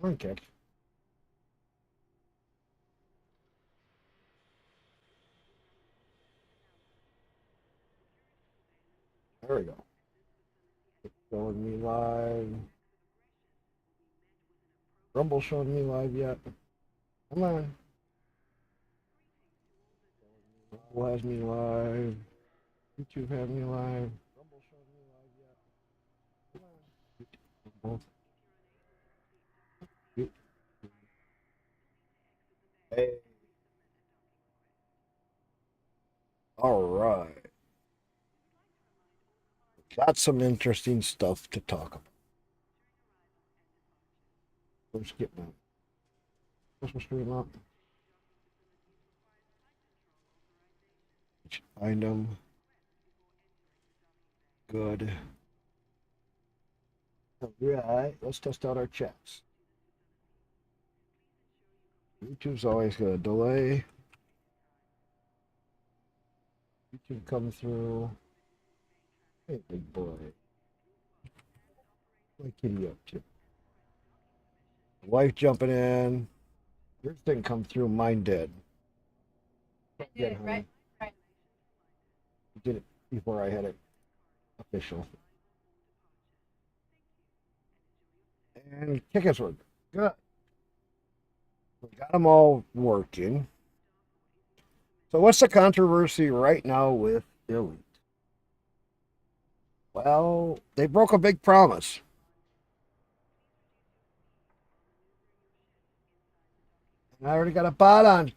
Okay. There we go. It's showing me live. Rumble showing me live yet? Come on. Rumble has me live. YouTube has me live. Rumble showing me live yet? Come on. Hey. All right. Got some interesting stuff to talk about. Let's get my Christmas stream up. Find them. Good. All right. Let's test out our chats. YouTube's always got a delay. YouTube come through. Hey, big boy. What kitty up to? Wife jumping in. Yours didn't come through. Mine did. I did it right. You did it before I had it official. And tickets were good. We got them all working. So what's the controversy right now with Elite? Well, they broke a big promise. And I already got a bot on.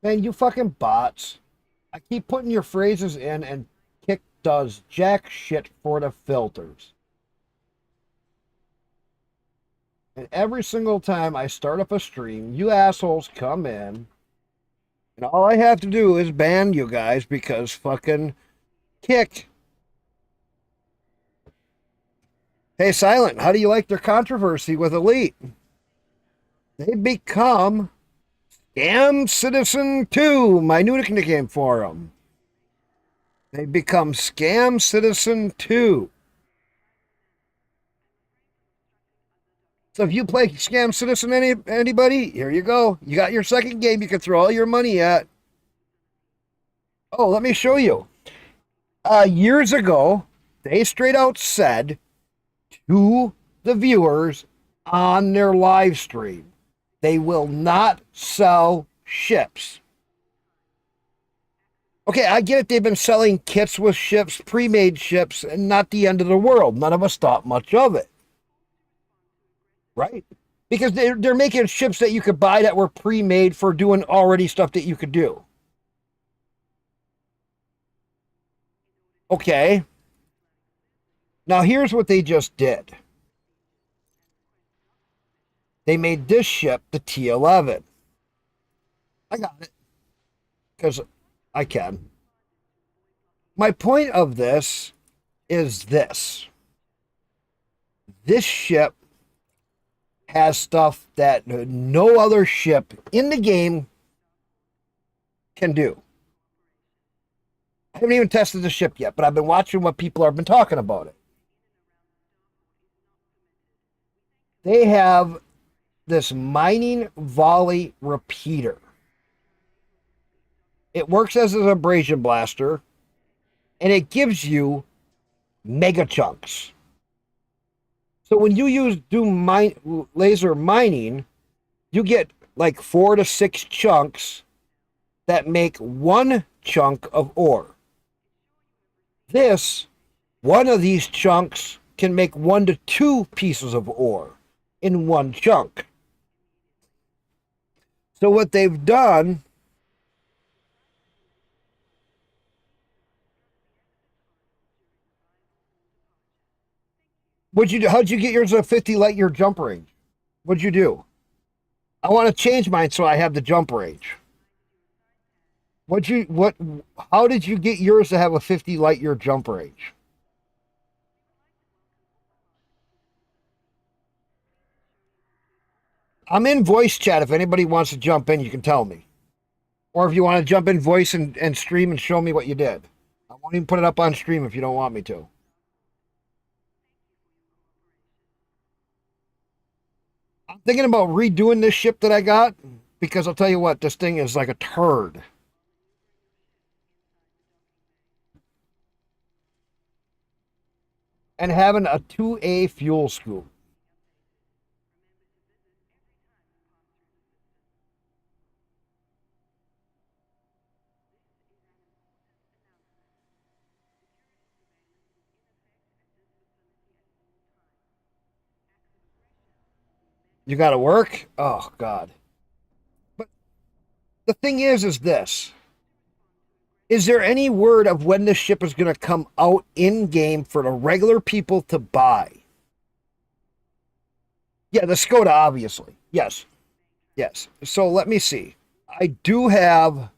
Man, you fucking bots. I keep putting your phrases in and Kick does jack shit for the filters. And every single time I start up a stream, you assholes come in. And all I have to do is ban you guys because fucking Kick. Hey, Silent, how do you like their controversy with Elite? They become SCAM Citizen2, my new nickname for them. They become SCAM Citizen2. So if you play Scam Citizen anybody, here you go. You got your second game you can throw all your money at. Oh, let me show you. Years ago, they straight out said to the viewers on their live stream, they will not sell ships. Okay, I get it. They've been selling kits with ships, pre-made ships, and not the end of the world. None of us thought much of it. Right? Because they're making ships that you could buy that were pre-made for doing already stuff that you could do. Okay. Now here's what they just did. They made this ship the T11. I got it. Because I can. My point of this is this. This ship has stuff that no other ship in the game can do. I haven't even tested the ship yet, but I've been watching what people have been talking about it. They have this mining volley repeater. It works as an abrasion blaster, and it gives you mega chunks. So when you do laser mining, you get like 4 to 6 chunks that make 1 chunk of ore. One of these chunks can make 1 to 2 pieces of ore in 1 chunk. So what they've done, how'd you get yours a 50 light year jump range? What'd you do? I want to change mine so I have the jump range. How did you get yours to have a 50 light year jump range? I'm in voice chat. If anybody wants to jump in, you can tell me. Or if you want to jump in voice and stream and show me what you did. I won't even put it up on stream if you don't want me to. I'm thinking about redoing this ship that I got because I'll tell you what, this thing is like a turd. And having a 2A fuel scoop. You got to work? Oh, God. But the thing is this. Is there any word of when this ship is going to come out in game for the regular people to buy? Yeah, the Skoda, obviously. Yes. Yes. So let me see. I do have.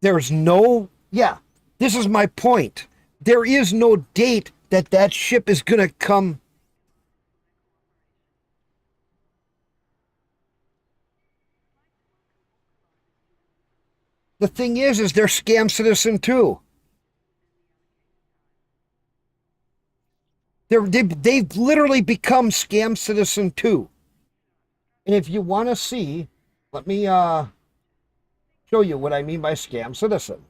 There's no. Yeah, this is my point. There is no date that that ship is going to come. The thing is they're Scam Citizen 2. They've literally become Scam Citizen 2. And if you want to see, let me show you what I mean by Scam Citizen.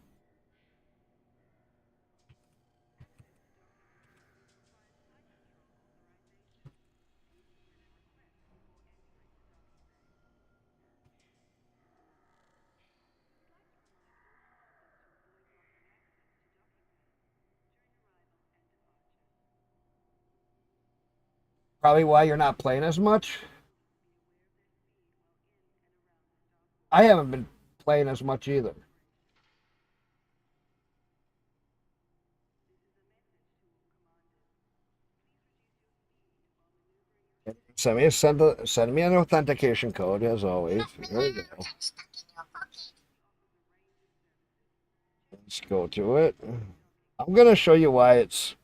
Probably why you're not playing as much. I haven't been playing as much either. Send me an authentication code as always. There we go. Let's go to it. I'm gonna show you why it's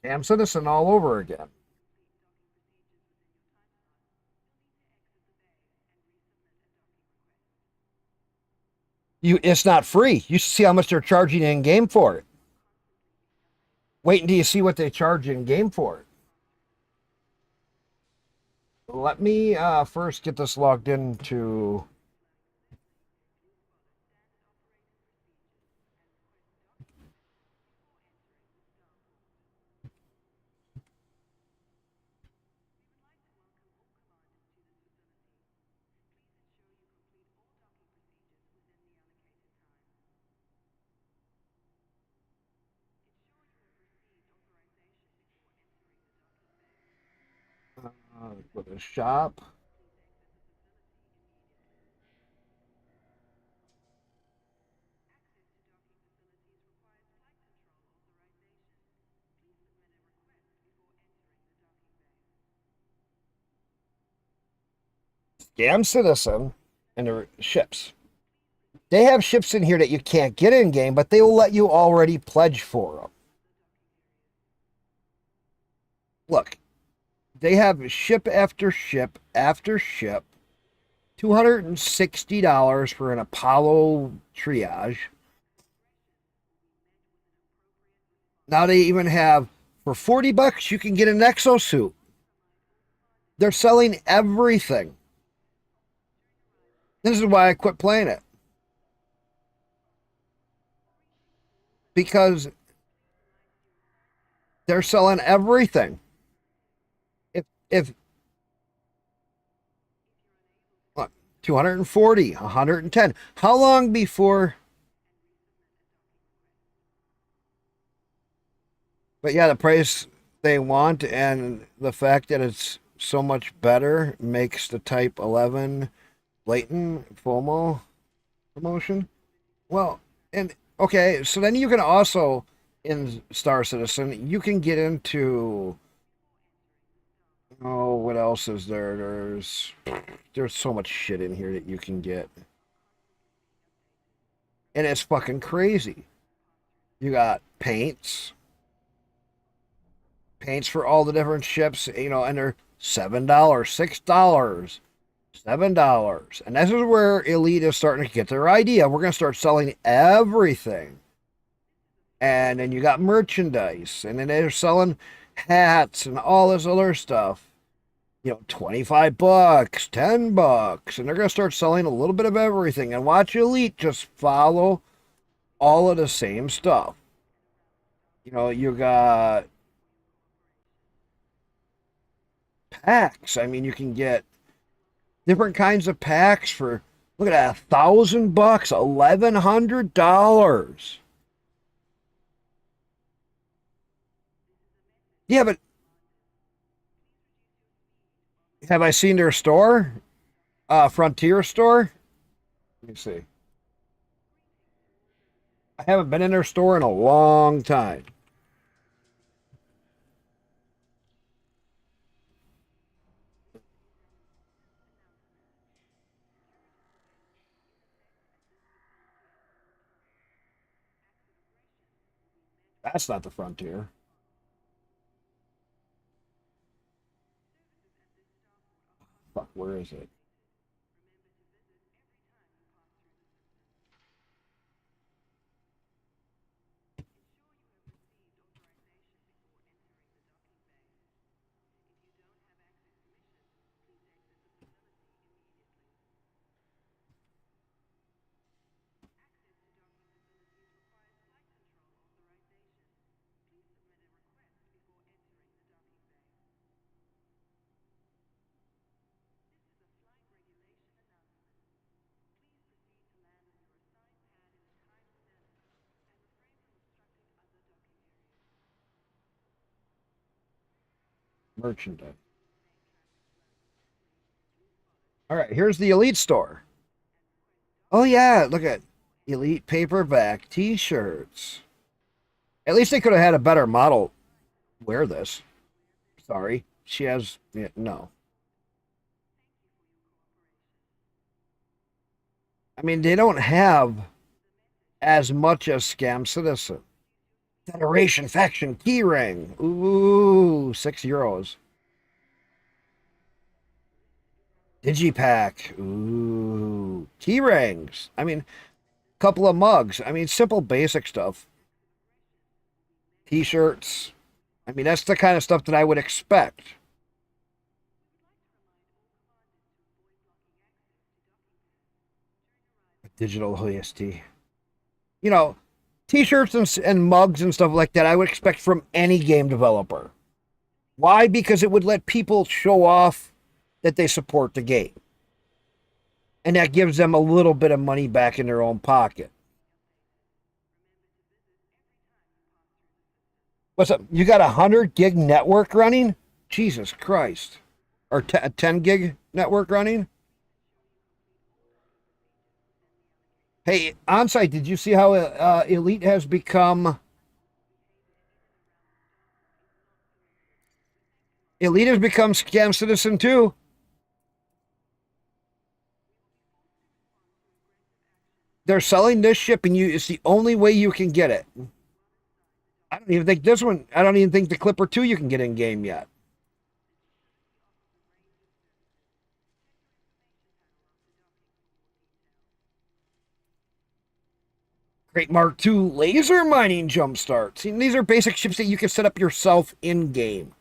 Scam Citizen all over again. It's not free. You see how much they're charging in game for it. Wait until you see what they charge in game for it. Let me first get this logged into. With a shop. Scam Citizen and their ships. They have ships in here that you can't get in game, but they will let you already pledge for them. Look, they have ship after ship after ship. $260 for an Apollo triage. Now they even have for $40 you can get an exosuit. They're selling everything. This is why I quit playing it. Because they're selling everything. If what, 240, 110. How long before? But yeah, the price they want and the fact that it's so much better makes the Type 11 blatant FOMO promotion. Well, and okay, so then you can also in Star Citizen, you can get into oh, what else is there? There's so much shit in here that you can get. And it's fucking crazy. You got paints for all the different ships, and they're $7, $6, $7. And this is where Elite is starting to get their idea. We're going to start selling everything. And then you got merchandise, and then they're selling hats and all this other stuff. 25 bucks, 10 bucks, and they're going to start selling a little bit of everything. And watch Elite just follow all of the same stuff. You got packs. I mean, you can get different kinds of packs for, look at that, $1,000, $1,100. Yeah, but have I seen their store? Frontier store? Let me see. I haven't been in their store in a long time. That's not the Frontier. Fuck, where is it? Merchandise. All right, here's the Elite store. Oh yeah, look at Elite paperback T-shirts. At least they could have had a better model wear this. Sorry, she has no. I mean, they don't have as much as Scam Citizen. Federation faction keyring. Ooh, €6. Digipack. Ooh, keyrings. I mean, couple of mugs. I mean, simple, basic stuff. T-shirts. I mean, that's the kind of stuff that I would expect. A digital OST. You know, T-shirts and mugs and stuff like that, I would expect from any game developer. Why? Because it would let people show off that they support the game. And that gives them a little bit of money back in their own pocket. What's up? You got a 100 gig network running? Jesus Christ. Or a 10 gig network running? Hey, Onsite, did you see how Elite has become? Elite has become Scam Citizen 2. They're selling this ship, and it's the only way you can get it. I don't even think this one. I don't even think the Clipper 2 you can get in game yet. Great Mark II laser mining jumpstart. See, these are basic ships that you can set up yourself in game.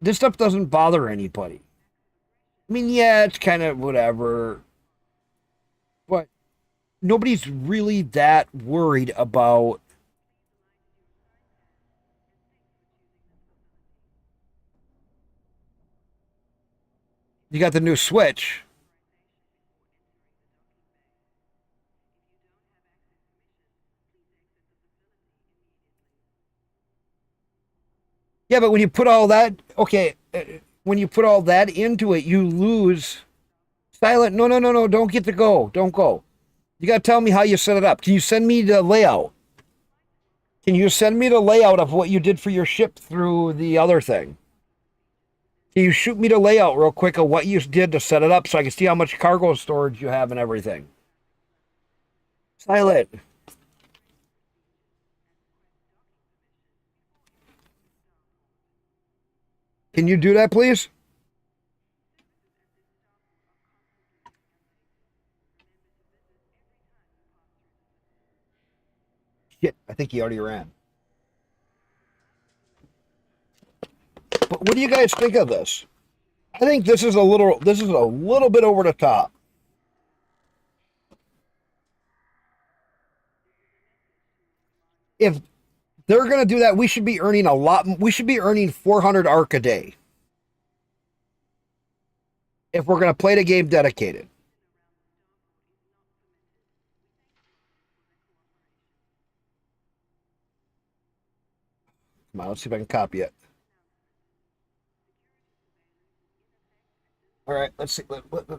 This stuff doesn't bother anybody. I mean, yeah, it's kind of whatever, but nobody's really that worried about. You got the new Switch. Yeah, but when you put all that, okay, when you put all that into it, you lose. Silent, no, no, no, no, don't get to go. Don't go. You got to tell me how you set it up. Can you send me the layout? Can you send me the layout of what you did for your ship through the other thing? Can you shoot me the layout real quick of what you did to set it up so I can see how much cargo storage you have and everything? Silent. Can you do that, please? Shit, I think he already ran. But what do you guys think of this? I think this is a little bit over the top. If they're going to do that, we should be earning a lot. We should be earning 400 ARC a day if we're going to play the game dedicated. Come on, let's see if I can copy it. All right, let's see.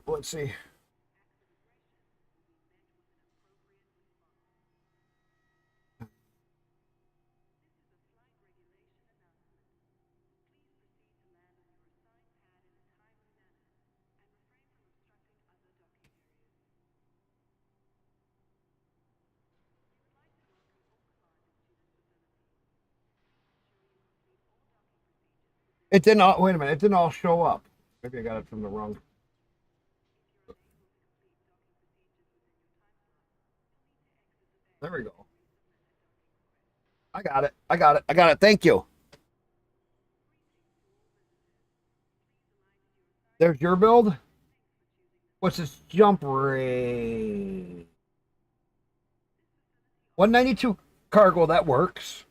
Let's see. It didn't all, wait a minute. It didn't all show up. Maybe I got it from the wrong. There we go. I got it. I got it. I got it. Thank you. There's your build. What's this jump rate? 192 cargo. That works.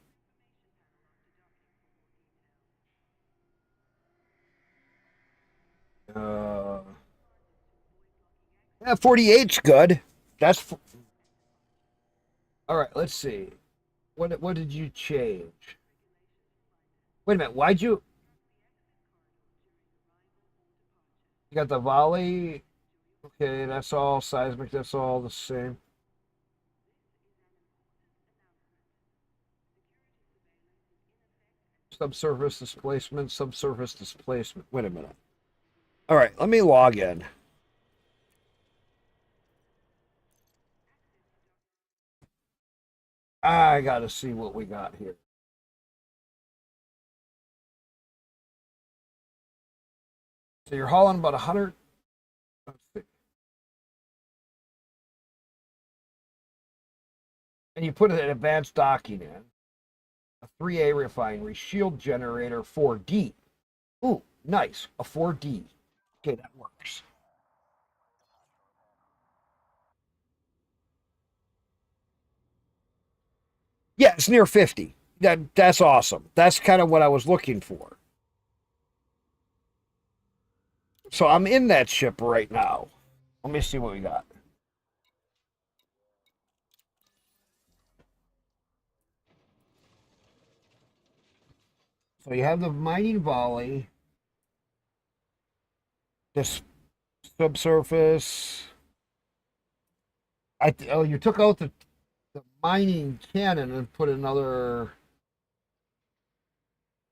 Yeah, 48's good. That's all right. Let's see. What did you change? Wait a minute. Why'd you got the volley? Okay, that's all seismic. That's all the same. Subsurface displacement. Subsurface displacement. Wait a minute. All right. Let me log in. I got to see what we got here. So you're hauling about 100. And you put an advanced docking in. A 3A refinery, shield generator, 4D. Ooh, nice. A 4D. Okay, that works. Yeah, it's near 50. That's awesome. That's kind of what I was looking for. So I'm in that ship right now. Let me see what we got. So you have the mining volley, this subsurface. You took out the mining cannon and put another.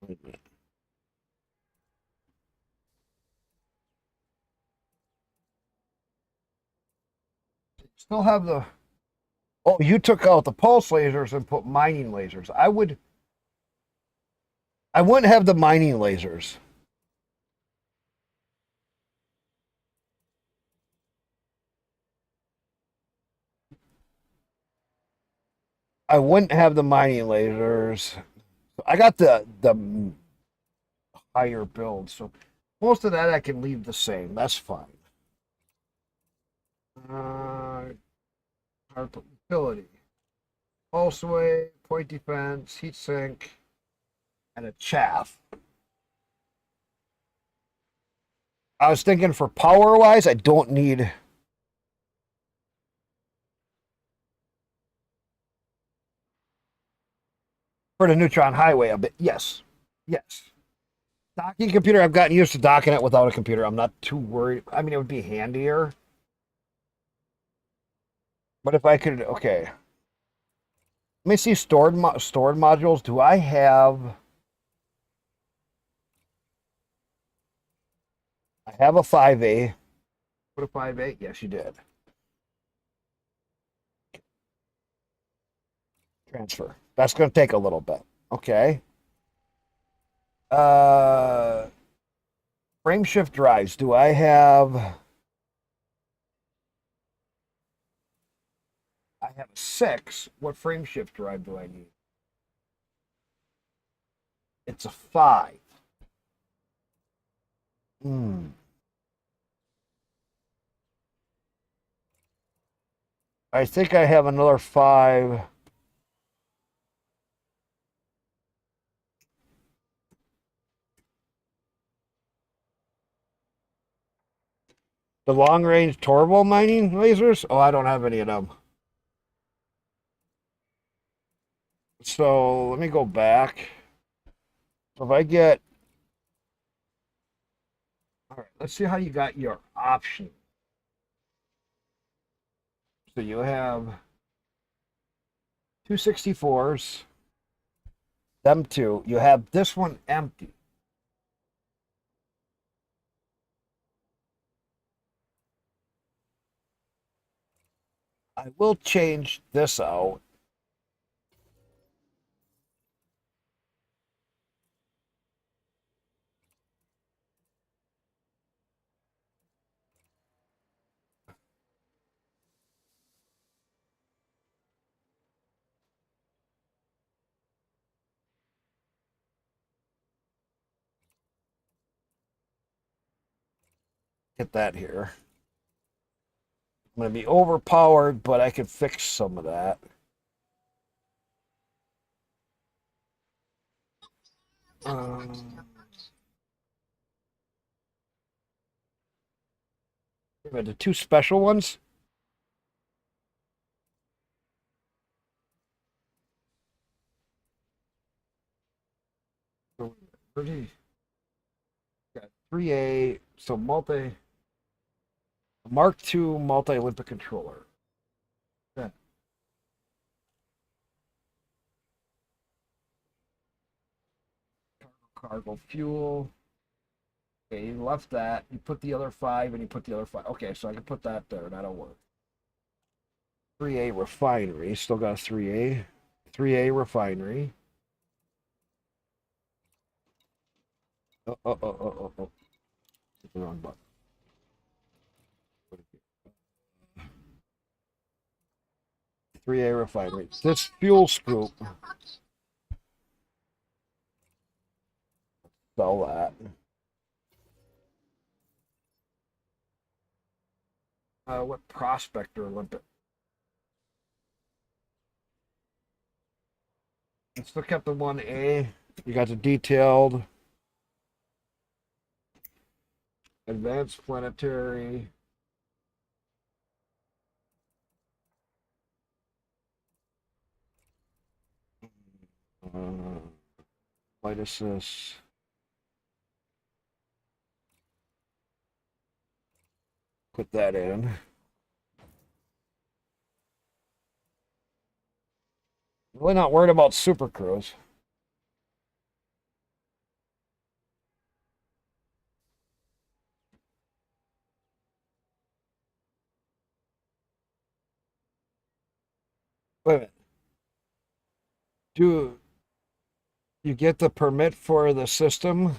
Wait a minute. Still have the. Oh, you took out the pulse lasers and put mining lasers. I wouldn't have the mining lasers. I wouldn't have the mining lasers. I got the higher build, so most of that I can leave the same. That's fine. Hard utility, pulse wave, point defense, heat sink, and a chaff. I was thinking for power wise, I don't need. For the neutron highway a bit. Yes. Yes. Docking computer, I've gotten used to docking it without a computer. I'm not too worried. I mean, it would be handier. But if I could, okay. Let me see stored modules. Do I have? I have a 5A. Put a 5A? Yes, you did. Transfer. That's going to take a little bit. Okay. Uh, frame shift drives. Do I have? I have a 6. What frame shift drive do I need? It's a 5. I think I have another 5. The long range turbo mining lasers? Oh, I don't have any of them. So let me go back. If I get. All right, let's see how you got your option. So you have 264s, them two. You have this one empty. I will change this out. Get that here. I'm going to be overpowered, but I can fix some of that. The 2 special ones. Pretty. Got 3A, so Mark II multi-Olympic controller. Yeah. Cargo fuel. Okay, you left that. You put the other 5 and you put the other 5. Okay, so I can put that there. That'll work. 3A refinery. Still got a 3A. 3A refinery. Oh. Hit the wrong button. 3A refinery. This fuel scoop. Sell that. What prospector Olympic? Still kept the 1A. You got the detailed. Advanced planetary. Flight assist. Put that in. Really not worried about Super Cruise. Wait a minute. Do you get the permit for the system?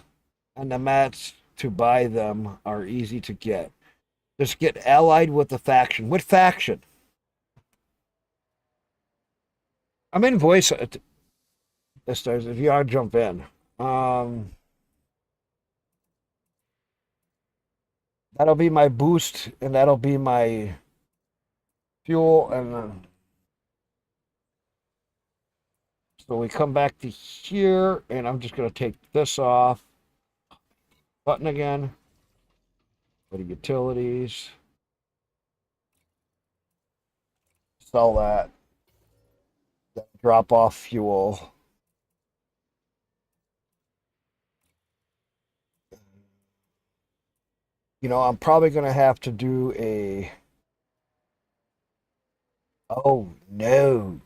And the mats to buy them are easy to get. Just get allied with the faction. What faction? I'm in voice. This starts if you want to jump in. That'll be my boost, and that'll be my fuel, and so we come back to here, and I'm just gonna take this off. Button again. Go to utilities. Sell that. Drop off fuel. You know, I'm probably gonna have to do a. Oh no.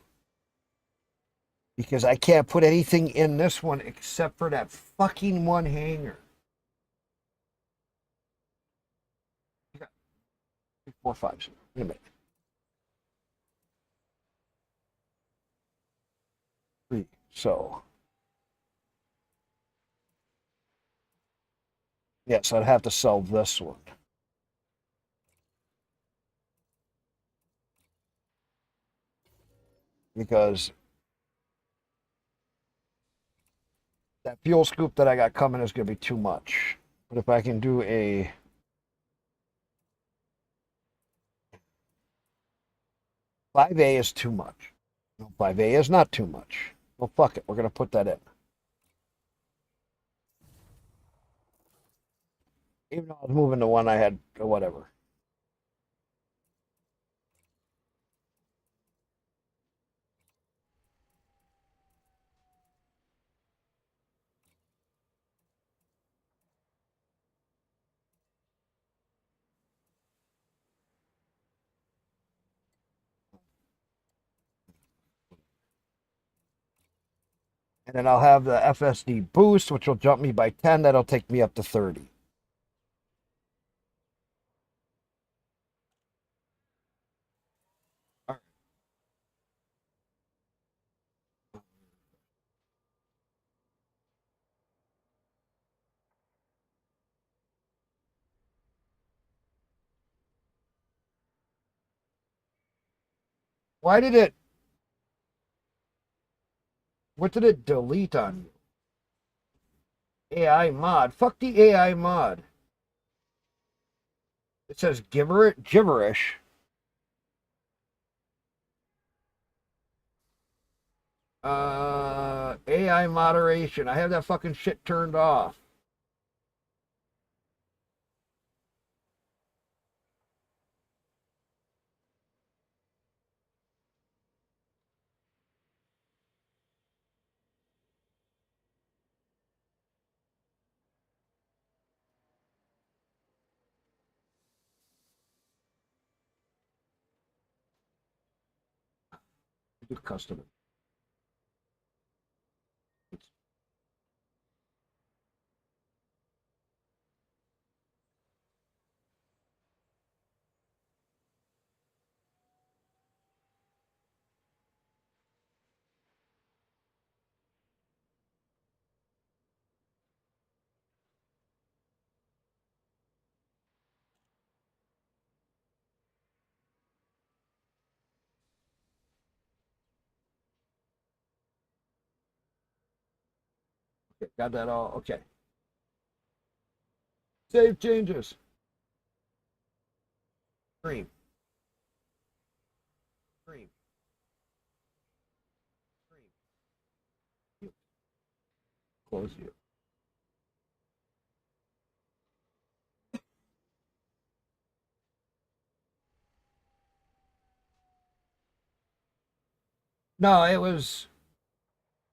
Because I can't put anything in this one except for that fucking one hanger. 4, 5. Wait a minute. 3. So. Yes, I'd have to sell this one. because that fuel scoop that I got coming is going to be too much. But if I can do a 5A is too much. No, 5A is not too much. Well, fuck it. We're going to put that in. Even though I was moving the one I had, or whatever. And then I'll have the FSD boost, which will jump me by 10. That'll take me up to 30. All right. Why did it? What did it delete on you? AI mod. Fuck the AI mod. It says gibberish. AI moderation. I have that fucking shit turned off. Do custom. Okay, got that all. Okay. Save changes. Stream. Stream. Stream. Close you. No, it was.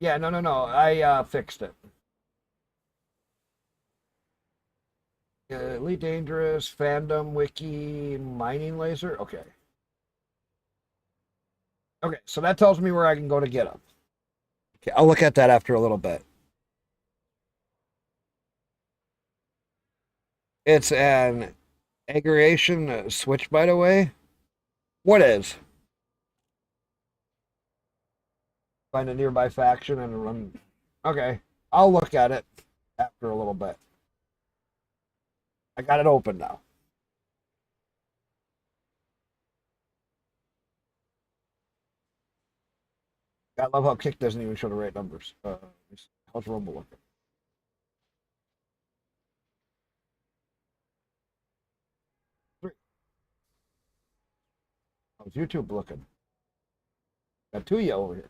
Yeah, no. I fixed it. Elite Dangerous, Fandom, Wiki, Mining Laser. Okay. Okay, so that tells me where I can go to get them. Okay, I'll look at that after a little bit. It's an aggregation switch, by the way. What is? Find a nearby faction and run. Okay, I'll look at it after a little bit. I got it open now. I love how Kick doesn't even show the right numbers. How's Rumble looking? Three. How's YouTube looking? Got two you over here.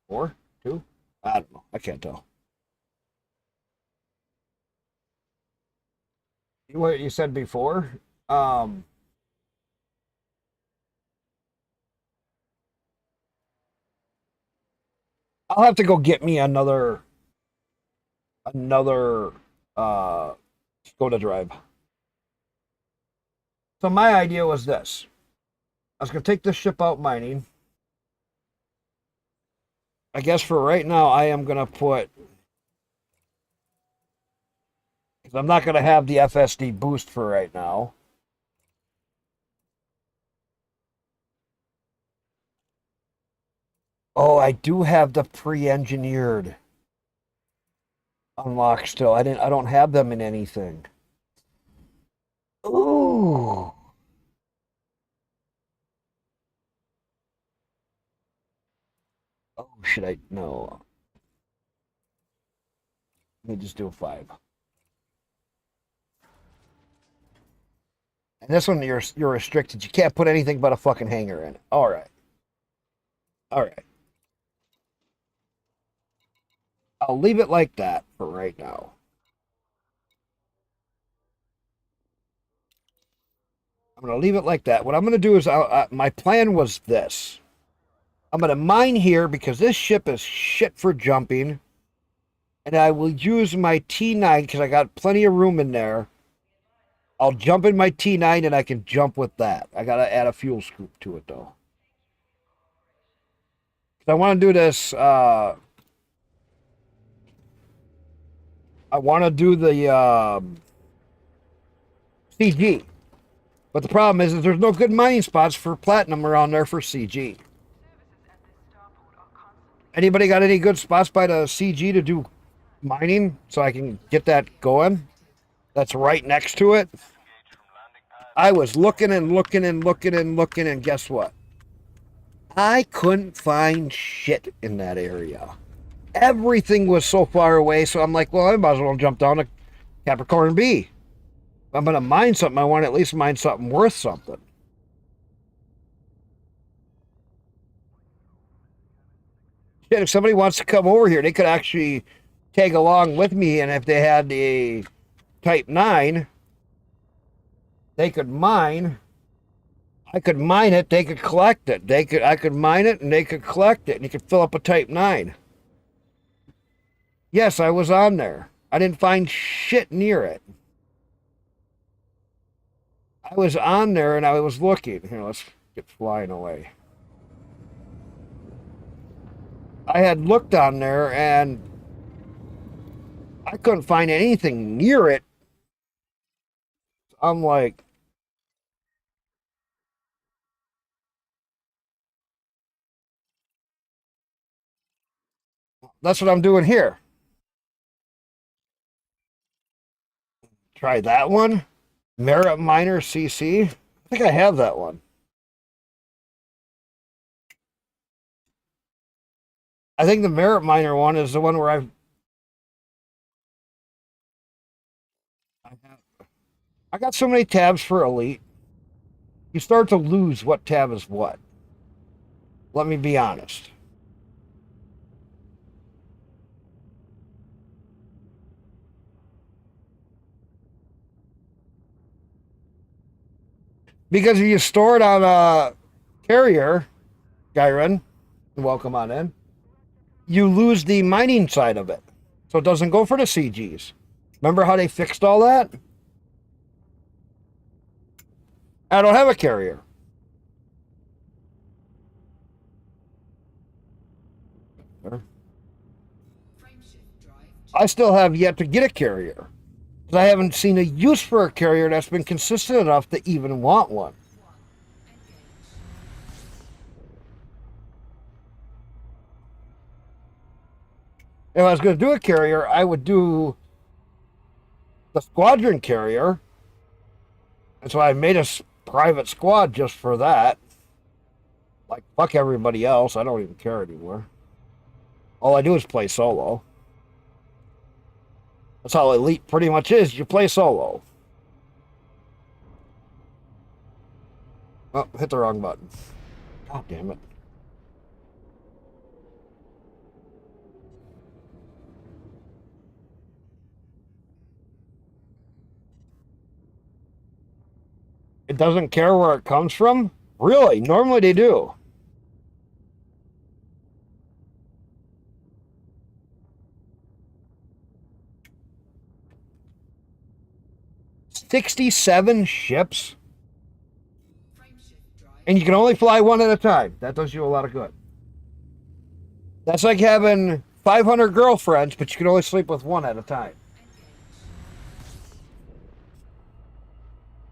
Four? Two? I don't know. I can't tell. What you said before? Um, I'll have to go get me another uh Skoda drive. So my idea was this. I was gonna take this ship out mining. I guess for right now I am gonna put because I'm not gonna have the FSD boost for right now. Oh, I do have the pre-engineered unlock still. I don't have them in anything. Ooh. Should I? No. Let me just do a 5. And this one, you're restricted. You can't put anything but a fucking hanger in. All right. All right. I'll leave it like that for right now. I'm going to leave it like that. What I'm going to do is, my plan was this. I'm going to mine here because this ship is shit for jumping. And I will use my T9 because I got plenty of room in there. I'll jump in my T9 and I can jump with that. I got to add a fuel scoop to it, though. I want to do this. I want to do the CG. But the problem is there's no good mining spots for platinum around there for CG. Anybody got any good spots by the CG to do mining so I can get that going? That's right next to it. I was looking and looking and looking and looking, and guess what? I couldn't find shit in that area. Everything was so far away, so I'm like, well, I might as well jump down to Capricorn B. If I'm going to mine something, I want to at least mine something worth something. Shit, if somebody wants to come over here, they could actually tag along with me, and if they had the Type 9, they could mine. I could mine it, they could collect it. I could mine it, and they could collect it, and you could fill up a Type 9. Yes, I was on there. I didn't find shit near it. I was on there and I was looking. Here, let's get flying away. I had looked on there and I couldn't find anything near it. I'm like, that's what I'm doing here. Try that one. Merit Miner CC. I think I have that one. I think the Merit Miner one is the one where I got so many tabs for Elite. You start to lose what tab is what. Let me be honest. Because if you store it on a carrier, Gyron, welcome on in, you lose the mining side of it. So it doesn't go for the CGs. Remember how they fixed all that? I don't have a carrier. I still have yet to get a carrier. Because I haven't seen a use for a carrier that's been consistent enough to even want one. If I was going to do a carrier, I would do the squadron carrier. And so I made a private squad just for that. Like, fuck everybody else. I don't even care anymore. All I do is play solo. That's how Elite pretty much is. You play solo. Oh, hit the wrong button. God damn it. It doesn't care where it comes from? Really? Normally they do. $67 ships? And you can only fly one at a time. That does you a lot of good. That's like having 500 girlfriends, but you can only sleep with one at a time.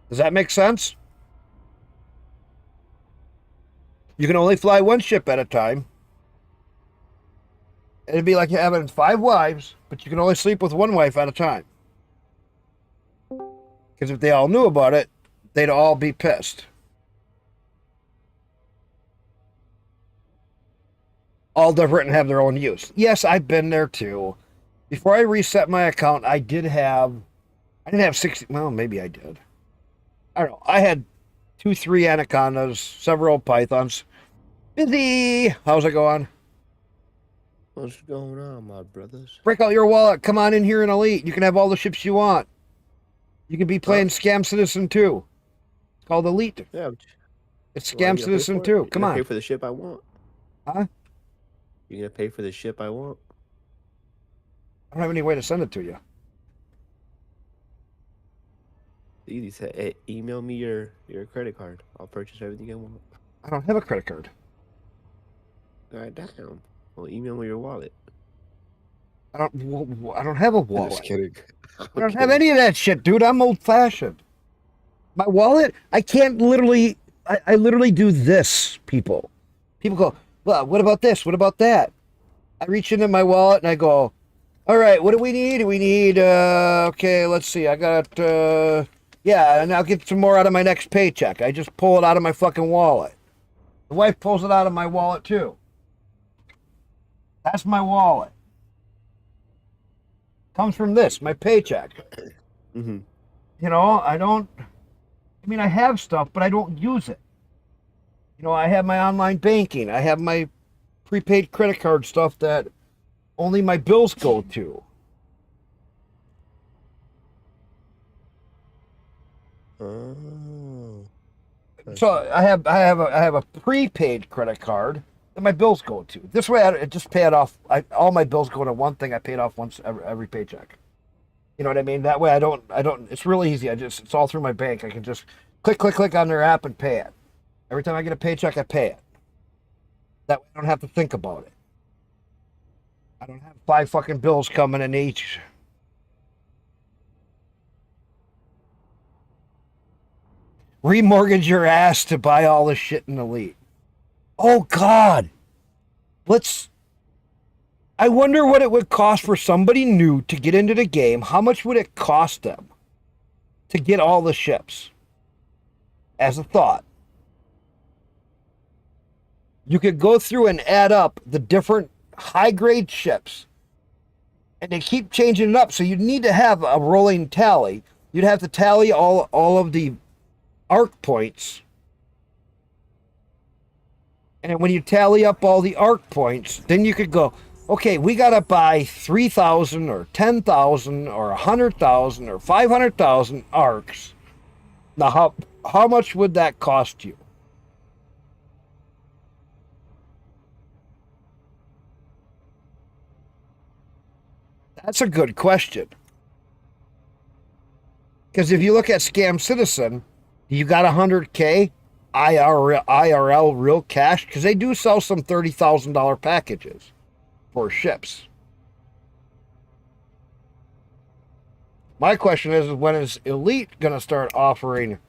Does that make sense? You can only fly one ship at a time. It'd be like having 5 wives, but you can only sleep with one wife at a time. Because if they all knew about it, they'd all be pissed. all different and have their own use. Yes, I've been there too. Before I reset my account, I didn't have 60. Well, maybe I did. I don't know. I had 2, 3 anacondas, several pythons. Busy. How's it going? What's going on, my brothers? Break out your wallet. Come on in here in Elite. You can have all the ships you want. You can be playing Scam Citizen 2. It's called Elite. Yeah. It's Well, Scam Citizen 2. Come on. Pay for the ship I want. Huh? You gonna pay for the ship I want? I don't have any way to send it to you. Easy. Say, email me your credit card. I'll purchase everything I want. I don't have a credit card. All right, damn. Well, email me your wallet. I don't have a wallet. Just kidding. I don't have any of that shit, dude. I'm old fashioned. My wallet, I can't literally, I literally do this, people. People go, well, what about this? What about that? I reach into my wallet and I go, all right, what do we need? We need, okay, let's see. I got, yeah, and I'll get some more out of my next paycheck. I just pull it out of my fucking wallet. The wife pulls it out of my wallet too. That's my wallet. Comes from this, my paycheck. Mm-hmm. You know, I mean, I have stuff, but I don't use it. You know, I have my online banking. I have my prepaid credit card stuff that only my bills go to. Oh. So I have a prepaid credit card that my bills go to. This way, I just pay it off. All my bills go to one thing. I pay it off once every paycheck. You know what I mean? That way, I don't. It's really easy. It's all through my bank. I can just click on their app and pay it. Every time I get a paycheck, I pay it. That way, I don't have to think about it. I don't have 5 fucking bills coming in each. Remortgage your ass to buy all this shit in Elite. Oh, God. I wonder what it would cost for somebody new to get into the game. How much would it cost them to get all the ships? As a thought. You could go through and add up the different high-grade ships. And they keep changing it up. So you'd need to have a rolling tally. You'd have to tally all of the arc points. And when you tally up all the arc points, then you could go, okay, we got to buy 3,000 or 10,000 or 100,000 or 500,000 arcs. Now, how much would that cost you? That's a good question. Because if you look at Scam Citizen, you got 100K IRL real cash, because they do sell some $30,000 packages for ships. My question is, when is Elite going to start offering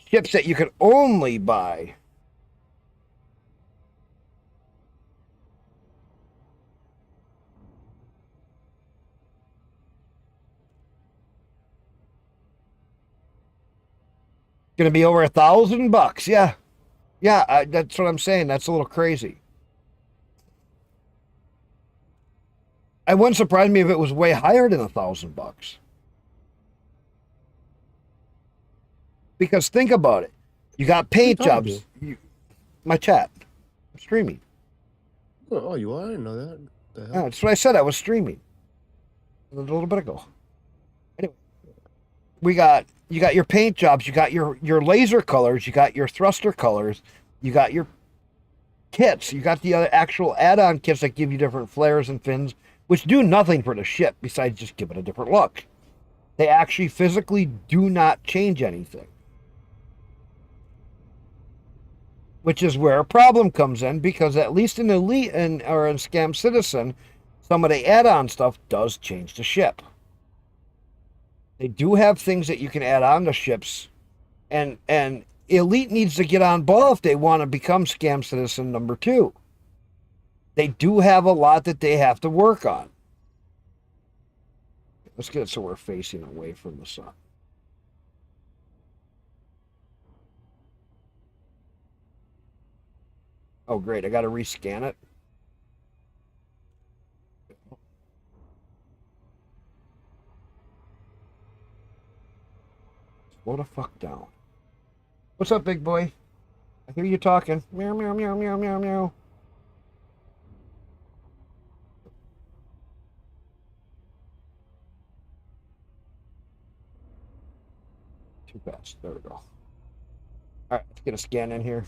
ships that you can only buy? Going to be over $1,000. Yeah, that's what I'm saying. That's a little crazy. It wouldn't surprise me if it was way higher than $1,000. Because think about it. You got paint jobs. My chat. I'm streaming. Oh, you are? I didn't know that. The hell? Yeah, that's what I said. I was streaming a little bit ago. Anyway, you got your paint jobs. You got your laser colors. You got your thruster colors. You got your kits. You got the other actual add-on kits that give you different flares and fins, which do nothing for the ship besides just give it a different look. They actually physically do not change anything. Which is where a problem comes in, because at least in Elite or in Scam Citizen, some of the add-on stuff does change the ship. They do have things that you can add on to ships, and Elite needs to get on ball if they want to become Scam Citizen number 2. They do have a lot that they have to work on. Let's get it so we're facing away from the sun. Oh, great. I got to rescan it. Slow the fuck down. What's up, big boy? I hear you talking. Meow, meow, meow, meow, meow, meow. Too fast. There we go. All right, let's get a scan in here.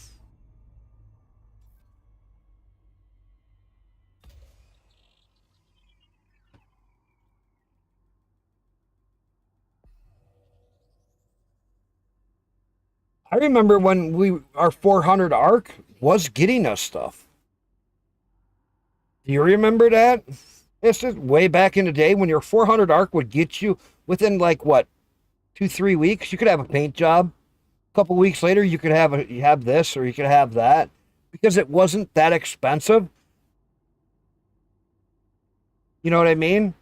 I remember when our 400 arc was getting us stuff. Do you remember that? This is way back in the day when your 400 arc would get you within like what, 2-3 weeks. You could have a paint job. A couple weeks later, you could have this or you could have that because it wasn't that expensive. You know what I mean?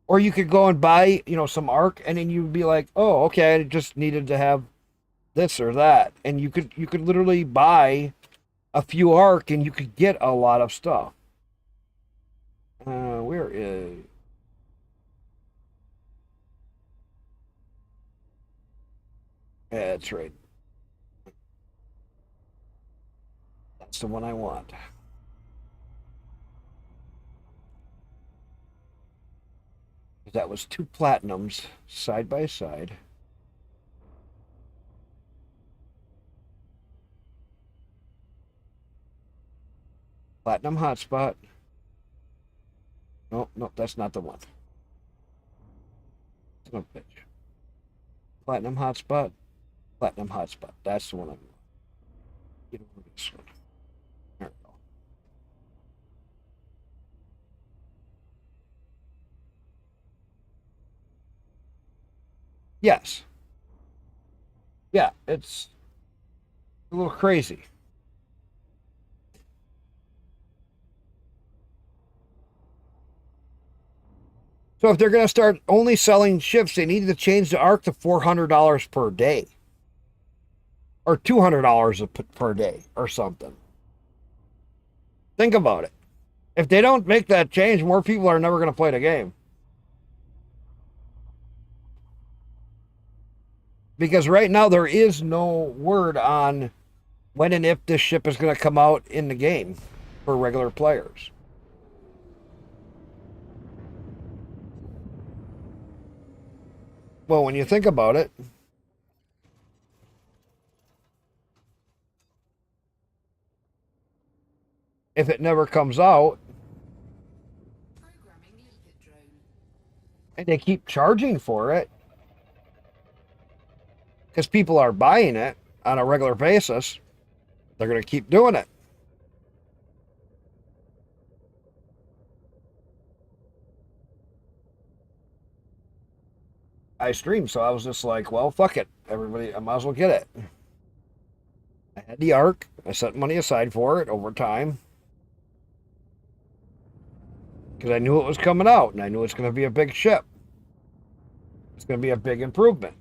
Or you could go and buy, some arc, and then you'd be like, oh, okay, I just needed to have this or that, and you could literally buy a few arc and you could get a lot of stuff. Where is? Yeah, that's right. That's the one I want. That was 2 platinums side by side. Platinum hotspot. Nope, nope, that's not the one. Son of a bitch. Platinum hotspot. Platinum hotspot. That's the one I want. Get over this one. There we go. Yes. Yeah, it's a little crazy. So if they're going to start only selling ships, they need to change the arc to $400 per day. Or $200 per day or something. Think about it. If they don't make that change, more people are never going to play the game. Because right now there is no word on when and if this ship is going to come out in the game for regular players. Well, when you think about it, if it never comes out, and they keep charging for it, because people are buying it on a regular basis, they're going to keep doing it. I streamed, so I was just like, well, fuck it. Everybody, I might as well get it. I had the arc. I set money aside for it over time. Because I knew it was coming out, and I knew it's going to be a big ship. It's going to be a big improvement.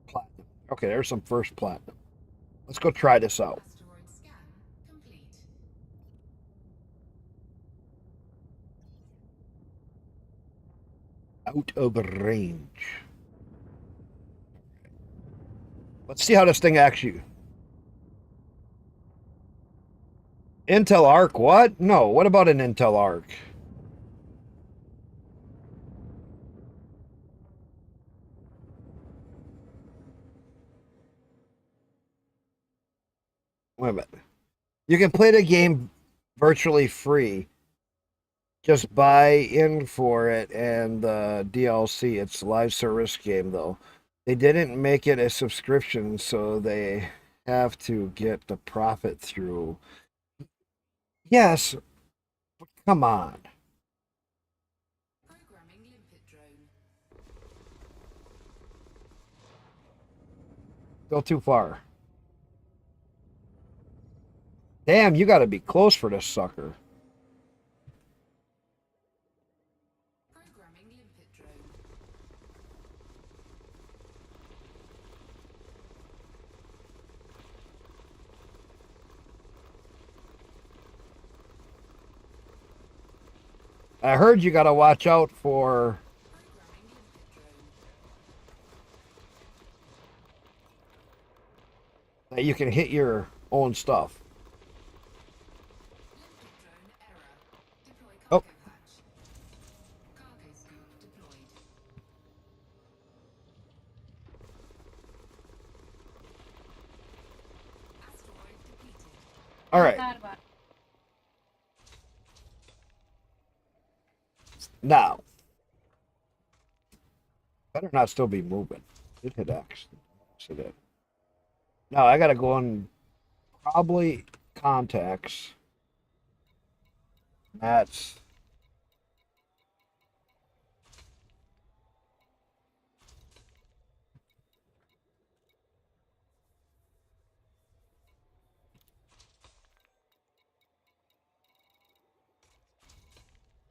Platinum. Okay, there's some first platinum. Let's go try this out. Out of range. Let's see how this thing actually. Intel Arc, what? No, what about an Intel Arc? Wait a minute. You can play the game virtually free. Just buy in for it and the DLC. It's a live service game, though. They didn't make it a subscription, so they have to get the profit through. Yes, but come on. Go too far. Damn, you got to be close for this sucker. I heard you got to watch out for. That you can hit your own stuff. Oh. All right. Now, better not still be moving. It hit X. Yes, it did. Now I gotta go on probably contacts. That's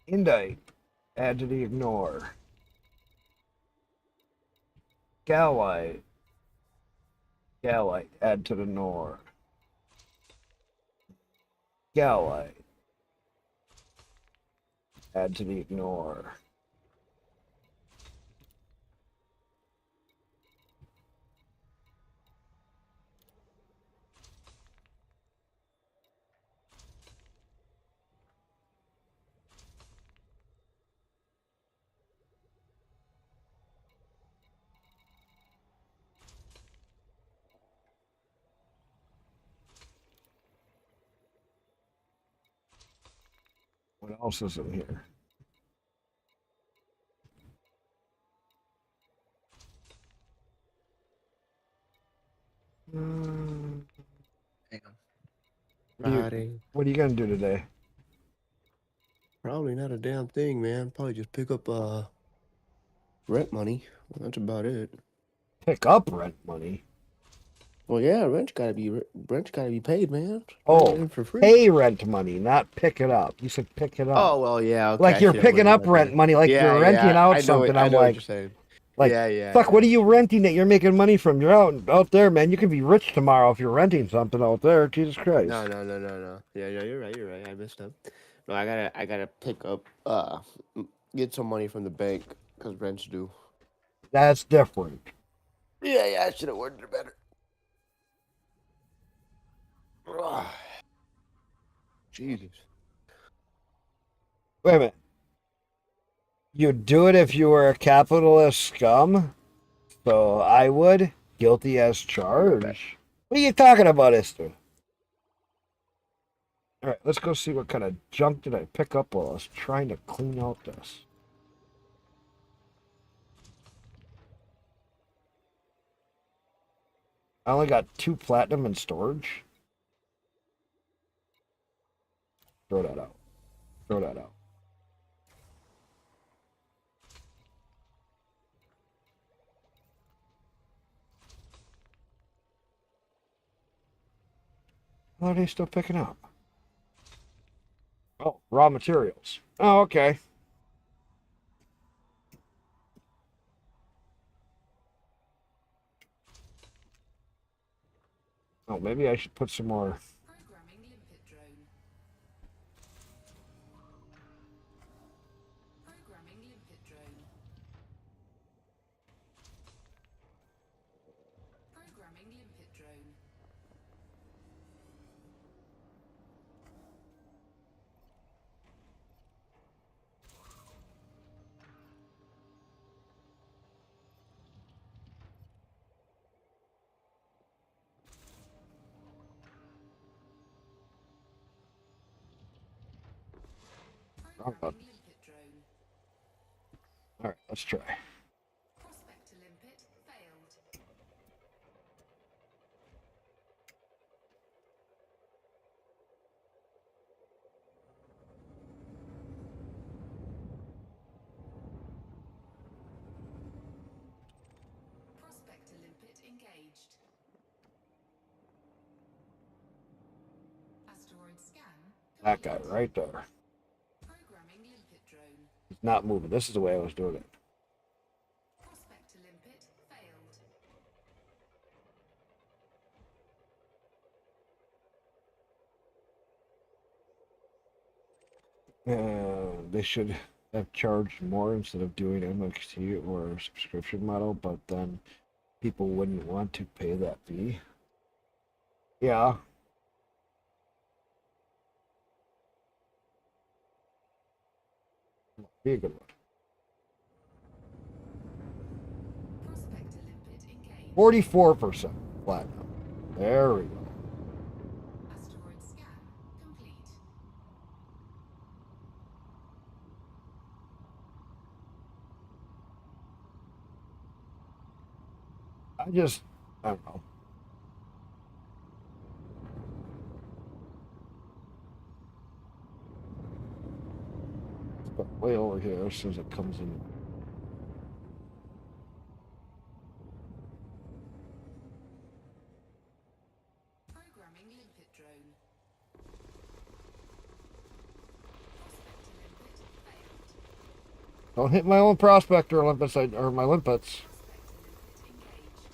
indict. Add to the ignore. Galite. Galite. Add to the ignore. Galite. Add to the ignore. What else is in here? Damn. What are you- Riding. What are you gonna do today? Probably not a damn thing, man. Probably just pick up rent money. That's about it. Pick up rent money. Well, yeah, rent's gotta be paid, man. Oh, Ain't for free. pay rent money, not pick it up. You said pick it up. Oh well, yeah. Okay, Like I you're should've picking worded up that rent better. money, like Yeah, you're renting yeah. out I know. something. I I'm know what like, you're saying. like, Yeah. fuck, what are you renting that you're making money from? You're out there, man. You could be rich tomorrow if you're renting something out there. Jesus Christ. No. Yeah, you're right. I messed up. No, I gotta pick up get some money from the bank because rent's due. That's different. Yeah. I should have worded it better. Ugh. Jesus. Wait a minute. You'd do it if you were a capitalist scum? So I would. Guilty as charged. What are you talking about, Esther? All right, let's go see what kind of junk did I pick up while I was trying to clean out this. I only got 2 platinum in storage. Throw that out. Throw that out. How are they still picking up? Oh, raw materials. Oh, okay. Oh, maybe I should put some more. Wrong button. All right, let's try. That guy right there. He's not moving. This is the way I was doing it. And they should have charged more instead of doing MXT or a subscription model, but then people wouldn't want to pay that fee. Yeah. Be a good one. 44% platinum. There we go. Asteroid scan complete. I don't know. But way over here as soon as it comes in. Programming limpet drone. Prospector limpet failed. Don't hit my own prospector limpets or my limpets. Prospector limpet engaged.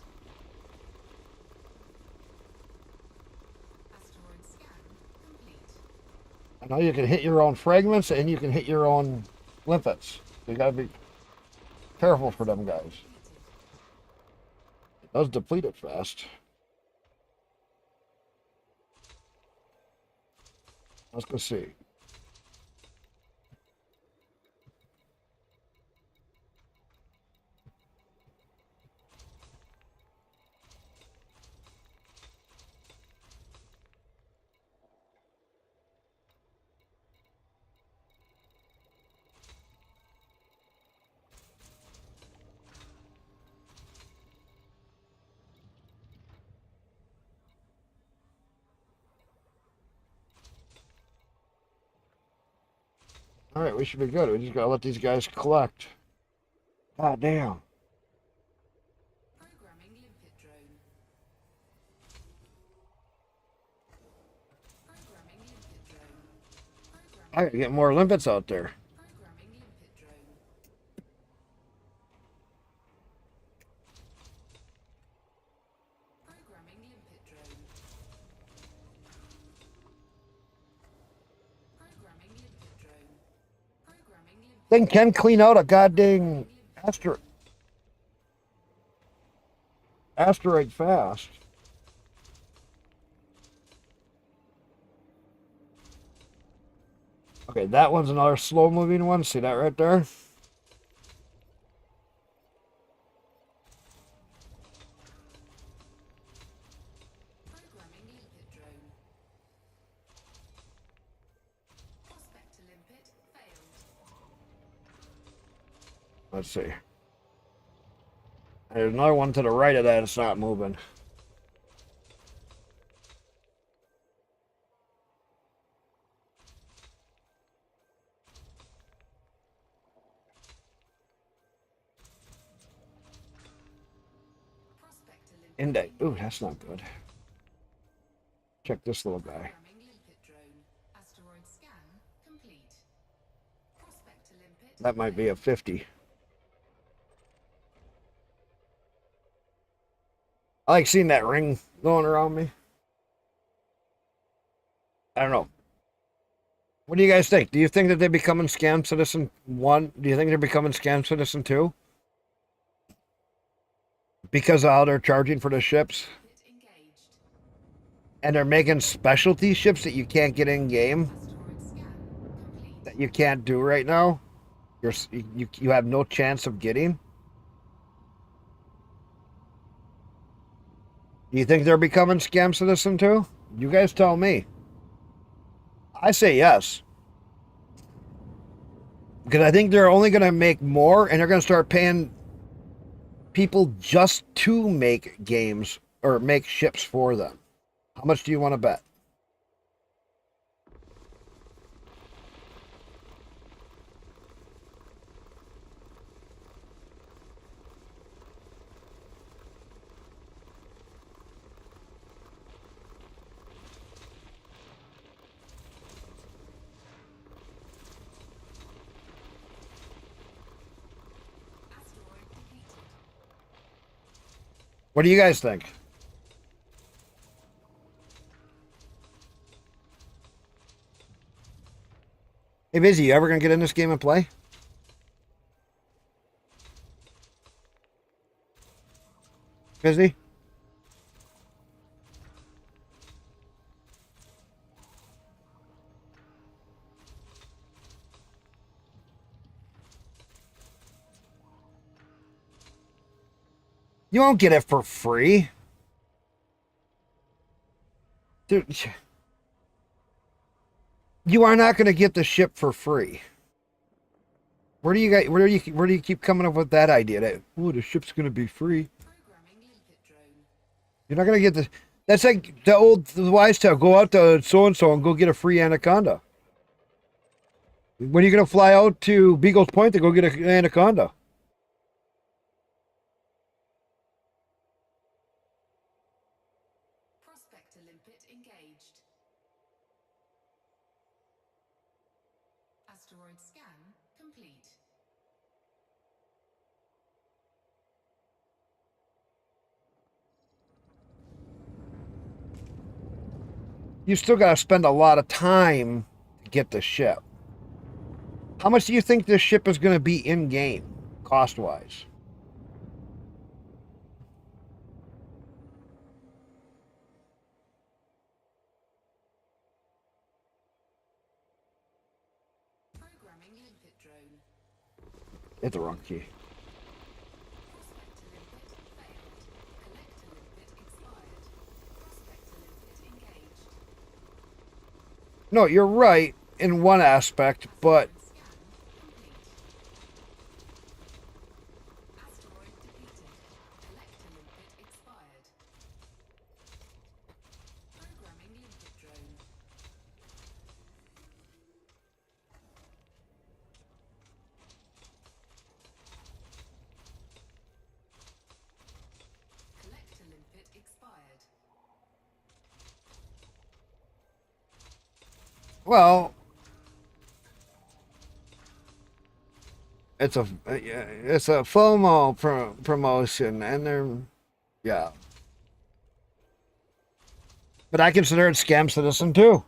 Asteroid scan complete. I know you can hit your own fragments and you can hit your own limpets. You gotta be careful for them guys. It does deplete it fast. Let's go see. All right, we should be good. We just gotta let these guys collect. God damn. Programming limpet drone. Programming limpet drone. I gotta get more limpets out there. Programming limpet drone. Programming limpet drone. Programming limpet drone. Programming limpet Thing can clean out a goddamn asteroid fast. Okay, that one's another slow moving one. See that right there? Programming limpet drone. Prospector limpet failed. Let's see. There's another one to the right of that. It's not moving. Prospector limpet Index. Ooh, that's not good. Check this little guy. Programming limpet drone. Asteroid scan complete. Prospector limpet. That might be a 50. I like seeing that ring going around me. I don't know. What do you guys think? Do you think that they're becoming Scam Citizen 1? Do you think they're becoming Scam Citizen 2? Because of how they're charging for the ships? Limpet engaged. And they're making specialty ships that you can't get in game, Asteroid scan complete. that you can't do right now. You have no chance of getting. Do you think they're becoming Scam Citizen 2? You guys tell me. I say yes. Because I think they're only going to make more, and they're going to start paying people just to make games or make ships for them. How much do you want to bet? Asteroid depleted. What do you guys think? Hey, Vizzy, you ever gonna get in this game and play? Vizzy? You won't get it for free. Dude, you are not going to get the ship for free. Where do you keep coming up with that idea that, oh, the ship's going to be free? Programming limpet drone. You're not going to get the. That's like the wise tale. Go out to so and so and go get a free anaconda. When are you going to fly out to Beagle's Point to go get an anaconda? Prospector limpet engaged. Asteroid scan complete. You still got to spend a lot of time to get the ship. How much do you think this ship is going to be in game, cost wise? Programming limpet drone. Hit the wrong key. Prospector limpet failed. Collector limpet expired. Prospector limpet engaged. No, you're right in one aspect, but Scan complete. Asteroid depleted. Collector limpet expired. Programming limpet drone. Collector limpet expired. well, it's a FOMO promotion, and yeah. But I consider it Scam Citizen too.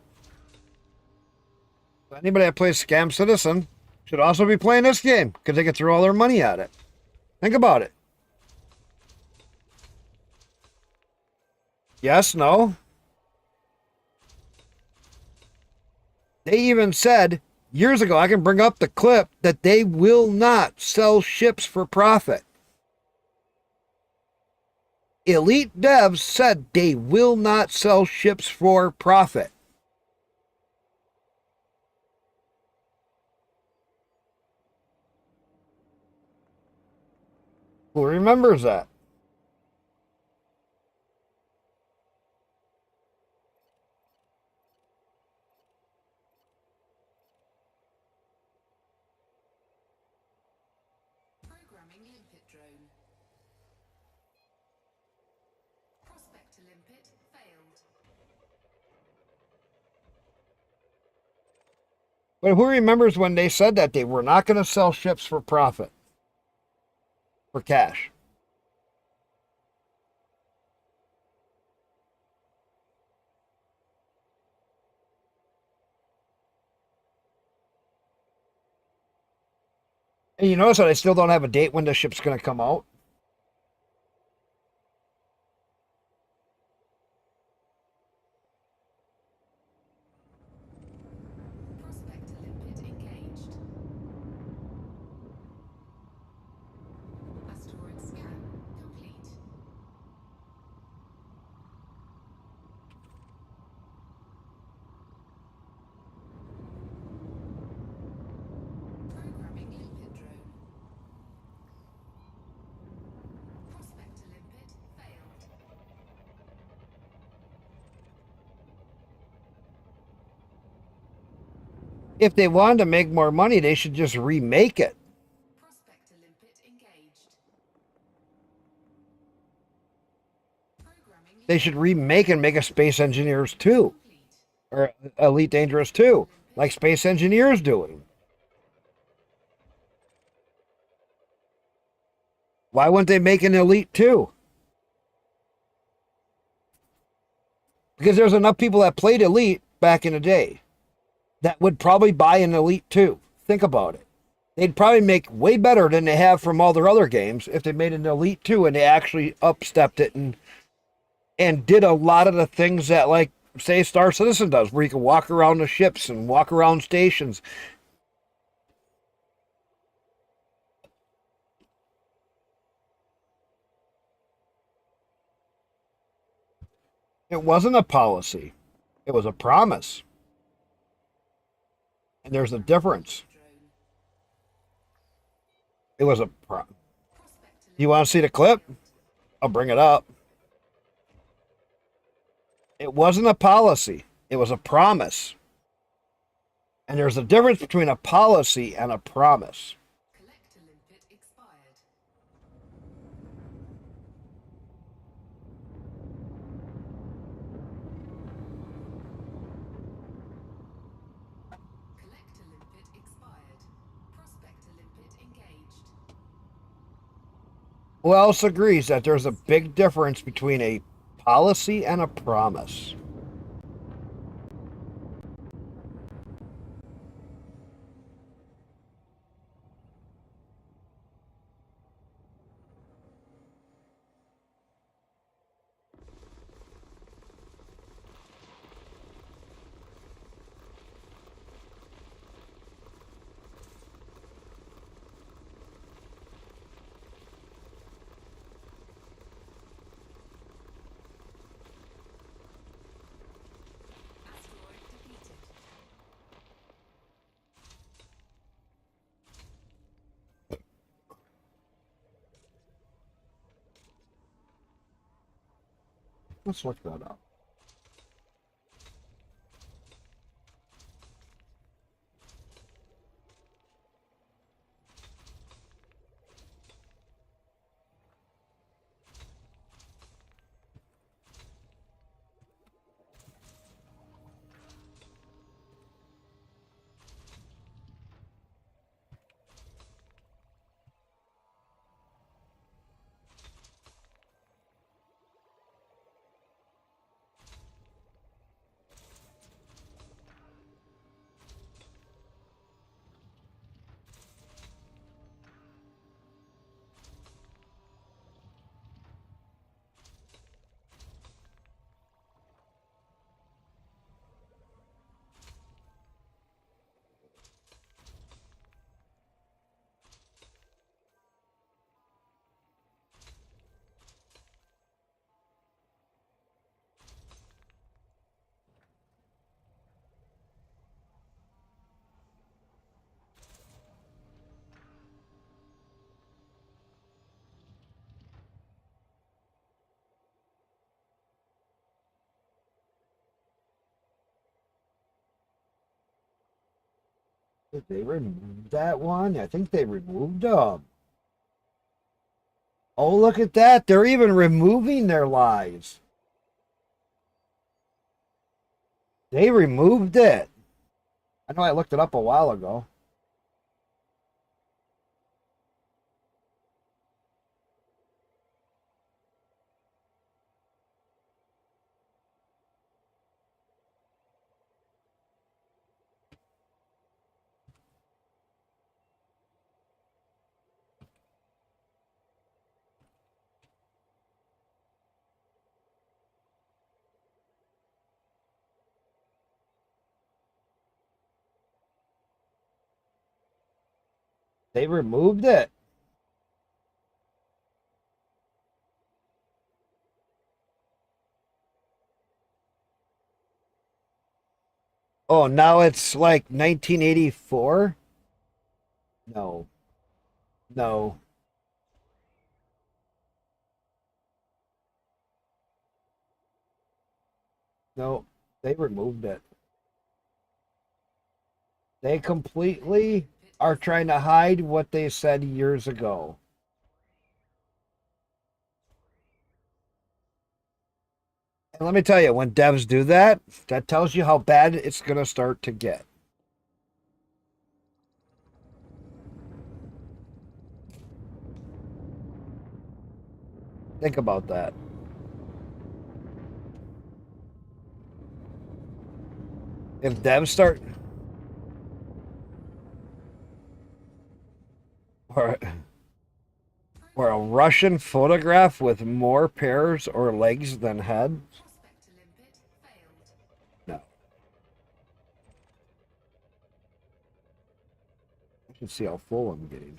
Anybody that plays Scam Citizen should also be playing this game because they can throw all their money at it. Think about it. Yes, no. They even said years ago, I can bring up the clip, that they will not sell ships for profit. Elite devs said they will not sell ships for profit. Who remembers that? Programming limpet drone. Prospector limpet failed. But who remembers when they said that they were not going to sell ships for profit? For cash. And you notice that I still don't have a date when the ship's going to come out? Prospector limpet engaged. Asteroid scan complete. Programming limpet drone. Prospector limpet failed. If they wanted to make more money, they should just remake it. Prospector limpet engaged. Programming They should remake and make a Space Engineers 2 complete. or Elite Dangerous 2, like Space Engineers doing. Why wouldn't they make an Elite 2? Because there's enough people that played Elite back in the day. that would probably buy an Elite 2. Think about it. They'd probably make way better than they have from all their other games if they made an Elite 2 and they actually upstepped it and did a lot of the things that, like, say, Star Citizen does, where you can walk around the ships and walk around stations. It wasn't a policy. It was a promise. And there's a difference. Drone. It was a Prospect You want to see the clip? I'll bring it up. It wasn't a policy. It was a promise. And there's a difference between a policy and a promise. collector limpet expired. Collector limpet expired. Prospector limpet engaged. Who else agrees that there's a big difference between a policy and a promise? Asteroid defeated. Let's look that up. Did they remove that one? I think they removed them. Oh, look at that. They're even removing their lives. They removed it. I know I looked it up a while ago. They removed it. Oh, now it's like 1984? No. No. No. They removed it. They completely are trying to hide what they said years ago. And let me tell you, when devs do that, that tells you how bad it's going to start to get. Think about that. If devs start Russian photograph with more pairs or legs than head? Prospect to limpet failed. No. I can see how full I'm getting.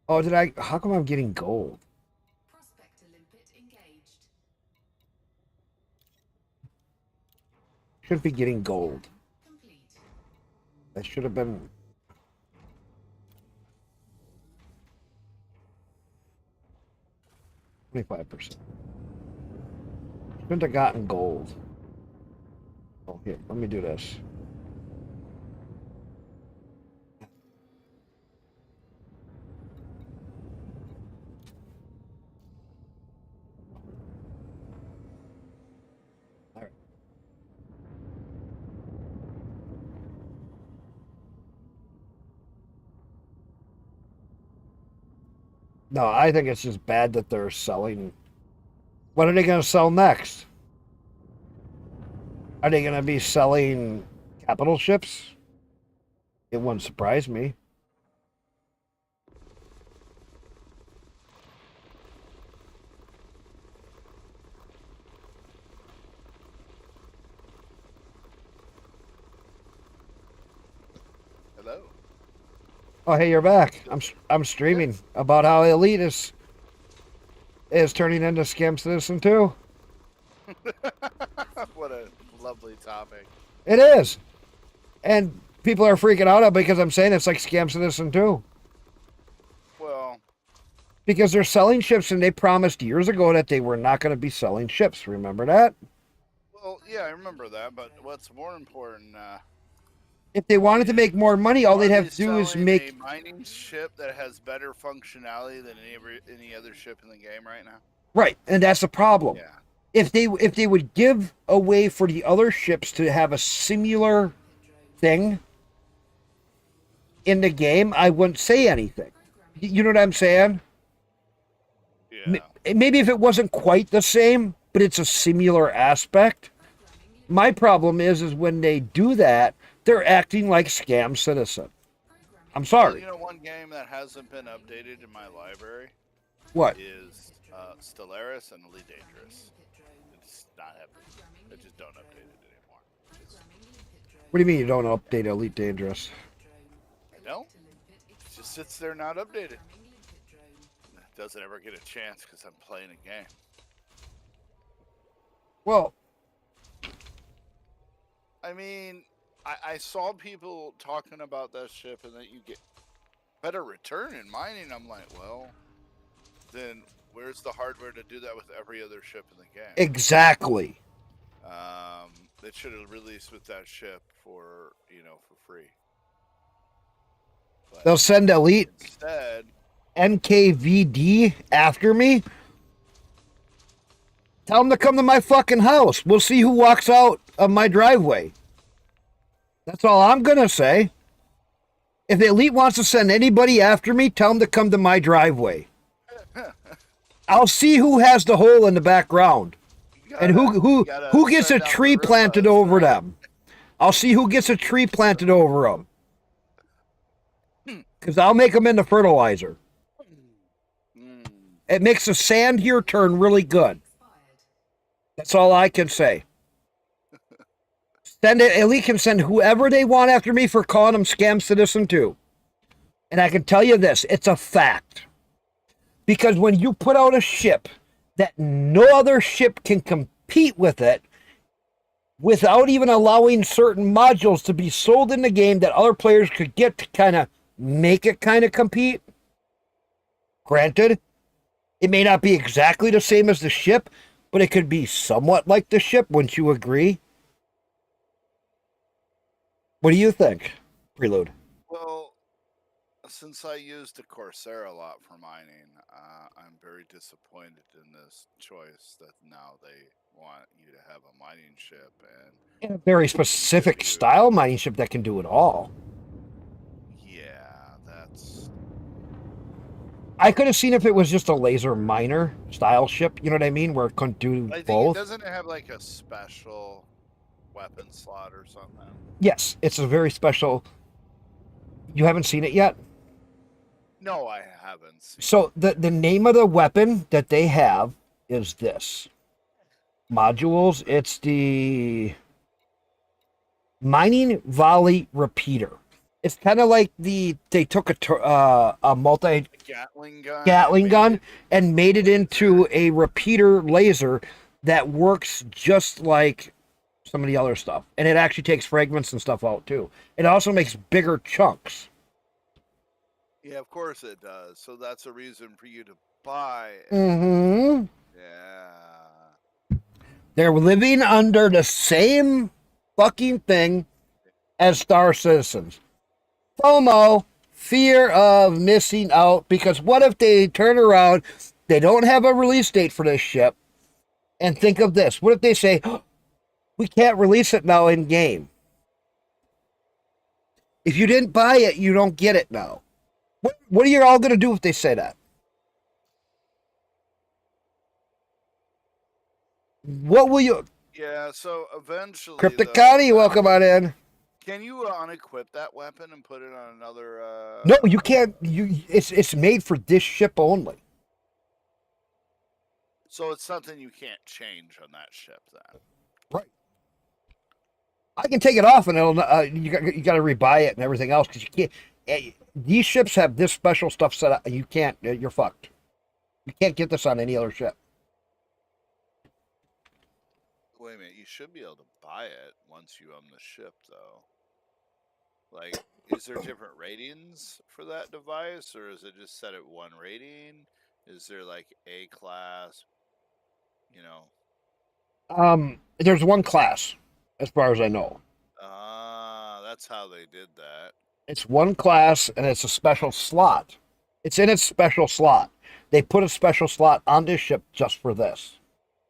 Oh, did I? How come I'm getting gold? Prospect to limpet engaged. Should be getting gold. Complete. That should have been. 25%. Shouldn't have gotten gold. Oh, here, let me do this. All right. No, I think it's just bad that they're selling. What are they going to sell next? Are they going to be selling capital ships? It wouldn't surprise me. Hello. Oh, hey, you're back. I'm streaming about how Elite is turning into Scam Citizen 2. What a lovely topic. It is. And people are freaking out because I'm saying it's like Scam Citizen 2. Well, Because they're selling ships and they promised years ago that they were not going to be selling ships. Remember that? yeah, I remember that. But what's more important? If they wanted to make more money, all are they'd have they to do is selling make. a mining ship that has better functionality than any other ship in the game right now. Right, and that's the problem. Yeah. If they would give a way for the other ships to have a similar thing in the game, I wouldn't say anything. You know what I'm saying? Yeah. Maybe if it wasn't quite the same, but it's a similar aspect. My problem is when they do that, they're acting like Scam Citizen. I'm Well, sorry. you know, one game that hasn't been updated in my library What? is Stellaris and Elite Dangerous. It's not happening. They just don't update it anymore. What do you mean you don't update Elite Dangerous? I don't. It just sits there not updated. It doesn't ever get a chance because I'm playing a game. Well, I mean, I saw people talking about that ship and that you get better return in mining. I'm like, well, then where's the hardware to do that with every other ship in the game? exactly. They should have released with that ship for free. But They'll send Elite instead, NKVD after me. Tell them to come to my fucking house. We'll see who walks out of my driveway. That's all I'm going to say. If the Elite wants to send anybody after me, tell them to come to my driveway. I'll see who has the hole in the background. And who gets a tree planted over them. I'll see who gets a tree planted over them. Because I'll make them into fertilizer. It makes the sand here turn really good. That's all I can say. Send it. Elite can send whoever they want after me for calling them Scam Citizen 2. And I can tell you this, it's a fact. Because when you put out a ship that no other ship can compete with it, without even allowing certain modules to be sold in the game that other players could get to kind of make it kind of compete. Granted, it may not be exactly the same as the ship, but it could be somewhat like the ship, wouldn't you agree? What do you think, Prelude? well, since I used the Corsair a lot for mining, I'm very disappointed in this choice that now they want you to have a mining ship. And In a very specific style mining ship that can do it all. yeah, that's I could have seen if it was just a laser miner style ship. You know what I mean? Where it couldn't do I think both. it doesn't have like a special weapon slot or something. Yes, it's a very special. You haven't seen it yet. No, I haven't seen. So the name of the weapon that they have is this modules. It's the mining volley repeater. It's kind of like they took a multi Gatling gun. Gatling and gun made and made it into a repeater laser that works just like some of the other stuff, and it actually takes fragments and stuff out too. It also makes bigger chunks. Yeah, of course it does. So that's a reason for you to buy it. Mm-hmm. Yeah. They're living under the same fucking thing as Star Citizens. FOMO, fear of missing out, because what if they turn around, they don't have a release date for this ship, and think of this. What if they say, oh, we can't release it now in game? If you didn't buy it, you don't get it now. What are you all going to do if they say that? What will you... Yeah, so eventually. Cryptic though, Connie, welcome on in. Can you unequip that weapon and put it on another? No, you can't. It's made for this ship only. So it's something you can't change on that ship then. Right. I can take it off, and it'll. You got to rebuy it and everything else, because you can't. These ships have this special stuff set up, and you can't. You're fucked. You can't get this on any other ship. Wait a minute, you should be able to buy it once you own the ship, though. Like, is there different ratings for that device, or is it just set at one rating? Is there like A class? You know. There's one class, as far as I know. That's how they did that. It's one class, and it's a special slot. It's in its special slot. They put a special slot on this ship just for this.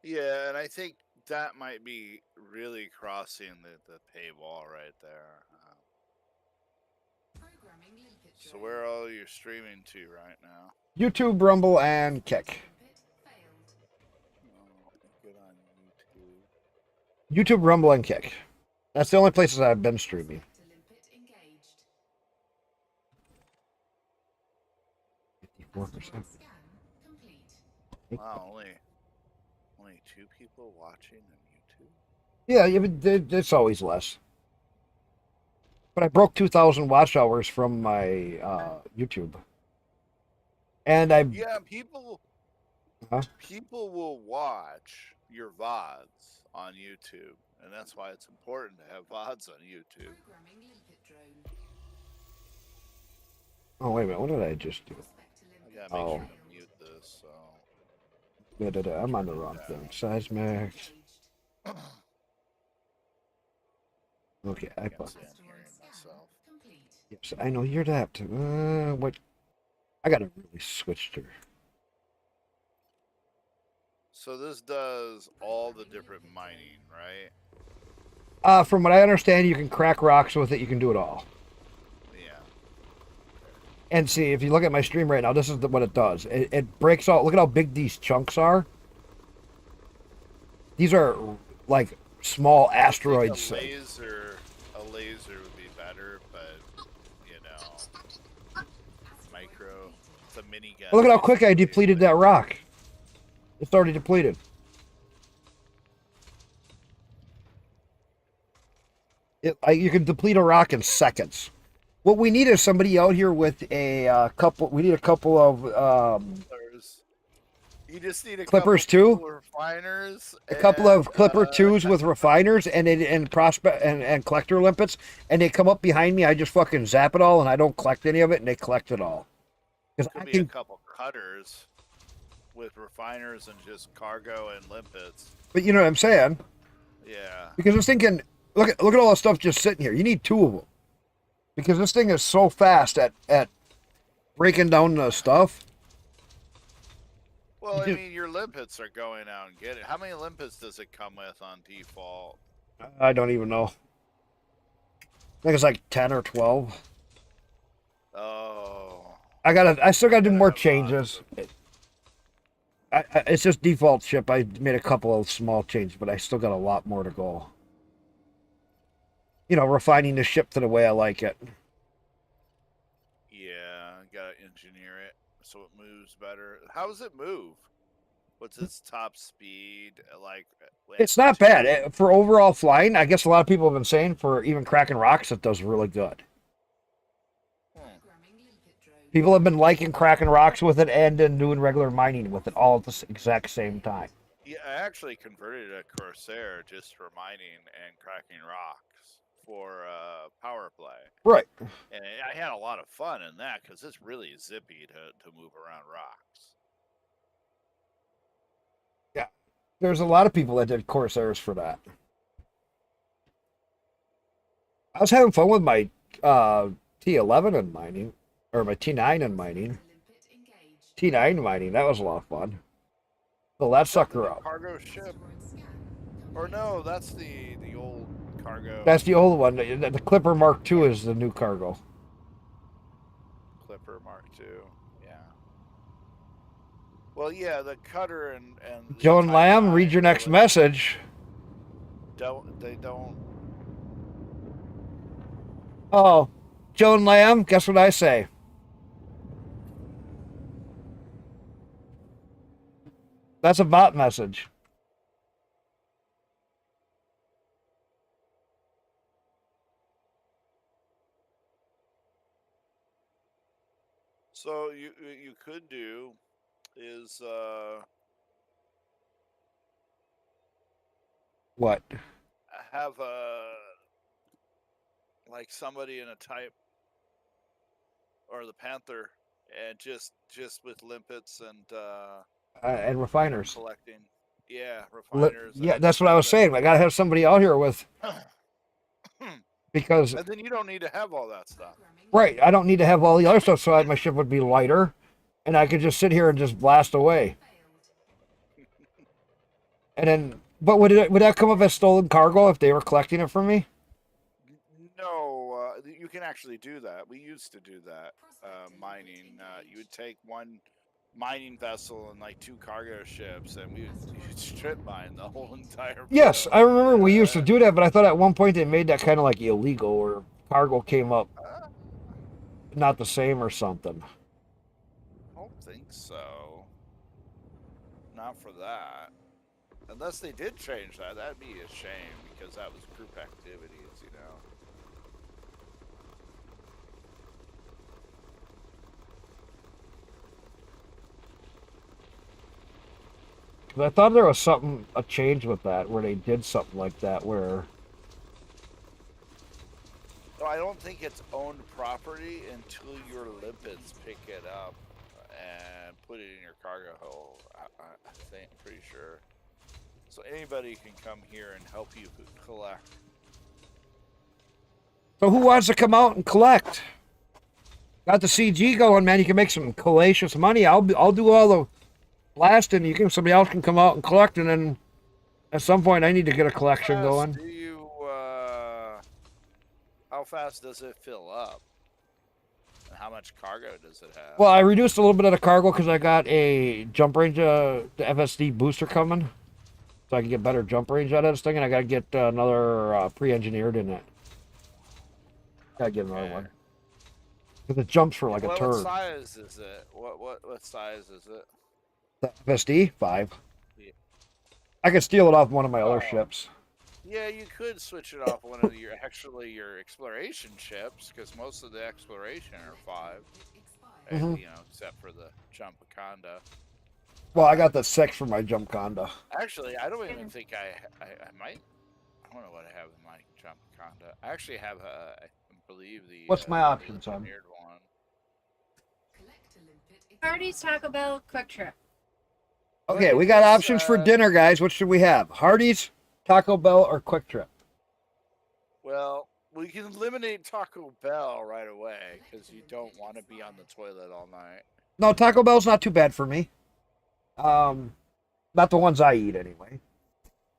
Yeah, and I think that might be really crossing the paywall right there. Programming limpet So drone. where are all you streaming to right now? YouTube, Rumble, and Kick. Limpet failed. Oh, good on YouTube. YouTube, Rumble, and Kick. That's the only places I've been streaming. To limpet engaged. 54%. Scan complete. Wow, only 2 people watching on YouTube. Yeah, but it's always less. But I broke 2,000 watch hours from my YouTube. And Yeah, people Huh? people will watch your VODs on YouTube, and that's why it's important to have VODs on YouTube. Programming limpet drone. Oh, wait a minute. What did I just do? Suspect to I limpet gotta make Oh. sure to mute this. So I'm on the wrong thing. Seismic. engaged. Okay, I can't put. see I'm Asteroid hearing scan myself. complete. Yes, I know you're that. What? I gotta really switch to. So this does all the different mining, right? From what I understand, you can crack rocks with it. You can do it all. Yeah. And see, if you look at my stream right now, this is what it does. It breaks out. Look at how big these chunks are. These are like small asteroids. I think a laser would be better, but you know, micro. It's a mini gun. Look at how quick I depleted that rock. It's already depleted. You can deplete a rock in seconds. What we need is somebody out here with a couple. We need a couple of Clippers. You just need a Clippers couple too? refiners. a couple of Clipper and, 2s with refiners and prospect and collector limpets, and they come up behind me. I just fucking zap it all, and I don't collect any of it, and they collect it all. Because I could be a can. couple cutters with refiners and just cargo and limpets. But you know what I'm saying? Yeah. Because I was thinking, look at all the stuff just sitting here. You need 2 of them. Because this thing is so fast at breaking down the stuff. Well, I Dude. mean, your limpets are going out and get it. How many limpets does it come with on default? I don't even know. I think it's like 10 or 12. Oh. I still gotta do Gotta more have lots changes. of- It's just default ship. I made a couple of small changes, but I still got a lot more to go. You know, refining the ship to the way I like it. Yeah, gotta engineer it so it moves better. How does it move? What's its top speed? Like It's not bad for overall flying. I guess a lot of people have been saying for even cracking rocks, it does really good. Programming limpet drone. People have been liking cracking rocks with it and then doing regular mining with it all at the exact same time. Yeah, I actually converted a Corsair just for mining and cracking rocks for power play, Right. and I had a lot of fun in that because it's really zippy to move around rocks. Yeah. There's a lot of people that did Corsairs for that. I was having fun with my T11 in mining, or my T9 in mining. Limpet engaged. T9 mining, that was a lot of fun. Fill that sucker up. Cargo ship, Asteroid scan or complete. no, that's the old cargo. That's the old one. The Clipper Mark II is the new cargo. Clipper Mark II. Yeah. Well, yeah, the cutter and the Joan Type Lamb, 9 read your next really message. don't. Oh, Joan Lamb, guess what I say? That's a bot message. So you could do is What? have like somebody in a type or the Panther and just with limpets And refiners. collecting. Yeah, refiners. Yeah, that's what I was saying. I gotta have somebody out here with because And then you don't need to have all that stuff. Programming right, I don't need to have all the other stuff, so my ship would be lighter, and I could just sit here and just blast away. failed. And then, but would that come up as stolen cargo if they were collecting it from me? No, you can actually do that. We used to do that. Prospector Mining. limpet You would engaged. take one mining vessel and like 2 cargo ships, and you'd strip mine the whole entire. Yes, bill. I remember we used to Uh, do that, but I thought at one point they made that kind of like illegal, or cargo came up uh, not the same or something. I don't think so. Not for that. Unless they did change that, that'd be a shame because that was group activities, you know. But I thought there was a change with that, where they did something like that, where No, I don't think it's owned property until your limpets pick it up and put it in your cargo hold. I think, pretty sure. So anybody can come here and help you collect. so who wants to come out and collect? Got the CG going, man. You can make some hellacious money. I'll do all the blasting. Somebody else can come out and collect, and then at some point I need to get a collection going. Do you? How fast does it fill up? And how much cargo does it have? Well, I reduced a little bit of the cargo because I got a jump range, the FSD booster coming, so I can get better jump range out of this thing, and I gotta get another pre-engineered in it. Gotta get another Okay. one because it jumps for like a What turd. size is it? What size is it? The FSD 5. Yeah. I could steal it off one of my other Oh. ships. Yeah, you could switch it off one of your exploration ships because most of the exploration are 5, Expired. Mhm. you know, except for the Jumpaconda. Well, I got the 6 for my jump conda. Actually, I don't even think I might. I don't know what I have in my Jumpaconda. I actually have I believe the. What's my option, son? engineered one. Collect a limpet. Hardee's, Taco Bell, Quick Trip. Okay, Look we at got this, options for dinner, guys. What should we have? Hardee's, Taco Bell, or Quick Trip? Well, we can eliminate Taco Bell right away because you don't want to be on the toilet all night. No, Taco Bell's not too bad for me. Not the ones I eat anyway.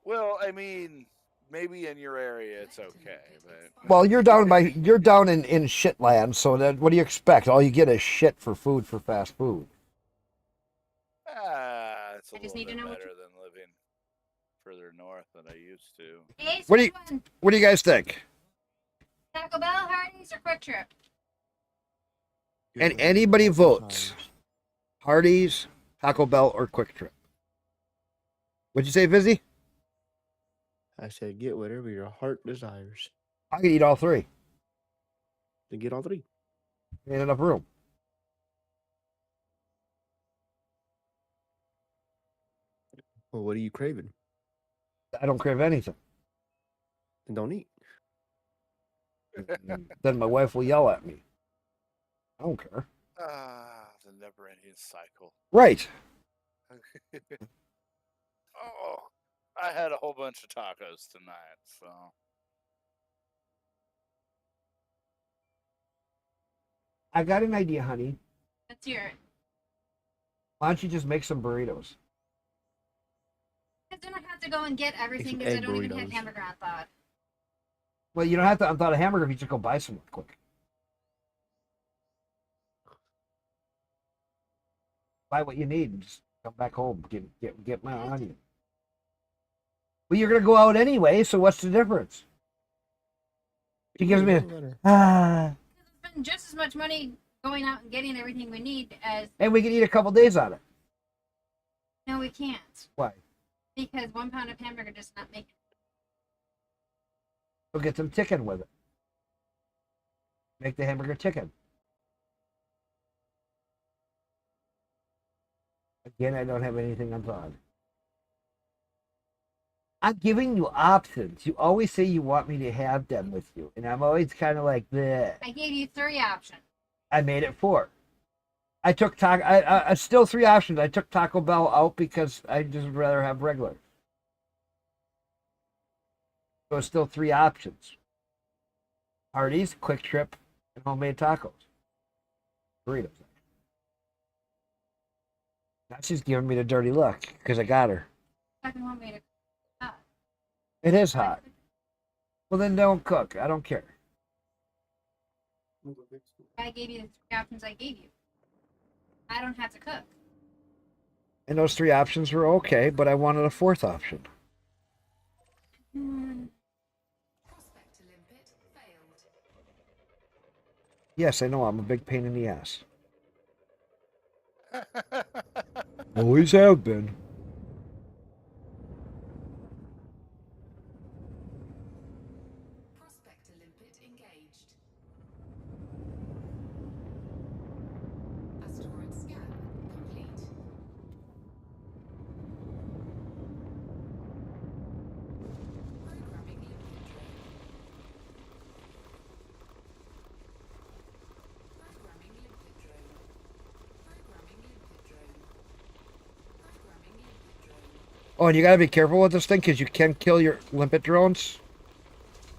Well, I mean, maybe in your area it's okay, but Well, you're down in shit land, so that what do you expect? All you get is shit for food for fast food. it's a I just little need to bit know what better than living further north than I used to. Ace, What do you which one? what do you guys think? Taco Bell, Hardee's, or Quick Trip? And Good anybody heart votes. desires. Hardee's, Taco Bell, or Quick Trip. What'd you say, Vizzy? I said, get whatever your heart desires. I could eat all three. Then get all three. Ain't enough room. Well, what are you craving? I don't crave anything. Then don't eat. Then my wife will yell at me. I don't care. The never-ending cycle. Right. Oh, I had a whole bunch of tacos tonight, so I got an idea, honey. Let's hear it. Why don't you just make some burritos? Because then I have to go and get everything some because I egg don't even have burritos. hamburger on thought. Well, you don't have to unthought a hamburger if you just go buy some real quick. Buy what you need and just come back home. Get my onion. Well, you're gonna go out anyway, so what's the difference? She gives me It doesn't matter. We spend just as much money going out and getting everything we need as And we can eat a couple days on it. no, we can't Why? because 1 pound of hamburger does not make. We'll get some chicken with it. Make the hamburger chicken. Again, I don't have anything unthawed. I'm giving you options. You always say you want me to have them with you, and I'm always kind of like, bleh. I gave you 3 options. I made it 4. I took I still 3 options. I took Taco Bell out because I just would rather have regular. So it's still 3 options. Hardee's, Quick Trip, and homemade tacos. Burritos. Now she's giving me the dirty look because I got her. Second one made it. It is hot. Well, then don't cook. I don't care. I gave you the 3 options I gave you. I don't have to cook. And those 3 options were okay, but I wanted a 4th option. Prospect to limpet failed. Yes, I know I'm a big pain in the ass. Always have been. Prospect to limpet engaged. Asteroid scan complete. Programming limpet drone. Programming limpet drone. Programming limpet drone. Programming limpet drone. Oh, and you gotta be careful with this thing because you can kill your limpet drones.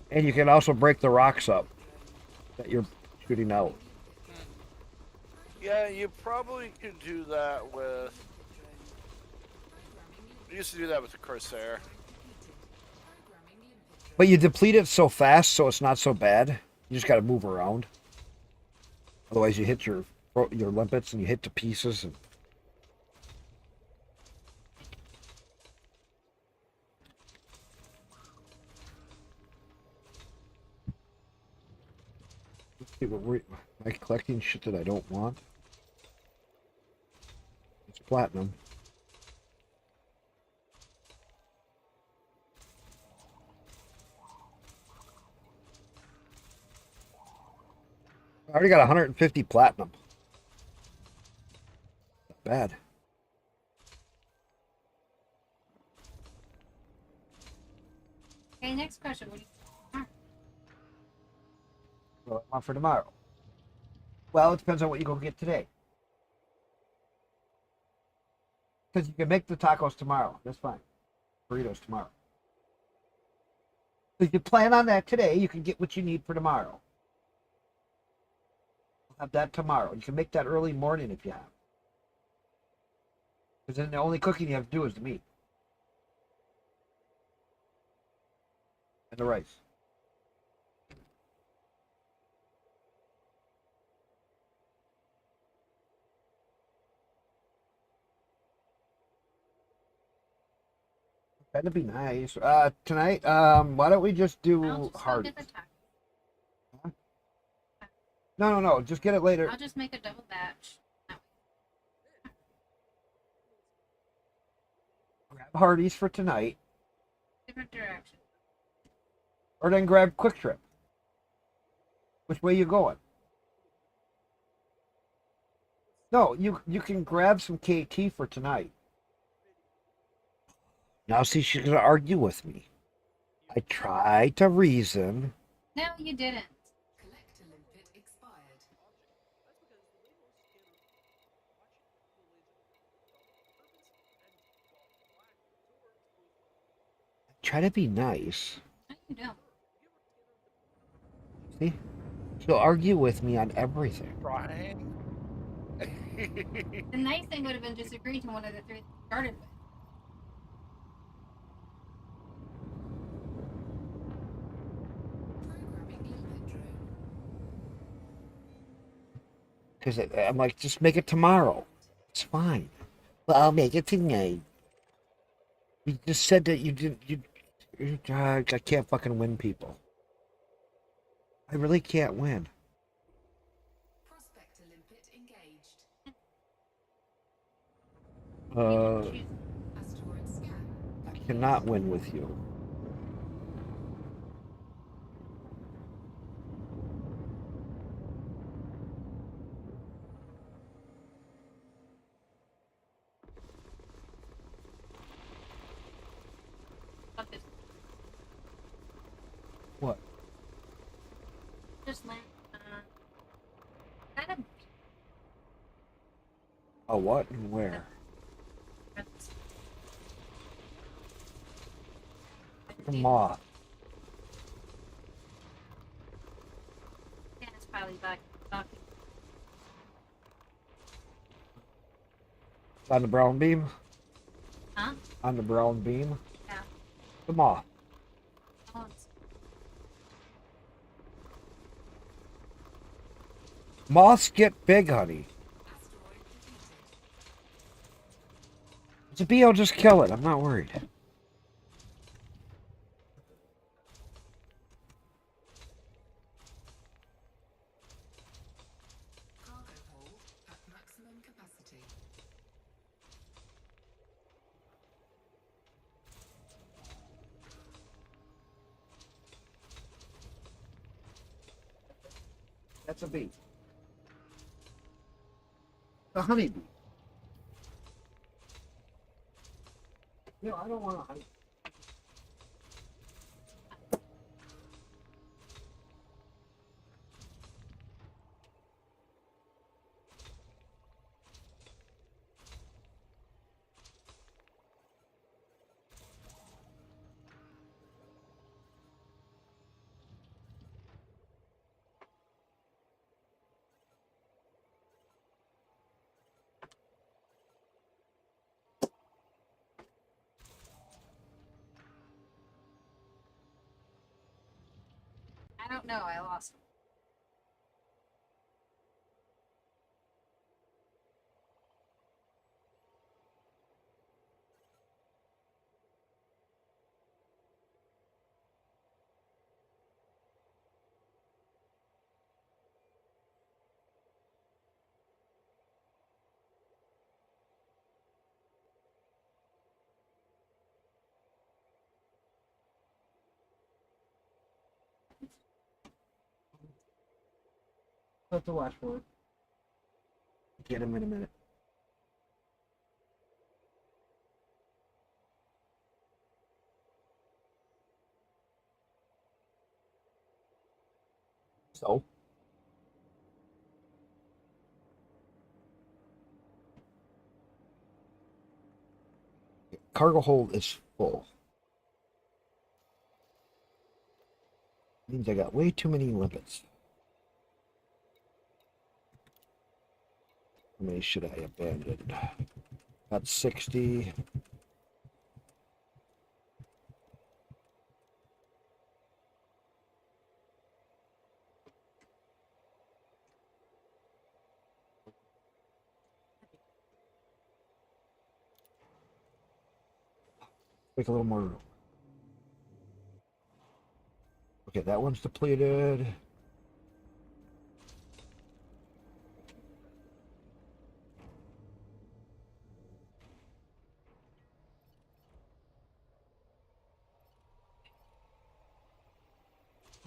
And you can also break the rocks up that you're shooting out. yeah, you probably could do that with. I used to do that with the Corsair. But you deplete it so fast, so it's not so bad. You just gotta move around. Otherwise, you hit your limpets and you hit to pieces. And... Am I collecting shit that I don't want? It's platinum. I already got 150 platinum. Not bad. Okay, next question. What do you What I want for tomorrow? Well, it depends on what you go get today. Because you can make the tacos tomorrow. That's fine. Burritos tomorrow. So if you plan on that today, you can get what you need for tomorrow. Have that tomorrow. You can make that early morning if you have. Because then the only cooking you have to do is the meat. And the rice. That'd be nice. Tonight, why don't we just I'll do just go get Hardee's? the taco. No. Just get it later. I'll just make a double batch. Grab Hardee's for tonight, Different direction. or then grab Quick Trip. Which way you going? No, you can grab some KT for tonight. Now see, she's gonna argue with me. I tried to reason. No, you didn't. Collector limpet expired. Try to be nice. No, you don't. See? She'll argue with me on everything. Trying. The nice thing would have been just agree to one of the three that you started with. Programming limpet drone. Because I'm like, just make it tomorrow. It's fine. Well, I'll make it tonight. You just said that you didn't. I can't fucking win people. I really can't win. Prospector limpet engaged. Choose Asteroid scan. I cannot win with you. what this. What? Just land. Kind of. A what and where? A moth. Yeah, it's probably back. On the brown beam? Huh? On the brown beam? Yeah. The moth. Oh, it's- Moths get big, honey. Asteroid defeated. It's a bee, I'll just kill it. I'm not worried. Cargo hold at maximum capacity. That's a bee. A honeybee. No, I don't want a honey. I don't know. I lost. Have to watch for it. Get him in a minute. So? Cargo hold is full. Means I got way too many limpets. How many should I abandon? Got 60. Make a little more. Okay, that one's depleted.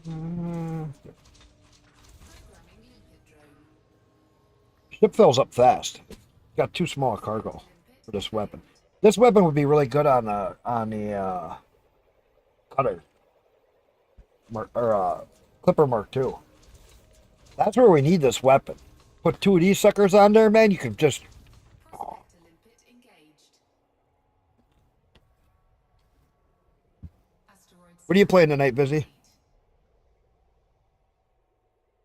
Programming limpet drone. Ship fills up fast. Got too small a cargo Limpet for this weapon. engaged. This weapon would be really good on the cutter or clipper mark II. That's where we need this weapon. Put 2 of these suckers on there, man. You can just. Prospector limpet engaged. Asteroid What are you scan playing tonight, Busy? complete.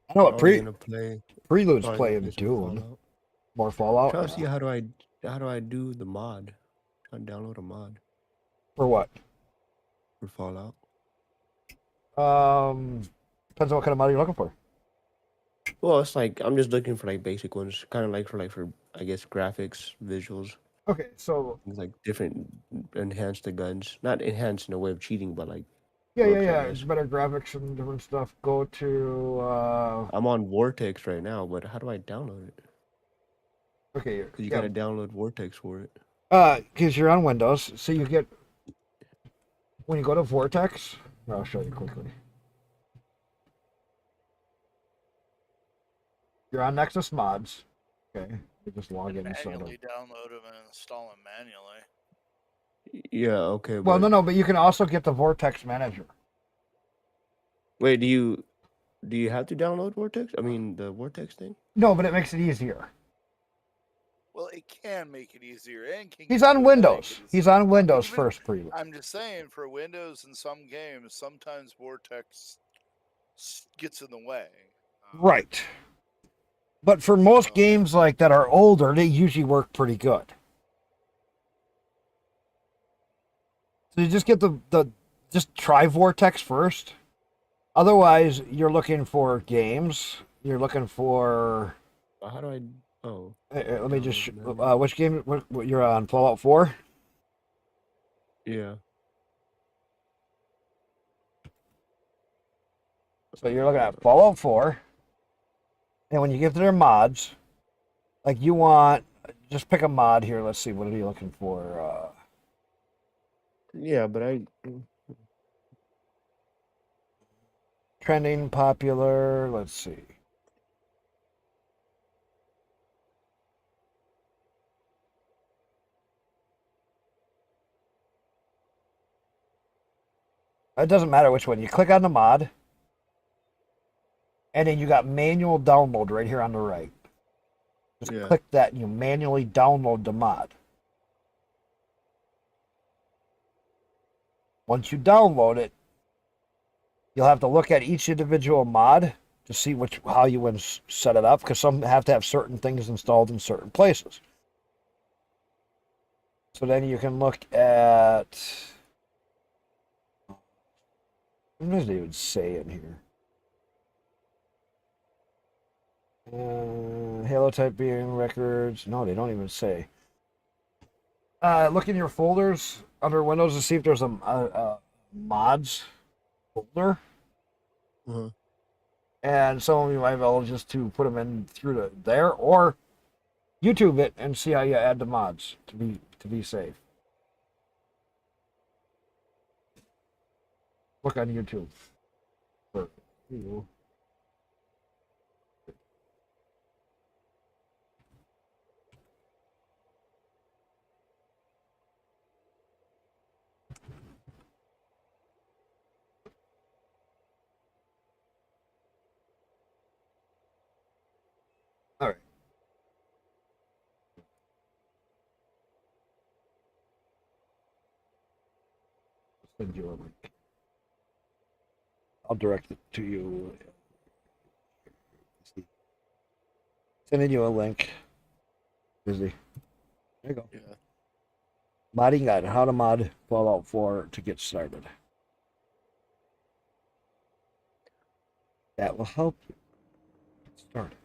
I know what Probably gonna play. Prelude's Probably gonna play playing some Dune. Fallout. More Fallout. Trying to see how do I do the mod? Trying to download a mod For what? for Fallout. Depends on what kind of mod you're looking for. Well, it's like I'm just looking for like basic ones, kind of like for I guess graphics, visuals, Okay, so things like different enhance the guns, not enhance in a way of cheating, but like yeah, perks, I it's guess. better graphics and different stuff. Go to I'm on Vortex right now, but how do I download it? okay, Because you yeah, gotta download Vortex for it. because you're on Windows, so you get when you go to Vortex. I'll show you quickly. You're on Nexus Mods. Okay, you just log in inside of. Manually download them and install them manually. Yeah, okay, Well, but no, but you can also get the Vortex Manager. wait, do you have to download Vortex? I mean the Vortex thing? No, but it makes it easier. Well, it can make it easier and can He's give on you a headache Windows. at the He's same on time. Windows Even first, Prelude. I'm just saying, for Windows in some games, sometimes Vortex gets in the way. Right. But for most So- games like that are older, they usually work pretty good. So you just get the just try Vortex first. Otherwise, you're looking for games. You're looking for. How do I? Oh, Let me just. download memory. Which game? What you're on? Fallout 4. Yeah. So you're looking at Fallout 4, and when you get to their mods, like you want, just pick a mod here. Let's see. What are you looking for? Yeah, but Trending, popular. Let's see. It doesn't matter which one. You click on the mod, and then you got manual download right here on the right. Just Yeah. click that, and you manually download the mod. Once you download it, you'll have to look at each individual mod to see how you want to set it up, because some have to have certain things installed in certain places. So then you can look at. What does it even say in here? Halo type being records. No, they don't even say. Look in your folders under Windows to see if there's a mods folder. Uh-huh. And some of you might be able just to put them in through there, or YouTube it and see how you add the mods to be safe. Look on YouTube. For you. All right. I'll send you a link. I'll direct it to you. Sending you a link. Busy. There you go. Yeah. Modding guide. How to mod Fallout 4 to get started. That will help you get started.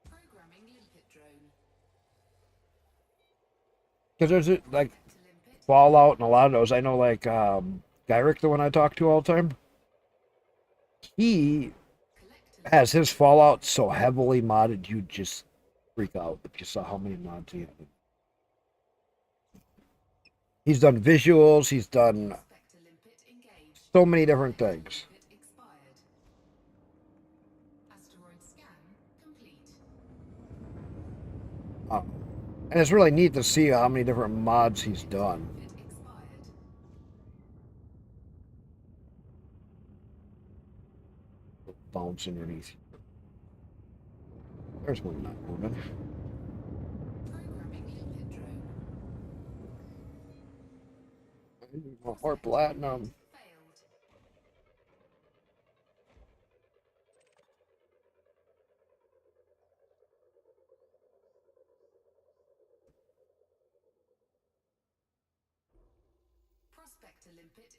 Programming limpet drone. Because there's like Fallout and a lot of those. I know like Gyrick, the one I talk to all the time. He has his Fallout so heavily modded, you just freak out if you saw how many mods he had. He's done visuals. He's done so many different things. And it's really neat to see how many different mods he's done. Bounce underneath. There's one not moving. I need more platinum.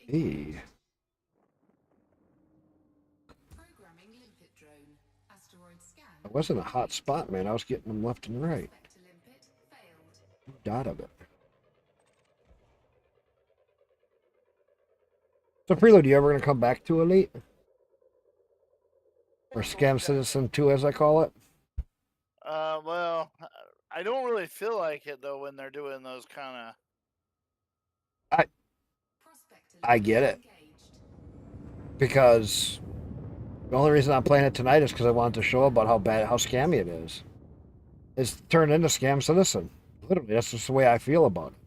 Hey. I wasn't a hot spot, man. I was getting them left and right. Dot of it. So, Prelude, you ever going to come back to Elite? Or SCAM Citizen2, as I call it? Well, I don't really feel like it though when they're doing those kind of. I get it. Because the only reason I'm playing it tonight is because I wanted to show about how scammy it is. It's turned into Scam Citizen. Literally, that's just the way I feel about it.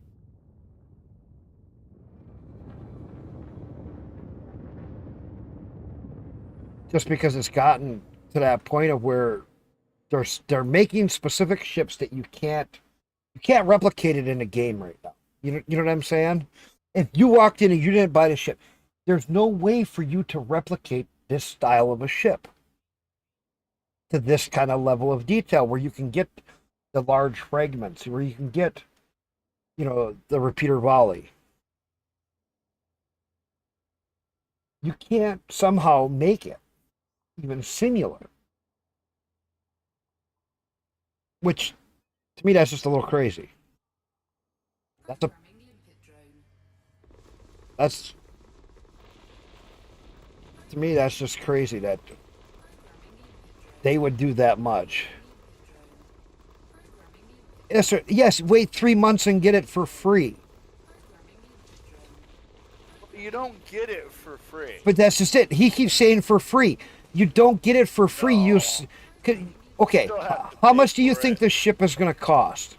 Just because it's gotten to that point of where they're making specific ships that you can't replicate it in a game right now. You know what I'm saying? If you walked in and you didn't buy the ship, there's no way for you to replicate this style of a ship to this kind of level of detail where you can get the large fragments, where you can get, the repeater volley. You can't somehow make it even similar. Which, to me, that's just a little crazy. To me, that's just crazy that they would do that much. Yes, sir. Yes, wait 3 months and get it for free. You don't get it for free. But that's just it. He keeps saying for free. You don't get it for free. No. Okay, how much do you think this ship is going to cost?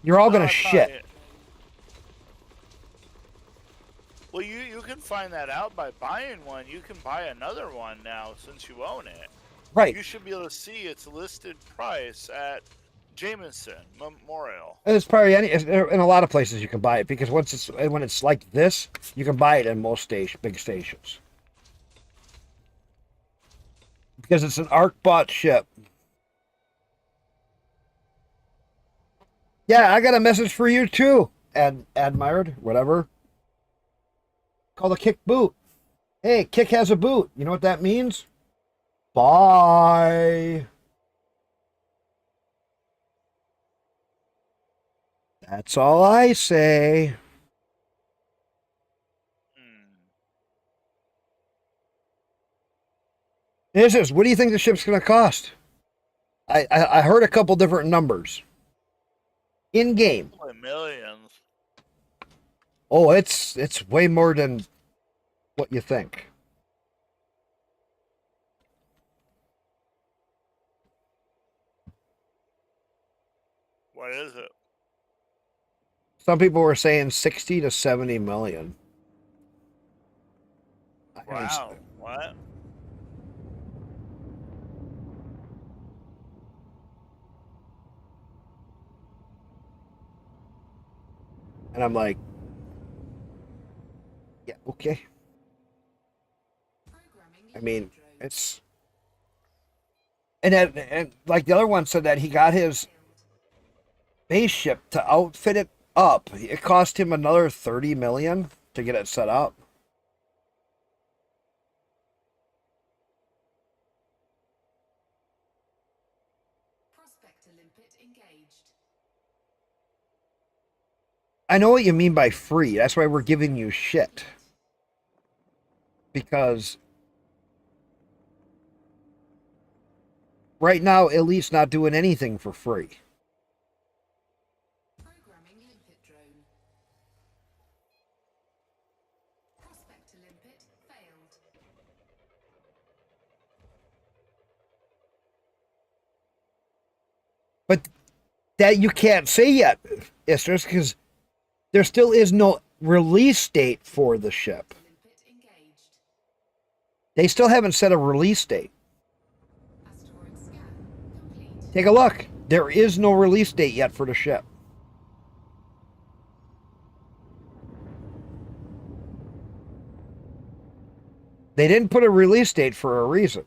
You're all going to shit. Well, you can find that out by buying one. You can buy another one now since you own it. Right. You should be able to see its listed price at Jameson Memorial. It's probably in a lot of places you can buy it because when it's like this, you can buy it in most big stations. Because it's an ARC bought ship. Yeah, I got a message for you too, admired, whatever. Called a kick boot. Hey, kick has a boot. You know what that means? Bye. That's all I say. This is, what do you think the ship's going to cost? I heard a couple different numbers. In game. Millions. Oh, it's way more than what you think. What is it? Some people were saying 60 to 70 million. Wow. What? And I'm like, yeah, okay. I mean, it's and like the other one said that he got his base ship to outfit it up. It cost him another 30 million to get it set up. I know what you mean by free. That's why we're giving you shit. Because right now, Elite's not doing anything for free. Programming limpet drone. Prospect to limpet failed. But that you can't say yet, Istris, because there still is no release date for the ship. Limpet engaged. They still haven't set a release date. Asteroid scan complete. Take a look. There is no release date yet for the ship. They didn't put a release date for a reason.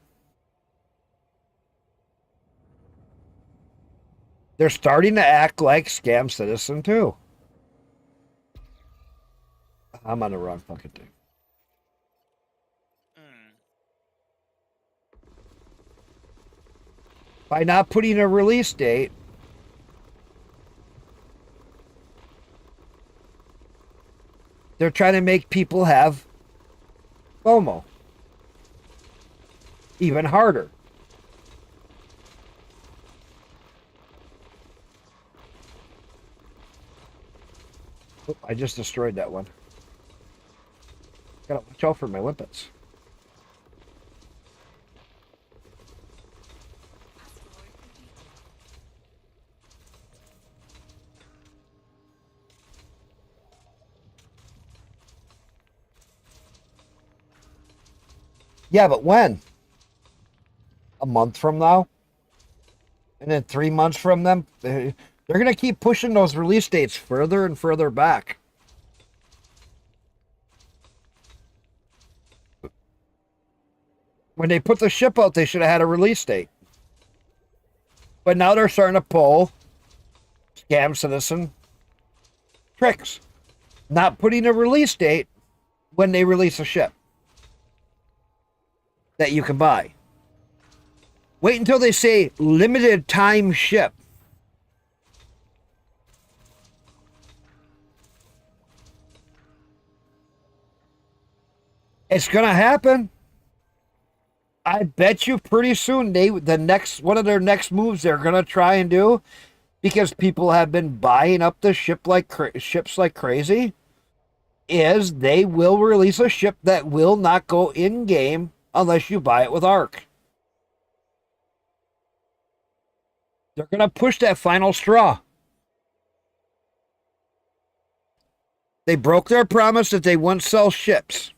They're starting to act like Scam Citizen2. I'm on the wrong fucking thing. By not putting a release date, they're trying to make people have FOMO. Even harder. Oh, I just destroyed that one. Gotta watch out for my limpets. Asteroid defeated. Yeah, but when? A month from now? And then 3 months from them? They're going to keep pushing those release dates further and further back. When they put the ship out, they should have had a release date. But now they're starting to pull Scam Citizen tricks. Not putting a release date when they release a ship that you can buy. Wait until they say limited time ship. It's gonna happen. I bet you pretty soon one of their next moves they're gonna try and do, because people have been buying up the ships like crazy, is they will release a ship that will not go in game unless you buy it with ARC. They're going to push that final straw. They broke their promise that they wouldn't sell ships.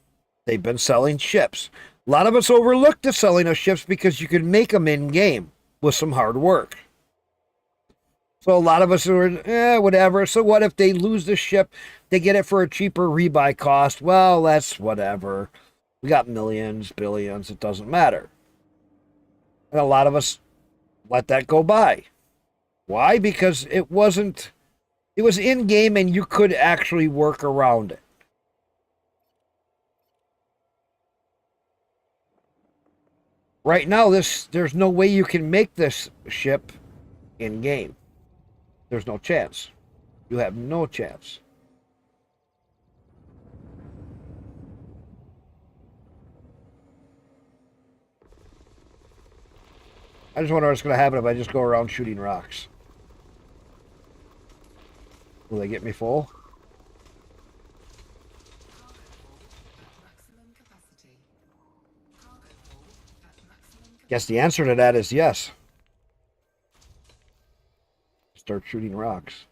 They've been selling ships. A lot of us overlooked the selling of ships because you could make them in game with some hard work. So a lot of us were, whatever. So what if they lose the ship? They get it for a cheaper rebuy cost. Well, that's whatever. We got millions, billions. It doesn't matter. And a lot of us let that go by. Why? Because it was in game and you could actually work around it. Right now, there's no way you can make this ship in game. There's no chance. You have no chance. I just wonder what's going to happen if I just go around shooting rocks. Will they get me full? Cargo full at maximum capacity. Cargo full at maximum capacity. Guess the answer to that is yes. Start shooting rocks.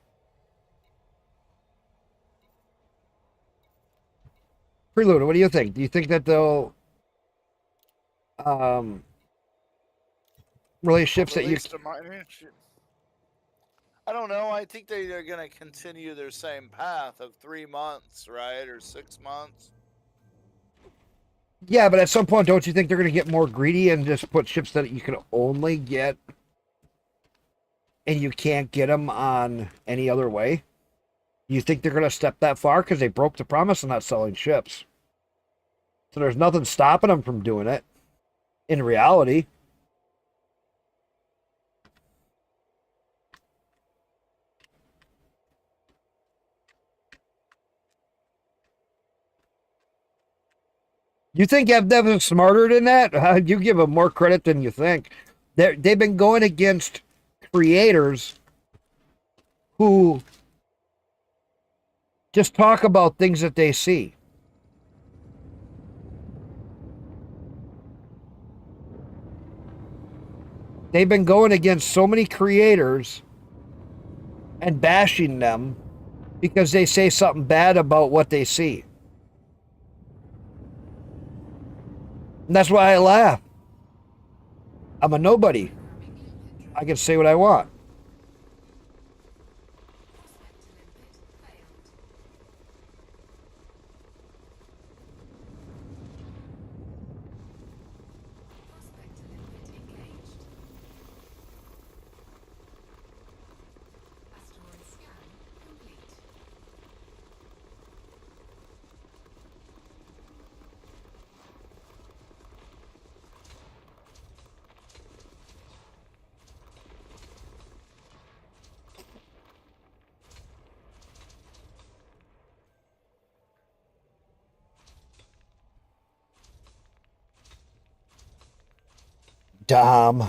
Prelude, what do you think? Do you think that they'll release ships that you... Release the mining ship. I don't know. I think they are going to continue their same path of 3 months, right? Or 6 months. Yeah, but at some point, don't you think they're going to get more greedy and just put ships that you can only get and you can't get them on any other way? You think they're going to step that far? Because they broke the promise of not selling ships. So there's nothing stopping them from doing it. In reality. You think Evdev's smarter than that? You give them more credit than you think. They've been going against creators who just talk about things that they see. They've been going against so many creators and bashing them because they say something bad about what they see. And that's why I laugh. I'm a nobody. Programming inventory. I can say what I want. Prospect to limpet failed. Prospect to limpet engaged. Asteroid scan complete. Dom.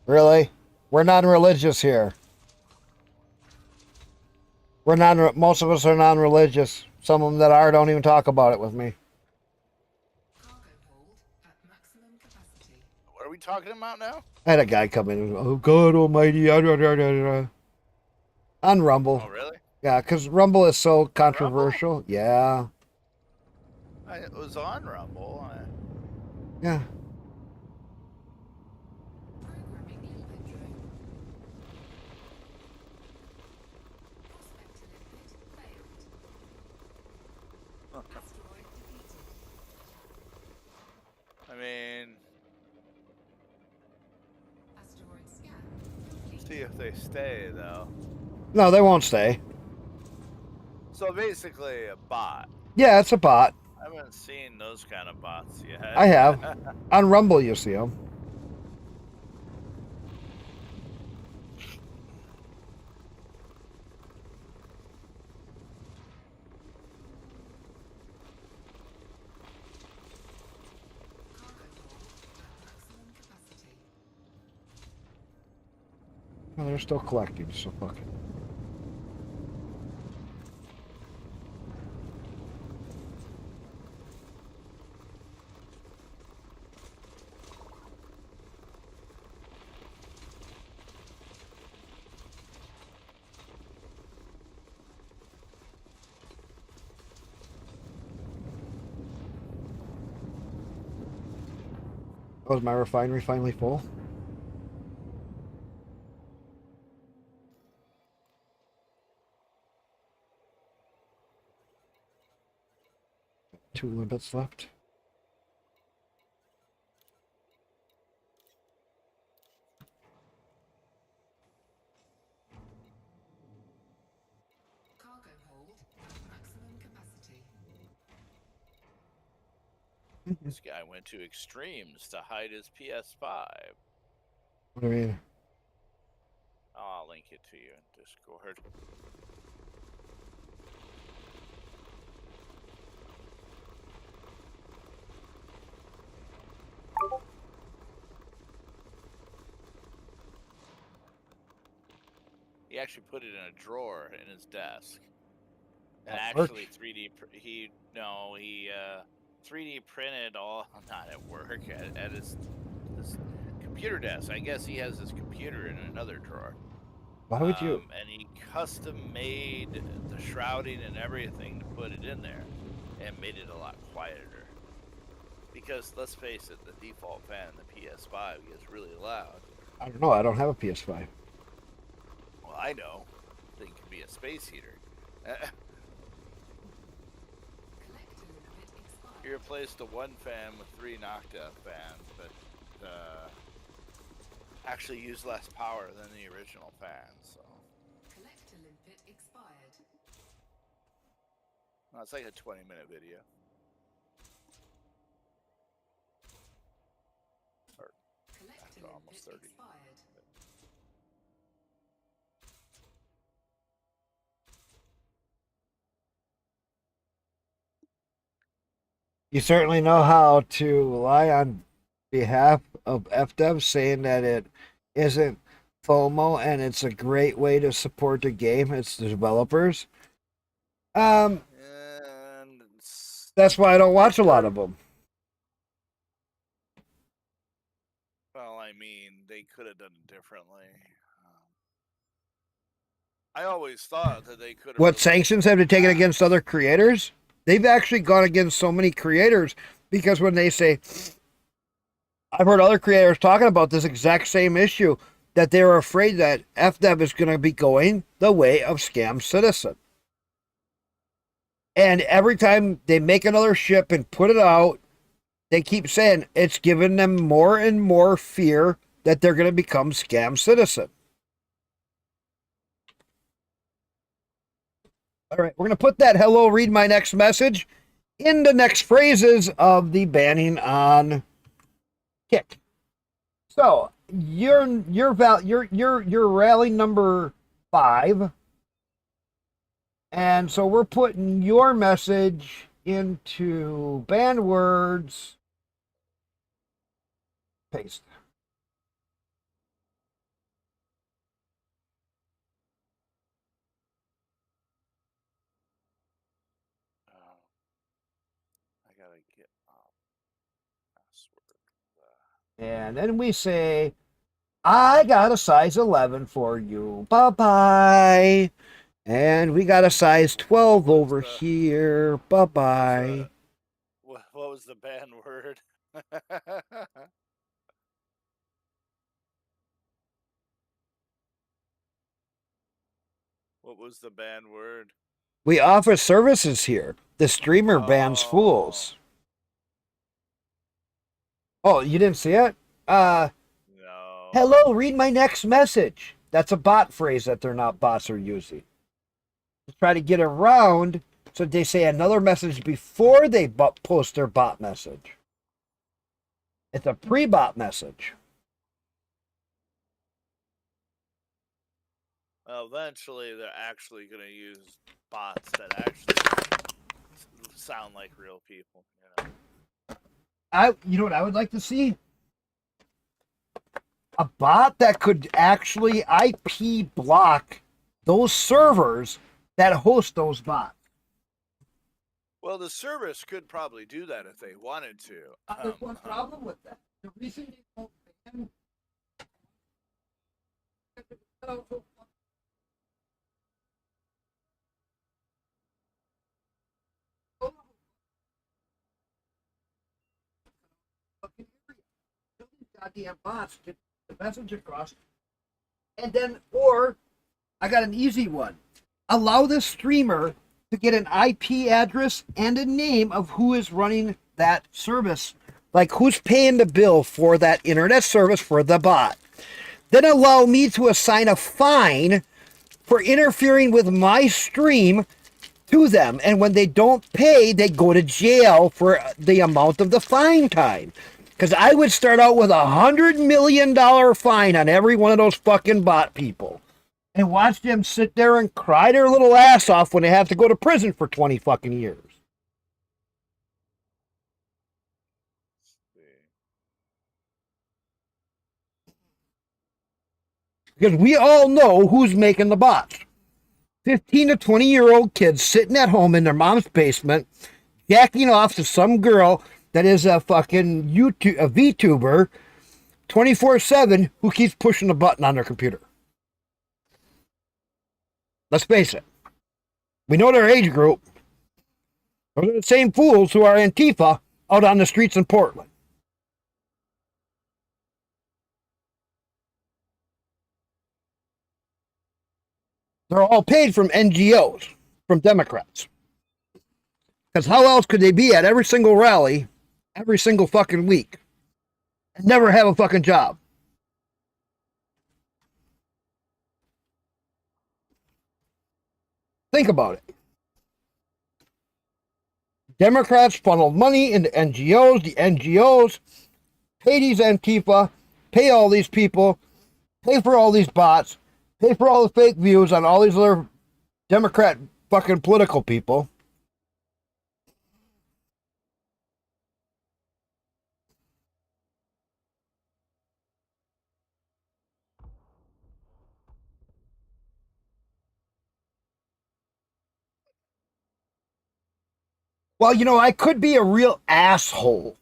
Really? We're non-religious here. Most of us are non-religious. Some of them that are don't even talk about it with me. Cargo hold at maximum capacity. What are we talking about now? I had a guy come in. Oh, God almighty. On Rumble. Oh, really? Yeah, because Rumble is so controversial. Yeah. It was on Rumble. Yeah. Programming limpet drone. Prospect to limpet failed. Asteroid defeated. I mean, Asteroid scan complete. see if they stay though. No, they won't stay. So basically, a bot. Yeah, it's a bot. I haven't seen those kind of bots yet. I have. On Rumble, you see them. Cargo hold at maximum capacity. Oh, they're still collecting, so fuck it. Oh, is my refinery finally full? Two limpets left. Cargo hold at maximum capacity. This guy went to extremes to hide his PS5. What do you mean? I'll link it to you in Discord. He actually put it in a drawer in his desk. And At work? actually 3D he 3D printed all not at work at his computer desk. I guess he has his computer in another drawer. Why would you? And he custom made the shrouding and everything to put it in there, and made it a lot quieter. Because let's face it, the default fan in the PS5 gets really loud. I don't know. I don't have a PS5. Well, I know. Thing can be a space heater. Collector limit expired. You replaced the one fan with 3 knockdown fans, but actually use less power than the original fans. So Collector limpet expired. well, it's like a 20-minute video. Collector After almost limpet 30. expired. You certainly know how to lie on behalf of FDev, saying that it isn't FOMO and it's a great way to support the game, its developers. Um, And that's why I don't watch a lot of them. well, I mean, they could have done it differently. I always thought that they could have. What sanctions have they taken against other creators? They've actually gone against so many creators because when they say, I've heard other creators talking about this exact same issue, that they're afraid that FDev is going to be going the way of Scam Citizen. And every time they make another ship and put it out, they keep saying it's giving them more and more fear that they're going to become Scam Citizen. All right, we're going to put that hello, read my next message in the next phrases of the banning on Kick. So your rally number 5, and so we're putting your message into banned words. Paste. I gotta get password. And then we say, I got a size 11 for you. Bye-bye. And we got a size 12 over here. Bye-bye. What was the banned word? What was the banned word? We offer services here. The streamer bans fools. Oh, you didn't see it? No. Hello, read my next message. That's a bot phrase that they're not bots are using. To try to get around, so they say another message before they post their bot message. It's a pre-bot message. Well, eventually they're actually going to use bots that actually sound like real people. You know? You know what I would like to see? A bot that could actually IP block those servers that host those bots. Well, the service could probably do that if they wanted to. There's one problem with that. The reason they won't ban goddamn bots get the message across. And then, or I got an easy one. Allow the streamer to get an IP address and a name of who is running that service. Like who's paying the bill for that internet service for the bot. Then allow me to assign a fine for interfering with my stream to them. And when they don't pay, they go to jail for the amount of the fine time. Because I would start out with $100 million fine on every one of those fucking bot people. And watch them sit there and cry their little ass off when they have to go to prison for 20 fucking years. Because we all know who's making the bots. 15 to 20-year-old kids sitting at home in their mom's basement, jacking off to some girl that is a fucking a VTuber 24/7 who keeps pushing a button on their computer. Let's face it. We know their age group. They're the same fools who are Antifa out on the streets in Portland. They're all paid from NGOs, from Democrats. Because how else could they be at every single rally, every single fucking week, and never have a fucking job? Think about it. Democrats funnel money into NGOs. The NGOs pay these Antifa, pay all these people, pay for all these bots, pay for all the fake views on all these other Democrat fucking political people. Well, you know, I could be a real asshole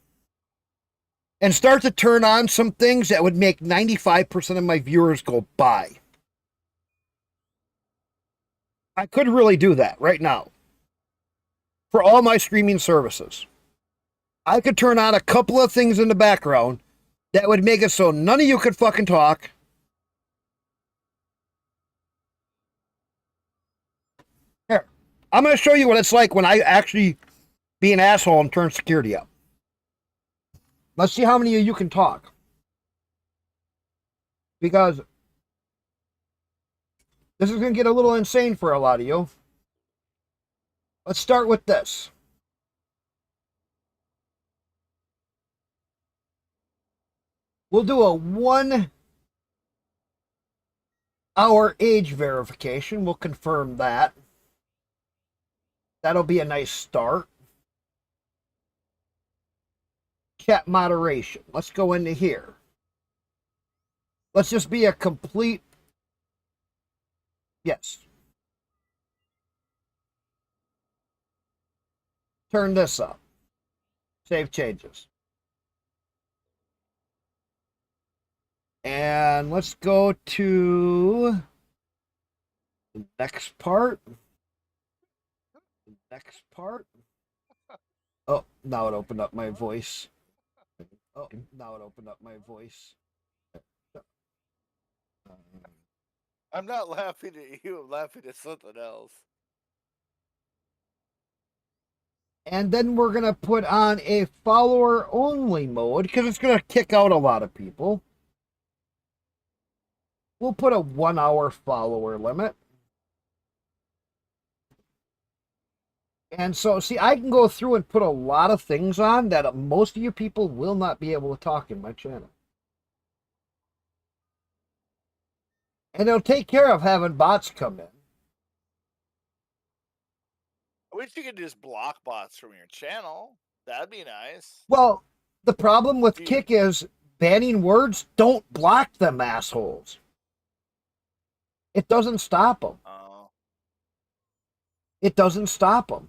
and start to turn on some things that would make 95% of my viewers go by. I could really do that right now for all my streaming services. I could turn on a couple of things in the background that would make it so none of you could fucking talk. Here, I'm going to show you what it's like when I actually be an asshole and turn security up. Let's see how many of you can talk. Because this is going to get a little insane for a lot of you. Let's start with this. We'll do a 1 hour age verification. We'll confirm that. That'll be a nice start. Chat moderation. Let's go into here. Let's just be a complete... Yes. Turn this up. Save changes. And let's go to the next part. The next part. Oh, now it opened up my voice. Oh, now it opened up my voice. I'm not laughing at you. I'm laughing at something else. And then we're going to put on a follower only mode because it's going to kick out a lot of people. We'll put a 1 hour follower limit. And so, see, I can go through and put a lot of things on that most of you people will not be able to talk in my channel. And it'll take care of having bots come in. I wish you could just block bots from your channel. That'd be nice. Well, the problem with Gee. Kick is banning words don't block them assholes. It doesn't stop them. Oh. It doesn't stop them.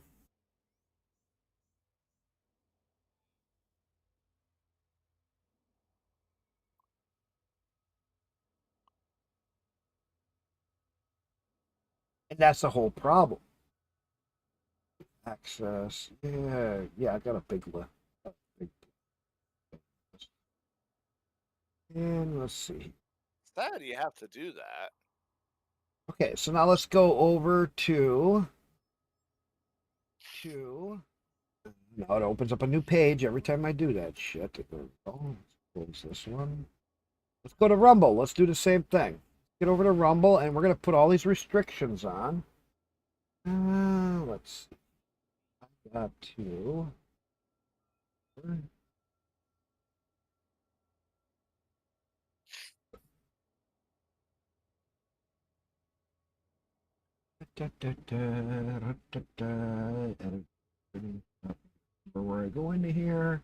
And that's the whole problem. Access. Yeah, I got a big list. And let's see. Sad you have to do that. Okay, so now let's go over to now it opens up a new page every time I do that shit. Oh, let's close this one. Let's go to Rumble. Let's do the same thing. Get over to Rumble, and we're going to put all these restrictions on. Let's see. I got to... Where I go into here.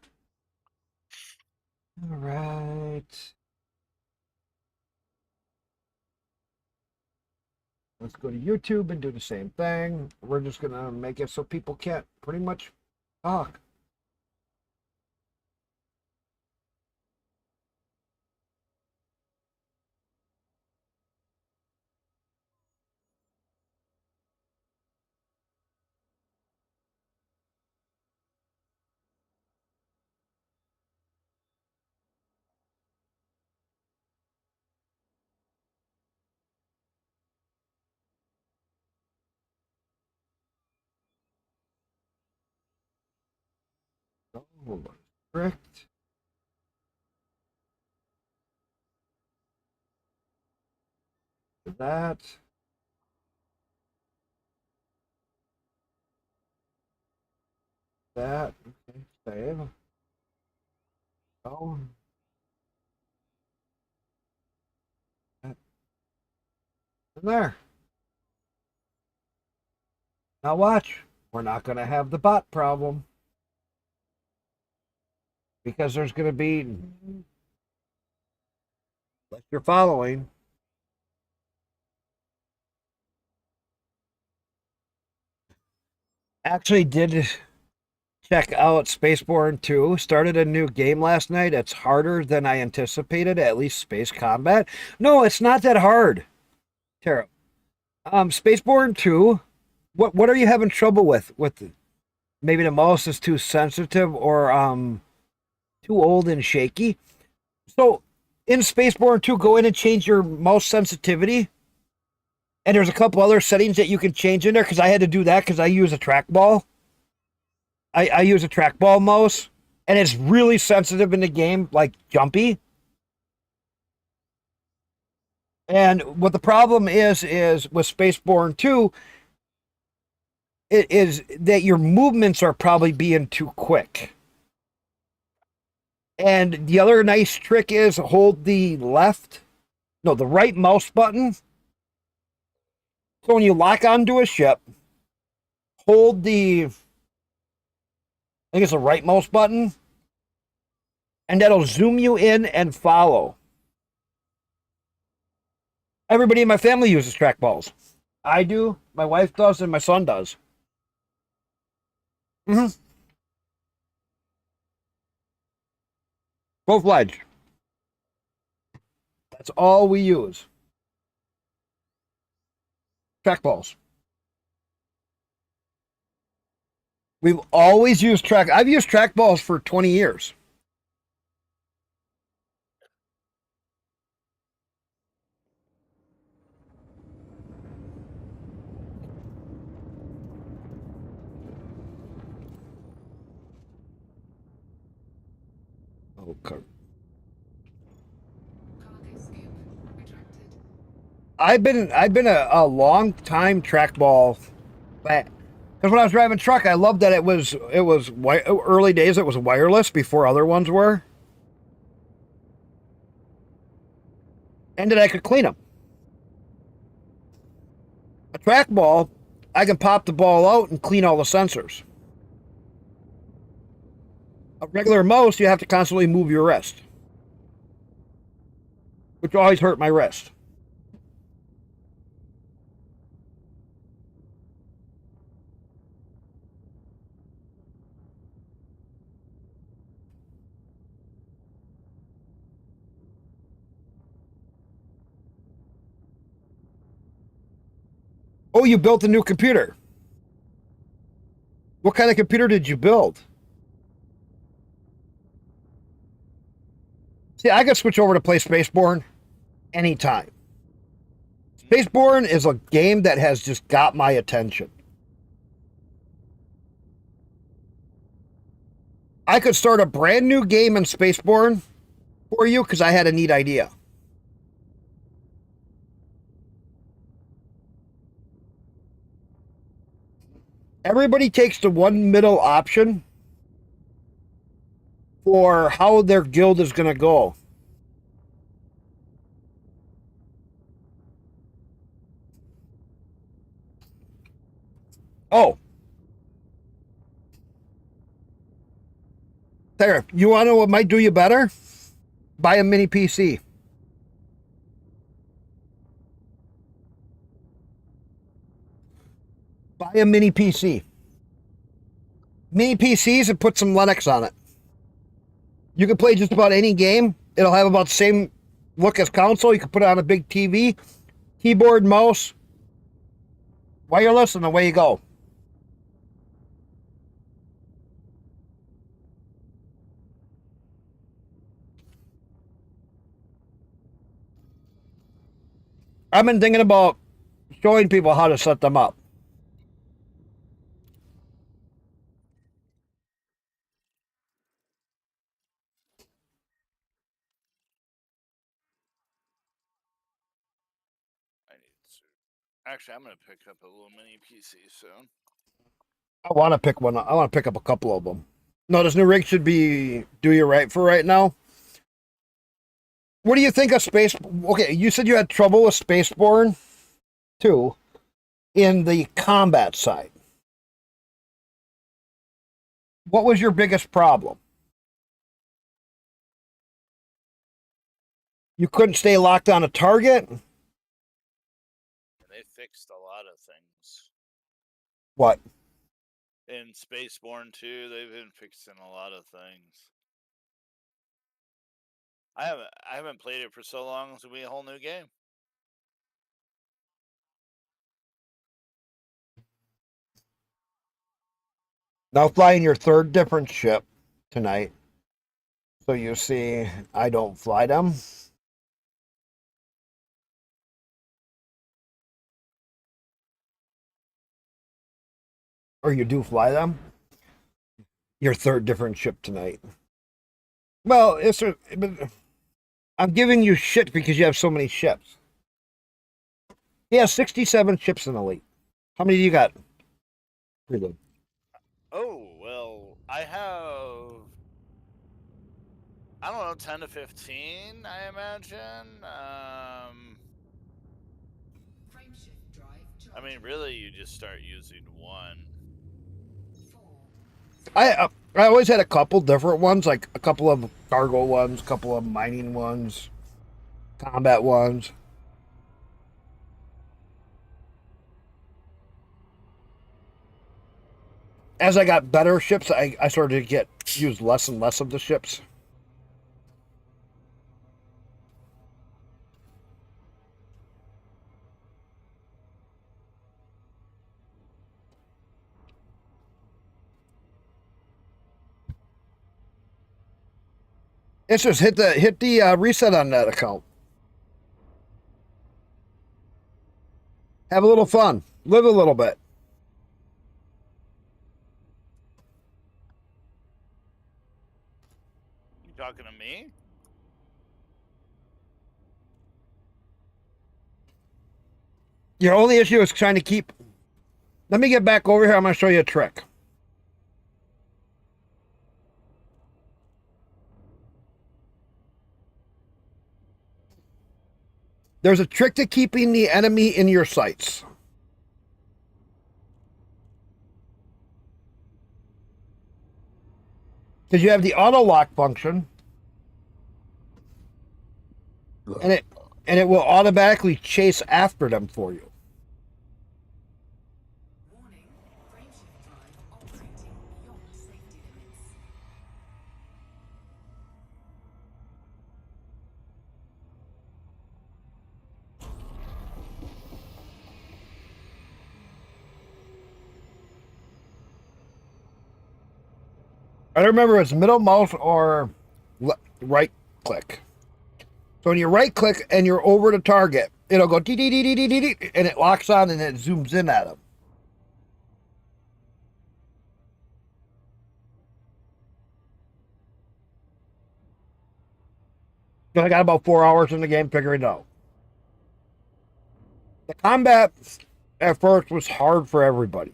All right. Let's go to YouTube and do the same thing. We're just going to make it so people can't pretty much talk. Oh, correct. That. That. Okay, save. Oh. That. And there. Now watch. We're not going to have the bot problem. Because there's going to be... Unless you're following... Actually did check out Spaceborne 2. Started a new game last night. It's harder than I anticipated, at least space combat. No, it's not that hard. Tara. Spaceborne 2. What are you having trouble with? Maybe the mouse is too sensitive or too old and shaky. So in Spaceborne 2, go in and change your mouse sensitivity. And there's a couple other settings that you can change in there because I had to do that because I use a trackball. I use a trackball mouse, and it's really sensitive in the game, like jumpy. And what the problem is with Spaceborne 2, it is that your movements are probably being too quick. And the other nice trick is hold the right mouse button. So when you lock onto a ship, hold I think it's the right mouse button, and that'll zoom you in and follow. Everybody in my family uses trackballs. I do, my wife does, and my son does. Full fledged. That's all we use. Trackballs. We've always used I've used trackballs for 20 years. Oh, Cargo scoop retracted. I've been a long time trackball fan. Because when I was driving truck, I loved that it was early days. It was wireless before other ones were, and that I could clean them. A trackball, I can pop the ball out and clean all the sensors. A regular mouse, you have to constantly move your wrist, which always hurt my wrist. Oh, you built a new computer. What kind of computer did you build? See, I could switch over to play Spaceborne anytime. Spaceborne is a game that has just got my attention. I could start a brand new game in Spaceborne for you because I had a neat idea. Everybody takes the one middle option for how their guild is going to go. Oh, there. You want to know what might do you better? Buy a mini PC. Buy a mini PC. Mini PCs and put some Linux on it. You can play just about any game. It'll have about the same look as console. You can put it on a big TV, keyboard, mouse, wireless, and away you go. I've been thinking about showing people how to set them up. I need to. Actually, I'm gonna pick up a little mini PC soon. I want to pick one. I want to pick up a couple of them. No, this new rig should be do you right for right now. What do you think of Space? Okay, you said you had trouble with Spaceborne 2 in the combat side. What was your biggest problem? You couldn't stay locked on a target? And they fixed a lot of things. What? In Spaceborne 2, they've been fixing a lot of things. I haven't played it for so long, it's gonna be a whole new game. Now flying your third different ship tonight. So you see, I don't fly them. Or you do fly them. Your third different ship tonight. Well, I'm giving you shit because you have so many ships. He has 67 ships in Elite. How many do you got? Pretty good. Oh, well, I have, I don't know, 10 to 15, I imagine. Frameshift drive I charging. mean, really, you just start using one. 4. I always had a couple different ones, like a couple of cargo ones, a couple of mining ones, combat ones. As I got better ships, I started to use less and less of the ships. It's just hit the reset on that account. Have a little fun. Live a little bit. You talking to me? Your only issue is trying to keep. Let me get back over here. I'm going to show you a trick. There's a trick to keeping the enemy in your sights. Because you have the auto lock function, and it will automatically chase after them for you. Warning, frameshift drive operating beyond safety limits. I don't remember it's middle mouse or right click. So when you right click and you're over the target, it'll go dee dee dee dee dee dee, and it locks on and it zooms in at them. I got about 4 hours in the game figuring it out. The combat at first was hard for everybody.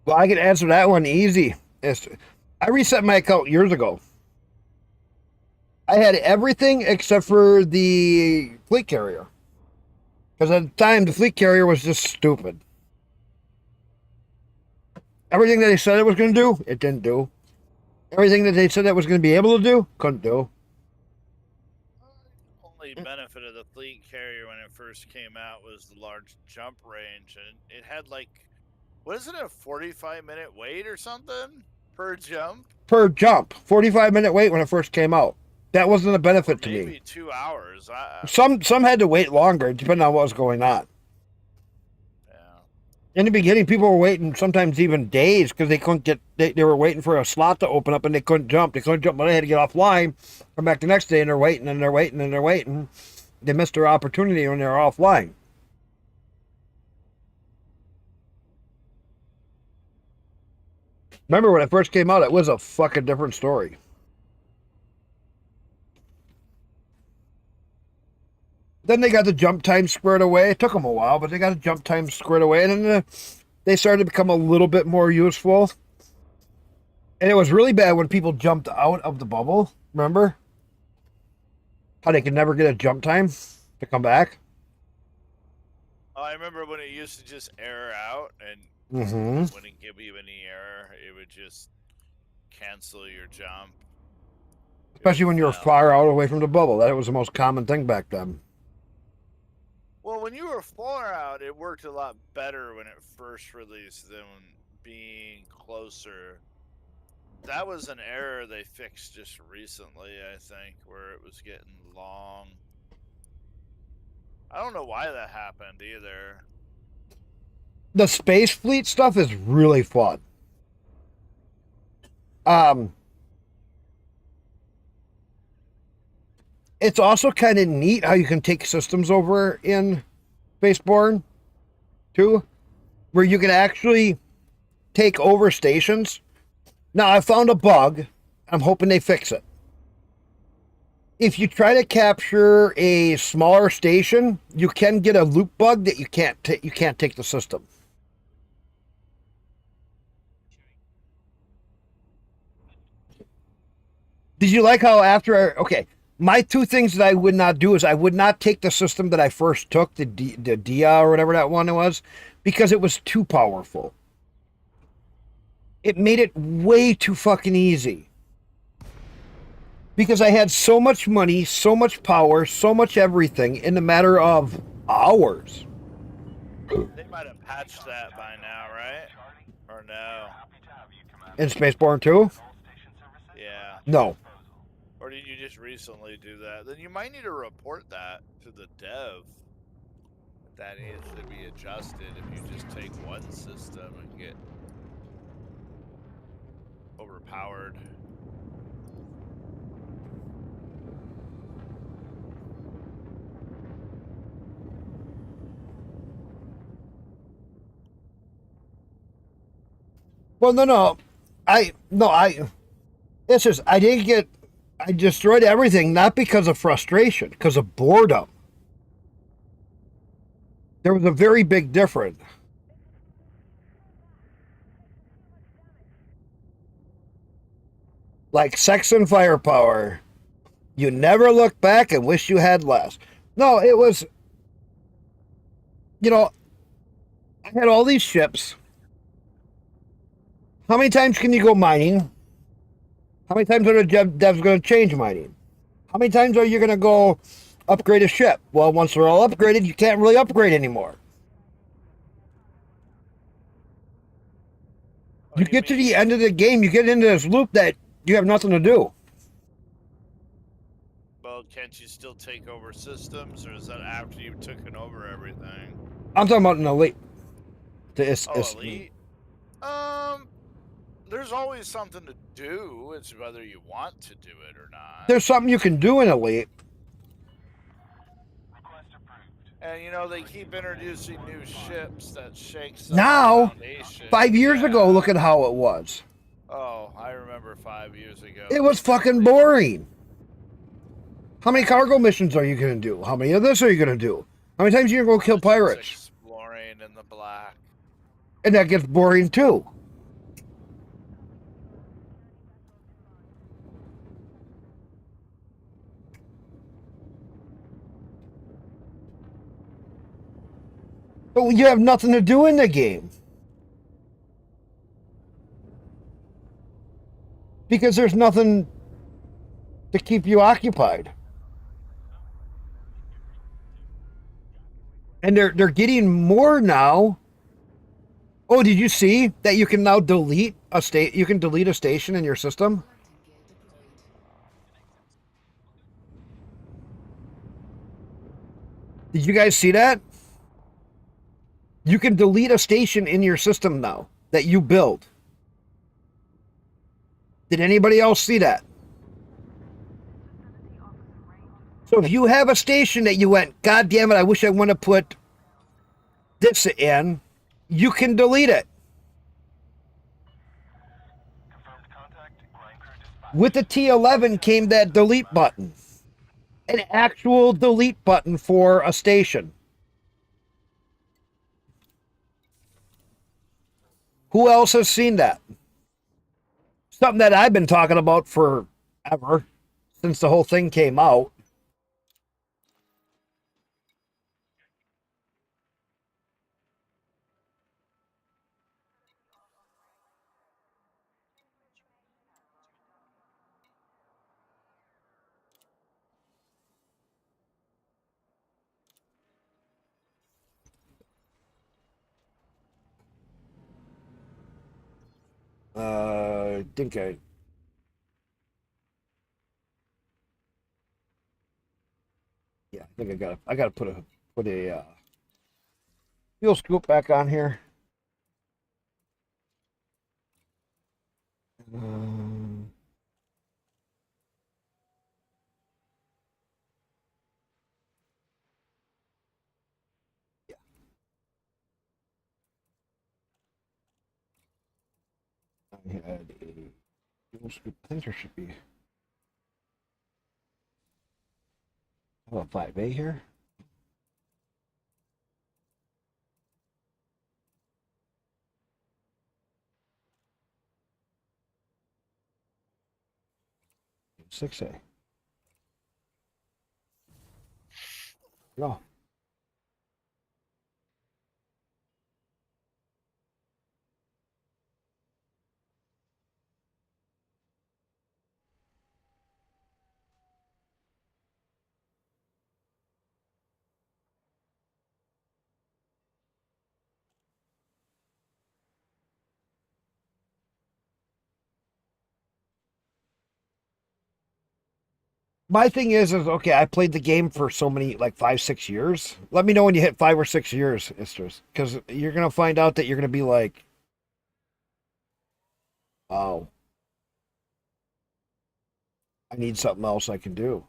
Well, I can answer that one easy. I reset my account years ago. I had everything except for the fleet carrier. Because at the time, the fleet carrier was just stupid. Everything that they said it was going to do, it didn't do. Everything that they said it was going to be able to do, couldn't do. Only benefit of the fleet carrier when it first came out was the large jump range, and it had like, what is it, a 45-minute wait or something per jump? Per jump, 45-minute wait when it first came out. That wasn't a benefit to Maybe me. 2 hours. Some had to wait longer, depending on what was going on. Yeah. In the beginning, people were waiting sometimes even days because they couldn't get. They were waiting for a slot to open up and they couldn't jump. They couldn't jump, but they had to get offline. Come back the next day and they're waiting and they're waiting and they're waiting. They missed their opportunity when they were offline. Remember when it first came out, it was a fucking different story. Then they got the jump time squared away. It took them a while, but they got the jump time squared away, and then they started to become a little bit more useful. And it was really bad when people jumped out of the bubble. Remember how they could never get a jump time to come back? Oh, I remember when it used to just error out, and Mm-hmm. It wouldn't give you any error. It would just cancel your jump. Especially when you're fell. far out away from the bubble. That was the most common thing back then. Well, when you were far out, it worked a lot better when it first released than being closer. That was an error they fixed just recently, I think, where it was getting long. I don't know why that happened either. The space fleet stuff is really fun. It's also kind of neat how you can take systems over in Spaceborne too, where you can actually take over stations. Now, I found a bug. I'm hoping they fix it. If you try to capture a smaller station, you can get a loop bug that you can't take the system. Did you like how okay, my two things that I would not do is I would not take the system that I first took, the Dia or whatever that one was, because it was too powerful. It made it way too fucking easy. Because I had so much money, so much power, so much everything in a matter of hours. They might have patched that by now, right? Or no? In Spaceborne 2? Yeah. No. Or did you just recently do that? Then you might need to report that to the dev. That needs to be adjusted if you just take one system and get overpowered. Well, no. It's just, I destroyed everything, not because of frustration, because of boredom. There was a very big difference. Like sex and firepower. You never look back and wish you had less. No, it was, I had all these ships. How many times can you go mining? How many times are the devs going to change mining? How many times are you going to go upgrade a ship? Well, once they're all upgraded, you can't really upgrade anymore. You get to the end of the game, you get into this loop that you have nothing to do. Well, can't you still take over systems, or is that after you've taken over everything? I'm talking about an elite. Elite? There's always something to do. It's whether you want to do it or not. There's something you can do in elite. And they keep introducing new ships that shakes Now, the foundation. 5 years ago, look at how it was. Oh, I remember 5 years ago. It was fucking boring. How many cargo missions are you going to do? How many of this are you going to do? How many times are you going to go kill pirates? Exploring in the black. And that gets boring too. But you have nothing to do in the game. Because there's nothing to keep you occupied. And they're getting more now. Oh, did you see that you can now delete a state? You can delete a station in your system. Did you guys see that? You can delete a station in your system now that you build. Did anybody else see that? So if you have a station that you went, God damn it, I wish I want to put this in, you can delete it. With the T11 came that delete button. An actual delete button for a station. Who else has seen that? Something that I've been talking about forever, since the whole thing came out. I think yeah, I think I gotta put a fuel scoop back on here. Um, yeah. I had a fuel scoop. I think there should be. How about 5A here? And 6A. No. My thing is okay. I played the game for so many, like 5, 6 years. Let me know when you hit 5 or 6 years, Isters, because you're gonna find out that you're gonna be like, oh, I need something else I can do.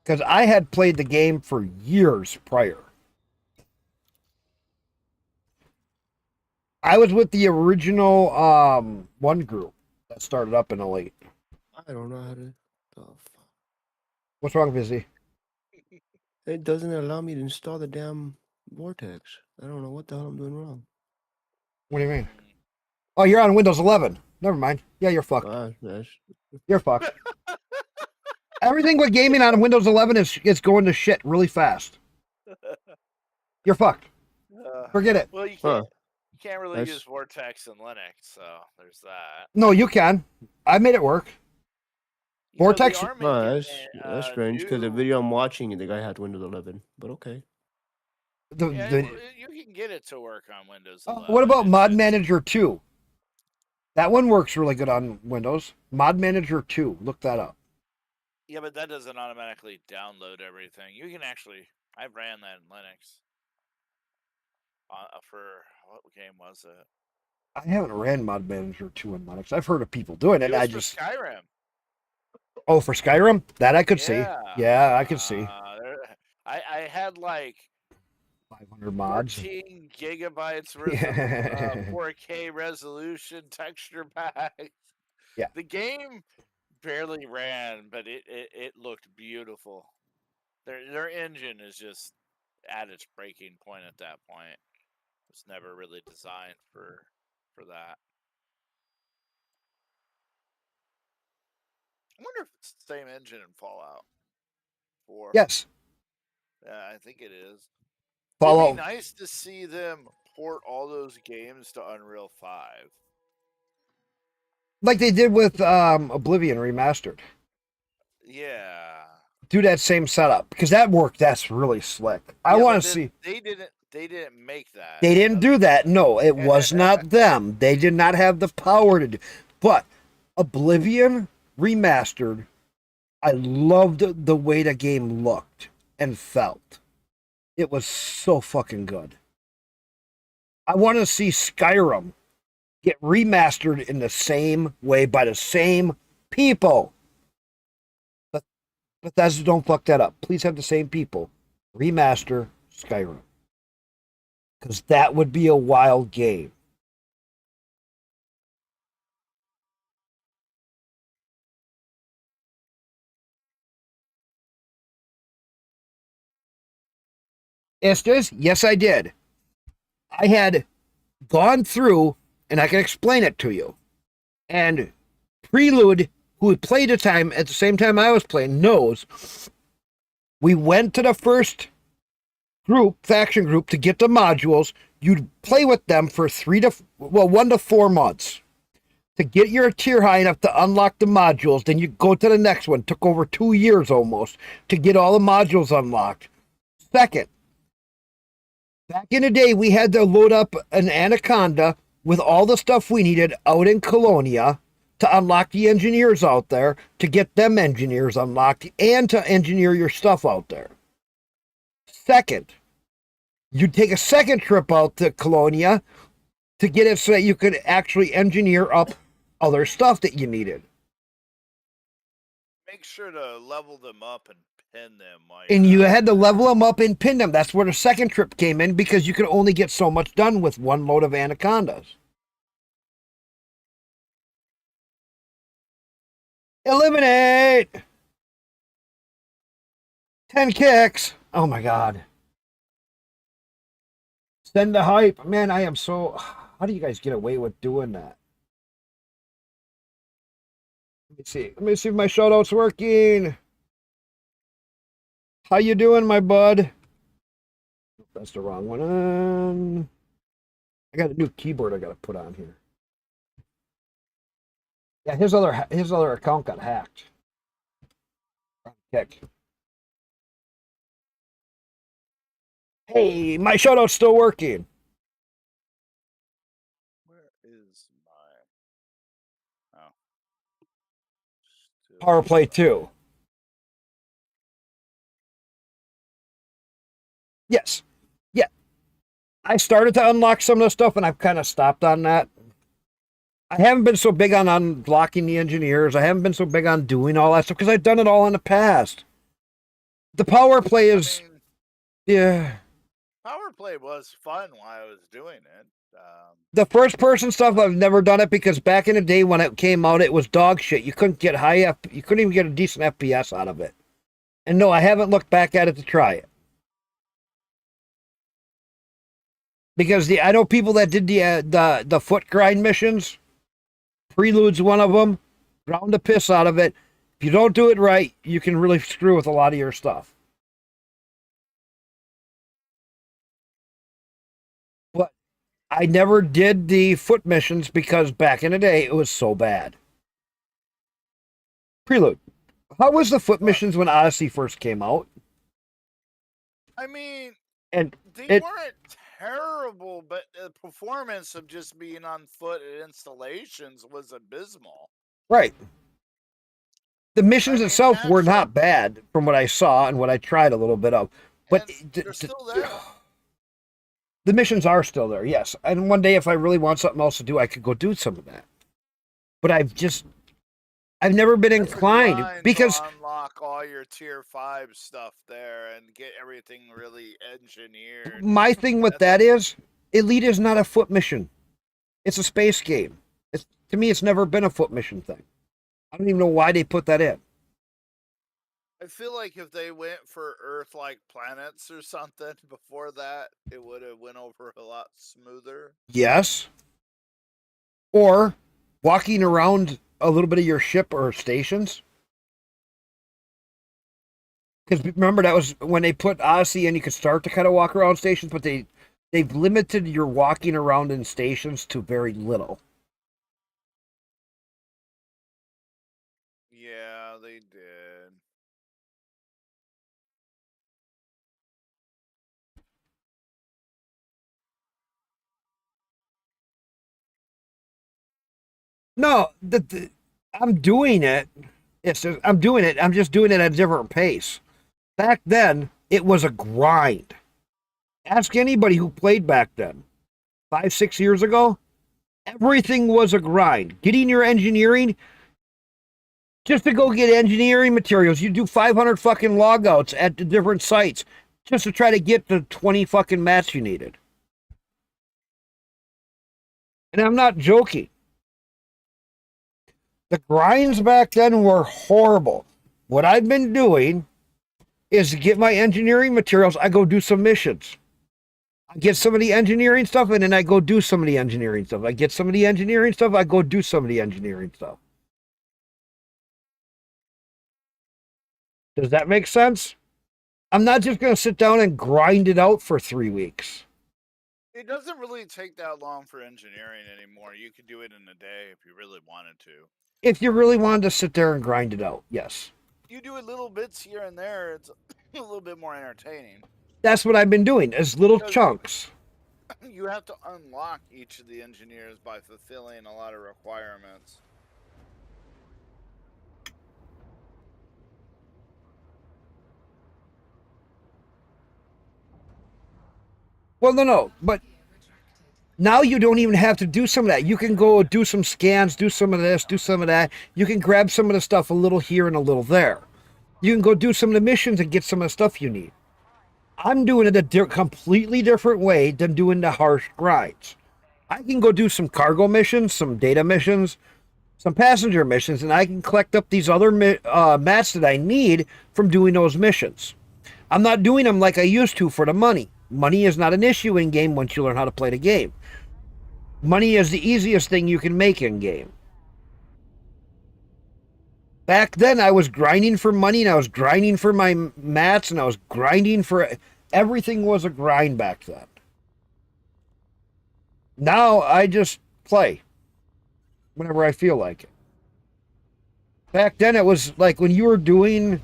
Because I had played the game for years prior. I was with the original one group that started up in '08. I don't know how to. Oh, fuck. What's wrong, Busy? It doesn't allow me to install the damn Vortex. I don't know what the hell I'm doing wrong. What do you mean? Oh, you're on Windows 11. Never mind. Yeah, you're fucked. That's You're fucked. Everything with gaming on Windows 11 is going to shit really fast. You're fucked. Forget it. Well, huh. you can't really That's- use Vortex in Linux, so there's that. No, you can. I made it work. You know, they Vortex- are Oh, making that's strange because the new- video I'm watching, the guy had Windows 11. But okay. Yeah, The, you can get it to work on Windows Oh, 11. what about It's Mod just- Manager 2? That one works really good on Windows. Mod Manager 2. Look that up. Yeah, but that doesn't automatically download everything. You can actually. I ran that in Linux. For what game was it? I haven't ran Mod Manager 2 in Linux. I've heard of people doing it. It was I for just Skyrim. Oh, for Skyrim? That I could see. Yeah, I could see. I had like 500 mods. 14 gigabytes worth Yeah. of 4K resolution texture packs. Yeah. The game barely ran, but it looked beautiful. Their engine is just at its breaking point at that point. It was never really designed for that. I wonder if it's the same engine in Fallout 4. Yes. Yeah, I think it is. Fallout. It'd be nice to see them port all those games to Unreal 5. Like they did with Oblivion Remastered. Yeah. Do that same setup because that worked. That's really slick. I Yeah, want but to then see. They didn't make that. They didn't do that. No, it was not them. They did not have the power to do. But Oblivion Remastered, I loved the way the game looked and felt. It was so fucking good. I want to see Skyrim get remastered in the same way by the same people. But Bethesda, don't fuck that up. Please have the same people remaster Skyrim. Because that would be a wild game. Estes, yes, I did. I had gone through, and I can explain it to you. And Prelude, who had played a time at the same time I was playing, knows. We went to the first faction group, to get the modules. You'd play with them for 1 to 4 months to get your tier high enough to unlock the modules. Then you go to the next one. Took over 2 years almost to get all the modules unlocked. Second, Back in the day, we had to load up an Anaconda with all the stuff we needed out in Colonia to unlock the engineers out there, to get them engineers unlocked, and to engineer your stuff out there. Second, you'd take a second trip out to Colonia to get it so that you could actually engineer up other stuff that you needed. Make sure to level them up and pin them. While And you're you out had to there. level them up and pin them. That's where the second trip came in, because you could only get so much done with one load of Anacondas. Eliminate 10 kicks. Oh my god. Send the hype. Man, I am so... How do you guys get away with doing that? Let me see. Let me see if my shout-out's working. How you doing, my bud? That's the wrong one. I got a new keyboard I got to put on here. Yeah, his other account got hacked. Heck. Hey, my shout-out's still working. Where is my? Oh. Still Power Play 2. Yes. Yeah. I started to unlock some of the stuff, and I've kind of stopped on that. I haven't been so big on unlocking the engineers. I haven't been so big on doing all that stuff because I've done it all in the past. The Power Play is... I mean, yeah. Power Play was fun while I was doing it. The first person stuff, I've never done it because back in the day when it came out, it was dog shit. You couldn't get you couldn't even get a decent FPS out of it. And no, I haven't looked back at it to try it. Because I know people that did the foot grind missions. Prelude's one of them. Ground the piss out of it. If you don't do it right, you can really screw with a lot of your stuff. But I never did the foot missions because back in the day, it was so bad. Prelude. How was the foot missions when Odyssey first came out? I mean, And they weren't terrible, but the performance of just being on foot at installations was abysmal. right. The missions I mean, itself were actually- not bad from what I saw and what I tried a little bit of. But And they're still there. the missions are still there, yes. And one day, if I really want something else to do, I could go do some of that. But I've never been It's a inclined grind because to unlock all your tier 5 stuff there and get everything really engineered. my thing with that is Elite is not a foot mission. It's a space game. To me, it's never been a foot mission thing. I don't even know why they put that in. I feel like if they went for Earth-like planets or something before that, it would have went over a lot smoother. Yes. Or walking around a little bit of your ship or stations. Because remember, that was when they put Odyssey in, you could start to kind of walk around stations, but they've limited your walking around in stations to very little. Yeah, they did. No, I'm doing it. I'm doing it. I'm just doing it at a different pace. Back then, it was a grind. Ask anybody who played back then. 5, 6 years ago, everything was a grind. Getting your engineering, just to go get engineering materials, you do 500 fucking logouts at the different sites just to try to get the 20 fucking mats you needed. And I'm not joking. The grinds back then were horrible. What I've been doing is to get my engineering materials, I go do some missions. I get some of the engineering stuff, and then I go do some of the engineering stuff. I get some of the engineering stuff, I go do some of the engineering stuff. Does that make sense? I'm not just going to sit down and grind it out for 3 weeks. It doesn't really take that long for engineering anymore. You could do it in a day if you really wanted to. If you really wanted to sit there and grind it out, yes. You do it little bits here and there, it's a little bit more entertaining. That's what I've been doing, is little chunks. You have to unlock each of the engineers by fulfilling a lot of requirements. Well, no, but now you don't even have to do some of that. You can go do some scans, do some of this, do some of that. You can grab some of the stuff a little here and a little there. You can go do some of the missions and get some of the stuff you need. I'm doing it a completely different way than doing the harsh grinds. I can go do some cargo missions, some data missions, some passenger missions, and I can collect up these other mats that I need from doing those missions. I'm not doing them like I used to for the money. Money is not an issue in game once you learn how to play the game. Money is the easiest thing you can make in game. Back then, I was grinding for money, and I was grinding for my mats, and I was grinding for... Everything was a grind back then. Now, I just play whenever I feel like it. Back then, it was like when you were doing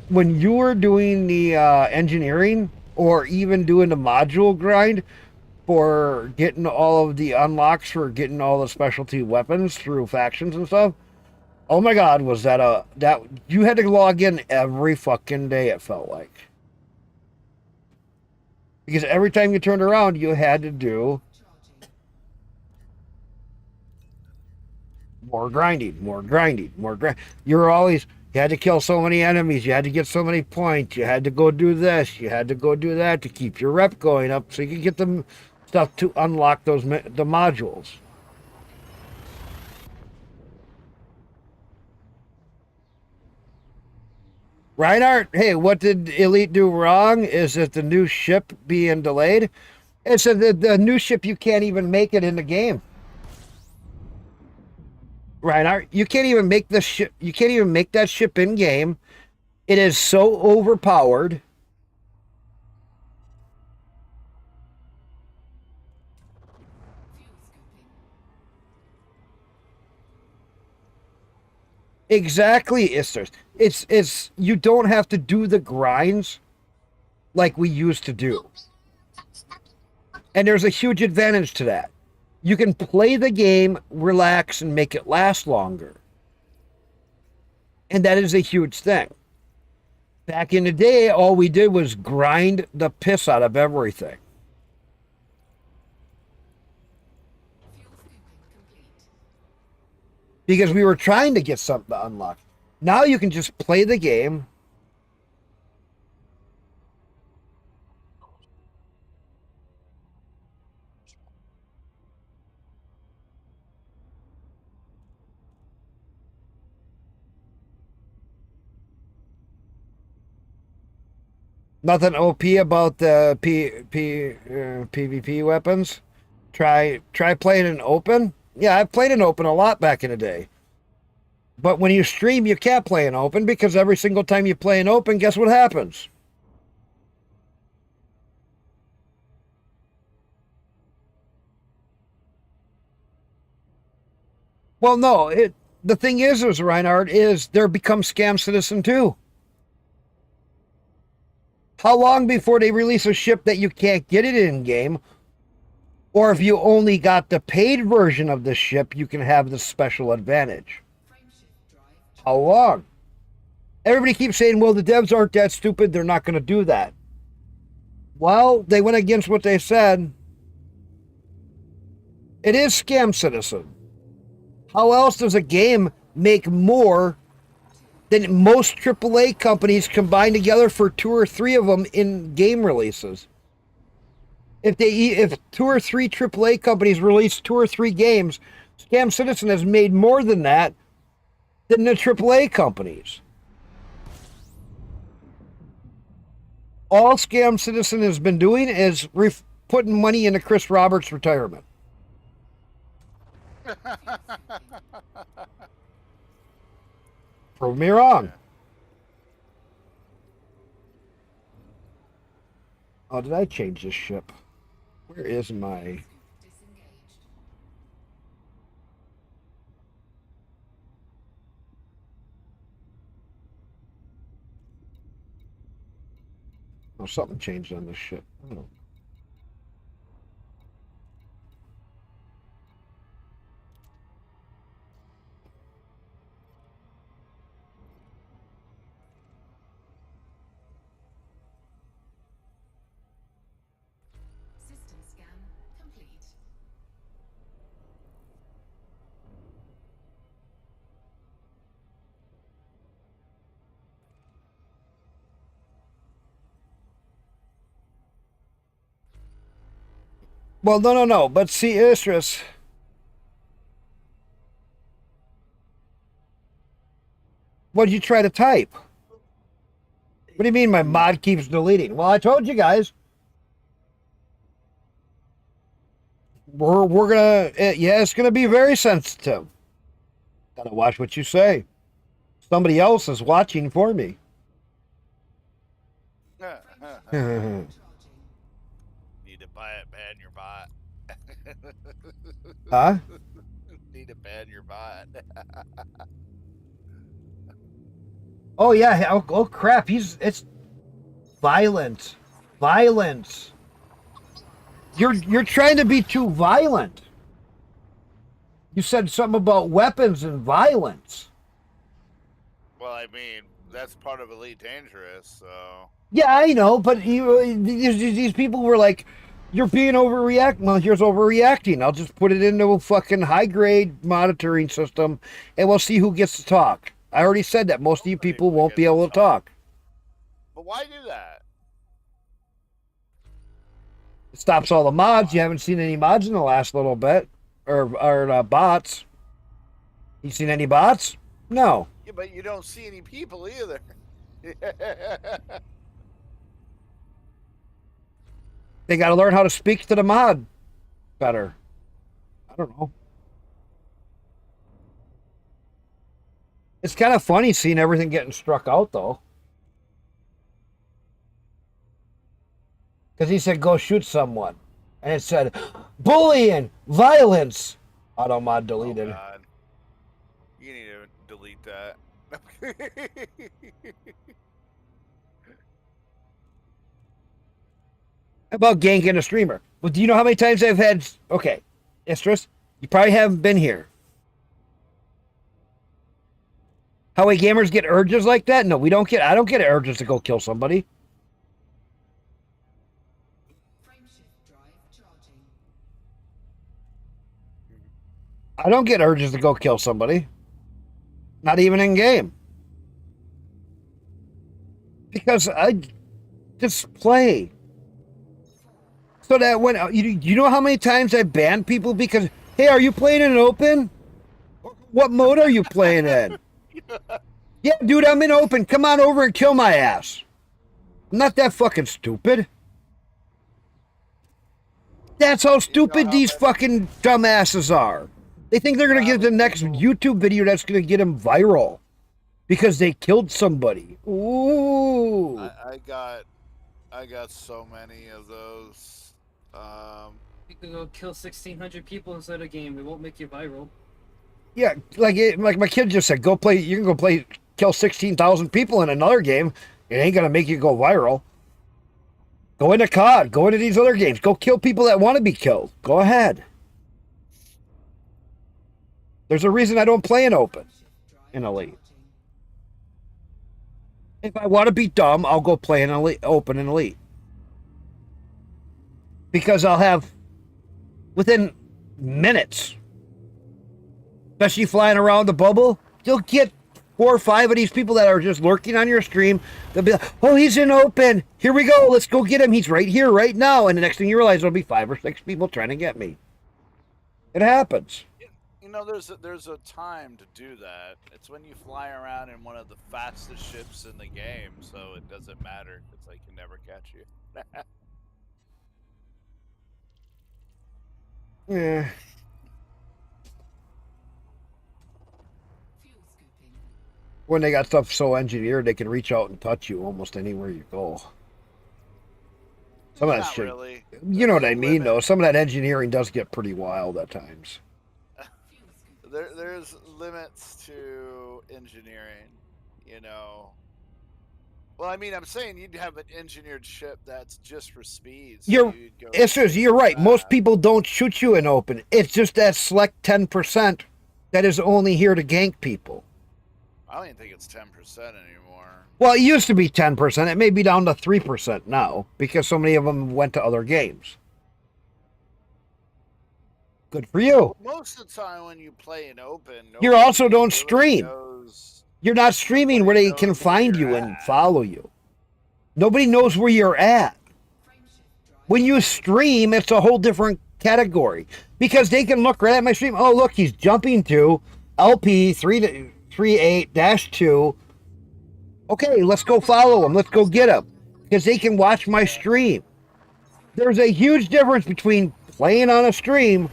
the engineering, or even doing the module grind for getting all of the unlocks for getting all the specialty weapons through factions and stuff. Oh my God, was that you had to log in every fucking day, it felt like. Because every time you turned around, you had to do more grinding, more grinding, more grind. You had to kill so many enemies, you had to get so many points, you had to go do this, you had to go do that to keep your rep going up so you could get the stuff to unlock the modules. Reinhardt, hey, what did Elite do wrong? Is it the new ship being delayed? It's the new ship, you can't even make it in the game. Reinhardt, you can't even make the ship. You can't even make that ship in game. It is so overpowered. Exactly, Isters. It's you don't have to do the grinds like we used to do. And there's a huge advantage to that. You can play the game, relax, and make it last longer. And that is a huge thing. Back in the day, all we did was grind the piss out of everything. Because we were trying to get something to unlock. Now you can just play the game. Nothing OP about the PvP weapons. Try playing in open. Yeah, I've played in open a lot back in the day. But when you stream, you can't play in open because every single time you play in open, guess what happens? Well, no. The thing is Reinhardt, is there becomes Scam Citizen 2. How long before they release a ship that you can't get it in game? Or if you only got the paid version of the ship, you can have the special advantage. How long? Everybody keeps saying, well, the devs aren't that stupid. They're not going to do that. Well, they went against what they said. It is Scam Citizen. How else does a game make more than most AAA companies combined together for 2 or 3 of them in game releases? If 2 or 3 AAA companies release 2 or 3 games, Scam Citizen has made more than that than the AAA companies. All Scam Citizen has been doing is putting money into Chris Roberts' retirement. Prove me wrong. Oh, did I change this ship? Where is my... Oh, something changed on this shit. I don't know. System scan complete. Well, no. But see, Istris. What'd you try to type? What do you mean my mod keeps deleting? Well, I told you guys. We're gonna yeah, it's gonna be very sensitive. Gotta watch what you say. Somebody else is watching for me. Charging. Need to buy it, ban your bot. Huh? Need to ban your bot. Oh yeah. Oh crap. It's violent. Violence. You're trying to be too violent. You said something about weapons and violence. Well, I mean, that's part of Elite Dangerous, so. Yeah, I know, but these people were like, "You're being overreact." Well, here's overreacting. I'll just put it into a fucking high grade monitoring system, and we'll see who gets to talk. I already said that most of you people won't be able to talk. But why do that? It stops all the mods. You haven't seen any mods in the last little bit, or bots. You seen any bots? No. Yeah, but you don't see any people either. They got to learn how to speak to the mod better. I don't know. It's kind of funny seeing everything getting struck out, though. Because he said, go shoot someone. And it said, bullying, violence. Auto mod deleted. Oh, God. You need to delete that. How about ganking a streamer? Well, do you know how many times I've had... Okay, Istris, you probably haven't been here. How we gamers get urges like that? No, we don't get... I don't get urges to go kill somebody. Frameshift drive charging. I don't get urges to go kill somebody. Not even in game. Because I just play. So that when you know how many times I banned people because, hey, are you playing in open? What mode are you playing in? Yeah, dude, I'm in open. Come on over and kill my ass. I'm not that fucking stupid. That's how stupid these fucking dumbasses are. They think they're gonna get the next YouTube video that's gonna get them viral because they killed somebody. Ooh. I got so many of those. You can go kill 1,600 people inside a game. It won't make you viral. Yeah, like my kid just said, go play. You can go play, kill 16,000 people in another game. It ain't gonna make you go viral. Go into COD. Go into these other games. Go kill people that want to be killed. Go ahead. There's a reason I don't play in open, in Elite. If I want to be dumb, I'll go play in Elite, open in Elite. Because I'll have, within minutes, especially flying around the bubble, you'll get 4 or 5 of these people that are just lurking on your stream. They'll be like, oh, he's in open. Here we go. Let's go get him. He's right here, right now. And the next thing you realize, there'll be 5 or 6 people trying to get me. It happens. You know, there's a time to do that. It's when you fly around in one of the fastest ships in the game, so it doesn't matter because they can never catch you. Yeah. Fuel scooping. When they got stuff so engineered, they can reach out and touch you almost anywhere you go. Some of that Not shit. really. You know what I There's a mean, though. limit. Some of that engineering does get pretty wild at times. Fuel scooping. There's limits to engineering, you know. Well, I mean, I'm saying you'd have an engineered ship that's just for speed. So You're you'd go you're right. Most fast. people don't shoot you in open. It's just that select 10% that is only here to gank people. I don't even think it's 10% anymore. Well, it used to be 10%. It may be down to 3% now because so many of them went to other games. Good for you. Most of the time when you play in open, You also nobody don't really stream. knows- You're not streaming where nobody they can knows where find you're you and at. follow you. Nobody knows where you're at. When you stream, it's a whole different category because they can look right at my stream. Oh, look, he's jumping to LP 338-2. Okay, let's go follow him. Let's go get him because they can watch my stream. There's a huge difference between playing on a stream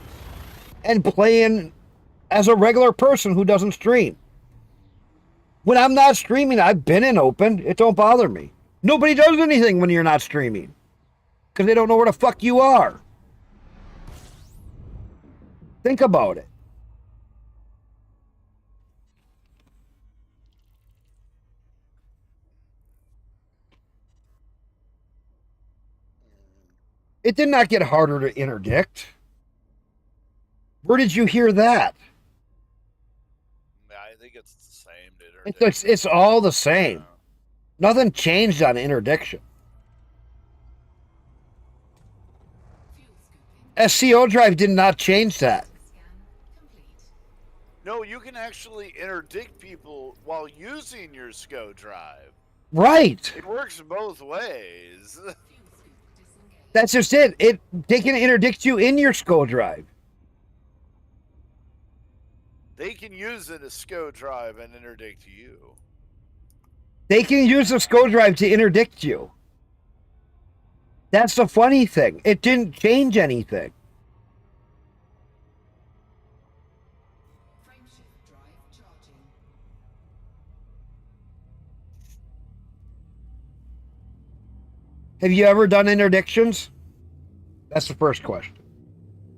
and playing as a regular person who doesn't stream. When I'm not streaming, I've been in open. It don't bother me. Nobody does anything when you're not streaming because they don't know where the fuck you are. Think about it. It did not get harder to interdict. Where did you hear that? I think it's the same. To interdict. It's all the same. Nothing changed on interdiction. SCO drive did not change that. No, you can actually interdict people while using your SCO drive. Right. It works both ways. That's just it. They can interdict you in your SCO drive. They can use it as SCO drive and interdict you. They can use the SCO drive to interdict you. That's the funny thing. It didn't change anything. Have you ever done interdictions? That's the first question.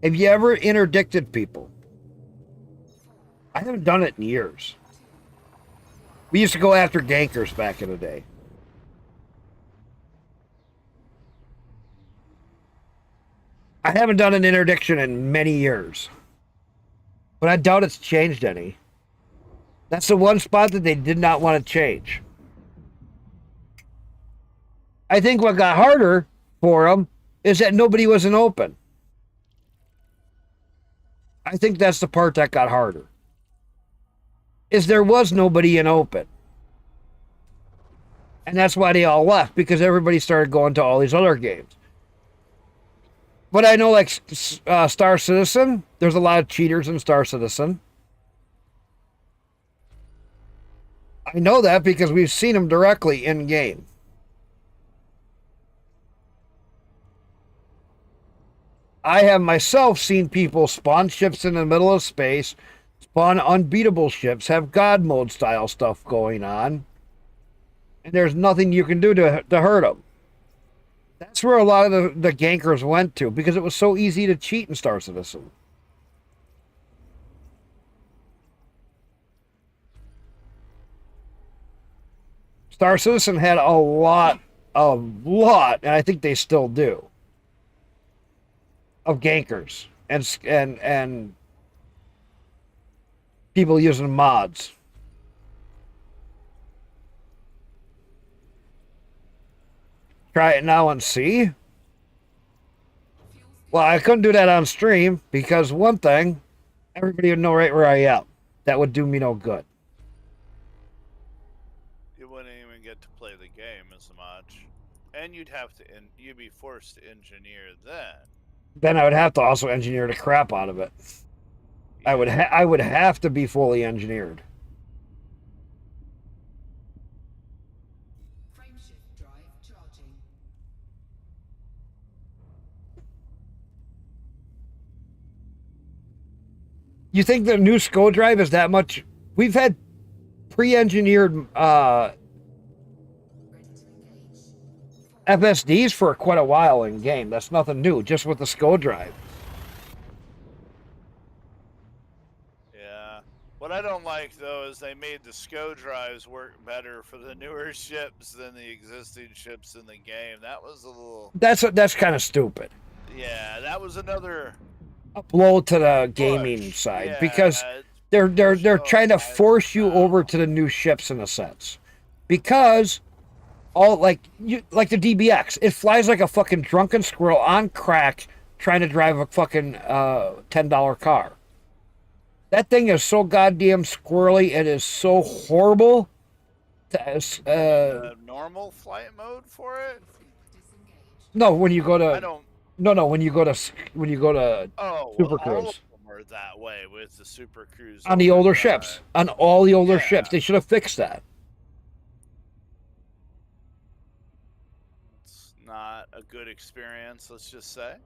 Have you ever interdicted people? I haven't done it in years. We used to go after gankers back in the day. I haven't done an interdiction in many years. But I doubt it's changed any. That's the one spot that they did not want to change. I think what got harder for them is that nobody was in open. I think that's the part that got harder. Is there was nobody in open. And that's why they all left, because everybody started going to all these other games. But I know, like Star Citizen, there's a lot of cheaters in Star Citizen. I know that because we've seen them directly in game. I have myself seen people spawn ships in the middle of space, spawn unbeatable ships, have God mode style stuff going on, and there's nothing you can do to hurt them. That's where a lot of the gankers went to, because it was so easy to cheat in Star Citizen. Star Citizen had a lot, and I think they still do, of gankers and people using mods. Try it now and see. Well, I couldn't do that on stream because one thing, everybody would know right where I am. That would do me no good. You wouldn't even get to play the game as much, and you'd be forced to engineer then. Then I would have to also engineer the crap out of it. I would have to be fully engineered. Frameshift drive charging. You think the new SCO drive is that much? We've had pre-engineered Ready to engage. FSDs for quite a while in game. That's nothing new, just with the SCO drive. Yeah. What I don't like though is they made the SCO drives work better for the newer ships than the existing ships in the game. That was a little. That's kind of stupid. Yeah, that was another A blow to the gaming push. side Yeah, because it's they're pushed trying to high force you now. over to the new ships in a sense, because all like the DBX, it flies like a fucking drunken squirrel on crack trying to drive a fucking $10 car. That thing is so goddamn squirrely. It is so horrible. Normal flight mode for it? No, when you go I to don't. no, when you go to Oh, Super well, all Cruise. of them are that way with the Super Cruise. On the older ships, on all the older ships, they should have fixed that. It's not a good experience, let's just say.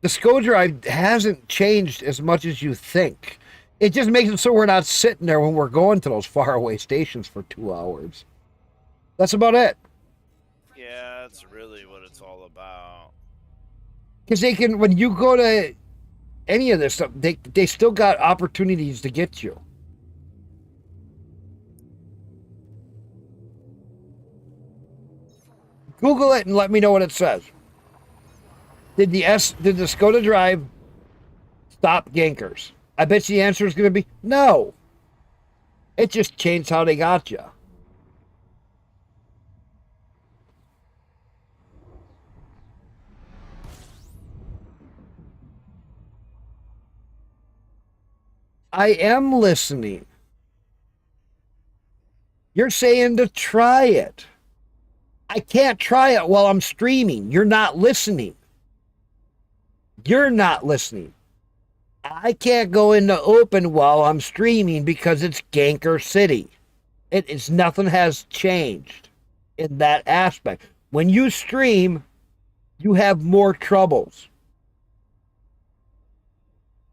The SCO drive hasn't changed as much as you think. It just makes it so we're not sitting there when we're going to those faraway stations for 2 hours. That's about it. Yeah, that's really what it's all about. Because they can, when you go to any of this stuff, they still got opportunities to get you. Google it and let me know what it says. Did the SCOTA drive stop gankers? I bet you the answer is going to be no. It just changed how they got you. I am listening. You're saying to try it. I can't try it while I'm streaming. You're not listening. You're not listening. I can't go into open while I'm streaming because it's Ganker City. It's nothing has changed in that aspect. When you stream, you have more troubles.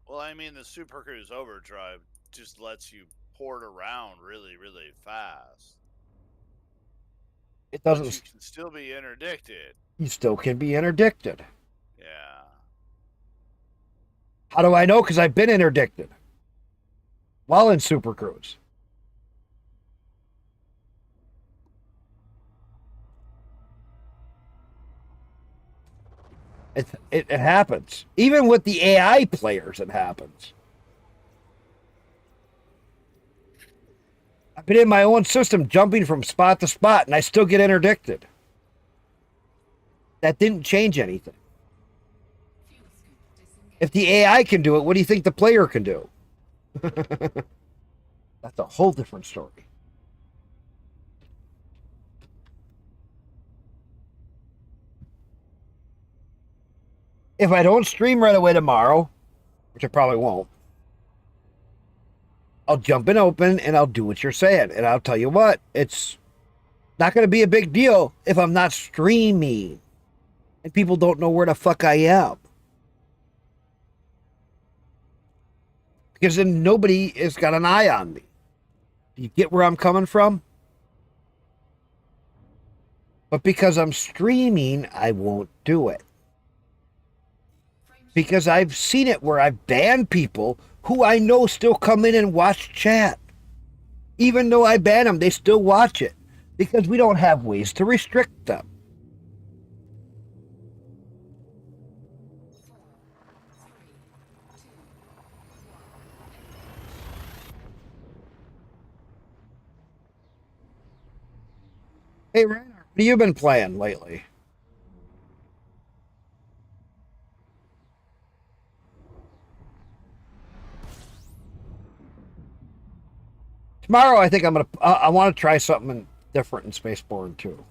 Well, I mean, the Super Cruise Overdrive just lets you port around really, really fast. It But doesn't. you can still be interdicted. You still can be interdicted. Yeah. How do I know? Because I've been interdicted while in Super Cruise. It happens. Even with the AI players, it happens. I've been in my own system jumping from spot to spot, and I still get interdicted. That didn't change anything. If the AI can do it, what do you think the player can do? That's a whole different story. If I don't stream right away tomorrow, which I probably won't, I'll jump in open and I'll do what you're saying. And I'll tell you what, it's not going to be a big deal if I'm not streaming and people don't know where the fuck I am. Because then nobody has got an eye on me. Do you get where I'm coming from? But because I'm streaming, I won't do it. Because I've seen it where I've banned people who I know still come in and watch chat. Even though I ban them, they still watch it. Because we don't have ways to restrict them. Hey, Reinhardt, what have you been playing lately? Tomorrow, I think I want to try something different in Spaceborne 2.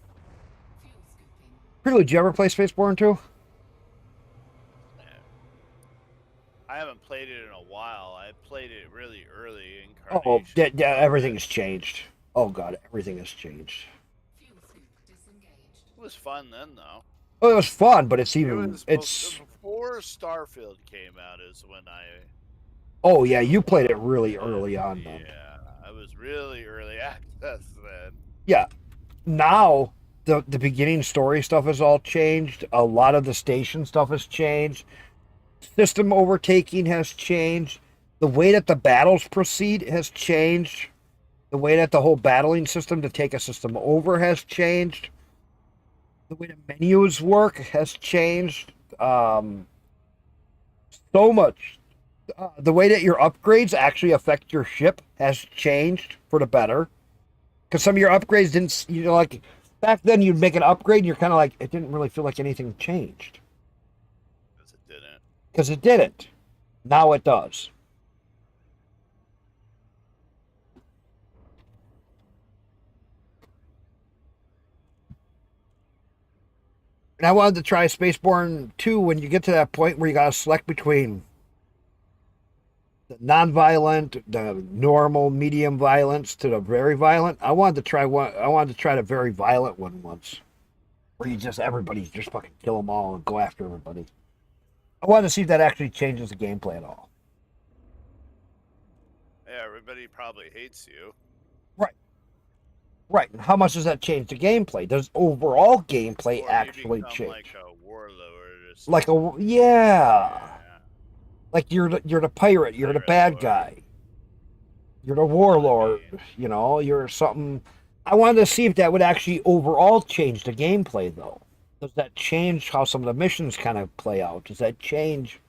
Prelude, did you ever play Spaceborne 2? I haven't played it in a while. I played it really early in Oh, Incarnation. everything's changed. Oh, God, everything has changed. It was fun then, though. Oh, it was fun, but it's It even, was it's, before Starfield came out is when I... oh, yeah, you played it really early on, then. Yeah, I was really early access then. Yeah. Now, the beginning story stuff has all changed. A lot of the station stuff has changed. system overtaking has changed. The way that the battles proceed has changed. The way that the whole battling system to take a system over has changed. The way the menus work has changed. So much. The way that your upgrades actually affect your ship has changed for the better. Because some of your upgrades didn't, like back then you'd make an upgrade and you're kind of like, it didn't really feel like anything changed. Because it didn't. Because it didn't. Now it does. And I wanted to try Spaceborne 2 when you get to that point where you got to select between the non-violent, the normal, medium violence to the very violent. I wanted to try the very violent one once, where you just everybody just fucking kill them all and go after everybody. I wanted to see if that actually changes the gameplay at all. Yeah, everybody probably hates you. Right, and how much does that change the gameplay? Does overall gameplay Or you actually become change? like a warlord or something. Like a yeah. Like you're the pirate, you're the Pirate bad lord. guy. You're the warlord, you're something. I wanted to see if that would actually overall change the gameplay though. Does that change how some of the missions kind of play out? Does that change,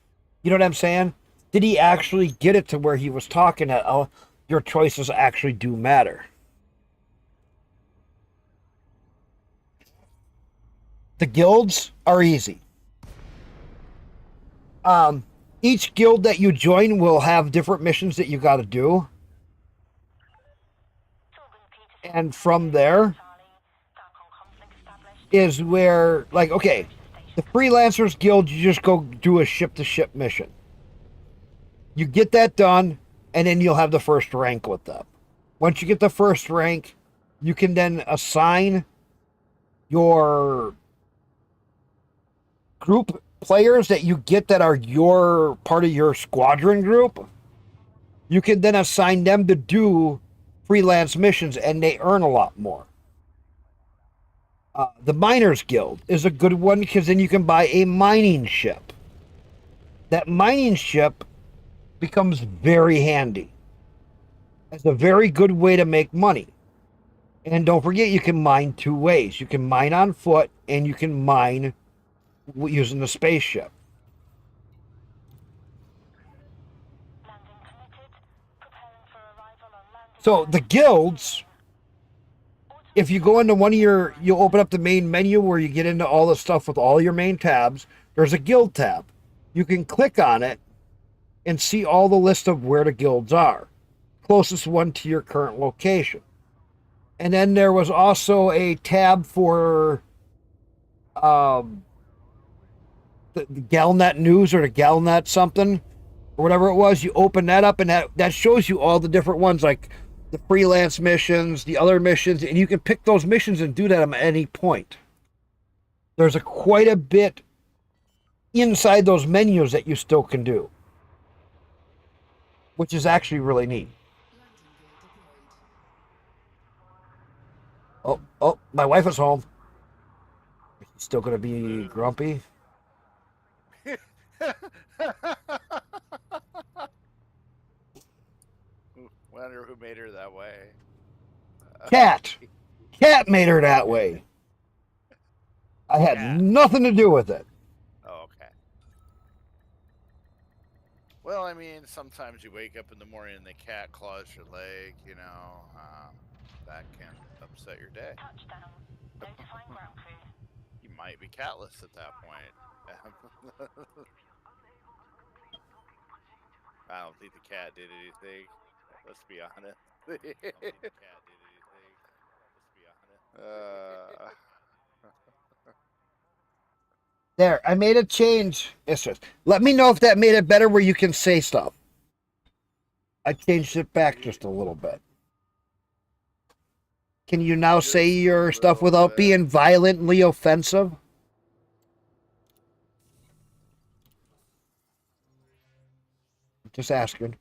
you know what I'm saying? Did he actually get it to where he was talking that your choices actually do matter? The guilds are easy. Each guild that you join will have different missions that you got to do. And from there is where, like, okay, the Freelancers Guild, you just go do a ship-to-ship mission. You get that done, and then you'll have the first rank with them. Once you get the first rank, you can then assign your group players that you get that are your part of your squadron group. You can then assign them to do freelance missions, and they earn a lot more. The Miners Guild is a good one because then you can buy a mining ship. That mining ship becomes very handy. It's a very good way to make money. And don't forget, you can mine two ways. You can mine on foot, and you can mine using the spaceship. So the guilds, if you go into one of you'll open up the main menu where you get into all the stuff with all your main tabs. There's a guild tab. You can click on it and see all the list of where the guilds are. Closest one to your current location. And then there was also a tab for the Galnet News or the Galnet something, or whatever it was. You open that up, and that shows you all the different ones, like the freelance missions, the other missions, and you can pick those missions and do that at any point. There's quite a bit inside those menus that you still can do, which is actually really neat. Oh, my wife is home. She's still going to be grumpy. Wonder who made her that way. Cat made her that way. I had nothing to do with it. Oh, okay. Well, I mean, sometimes you wake up in the morning and the cat claws your leg, that can upset your day. You might be catless at that point. I don't think the cat did anything. Let's be honest. There, I made a change. It's just, let me know if that made it better where you can say stuff. I changed it back just a little bit. Can you now say your stuff without being violently offensive? Just asking.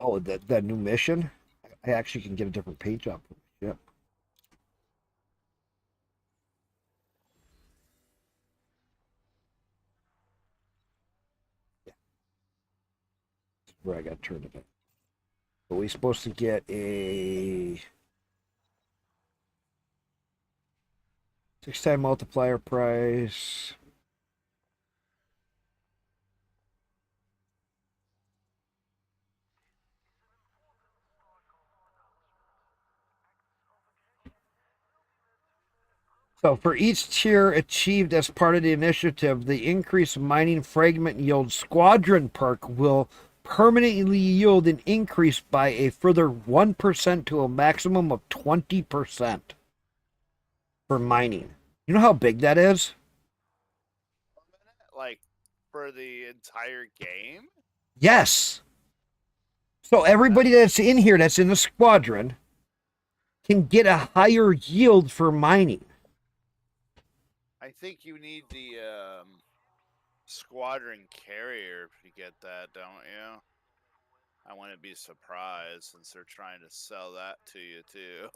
Oh, that new mission? I actually can get a different page up. Yep. Where I got turned it. But we're supposed to get a 6-time multiplier price. So for each tier achieved as part of the initiative, the increased mining fragment yield squadron perk will permanently yield an increase by a further 1% to a maximum of 20% for mining. You know how big that is? Like for the entire game? Yes. So everybody that's in here that's in the squadron can get a higher yield for mining. I think you need the squadron carrier to get that, don't you? I wouldn't be surprised since they're trying to sell that to you too.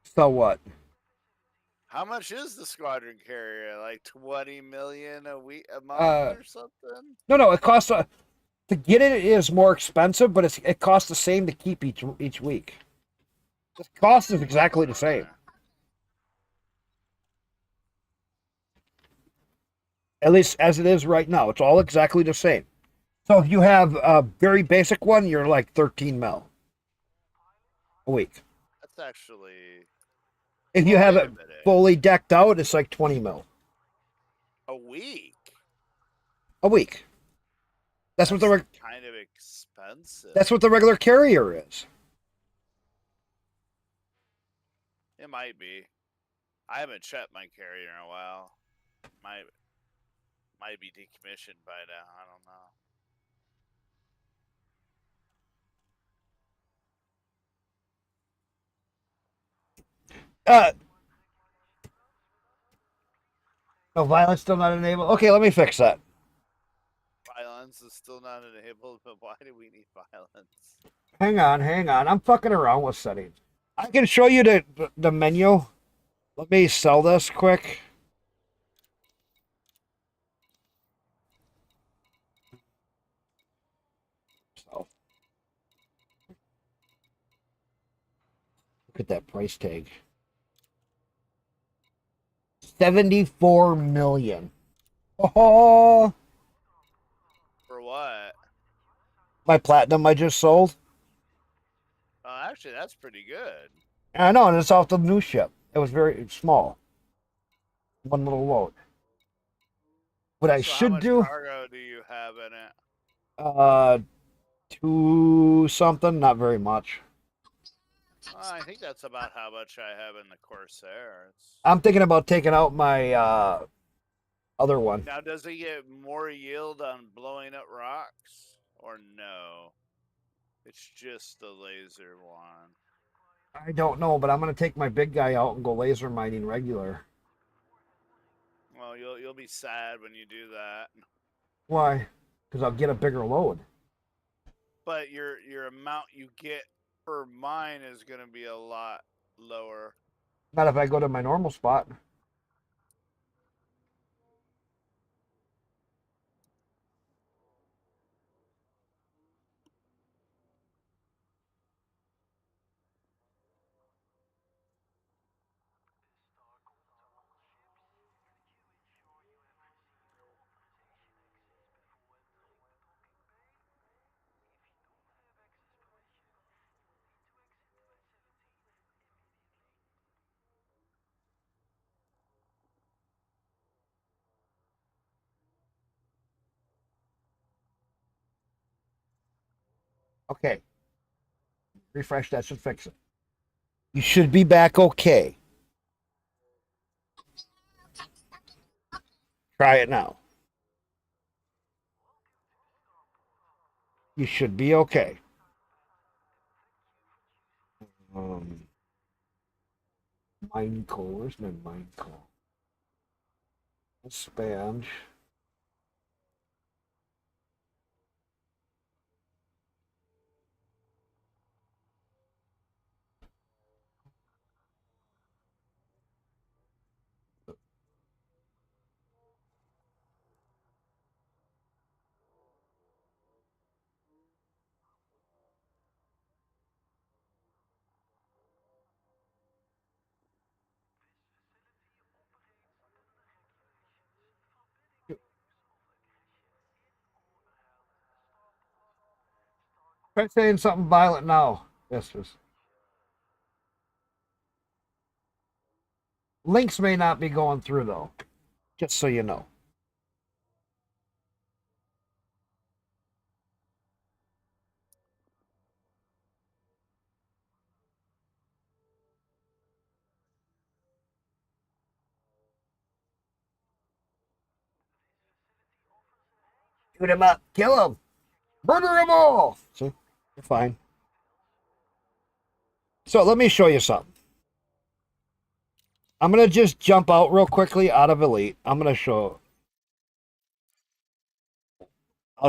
So what? How much is the squadron carrier? Like 20 million a week, a month, Uh, or something? no, it costs to get it is more expensive, but it costs the same to keep each week. The cost is exactly the same. Okay. At least as it is right now. It's all exactly the same. So if you have a very basic one, you're like 13 mil a week. That's actually If you have wait a it minute. fully decked out, it's like 20 mil A week. a week. That's what the kind of expensive. that's what the regular carrier is. It might be. I haven't checked my carrier in a while. Might be decommissioned by now. I don't know. Uh, no, violence still not enabled. Okay, let me fix that. Violence is still not enabled, but why do we need violence? Hang on. I'm fucking around with settings. I can show you the menu. Let me sell this quick. So, look at that price tag. 74 million. Oh, For what? my platinum I just sold. Oh, actually, that's pretty good. I know, and it's off the new ship. It was very small. One little load. What I So how should much do, cargo do you have in it? uh, 2 something, not very much. I think that's about how much I have in the Corsair. I'm thinking about taking out my other one. Now, does it get more yield on blowing up rocks, or no? It's just the laser one. I don't know, but I'm gonna take my big guy out and go laser mining regular. Well, you'll be sad when you do that. Why? Because I'll get a bigger load. But your amount you get per mine is going to be a lot lower. Not if I go to my normal spot. Okay. Refresh that should fix it. You should be back okay. Try it now. You should be okay. Um, Mine core. Where's my mine core? Expand. Try saying something violent now. Yes, yes. Links may not be going through though, just so you know. Shoot him up, kill him, murder them all. See, you're fine. So let me show you something. I'm gonna just jump out real quickly out of Elite. I'll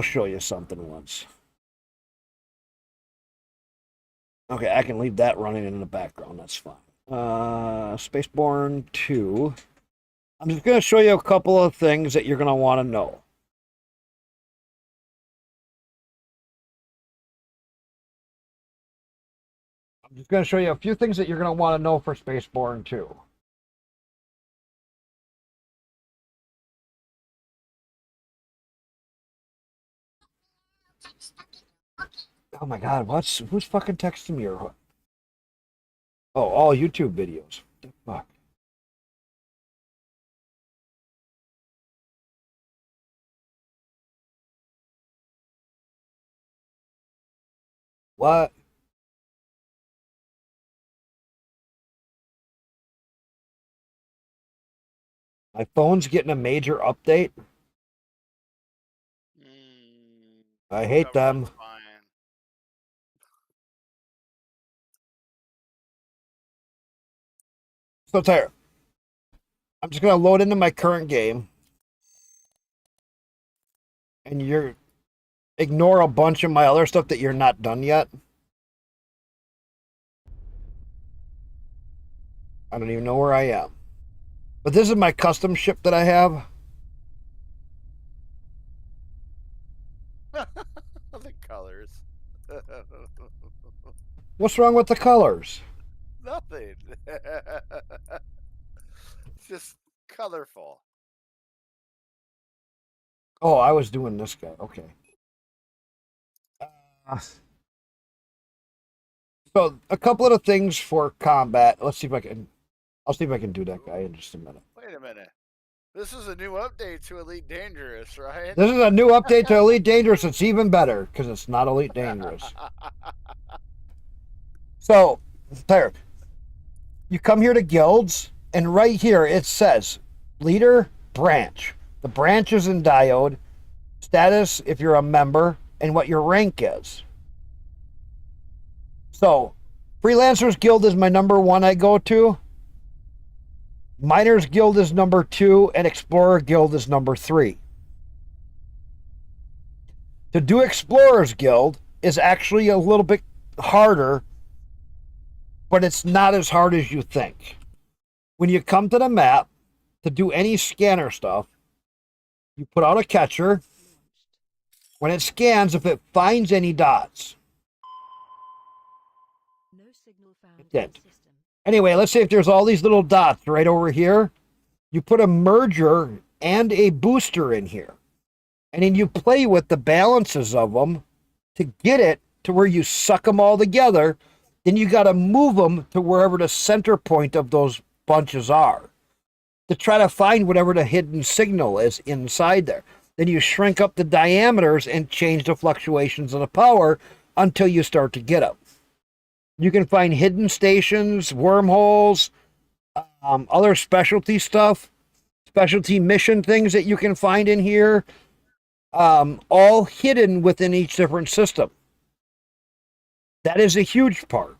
show you something once. Okay, I can leave that running in the background. That's fine. Spaceborne 2. I'm just going to show you a couple of things that you're going to want to know. I'm just going to show you a few things that you're going to want to know for Spaceborne 2. Oh my God, who's fucking texting me? Or oh, all YouTube videos. What the fuck? What? My phone's getting a major update. I hate them. Fine. So tired. I'm just going to load into my current game. And you're ignore a bunch of my other stuff that you're not done yet. I don't even know where I am. But this is my custom ship that I have. The colors. What's wrong with the colors? Nothing. It's just colorful. Oh, I was doing this guy. Okay. So a couple of the things for combat. Let's see if I can. I'll see if I can do that guy in just a minute. Wait a minute. This is a new update to Elite Dangerous, right? This is a new update to Elite Dangerous. It's even better because it's not Elite Dangerous. So, there. You come here to guilds, and right here it says leader, branch. The branch is in Diode, status if you're a member, and what your rank is. So, Freelancers Guild is my number 1 I go to. Miners Guild is number 2, and Explorer Guild is number 3. To do Explorers Guild is actually a little bit harder, but it's not as hard as you think. When you come to the map to do any scanner stuff, you put out a catcher. When it scans, if it finds any dots, No signal found it did. in system. Anyway, let's say if there's all these little dots right over here, you put a merger and a booster in here. And then you play with the balances of them to get it to where you suck them all together. Then you got to move them to wherever the center point of those bunches are to try to find whatever the hidden signal is inside there. Then you shrink up the diameters and change the fluctuations of the power until you start to get them. You can find hidden stations, wormholes, other specialty stuff, specialty mission things that you can find in here, all hidden within each different system. That is a huge part.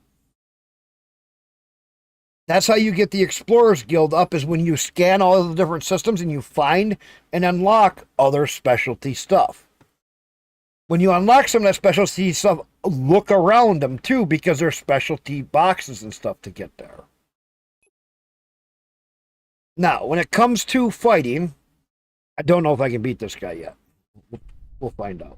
That's how you get the Explorers Guild up, is when you scan all of the different systems and you find and unlock other specialty stuff. When you unlock some of that specialty stuff, look around them too, because there's specialty boxes and stuff to get there. Now, when it comes to fighting, I don't know if I can beat this guy yet. We'll find out.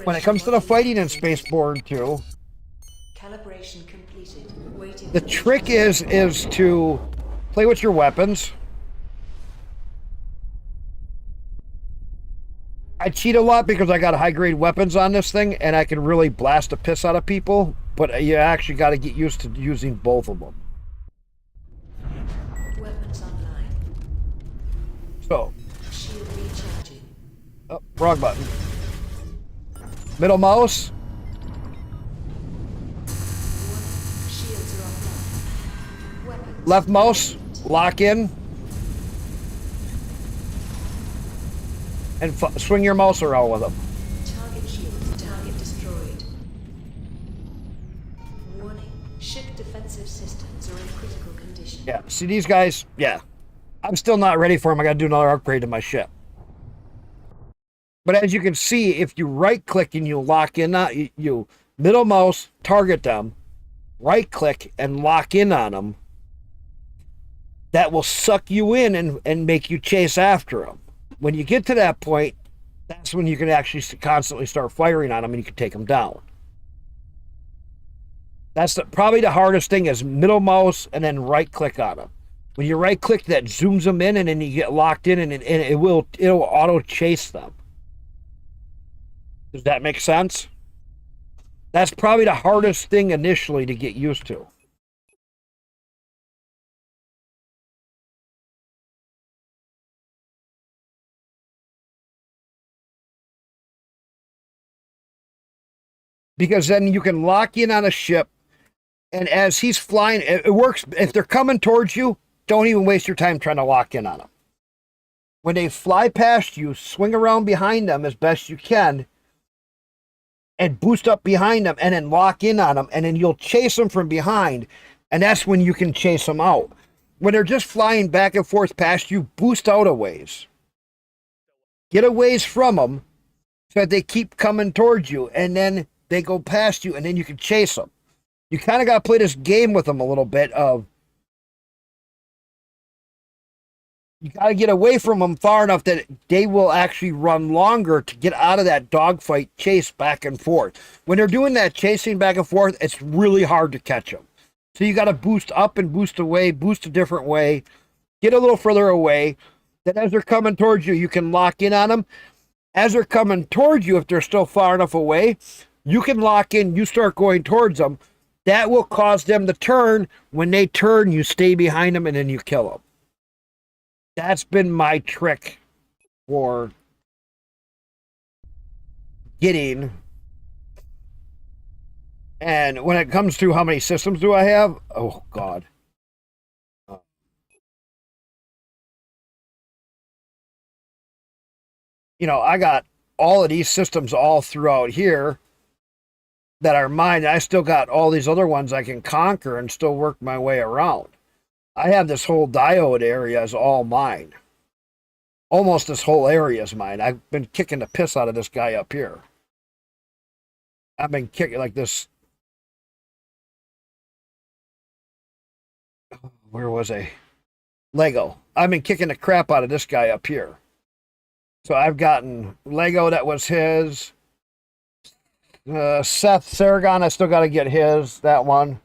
When it comes to the fighting in Spaceborne 2, Calibration completed. Waiting the for trick is to play with your weapons. I cheat a lot because I got high grade weapons on this thing and I can really blast the piss out of people, but you actually got to get used to using both of them. Weapons online. So, Shield recharging. oh, wrong button. Middle mouse. Shields are offline. Weapons. Left mouse, lock in, and swing your mouse around with them. Target shield. Target destroyed. Warning. Ship defensive systems are in critical condition. Yeah, see these guys? Yeah. I'm still not ready for them. I got to do another upgrade to my ship. But as you can see, if you right click and you lock in, you middle mouse, target them, right click and lock in on them, that will suck you in and make you chase after them. When you get to that point, that's when you can actually constantly start firing on them and you can take them down. That's probably the hardest thing is middle mouse and then right click on them. When you right click, that zooms them in and then you get locked in and it'll auto chase them. Does that make sense? That's probably the hardest thing initially to get used to. Because then you can lock in on a ship, and as he's flying, it works. If they're coming towards you, don't even waste your time trying to lock in on them. When they fly past you, swing around behind them as best you can, and boost up behind them, and then lock in on them, and then you'll chase them from behind, and that's when you can chase them out. When they're just flying back and forth past you, boost out a ways. Get a ways from them so that they keep coming towards you, and then they go past you, and then you can chase them. You kind of got to play this game with them a little bit of, you got to get away from them far enough that they will actually run longer to get out of that dogfight chase back and forth. When they're doing that chasing back and forth, it's really hard to catch them. So you got to boost up and boost away, boost a different way, get a little further away. Then as they're coming towards you, you can lock in on them. As they're coming towards you, if they're still far enough away, you can lock in, you start going towards them. That will cause them to turn. When they turn, you stay behind them and then you kill them. That's been my trick for getting. And when it comes to how many systems do I have? Oh, God. You know, I got all of these systems all throughout here that are mine. I still got all these other ones I can conquer and still work my way around. I have this whole diode area is all mine. Almost this whole area is mine. I've been kicking the piss out of this guy up here. I've been kicking like this. Where was I? Lego. I've been kicking the crap out of this guy up here. So I've gotten Lego that was his. Seth Saragon, I still got to get his. That one.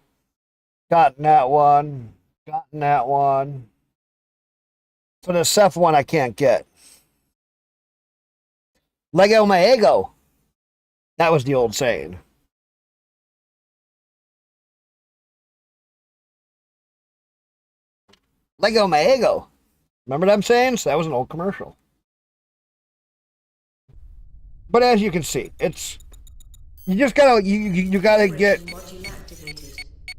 Gotten that one. Gotten that one. So the Seth one I can't get. Lego my ego. That was the old saying. Lego my ego. Remember them sayings? That was an old commercial. But as you can see, it's you just gotta you gotta get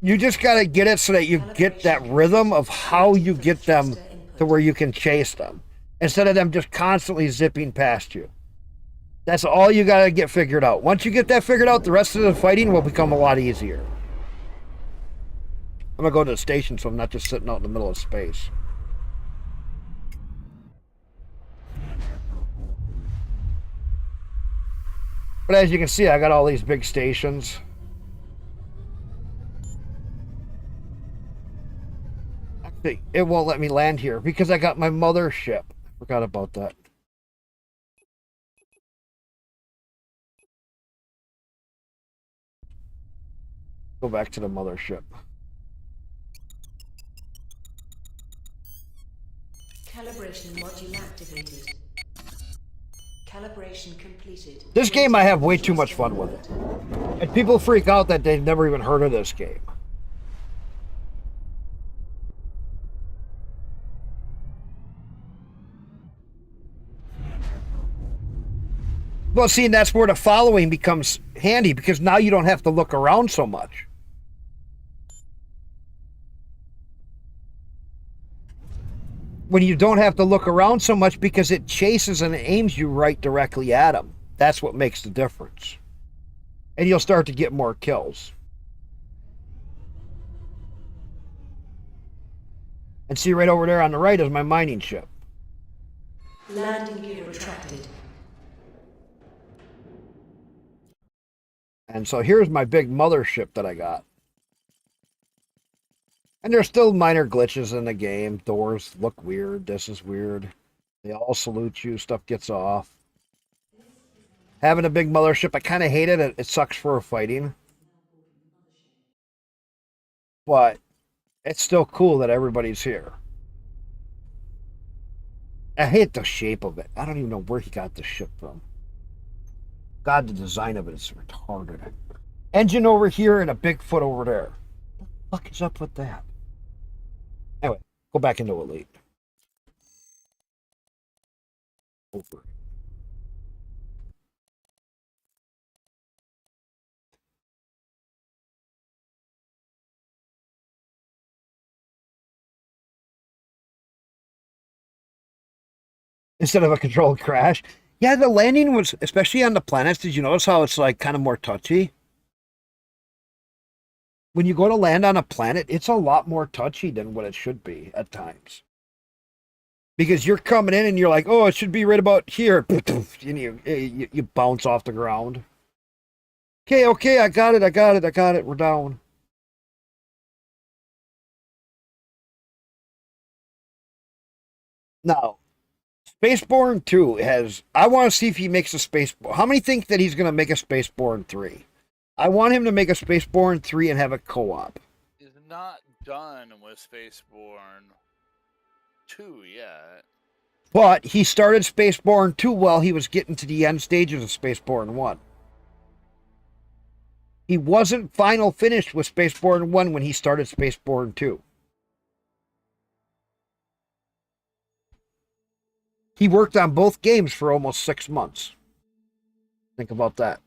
you just gotta get it so that you get that rhythm of how you get them to where you can chase them instead of them just constantly zipping past you. That's all you gotta get figured out. Once you get that figured out, the rest of the fighting will become a lot easier. I'm gonna go to the station so I'm not just sitting out in the middle of space. But as you can see, I got all these big stations. Actually, it won't let me land here because I got my mothership. Forgot about that. Go back to the mothership. Calibration module activated. Calibration completed. This game, I have way too much fun with it. And people freak out that they've never even heard of this game. Well, see, and that's where the following becomes handy, because now you don't have to look around so much. When you don't have to look around so much, because it chases and aims you right directly at them. That's what makes the difference. And you'll start to get more kills. And see, right over there on the right is my mining ship. Landing gear retracted. And so here's my big mothership that I got. And there's still minor glitches in the game. Doors look weird. This is weird. They all salute you. Stuff gets off. Having a big mothership, I kind of hate it. It sucks for fighting. But it's still cool that everybody's here. I hate the shape of it. I don't even know where he got the ship from. God, the design of it is retarded. Engine over here and a Bigfoot over there. What the fuck is up with that? Anyway, go back into Elite. Over. Instead of a controlled crash. Yeah, the landing was, especially on the planets, did you notice how it's like kind of more touchy? When you go to land on a planet, it's a lot more touchy than what it should be at times. Because you're coming in and you're like, oh, it should be right about here. And you bounce off the ground. Okay, I got it. We're down. Now, Spaceborne 2 has... I want to see if he makes a Spaceborne... How many think that he's going to make a Spaceborne 3? I want him to make a Spaceborne 3 and have a co-op. He's not done with Spaceborne 2 yet. But he started Spaceborne 2 while he was getting to the end stages of Spaceborne 1. He wasn't final finished with Spaceborne 1 when he started Spaceborne 2. He worked on both games for almost 6 months. Think about that.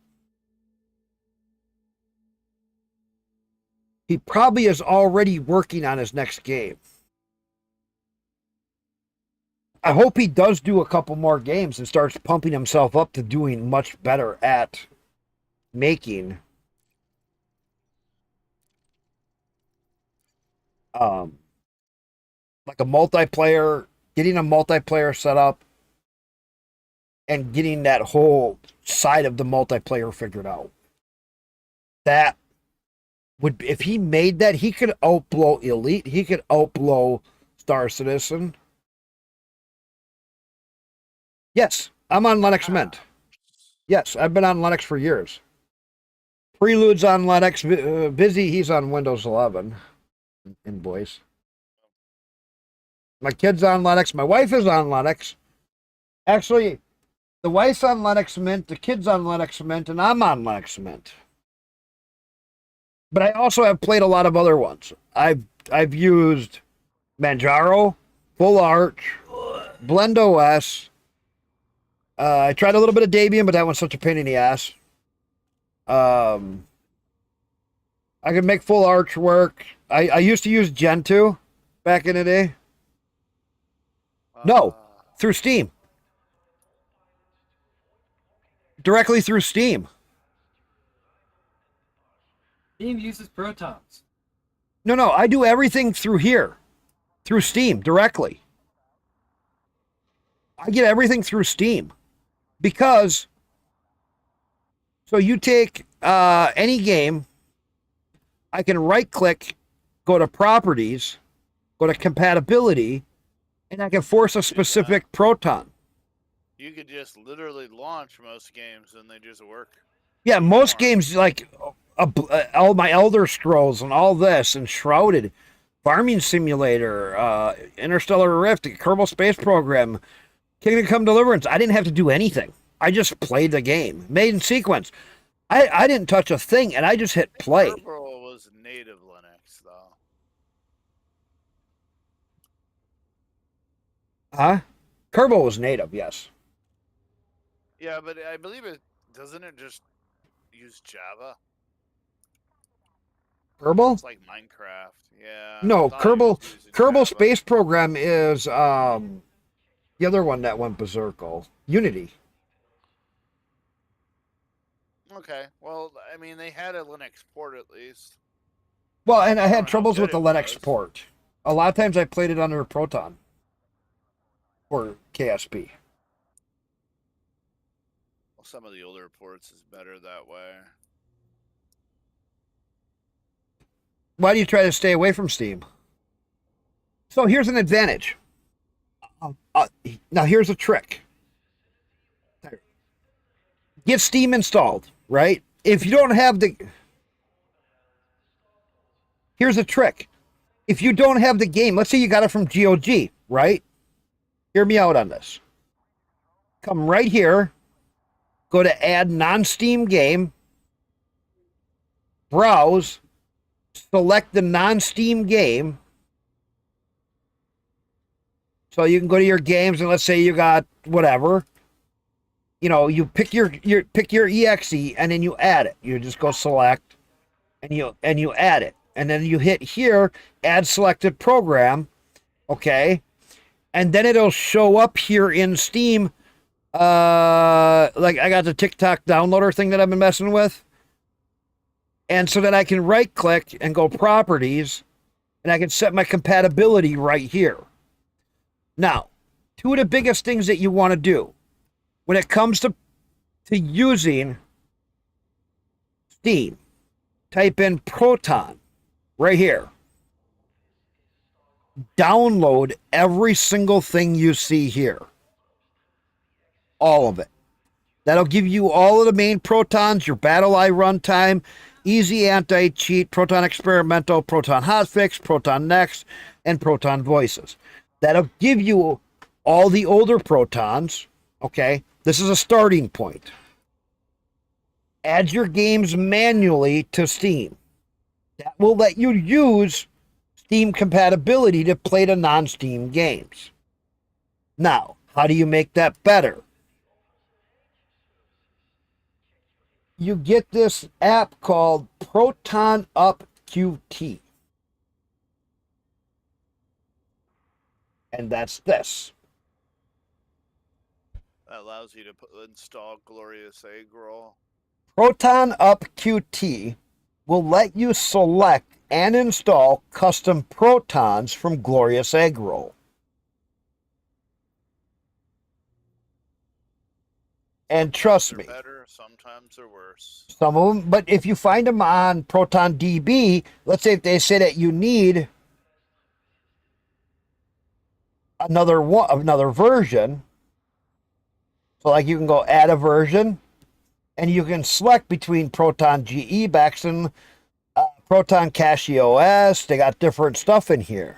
He probably is already working on his next game. I hope he does do a couple more games and starts pumping himself up to doing much better at making like a multiplayer, getting a multiplayer set up and getting that whole side of the multiplayer figured out. That would, if he made that, he could outblow Elite. He could outblow Star Citizen. Yes, I'm on Linux Mint. Yes, I've been on Linux for years. Prelude's on Linux. Busy, he's on Windows 11. Invoice. My kid's on Linux. My wife is on Linux. Actually, the wife's on Linux Mint, the kid's on Linux Mint, and I'm on Linux Mint. But I also have played a lot of other ones. I've used Manjaro, Full Arch, Blend OS. I tried a little bit of Debian, but that one's such a pain in the ass. I could make Full Arch work. I used to use Gentoo back in the day. No, through Steam. Directly through Steam. Steam uses Protons. No, I do everything through here. Through Steam, directly. I get everything through Steam. Because, so you take any game, I can right-click, go to Properties, go to Compatibility, and I can force a specific Proton. You could just literally launch most games and they just work. Yeah, most games, like all my Elder Scrolls and all this, and Shrouded, Farming Simulator, Interstellar Rift, Kerbal Space Program, Kingdom Come Deliverance, I didn't have to do anything. I just played the game. Made in sequence. I didn't touch a thing, and I just hit play. Kerbal was native Linux, though. Huh? Kerbal was native, yes. Yeah, but I believe it doesn't it just use Java? Kerbal? It's like Minecraft. Yeah. No, I thought it Kerbal. was using Kerbal Java. Space Program is the other one that went berserkle. Unity. Okay. Well, I mean, they had a Linux port at least. Well, and I I had don't know how troubles good with the it Linux was. port. A lot of times I played it under Proton or KSP. Well, some of the older ports is better that way. Why do you try to stay away from Steam? So here's an advantage. Now here's a trick. Get Steam installed, right? If you don't have the... Here's a trick. If you don't have the game, let's say you got it from GOG, right? Hear me out on this. Come right here. Go to add non-Steam game. Browse. Select the non-Steam game. So you can go to your games and let's say you got whatever. You know, you pick your exe and then you add it. You just go select and you add it. And then you hit here, add selected program, okay? And then it'll show up here in Steam. Like I got the TikTok downloader thing that I've been messing with. And so that I can right click and go properties and I can set my compatibility right here. Now, two of the biggest things that you want to do when it comes to using Steam, type in Proton right here. Download every single thing you see here. All of it. That'll give you all of the main Protons, your BattleEye runtime, Easy Anti-Cheat, Proton Experimental, Proton Hotfix, Proton Next, and Proton Voices. That'll give you all the older Protons, okay? This is a starting point. Add your games manually to Steam. That will let you use Steam compatibility to play the non-Steam games. Now, how do you make that better? You get this app called Proton Up QT. And that's this. That allows you to install Glorious Egg Roll. Proton Up QT will let you select and install custom protons from Glorious Egg Roll. And trust me, Better, sometimes they're worse. some of them, but if you find them on Proton DB, let's say if they say that you need another version, so like you can go add a version, and you can select between Proton GE, Baxton, Proton Cache OS. They got different stuff in here.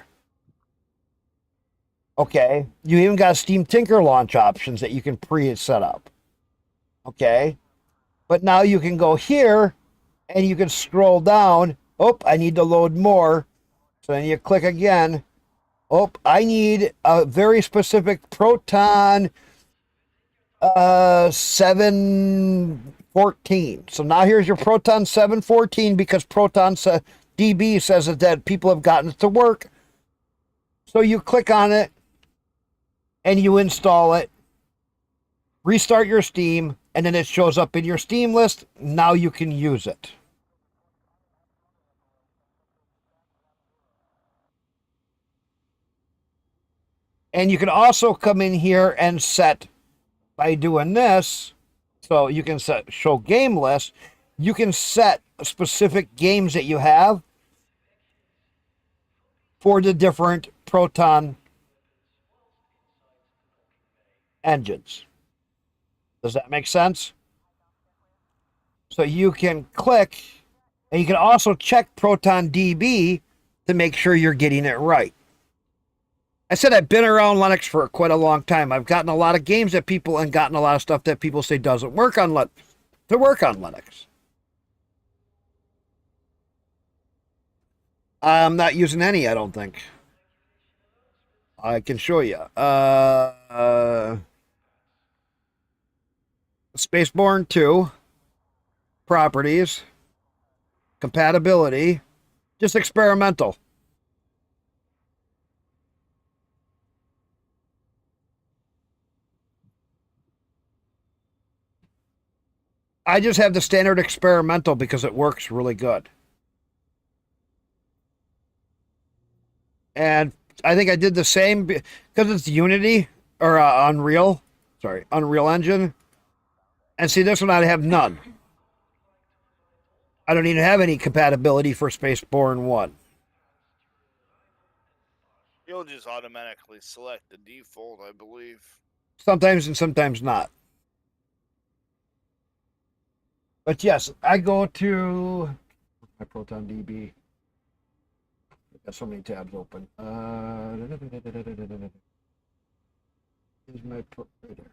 Okay, you even got Steam Tinker launch options that you can pre-set up. Okay, but now you can go here and you can scroll down. Oh, I need to load more. So then you click again. Oh, I need a very specific Proton 714. So now here's your Proton 714 because Proton DB says that people have gotten it to work. So you click on it and you install it. Restart your Steam, and then it shows up in your Steam list. Now you can use it. And you can also come in here and set, by doing this, so you can set show game list, you can set specific games that you have for the different Proton engines. Does that make sense? So you can click, and you can also check Proton DB to make sure you're getting it right. I said I've been around Linux for quite a long time. I've gotten a lot of games that people and gotten a lot of stuff that people say doesn't work on Linux to work on Linux. I'm not using any, I don't think. I can show you. Spaceborne 2, properties, compatibility, just experimental. I just have the standard experimental because it works really good. And I think I did the same because it's Unity or Unreal. Sorry, Unreal Engine. And see, this one I have none. I don't even have any compatibility for Spaceborne 1. You'll just automatically select the default, I believe. Sometimes and sometimes not. But yes, I go to my Proton DB. I've got so many tabs open. Here's my right there.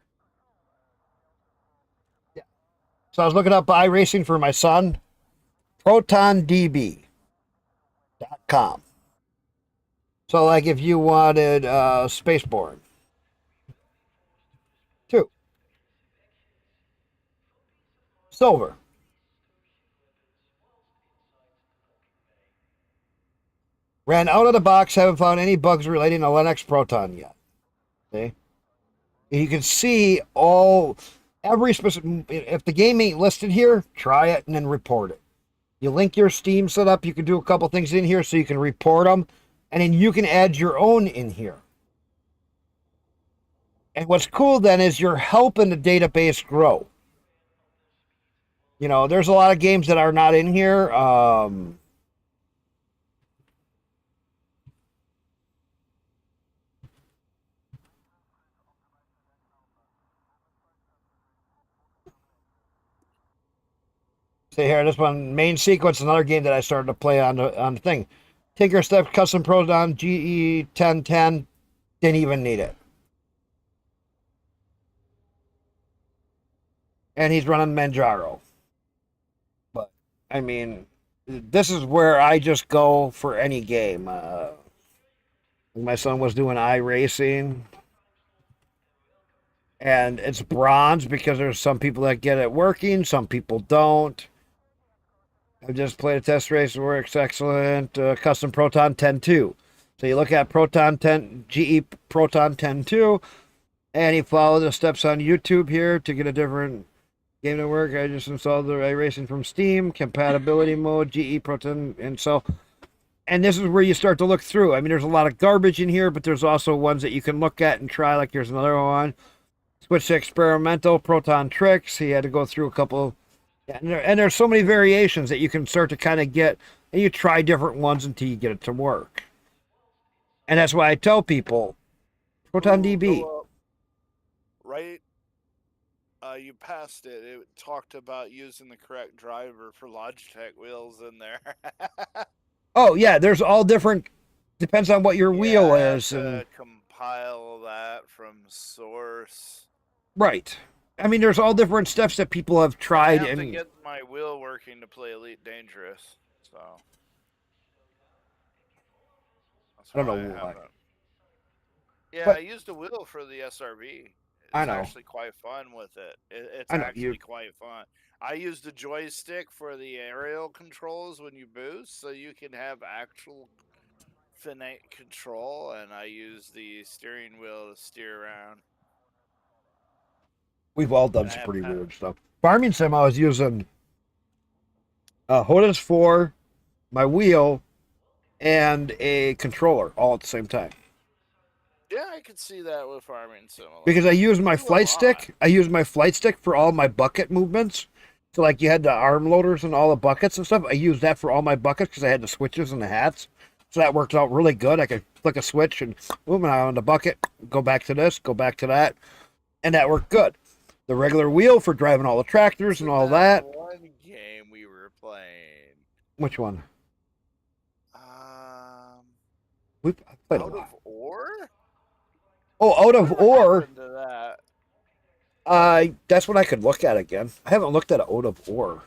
Yeah. So I was looking up iRacing for my son. ProtonDB.com. So like if you wanted Spaceborne 2. Silver. Ran out of the box, haven't found any bugs relating to Linux Proton yet. See? You can see every specific, if the game ain't listed here, try it and then report it. You link your Steam setup, you can do a couple things in here so you can report them, and then you can add your own in here. And what's cool then is you're helping the database grow. You know, there's a lot of games that are not in here. See here, this one, Main Sequence, another game that I started to play on the thing. Tinker Step Custom Proton GE 1010, didn't even need it. And he's running Manjaro. But, I mean, this is where I just go for any game. My son was doing iRacing. And it's bronze because there's some people that get it working, some people don't. I've just played a test race, it works excellent. Custom Proton 10.2. So you look at Proton 10, GE Proton 10.2, and you follow the steps on YouTube here to get a different game to work. I just installed the iRacing from Steam, compatibility mode, GE Proton, and this is where you start to look through. I mean, there's a lot of garbage in here, but there's also ones that you can look at and try, like here's another one. Switch to experimental, Proton tricks. He had to go through a couple. Yeah, and there's so many variations that you can start to kind of get, and you try different ones until you get it to work. And that's why I tell people, Proton DB. Right, you passed it. It talked about using the correct driver for Logitech wheels in there. Oh yeah, there's all different. Depends on what your wheel I have is. to And compile that from source. right. I mean, there's all different steps that people have I tried. have to And get my wheel working to play Elite Dangerous, so that's I don't why know why. haven't. Yeah, But- I used a wheel for the SRB. It's I know. actually quite fun with it. It's I know, actually quite fun. I used the joystick for the aerial controls when you boost, so you can have actual finite control, and I use the steering wheel to steer around. We've all done And I some have pretty had- weird stuff. Farming sim, I was using HOTAS 4, my wheel, and a controller all at the same time. Yeah, I could see that with Farming Simulator. Because I used my Do a flight lot. stick. I used my flight stick for all my bucket movements. So like you had the arm loaders and all the buckets and stuff. I used that for all my buckets because I had the switches and the hats. So that worked out really good. I could flick a switch and move it on the bucket, go back to this, go back to that. And that worked good. The regular wheel for driving all the tractors and all that. One game we were playing. Which one? Um, I played a Out lot. of Ore? Oh, out of Whatever ore. happened to that? That's what I could look at again. I haven't looked at out of ore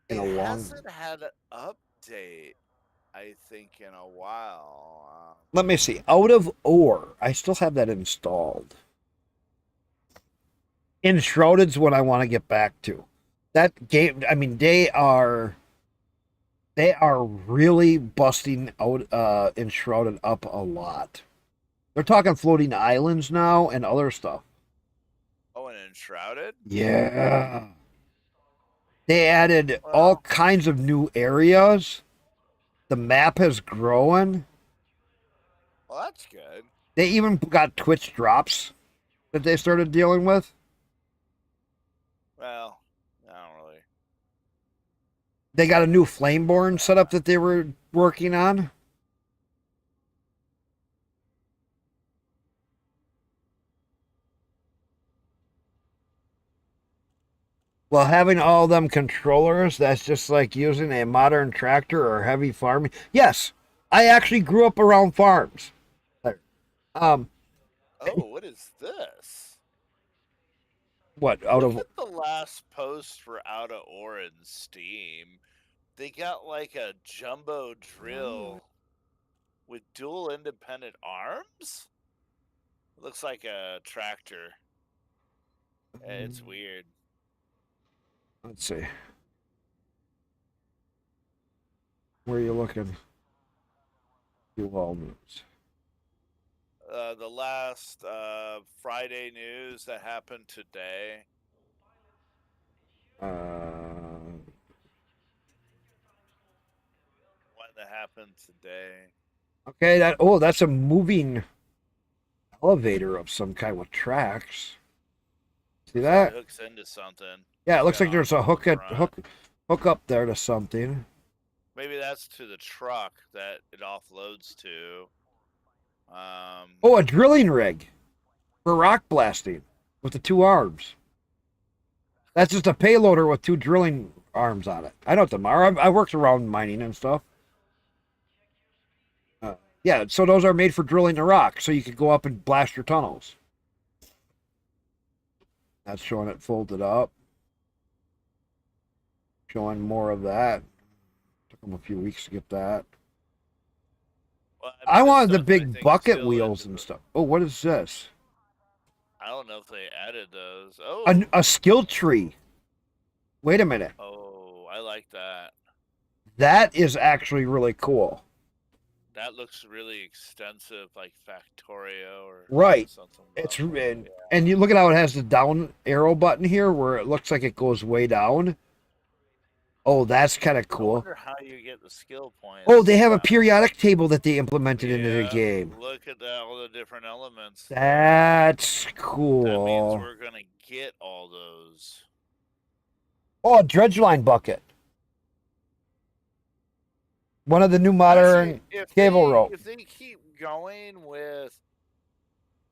in It a long. hasn't had an update, I think, in a while. Let me see. Out of ore. I still have that installed. Enshrouded's what I want to get back to. That game. I mean, they are really busting out Enshrouded up a lot. They're talking floating islands now and other stuff. Oh, and Enshrouded? Yeah. They added all Well, kinds of new areas. The map has grown. well, that's good. They even got Twitch drops that they started dealing with. Well, I don't really. They got a new Flameborn setup that they were working on. Well, having all them controllers, that's just like using a modern tractor or heavy farming. Yes, I actually grew up around farms. Um, Oh, what is this? what out Look of at the last post for Out of Ore in Steam. They got like a jumbo drill with dual independent arms? Looks like a tractor. It's weird. Let's see. Where are you looking? You all news. The last Friday news that happened today. Uh, One that happened today. okay, that's a moving elevator of some kind with tracks. See It that? hooks into something. Yeah, it It's looks got like there's a arms hook in the front. hook up there to something. Maybe that's to the truck that it offloads to. Oh, a drilling rig for rock blasting with the two arms. That's just a payloader with two drilling arms on it. I know what them are. I worked around mining and stuff. Yeah, so those are made for drilling the rock, so you could go up and blast your tunnels. That's showing it folded up. Showing more of that. Took them a few weeks to get that. Well, I mean, this wanted the stuff, I big think, bucket still wheels into and the- stuff. Oh, what is this? I don't know if they added those. Oh, A skill tree. Wait a minute. oh, I like that. That is actually really cool. That looks really extensive, like Factorio or Right. something. It's about that. and you look at how it has the down arrow button here where it looks like it goes way down. Oh, that's kind of I cool. wonder how you get the skill points. Oh, they have a Wow. periodic table that they implemented into the Yeah, game. Look at that, all the different elements. That's That means cool. we're gonna get all those. Oh, a dredge line bucket. One of the new modern Actually, if cable they, rope. If they keep going with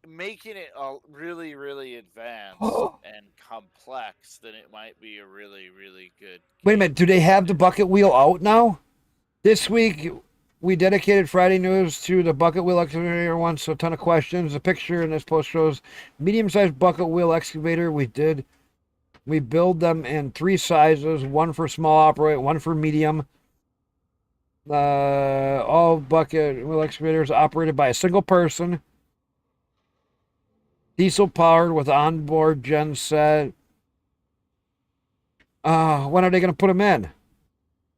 making it really, really advanced and complex, then it might be a really, really good. Wait a minute, do they have the bucket wheel out now? This week, we dedicated Friday News to the bucket wheel excavator one, so a ton of questions. The picture in this post shows medium-sized bucket wheel excavator. We build them in 3 sizes, one for small operate, one for medium. All bucket wheel excavators operated by a single person. Diesel powered with onboard gen set. When are they going to put them in?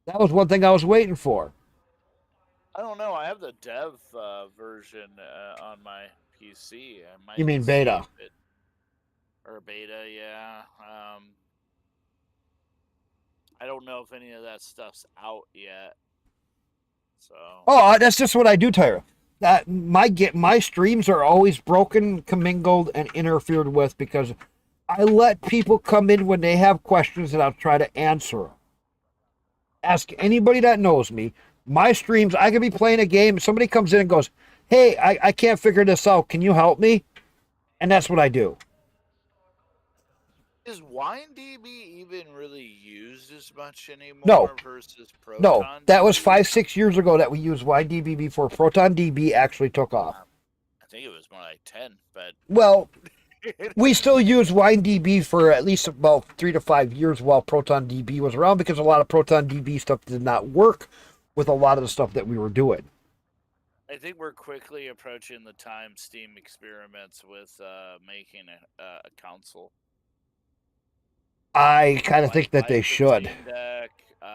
That was one thing I was waiting for. I don't know. I have the dev version on my PC. I might You mean beta? save it. Or beta, yeah. I don't know if any of that stuff's out yet. So. Oh, that's just what I do, Tyra. That my streams are always broken, commingled, and interfered with because I let people come in when they have questions and I'll try to answer them. Ask anybody that knows me. My streams, I could be playing a game, somebody comes in and goes, "Hey, I can't figure this out. Can you help me?" And that's what I do. Is WineDB even really used as much anymore No. versus Proton? No, that was DB? 5-6 years ago that we used YDB before Proton DB actually took off. I think it was more like 10, but Well, we still use WineDB for at least about 3 to 5 years while ProtonDB was around because a lot of ProtonDB stuff did not work with a lot of the stuff that we were doing. I think we're quickly approaching the time Steam experiments with making a console. I kind of think that they the should. Steam Deck,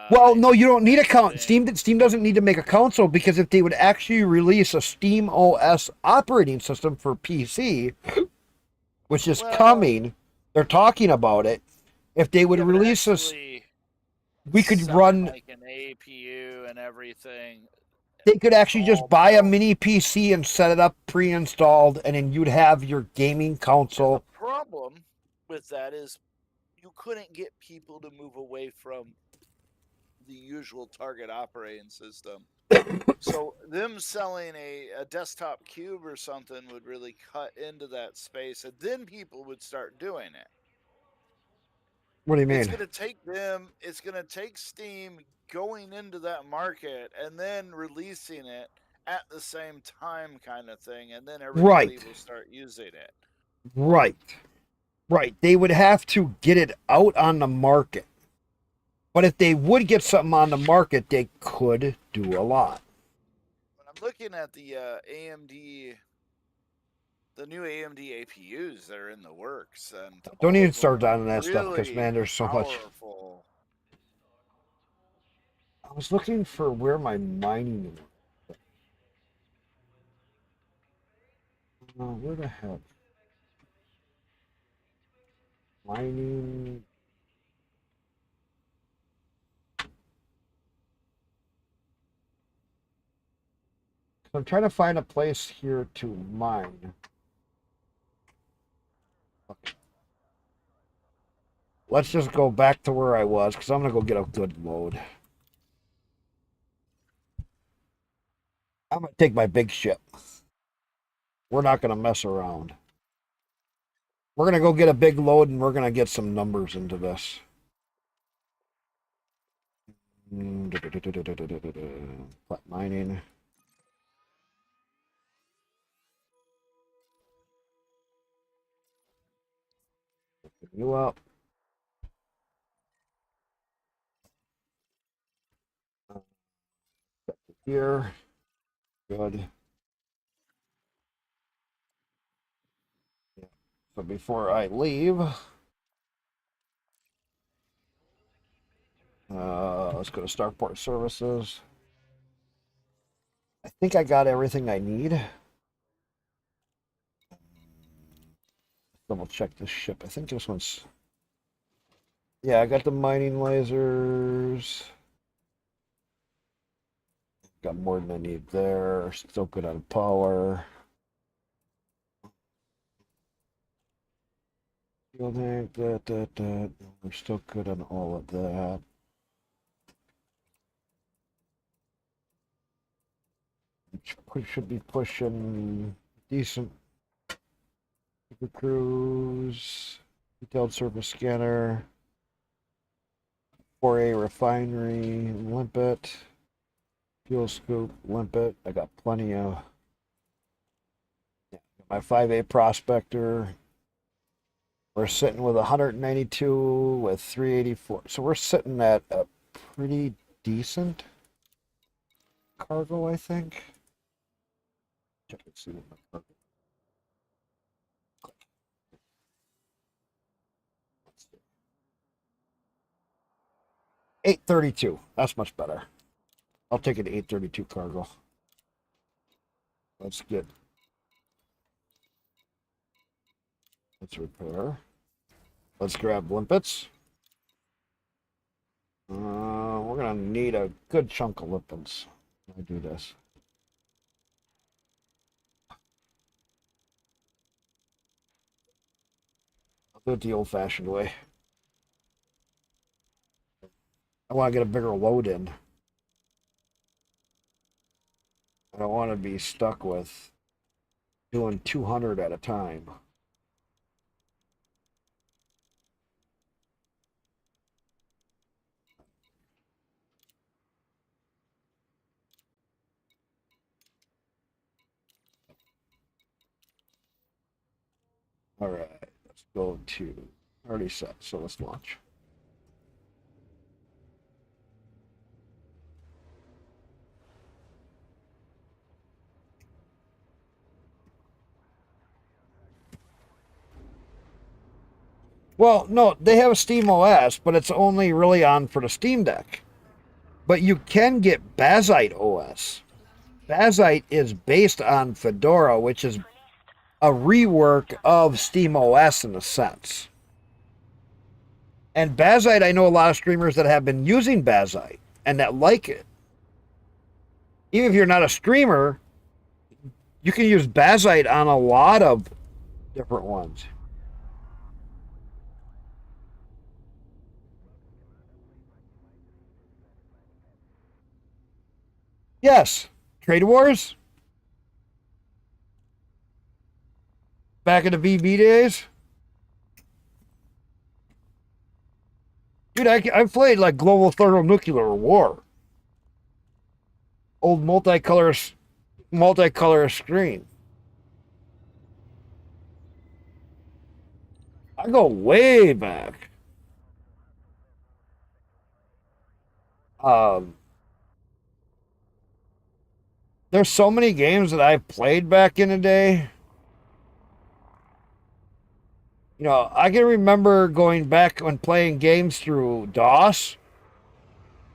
Well, no, you don't need a count. everything. Steam doesn't need to make a console because if they would actually release a Steam OS operating system for PC, which is Well, coming, they're talking about it. If they would yeah, but release us, actually we could selling, run. like an APU and everything. They could actually just all buy a built. mini PC and set it up pre-installed, and then you'd have your gaming console. The problem with that is you couldn't get people to move away from the usual target operating system. So them selling a desktop cube or something would really cut into that space, and then people would start doing it. What do you It's mean? going to take them. It's going to take Steam going into that market and then releasing it at the same time, kind of thing, and then everybody Right. will start using it. Right. Right. They would have to get it out on the market. But if they would get something on the market, they could do a lot. When I'm looking at the AMD, the new AMD APUs that are in the works, and Don't all even of them start are on that stuff because, really man, there's so much. powerful. I was looking for where my mining was. Where the heck? Mining. I'm trying to find a place here to mine. Okay. Let's just go back to where I was because I'm going to go get a good load. I'm going to take my big ship. We're not going to mess around. We're going to go get a big load and we're going to get some numbers into this. Plat mining. You up. Here. Good. Yeah. So before I leave, let's go to Starport Services. I think I got everything I need. Double check this ship. I think this one's. Yeah, I got the mining lasers. Got more than I need there. Still good on power. Fuel tank, that. We're still good on all of that. Should be pushing decent. Super cruise, detailed surface scanner, 4A refinery, limpet, fuel scoop, limpet. I got plenty of. Yeah, my 5A prospector. We're sitting with 192 with 384. So we're sitting at a pretty decent cargo, I think. Check and see what my cargo. 832. That's much better. I'll take an 832 cargo. Let's get. Let's repair. Let's grab limpets. We're gonna need a good chunk of limpets when I do this. I'll do it the old-fashioned way. I want to get a bigger load in. I don't want to be stuck with doing 200 at a time. All right, let's go to already set. So let's launch. Well, no, they have a Steam OS, but it's only really on for the Steam Deck. But you can get Bazite OS. Bazite is based on Fedora, which is a rework of Steam OS in a sense. And Bazite, I know a lot of streamers that have been using Bazite and that like it. Even if you're not a streamer, you can use Bazite on a lot of different ones. Yes, Trade Wars. Back in the VB days. Dude, I've played like Global Thermonuclear War. Old multicolor screen. I go way back. There's so many games that I've played back in the day. You know, I can remember going back and playing games through DOS,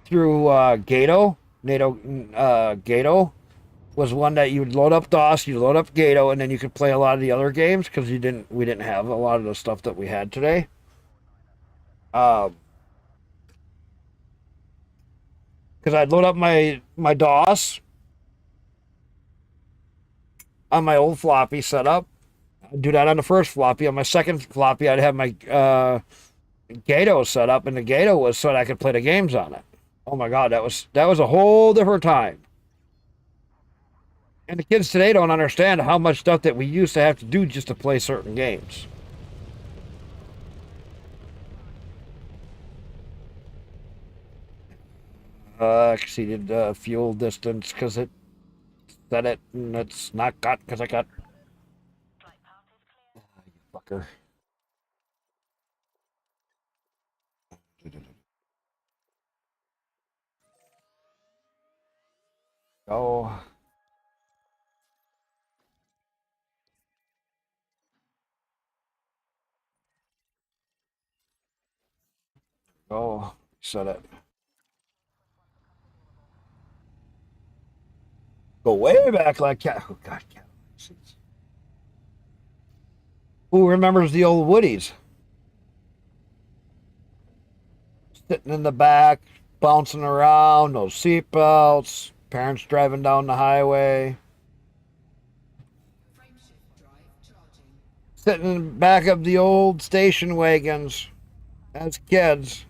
through Gato. Gato was one that you would load up DOS, you load up Gato, and then you could play a lot of the other games because we didn't have a lot of the stuff that we had today. Because I'd load up my DOS on my old floppy setup. I'd do that on the first floppy. On my second floppy, I'd have my Gato set up, and the Gato was so that I could play the games on it. Oh my God, that was a whole different time. And the kids today don't understand how much stuff that we used to have to do just to play certain games. Exceeded fuel distance because it said it, and it's not got because I got. You fucker. Go. Go. Set it. Go way back like cat. Oh God, cat. Who remembers the old Woodies? Sitting in the back, bouncing around, no seatbelts, parents driving down the highway. Frameshift drive charging. Sitting in the back of the old station wagons as kids.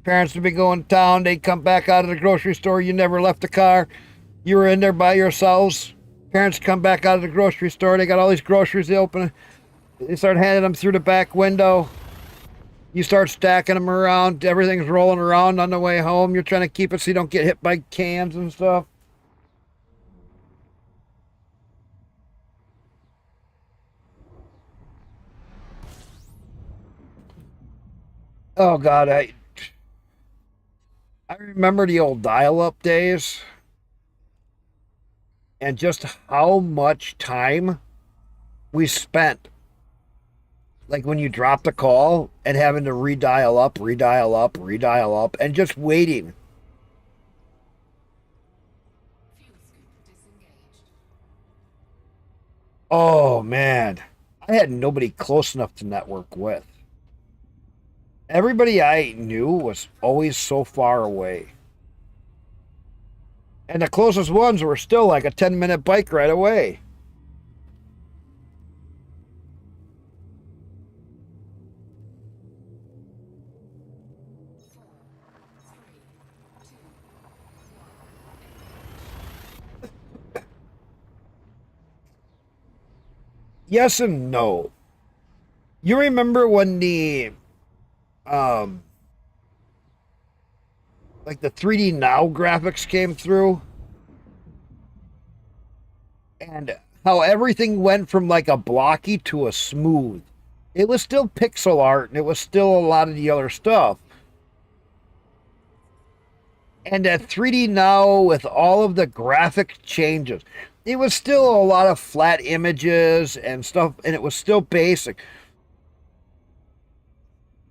Parents would be going to town, they'd come back out of the grocery store, you never left the car. You were in there by yourselves. Parents come back out of the grocery store, they got all these groceries, they open it. They start handing them through the back window. You start stacking them around. Everything's rolling around on the way home. You're trying to keep it so you don't get hit by cans and stuff. Oh God, I remember the old dial-up days and just how much time we spent, like when you dropped a call and having to redial up, and just waiting. Fuel scoop disengaged. Oh man, I had nobody close enough to network with. Everybody I knew was always so far away. And the closest ones were still like a 10-minute bike ride away. Yes and no. You remember when the like the 3D Now graphics came through? And how everything went from like a blocky to a smooth It was still pixel art, and it was still a lot of the other stuff. And at 3D now, with all of the graphic changes, it was still a lot of flat images and stuff, and it was still basic.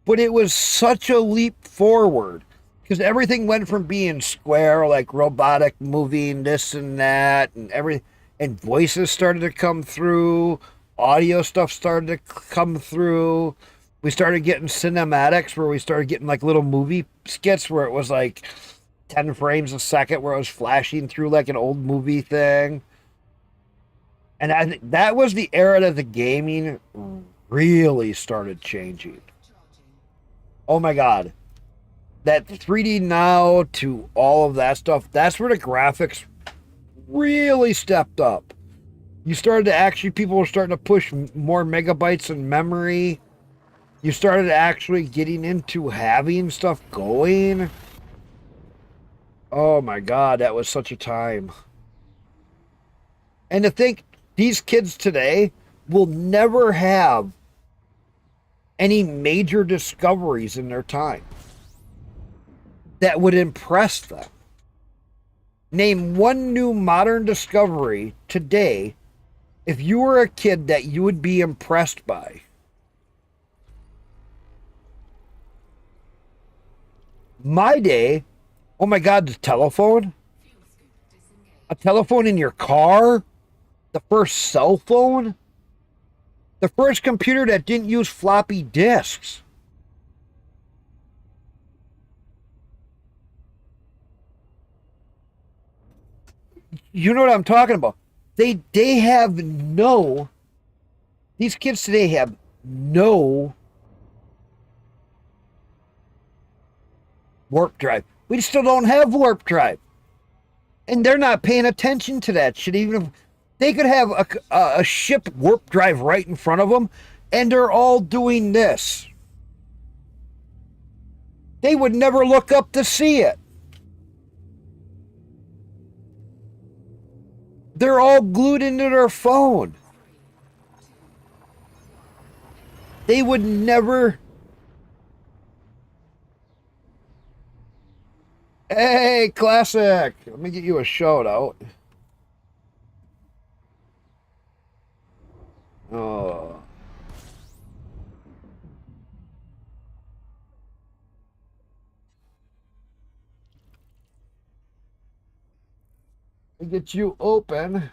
But it was such a leap forward because everything went from being square, like robotic moving, this and that, and everything, and voices started to come through, audio stuff started to come through. We started getting cinematics where we started getting like little movie skits where it was like 10 frames a second where it was flashing through like an old movie thing. And I think that was the era that the gaming really started changing. Oh my God. That 3D now to all of that stuff, that's where the graphics really stepped up. You started to actually, people were starting to push more megabytes in memory. You started actually getting into having stuff going. Oh my God, that was such a time. And to think these kids today will never have any major discoveries in their time that would impress them. Name one new modern discovery today if you were a kid that you would be impressed by. My day, oh my God, the telephone? A telephone in your car? The first cell phone? The first computer that didn't use floppy disks. You know what I'm talking about? They have no, these kids today have no warp drive. We still don't have warp drive. And they're not paying attention to that shit. Even if they could have a ship warp drive right in front of them, and they're all doing this. They would never look up to see it. They're all glued into their phone. They would never. Hey, classic. Let me get you a shout out. Oh. Let me get you open.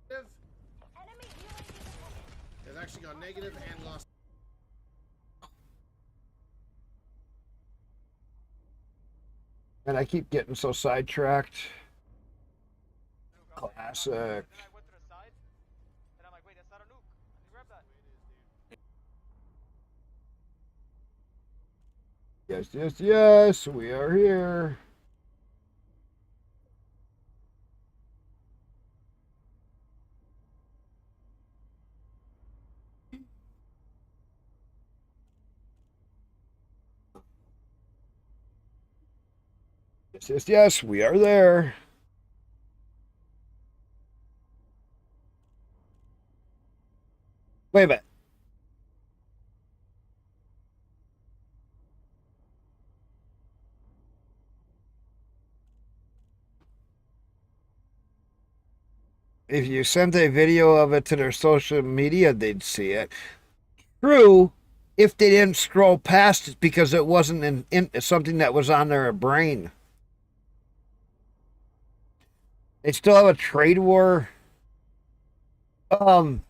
It's actually gone negative and lost. And I keep getting so sidetracked. Classic. Yes, yes, yes, we are here. Yes, yes, yes, we are there. Wait a minute. If you sent a video of it to their social media, they'd see it. True, if they didn't scroll past it because it wasn't something that was on their brain. They still have a trade war. Um,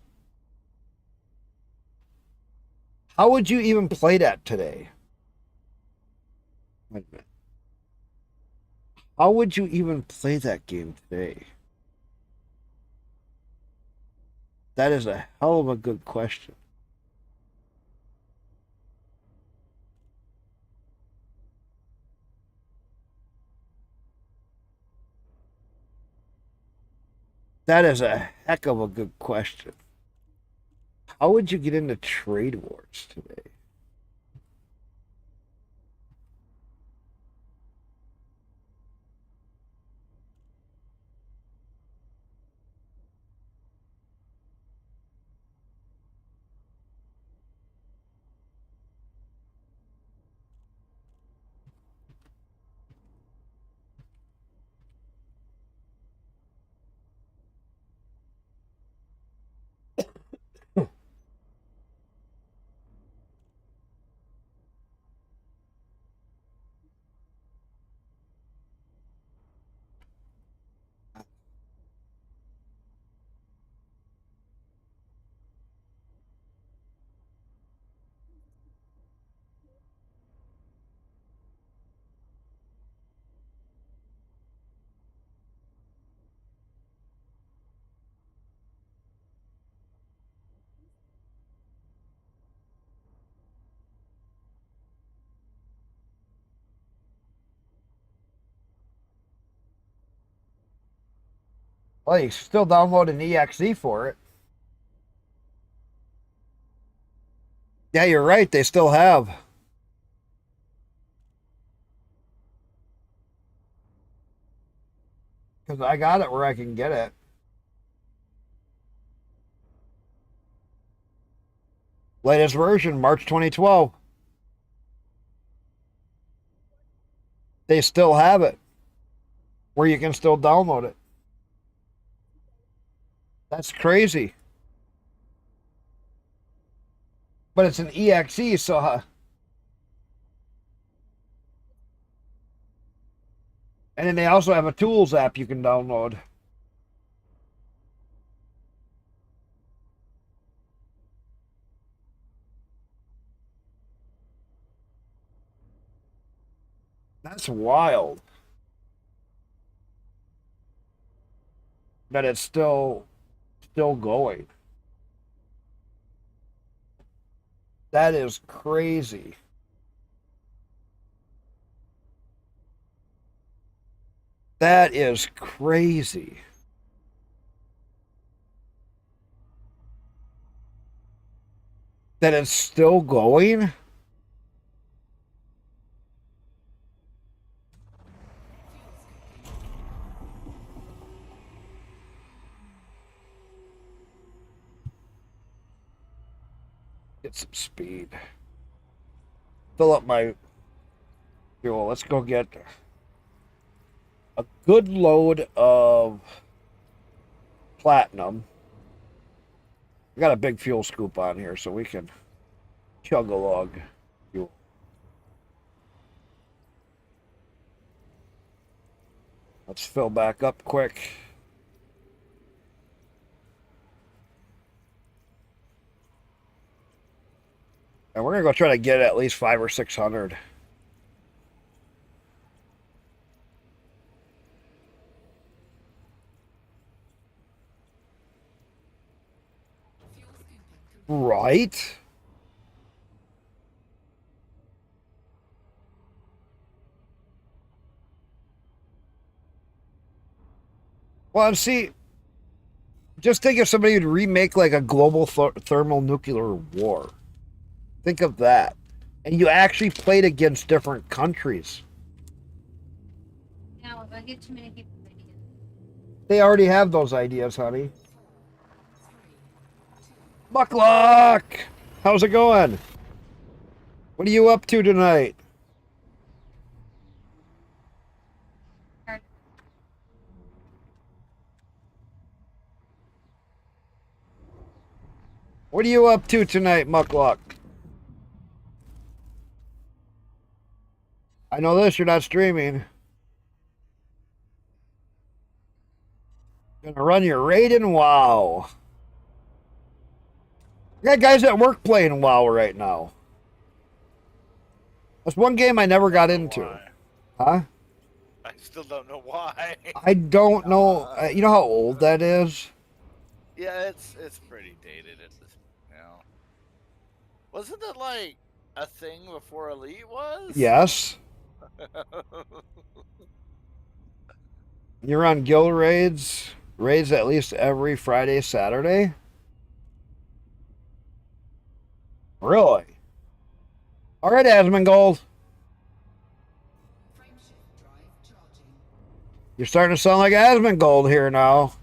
how would you even play that today? Wait a minute. How would you even play that game today? That is a hell of a good question. That is a heck of a good question. How would you get into trade wars today? Well, you can still download an EXE for it. Yeah, you're right. They still have. Because I got it where I can get it. Latest version, March 2012. They still have it where you can still download it. That's crazy. But it's an EXE, so and then they also have a tools app you can download. That's wild. That it's still going. That is crazy. That is crazy. That it's still going? Get some speed. Fill up my fuel. Let's go get a good load of platinum. We got a big fuel scoop on here, so we can chug along fuel. Let's fill back up quick. And we're gonna go try to get at least 500 or 600. Right? Well, and see, just think if somebody would remake like a global thermal nuclear war. Think of that. And you actually played against different countries. Now, if I get too many people, maybe. They already have those ideas, honey. Bucklock! How's it going? What are you up to tonight? What are you up to tonight, Muckluck? I know this, you're not streaming. Gonna run your raid in WoW. I got guys at work playing WoW right now. That's one game I never got into. Why? Huh? I still don't know why. I don't know. You know how old that is? Yeah, it's pretty dated at this, you know. Wasn't it like a thing before Elite was? Yes. You're on guild raids. Raids at least every Friday, Saturday? Really? All right, Asmongold. Frameshift drive charging. You're starting to sound like Asmongold here now.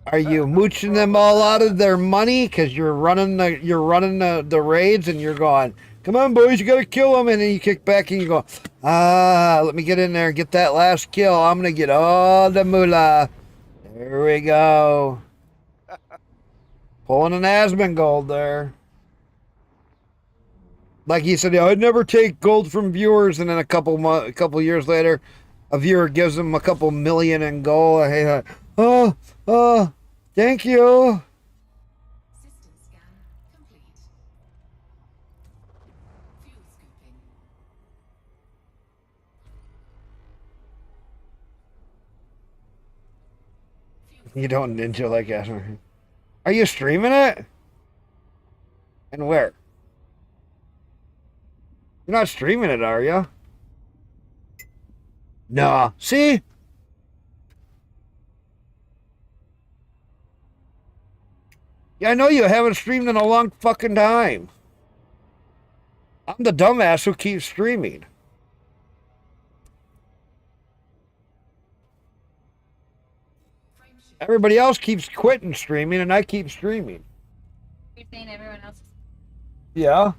Are you mooching them all out of their money because you're running the raids and you're going, come on boys, you gotta kill them, and then you kick back and you go, let me get in there and get that last kill. I'm gonna get all the moolah. There we go. Pulling an Asmongold there. Like he said, I'd never take gold from viewers, and then a couple years later, a viewer gives him a couple million in gold. Hey, thank you. System scan complete. Fuel scooping. You don't ninja like Asmongold. Are you streaming it? And where? You're not streaming it, are you? Nah. See? Yeah, I know you haven't streamed in a long fucking time. I'm the dumbass who keeps streaming. Everybody else keeps quitting streaming, and I keep streaming. You're saying everyone else is Yeah.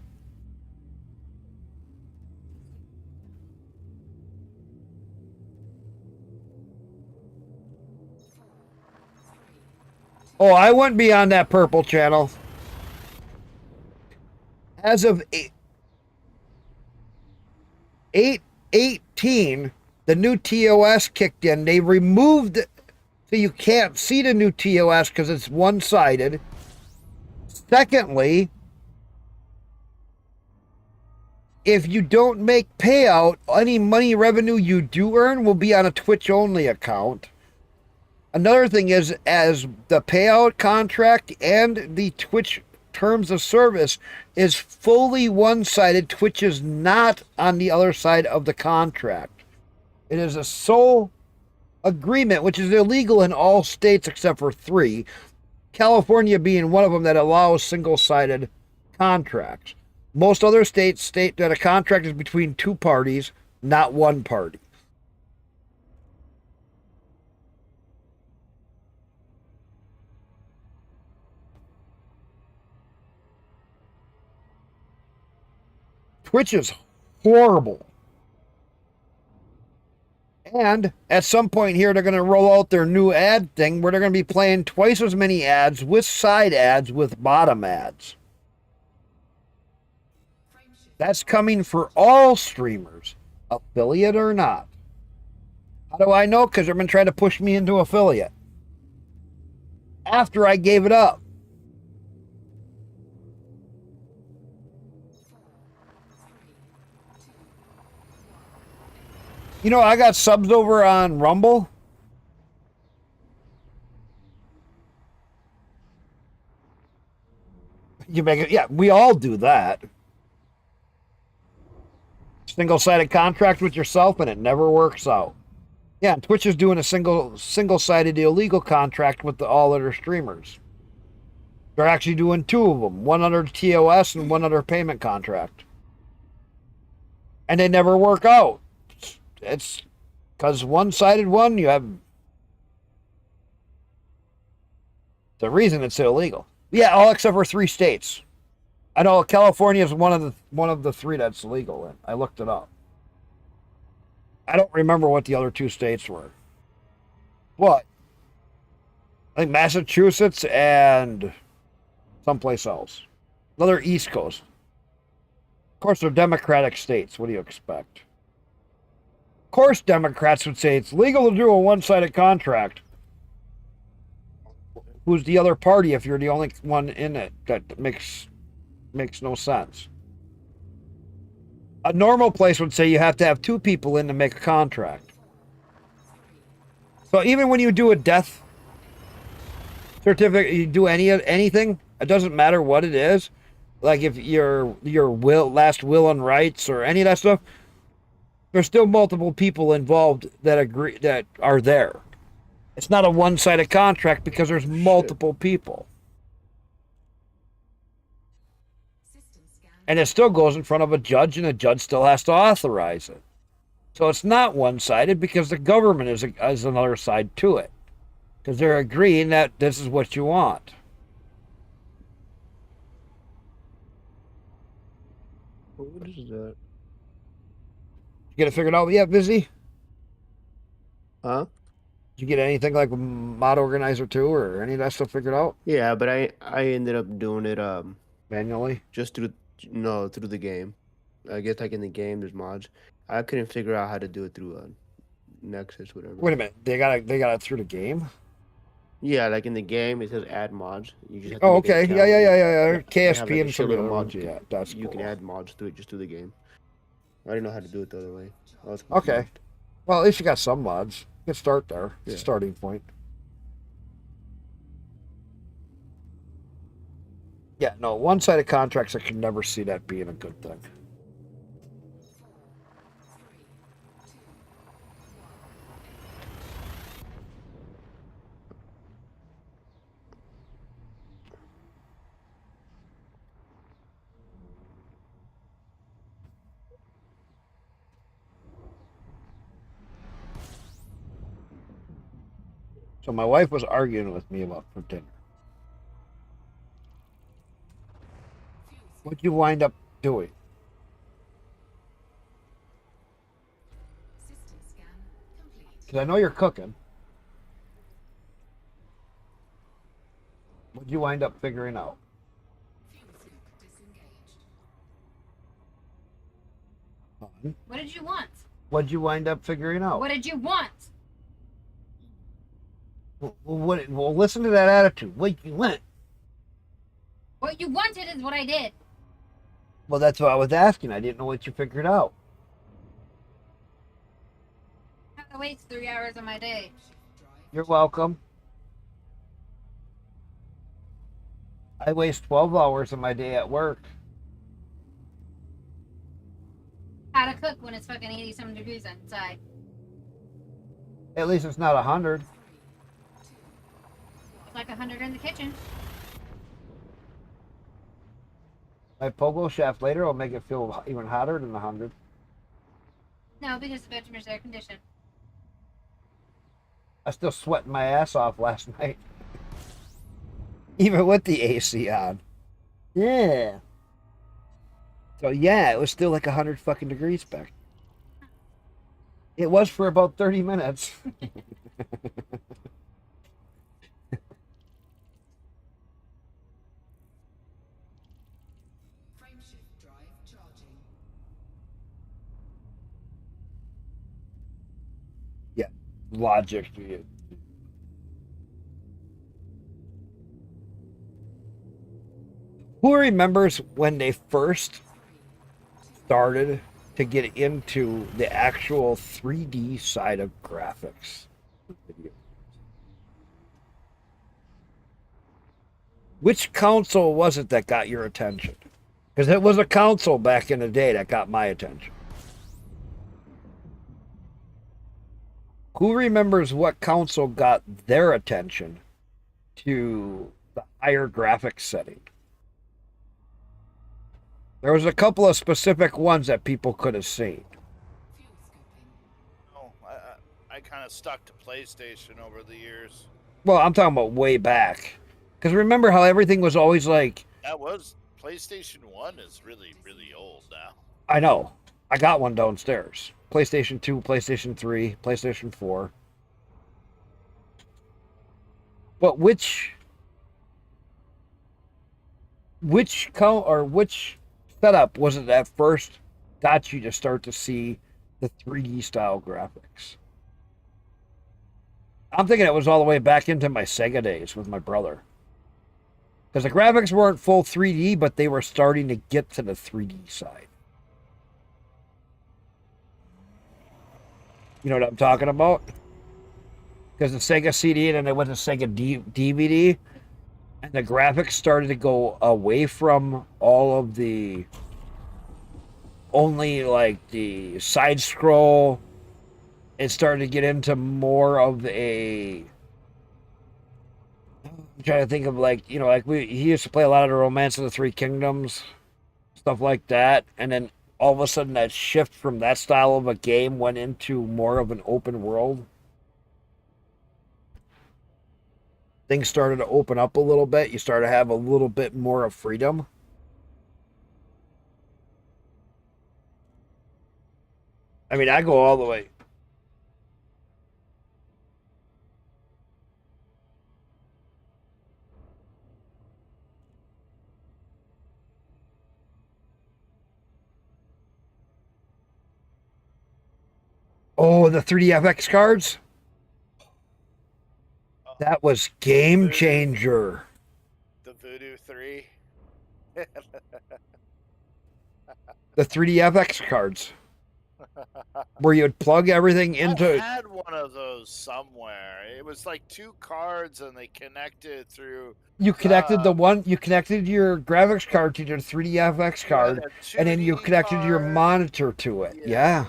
Oh, I wouldn't be on that purple channel. As of 8/18, the new TOS kicked in. They removed, so you can't see the new TOS because it's one-sided. Secondly, if you don't make payout, any money revenue you do earn will be on a Twitch-only account. Another thing is, as the payout contract and the Twitch terms of service is fully one-sided, Twitch is not on the other side of the contract. It is a sole agreement, which is illegal in all states except for 3, California being one of them that allows single-sided contracts. Most other states state that a contract is between 2 parties, not 1 party. Twitch is horrible. And at some point here, they're going to roll out their new ad thing where they're going to be playing twice as many ads with side ads with bottom ads. That's coming for all streamers, affiliate or not. How do I know? Because they've been trying to push me into affiliate after I gave it up. You know, I got subs over on Rumble. You make it, yeah, we all do that. Single-sided contract with yourself, and it never works out. Yeah, and Twitch is doing a single-sided illegal contract with all other streamers. They're actually doing 2 of them, one under TOS and one under payment contract. And they never work out. It's because one-sided one, you have the reason it's illegal. Yeah, all except for 3 states. I know California is one of the 3 that's legal. I looked it up. I don't remember what the other 2 states were. What? I think Massachusetts and someplace else. Another East Coast. Of course, they're Democratic states. What do you expect? Of course, Democrats would say it's legal to do a one-sided contract. Who's the other party if you're the only one in it? That makes no sense. A normal place would say you have to have 2 people in to make a contract. So even when you do a death certificate, you do anything, it doesn't matter what it is. Like if your last will and rights or any of that stuff, there's still multiple people involved that agree, that are there. It's not a one-sided contract because there's multiple people. And it still goes in front of a judge, and a judge still has to authorize it. So it's not one-sided because the government is another side to it. Because they're agreeing that this is what you want. What is that? You get it figured out yet, Busy? Huh? Did you get anything like Mod Organizer 2 or any of that stuff figured out Yeah, but I ended up doing it manually? just through the game. I guess like in the game there's mods. I couldn't figure out how to do it through Nexus, whatever. Wait a minute, they got it through the game? Yeah, like in the game it says add mods. You just have to Oh, make an okay. account. Yeah. They have, KSP like, a and some shitload of of the mods. mods. Yeah, that's You cool. can add mods to it just through the game. I didn't know how to do it the other way. I was Okay. confused. Well, at least you got some mods. You can start there. It's a Yeah. starting point. Yeah, no, one-sided contracts, I can never see that being a good thing. So my wife was arguing with me about for dinner. What'd you wind up doing? System scan complete. Because I know you're cooking. What'd you wind up figuring out? Fuel scoop disengaged. Hon? What did you want? What'd you wind up figuring out? What did you want? Well, listen to that attitude. What you want? What you wanted is what I did. Well, that's what I was asking. I didn't know what you figured out. I have to waste 3 hours of my day. You're welcome. I waste 12 hours of my day at work. How to cook when it's fucking 80-some degrees outside. At least it's not 100. It's like 100 in the kitchen. My pogo chef later will make it feel even hotter than 100. No, because the bedroom is air conditioned. I still sweating my ass off last night. Even with the AC on. Yeah. So yeah, it was still like 100 fucking degrees back. It was for about 30 minutes. Frameshift drive charging. Yeah, logic. Who remembers when they first started to get into the actual 3D side of graphics? Which console was it that got your attention? Because it was a console back in the day that got my attention. Who remembers what console got their attention to the higher graphics setting? There was a couple of specific ones that people could have seen. Fuel scooping. Oh, I kind of stuck to PlayStation over the years. Well, I'm talking about way back. Because remember how everything was always like, That was PlayStation 1 is really, really old now. I know. I got one downstairs. PlayStation 2, PlayStation 3, PlayStation 4. But which setup was it that first got you to start to see the 3D style graphics? I'm thinking it was all the way back into my Sega days with my brother. Because the graphics weren't full 3D, but they were starting to get to the 3D side. You know what I'm talking about? Because the Sega CD and then it went to Sega DVD, and the graphics started to go away from all of the only like the side scroll. It started to get into more of a. I'm trying to think of like, you know, like he used to play a lot of the Romance of the Three Kingdoms, stuff like that, and then all of a sudden that shift from that style of a game went into more of an open world. Things started to open up a little bit. You started to have a little bit more of freedom. I mean, I go all the way. Oh, the 3DFX cards? That was game changer. The Voodoo 3. The 3DFX cards. Where you'd plug everything into. I had one of those somewhere. It was like 2 cards and they connected through. You connected you connected your graphics card to your 3DFX card, and then you connected your monitor to it. Yeah.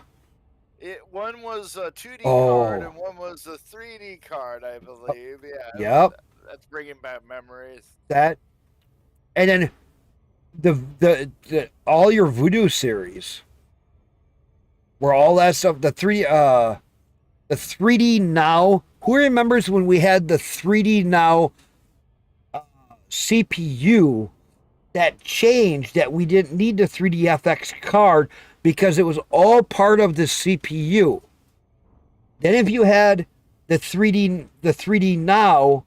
One was a 2D Oh. card and one was a 3D card, I believe. Yeah. Yep. That's bringing back memories. That, and then the all your Voodoo series, where all that stuff, the 3D now Who remembers when we had the 3D Now CPU that changed that we didn't need the 3DFX card because it was all part of the CPU? Then if you had the 3D Now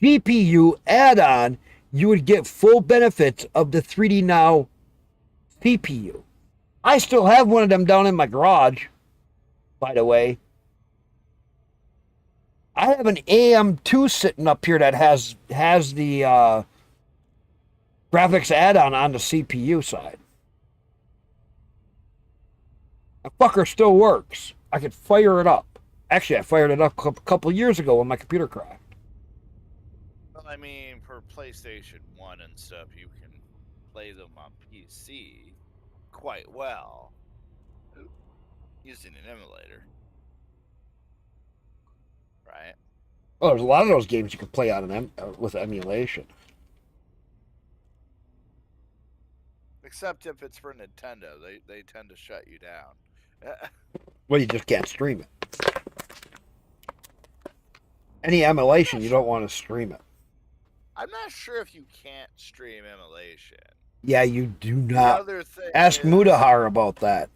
GPU add-on, you would get full benefits of the 3D Now CPU. I still have one of them down in my garage, by the way. I have an AM2 sitting up here that has the graphics add-on on the CPU side. The fucker still works. I could fire it up. Actually, I fired it up a couple years ago when my computer crashed. Well, I mean, for PlayStation 1 and stuff, you can play them on PC quite well using an emulator. Right? Oh, there's a lot of those games you can play on with emulation. Except if it's for Nintendo, they tend to shut you down. Well, you just can't stream it. Any emulation, you don't want to stream it. I'm not sure if you can't stream emulation. Yeah, you do The not. other thing Ask is, Mudahar about that.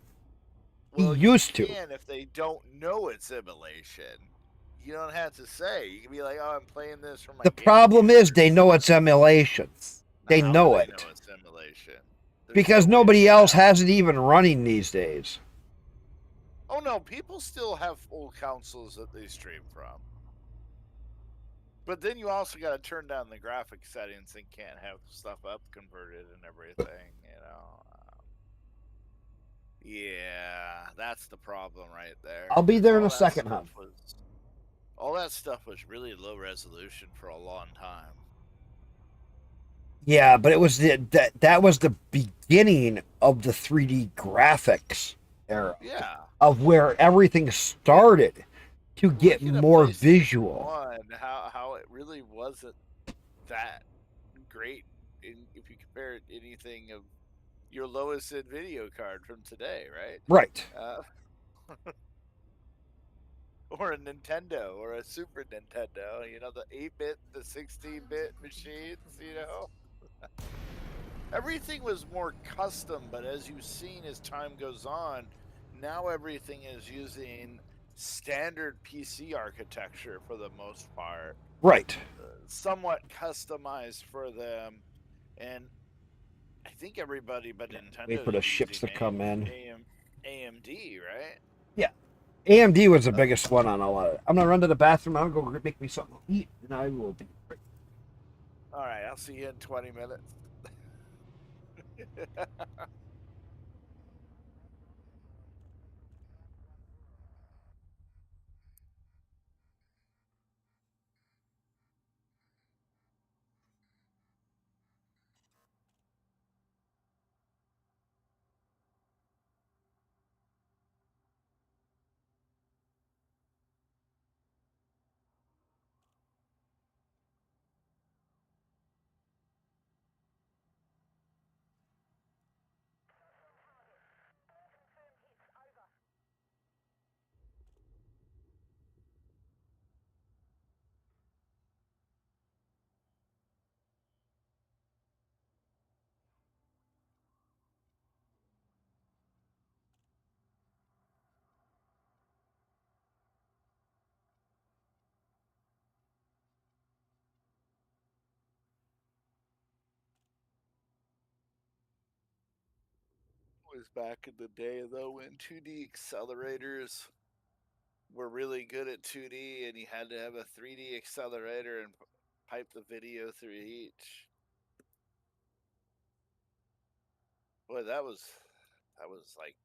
well, He you used to. can if they don't know it's emulation. You don't have to say. You can be like, "Oh, I'm playing this from my." The GameCube." problem is they know it's emulation. They How know do it. Know it's emulation. There's Because no way nobody to else tell. has it even running these days. Oh no, people still have old consoles that they stream from. But then you also got to turn down the graphic settings and can't have stuff up converted and everything, you know. Yeah, that's the problem right there. I'll be there in All a that second, stuff hon. all that stuff was really low resolution for a long time. Yeah, but it was that was the beginning of the 3D graphics era. Yeah. Of where everything started to get Look at a more PlayStation visual. 1, how it really wasn't that great if you compare anything of your lowest end video card from today, right? Right. Or a Nintendo or a Super Nintendo, you know, the 8-bit, the 16-bit machines, you know. Everything was more custom, but as you've seen as time goes on, now everything is using standard PC architecture for the most part. Right. Somewhat customized for them, and I think everybody but Nintendo Wait for the ships to come in. AMD, right? Yeah. AMD was the biggest one on all of it. I'm gonna run to the bathroom. I'm gonna go make me something to eat, and I will be right. All right, I'll see you in 20 minutes. Was back in the day though when 2D accelerators were really good at 2D and you had to have a 3D accelerator and pipe the video through each. Boy, that was like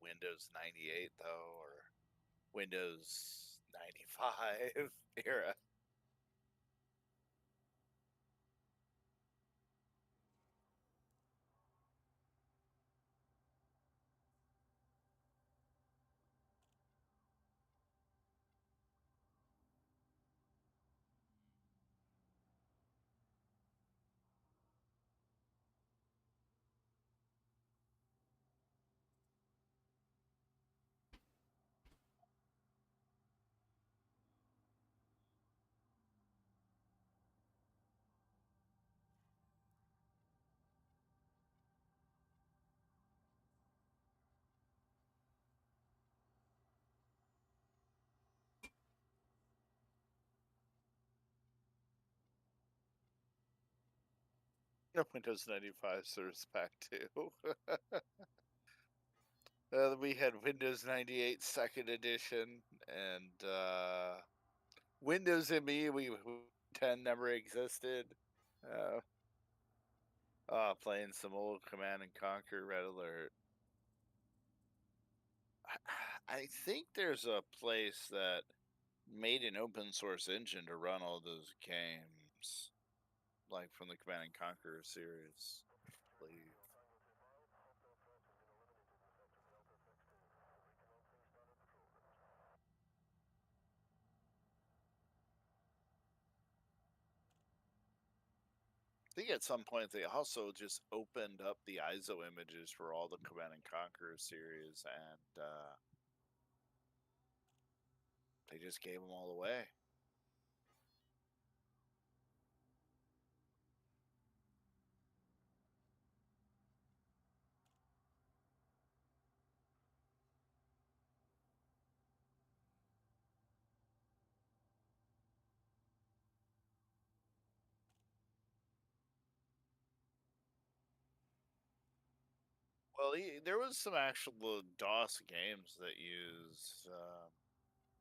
Windows 98 though, or Windows 95 era. Windows 95 Service Pack 2. We had Windows 98 Second Edition and Windows ME. We 10 never existed. Playing some old Command and Conquer Red Alert. I think there's a place that made an open source engine to run all those games, like from the Command and Conquer series. I believe. I think at some point they also just opened up the ISO images for all the Command and Conquer series, and they just gave them all away. Well, there was some actual DOS games that used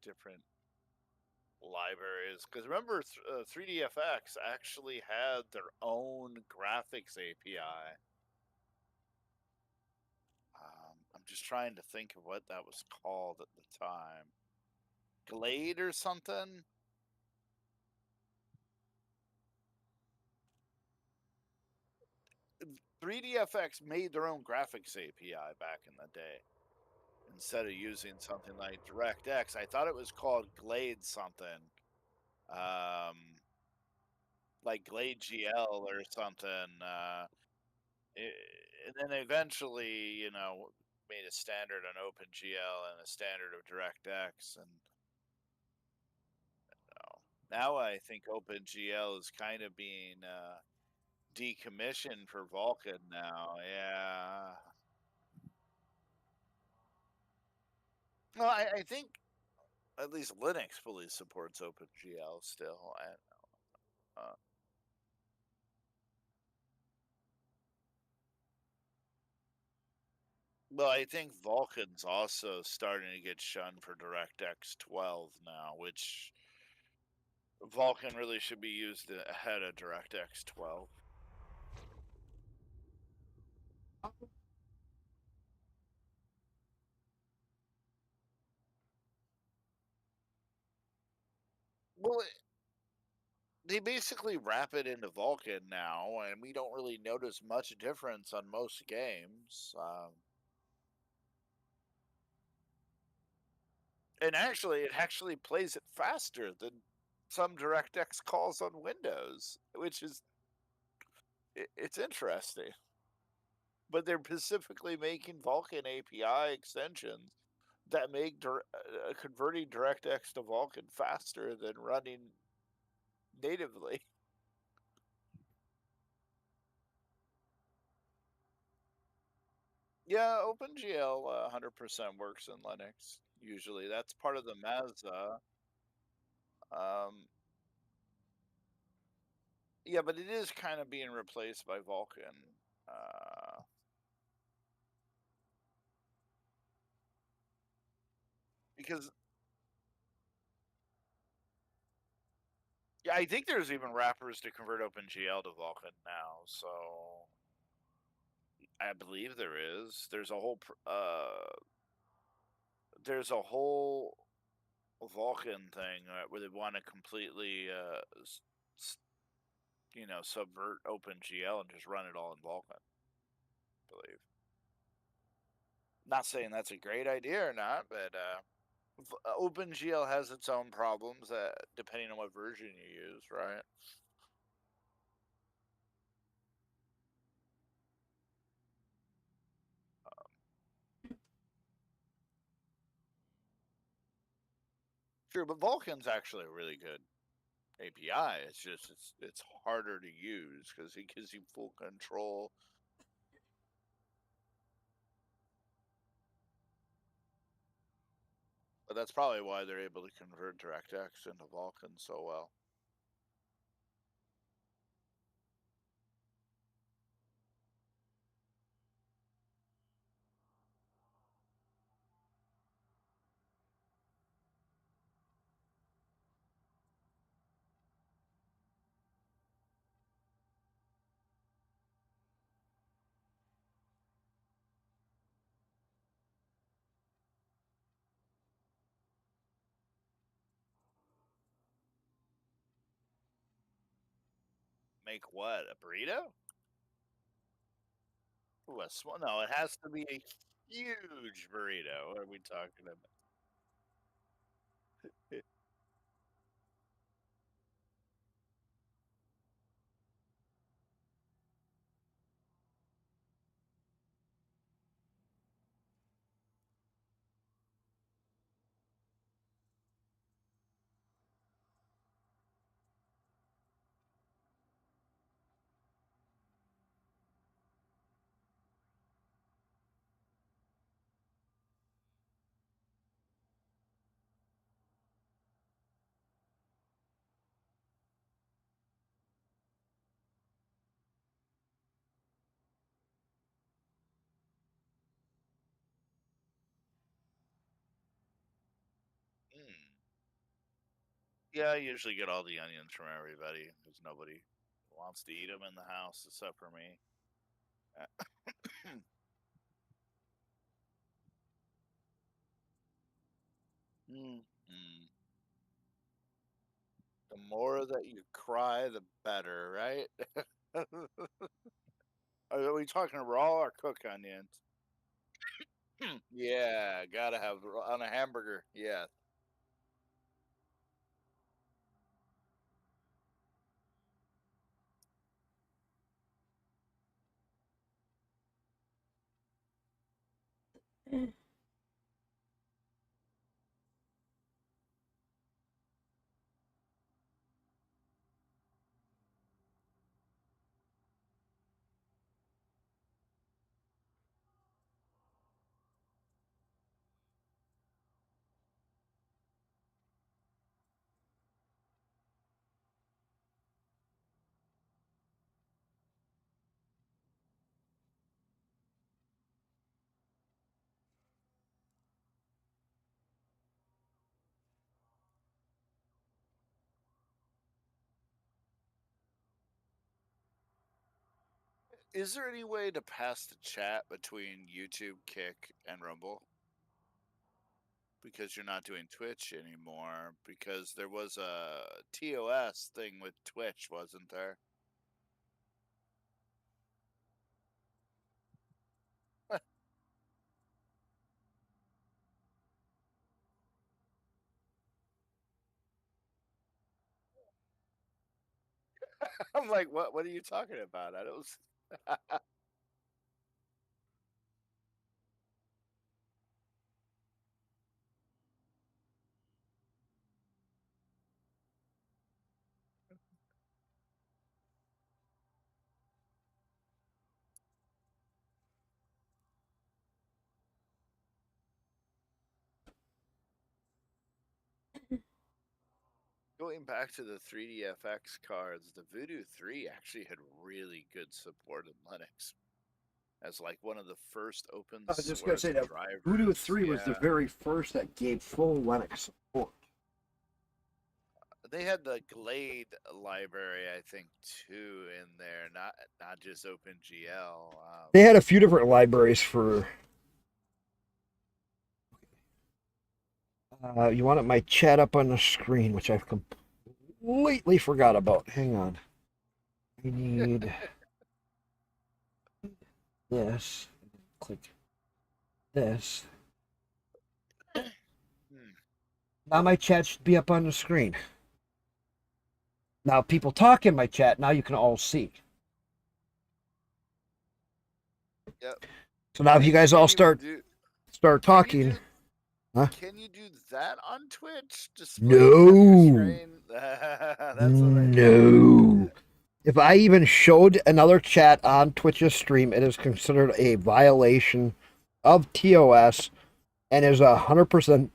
different libraries. Because remember, 3DFX actually had their own graphics API. I'm just trying to think of what that was called at the time. Glade or something? 3DFX made their own graphics API back in the day. Instead of using something like DirectX, I thought it was called Glade something. Like Glade GL or something. And then eventually, made a standard on OpenGL and a standard of DirectX. And now I think OpenGL is kind of being decommissioned for Vulkan now. Yeah. Well, I think at least Linux fully supports OpenGL still. Well, I think Vulkan's also starting to get shunned for DirectX 12 now, which Vulkan really should be used ahead of DirectX 12. Well, they basically wrap it into Vulkan now, and we don't really notice much difference on most games. And actually, it actually plays it faster than some DirectX calls on Windows, which is it's interesting. But they're specifically making Vulkan API extensions that make converting DirectX to Vulkan faster than running natively. Yeah, OpenGL 100% works in Linux. Usually, that's part of the Mesa. Yeah, but it is kind of being replaced by Vulkan. Because yeah, I think there's even wrappers to convert OpenGL to Vulkan now. So I believe there is. There's a whole Vulkan thing where they want to completely subvert OpenGL and just run it all in Vulkan, I believe. Not saying that's a great idea or not, but OpenGL has its own problems depending on what version you use, right? Sure, but Vulkan's actually a really good API. It's just it's harder to use because it gives you full control. But that's probably why they're able to convert DirectX into Vulkan so well. Make what? A burrito? Ooh, a small? No, it has to be a huge burrito. What are we talking about? Mm. Yeah, I usually get all the onions from everybody because nobody wants to eat them in the house except for me. Mm. Mm. The more that you cry, the better, right? Are we talking raw or cooked onions? Yeah, gotta have on a hamburger. Yeah. Is there any way to pass the chat between YouTube, Kick, and Rumble? Because you're not doing Twitch anymore. Because there was a TOS thing with Twitch, wasn't there? I'm like, what? What are you talking about? I don't. Going back to the 3DFX cards, the Voodoo 3 actually had really good support in Linux as like one of the first open I was just going to source say that drivers. Voodoo 3 was the Yeah. very first that gave full Linux support. They had the Glade library, I think, too, in there, not just OpenGL. They had a few different libraries for. You wanted my chat up on the screen, which I've completely forgot about. Hang on. I need this. Click this. Hmm. Now my chat should be up on the screen. Now people talk in my chat. Now you can all see. Yep. So now if you guys all start Can you talking, do? huh? Can you do that on Twitch? Display half your No, screen? That's what I no. If I even showed another chat on Twitch's stream, it is considered a violation of TOS and is 100%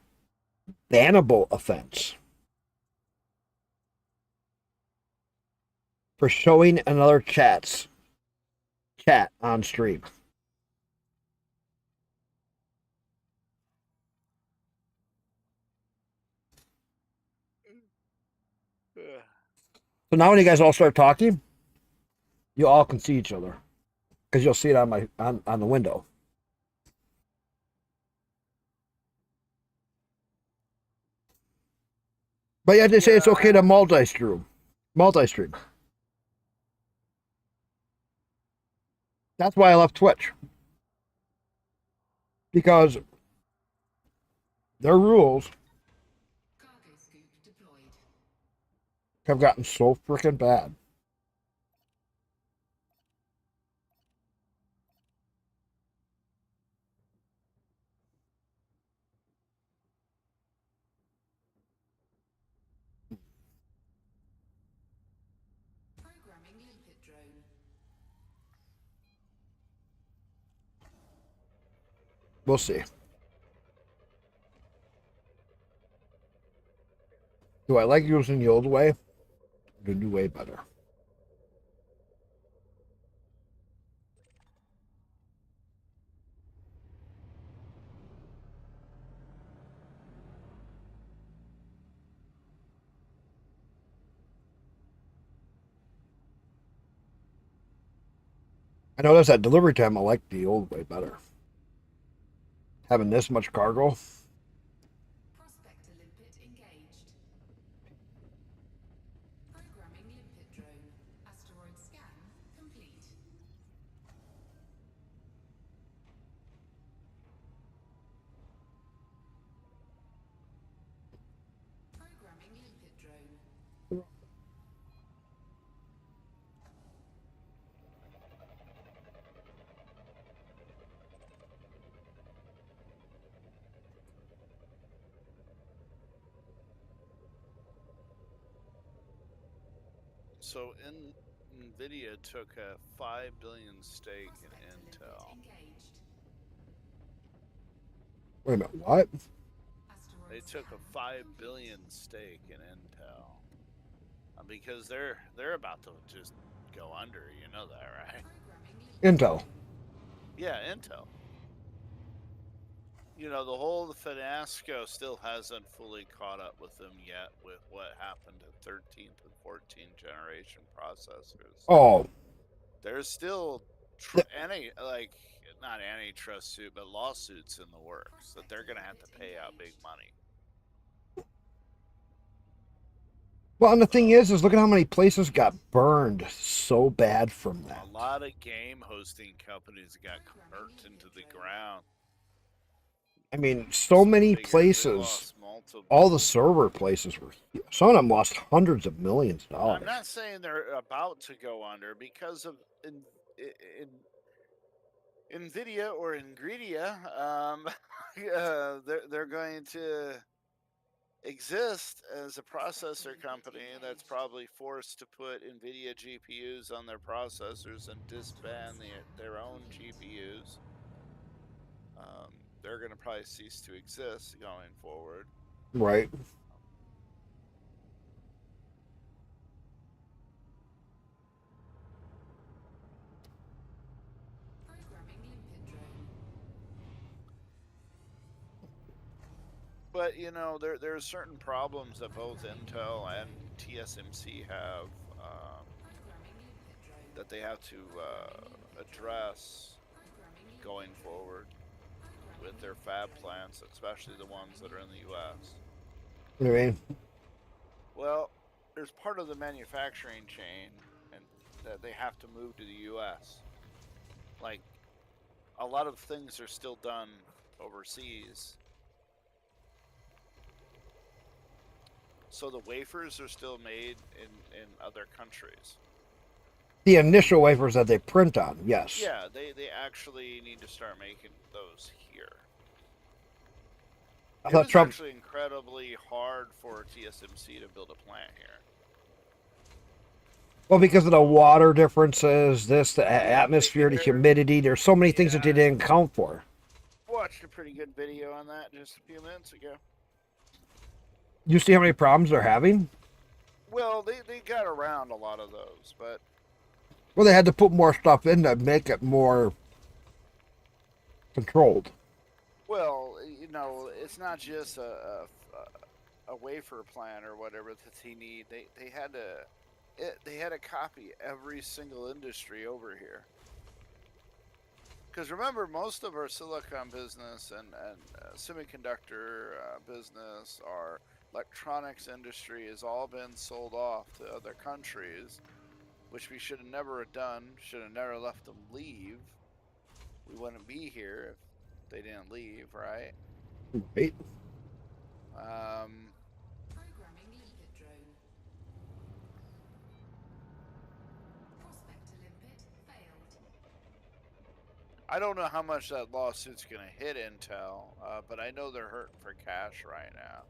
bannable offense for showing another chat on stream. thought. So now when you guys all start talking, you all can see each other because you'll see it on my on the window. But yeah, they say it's okay to multi-stream. Multi-stream. That's why I left Twitch. Because their rules Cargo scoop deployed. have gotten so freaking bad. Programming limpet drone. We'll see. Do I like using the old way? The new way better. I noticed that delivery time, I like the old way better. Having this much cargo. Prospector limpet engaged. Programming limpet drone. Asteroid scan complete. Programming limpet drone. So Nvidia took a 5 billion stake in Prospector Intel. limpet engaged. Wait a minute, what? Asteroid They took a scan 5 complete. billion stake in Intel because they're about to just go under. You know that, right? Programming limpet Intel. drone. Yeah, Intel. You know, the whole fiasco still hasn't fully caught up with them yet with what happened to 13th and 14th generation processors. Oh, There's still not antitrust suit, but lawsuits in the works that they're going to have to pay out big money. well, and the thing is look at how many places got burned so bad from that. A lot of game hosting companies got burnt into the ground. I mean, so many Figures they places, lost multiple. all the server places were, some of them lost hundreds of millions of dollars. I'm not saying they're about to go under because of Nvidia or Ingredia. They're going to exist as a processor company that's probably forced to put Nvidia GPUs on their processors and disband their own GPUs. They're going to probably cease to exist going forward. Right. Programming limpet drone. But you know, there are certain problems that both Intel and TSMC have Programming limpet drone. that they have to address Programming limpet going drone. forward Programming with their limpet fab drone. plants, especially the ones that are in the U.S. You know what I mean? Well, there's part of the manufacturing chain and that they have to move to the U.S. Like a lot of things are still done overseas. So the wafers are still made in other countries. The initial wafers that they print on, yes. Yeah, they actually need to start making those here. I It thought was Trump, actually incredibly hard for TSMC to build a plant here. well, because of the water differences, the atmosphere, the They're- humidity, there's so many things that they Yeah. didn't account for. Watched a pretty good video on that just a few minutes ago. You see how many problems they're having? Well, they got around a lot of those, but Well, they had to put more stuff in to make it more controlled. well, you know, it's not just a wafer plant or whatever that they need. They had to copy every single industry over here. Because remember, most of our silicon business and semiconductor business, our electronics industry has all been sold off to other countries. which we should have never done. Should have never left them leave. We wouldn't be here if they didn't leave, right? Right? Programming limpet drone. Prospector limpet failed. I don't know how much that lawsuit's going to hit Intel, but I know they're hurting for cash right now.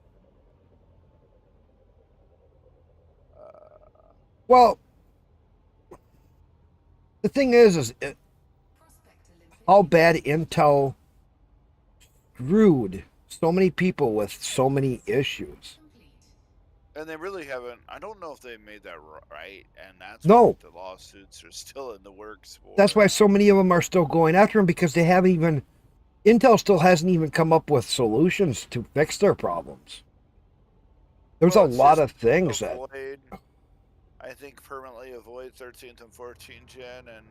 Well, the thing is Prospector limpet how bad Intel screwed so many people with so many issues. complete. And they really haven't. I don't know if they made that right, and that's No. what the lawsuits are still in the works for. That's why so many of them are still going after him, because they haven't even, Intel still hasn't even come up with solutions to fix their problems. There's Well, a it's lot just of things that, avoid, I think, permanently avoid 13th and 14th gen and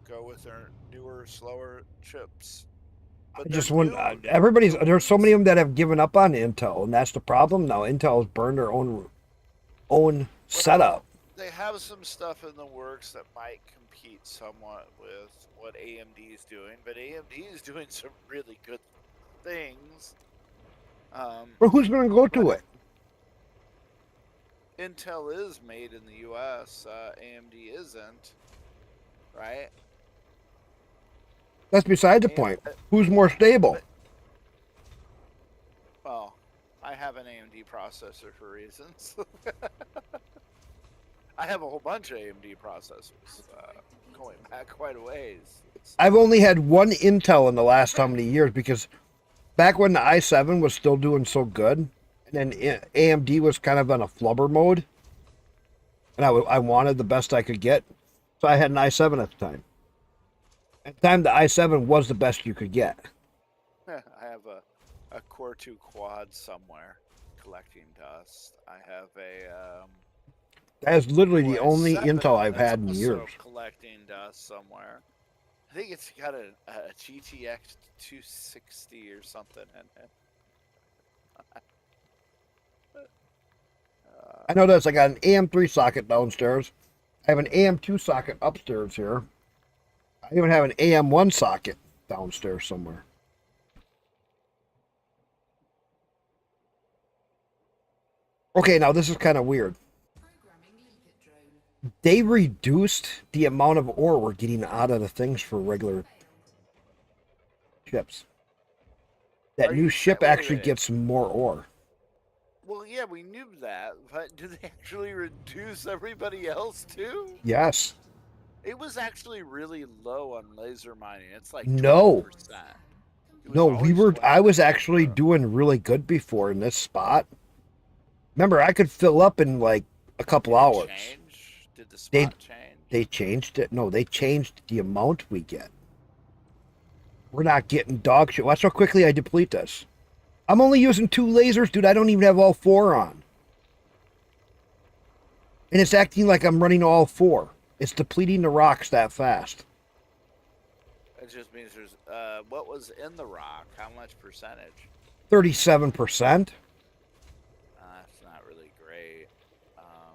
go with their newer, slower chips. But I just they're want new everybody's. There's so many of ones. them that have given up on Intel, and that's the problem now. Intel has burned their own setup. They have some stuff in the works that might compete somewhat with what AMD is doing, but AMD is doing some really good things. But who's going to go to it? Intel is made in the U.S. AMD isn't, right? That's beside the point. Who's more stable? Well, I have an AMD processor for reasons. I have a whole bunch of AMD processors going back quite a ways. I've only had one Intel in the last how many years, because back when the i7 was still doing so good, and then AMD was kind of on a flubber mode, and I wanted the best I could get, so I had an i7 at the time. At the time, the i7 was the best you could get. I have a Core 2 quad somewhere collecting dust. I have a That is literally the Core only i7 Intel I've that's had in also years. collecting dust somewhere. I think it's got a GTX 260 or something in it. I know this. I got an AM3 socket downstairs. I have an AM2 socket upstairs here. I even have an AM1 socket downstairs somewhere. Okay, now this is kind of weird. Programming limpet drone. They reduced the amount of ore we're getting out of the things for regular ships. That Are new you- ship wait a actually minute. gets more ore. Well, yeah, we knew that, but do they actually reduce everybody else too? Yes. It was actually really low on laser mining. It's like No. 20%. It was No, always I was 20%. actually doing really good before in this spot. Remember, I could fill up in like a couple hours. Change? Did the They- spot change? They changed it. No, they changed the amount we get. We're not getting dog shit. Watch how quickly I deplete this. I'm only using 2 lasers, dude. I don't even have all 4 on. And it's acting like I'm running all 4. It's depleting the rocks that fast. It just means there's what was in the rock? How much percentage? 37%. That's not really great.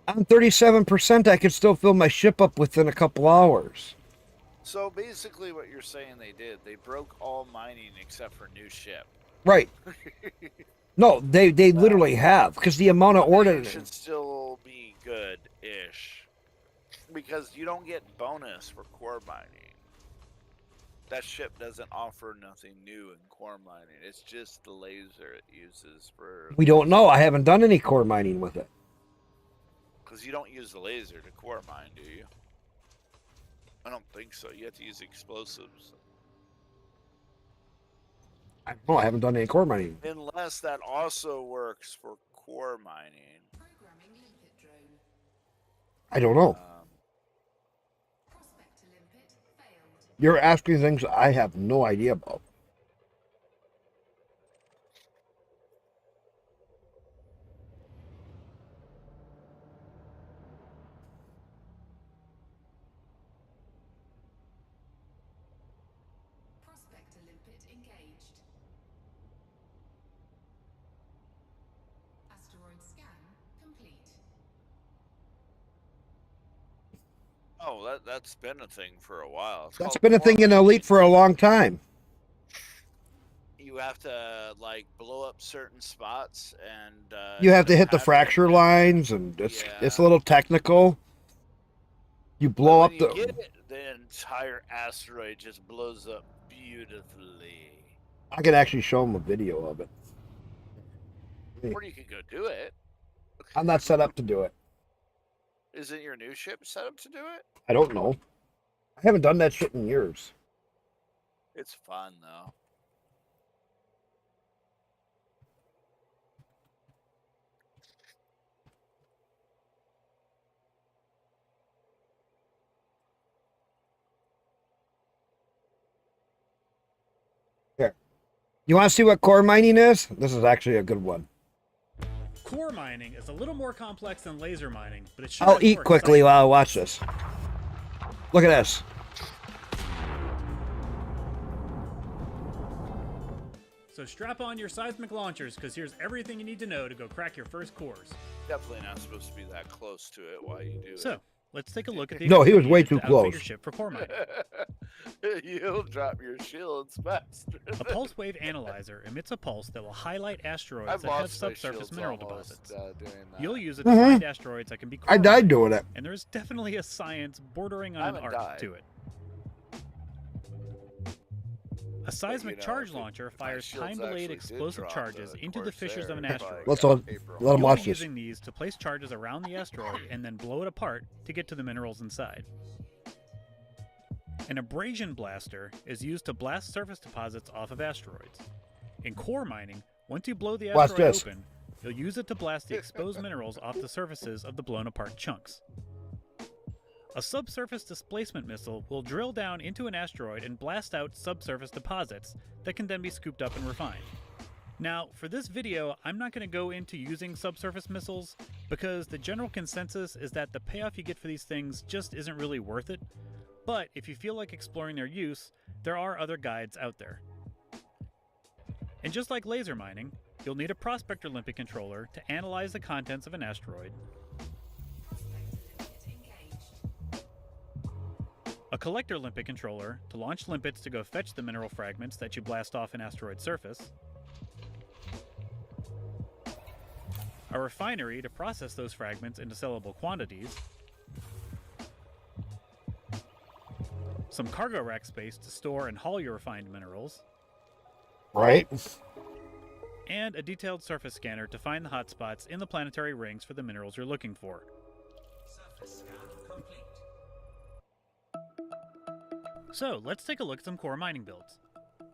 On 37%, I could still fill my ship up within a couple hours. So basically, what you're saying they did, they broke all mining except for new ship. Right. No, they literally have, because the amount of ore It that should still be good-ish, because you don't get bonus for core mining. That ship doesn't offer nothing new in core mining. It's just the laser it uses for. we don't know. I haven't done any core mining with it. Because you don't use the laser to core mine, do you? I don't think so. You have to use explosives. I haven't done any core mining. Unless that also works for core mining. Programming limpet drone. I don't know. Prospector limpet failed. You're asking things I have no idea about. Prospector limpet engaged. Asteroid scan complete. Oh, that's been a thing for a while. It's That's called been a thing in core Elite for a long time. You have to like blow up certain spots, and You have to hit the have it, fracture and lines, and it's a yeah. little technical. You But blow when up you the. get it, the entire asteroid just blows up beautifully. I could actually show them a video of it. Or you could go do it. I'm not set up to do it. Isn't your new ship set up to do it? I don't know. I haven't done that shit in years. It's fun though. Here. You want to see what core mining is? This is actually a good one. Core mining is a little more complex than laser mining, but it should I'll have eat more quickly excitement. while I watch this. Look at this. So strap on your seismic launchers, because here's everything you need to know to go crack your first cores. Definitely not supposed to be that close to it while you do So let's take a look at the No, he was equipment way needed too to outfit close. your ship for core mining. it. You'll drop your shields faster. A pulse wave analyzer emits a pulse that will highlight asteroids I've that have lost my subsurface shields mineral almost, deposits. doing that. You'll use it to find asteroids that can be core I died mined, doing it. and there's definitely a science bordering I on an haven't art died. to it. A seismic charge launcher fires time-delayed explosive charges into the fissures of an asteroid. Let's let him You'll watch be this. using these to place charges around the asteroid and then blow it apart to get to the minerals inside. An abrasion blaster is used to blast surface deposits off of asteroids. In core mining, once you blow the Watch asteroid this. open, you'll use it to blast the exposed minerals off the surfaces of the blown apart chunks. A subsurface displacement missile will drill down into an asteroid and blast out subsurface deposits that can then be scooped up and refined. Now, for this video, I'm not going to go into using subsurface missiles because the general consensus is that the payoff you get for these things just isn't really worth it. But if you feel like exploring their use, there are other guides out there. And just like laser mining, you'll need a prospector limpet controller to analyze the contents of an asteroid, a collector limpet controller to launch limpets to go fetch the mineral fragments that you blast off an asteroid surface, a refinery to process those fragments into sellable quantities, some cargo rack space to store and haul your refined minerals, Right? and a detailed surface scanner to find the hotspots in the planetary rings for the minerals you're looking for. Surface scan complete. So, let's take a look at some core mining builds.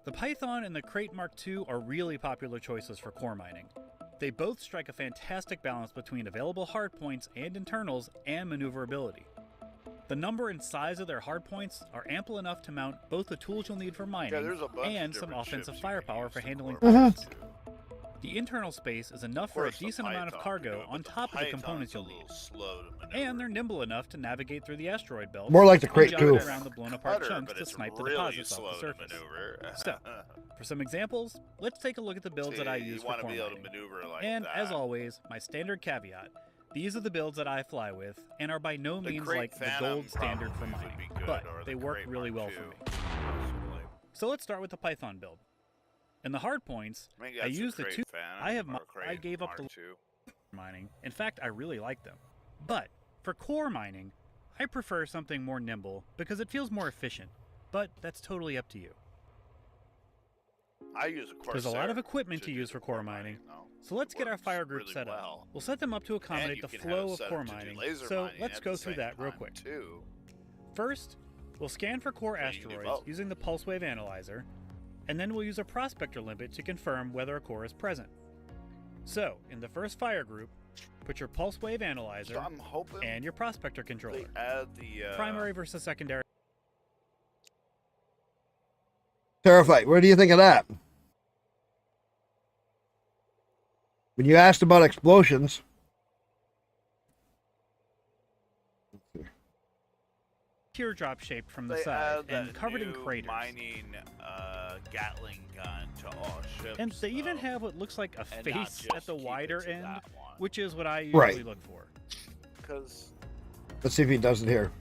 The Python and the Crate Mark II are really popular choices for core mining. They both strike a fantastic balance between available hardpoints and internals and maneuverability. The number and size of their hardpoints are ample enough to mount both the tools you'll need for mining there's a bunch of and some different offensive ships you can firepower use for in handling core mining threats. too. The internal space is enough Of for a course, the decent amount of Python cargo can do it, on but top of the Python's components a you'll need. little slow to maneuver. And they're nimble enough to navigate through the asteroid belt. More like the and Crate jump II. around the blown apart Cutter, chunks but to it's snipe the really deposits slow off the to surface. maneuver. So, for some examples, let's take a look at the builds that I See, use you for want to core be able mining. to maneuver like And that. as always, my standard caveat: these are the builds that I fly with, and are by no The means Crate like the Phantom gold standard for probably would mining, be good, but or they the work Crate really Mark well for II, me. possibly. So let's start with the Python build. In the hard points, I think I that's a use the Crate two Phantom I have or I Crate gave up Mark the II. mining. In fact, I really like them. But for core mining, I prefer something more nimble because it feels more efficient. But that's totally up to you. I use a Corsair. There's a lot of equipment to do use the for core mining, though. so let's It get our works fire group really set up. well. We'll set them up to And accommodate you the can have flow it of set core up to do mining. laser So mining let's at go the through same that real time, quick. too. First, we'll scan for core So you can do asteroids both. using the pulse wave analyzer, and then we'll use a prospector limpet to confirm whether a core is present. So, in the first fire group, put your pulse wave analyzer So I'm hoping and your prospector controller. they add the Primary versus secondary. Terrified. What do you think of that? When you asked about explosions, Teardrop shaped from the they side add that and covered in new craters. mining Gatling gun to all ships. And they even though. have what looks like a And not face just at the keep it wider to end, that one. which is what I usually Right. look for. Because let's see if he does it here.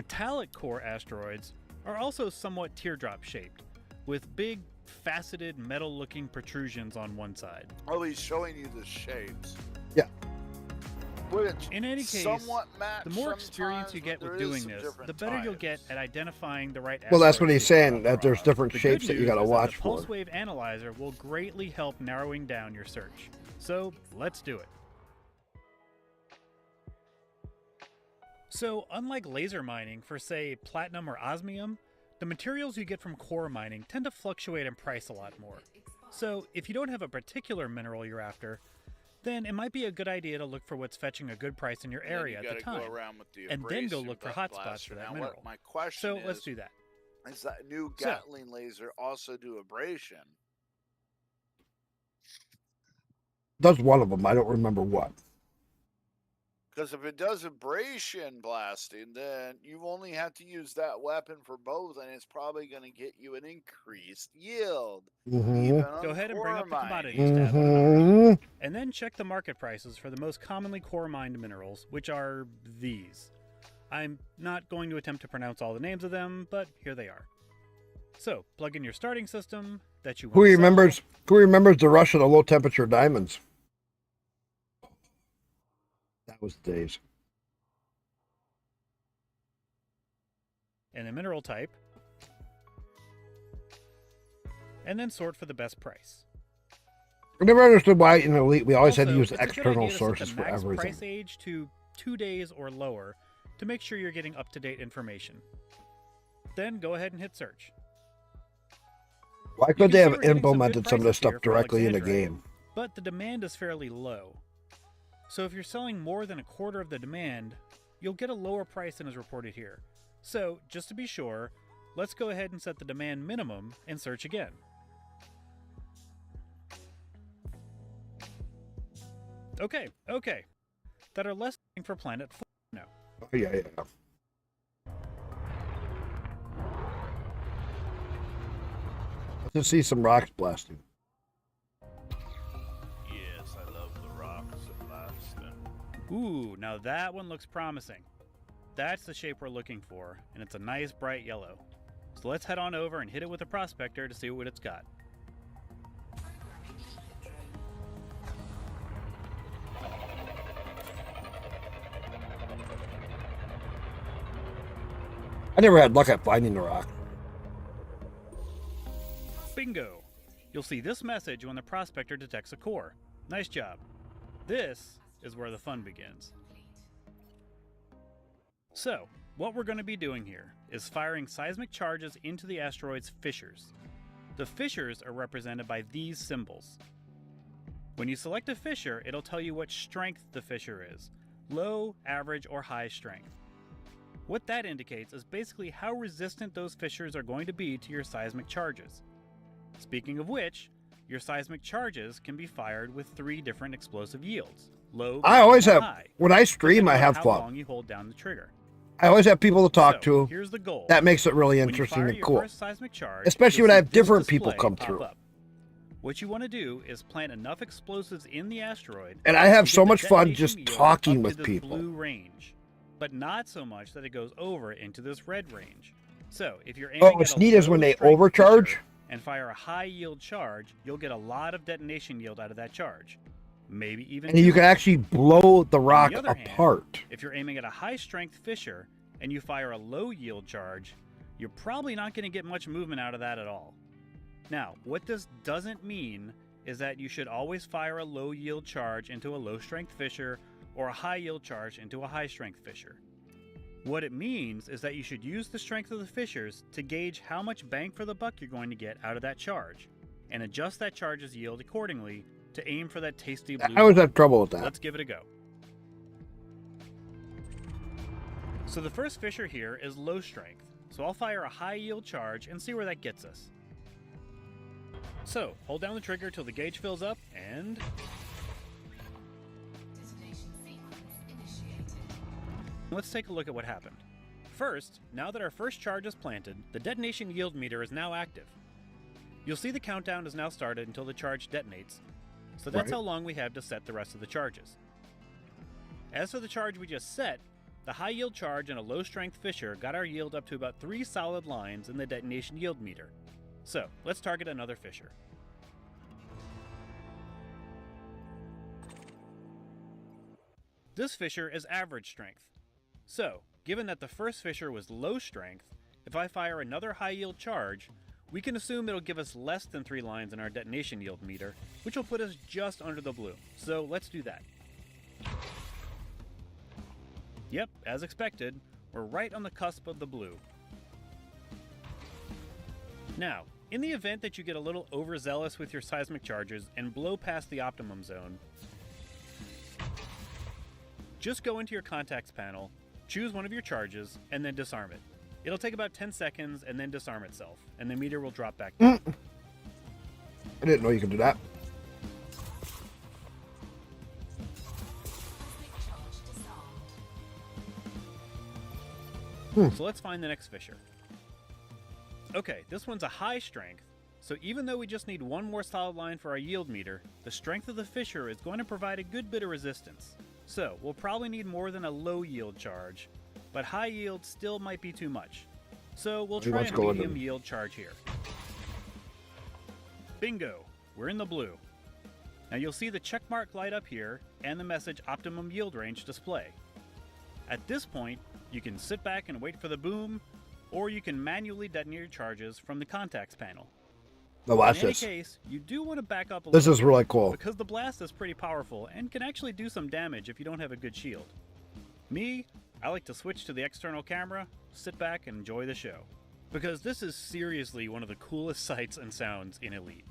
Metallic core asteroids are also somewhat teardrop shaped, with big, faceted, metal-looking protrusions on one side. Oh, he's showing you the shapes. Yeah. Which In any case, somewhat match the more experience sometimes, you get but with there is doing some this, different the better you'll types. get at identifying the right Well, that's what asteroids he's to pick saying, up. that there's different The shapes good that you news gotta is watch the for. pulse wave analyzer will greatly help narrowing down your search. So let's do it. So unlike laser mining for, say, platinum or osmium, the materials you get from core mining tend to fluctuate in price a lot more. So if you don't have a particular mineral you're after, then it might be a good idea to look for what's fetching a good price in your And then area you at the gotta time, go around with the and then go abrasive look for blaster. hotspots for that Now, mineral. what my question So let's do that. is that new So- Gatling laser also do abrasion? Does one of them. I don't remember what. Because if it does abrasion blasting, then you only have to use that weapon for both, and it's probably going to get you an increased yield. Mm-hmm. Even Go on ahead and bring up the core mining. commodities tab, Mm-hmm. and then check the market prices for the most commonly core mined minerals, which are these. I'm not going to attempt to pronounce all the names of them, but here they are. So, plug in your starting system that you want Who to sell. remembers the rush of the low temperature diamonds? That was the days. And the mineral type, and then sort for the best price. I never understood why in Elite we always had to Also, use it's a good external idea to set sources the for max everything. price age to 2 days or lower to make sure you're getting up-to-date information. Then go ahead and hit search. Why You could can they see have we're getting some good implemented some of this prices here stuff for directly in the Alexandrite, game? But the demand is fairly low. So if you're selling more than a quarter of the demand, you'll get a lower price than is reported here. So, just to be sure, let's go ahead and set the demand minimum and search again. Okay. That are less for Planet 4 now. Oh, yeah. Let's see some rocks blasting. Yes, I love the rocks and blasting. Ooh, now that one looks promising. That's the shape we're looking for, and it's a nice bright yellow. So let's head on over and hit it with a prospector to see what it's got. I never had luck at finding the rock. Bingo! You'll see this message when the prospector detects a core. Nice job. This is where the fun begins. So, what we're going to be doing here is firing seismic charges into the asteroid's fissures. The fissures are represented by these symbols. When you select a fissure, it'll tell you what strength the fissure is: low, average, or high strength. What that indicates is basically how resistant those fissures are going to be to your seismic charges. Speaking of which, your seismic charges can be fired with 3 different explosive yields: low, I always medium, or have, high, when I stream, depending I on have how fun. long you hold down the trigger. I always have people to talk So, to. here's the goal. That makes it really When you interesting fire and your cool. first seismic charge, Especially you'll when I see have different this people display come pop through. up. What you want to do is plant enough explosives in the asteroid. And I have to so get the much fun detonation just yield talking up with to this people. blue range, but not so much that it goes over into this red range. So if you're aiming Oh, at what's a neat is when they low-strength overcharge. fissure and fire a high yield charge, you'll get a lot of detonation yield out of that charge. Maybe even And you two. can actually blow the rock other hand, apart. If you're aiming at a high strength fissure and you fire a low yield charge, you're probably not going to get much movement out of that at all. Now, what this doesn't mean is that you should always fire a low yield charge into a low strength fissure or a high yield charge into a high strength fissure. What it means is that you should use the strength of the fissures to gauge how much bang for the buck you're going to get out of that charge, and adjust that charge's yield accordingly to aim for that tasty blue. I always ball. have trouble with that. Let's give it a go. So the first fissure here is low strength, so I'll fire a high yield charge and see where that gets us. So, hold down the trigger till the gauge fills up, and Detonation sequence initiated. let's take a look at what happened. First, now that our first charge is planted, the detonation yield meter is now active. You'll see the countdown has now started until the charge detonates, so that's Right. how long we have to set the rest of the charges. As for the charge we just set, the high yield charge and a low strength fisher got our yield up to about 3 solid lines in the detonation yield meter. So let's target another fisher. This fisher is average strength. So, given that the first fisher was low strength, if I fire another high yield charge, we can assume it'll give us less than 3 lines in our detonation yield meter, which will put us just under the blue. So let's do that. Yep, as expected, we're right on the cusp of the blue. Now, in the event that you get a little overzealous with your seismic charges and blow past the optimum zone, just go into your contacts panel, choose one of your charges, and then disarm it. It'll take about 10 seconds and then disarm itself, and the meter will drop back down. I didn't know you could do that. So let's find the next fisher. Okay, this one's a high strength, so even though we just need one more solid line for our yield meter, the strength of the fisher is going to provide a good bit of resistance. So we'll probably need more than a low yield charge, but high yield still might be too much. So we'll try a medium yield charge here. Bingo! We're in the blue. Now you'll see the check mark light up here and the message optimum yield range display. At this point, you can sit back and wait for the boom, or you can manually detonate your charges from the contacts panel. Now watch In any this. case, you do want to back up a This little is really cool. because the blast is pretty powerful and can actually do some damage if you don't have a good shield. Me, I like to switch to the external camera, sit back and enjoy the show, because this is seriously one of the coolest sights and sounds in Elite.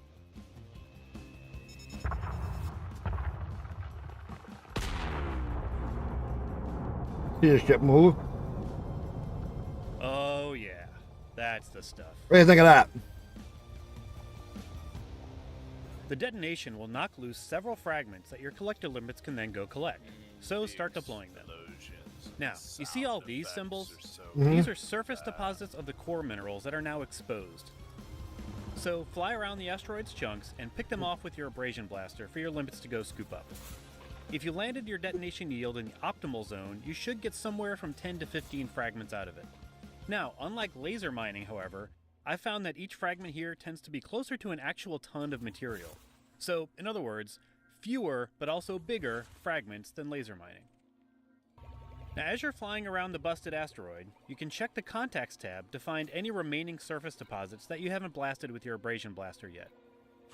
See this ship move? Oh yeah, that's the stuff. What do you think of that? The detonation will knock loose several fragments that your collector limits can then go collect, so start deploying them. Now, you see all these symbols? These are surface deposits of the core minerals that are now exposed. So fly around the asteroid's chunks and pick them off with your abrasion blaster for your limits to go scoop up. If you landed your detonation yield in the optimal zone, you should get somewhere from 10 to 15 fragments out of it. Now, unlike laser mining, however, I found that each fragment here tends to be closer to an actual ton of material. So, in other words, fewer but also bigger fragments than laser mining. Now, as you're flying around the busted asteroid, you can check the Contacts tab to find any remaining surface deposits that you haven't blasted with your abrasion blaster yet.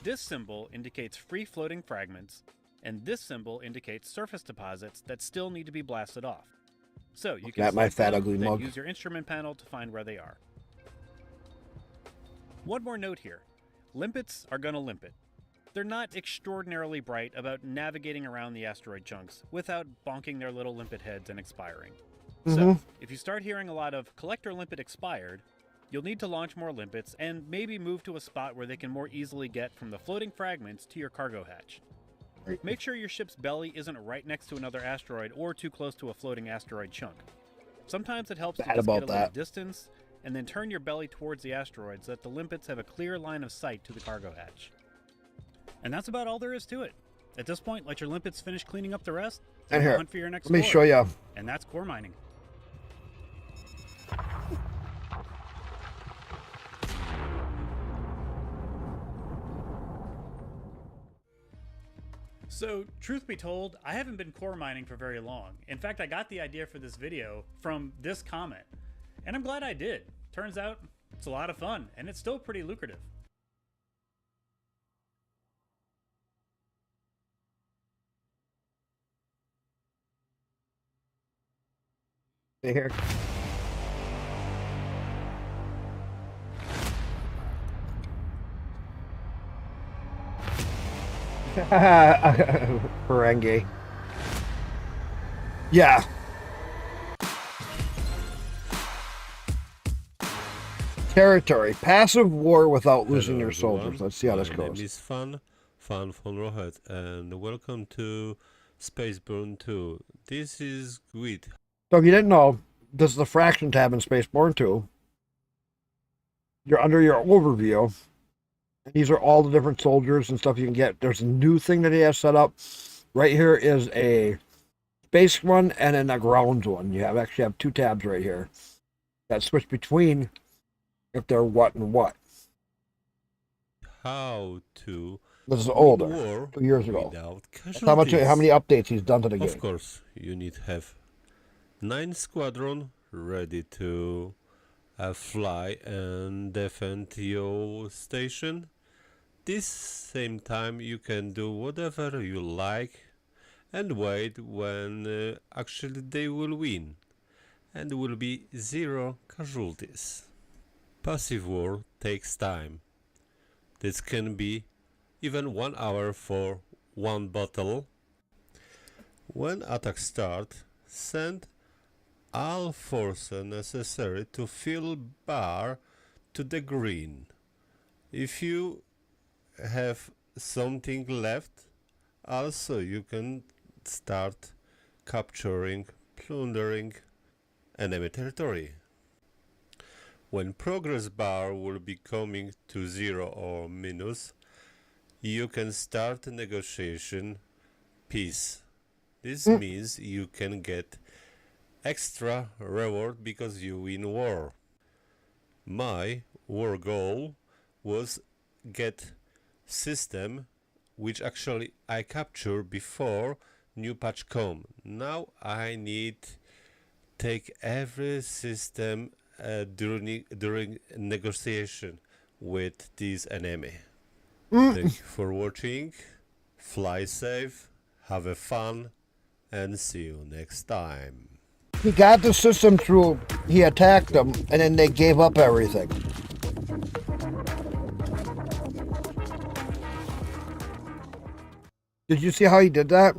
This symbol indicates free-floating fragments, and this symbol indicates surface deposits that still need to be blasted off. So you can At my select fat them, ugly then mug. use your instrument panel to find where they are. One more note here. Limpets are gonna limpet. They're not extraordinarily bright about navigating around the asteroid chunks without bonking their little limpet heads and expiring. So, if you start hearing a lot of collector limpet expired, you'll need to launch more limpets and maybe move to a spot where they can more easily get from the floating fragments to your cargo hatch. Make sure your ship's belly isn't right next to another asteroid or too close to a floating asteroid chunk. Sometimes it helps to just get a little distance and then turn your belly towards the asteroid so that the limpets have a clear line of sight to the cargo hatch. And that's about all there is to it. At this point, let your limpets finish cleaning up the rest and here, hunt for your next let me core. show you. And that's core mining. So, truth be told, I haven't been core mining for very long. In fact, I got the idea for this video from this comment. And I'm glad I did. Turns out, it's a lot of fun, and it's still pretty lucrative. See here. Ferengi. Yeah. Territory. Passive war without losing your soldiers. Let's see how this My goes. name is Fan von Rohet, and welcome to Spaceborne 2. This is Grid. So if you didn't know, this is the fraction tab in Spaceborne 2. You're under your overview. And these are all the different soldiers and stuff you can get. There's a new thing that he has set up. Right here is a space one and then a ground one. You actually have two tabs right here that switch between if they're what and what. How to This is win older, war 2 years ago. without That's how many updates he's done to the game. Of course, you need to have 9 squadron ready to fly and defend your station. This same time you can do whatever you like and wait when actually they will win, and will be 0 casualties. Passive war takes time. This can be even 1 hour for one battle. When attack start, send all forces necessary to fill bar to the green. If you have something left, also you can start capturing, plundering enemy territory. When progress bar will be coming to 0 or minus, you can start negotiation peace. This means you can get extra reward because you win war. My war goal was get system which actually I capture before new patch come. Now I need take every system during negotiation with this enemy. Thank you for watching. Fly safe, have a fun, and see you next time. He got the system through, he attacked them, and then they gave up everything. Did you see how he did that?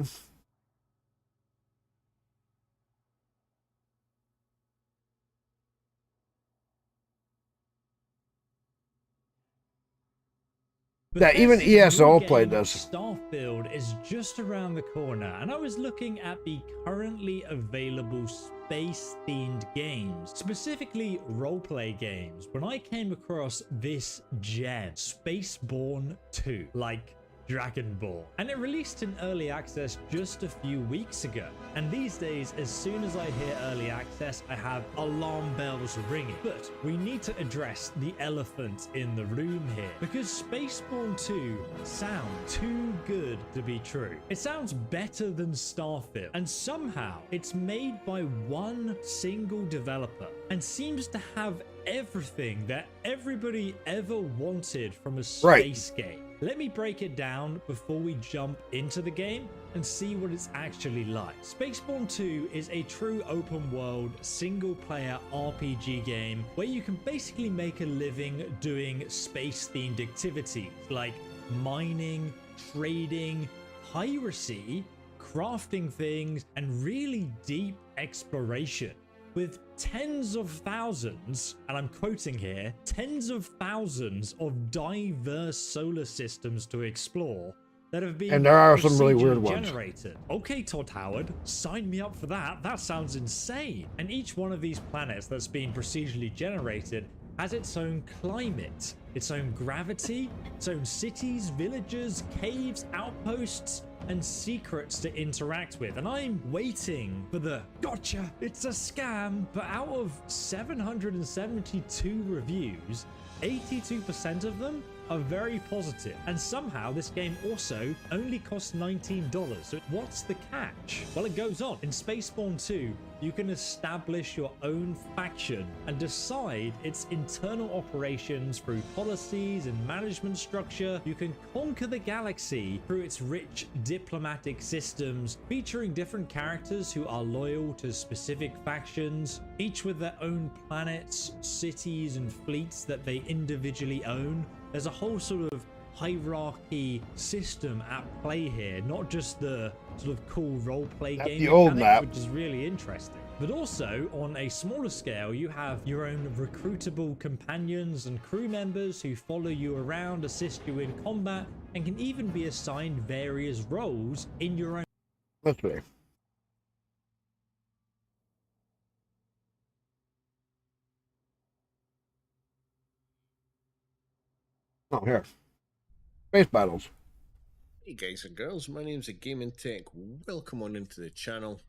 Yeah, even ESO played this. Starfield is just around the corner, and I was looking at the currently available space-themed games, specifically roleplay games, when I came across this gem, Spaceborne 2, like Dragon Ball, and it released in early access just a few weeks ago. And these days, as soon as I hear early access, I have alarm bells ringing. But we need to address the elephant in the room here, because Spaceborne 2 sounds too good to be true. It sounds better than Starfield, and somehow it's made by one single developer and seems to have everything that everybody ever wanted from a space game. Let me break it down before we jump into the game and see what it's actually like. Spaceborne 2 is a true open world single player RPG game where you can basically make a living doing space themed activities like mining, trading, piracy, crafting things, and really deep exploration. With tens of thousands, and I'm quoting here, tens of thousands of diverse solar systems to explore that have been and there are some really weird generated. Okay, Todd Howard, sign me up for that. That sounds insane. And each one of these planets that's been procedurally generated has its own climate, its own gravity, its own cities, villages, caves, outposts, and secrets to interact with. And I'm waiting for the gotcha, it's a scam. But out of 772 reviews, 82% of them are very positive, and somehow this game also only costs $19. So what's the catch? Well, it goes on. In Spaceborne 2, you can establish your own faction and decide its internal operations through policies and management structure. You can conquer the galaxy through its rich diplomatic systems, featuring different characters who are loyal to specific factions, each with their own planets, cities, and fleets that they individually own. There's a whole sort of hierarchy system at play here, not just the sort of cool roleplay game the old mechanics, map, which is really interesting. But also, on a smaller scale, you have your own recruitable companions and crew members who follow you around, assist you in combat, and can even be assigned various roles in your own. Let's see. Oh, here. Space battles. Hey guys and girls, my name's a Gaming Tech. Welcome on into the channel.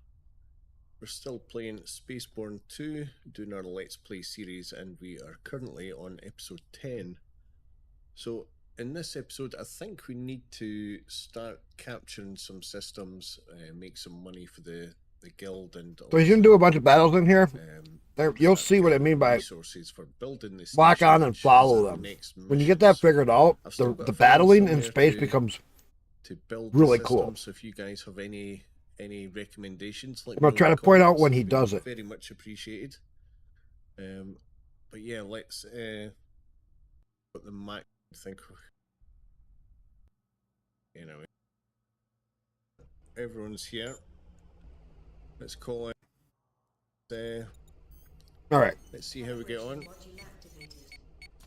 we're still playing Spaceborne 2, doing our Let's Play series, and we are currently on episode 10. So, in this episode, I think we need to start capturing some systems, make some money for the guild, and So he's gonna do a bunch of battles in here. There, you'll start see what I gathering mean by resources for building the lock station, on and which is follow our them. next When you get mission. that So figured out, I've still got the to find battling in somewhere space becomes to build really the cool. system. So if you guys have any recommendations, let I'm me gonna know try in to the point out comments. when he It'd be does it. Very much appreciated. But yeah, let's put the Mac. Think anyway. Everyone's here. Let's call it. All right. Let's see how we get on.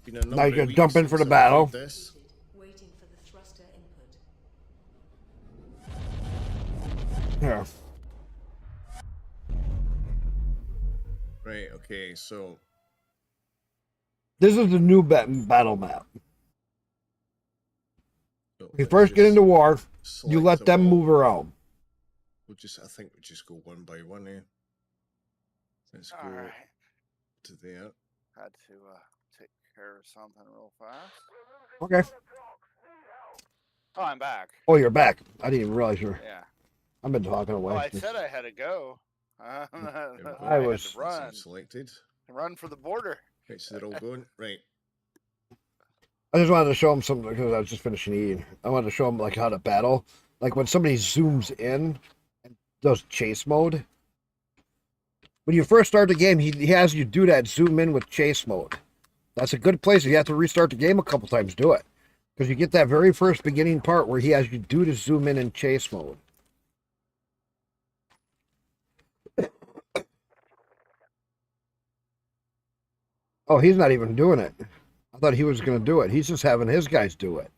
Been a Now number you of can weeks jump in for since the I've battle. played this. Waiting for the thruster input. Yeah. Right. Okay. So This is the new battle map. When you let's first get just into war, you select let them all. move around. I think we just go one by one. Let's All go right. to there. Had to take care of something real fast. Okay. Oh, I'm back. Oh, you're back. I didn't even realize you're. Yeah. I've been talking away. Oh, I said I had to go. I I had was to run. Selected. Run for the border. Right, so they're all going. Right. I just wanted to show him something because I was just finishing eating. I wanted to show him like how to battle. Like when somebody zooms in and does chase mode. When you first start the game, he has you do that zoom in with chase mode. That's a good place. If you have to restart the game a couple times, do it. Because you get that very first beginning part where he has you do to zoom in chase mode. Oh, he's not even doing it. I thought he was going to do it. He's just having his guys do it.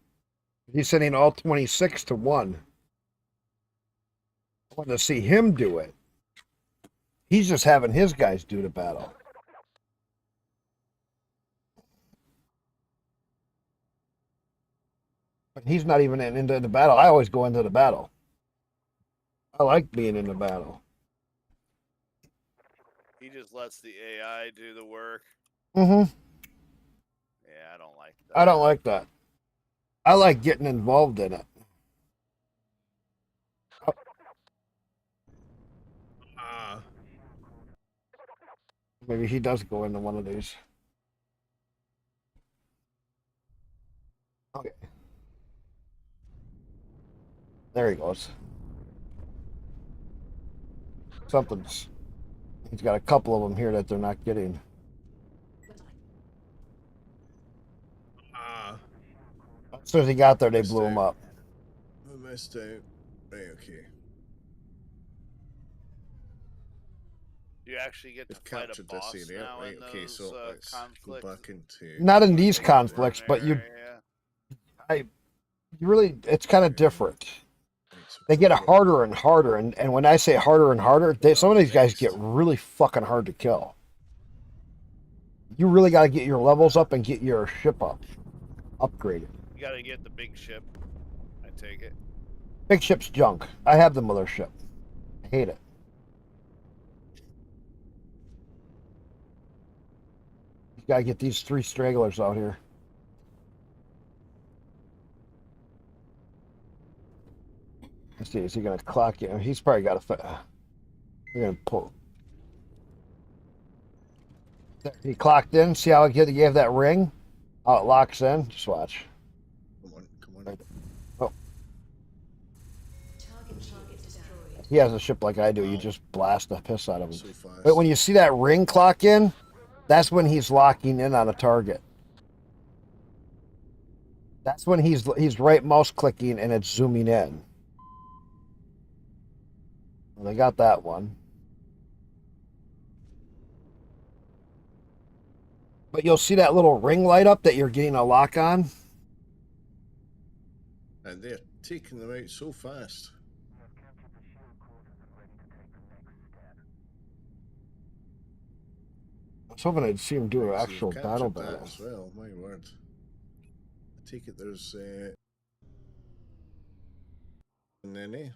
He's sending all 26 to 1. I want to see him do it. He's just having his guys do the battle. But he's not even into the battle. I always go into the battle. I like being in the battle. He just lets the AI do the work. Mm-hmm. Yeah, I don't like that. I don't like that. I like getting involved in it. Maybe he does go into one of these. Okay. There he goes. Something's... He's got a couple of them here that they're not getting. As soon as he got there, they blew him up. I missed out. Right, okay. You actually get to We've fight a captured boss this area. now Right, in okay, those so let's conflicts. go back into... Not in these conflicts, but you really, it's kind of different. They get harder and harder, and when I say harder and harder, some of these guys get really fucking hard to kill. You really got to get your levels up and get your ship up, upgraded. You gotta get the big ship. I take it. Big ship's junk. I have the mothership. I hate it. You gotta get these 3 stragglers out here. Let's see, is he gonna clock you? He's probably got a... We're gonna pull... He clocked in. See how he gave that ring? How it locks in? Just watch. Come on. Oh. He has a ship like I do. You just blast the piss out of him. So fast. But when you see that ring clock in, that's when he's locking in on a target. That's when he's right mouse clicking and it's zooming in. Well, they got that one. But you'll see that little ring light up that you're getting a lock on. And they're taking them out so fast. I was hoping I'd see him do an So actual you've battle captured that battle. as well, my word. I take it there's and then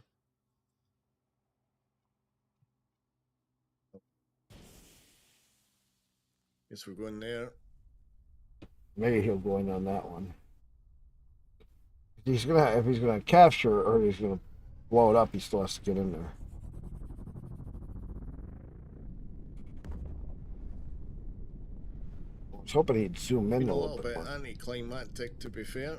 Guess we're going there. Maybe he'll go in on that one. If he's gonna capture or he's gonna blow it up, he still has to get in there. I was hoping he'd zoom in Been a a little little bit bit more. anticlimactic, to be fair.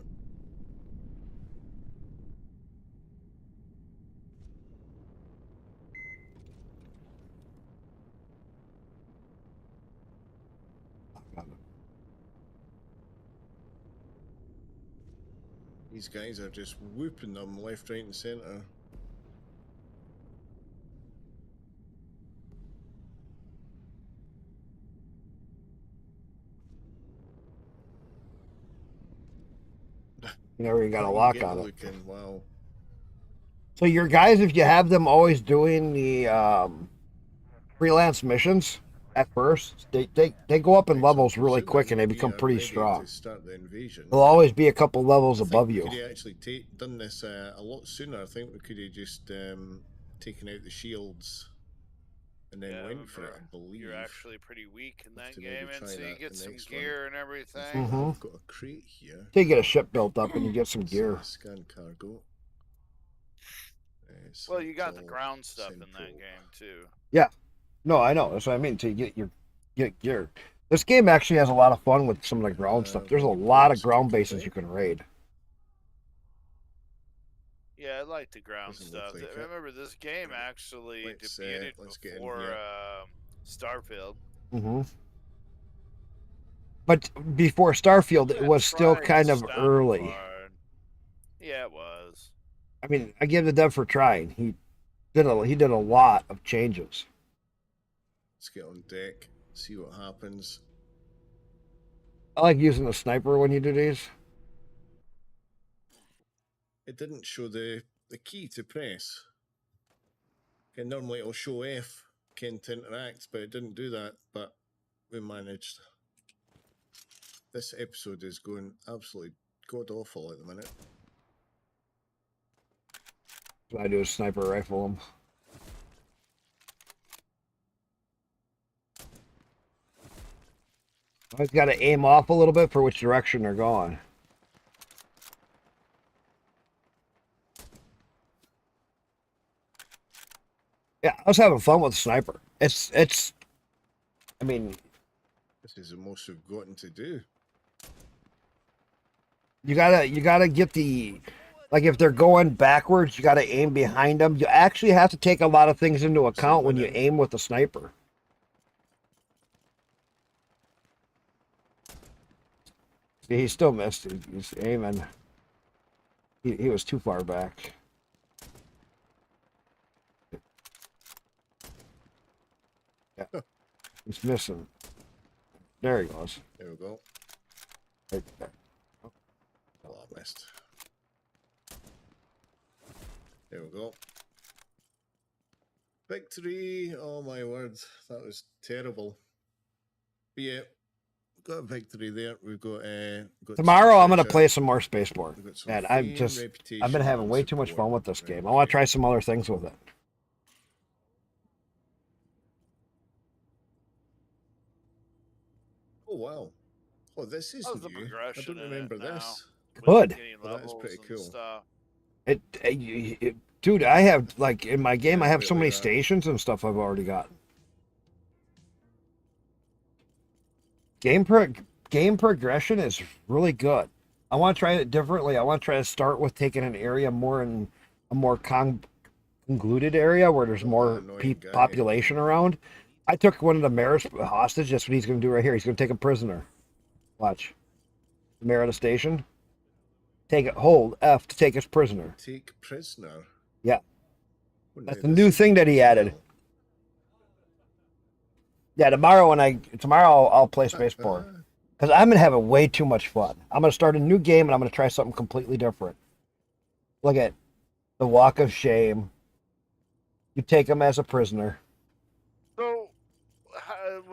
These guys are just whooping them left, right, and centre. You never even got a Can't even lock get on the it. look in. Wow. So your guys, if you have them always doing the freelance missions at first, they go up in Right, so levels really presumably quick and they we become are pretty ready strong. to start the invasion. They'll always be a couple levels I think above we you. could have actually done this a lot sooner. I think we could have just taken out the shields and then Yeah, went for it, I remember, believe. You're actually pretty weak in Have that to maybe game, and try so you that get the some next one. gear and I everything. think Mhm. I've got a crate here. So you get a ship built up and you get some It's, gear. scan cargo. Well, you got the Central, ground stuff in Central. that game too. Yeah. No, I know. That's what I mean. To get gear. This game actually has a lot of fun with some of the ground stuff. There's a lot of ground bases you can raid. Yeah, I like the ground Doesn't look stuff. like it. Remember, this game actually Let's debuted get in before here. Starfield. Mm-hmm. But before Starfield, it Yeah, was still tried kind of sounded early. hard. Yeah, it was. I mean, I give the dev for trying. He did a lot of changes. Let's get on deck, see what happens. I like using a sniper when you do these. It didn't show the key to press. Okay, normally it'll show F, to interact, but it didn't do that. But we managed. This episode is going absolutely god awful at the minute. What I do is sniper rifle them. I've got to aim off a little bit for which direction they're going. Yeah, I was having fun with the sniper. I mean, This is the most we've gotten to do. you gotta get the, like if they're going backwards, you gotta aim behind them. You actually have to take a lot of things into account when you aim with the sniper. See, he still missed. He's aiming. He was too far back. Yeah, he's missing. There he goes. There we go. Right there. Oh, I missed. There we go. Victory! Oh my word, that was terrible. But yeah, got a victory there. We've got Tomorrow I'm gonna play some more Spaceborne. And I've been reputation, having way too much support. fun with this Right, game. I want to try some other things with it. Oh wow! Oh, this is How's the new. I progression don't in remember it now? this. Good. Getting Well, that's levels pretty and cool. stuff. Dude, I have like in my game, Yeah, I have bit so like many that. stations and stuff I've already got. Game progression is really good. I want to try it differently. I want to try to start with taking an area more in a more convoluted area where there's more annoying guy. population around. I took one of the mayors hostage. That's what he's going to do right here. He's going to take a prisoner. Watch. The mayor of the station. Take it. Hold F to take his prisoner. Take prisoner. Yeah. Well, That's now the this new is thing that he added. cool. Yeah, tomorrow I'll play Spaceborne. Because I'm going to have way too much fun. I'm going to start a new game and I'm going to try something completely different. Look at the Walk of Shame. You take him as a prisoner. So,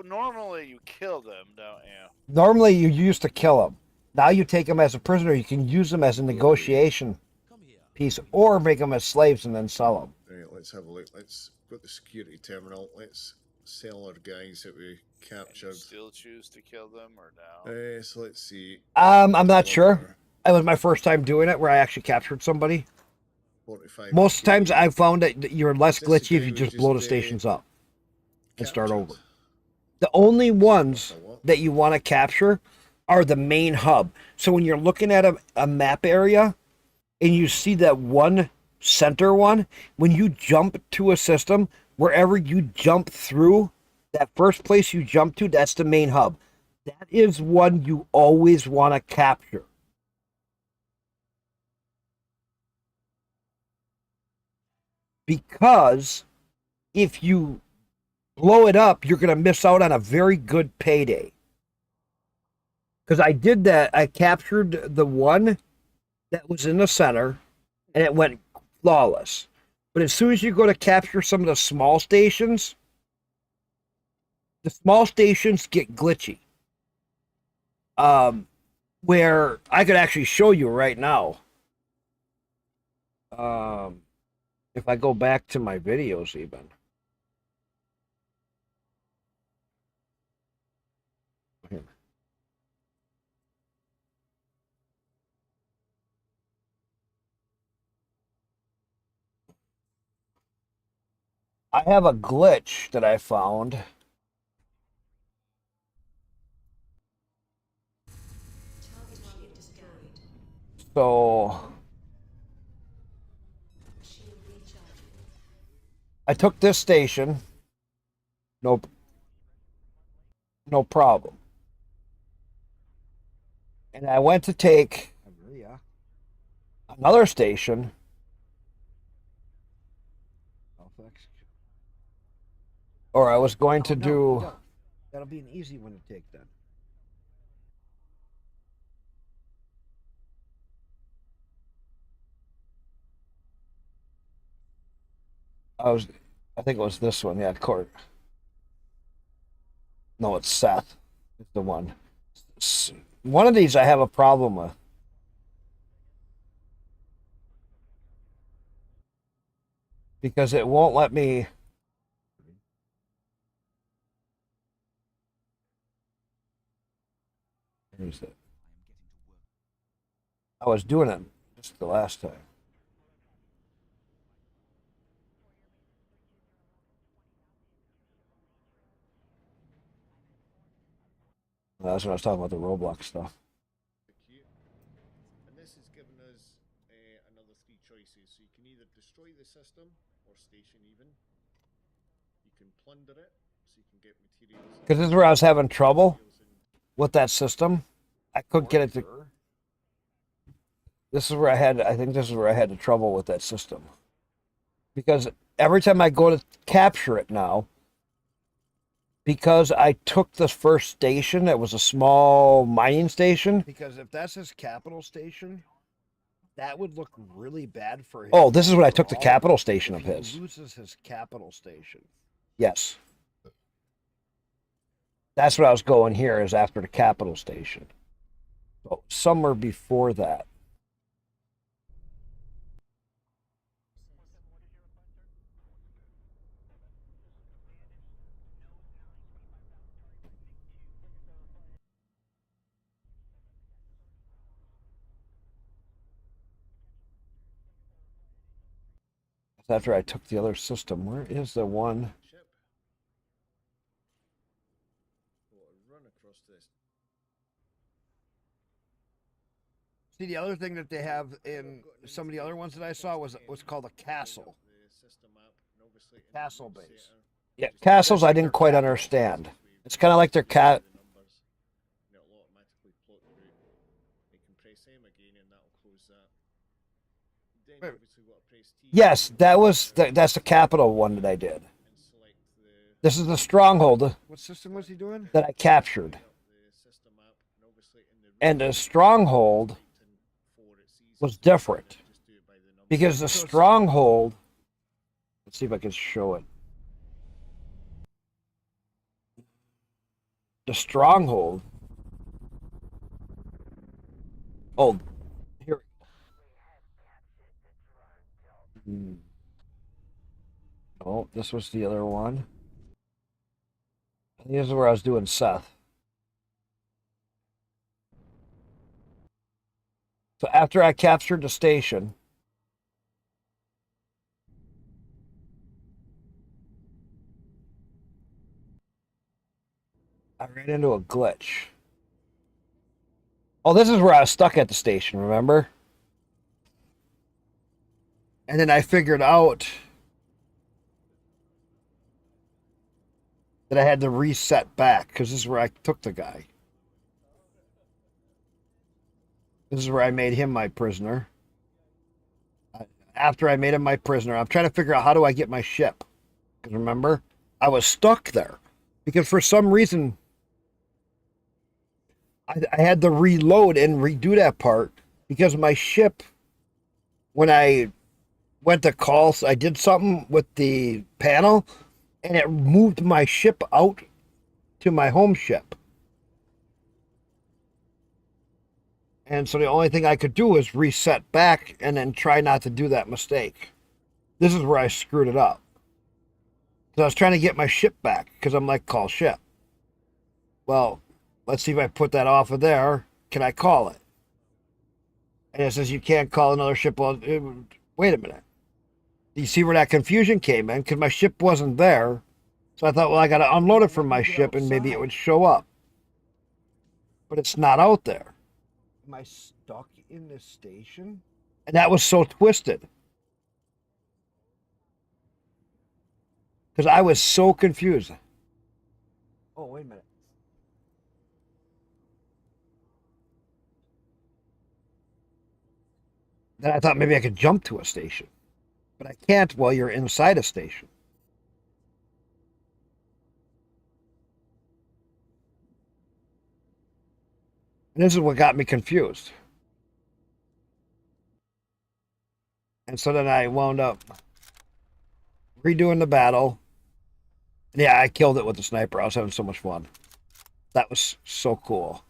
normally you kill them, don't you? Normally you used to kill him. Now you take him as a prisoner. You can use them as a negotiation piece or make them as slaves and then sell them. Right, let's have a look. Let's go to the security terminal. Let's seller guys that we And you captured. still choose to kill them or no? So let's see. I'm not sure. Lumber, It was my first time doing it where I actually captured somebody. 45. Most times I've found that you're less Is this the glitchy if guy you we just blow the just, stations up and start captured? over. The only ones What? that you want to capture are the main hub. So when you're looking at a map area and you see that one center one, when you jump to a system, wherever you jump through, that first place you jump to, that's the main hub. That is one you always want to capture. Because if you blow it up, you're going to miss out on a very good payday. Because I did that. I captured the one that was in the center, and it went flawless. But as soon as you go to capture some of the small stations get glitchy. Where I could actually show you right now. If I go back to my videos even. Here. I have a glitch that I found. Target destroyed. So Shield recharging. I took this station. No problem. And I went to take another station. Or I was going to do. That'll be an easy one to take then. I think it was this one. Yeah, Court. No, it's Seth. It's the one. One of these I have a problem with. Because it won't let me. Here's it. I was doing it just the last time. That's when I was talking about the Roblox stuff. And this has given us another 3 choices. So you can either destroy the system or station even. You can plunder it, so you can get materials. Because this is where I was having trouble with that system. I couldn't get it to. This is where I think this is where I had the trouble with that system. Because every time I go to capture it now, because I took the first station, it was a small mining station. Because if that's his capital station, that would look really bad for him. Oh, this is when I took the capital station of his. He loses his capital station. Yes. That's what I was going here, is after the capital station. So somewhere before that. After I took the other system, where is the one? Ship. Run across this. See, the other thing that they have in some of the other ones that I saw was what's called a castle. Castle base. Yeah, castles I didn't quite understand. It's kind of like their cat. Yes, that's the capital one that I did. This is the stronghold. What system was he doing? That I captured. And the stronghold was different. Because the stronghold, let's see if I can show it. The stronghold. Oh, here. Oh, this was the other one. This is where I was doing Seth. So after I captured the station, I ran into a glitch. Oh, this is where I was stuck at the station, remember? And then I figured out that I had to reset back because this is where I took the guy. This is where I made him my prisoner. After I made him my prisoner, I'm trying to figure out how do I get my ship. Because remember, I was stuck there. Because for some reason, I had to reload and redo that part. Because my ship, when I went to call, I did something with the panel, and it moved my ship out to my home ship. And so the only thing I could do was reset back and then try not to do that mistake. This is where I screwed it up. So I was trying to get my ship back because I'm like, call ship. Well, let's see if I put that off of there. Can I call it? And it says you can't call another ship. Well, wait a minute. Do you see where that confusion came in? Because my ship wasn't there. So I thought, well, I got to unload it from my ship and maybe it would show up. But it's not out there. Am I stuck in this station? And that was so twisted. Because I was so confused. Oh, wait a minute. Then I thought maybe I could jump to a station. But I can't while you're inside a station. And this is what got me confused. And so then I wound up redoing the battle. And yeah, I killed it with the sniper. I was having so much fun. That was so cool.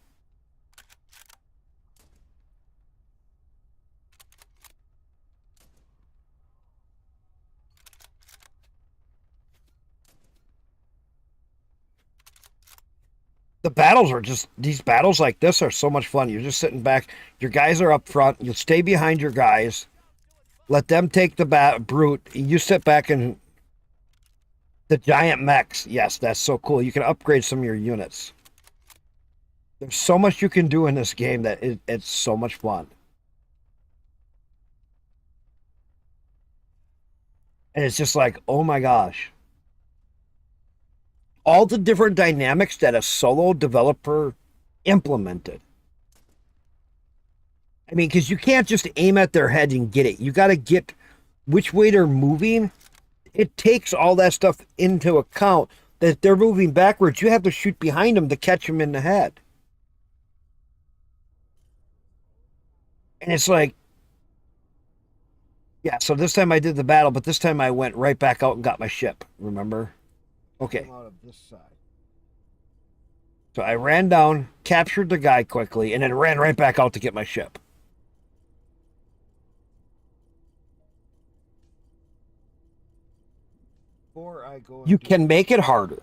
The battles are just, these battles like this are so much fun. You're just sitting back. Your guys are up front. You stay behind your guys. Let them take the brute. You sit back and the giant mechs. Yes, that's so cool. You can upgrade some of your units. There's so much you can do in this game that it's so much fun. And it's just like, oh my gosh. All the different dynamics that a solo developer implemented. I mean, because you can't just aim at their head and get it. You got to get which way they're moving. It takes all that stuff into account. That if they're moving backwards, you have to shoot behind them to catch them in the head. And it's like, yeah, so this time I did the battle, but this time I went right back out and got my ship, remember? Okay. Out of this side. So I ran down, captured the guy quickly, and then ran right back out to get my ship. You can make it harder.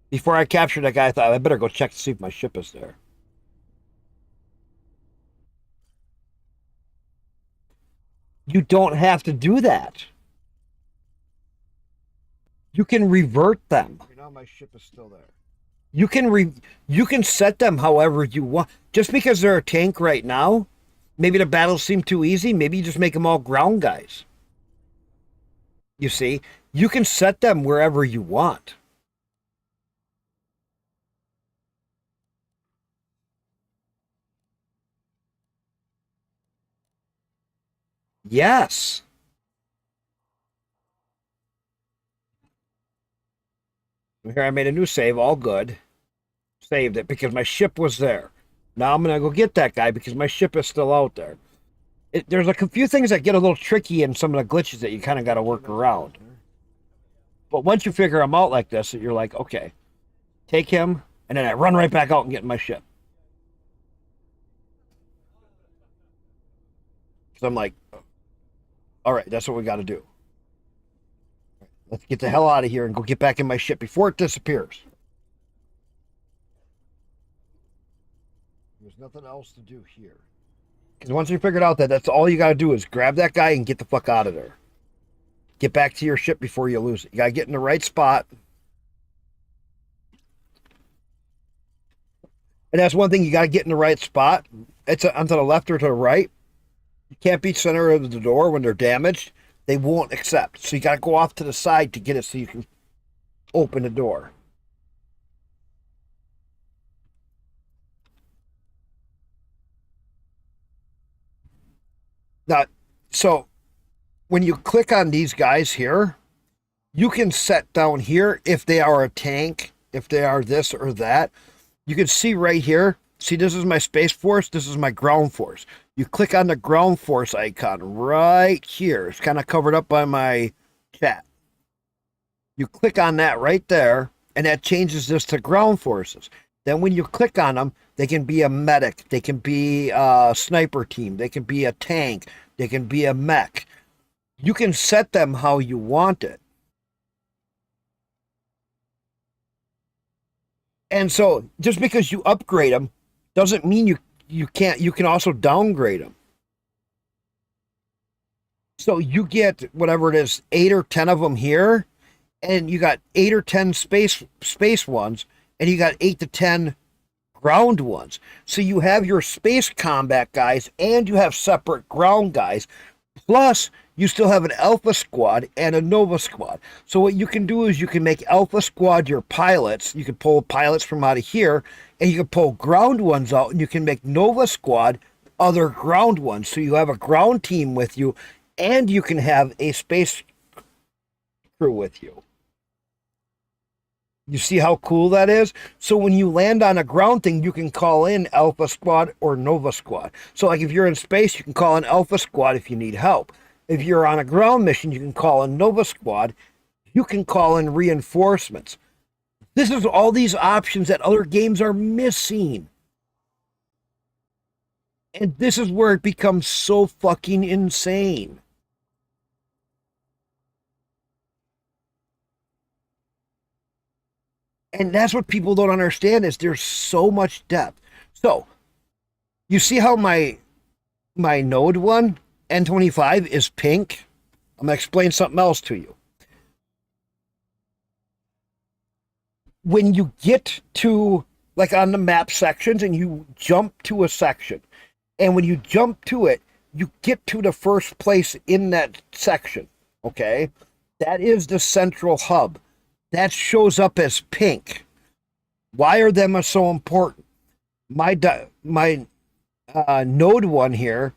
Before I captured that guy, I thought I better go check to see if my ship is there. You don't have to do that. You can revert them. Now my ship is still there. You can set them however you want. Just because they're a tank right now, maybe the battles seem too easy. Maybe you just make them all ground guys. You see, you can set them wherever you want. Yes. Here I made a new save, all good. Saved it because my ship was there. Now I'm going to go get that guy because my ship is still out there. There's a few things that get a little tricky in some of the glitches that you kind of got to work around. But once you figure them out like this, you're like, okay, take him, and then I run right back out and get in my ship. So I'm like, all right, that's what we got to do. Let's get the hell out of here and go get back in my ship before it disappears. There's nothing else to do here. Because once you figured out that that's all you got to do is grab that guy and get the fuck out of there. Get back to your ship before you lose it. You got to get in the right spot. And that's one thing, you got to get in the right spot. It's onto the left or to the right. You can't be center of the door when they're damaged. They won't accept. So you got to go off to the side to get it so you can open the door. Now, so when you click on these guys here, you can set down here if they are a tank, if they are this or that. You can see right here, see this is my Space Force, this is my Ground Force. You click on the Ground Force icon right here. It's kind of covered up by my chat. You click on that right there, and that changes this to Ground Forces. Then when you click on them, they can be a medic, they can be a sniper team, they can be a tank, they can be a mech. You can set them how you want it. And so just because you upgrade them doesn't mean you can't, you can also downgrade them. So you get whatever it is, 8 or 10 of them here, and you got 8 or 10 space ones, and you got 8 to 10 ground ones. So you have your space combat guys and you have separate ground guys. Plus, you still have an Alpha Squad and a Nova Squad. So what you can do is you can make Alpha Squad your pilots. You can pull pilots from out of here, and you can pull ground ones out, and you can make Nova Squad other ground ones. So you have a ground team with you, and you can have a space crew with you. You see how cool that is? So when you land on a ground thing, you can call in Alpha Squad or Nova Squad. So like if you're in space, you can call in Alpha Squad if you need help. If you're on a ground mission, you can call in Nova Squad. You can call in reinforcements. This is all these options that other games are missing. And this is where it becomes so fucking insane. And that's what people don't understand, is there's so much depth. So, you see how my node one, N25, is pink? I'm going to explain something else to you. When you get to, like on the map sections, and you jump to a section, and when you jump to it, you get to the first place in that section, okay? That is the central hub. That shows up as pink. Why are them so important? My node one here,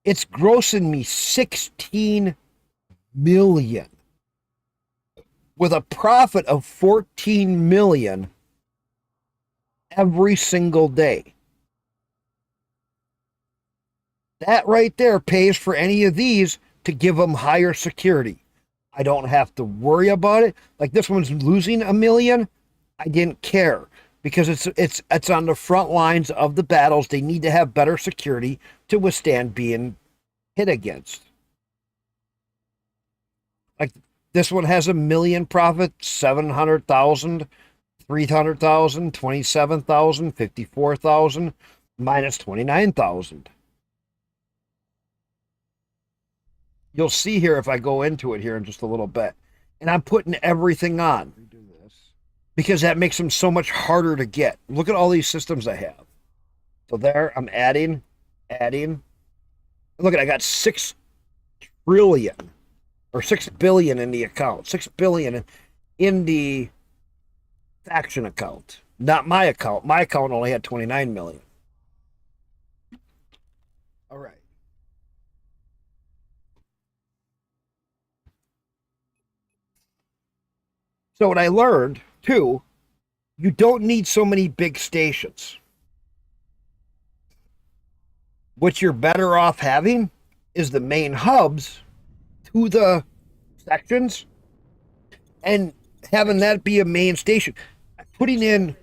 it's grossing me 16 million with a profit of 14 million every single day. That right there pays for any of these to give them higher security. I don't have to worry about it. Like this one's losing $1 million. I didn't care because it's on the front lines of the battles. They need to have better security to withstand being hit against. Like this one has $1 million profit, 700,000, 300,000, 27,000, 54,000, minus 29,000. You'll see here if I go into it here in just a little bit. And I'm putting everything on because that makes them so much harder to get. Look at all these systems I have. So there, I'm adding. Look at, I got 6 trillion or 6 billion in the account. 6 billion in the faction account. Not my account. My account only had 29 million. All right. So what I learned, too, you don't need so many big stations. What you're better off having is the main hubs to the sections and having that be a main station. Putting in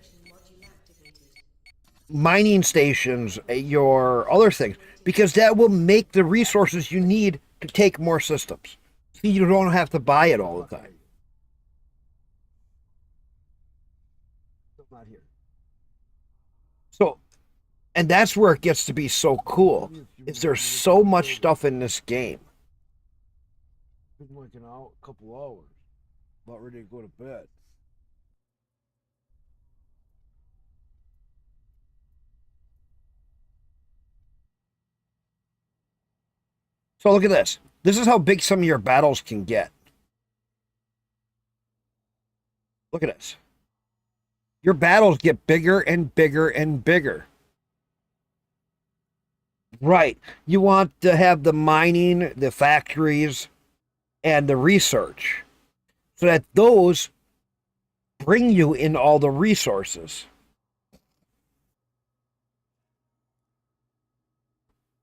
mining stations, your other things, because that will make the resources you need to take more systems. So you don't have to buy it all the time. Not here. So, and that's where it gets to be so cool. Is there's so much stuff in this game. Been like an hour, couple hours. About ready to go to bed. So look at this. This is how big some of your battles can get. Look at this. Your battles get bigger and bigger and bigger. Right. You want to have the mining, the factories, and the research so that those bring you in all the resources.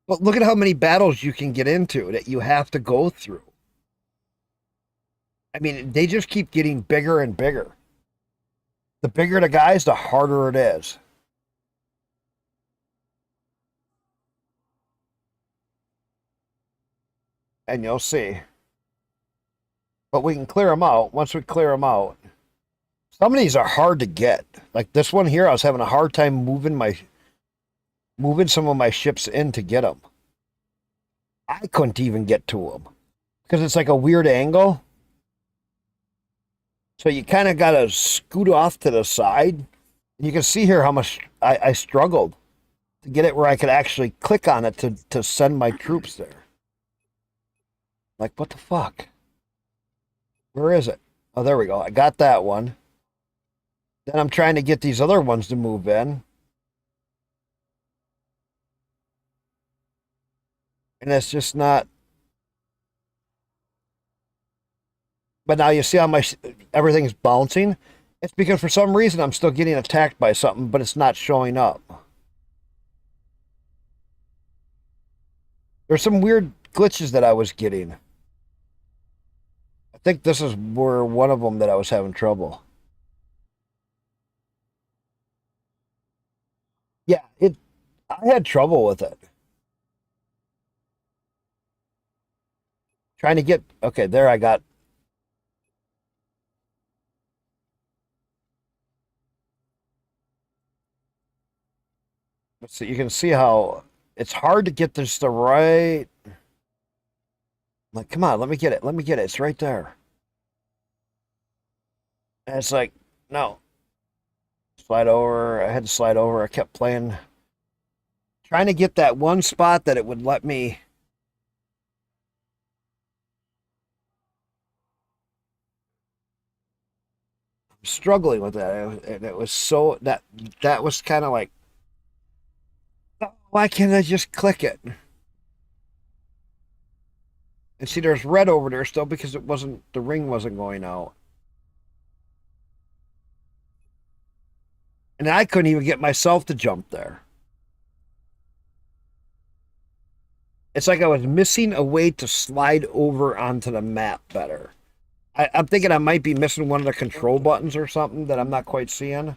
But look at how many battles you can get into that you have to go through. I mean, they just keep getting bigger and bigger. The bigger the guys, the harder it is. And you'll see. But we can clear them out. Once we clear them out, some of these are hard to get. Like this one here, I was having a hard time moving some of my ships in to get them. I couldn't even get to them because it's like a weird angle. So you kind of got to scoot off to the side. And you can see here how much I struggled to get it where I could actually click on it to send my troops there. Like, what the fuck? Where is it? Oh, there we go. I got that one. Then I'm trying to get these other ones to move in. And it's just not. But now you see how everything's bouncing? It's because for some reason I'm still getting attacked by something, but it's not showing up. There's some weird glitches that I was getting. I think this is where one of them that I was having trouble. Yeah, I had trouble with it. Trying to get, okay, there I got. So you can see how it's hard to get this the right. Like, come on, let me get it. Let me get it. It's right there. And it's like, no. Slide over. I had to slide over. I kept playing. Trying to get that one spot that it would let me. I'm struggling with that. And it was so, that was kind of like, why can't I just click it? And see, there's red over there still because the ring wasn't going out. And I couldn't even get myself to jump there. It's like I was missing a way to slide over onto the map better. I'm thinking I might be missing one of the control buttons or something that I'm not quite seeing.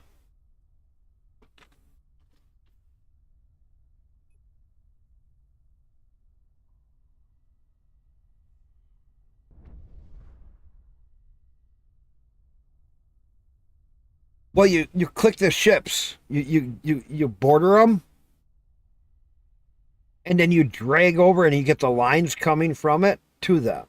Well, you click the ships, you border them, and then you drag over and you get the lines coming from it to them.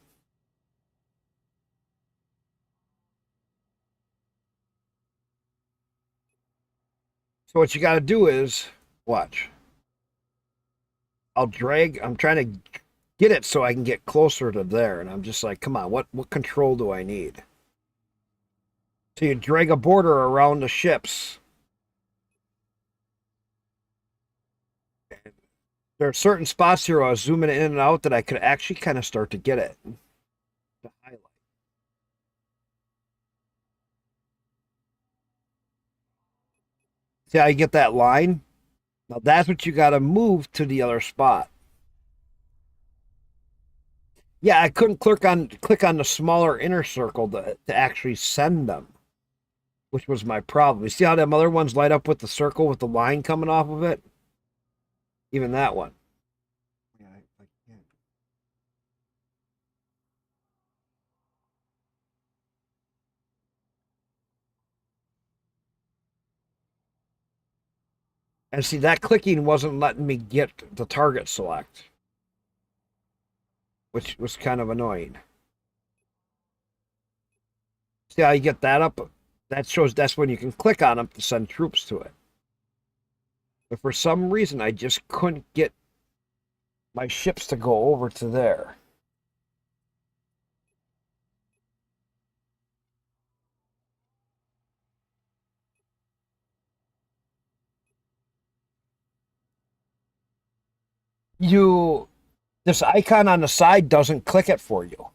So what you got to do is watch. I'm trying to get it so I can get closer to there, and I'm just like, come on, what control do I need? So you drag a border around the ships. There are certain spots here where I was zooming in and out that I could actually kind of start to get it. To highlight. See how you get that line? Now that's what you got to move to the other spot. Yeah, I couldn't click on the smaller inner circle to actually send them, which was my problem. You see how them other ones light up with the circle with the line coming off of it? Even that one. Yeah, I can't. And see, that clicking wasn't letting me get the target select, which was kind of annoying. See how you get that up? That shows that's when you can click on them to send troops to it. But for some reason, I just couldn't get my ships to go over to there. This icon on the side doesn't click it for you.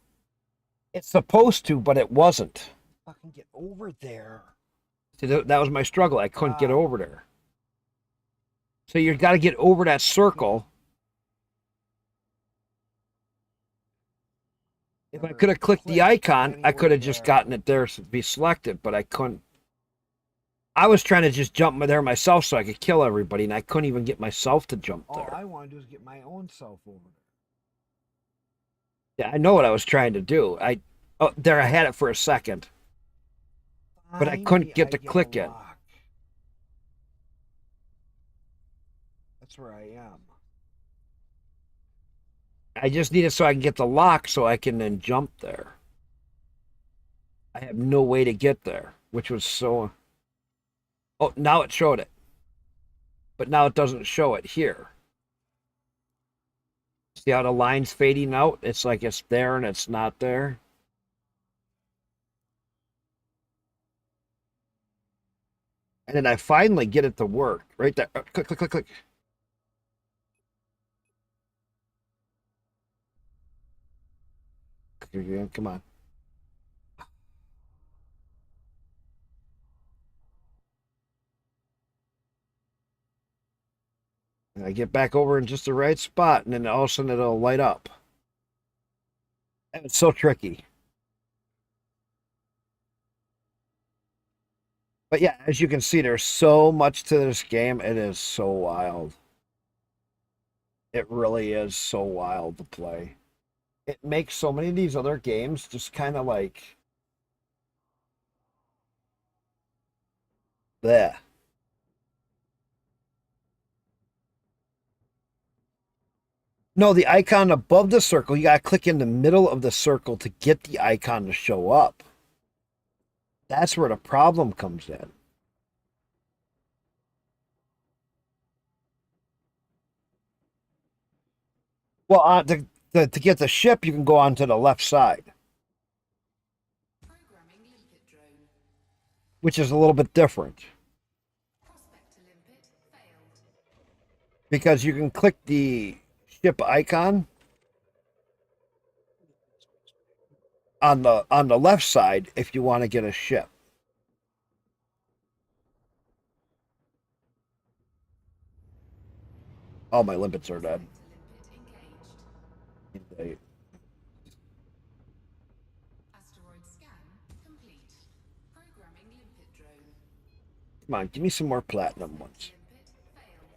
It's supposed to, but it wasn't. Fucking get over there. See, that was my struggle. I couldn't get over there. So you got to get over that circle. If I could have clicked the icon, I could have just gotten it there to be selected, but I couldn't. I was trying to just jump there myself so I could kill everybody, and I couldn't even get myself to jump there. All I want to do is get my own self over there. Yeah, I know what I was trying to do. There I had it for a second, but I couldn't get to click it. That's where I am. I just need it so I can get the lock so I can then jump there. I have no way to get there, which was so... Oh, now it showed it. But now it doesn't show it here. See how the line's fading out? It's like it's there and it's not there. And then I finally get it to work. Right there. Click, click, click, click. Come on. And I get back over in just the right spot, and then all of a sudden it'll light up. And it's so tricky. But yeah, as you can see, there's so much to this game. It is so wild. It really is so wild to play. It makes so many of these other games just kind of like... bleh. No, the icon above the circle, you gotta click in the middle of the circle to get the icon to show up. That's where the problem comes in. Well, to get the ship, you can go on to the left side, which is a little bit different. Because you can click the ship icon on the left side if you want to get a ship. All my limpets are dead. Asteroid scan complete. Programming limpet drone. Come on, give me some more platinum ones.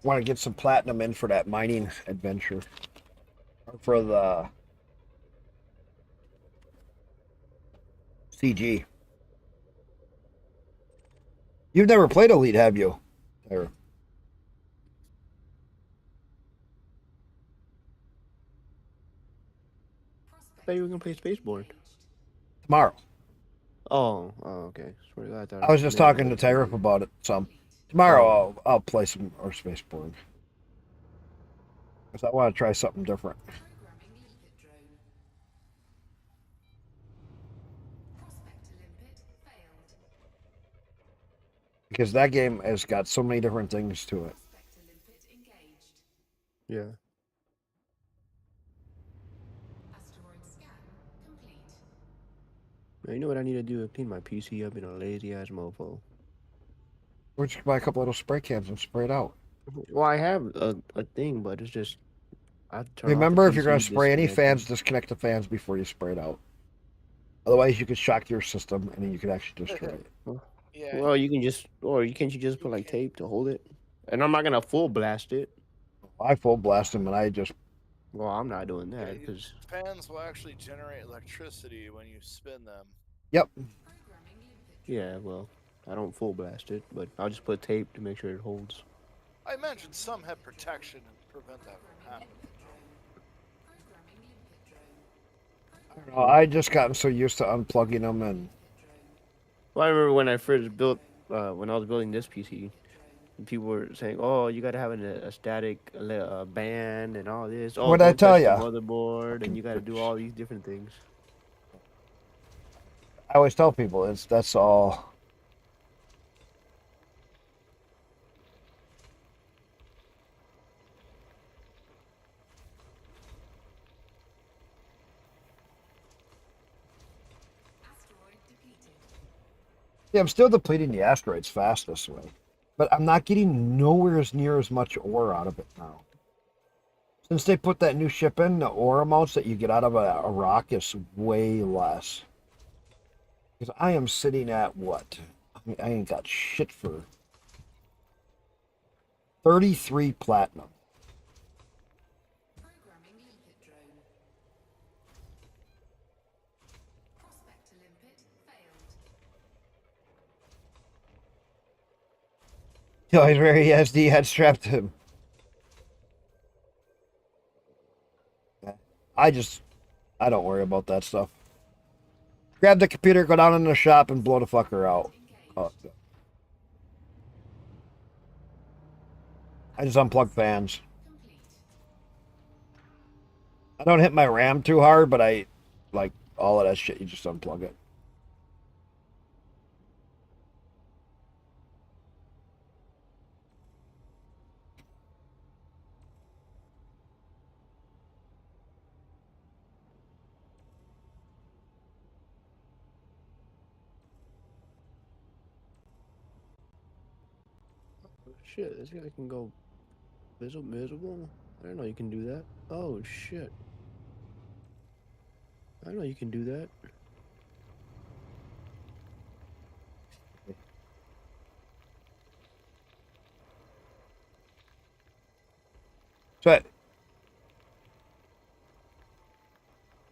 I want to get some platinum in for that mining adventure. Or for the CG. You've never played Elite, have you? Or... I thought you were gonna play Spaceborne. Tomorrow. Oh, okay. I was just talking to Tyrip about it some. Tomorrow I'll play some or Spaceborne. Because I want to try something different. Because that game has got so many different things to it. Yeah. You know what I need to do? Clean my PC up in a lazy ass mofo. Or just buy a couple little spray cans and spray it out. Well, I have a thing, but it's just... Remember, if you're going to spray any fans, disconnect the fans before you spray it out. Otherwise, you could shock your system, and then you could actually destroy it. Yeah. Well, you can just... Or can't you just put, like, tape to hold it? And I'm not going to full blast it. I full blast them, and I just... Well, I'm not doing that, because... Fans will actually generate electricity when you spin them. Yep. Yeah, well, I don't full blast it, but I'll just put tape to make sure it holds. I imagine some have protection and prevent that from happening. I don't know. I just gotten so used to unplugging them and. Well, I remember when I first built, when I was building this PC, and people were saying, "Oh, you got to have a static band and all this. Oh, What'd I don't tell touch the ya? motherboard, and Fucking you got to do bitch. all these different things." I always tell people that's all. Yeah, I'm still depleting the asteroids fast this way, but I'm not getting nowhere near as much ore out of it now. Since they put that new ship in, the ore amounts that you get out of a rock is way less. Because I am sitting at what? I mean, I ain't got shit for 33 platinum. Oh, he's very SD had strapped him. I don't worry about that stuff. Grab the computer, go down in the shop, and blow the fucker out. Oh, I just unplug fans. I don't hit my RAM too hard, but I like all of that shit. You just unplug it. Shit, this guy can go miserable. I don't know you can do that. Oh shit, I know you can do that. So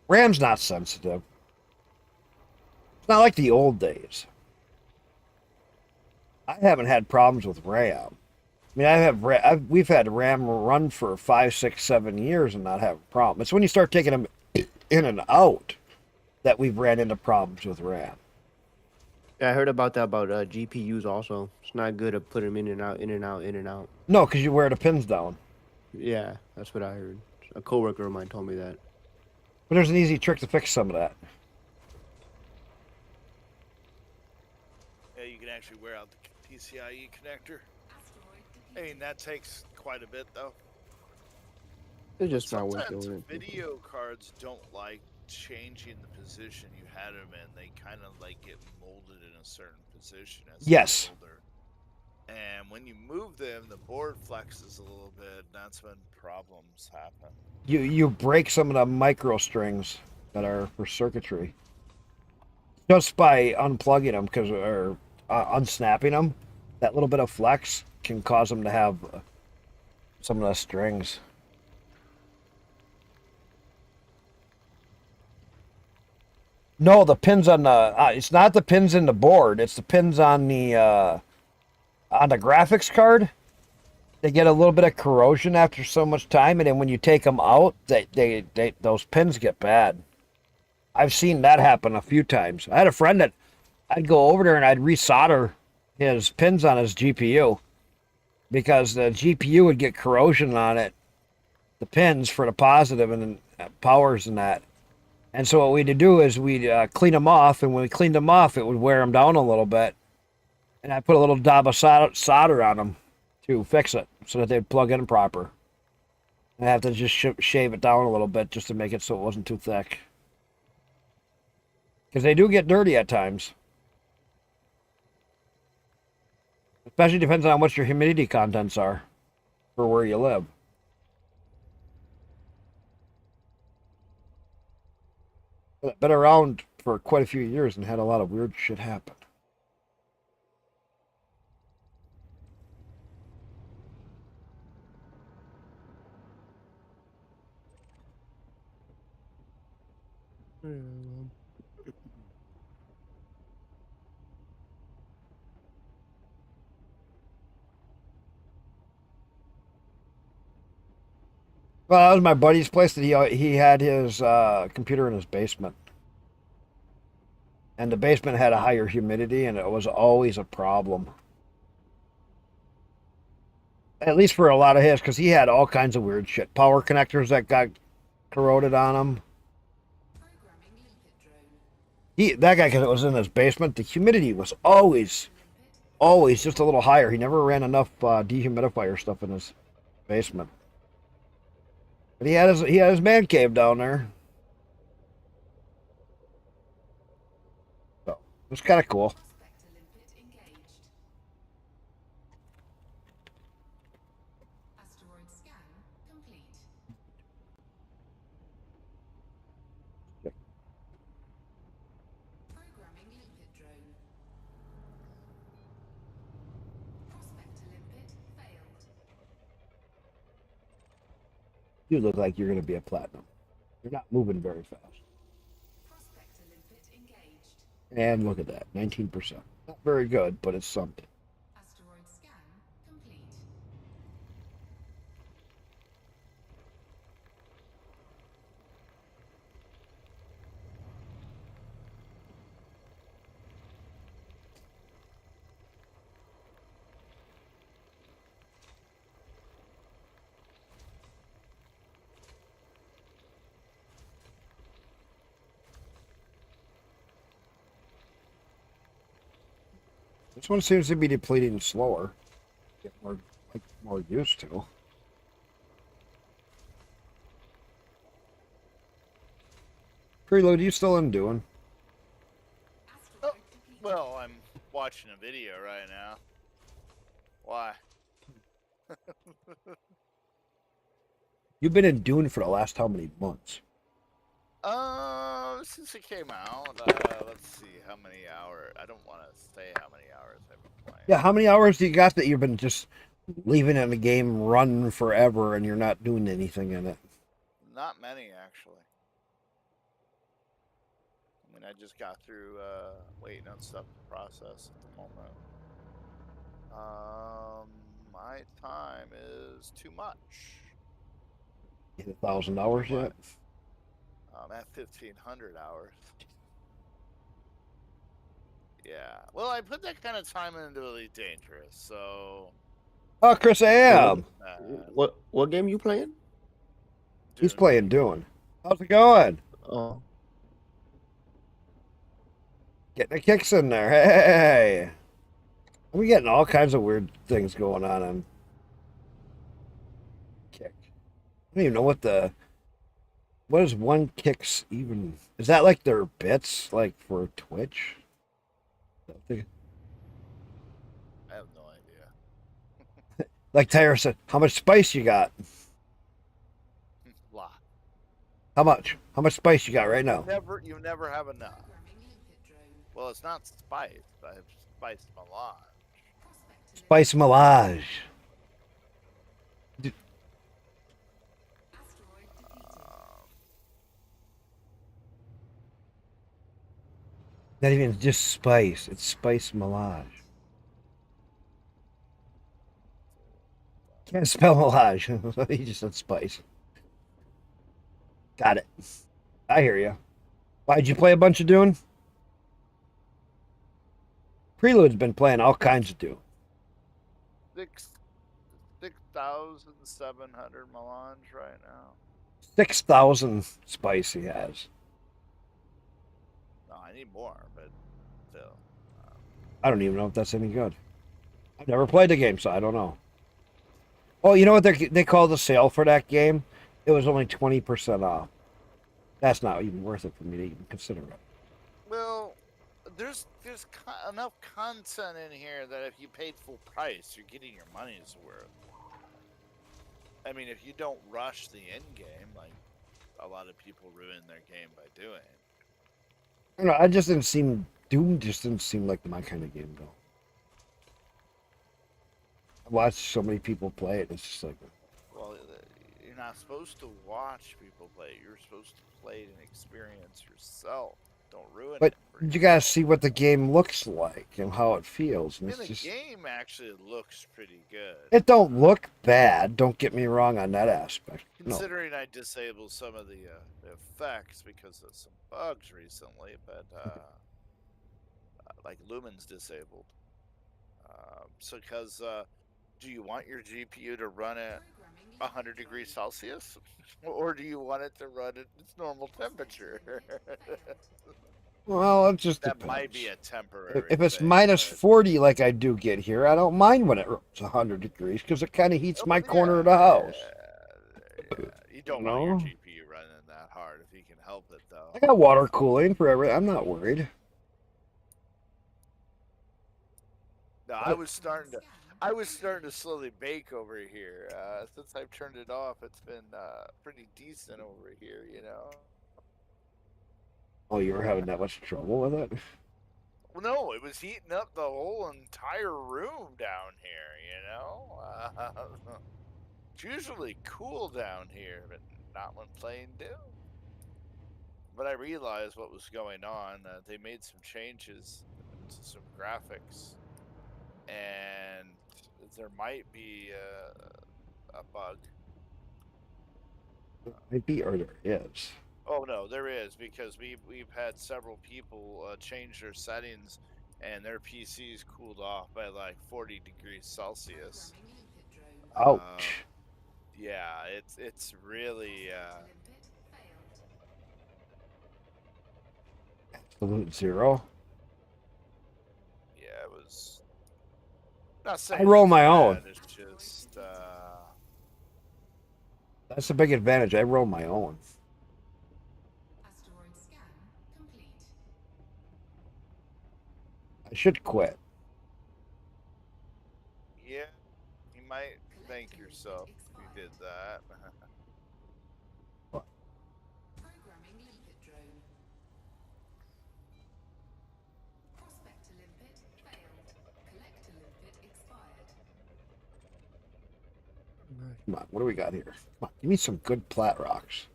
RAM's not sensitive. It's not like the old days. I haven't had problems with RAM. I mean, we've had RAM run for 5, 6, 7 years and not have a problem. It's when you start taking them in and out that we've ran into problems with RAM. Yeah, I heard about that about GPUs also. It's not good to put them in and out, in and out, in and out. No, because you wear the pins down. Yeah, that's what I heard. A coworker of mine told me that. But there's an easy trick to fix some of that. Yeah, you can actually wear out the PCIe connector. I mean, that takes quite a bit, though. It's just not worth Sometimes doing it. video cards don't like changing the position you had them in. They kind of like get molded in a certain position as they Yes. get older. And when you move them, the board flexes a little bit. And that's when problems happen. You break some of the micro strings that are for circuitry just by unplugging them or unsnapping them. That little bit of flex can cause them to have some of the strings. No, the pins on the it's not the pins in the board. It's the pins on the graphics card. They get a little bit of corrosion after so much time, and then when you take them out, they those pins get bad. I've seen that happen a few times. I had a friend that I'd go over there and I'd resolder his pins on his GPU because the GPU would get corrosion on it, the pins for the positive and powers and that. And so what we'd do is we'd clean them off, and when we cleaned them off, it would wear them down a little bit. And I put a little dab of solder on them to fix it so that they'd plug in proper. And I have to just shave it down a little bit just to make it so it wasn't too thick. Because they do get dirty at times. Especially depends on what your humidity contents are for where you live. I've been around for quite a few years and had a lot of weird shit happen. Well, that was my buddy's place that he had his computer in his basement. And the basement had a higher humidity, and it was always a problem. At least for a lot of his, because he had all kinds of weird shit. Power connectors that got corroded on him. That guy, because it was in his basement, the humidity was always just a little higher. He never ran enough dehumidifier stuff in his basement. But he had his man cave down there. So it was kind of cool. Asteroid scan complete. Programming limpet drone. Prospector limpet failed. You look like you're going to be a platinum. You're not moving very fast. Prospector limpet engaged. And look at that, 19%. Not very good, but it's something. Asteroid scan complete. This one seems to be depleting slower. Get more used to. Preload, you still undoing? Oh, well, I'm watching a video right now. Why? You've been in Dune for the last how many months? Since it came out, let's see how many hours. I don't want to say how many hours I've been playing. Yeah, how many hours do you got that you've been just leaving in the game run forever and you're not doing anything in it? Not many, actually. I mean, I just got through waiting on stuff to process at the moment. My time is too much. You hit 1,000 hours yet? I'm at 1,500 hours. Yeah. Well, I put that kind of time into Elite Dangerous, so. Oh, Chris, I am. What game you playing? He's playing Dune. How's it going? Oh, Getting the kicks in there. Hey. We're getting all kinds of weird things going on kick. I don't even know what is one kicks even? Is that like their bits, like for Twitch? I have no idea. Like Tyra said, how much spice you got? Lot. How much? How much spice you got right now? You never have enough. Well, it's not spice. I have spice melange. Spice melange. Not even just spice. It's spice melange. Can't spell melange. You just said spice. Got it. I hear you. Why'd you play a bunch of Dune? Prelude's been playing all kinds of Dune. 6,700 melange right now. 6,000 spice he has. No, I need more, but still. I don't even know if that's any good. I've never played the game, so I don't know. Oh, you know what they call the sale for that game? It was only 20% off. That's not even worth it for me to even consider it. Well, there's enough content in here that if you paid full price, you're getting your money's worth. I mean, if you don't rush the end game, like a lot of people ruin their game by doing. I don't know, Doom just didn't seem like my kind of game, though. I watched so many people play it, it's just like... Well, you're not supposed to watch people play it. You're supposed to play it and experience yourself. Don't ruin But it. For you gotta see what the game looks like and how it feels. And I it's mean, the just, game actually looks pretty good. it don't look bad. Don't get me wrong on that aspect. No. Considering I disabled some of the effects because of some bugs recently, but like Lumen's disabled. So, because do you want your GPU to run at 100 degrees Celsius, or do you want it to run at its normal temperature? Well, it just That depends. might be a temporary. If it's thing, minus but- 40 like I do get here, I don't mind when it runs 100 degrees because it kind of heats my corner of the house. You don't No. want your GPU running that hard if you can help it, though. I got water cooling for every. I'm not worried. No, I was starting to slowly bake over here. Since I've turned it off, it's been pretty decent over here, you know. Oh, you were having that much trouble with it? Well, no, it was heating up the whole entire room down here, you know. It's usually cool down here, but not when playing Doom. But I realized what was going on. They made some changes to some graphics, and there might be a bug. Might be, or there is. Oh no, there is, because we've had several people change their settings, and their PCs cooled off by like 40 degrees Celsius. Ouch. Yeah, it's really Absolute zero. yeah, it was. Not I saying roll it's my bad, own. It's just That's a big advantage. I roll my own. Asteroid scan complete. I should quit. yeah, you might thank yourself if you did that. Programming limpet drone. Prospector limpet failed. Collector limpet expired. Come on, what do we got here? Come on, give me some good plat rocks.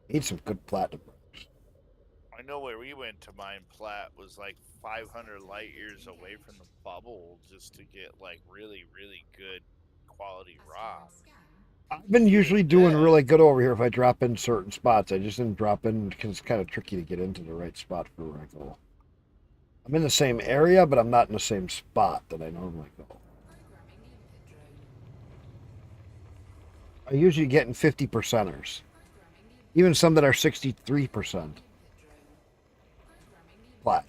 Need some good platinum rocks. I know where we went to mine plat was like 500 light years away from the bubble just to get like really, really good quality rock. I've been usually doing really good over here if I drop in certain spots. I just didn't drop in because it's kind of tricky to get into the right spot for where I go. I'm in the same area, but I'm not in the same spot that I normally go. I usually get in 50%ers. Even some that are 63%. Flat.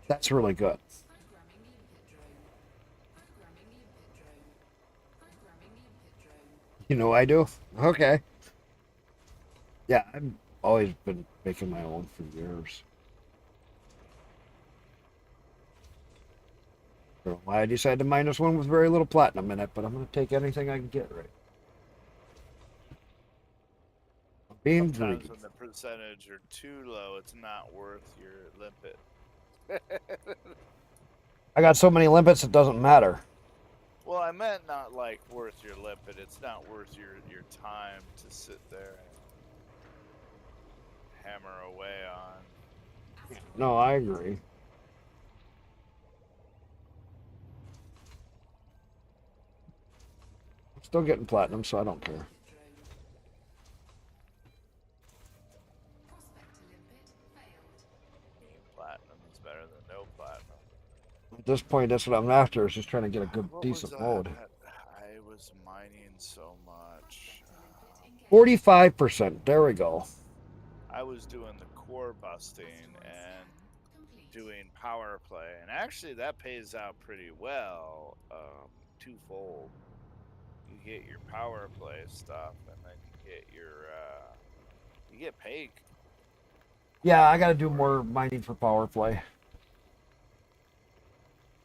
That's really good. You know I do? Okay. Yeah, I've always been making my own for years. I don't know why I decided to minus one with very little platinum in it, but I'm going to take anything I can get right. Being Sometimes greedy. when the percentage are too low, it's not worth your limpet. I got so many limpets it doesn't matter. Well, I meant not like worth your limpet. It's not worth your time to sit there and hammer away on. No, I agree. I'm still getting platinum, so I don't care. Platinum is better than no platinum. At this point, that's what I'm after, is just trying to get a good, What decent was load. I was mining so much. 45%. There we go. I was doing the core busting and doing power play, and actually that pays out pretty well. Twofold. You get your power play stuff, and then you get your you get paid. Yeah, I gotta do more mining for power play.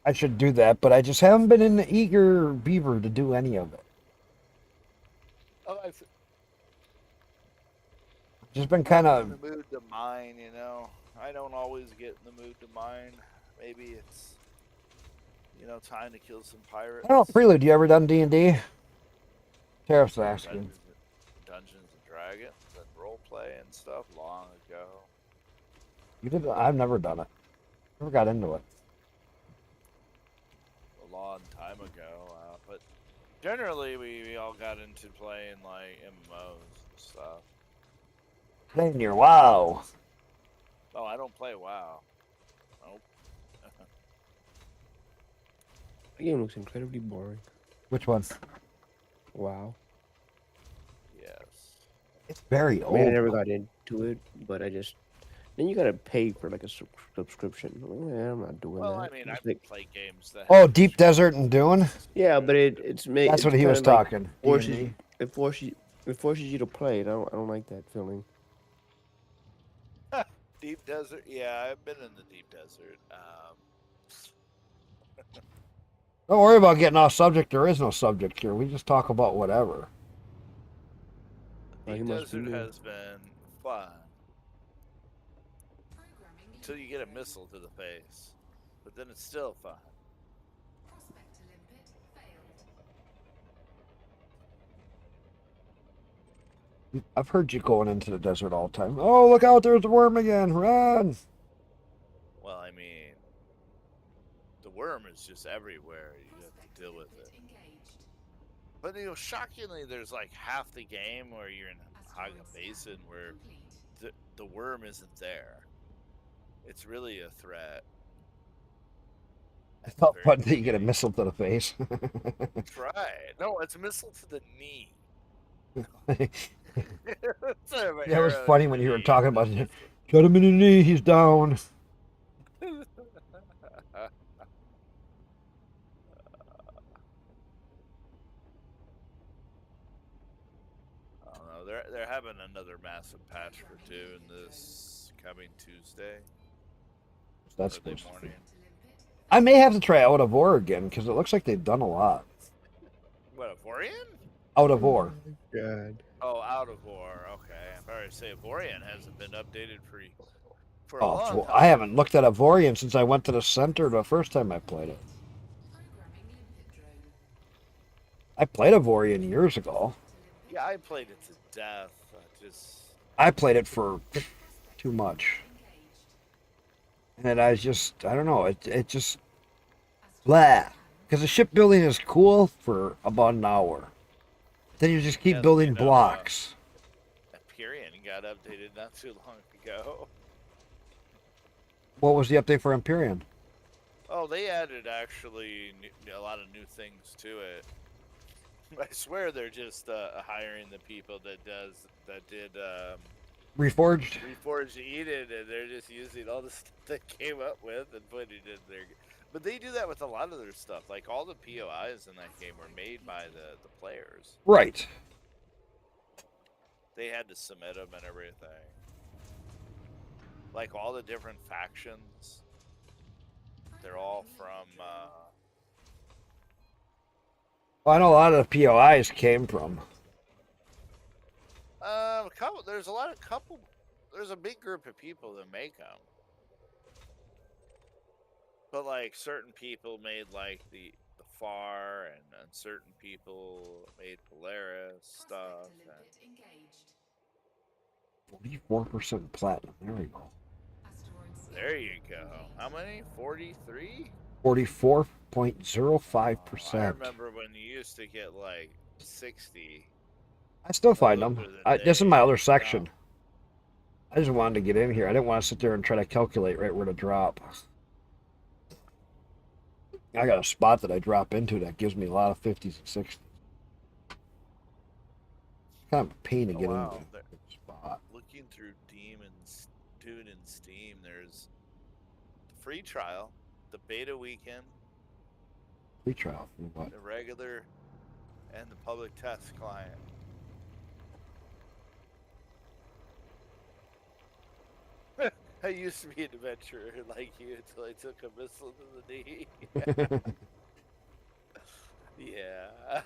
I should do that, but I just haven't been in the eager beaver to do any of it. Oh, I've Just been kind in of. the mood to mine, you know. I don't always get in the mood to mine. Maybe it's time to kill some pirates. I don't know, Prelude, you ever done D&D? Tariff's asking. Dungeons and Dragons and role play. play and stuff long ago. You did? I've never done it. Never got into it. A long time ago, but generally we all got into playing like MMOs and stuff. Playing your WoW. Oh, I don't play WoW. Nope. The game looks incredibly boring. Which one? Wow. Yes. It's very I mean, I old. never got into it, but I just then you gotta pay for like a subscription. Yeah, I'm not doing Well, that. I mean, I It's like, play games that. Oh, Deep Desert and Dune. yeah, but it's That's what he kinda was like talking. forces D&D. it forces you to play it. I don't like that feeling. Deep Desert. Yeah, I've been in the Deep Desert. Don't worry about getting off subject. There is no subject here. We just talk about whatever. Oh, he Deep must be Desert new. has been fun until you get a missile to the face, but then it's still fun. Prospector limpet failed. I've heard you going into the desert all the time. Oh, look out! There's the worm again. Run! Well, I mean, the worm is just everywhere. You have to deal with it. But you know, shockingly, there's like half the game where you're in Haga Basin where the worm isn't there. It's really a threat. It's not fun that you get a missile to the face. That's right. No, it's a missile to the knee. That was funny when you were talking about it. Got him in the knee. He's down. I don't know. They're having another massive patch for 2 in this coming Tuesday. That's Thursday supposed to morning. I may have to try Out of War again because it looks like they've done a lot. What, Vorian? Out of War. God. Oh, Out of War. Okay. I'm sorry to say Vorian hasn't been updated for a Oh, long well, time. I haven't looked at Avorian since I went to the center the first time I played it. I played Avorian years ago. Yeah, I played it to death. I played it for too much. And I don't know, it just, blah. Because the shipbuilding is cool for about an hour. Then you just keep Yes, building you know, blocks. Empyrean got updated not too long ago. What was the update for Empyrean? Oh, they added actually a lot of new things to it. I swear they're just hiring the people that did Reforged? Reforged Eden, and they're just using all the stuff they came up with and putting it in there. But they do that with a lot of their stuff. Like all the POIs in that game were made by the players. Right. They had to submit them and everything. Like all the different factions, they're all from. Well, I know a lot of the POIs came from. There's a big group of people that make them. But like certain people made like the FAR and certain people made Polaris stuff. 44% platinum. There we go. There you go. How many? 43? 44.05%. I remember when you used to get like 60. I still find them. This is my other section. I just wanted to get in here. I didn't want to sit there and try to calculate right where to drop. I got a spot that I drop into that gives me a lot of 50s and 60s. Kind of a pain to get into. Spot. Looking through Dune and Steam, there's the free trial, the beta weekend, Free trial. What? the regular, and the public test client. I used to be an adventurer like you until I took a missile to the knee. Yeah.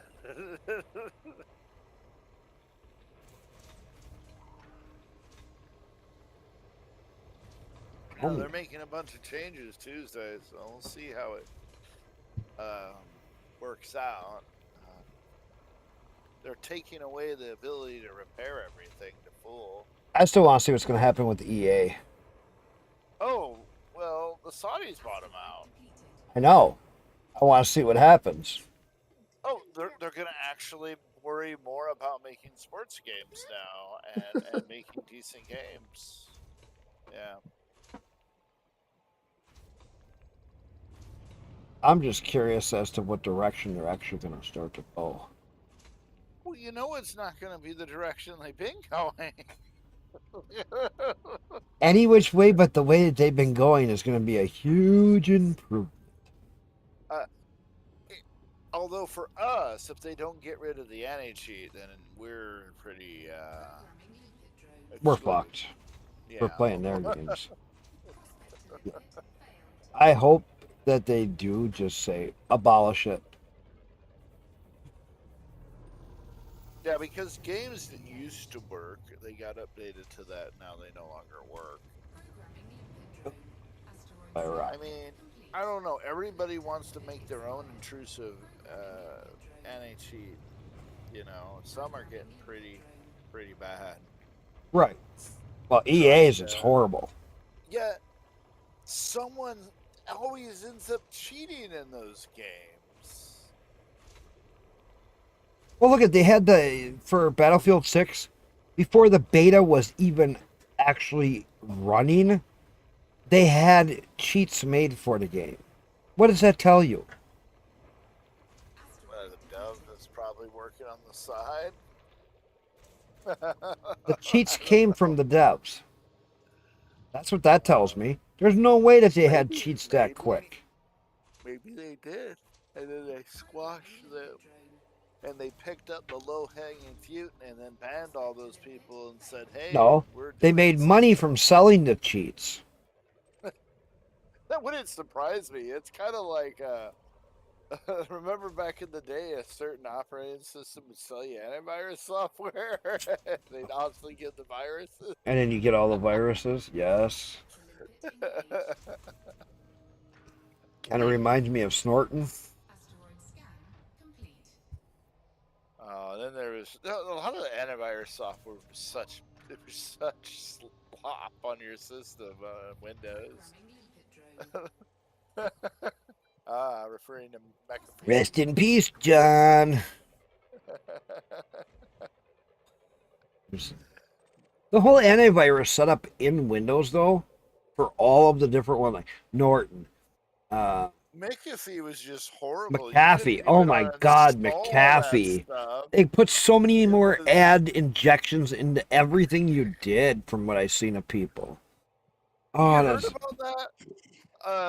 Well, they're making a bunch of changes Tuesday, so we'll see how it works out. They're taking away the ability to repair everything to full. I still want to see what's going to happen with EA. Oh, well, the Saudis bought them out. I know. I want to see what happens. Oh, they're going to actually worry more about making sports games now and making decent games. Yeah. I'm just curious as to what direction they're actually going to start to go. Well, you know it's not going to be the direction they've been going. Any which way but the way that they've been going is going to be a huge improvement. Although for us, if they don't get rid of the anti-cheat, then we're pretty We're excluded. fucked. Yeah. We're playing their games. I hope that they do just say abolish it. Yeah, because games that used to work, they got updated to that. Now they no longer work. I mean, I don't know. Everybody wants to make their own intrusive anti-cheat. You know, some are getting pretty bad. Right. Well, EA's is horrible. Yet, someone always ends up cheating in those games. Well, look at they had for Battlefield 6 before the beta was even actually running. They had cheats made for the game. What does that tell you? The dev is probably working on the side. The cheats came from the devs. That's what that tells me. There's no way that they had cheats that quick. Maybe they did, and then they squashed them, and they picked up the low-hanging fruit, and then banned all those people and said, "Hey, No, they made money from selling the cheats. That wouldn't surprise me. It's kind of like, remember back in the day, a certain operating system would sell you antivirus software. They'd obviously get the viruses. And then you get all the viruses. Yes. Kind of reminds me of snorting. Then there was a lot of the antivirus software was such slop on your system, Windows. Referring to McAfee. Rest in peace, John. The whole antivirus setup in Windows, though, for all of the different ones, like Norton, McAfee was just horrible. McAfee. Oh my God, McAfee. They put so many more ad injections into everything you did, from what I've seen of people. Oh, you that's... heard about that?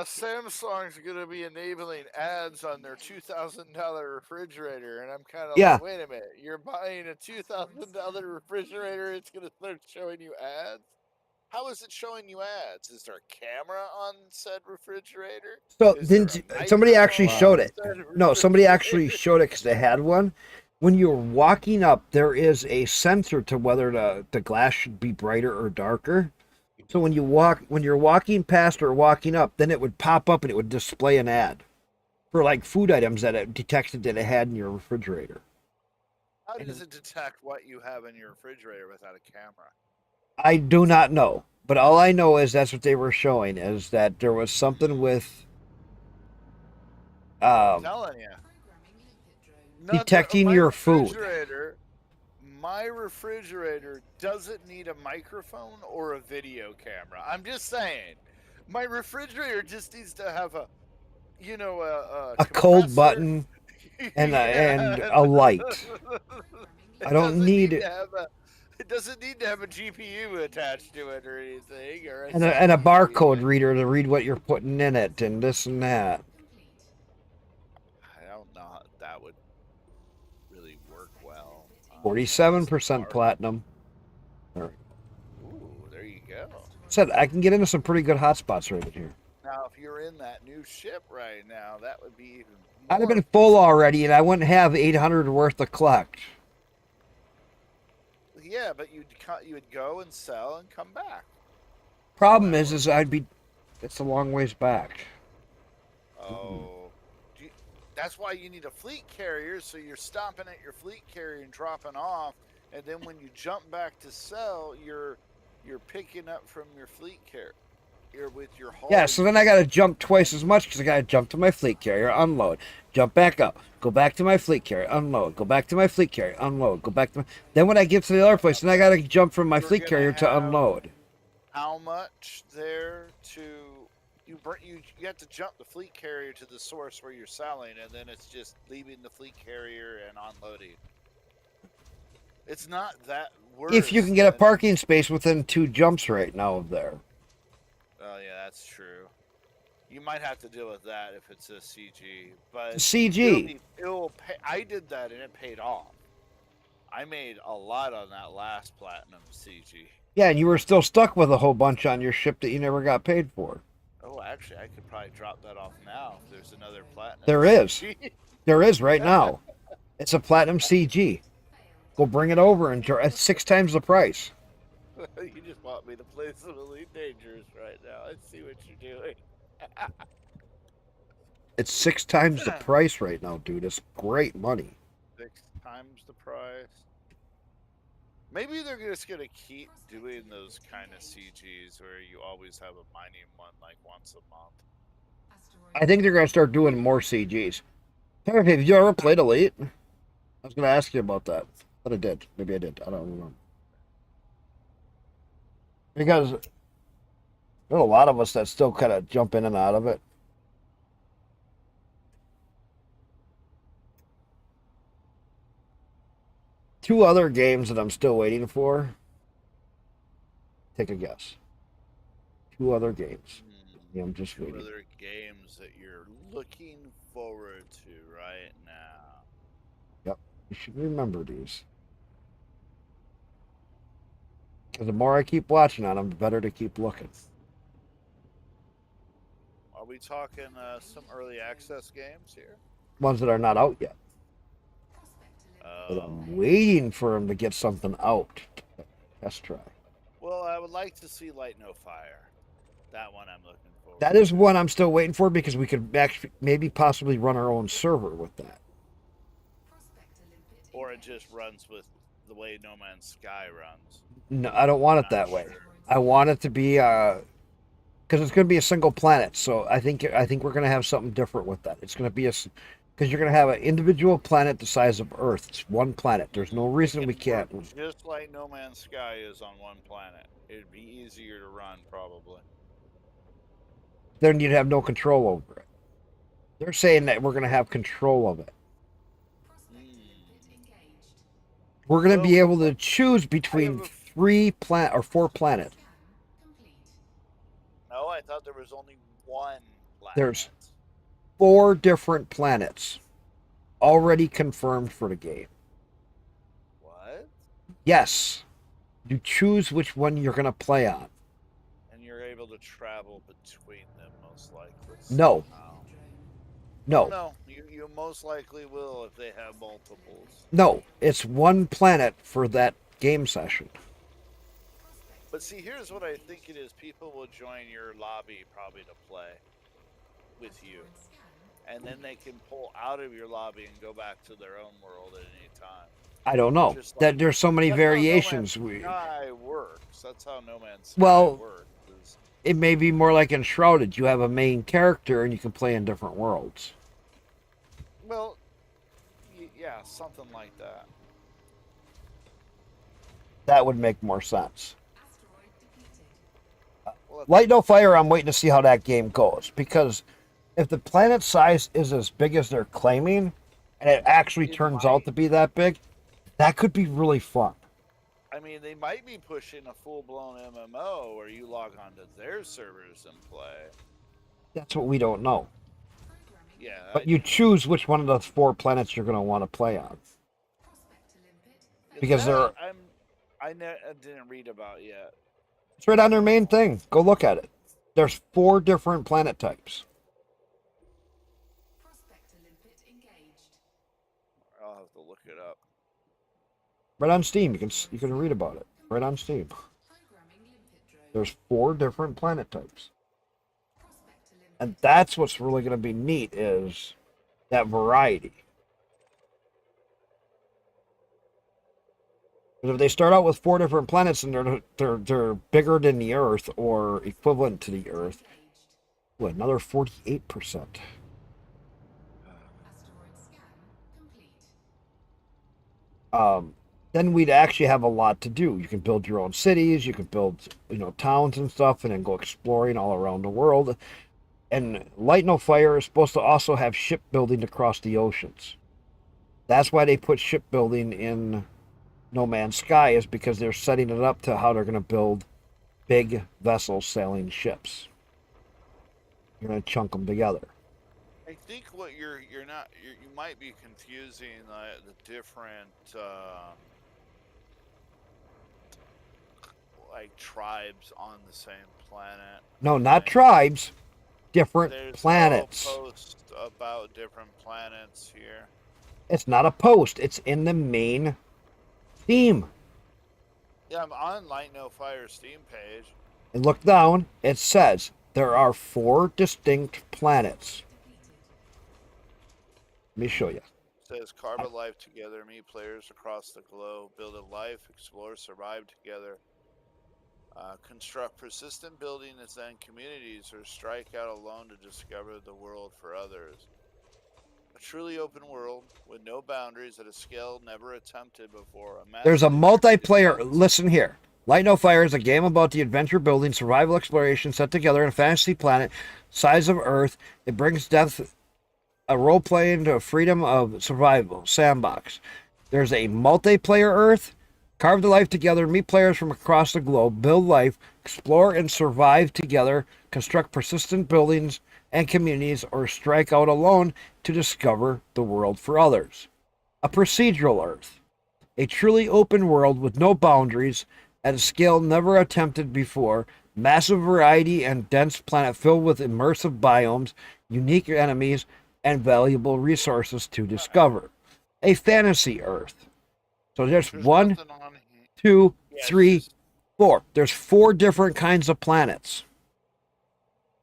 Samsung's going to be enabling ads on their $2,000 refrigerator, and I'm kind of Yeah. like, wait a minute, you're buying a $2,000 refrigerator, it's going to start showing you ads? How is it showing you ads? Is there a camera on said refrigerator? So Is then there a somebody actually microphone showed on it. said No, somebody actually refrigerator? showed it because they had one. When you're walking up, there is a sensor to whether the glass should be brighter or darker. So when you're walking past or walking up, then it would pop up and it would display an ad for like food items that it detected that it had in your refrigerator. How does it detect what you have in your refrigerator without a camera? I do not know, but all I know is that's what they were showing, is that there was something with I'm telling you. detecting your food. My refrigerator doesn't need a microphone or a video camera. I'm just saying. My refrigerator just needs to have a cold button and a light. I don't need it. It doesn't need to have a GPU attached to it or anything, or And a barcode reader to read what you're putting in it and this and that. I don't know how that would really work well. 47% platinum. Ooh, there you go. Said I can get into some pretty good hotspots right in here. Now, if you're in that new ship right now, that would be even more. I'd have been full already, and I wouldn't have 800 worth to collect. Yeah, but you would go and sell and come back. Problem is it's a long ways back. Oh, that's why you need a fleet carrier, so you're stopping at your fleet carrier and dropping off, and then when you jump back to sell, you're you're picking up from your fleet carrier. You're with your hull. Yeah, so then I got to jump twice as much because I got to jump to my fleet carrier, unload, jump back up, go back to my fleet carrier, unload, go back to my fleet carrier, unload, go back to my... Then when I get to the other place, then I got to jump from my You're fleet gonna carrier to have unload. How much there to you have to jump the fleet carrier to the source where you're selling, and then it's just leaving the fleet carrier and unloading. It's not that worse. If you can get a parking space within 2 jumps right now of there. Oh yeah, that's true. You might have to deal with that if it's a CG, but CG. It'll pay. I did that and it paid off. I made a lot on that last platinum CG. Yeah, and you were still stuck with a whole bunch on your ship that you never got paid for. Oh, actually, I could probably drop that off now if there's another platinum. There is. There is right now. It's a platinum CG. Go bring it over and it's 6 times the price. You just want me to play some Elite Dangerous right now. I see what you're doing. It's 6 times the price right now, dude. It's great money. 6 times the price. Maybe they're just gonna keep doing those kind of CGs where you always have a mining one like once a month. I think they're gonna start doing more CGs. Hey, have you ever played Elite? I was gonna ask you about that. But I did. Maybe I did. I don't remember. Because there's a lot of us that still kind of jump in and out of it. Two other games that I'm still waiting for. Take a guess. 2 other games. Yeah, I'm just waiting. 2 other games that you're looking forward to right now. Yep. You should remember these. Because the more I keep watching on them, the better to keep looking. Are we talking some early access games here? Ones that are not out yet. But I'm waiting for them to get something out. Test try. Well, I would like to see Light No Fire. That one I'm looking for. That is one I'm still waiting for because we could actually maybe possibly run our own server with that. Or it just runs with the way No Man's Sky runs. No, I don't want it that way. I want it to be because it's going to be a single planet. So I think we're going to have something different with that. It's going to be because you're going to have an individual planet the size of Earth. It's one planet. There's no reason we can't. Just like No Man's Sky is on one planet. It'd be easier to run, probably. Then you'd have no control over it. They're saying that we're going to have control of it. We're going to be able to choose between 4 planets. No, I thought there was only one planet. There's 4 different planets already confirmed for the game. What? Yes. You choose which one you're going to play on. And you're able to travel between them, most likely. No. No. No, you most likely will if they have multiples. No, it's one planet for that game session. But see, here's what I think it is. People will join your lobby probably to play with you. And then they can pull out of your lobby and go back to their own world at any time. I don't know. That there's so many variations. That's how No Man's Sky works. That's how No Man's Sky works. It may be more like Enshrouded. You have a main character and you can play in different worlds. Well, yeah, something like that. That would make more sense. Light No Fire, I'm waiting to see how that game goes. Because if the planet size is as big as they're claiming, and it actually turns out to be that big, that could be really fun. I mean, they might be pushing a full-blown MMO where you log on to their servers and play. That's what we don't know. Yeah. But you choose which one of those 4 planets you're going to want to play on. Because I didn't read about yet. It's right on their main thing. Go look at it. There's 4 different planet types. I'll have to look it up. Right on Steam. You can read about it. Right on Steam. There's 4 different planet types. And that's what's really going to be neat is that variety. Because if they start out with 4 different planets and they're bigger than the Earth or equivalent to the Earth, what, another 48%. Asteroid scan complete. Then we'd actually have a lot to do. You can build your own cities, you can build, towns and stuff, and then go exploring all around the world. And Light No Fire is supposed to also have shipbuilding across the oceans. That's why they put shipbuilding in No Man's Sky, is because they're setting it up to how they're going to build big vessels sailing ships. You're going to chunk them together. I think what you might be confusing the different like tribes on the same planet. No, not tribes. Different There's planets. no post about different planets here. It's not a post. It's in the main theme. Yeah, I'm on Light No Fire Steam page. And look down. It says there are 4 distinct planets. Let me show you. It says carve a life together, meet players across the globe, build a life, explore, survive together. Construct persistent buildings and communities, or strike out alone to discover the world for others. A truly open world with no boundaries at a scale never attempted before. There's a multiplayer. Listen here. Light No Fire is a game about the adventure building, survival exploration set together in a fantasy planet, size of Earth. It brings depth, a role play into a freedom of survival sandbox. There's a multiplayer Earth. Carve the life together, meet players from across the globe, build life, explore and survive together, construct persistent buildings and communities, or strike out alone to discover the world for others. A procedural Earth. A truly open world with no boundaries, at a scale never attempted before, massive variety and dense planet filled with immersive biomes, unique enemies, and valuable resources to discover. A fantasy Earth. So there's 1, 2, 3, 4. There's 4 different kinds of planets.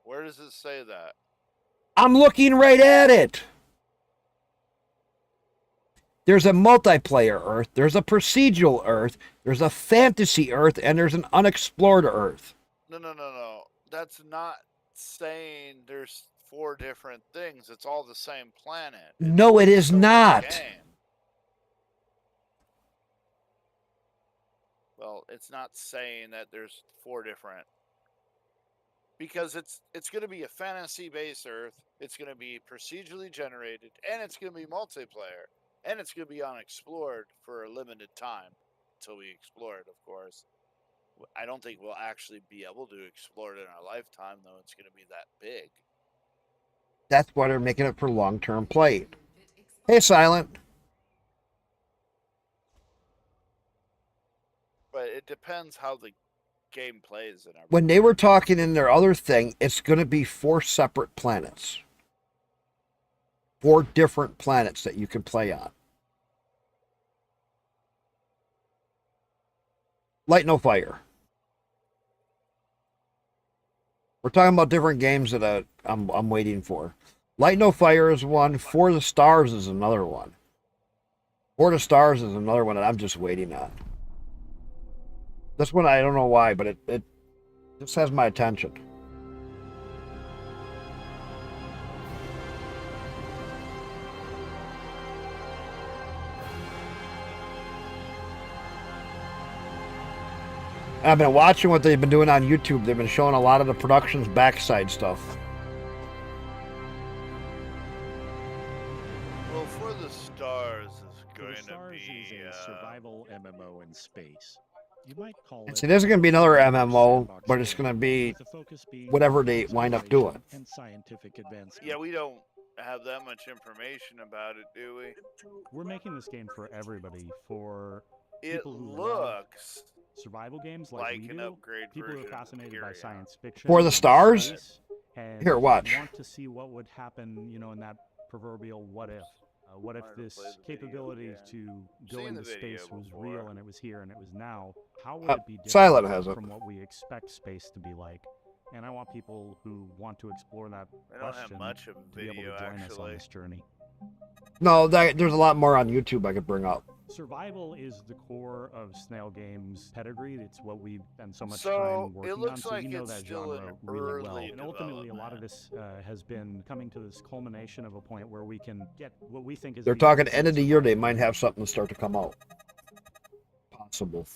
Where does it say that? I'm looking right at it. There's a multiplayer Earth, there's a procedural Earth, there's a fantasy Earth, and there's an unexplored Earth. No. That's not saying there's 4 different things. It's all the same planet. No, it is not. Game. Well, it's not saying that there's 4 different, because it's going to be a fantasy-based Earth. It's going to be procedurally generated, and it's going to be multiplayer, and it's going to be unexplored for a limited time until we explore it. Of course, I don't think we'll actually be able to explore it in our lifetime, though. It's going to be that big. That's why they're making it for long-term play. Hey, Silent. But it depends how the game plays and everything. When they were talking in their other thing, it's going to be 4 separate planets. 4 different planets that you can play on. Light No Fire. We're talking about different games that I'm waiting for. Light No Fire is one. For the Stars is another one. For the Stars is another one that I'm just waiting on. This one, I don't know why, but it just has my attention. I've been watching what they've been doing on YouTube. They've been showing a lot of the production's backside stuff. Well, For the Stars is going to be a survival MMO in space. You might call it isn't going to be another MMO, but it's going to be whatever they wind up doing. And scientific advancement. Yeah, we don't have that much information about it, do we? We're making this game for everybody. For it people who looks survival games like we an do, upgrade people who are version of fascinated by science fiction. For the Stars? And Here, watch. Want to see what would happen, in that proverbial what if. What if this capability to go into space was real and it was here and it was now? How would it be different Silent has it. from what we expect space to be like? And I want people who want to explore that question much of a to be able to video, join us on actually. this journey. No, there's a lot more on YouTube I could bring up. Survival is the core of Snail Games' pedigree. It's what we've spent so much So, time working it looks on, so like we know it's that still in genre really well. early And ultimately, a lot of development. this has been coming to this culmination of a point where we can get what we think is They're the talking ultimate end of the year. They might survival have something start to come out. Possible.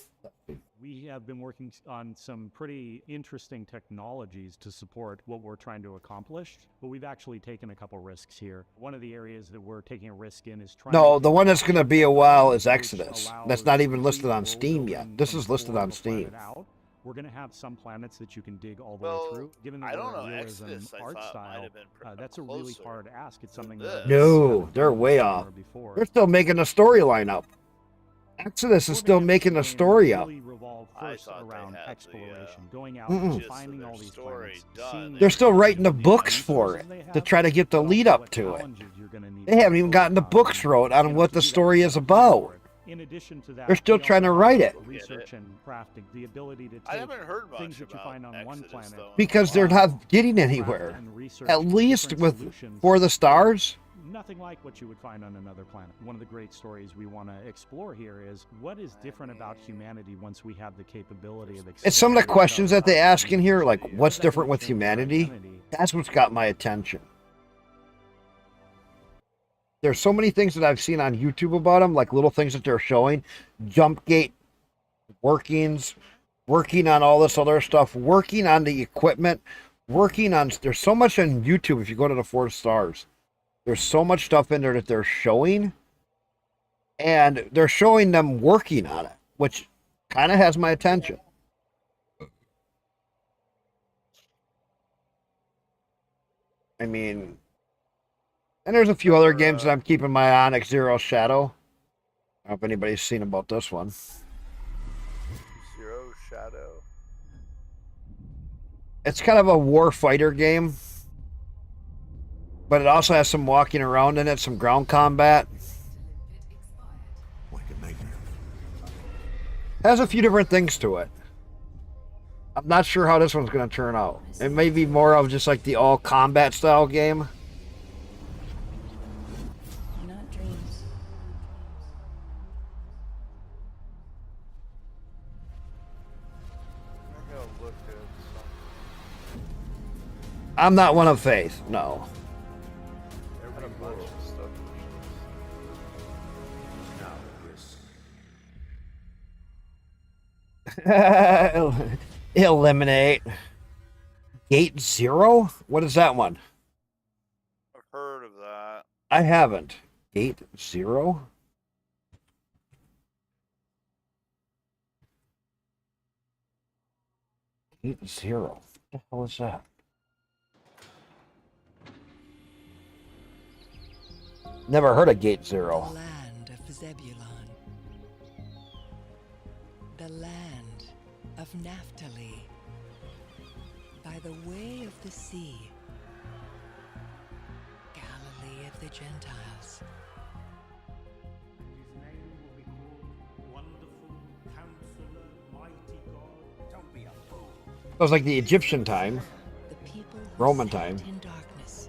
We have been working on some pretty interesting technologies to support what we're trying to accomplish, but we've actually taken a couple risks here. One of the areas that we're taking a risk in is trying No, to the take one that's going to be a while is which Exodus. That's allows not even complete listed on world Steam yet. building This from is the listed core on of a planet Steam. out. We're going to have some planets that you can dig all the Well, way through. Given that I don't we're know, a realism Exodus, I art thought might style, have been that's a really closer hard ask. It's than something this. that No, they're way off. Before. They're still making the storyline up. Exodus is still making the story up. Really revolve first around exploration, going out Mm-mm. and finding all these planets. Seeing They're still writing the books for it to try to get the lead up to it. They haven't even gotten the books wrote on what the story is about. In addition to that, They're still trying to write it. Research and crafting, the ability to take I haven't heard much things that you about find on one Exodus, planet though, in a Because they're while. not getting anywhere. and research At least different with solutions. For the Stars. Nothing like what you would find on another planet. One of the great stories we want to explore here is what is different about humanity once we have the capability of It's some of the exploring questions that they ask in here, like How what's is that different gonna with change our humanity? identity? That's what's got my attention. There's so many things that I've seen on YouTube about them, like little things that they're showing, jump gate workings, working on all this other stuff, working on the equipment, there's so much on YouTube if you go to the 4 stars. There's so much stuff in there that they're showing, and they're showing them working on it, which kind of has my attention. I mean, and there's a few other games that I'm keeping my eye on, like Zero Shadow. I don't know if anybody's seen about this one. Zero Shadow. It's kind of a war fighter game, but it also has some walking around in it, some ground combat. Has a few different things to it. I'm not sure how this one's going to turn out. It may be more of just like the all combat style game. Not dreams. I'm gonna look at something. I'm not one of faith, no. Had a bunch of stuff. Eliminate. Gate Zero? What is that one? I've heard of that. I haven't. Gate Zero? Gate Zero. What the hell is that? Never heard of Gate Zero. The land of Zebulon. The land of Naphtali. By the way of the sea. Galilee of the Gentiles. His name will be called Wonderful Counselor, Mighty God. Don't be a fool. That was like the Egyptian time. The people Roman time. in darkness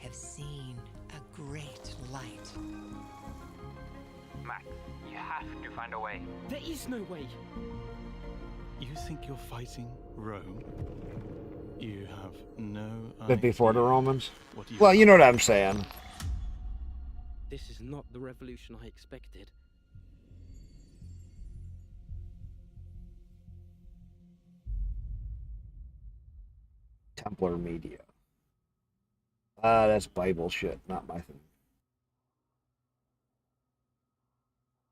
have seen a great light. Mac, you have to find a way. There is no way. You think you're fighting Rome? You have no Bit before the Romans. What you Well, you know what I'm saying. This is not the revolution I expected. Templar Media. That's Bible shit, not my thing.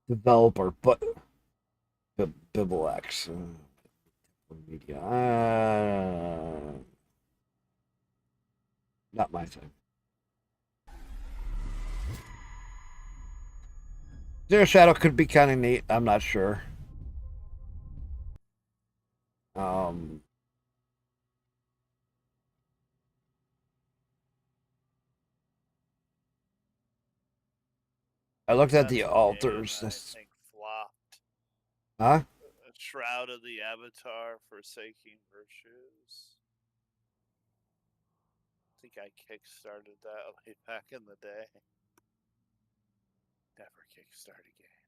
Developer, but Bibblex. Media. Not my thing. Zero Shadow could be kind of neat. I'm not sure. I looked at the altars. I think flopped. Huh? Shroud of the Avatar, Forsaking Virtues. I think I kickstarted that way back in the day. Never kickstart a game.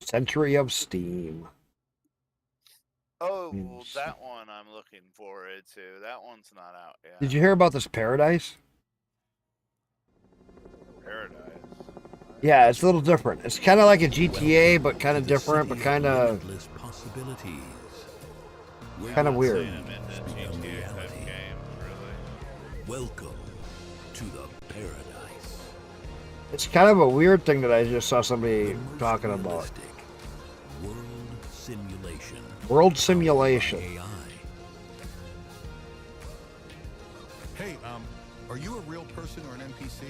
Century of Steam. Oh, well, that one I'm looking forward to. That one's not out yet. Did you hear about this Paradise? Paradise. Yeah, it's a little different. It's kind of like a GTA, but kind of different, but kind of possibilities. kind of weird. Welcome to the paradise. It's kind of a weird thing that I just saw somebody talking about. World simulation. World simulation. Hey, are you a real person or an NPC?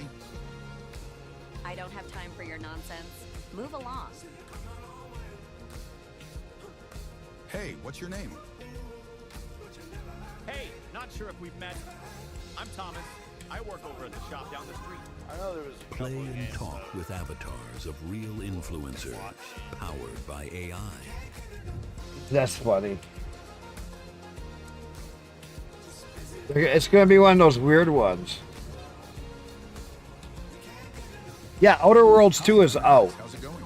I don't have time for your nonsense. Move along. Hey, what's your name? Hey, not sure if we've met. I'm Thomas. I work over at the shop down the street. I know there was a Play and talk with avatars of real influencers, powered by AI. That's funny. It's gonna be one of those weird ones. Yeah, Outer Worlds 2 is out.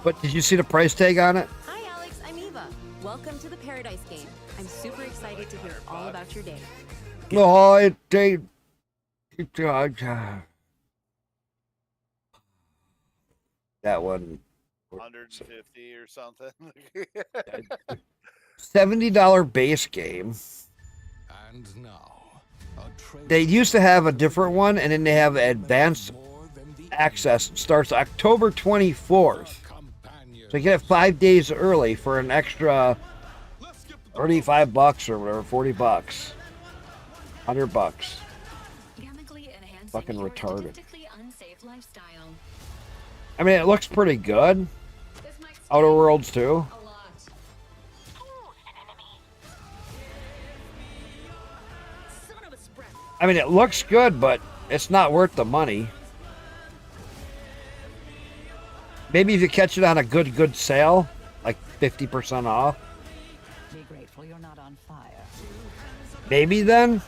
But did you see the price tag on it? Hi, Alex. I'm Eva. Welcome to the Paradise game. I'm super excited to hear all about your day. No, that one. 150 or something. $70 base game. And now, They used to have a different one, and then they have advanced access. It starts October 24th. So you get it 5 days early for an extra $35 or whatever, $40, $100. Fucking retarded. I mean, it looks pretty good. Outer Worlds 2. I mean, it looks good, but it's not worth the money. Maybe if you catch it on a good sale, like 50% off. Be grateful you're not on fire. Maybe then.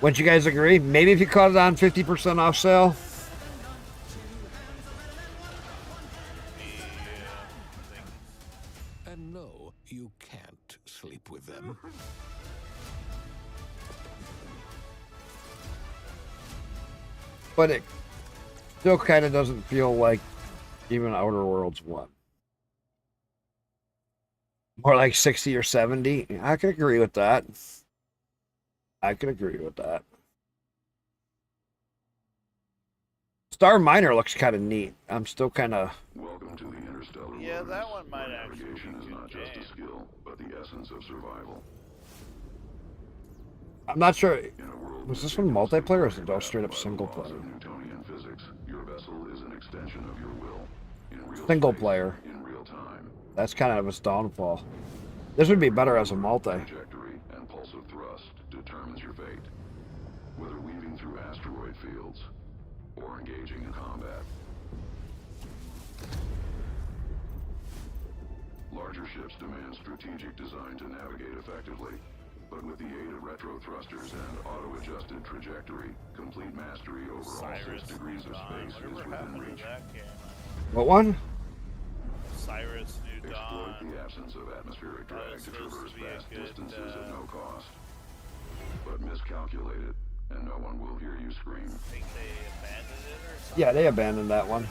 Wouldn't you guys agree? Maybe if you caught it on 50% off sale. And no, you can't sleep with them. But it still kind of doesn't feel like even Outer Worlds 1. More like 60 or 70. I could agree with that. Star Miner looks kind of neat. I'm still kind of... Welcome to the interstellar. Yeah, that one might actually Navigation be is not just game. a skill, but the essence of survival. I'm not sure. Was this one multiplayer or is it all straight up single player? Newtonian physics, your vessel is an extension of your will. In real Single space, player. in real time. That's kind of its downfall. This would be better as a multi. Trajectory and pulse of thrust determines your fate. Whether weaving through asteroid fields or engaging in combat. Larger ships demand strategic design to navigate effectively, but with the aid of retro thrusters and auto-adjusted trajectory, complete mastery over all 6 degrees of space is within reach. What one? Cyrus New Exploit Dawn. the absence of atmospheric drag to traverse be a vast good, distances at no cost. But miscalculate it, and no one will hear you scream. Think they abandoned it or something? Yeah, they abandoned that one.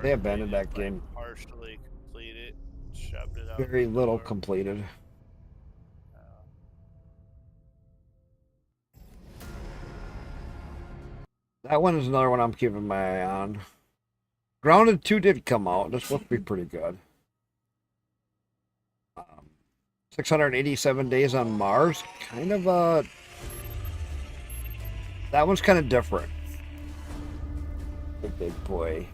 They abandoned that game. Partially completed, shoved it out. Very little completed. That one is another one I'm keeping my eye on. Grounded 2 did come out. This looks to be pretty good. 687 days on Mars. Kind of that one's kind of different. The big boy.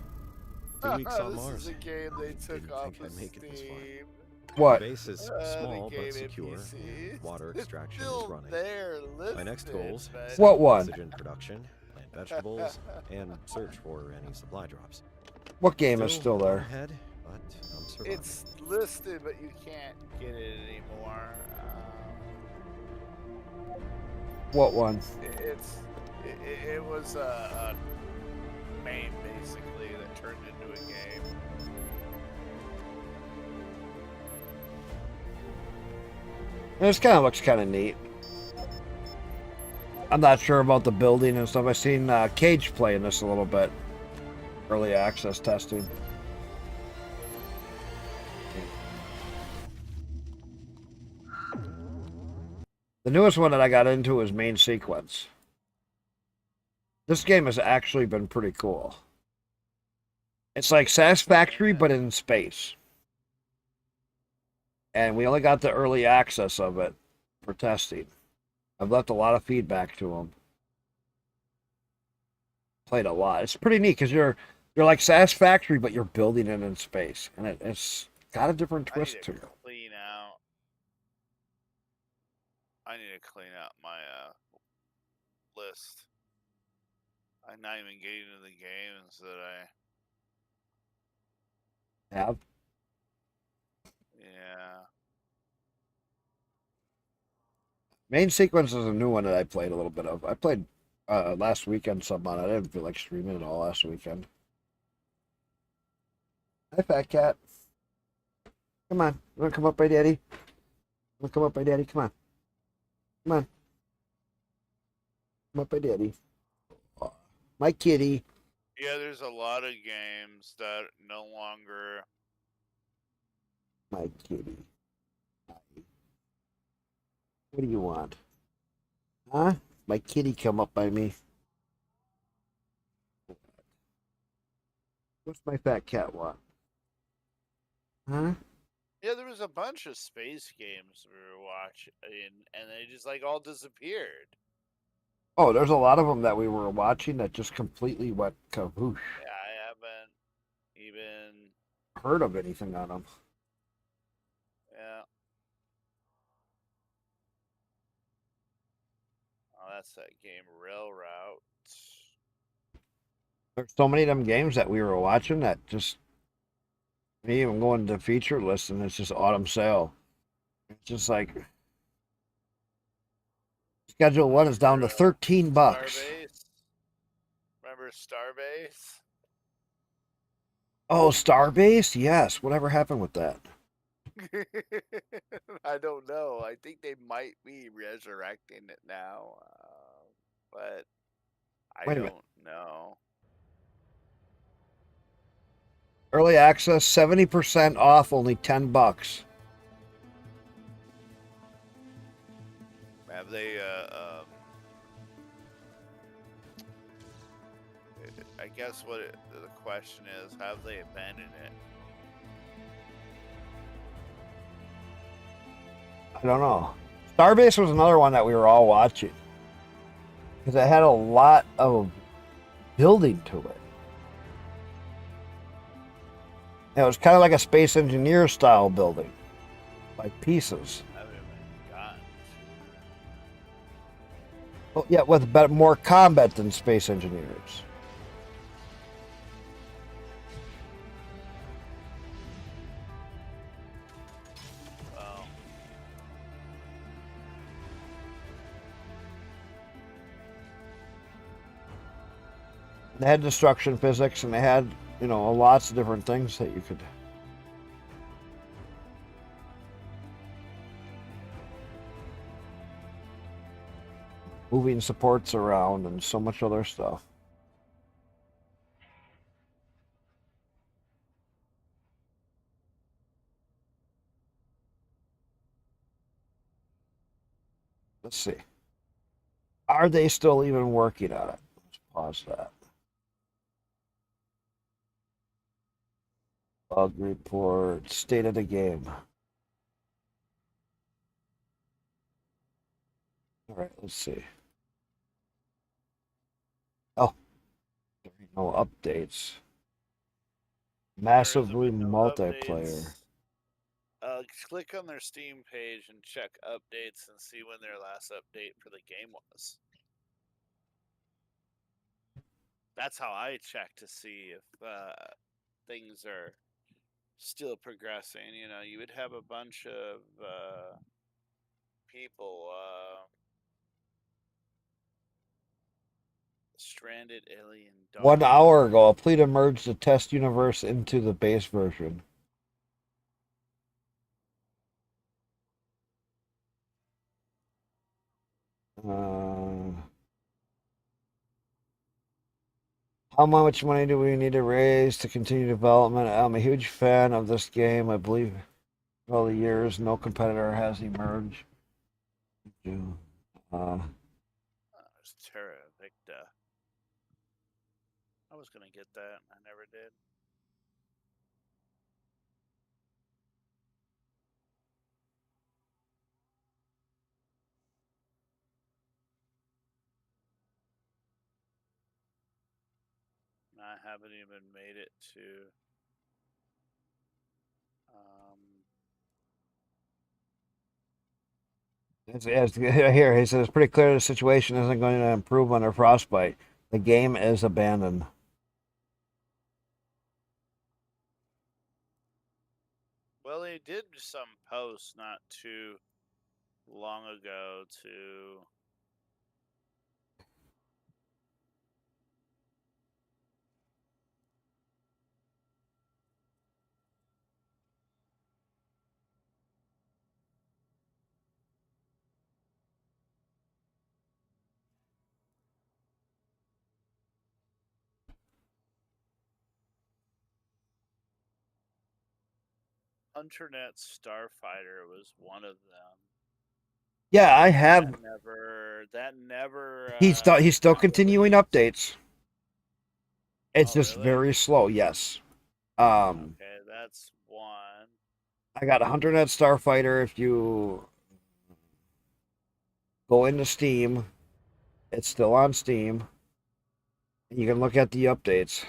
2 weeks on This Mars. is a game they took off of I'd make it this far. Steam. What? The base is The small game but secure. NPCs. Water It's extraction is still running. there, My next listed, goals: but- What one? Oxygen production, plant vegetables, and search for any supply drops. What game is still there? Ahead, but I'm surviving. It's listed, but you can't get it anymore. What one? It was a main basically that turned into a game. This kind of looks kind of neat. I'm not sure about the building and stuff. I've seen Cage playing this a little bit. Early access testing. The newest one that I got into is Main Sequence. This game has actually been pretty cool. It's like Satisfactory, but in space. And we only got the early access of it for testing. I've left a lot of feedback to them. Played a lot. It's pretty neat because you're like Satisfactory, but you're building it in space, and it's got a different twist to it. I need to clean out my list. I'm not even getting into the games that I have. Yeah. Main Sequence is a new one that I played a little bit of. I played last weekend some on it. I didn't feel like streaming it all last weekend. Hi, Fat Cat. Come on. You want to come up by Daddy? You want to come up by Daddy? Come on. Come on. Come up by Daddy. Oh, my kitty. Yeah, there's a lot of games that no longer. My kitty. What do you want? Huh? My kitty come up by me. What's my fat cat want? Huh? Yeah, there was a bunch of space games we were watching, and they just like all disappeared. Oh, there's a lot of them that we were watching that just completely went kaboosh. Yeah, I haven't even Heard of anything on them. Yeah. Oh, that's that game Rail Route. There's so many of them games that we were watching that just me even going to the feature list and it's just autumn sale. It's just like schedule one is down to $13. Starbase. Remember Starbase? Oh, Starbase? Yes. Whatever happened with that? I don't know. I think they might be resurrecting it now, but I Wait a minute. don't know. Early access, 70% off, only $10. Have they? I guess the question is, have they abandoned it? I don't know. Starbase was another one that we were all watching because it had a lot of building to it. It was kind of like a Space Engineer style building, like pieces. I haven't even gotten. Oh, yeah, with more combat than Space Engineers. Well, They had destruction physics, and they had, lots of different things that you could. Moving supports around and so much other stuff. Let's see. Are they still even working on it? Let's pause that. Bug report, state of the game. All right, let's see. Oh, there ain't no updates. Massively multiplayer. Click on their Steam page and check updates and see when their last update for the game was. That's how I check to see if things are still progressing. You would have a bunch of people Stranded alien dog. 1 hour ago, a fleet emerged to test universe into the base version. How much money do we need to raise to continue development? I'm a huge fan of this game. I believe all the years no competitor has emerged. There's Terra Victa. I was gonna get that. I never did. I haven't even made it to. Here, he says it's pretty clear the situation isn't going to improve under Frostbite. The game is abandoned. Well, they did some posts not too long ago to. Hunternet Starfighter was one of them. Yeah, I have. That never. He's still continuing updates. It's just really? very slow. Yes. Okay, that's one. I got a HunterNet Starfighter. If you go into Steam, it's still on Steam. You can look at the updates.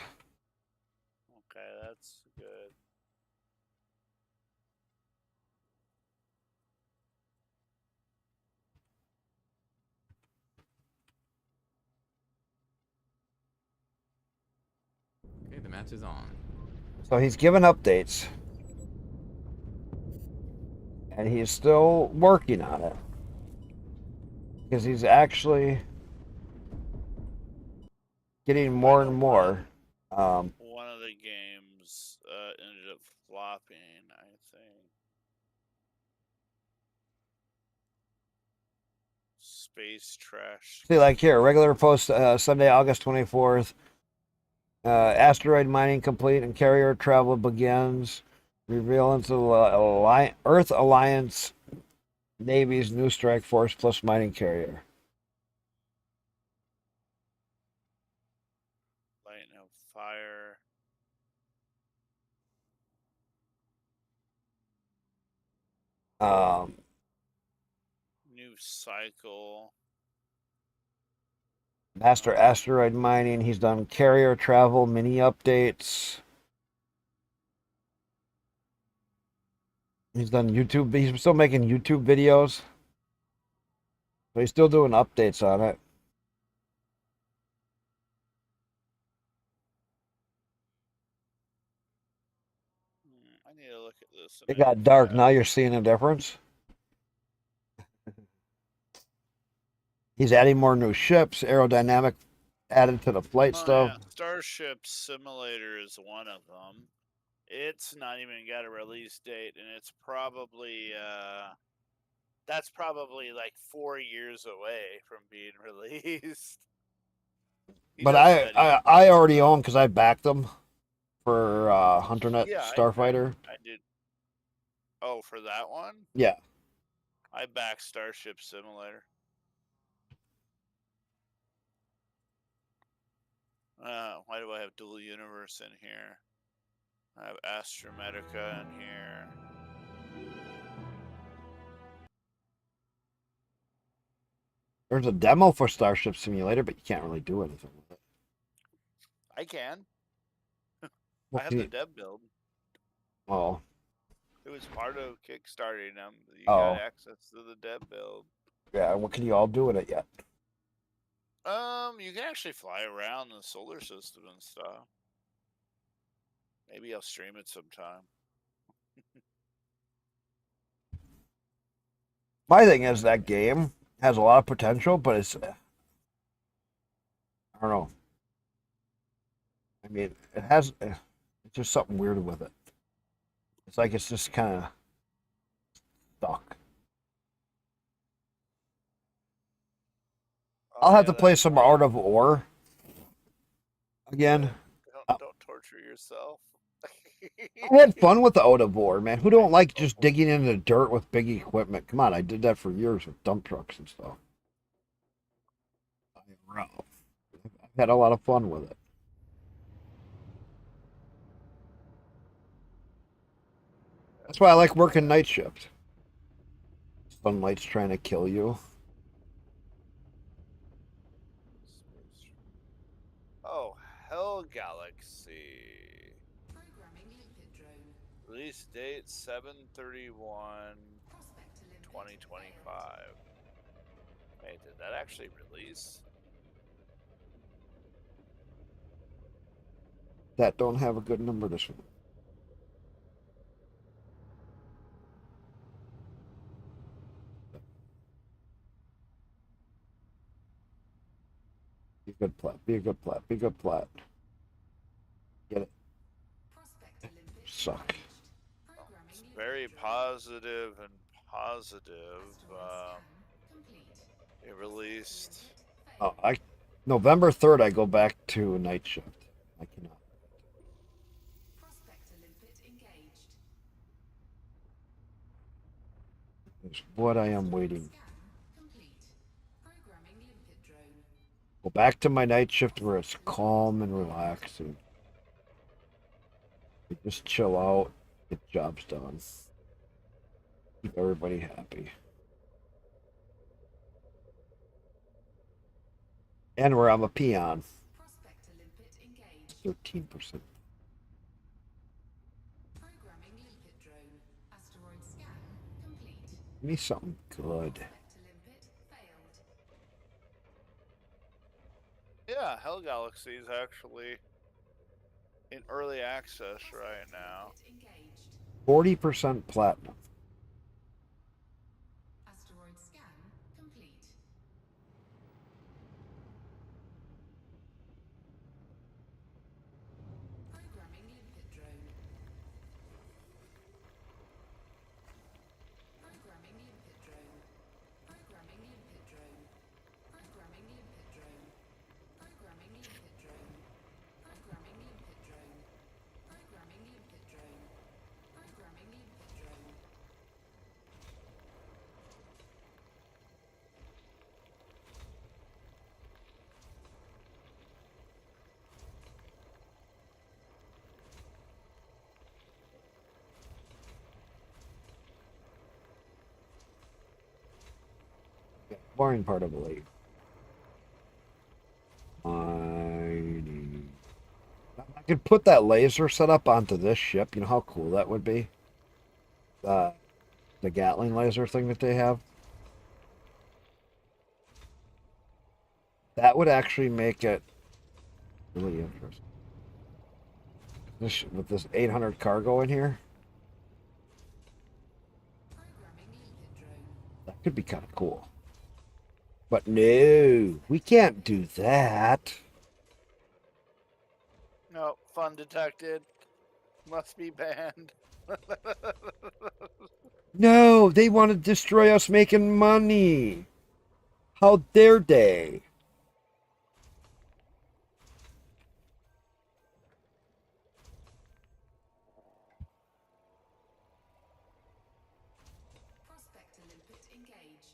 Okay, that's good. Okay, the match is on. So he's given updates. And he's still working on it. Because he's actually getting more and more. One of the games ended up flopping, I think. Space Trash. See, like here, regular post Sunday, August 24th. Asteroid mining complete and carrier travel begins. Reveal into Earth Alliance Navy's new strike force plus mining carrier. Lightning of Fire. New cycle. Master asteroid mining. He's done carrier travel mini updates. He's done YouTube. He's still making YouTube videos. So he's still doing updates on it. I need to look at this. It got dark. Now you're seeing a difference. He's adding more new ships, aerodynamic added to the flight stuff. Yeah, Starship Simulator is one of them. It's not even got a release date, and it's probably that's probably like 4 years away from being released. But I already own because I backed them for HunterNet Starfighter. I did. Oh, for that one? Yeah. I backed Starship Simulator. Why do I have Dual Universe in here? I have Astromedica in here. There's a demo for Starship Simulator, but you can't really do anything with it. I can. What I have can the you- dev build. Oh. It was part of Kickstarting them. You Oh. got access to the dev build. Yeah, what can you all do with it yet? You can actually fly around the solar system and stuff. Maybe I'll stream it sometime. My thing is that game has a lot of potential, but it's I don't know. I mean, it has. It's just something weird with it. It's like it's just kind of stuck. I'll have to play some Art of War again. Don't torture yourself. I had fun with the Art of War, man. Who don't like just digging into the dirt with big equipment? Come on, I did that for years with dump trucks and stuff. I've had a lot of fun with it. That's why I like working night shift. Sunlight's trying to kill you. Oh, Hell Galaxy. Release date 7/31/2025. Wait, did that actually release? That don't have a good number this one. Be a good plat. Be a good plat. Be a good plat. Get it. Suck. It's very positive and positive. It released. Oh, November 3rd, I go back to night shift. I cannot. Is what I am waiting. Go back to my night shift where it's calm and relaxing. You just chill out, get jobs done. Keep everybody happy. And where I'm a peon. 13%. Give me something good. Yeah, Hell Galaxy is actually in early access right now. 40% platinum. Boring part of the league. Mining. I could put that laser setup onto this ship. You know how cool that would be? The Gatling laser thing that they have. That would actually make it really interesting. With this 800 cargo in here. That could be kind of cool. But no, we can't do that. No, fun detected. Must be banned. No, they want to destroy us making money. How dare they?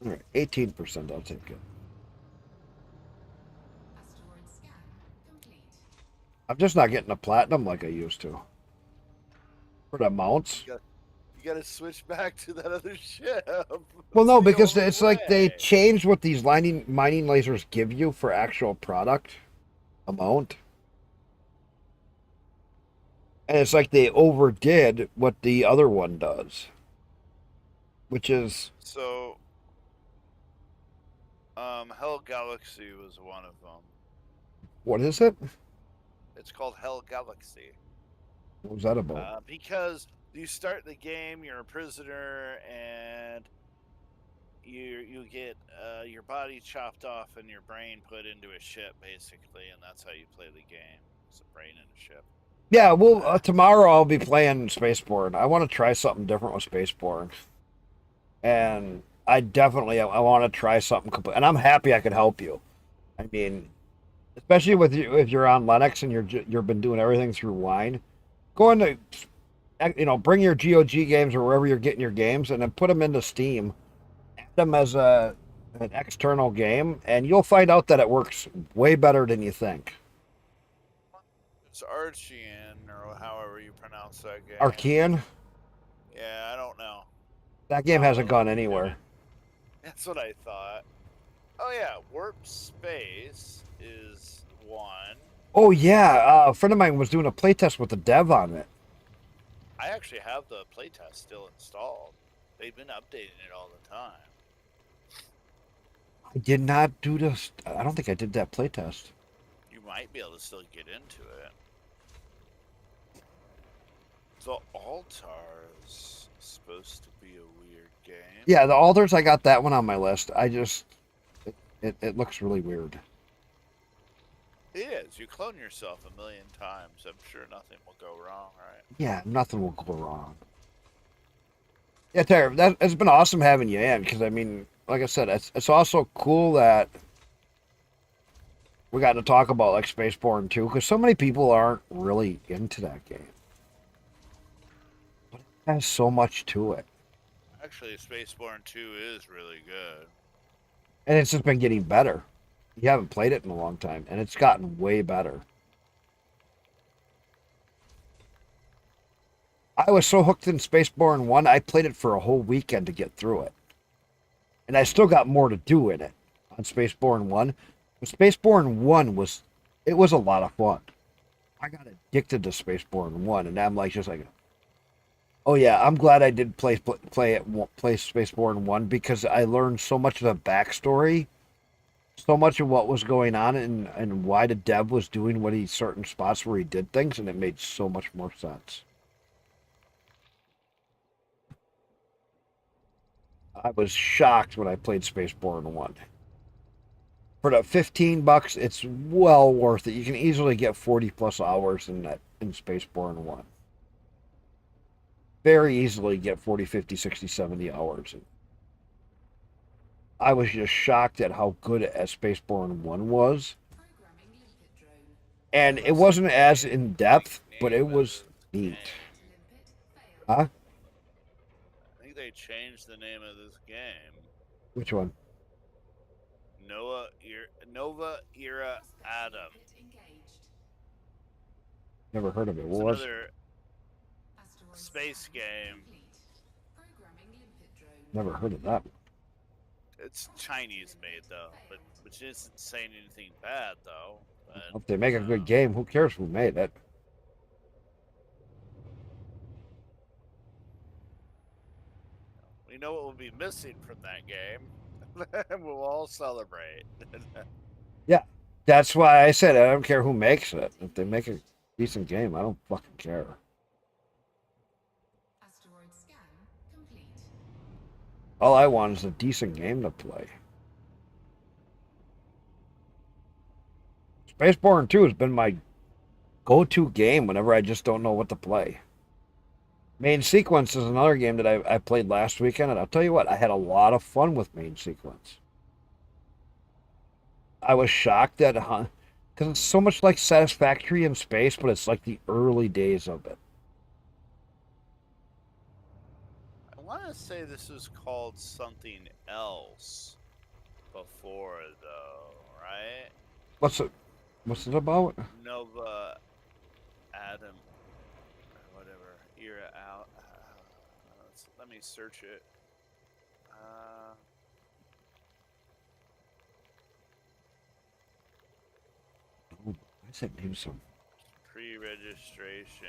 All right, 18%, I'll take it. I'm just not getting the platinum like I used to. For the mounts. You gotta switch back to that other ship. Well, no, because it's like they changed what these mining lasers give you for actual product amount. And it's like they overdid what the other one does. Which is... So, Hell Galaxy was one of them. What is it? It's called Hell Galaxy. What was that about? Because you start the game, you're a prisoner, and you get your body chopped off and your brain put into a ship, basically, and that's how you play the game. It's a brain in a ship. Yeah, well, tomorrow I'll be playing Spaceborne. I want to try something different with Spaceborne, and I definitely I want to try something complete. And I'm happy I could help you. I mean, especially with you if you're on Linux and you've been doing everything through Wine, go into bring your GOG games or wherever you're getting your games, and then put them into Steam, add them as an external game, and you'll find out that it works way better than you think. It's Archean, or however you pronounce that game. Archean? Yeah, I don't know. That game hasn't gone anywhere. That's what I thought. Oh yeah, Warp Space is one. Oh yeah, a friend of mine was doing a playtest with the dev on it. I actually have the playtest still installed. They've been updating it all the time. I did not do this. I don't think I did that playtest. You might be able to still get into it. The Altar's supposed to be a weird game. Yeah, the Altars, I got that one on my list. I just, it looks really weird. It is. You clone yourself a million times. I'm sure nothing will go wrong, right? Yeah, nothing will go wrong. Yeah, Tara, it's been awesome having you in, because, I mean, like I said, it's also cool that we got to talk about, like, Spaceborne, too, because so many people aren't really into that game. But it has so much to it. Actually, Spaceborne 2 is really good. And it's just been getting better. You haven't played it in a long time, and it's gotten way better. I was so hooked in Spaceborne 1, I played it for a whole weekend to get through it. And I still got more to do in it on Spaceborne 1. But Spaceborne 1 was a lot of fun. I got addicted to Spaceborne 1, and I'm like, just like, oh yeah, I'm glad I did play Spaceborne 1, because I learned so much of the backstory, so much of what was going on, and why the dev was doing certain spots where he did things, and it made so much more sense. I was shocked when I played Spaceborne 1. For the $15, it's well worth it. You can easily get 40 plus hours in Spaceborne 1. Very easily get 40, 50, 60, 70 hours. I was just shocked at how good as Spaceborne 1 was. And it wasn't as in depth, but it was neat. Huh? I think they changed the name of this game. Which one? Nova Era Adam. Never heard of it. It's What was another space game. Never heard of that. It's Chinese made though, which isn't saying anything bad though. But, If they make a good game, who cares who made it? we know what will be missing from that game. We'll all celebrate. Yeah, that's why I said I don't care who makes it. If they make a decent game, I don't fucking care. All I want is a decent game to play. Spaceborne 2 has been my go-to game whenever I just don't know what to play. Main Sequence is another game that I played last weekend, and I'll tell you what, I had a lot of fun with Main Sequence. I was shocked at because it's so much like Satisfactory in space, but it's like the early days of it. I want to say this was called something else before, though, right? What's it about? Nova Adam, or whatever. Era out. Let me search it. Oh, I said name some. Pre-registration.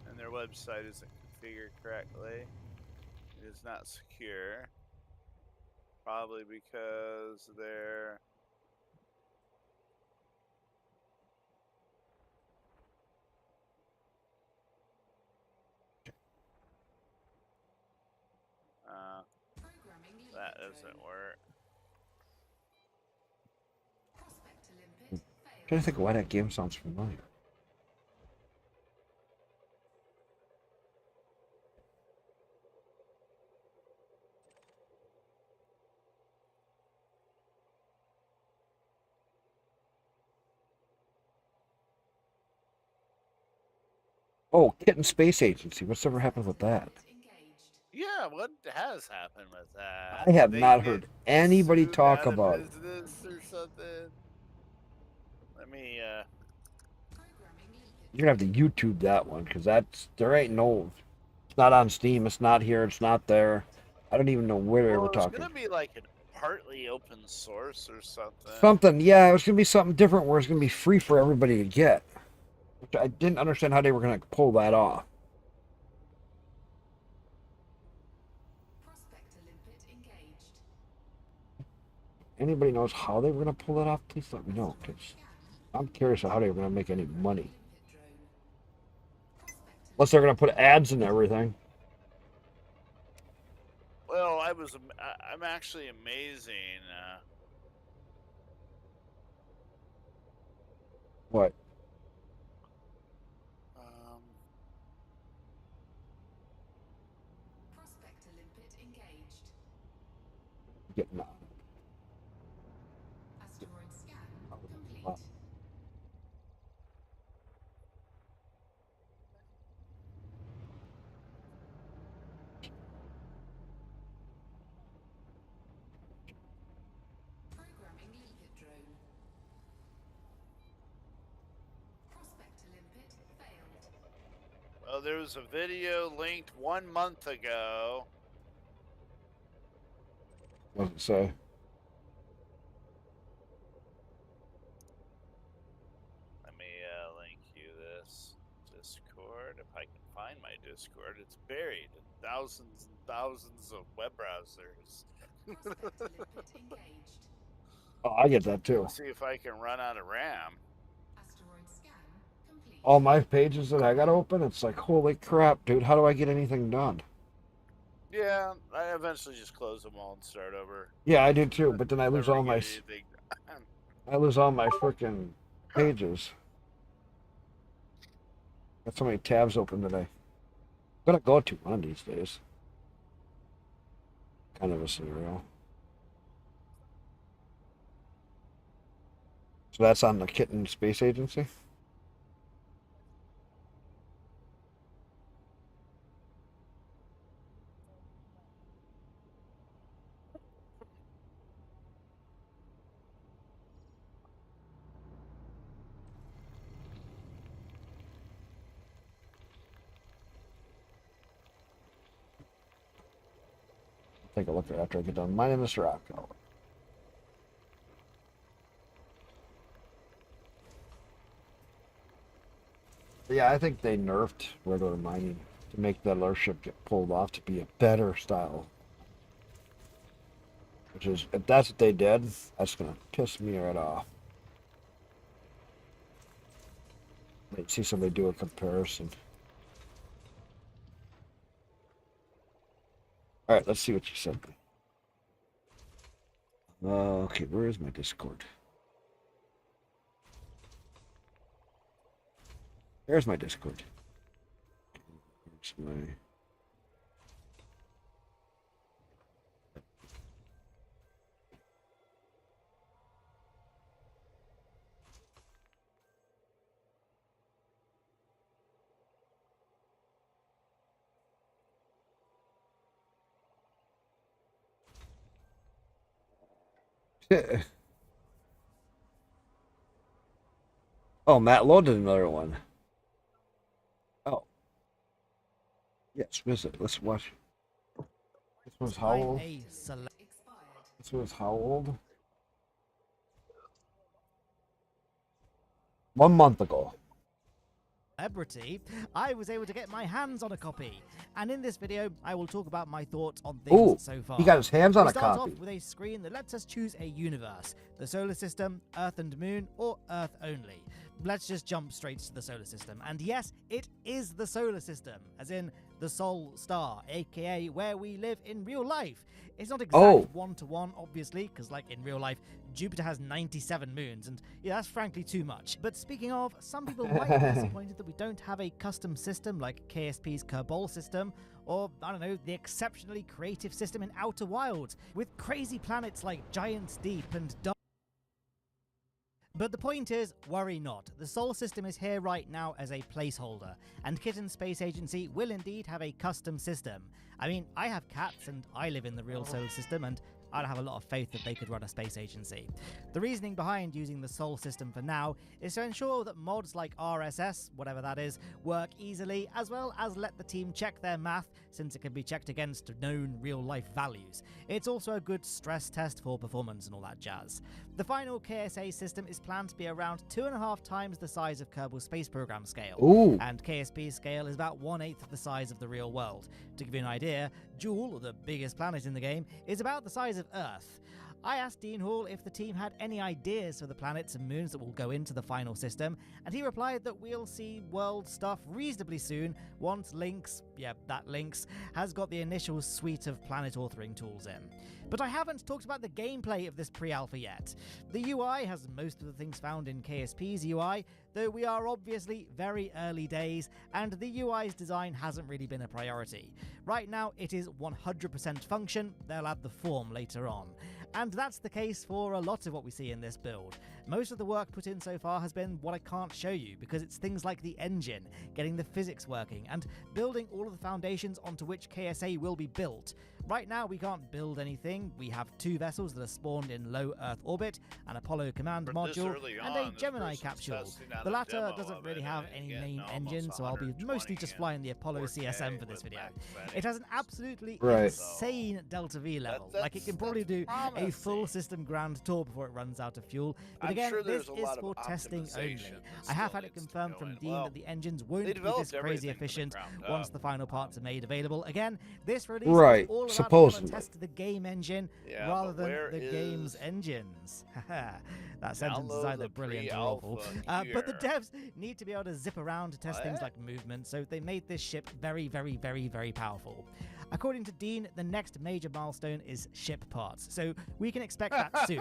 And their website isn't configured correctly. It is not secure. Probably because they're. That doesn't work. I'm trying to think of why that game sounds familiar. Oh, Kitten Space Agency. What's ever happened with that? Yeah, what has happened with that? I have Did they not get heard anybody sued talk out of about it. business or something? Let me. You're gonna have to YouTube that one because there ain't no. It's not on Steam. It's not here. It's not there. I don't even know where they were Well, it's talking. gonna be like a partly open source or something. Something, yeah, it was gonna be something different where it's gonna be free for everybody to get. Which I didn't understand how they were gonna pull that off. Anybody knows how they were gonna pull that off? Please let me know, because I'm curious how they were gonna make any money. Unless they're gonna put ads and everything. Well, I'm actually amazing. What? Getting on. Asteroid scan complete. Programming limpet drone. Prospector limpet failed. Well, there was a video linked 1 month ago. What does it say? Let me link you this Discord. If I can find my Discord, it's buried in thousands and thousands of web browsers. Prospector limpet engaged. Oh, I get that too. Let's see if I can run out of RAM. Asteroid scan complete. All my pages that I got open, it's like, holy crap, dude, how do I get anything done? Yeah, I eventually just close them all and start over. Yeah, I do too, but then I lose Never all my get anything done. I lose all my freaking pages. Got so many tabs open today. I'm gonna go to one of these days. Kind of a scenario. So that's on the Kitten Space Agency? Take a look after I get done mining this rock. Yeah, I think they nerfed regular mining to make that other ship get pulled off to be a better style. Which is, if that's what they did, that's gonna piss me right off. Might see somebody do a comparison. Alright, let's see what you said. Okay, where is my Discord? There's my Discord. Where's my... Oh, Matt loaded another one. Oh. Yes, visit. Let's watch. This was how old? This was how old? 1 month ago. celebrity, I was able to get my hands on a copy. And in this video, I will talk about my thoughts on things so far. He got his hands on we a start copy. off with a screen that lets us choose a universe, the solar system, Earth and Moon, or Earth only. Let's just jump straight to the solar system. And yes, it is the solar system, as in the Sol star, aka where we live in real life. It's not exact one-to-one, obviously, because like in real life, Jupiter has 97 moons, and yeah, that's frankly too much. But speaking of, some people might be disappointed that we don't have a custom system like KSP's Kerbal system, or, I don't know, the exceptionally creative system in Outer Wilds, with crazy planets like Giant's Deep and Dark. But the point is, worry not. The solar system is here right now as a placeholder, and Kitten Space Agency will indeed have a custom system. I mean, I have cats and I live in the real solar system, and I don't have a lot of faith that they could run a space agency. The reasoning behind using the Sol system for now is to ensure that mods like RSS, whatever that is, work easily, as well as let the team check their math, since it can be checked against known real-life values. It's also a good stress test for performance and all that jazz. The final KSA system is planned to be around 2.5 times the size of Kerbal Space Program scale, and KSP's scale is about 1/8 of the size of the real world. To give you an idea, Jool, the biggest planet in the game, is about the size of Earth. I asked Dean Hall if the team had any ideas for the planets and moons that will go into the final system, and he replied that we'll see world stuff reasonably soon once Lynx, that Lynx, has got the initial suite of planet authoring tools in. But I haven't talked about the gameplay of this pre-alpha yet. The UI has most of the things found in KSP's UI, though we are obviously very early days, and the UI's design hasn't really been a priority. Right now it is 100% function, they'll add the form later on. And that's the case for a lot of what we see in this build. Most of the work put in so far has been what I can't show you, because it's things like the engine, getting the physics working, and building all of the foundations onto which KSA will be built. Right now we can't build anything. We have 2 vessels that are spawned in low Earth orbit, an Apollo command module, and a Gemini capsule. The latter doesn't really have any main engine, so I'll be mostly just flying the Apollo CSM for this video. It has an absolutely insane Delta V level. Like, it can probably do a full system grand tour before it runs out of fuel. But again, this is for testing only. I have had it confirmed from Dean that the engines won't be this crazy efficient once the final parts are made available. Again, this release is all about to test the game engine rather than the game's engines. That sentence is either brilliant or awful. But the devs need to be able to zip around to test things like movement, so they made this ship very, very, very, very powerful. According to Dean, the next major milestone is ship parts, so we can expect that soon.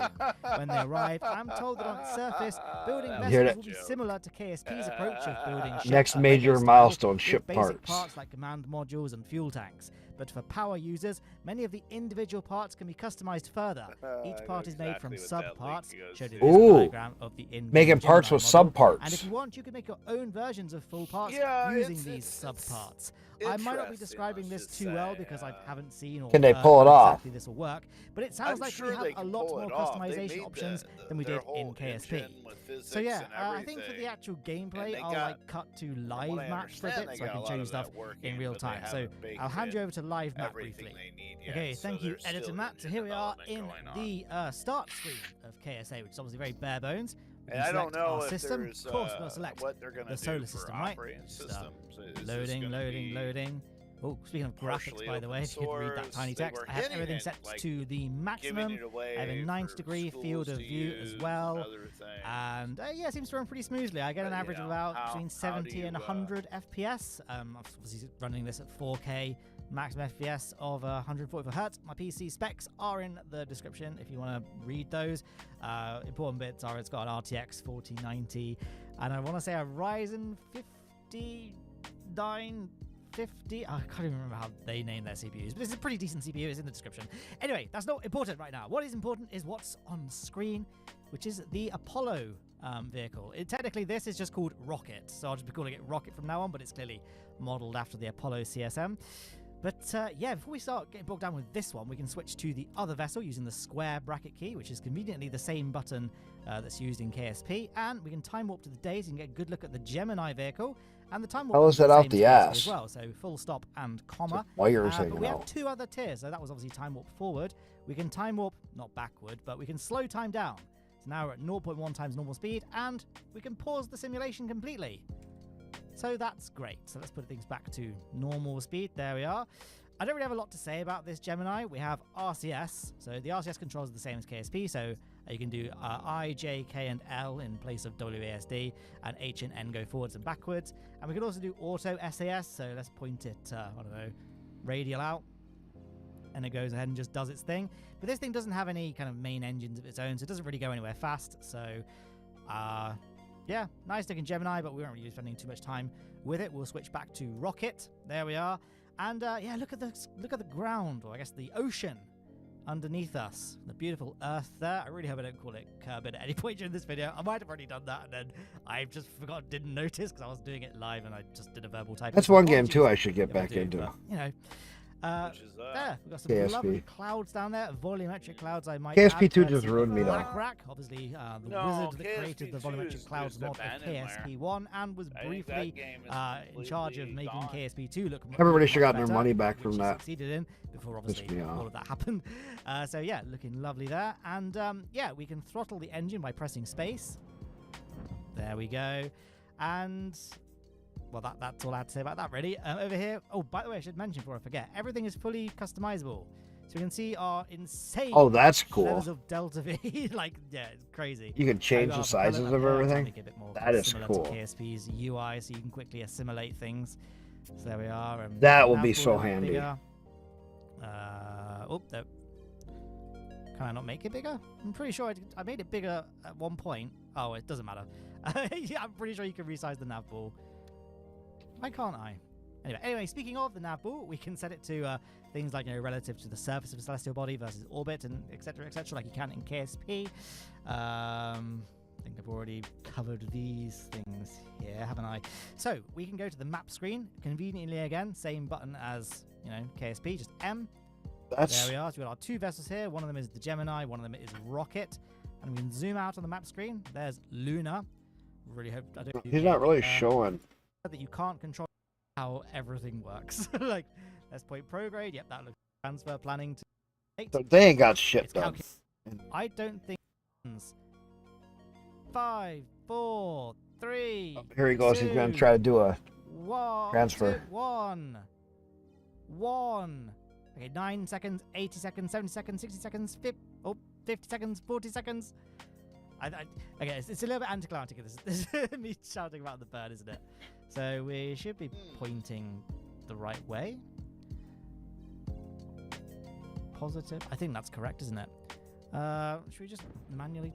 When they arrive, I'm told that on its surface, building vessels will be similar to KSP's approach of building ships. Next major milestone, ship basic parts like command modules and fuel tanks. But for power users, many of the individual parts can be customized further. Each part is made from sub-parts, shown in this diagram of the making parts with sub-parts. And if you want, you can make your own versions of full parts using these sub-parts. I might not be describing this too well because I haven't seen or can they pull it off? Exactly this will work, but it sounds like we have a lot more customization options than we did in KSP. So yeah, I think for the actual gameplay, I'll like cut to live map for a bit so I can show you stuff in real time. So I'll hand you over to live map briefly. Okay, thank you, Editor Matt. So here we are in the start screen of KSA, which is obviously very bare bones. And I don't know if system. there's of course, we're going to select what they're going to the solar do system, for right? operating systems. Loading. Oh, speaking of graphics, by the way, if you could read that tiny text, I have everything set to the maximum. I have a 90-degrry field of view as well. And yeah, it seems to run pretty smoothly. I get an average of about between 70 and 100 FPS. I'm obviously running this at 4K. Maximum FPS of 144 Hz. My PC specs are in the description if you want to read those. Important bits are it's got an RTX 4090 and I want to say a Ryzen 5950. I can't even remember how they name their CPUs, but it's a pretty decent CPU. It's in the description. Anyway, that's not important right now. What is important is what's on screen, which is the Apollo vehicle. Technically, this is just called Rocket, so I'll just be calling it Rocket from now on, but it's clearly modeled after the Apollo CSM. But yeah, before we start getting bogged down with this one, we can switch to the other vessel using the square bracket key, which is conveniently the same button that's used in KSP. And we can time warp to the day so you can get a good look at the Gemini vehicle. And the time warp How is that out the ass? as well, so full stop and comma. Wires but we have 2 other tiers, so that was obviously time warp forward. We can time warp, not backward, but we can slow time down. So now we're at 0.1 times normal speed, and we can pause the simulation completely. So that's great. So let's put things back to normal speed. There we are. I don't really have a lot to say about this Gemini. We have RCS. So the RCS controls are the same as KSP. So you can do I, J, K, and L in place of WASD, and H and N go forwards and backwards. And we can also do auto SAS. So let's point it, I don't know, radial out. And it goes ahead and just does its thing. But this thing doesn't have any kind of main engines of its own, so it doesn't really go anywhere fast. So, yeah, nice looking Gemini, but we won't really be spending too much time with it. We'll switch back to Rocket. There we are. And yeah, look at the ground, or I guess the ocean underneath us. The beautiful Earth there. I really hope I don't call it Kerbin at any point during this video. I might have already done that, and then I just didn't notice because I was doing it live and I just did a verbal type. That's one game too I should get back into. But, you know. There, we've got some KSP. lovely clouds down there, volumetric clouds. I might KSP2 add, just ruined me though. Rack, obviously, the wizard that created the volumetric clouds mod of KSP1 and was briefly in charge of making KSP2 look. Everybody should have gotten their better, money back which from he that. Succeeded in before obviously all of that happened. So yeah, looking lovely there, and yeah, we can throttle the engine by pressing space. There we go, and. Well, that's all I had to say about that, really. Over here, oh, by the way, I should mention before I forget, everything is fully customizable. So we can see our insane that's cool. levels of Delta V. Like, yeah, it's crazy. You can change the sizes of everything. That is cool. To KSP's UI, so you can quickly assimilate things. So there we are. That will be so handy. Oh, there. Can I not make it bigger? I'm pretty sure I made it bigger at one point. Oh, it doesn't matter. Yeah, I'm pretty sure you can resize the nav ball. Why can't I? Anyway, speaking of the nav ball, we can set it to things like, you know, relative to the surface of a celestial body versus orbit, and etc., like you can in KSP. I think I've already covered these things here, haven't I? So we can go to the map screen conveniently again, same button as, you know, KSP, just M. There we are. So we've got our two vessels here. One of them is the Gemini, one of them is Rocket, and we can zoom out on the map screen. There's Luna. Really hope I don't. He's not really showing. That you can't control how everything works. Like, let's point prograde. Yep, that looks transfer planning to 8. So they ain't got shit done. I don't think. 5, 4, 3. Here he goes. 2, He's gonna try to do a 1, transfer. 1. Okay, 9 seconds, 80 seconds, 70 seconds, 60 seconds, 50 seconds, 40 seconds. Okay, it's a little bit anticlimactic. This is me shouting about the bird, isn't it? So we should be pointing the right way. Positive. I think that's correct, isn't it? Should we just manually...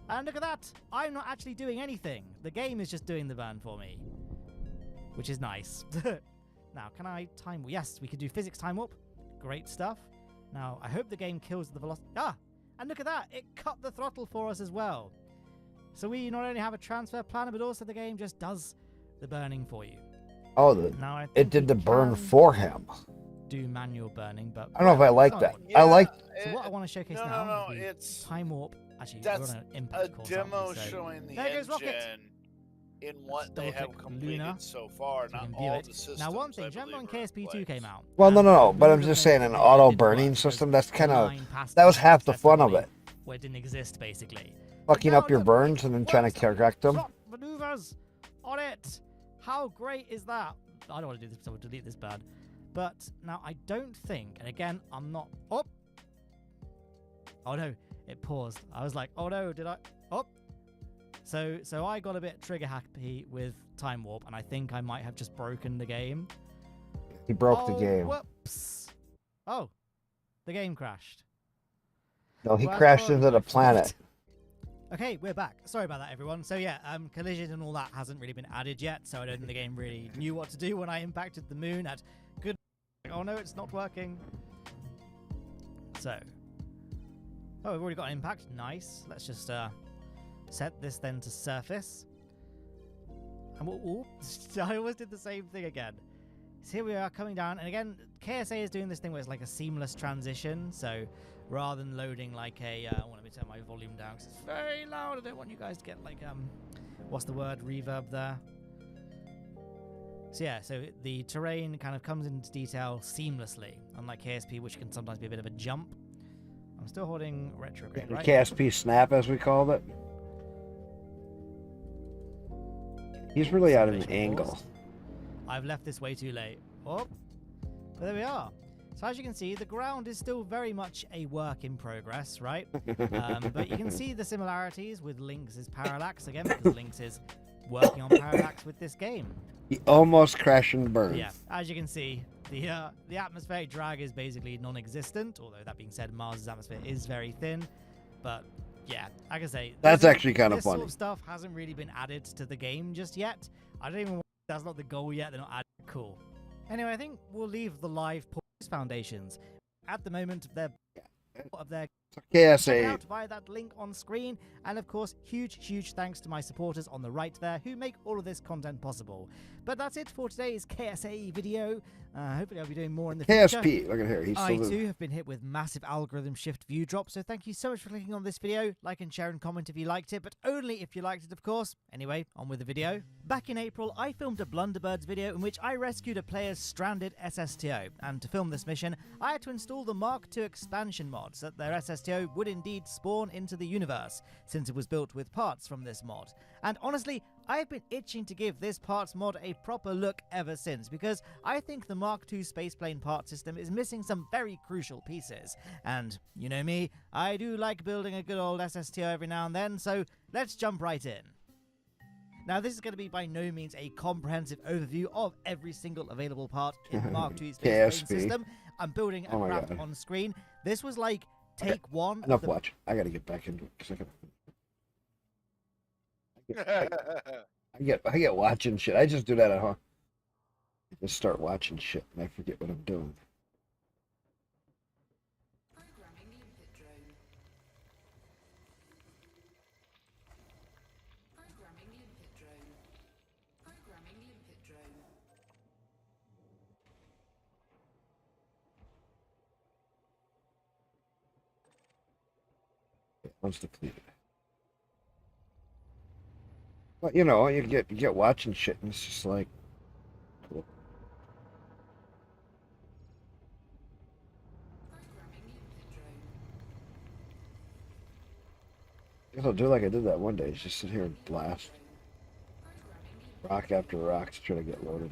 and look at that! I'm not actually doing anything. The game is just doing the burn for me. Which is nice. Now, can I time... Yes, we can do physics time warp. Great stuff. Now, I hope the game kills the velocity... And look at that! It cut the throttle for us as well. So we not only have a transfer planner, but also the game just does the burning for you. Oh, now it did the burn for him. Do manual burning, but I don't know if I like that. Yeah, I like. So what I want to showcase No, is it's time warp. Actually, that's we're on an impact a course, demo aren't we? So showing the there goes Rocket. engine in what they have completed Luna, so far, so not view all it. the systems. Now, one thing, I Gemini and believe, KSP2 came out. Well, no. But I'm just saying, an auto burning system. That's kind of that was half the fun of it. Where it didn't exist, basically. Fucking up your burns and then trying to correct them. Maneuvers on it. How great is that? I don't want to do this, so I'll delete this bad. But now I don't think, and again, I'm not. Oh no, it paused. I was like, oh no, did I? So I got a bit trigger happy with time warp, and I think I might have just broken the game. He broke the game. Whoops! Oh, the game crashed. No, he crashed into the planet. Okay, we're back. Sorry about that, everyone. So yeah, collision and all that hasn't really been added yet, so I don't think the game really knew what to do when I impacted the moon at good... Oh no, it's not working. So... Oh, we've already got an impact. Nice. Let's just set this then to surface. And I almost did the same thing again. So here we are coming down, and again, KSA is doing this thing where it's like a seamless transition, so... Rather than loading like a, let me turn my volume down because it's very loud. I don't want you guys to get like, what's the word, reverb there. So yeah, so the terrain kind of comes into detail seamlessly, unlike KSP, which can sometimes be a bit of a jump. I'm still holding retrograde, right? KSP snap, as we called it. He's really out of an Simulation angle. paused. I've left this way too late. Oh, but there we are. So as you can see, the ground is still very much a work in progress, right? But you can see the similarities with Lynx's parallax again, because Lynx is working on parallax with this game. He almost crashed and burned. Yeah, as you can see, the atmospheric drag is basically non-existent. Although that being said, Mars's atmosphere is very thin. But yeah, like I say, That's actually kind of this funny. sort of stuff hasn't really been added to the game just yet. I don't even. That's not the goal yet. They're not adding. Cool. Anyway, I think we'll leave the live foundations. At the moment, they're of their KSA. check it out via that link on screen, and of course huge thanks to my supporters on the right there who make all of this content possible. But that's it for today's KSA video. Hopefully I'll be doing more in the future. KSP, look at here. He's I still too have been hit with massive algorithm shift view drop, so thank you so much for clicking on this video. Like and share and comment if you liked it, but only if you liked it, of course. Anyway, on with the video. Back in April, I filmed a Blunderbirds video in which I rescued a player's stranded SSTO, and to film this mission, I had to install the Mark II expansion mod so that their SSTO would indeed spawn into the universe, since it was built with parts from this mod. And honestly, I've been itching to give this parts mod a proper look ever since, because I think the Mark II spaceplane part system is missing some very crucial pieces. And you know me, I do like building a good old SSTO every now and then, so let's jump right in. Now, this is going to be by no means a comprehensive overview of every single available part in Mark II's spaceplane KSP. system. I'm building a Oh my craft God. on screen. This was like take one. Enough watch. I gotta get back into it because I get watching shit. I just do that at home. I just start watching shit and I forget what I'm doing. Programming limpet drone. Programming limpet drone. Programming limpet drone. Once depleted. But you know, you get watching shit and it's just like cool. I guess I'll do like I did that one day, just sit here and blast rock after rock to try to get loaded.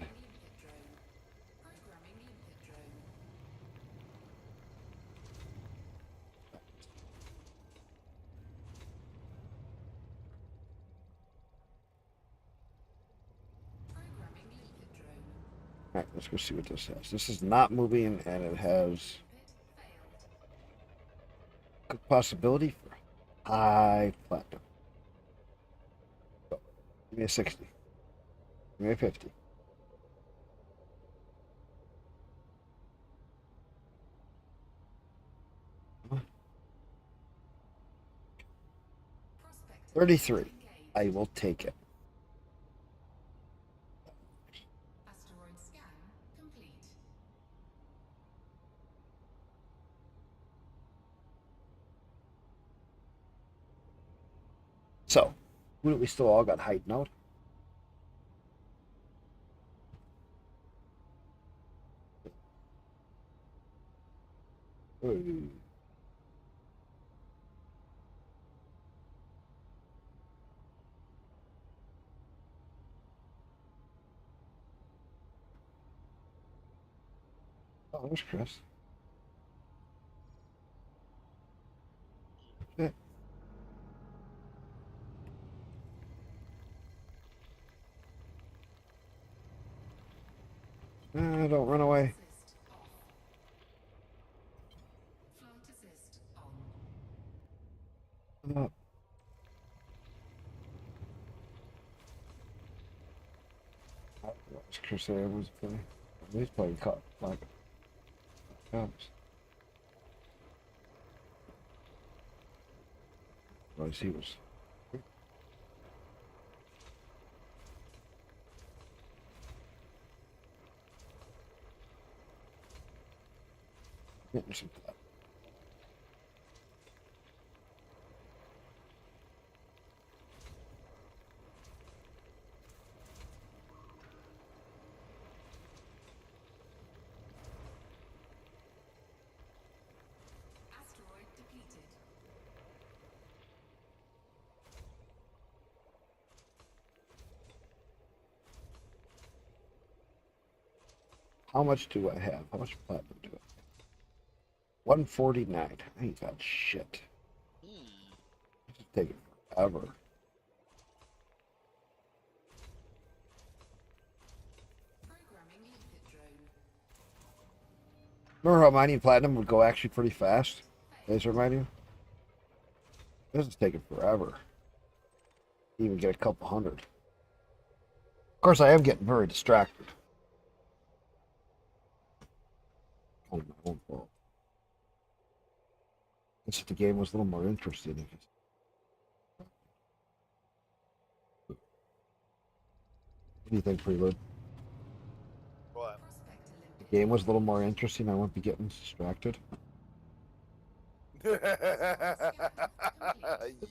Alright, let's go see what this has. This is not moving and it has good possibility for high platinum. So, give me a 60. Give me a 50. Huh? 33. I will take it. Asteroid scan complete. So, who do we still all got hiding out? Ooh. Oh, there's Chris. Okay. Don't run away. Flight assist on. Come up. What's Chris Evans playing? He's playing caught like cops. Well, he was. Getting some that. Asteroid depleted. How much do I have? How much platinum do I have? 149. I ain't got shit. This is taking forever. Remember how mining platinum would go actually pretty fast? Laser mining? This is taking forever. Even get a couple hundred. Of course, I am getting very distracted. Kind of my own fault. Guess if the game was a little more interesting, I guess. What do you think, Prelude? What? If the game was a little more interesting, I wouldn't be getting distracted.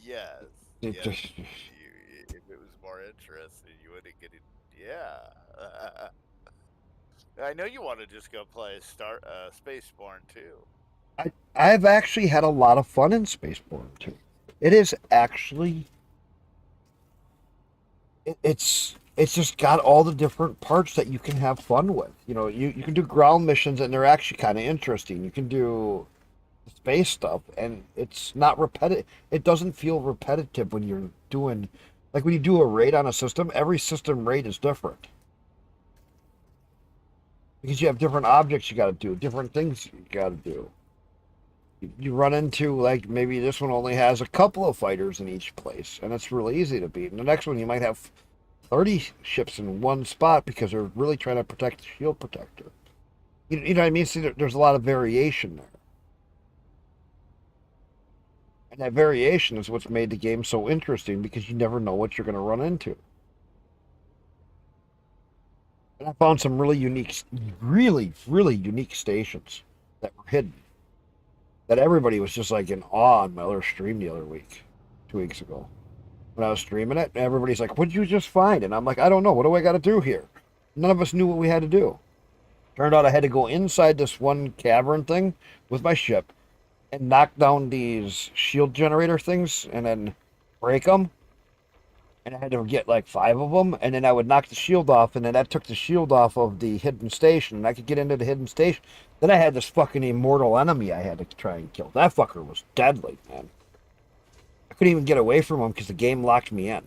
Yes. It Yes. just- If it was more interesting, you wouldn't get it. Yeah. I know you want to just go play Spaceborne too. I've actually had a lot of fun in Spaceborne too. It is actually it's just got all the different parts that you can have fun with. You know, you can do ground missions and they're actually kind of interesting. You can do space stuff and it's not repetitive. It doesn't feel repetitive when you're doing like when you do a raid on a system, every system raid is different. Because you have different objects you got to do, different things you got to do. You run into, like, maybe this one only has a couple of fighters in each place, and it's really easy to beat. And the next one, you might have 30 ships in one spot because they're really trying to protect the shield protector. You know what I mean? See, there's a lot of variation there. And that variation is what's made the game so interesting because you never know what you're going to run into. And I found some really unique, really unique stations that were hidden. That everybody was just like in awe on my other stream the other week, 2 weeks ago. When I was streaming it, everybody's like, "What did you just find?" And I'm like, "I don't know. What do I got to do here?" None of us knew what we had to do. Turned out I had to go inside this one cavern thing with my ship and knock down these shield generator things and then break them. And I had to get like 5 of them, and then I would knock the shield off, and then that took the shield off of the hidden station, and I could get into the hidden station. Then I had this fucking immortal enemy I had to try and kill. That fucker was deadly, man. I couldn't even get away from him because the game locked me in.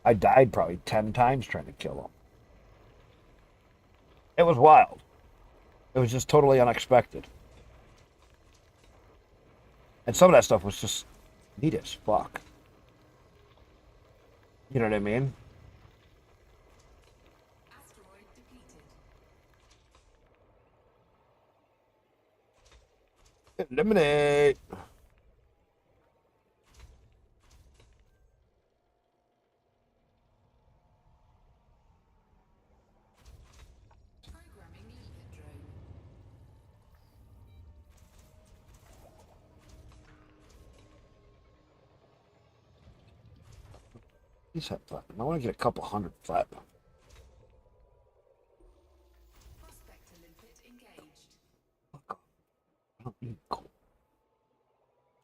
I died probably 10 times trying to kill him. It was wild. It was just totally unexpected. And some of that stuff was just neat as fuck. You know what I mean? Eliminate. Please have platinum. I want to get a couple hundred platinum. I don't need gold.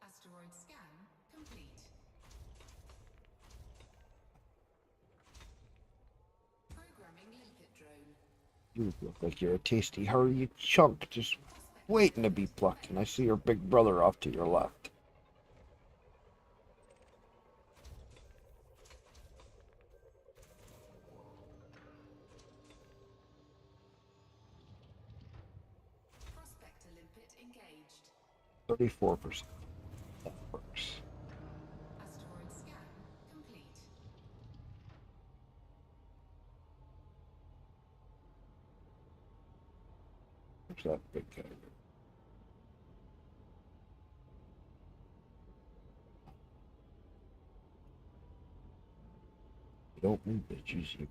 Asteroid scan complete. Programming limpet drone. You look like you're a tasty, hurry chunk just waiting to be plucked, and I see your big brother off to your left. Prospector limpet engaged. 34%. That works. Asteroid scan complete. Where's that big guy? You don't move, bitches. You.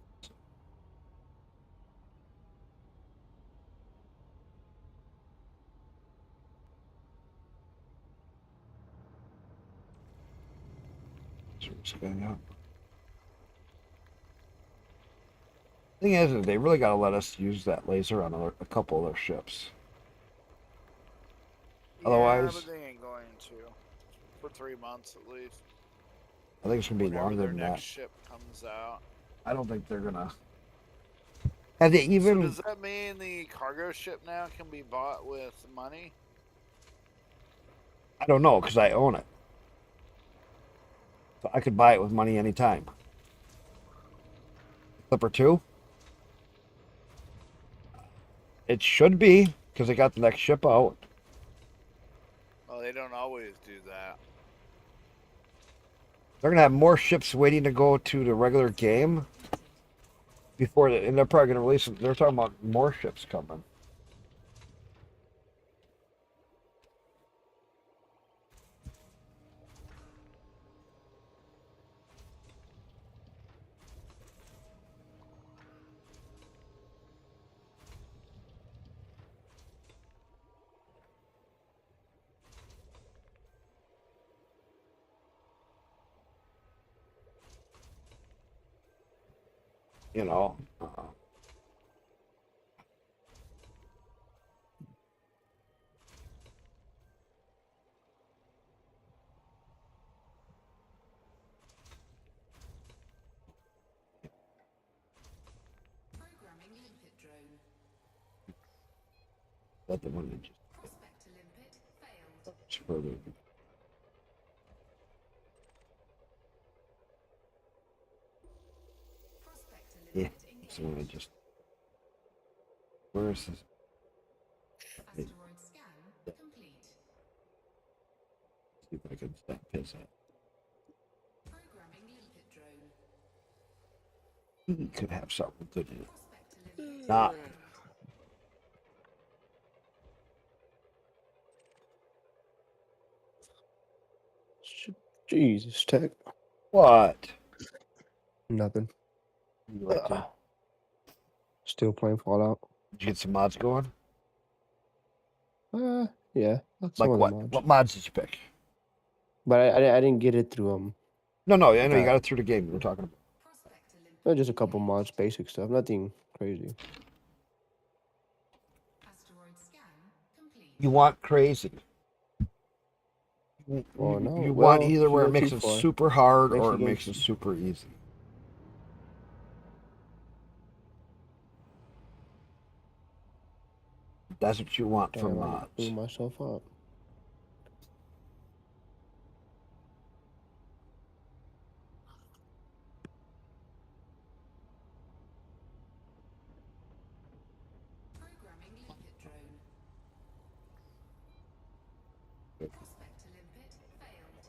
So what's going on? Thing is they really got to let us use that laser on a couple of their ships. Otherwise, but they ain't going to for 3 months at least. I think it's gonna be Whenever longer their than next that. ship comes out. I don't think they're gonna Have they So even? does that mean the cargo ship now can be bought with money? I don't know because I own it, so I could buy it with money anytime. Clipper 2? It should be because they got the next ship out. Well, they don't always do that. They're gonna have more ships waiting to go to the regular game before, and they're probably gonna release them. They're talking about more ships coming. You know. Programming limpet drone. Let the money just Prospector limpet failed. further. Prospector Yeah. limpet engaged. So I just. Where is this? Asteroid scan complete. See if I can stop his head. Programming limpet drone. He could have something good in it. Prospector limpet Not. failed. Jesus, Tech. What? Nothing. You like to? Still playing Fallout. Did you get some mods going? Yeah. Like some of the what? mods. What mods did you pick? But I didn't get it through No, I know you that. got it through the game. We're talking about. Just a couple mods, basic stuff, nothing crazy. Asteroid scan complete. You want crazy. You No. want Well, either if you where go it makes too it far, super hard makes or the it game makes it super easy. That's what you want Damn, from I mods. blew myself up. Programming limpet drone. Prospector limpet failed.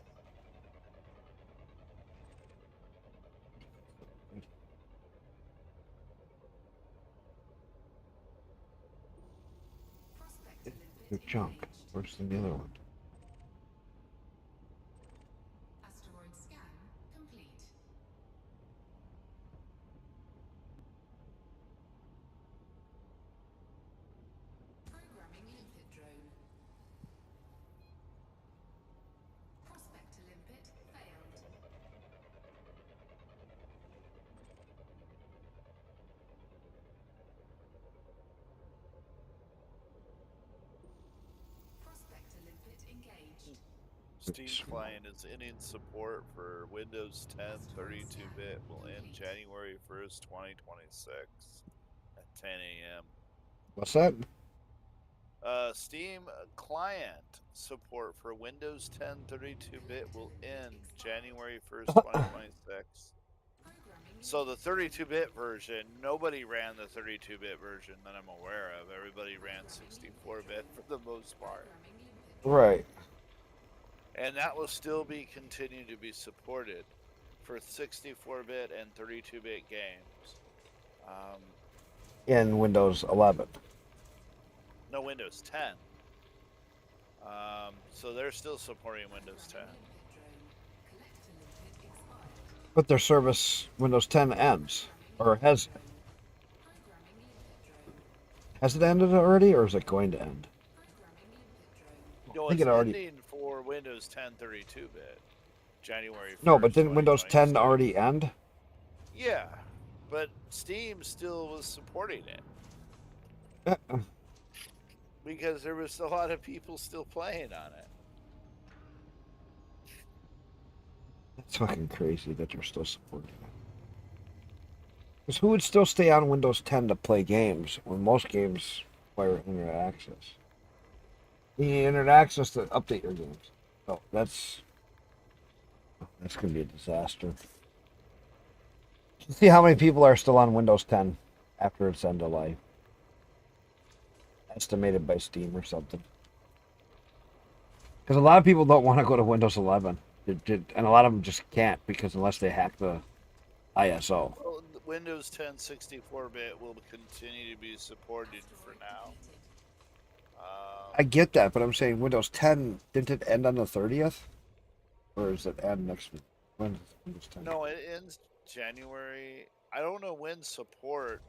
Prospector limpet Your junk. engaged. Where's the other one? Asteroid scan complete. Programming limpet drone. Prospector limpet failed. Prospector limpet engaged. Steam client is ending support for Windows 10 32-bit. Will end January 1st, 2026 at 10 a.m. What's that? Steam client support for Windows 10 32-bit will end January 1st, 2026. So the 32-bit version, nobody ran the 32-bit version that I'm aware of. Everybody ran 64-bit for the most part. Right. And that will still be continued to be supported for 64-bit and 32-bit games. In Windows 11. No, Windows 10. So they're still supporting Windows 10. But their service, Windows 10, ends. Or has it ended already, or is it going to end? No, I think it's it already. ending for Windows 10 32-bit. January 1st, No, but didn't Windows 10 already end? Yeah, but Steam still was supporting it. Because there was a lot of people still playing on it. That's fucking crazy that you're still supporting it. Because who would still stay on Windows 10 to play games when most games require internet access? You need internet access to update your games. Oh, that's going to be a disaster. See how many people are still on Windows 10 after its end of life. Estimated by Steam or something. Because a lot of people don't want to go to Windows 11. And a lot of them just can't because unless they hack the ISO. Well, the Windows 10 64-bit will continue to be supported for now. I get that, but I'm saying Windows 10, didn't it end on the 30th? Or is it end next week? When does Windows 10? No, it ends January. I don't know when support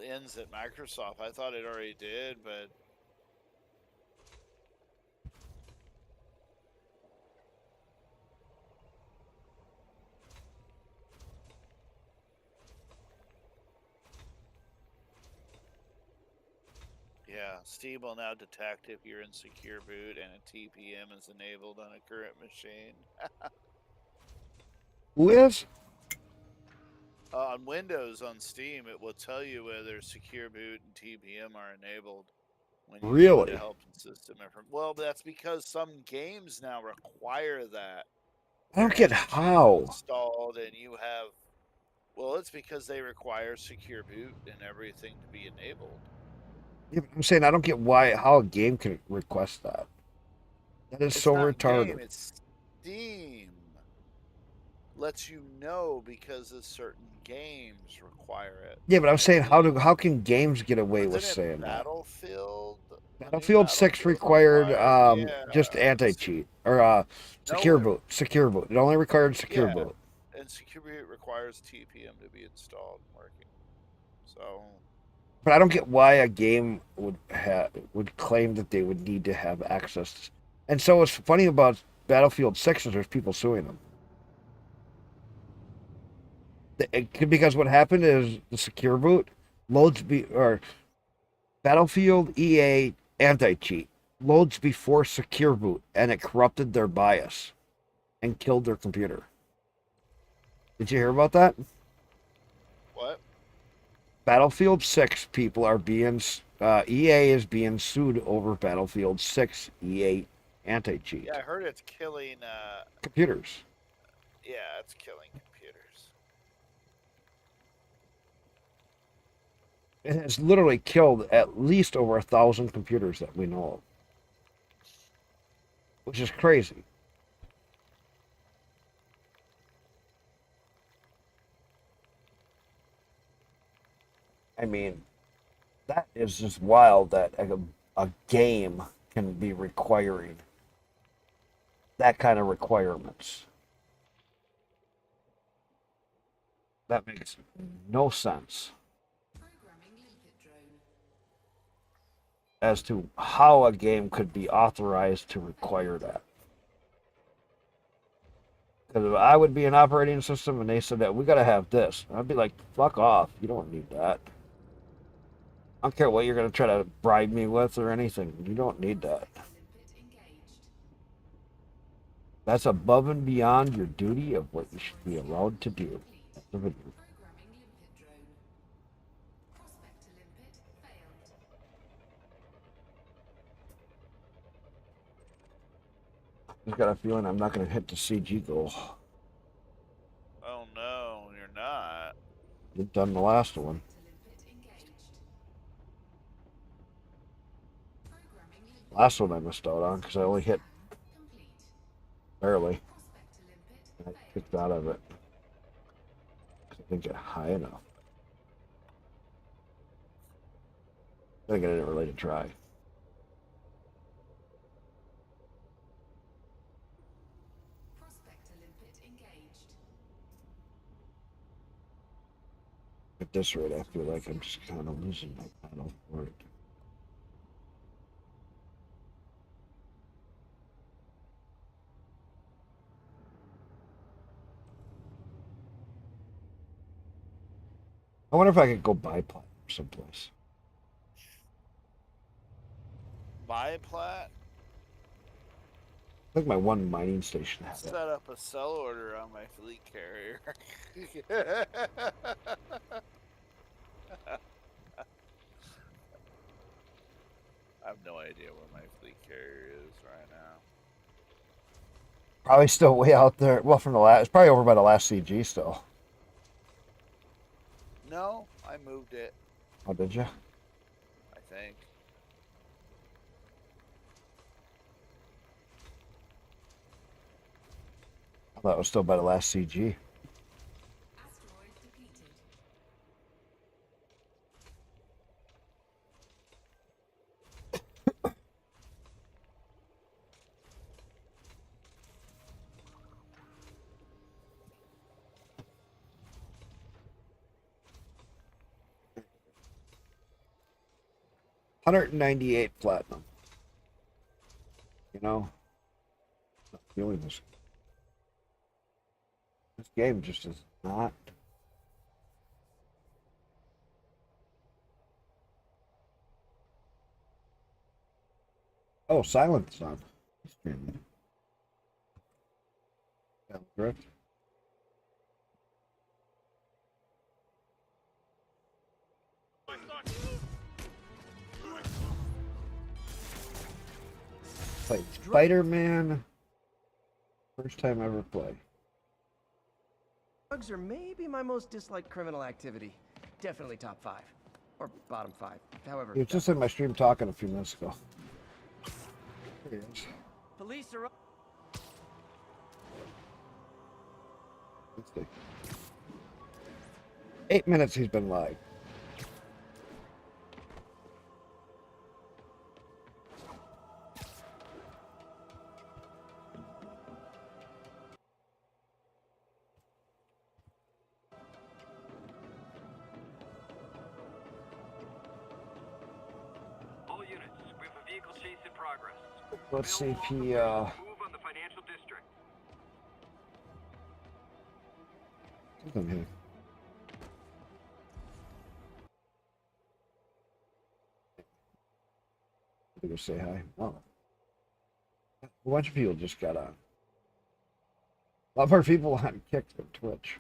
ends at Microsoft. I thought it already did, but yeah, Steam will now detect if you're in secure boot and a TPM is enabled on a current machine. Who is? On Windows, on Steam, it will tell you whether secure boot and TPM are enabled when you go Really? into help and system information. Well, that's because some games now require that. I don't get how. Installed and you have. Well, it's because they require secure boot and everything to be enabled. Yeah, I'm saying I don't get how a game can request that. That is so not retarded. Game, it's Steam. Lets you know because of certain games require it. Yeah, but I'm saying how can games get away with Wasn't it saying that? Battlefield? Battlefield 6 required just anti-cheat or secure boot. Secure boot. It only required secure boot. And secure boot requires TPM to be installed and working. So But I don't get why a game would claim that they would need to have access. And so what's funny about Battlefield 6 is there's people suing them. Because what happened is the secure boot loads or Battlefield EA anti-cheat loads before secure boot, and it corrupted their BIOS and killed their computer. Did you hear about that? What? Battlefield 6 people are being EA is being sued over Battlefield 6 EA anti-cheat. Yeah, I heard it's killing computers. Yeah, it's killing computers. It has literally killed at least over 1,000 computers that we know of, which is crazy. I mean, that is just wild that a game can be requiring that kind of requirements. That makes no sense as to how a game could be authorized to require that. Because if I would be an operating system and they said that we got to have this, I'd be like, fuck off. You don't need that. I don't care what you're going to try to bribe me with or anything. You don't need that. That's above and beyond your duty of what you should be allowed to do. That's the video. I've got a feeling I'm not going to hit the CG goal. Oh no, you're not. You've done the last one. Last one I missed out on because I only hit barely. And I kicked out of it. I didn't get high enough. I think I didn't really try. At this rate, I feel like I'm just kind of losing my battle for it. I wonder if I could go buy plat someplace. Buy plat? I think my one mining station has Set it. up a sell order on my fleet carrier. I have no idea where my fleet carrier is right now. Probably still way out there. Well, from the last, it's probably over by the last CG still. No, I moved it, Oh, did you? I think. I thought it was still by the last CG. Asteroid depleted. 198 platinum. You know, not feeling this. This game just is not. Oh, silence on. Sounds correct. Played Spider-Man. First time ever play. Drugs are maybe my most disliked criminal activity. Definitely top 5. Or bottom 5. However. He was just in my stream talking a few minutes ago. There he is. Police are up. Let's see. 8 minutes he's been live. All units, we have a vehicle chase in progress. Let's see if he Move on the financial district. something here. I'm gonna say hi. Oh. A bunch of people just got on. A lot more people on Kick than Twitch.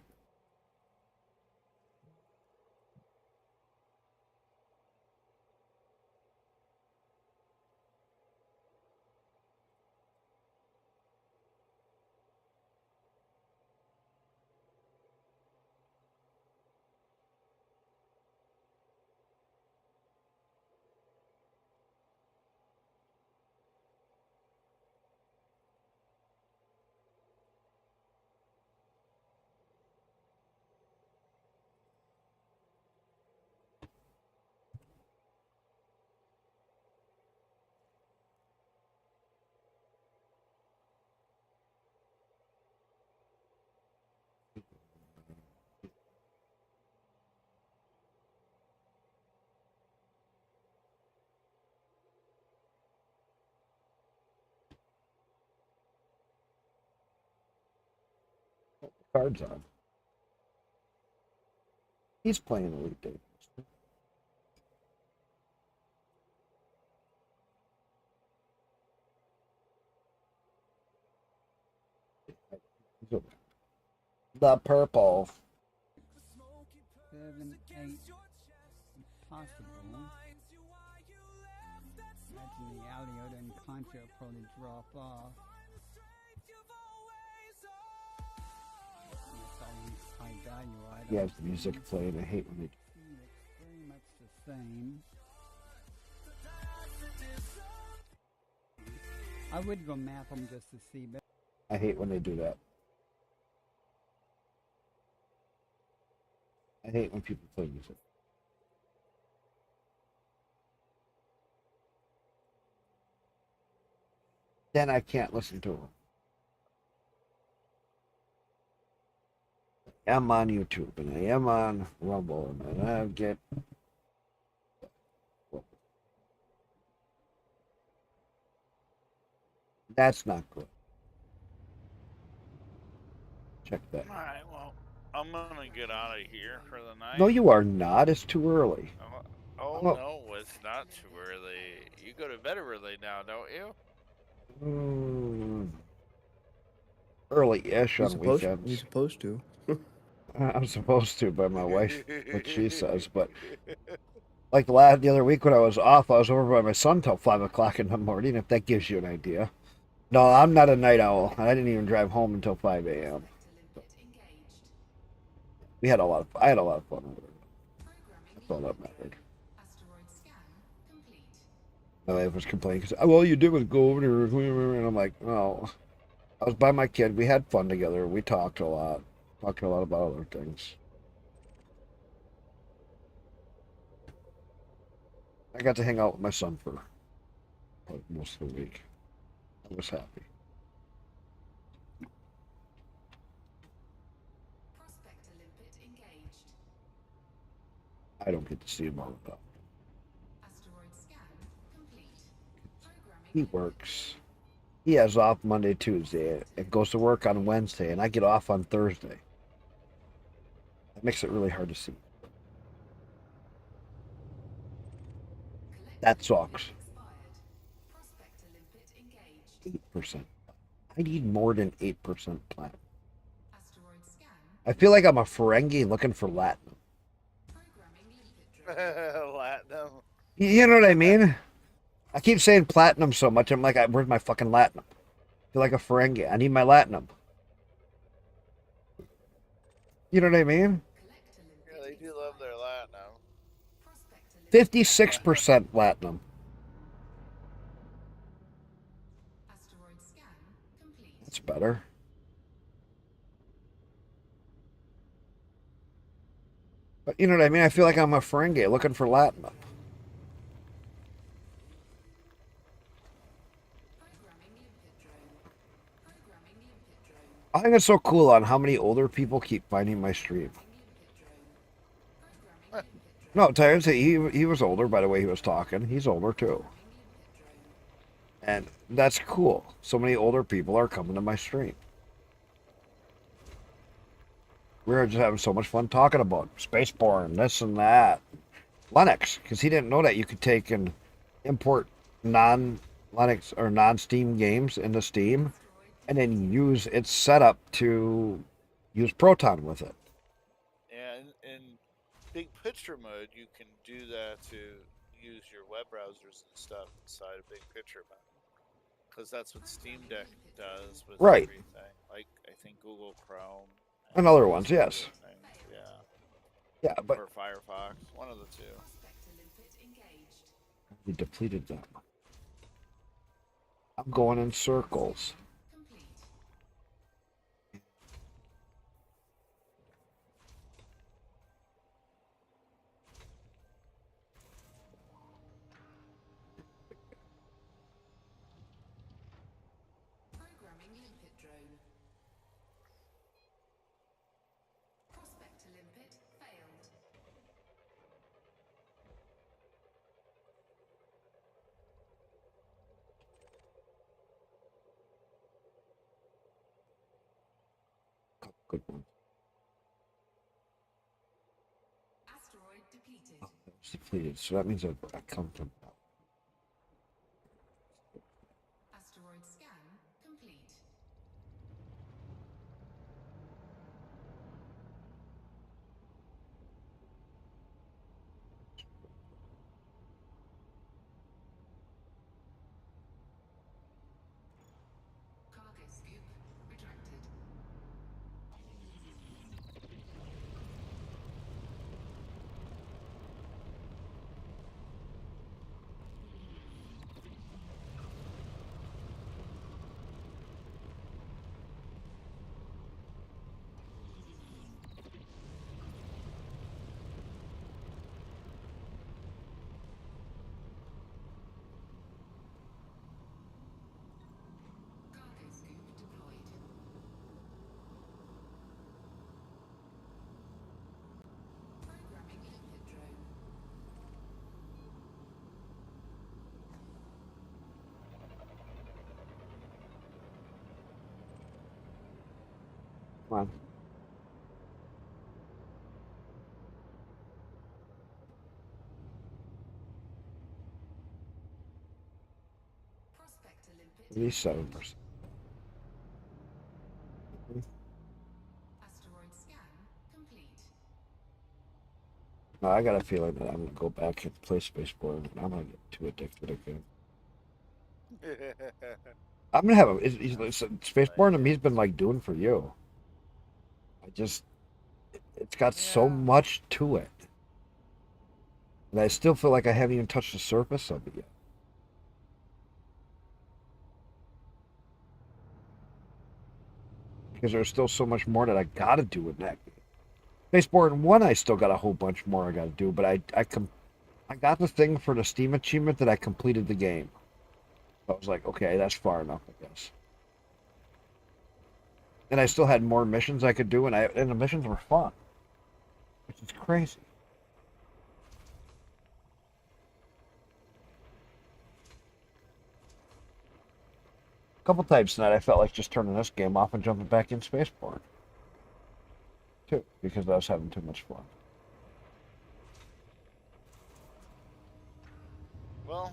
Cards on. He's playing Elite Dangerous. The purple. 7, 8. Impossible. Imagine the Alio and Contra probably drop off. It's always high value items. He has the music playing. I hate when they. Pretty much the same. I would go map them just to see, but I hate when they do that. I hate when people play music. Then I can't listen to them. I am on YouTube and I am on Rumble and I get. That's not good. Check that. All right, well, I'm gonna get out of here for the night. No, you are not. It's too early. Oh Oh. no, it's not too early. You go to bed early now, don't you? early-ish You're on supposed. weekends. You're supposed to. I'm supposed to by my wife, what she says, but like the other week when I was off, I was over by my son till 5 o'clock in the morning. If that gives you an idea. No, I'm not a night owl. I didn't even drive home until 5 a.m. We had a lot of. I had a lot of fun over it. That's all that mattered. My wife was complaining because all you did was go over there, and I'm like, no. I was by my kid. We had fun together. We talked a lot. Talked a lot about other things. I got to hang out with my son for like, most of the week. I was happy. I don't get to see him all the time. He works. He has off Monday, Tuesday, and goes to work on Wednesday, and I get off on Thursday. That makes it really hard to see. That sucks. 8%. I need more than 8% platinum. I feel like I'm a Ferengi looking for Latinum. Latinum. You know what I mean? I keep saying platinum so much, I'm like, where's my fucking Latinum? I feel like a Ferengi. I need my Latinum. You know what I mean? Yeah, they do love their Latinum. 56% Latinum. That's better. But you know what I mean? I feel like I'm a Ferengi looking for Latinum. I think it's so cool on how many older people keep finding my stream. No, Tyrus, he was older by the way he was talking. He's older too. And that's cool. So many older people are coming to my stream. We were just having so much fun talking about Spaceborne, this and that. Linux, because he didn't know that you could take and import non-Linux or non-Steam games into Steam and then use its setup to use Proton with it. Yeah, in big picture mode, you can do that to use your web browsers and stuff inside of big picture mode. Because that's what Steam Deck does with Right. everything. Like, I think Google Chrome. And other ones, yes. Yeah. Yeah, but... Or Firefox. One of the two. We depleted them. I'm going in circles. Good one. Oh, it's depleted, so that means I come from. Come on. At least 7%. No, I got a feeling that I'm gonna go back and play Spaceborne, and I'm gonna get too addicted again. I'm gonna have a Spaceborne. He's been like doing for you. It's got so much to it, and I still feel like I haven't even touched the surface of it yet. Because there's still so much more that I gotta do in that game. Spaceborne 1, I still got a whole bunch more I gotta do, but I got the thing for the Steam achievement that I completed the game. I was like, okay, that's far enough, I guess. And I still had more missions I could do, and the missions were fun, which is crazy. A couple times tonight, I felt like just turning this game off and jumping back in Spaceborne, too, because I was having too much fun. Well,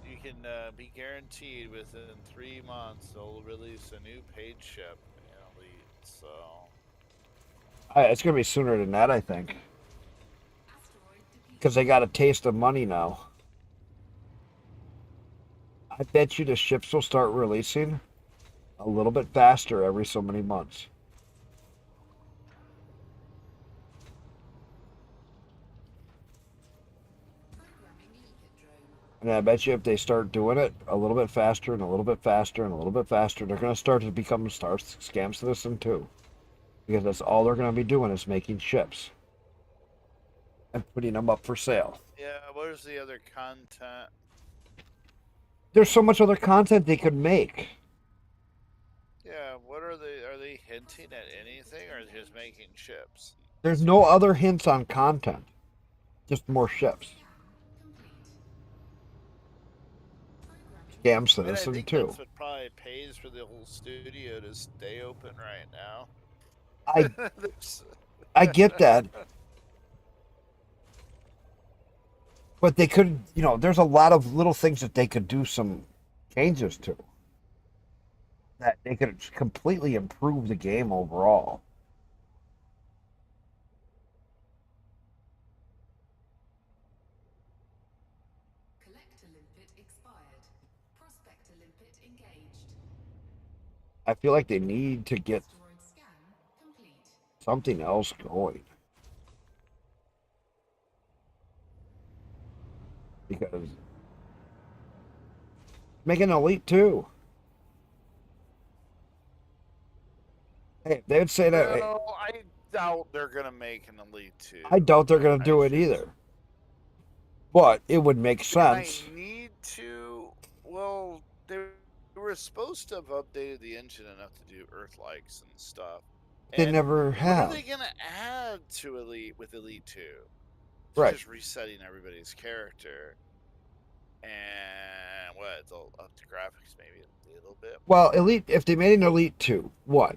you can be guaranteed within 3 months they'll release a new paid ship in Elite. So It's gonna be sooner than that, I think, because they got a taste of money now. I bet you the ships will start releasing a little bit faster every so many months. And I bet you if they start doing it a little bit faster and a little bit faster and a little bit faster, they're going to start to become Scam Citizen 2. Because that's all they're going to be doing is making ships. And putting them up for sale. yeah, where's the other content? There's so much other content they could make. Yeah, what are they hinting at anything, or just making ships? There's no other hints on content. Just more ships. Scam Citizen I think 2. that's what probably pays for the whole studio to stay open right now. I get that. But they could, there's a lot of little things that they could do some changes to. That they could completely improve the game overall. Collector limpet expired. Prospector limpet engaged. I feel like they need to get something else going. Because make an Elite 2. Hey, they would say that. No, I doubt they're gonna make an Elite 2. I doubt they're gonna do it either. But it would make sense. They need to. Well, they were supposed to have updated the engine enough to do Earth-likes and stuff. They never have. What are they gonna add to Elite with Elite 2? Right. Just resetting everybody's character. And what? They'll up the graphics maybe a little bit. Well, Elite, if they made an Elite 2, what?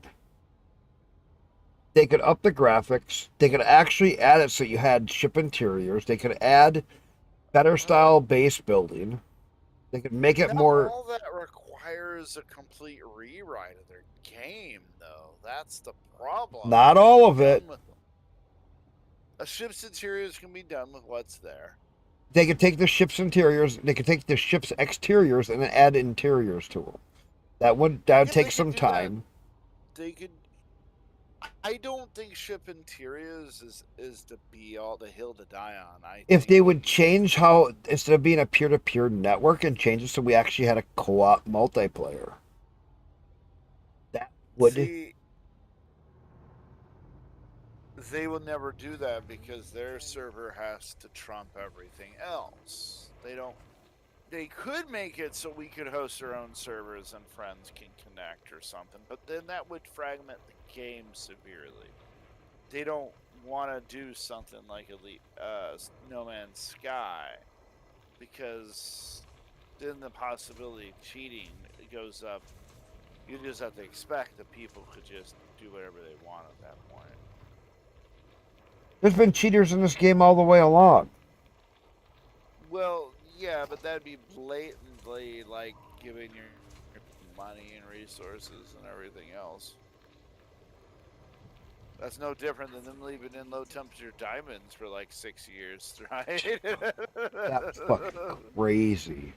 They could up the graphics. They could actually add it so you had ship interiors. They could add better style base building. They could make it more. All that requires a complete rewrite of their game, though. That's the problem. Not all of it. A ship's interiors can be done with what's there. They could take the ship's interiors. They could take the ship's exteriors and then add interiors to them. That would take some time. They could. I don't think ship interiors is the be all, the hill to die on. If they would change how, instead of being a peer-to-peer network, and change it so we actually had a co-op multiplayer, that would. See, they will never do that because their server has to trump everything else. They don't. They could make it so we could host our own servers and friends can connect or something, but then that would fragment the game severely. They don't want to do something like Elite No Man's Sky because then the possibility of cheating goes up. You just have to expect that people could just do whatever they want at that point. There's been cheaters in this game all the way along. Well, yeah, but that'd be blatantly like giving your money and resources and everything else. That's no different than them leaving in low temperature diamonds for like 6 years, right? That's fucking crazy.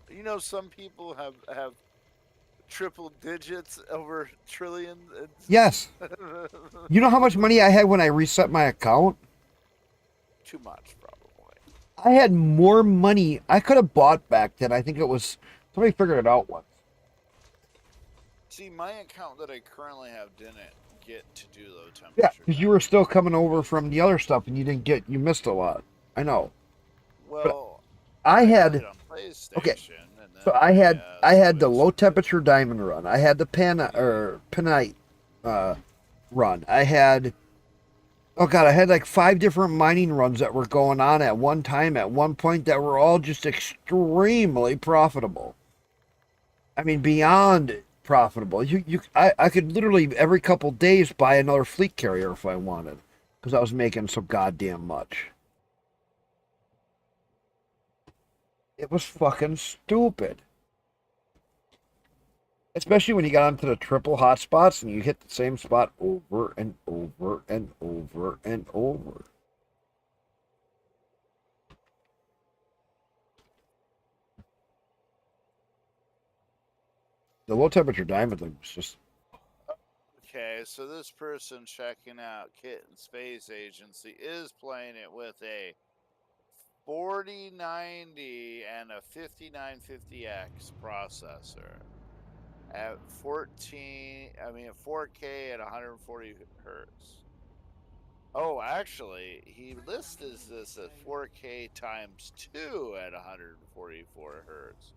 You know, some people have triple digits over trillions. Yes. You know how much money I had when I reset my account? Too much, probably. I had more money I could have bought back then. I think it was somebody figured it out once. See, my account that I currently have didn't get to do low temperature. Yeah, because you were still coming over from the other stuff and you missed a lot. I know. Well, but I had played on PlayStation, okay. and then So I had the low temperature diamond run. I had the penite run. I had I had like 5 different mining runs that were going on at one time at one point that were all just extremely profitable. I mean, beyond profitable. I could literally every couple days buy another fleet carrier if I wanted, because I was making so goddamn much. It was fucking stupid. Especially when you got onto the triple hotspots and you hit the same spot over and over and over and over. The low temperature diamond thing was just... Okay, so this person checking out Kitten Space Agency is playing it with a 4090 and a 5950X processor at 4K at 140 hertz. Oh, actually, he lists this as 4K times 2 at 144 hertz.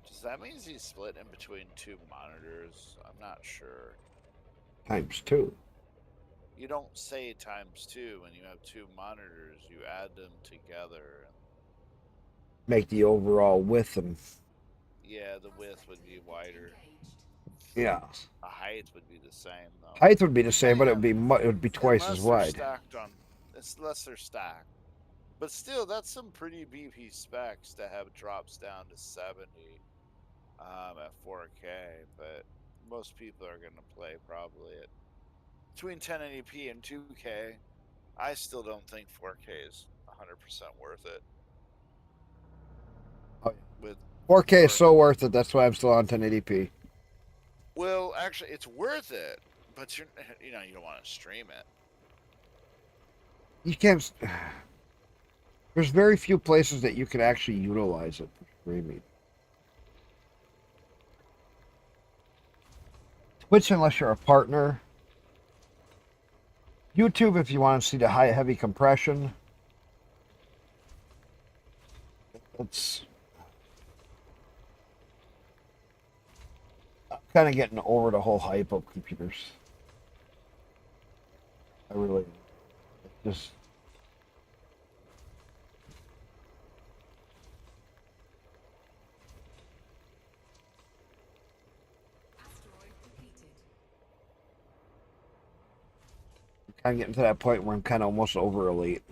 Does that mean he's split in between 2 monitors? I'm not sure. Times 2. You don't say times 2 when you have 2 monitors. You add them together. Make the overall width and... Yeah, the width would be wider. Yeah. The height would be the same, though. Height would be the same, but it would be twice as wide. Unless they're stacked. But still, that's some pretty beefy specs to have drops down to 70 at 4K. But most people are going to play probably at between 1080p and 2K. I still don't think 4K is 100% worth it. Oh, yeah. With 4K is so worth it. That's why I'm still on 1080p. Well, actually, it's worth it, but you don't want to stream it. You can't... There's very few places that you can actually utilize it for streaming. Twitch, unless you're a partner. YouTube, if you want to see the heavy compression. It's... I'm kind of getting over the whole hype of computers. I really... Just... I'm getting to that point where I'm kind of almost over elite.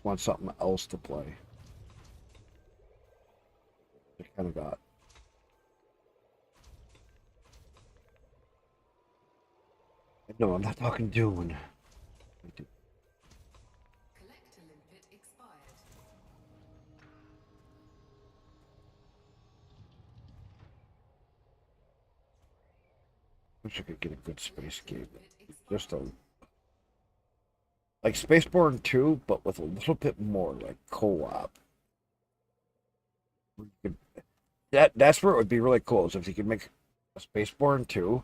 Want something else to play. I kind of got. No, I'm not talking Dune. Collector limpet expired. Wish I could get a good space game. Just a... Like Spaceborne 2, but with a little bit more, like, co-op. That's where it would be really cool, is if you could make a Spaceborne 2,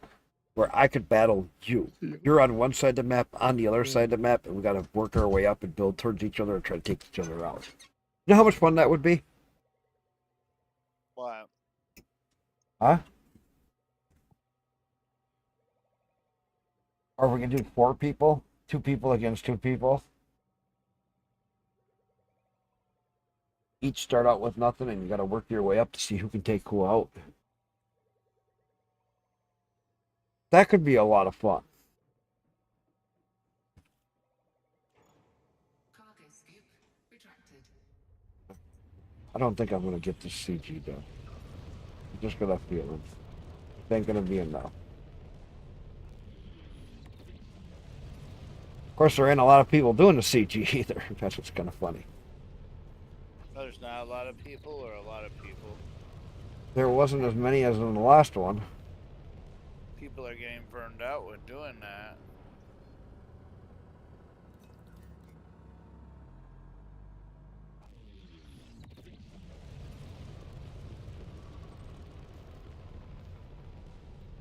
where I could battle you. You're on one side of the map, on the other side of the map, and we gotta work our way up and build towards each other and try to take each other out. You know how much fun that would be? Wow. Huh? Or we can do 4 people? 2 people against 2 people? Each start out with nothing, and you gotta work your way up to see who can take who out. That could be a lot of fun. Cargo scoop retracted. I don't think I'm gonna get this CG done. I'm just gonna feel it. ain't gonna be enough. Of course, there ain't a lot of people doing the CG either. That's what's kind of funny. There's not a lot of people, or a lot of people. There wasn't as many as in the last one. People are getting burned out with doing that.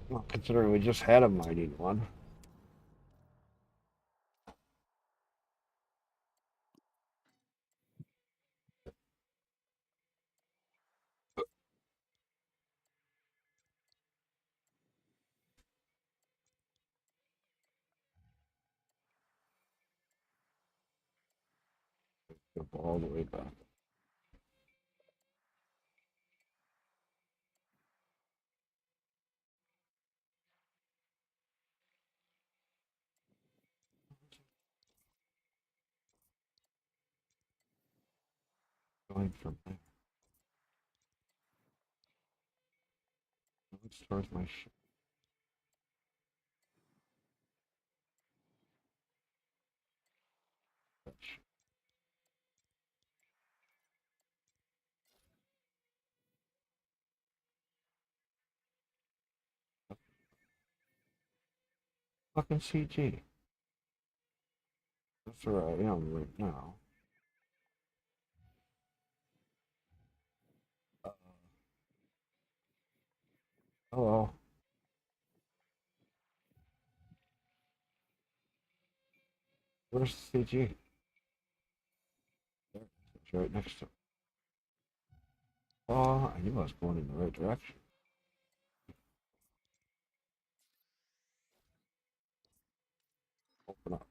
Well, considering we just had a mighty one. Jump all the way back. Going from there. Let's start my ship. Fucking CG. That's where I am right now. Hello. Where's the CG? There. It's right next to it. Oh, I knew I was going in the right direction. Open up.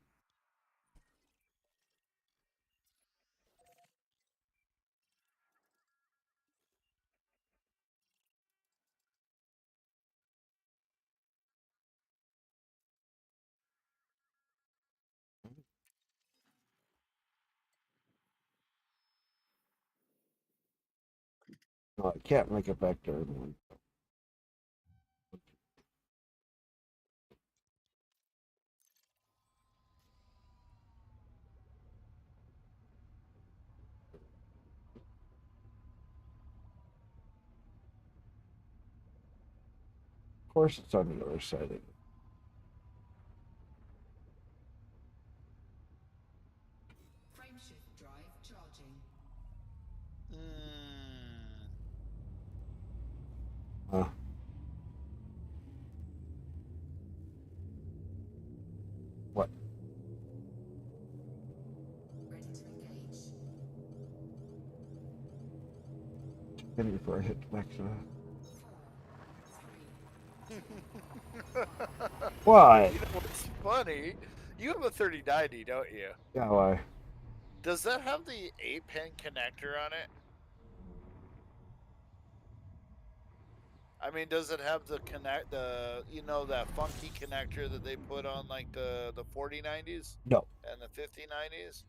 No, I can't make it back there. Everyone. Of course, it's on the other side of it. Frameshift drive charging. What? Ready to engage. Maybe before I hit back to Why? You know what's funny? You have a 3090, don't you? Yeah, why? Does that have the 8-pin connector on it? I mean, does it have the that funky connector that they put on like the 4090s? No. And the 5090s?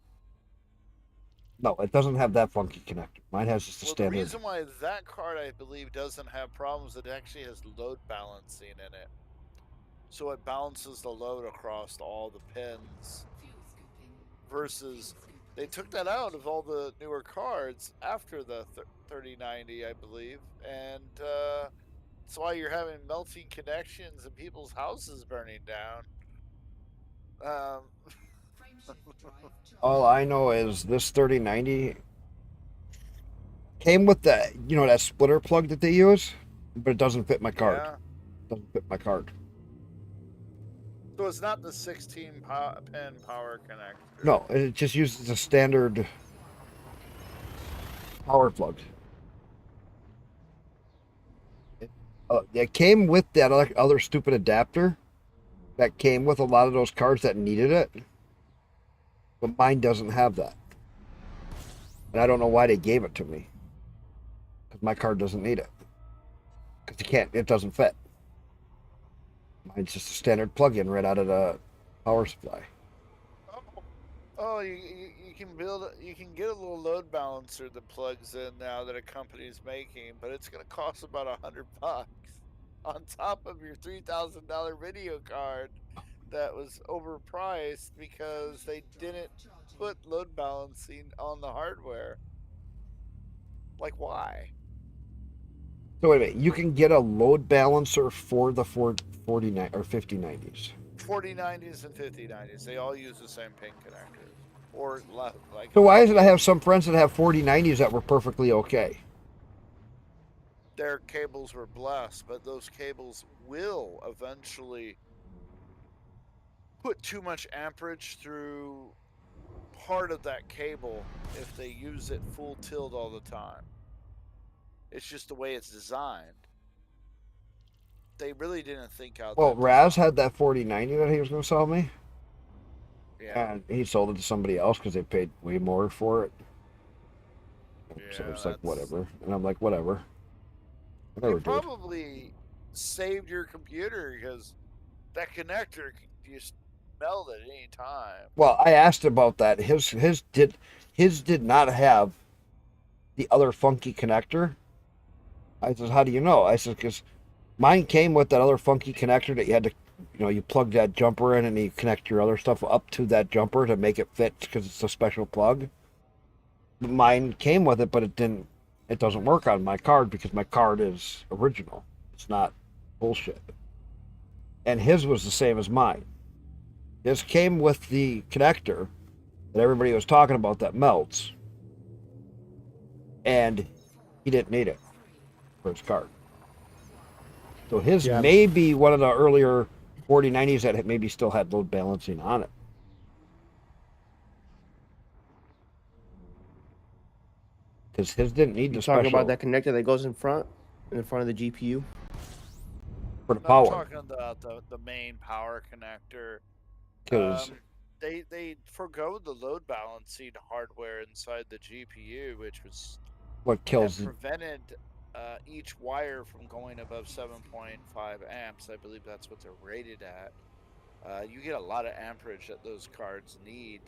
No, it doesn't have that funky connector. Mine has just a Well, standard. the reason why that card, I believe, doesn't have problems, it actually has load balancing in it. So it balances the load across all the pins. Versus, they took that out of all the newer cards after the 3090, I believe. And that's why you're having melting connections and people's houses burning down. All I know is this 3090 came with that, that splitter plug that they use, but it doesn't fit my card. Yeah. Doesn't fit my card. So it's not the 16 pin power connector. No, it just uses a standard power plug. It came with that other stupid adapter that came with a lot of those cards that needed it, but mine doesn't have that. And I don't know why they gave it to me, because my card doesn't need it. Because it doesn't fit. Mine's just a standard plug-in right out of the power supply. Oh, you can get a little load balancer that plugs in now that a company's making, but it's going to cost about $100. on top of your $3,000 video card that was overpriced because they didn't put load balancing on the hardware. Like, why? So wait a minute, you can get a load balancer for the 49 or 5090s. 4090s and 5090s, they all use the same pin connector. Or like. So why is it I have some friends that have 4090s that were perfectly okay? Their cables were blessed, but those cables will eventually put too much amperage through part of that cable if they use it full tilt all the time. It's just the way it's designed. They really didn't think out Well, that Raz design. had that 4090 that he was going to sell me. Yeah. And he sold it to somebody else because they paid way more for it. So Yeah, it's like, that's. whatever. And I'm like, whatever. I You never did. probably saved your computer because that connector, you smelled it at any time. Well, I asked about that. His did not have the other funky connector. I said, how do you know? I said, because mine came with that other funky connector that you had to, you plug that jumper in and you connect your other stuff up to that jumper to make it fit because it's a special plug. Mine came with it, but it doesn't work on my card because my card is original. It's not bullshit. And his was the same as mine. His came with the connector that everybody was talking about that melts. And he didn't need it for his card. So his may be one of the earlier 4090s that maybe still had load balancing on it. Because his didn't need You the talking special about that connector that goes in front of the GPU? for the No, I'm power. talking about the main power connector. Because They forgo the load balancing hardware inside the GPU, which was what kills that prevented each wire from going above 7.5 amps. I believe that's what they're rated at. You get a lot of amperage that those cards need.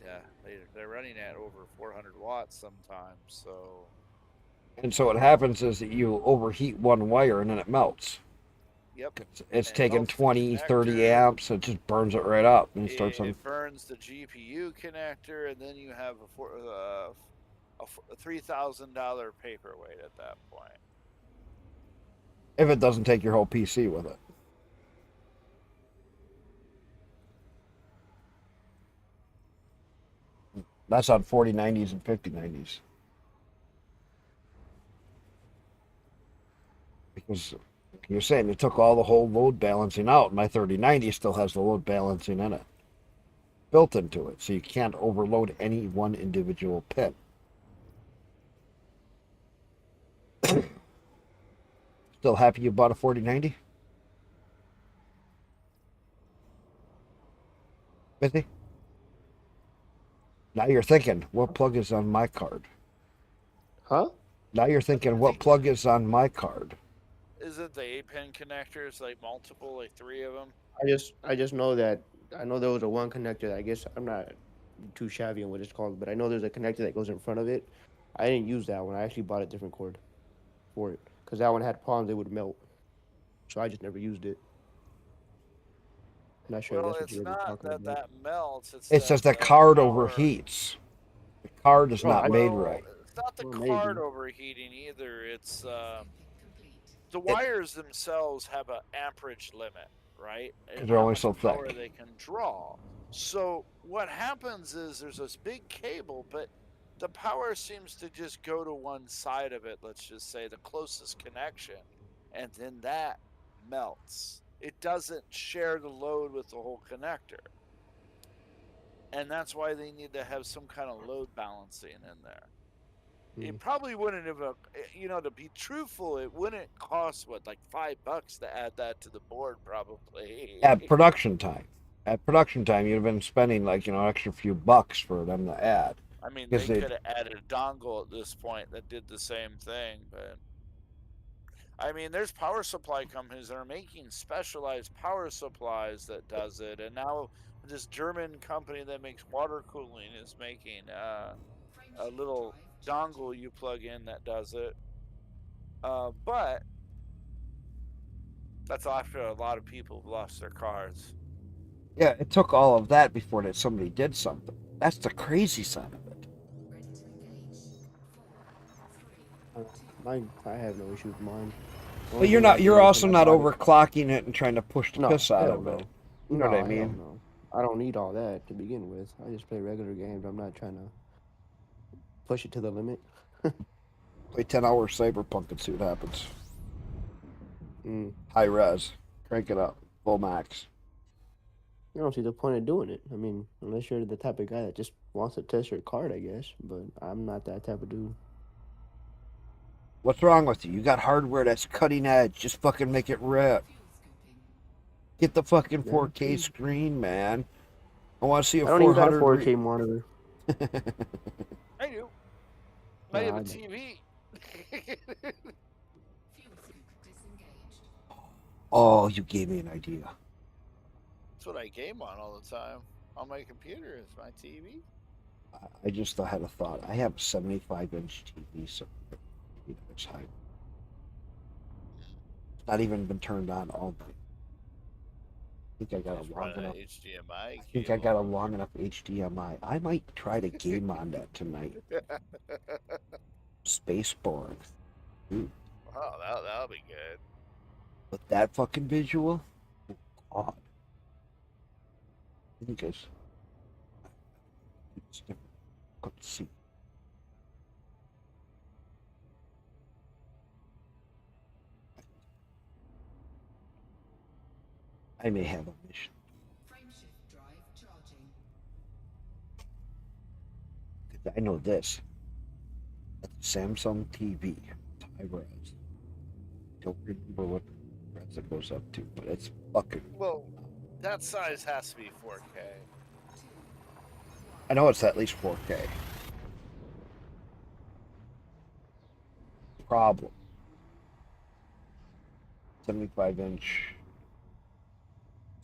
They're running at over 400 watts sometimes. So. And so what happens is that you overheat one wire and then it melts. Yep. It's taking 20, 30 amps. It just burns it right up and starts on. It burns the GPU connector, and then you have a $3,000 paperweight at that point. If it doesn't take your whole PC with it. That's on 4090s and 5090s. Because you're saying it took all the whole load balancing out. My 3090 still has the load balancing in it. Built into it. So you can't overload any one individual pin. Still happy you bought a 4090? Busy? Now you're thinking, what plug is on my card? Huh? Now you're thinking, what plug is on my card? Isn't the 8-pin connectors like multiple, like 3 of them? I just know that I know there was a one connector. I guess I'm not too shabby on what it's called, but I know there's a connector that goes in front of it. I didn't use that one. I actually bought a different cord for it because that one had problems. It would melt, so I just never used it. I'm not sure Well, that's what it's you're not talking that about. that melts. It says the card overheats. The card is Oh, not made right. It's not the Well, card maybe. overheating either. It's the wires themselves have an amperage limit, right? Because they're How only much so power thick. they can draw. So what happens is there's this big cable, but the power seems to just go to one side of it. Let's just say the closest connection, and then that melts. It doesn't share the load with the whole connector. And that's why they need to have some kind of load balancing in there. It probably wouldn't have, to be truthful, it wouldn't cost like $5 to add that to the board, probably. At production time. At production time, you'd have been spending like, an extra few bucks for them to add. I mean, Because they could have added a dongle at this point that did the same thing, but I mean, there's power supply companies that are making specialized power supplies that does it, and now this German company that makes water cooling is making a little dongle you plug in that does it. But That's after a lot of people lost their cars. Yeah, it took all of that before that somebody did something. That's the crazy side of it. I have no issue with mine. The But only thing I you're did also when I not bought it. overclocking it and trying to push the No, piss out hell of it. no. You know what I No, hell mean? no. I don't need all that to begin with. I just play regular games. I'm not trying to push it to the limit. Play 10 hours Cyberpunk and see what happens. Mm. High res. Crank it up. Full max. I don't see the point of doing it. I mean, unless you're the type of guy that just wants to test your card, I guess. But I'm not that type of dude. What's wrong with you? You got hardware that's cutting edge. Just fucking make it rip. Get the fucking 4K screen, man. I want to see a I don't even got a 400. 4K monitor. I do. I No, have I a don't. TV. Oh, you gave me an idea. That's what I game on all the time. On my computer is my TV. I just had a thought. I have a 75-inch TV, so it's high. It's not even been turned on all night. I think I got a long enough. HDMI. I think I got a long enough HDMI. I might try to game on that tonight. Spaceborne. Ooh. Oh, that'll be good. But that fucking visual, oh God. I think it's different. Let's see. I may have a mission. Frameshift drive charging. Because I know this. That's a Samsung TV. High res. Don't remember what res it goes up to, but it's fucking. Well, that size has to be 4K. I know it's at least 4K. Problem. 75-inch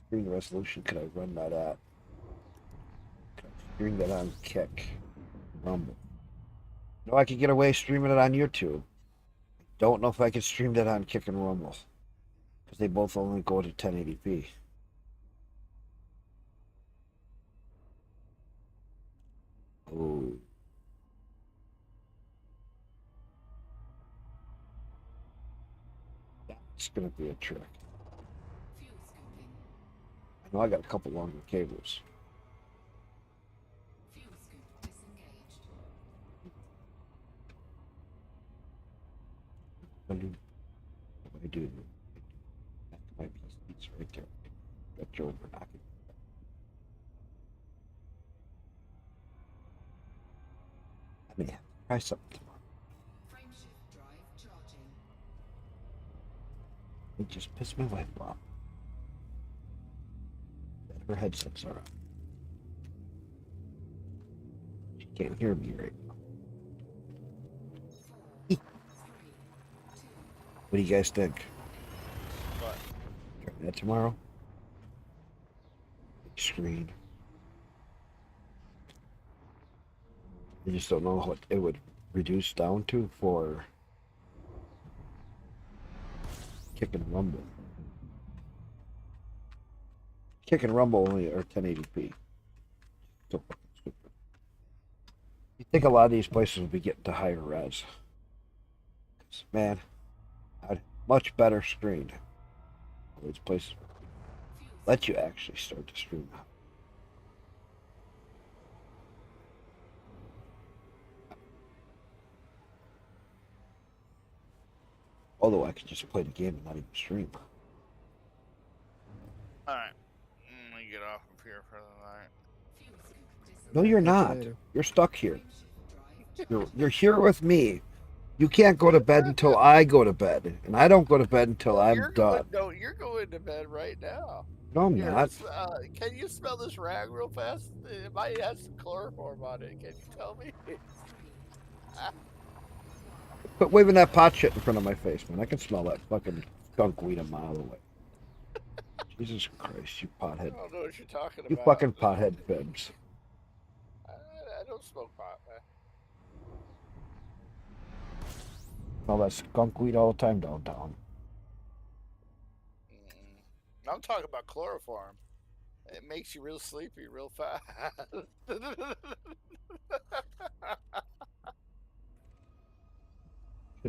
screen resolution. Could I run that at? Could I stream that on Kick? Rumble. No, I could get away streaming it on YouTube. Don't know if I could stream that on Kick and Rumble. Because they both only go to 1080p. Oh. That's going to be a trick. I know I got a couple longer cables. What do I do? My PC's right there. Got you over knocking. I may have to try something tomorrow. Frameshift drive charging. It just pissed my wife off. That her headsets are on. She can't hear me right now. What do you guys think? What? Try that tomorrow? Big screen. I just don't know what it would reduce down to for Kick and Rumble. Kick and Rumble only are 1080p. So stupid. You think a lot of these places would be getting to higher res. Man, a much better screen. All these places let you actually start to stream now. Although I could just play the game and not even stream. Alright. Let me get off of here for the night. No, you're not. You're stuck here. You're here with me. You can't go to bed until I go to bed, and I don't go to bed until I'm done. You're going to bed right now. No, I'm Here, not. can you smell this rag real fast? It might have some chloroform on it. Can you tell me? Quit waving that pot shit in front of my face, man. I can smell that fucking skunk weed a mile away. Jesus Christ, you pothead. I don't know what you're talking You about. fucking pothead fibs. I don't smoke pot, man. Smell that skunk weed all the time downtown. I'm talking about chloroform. It makes you real sleepy real fast.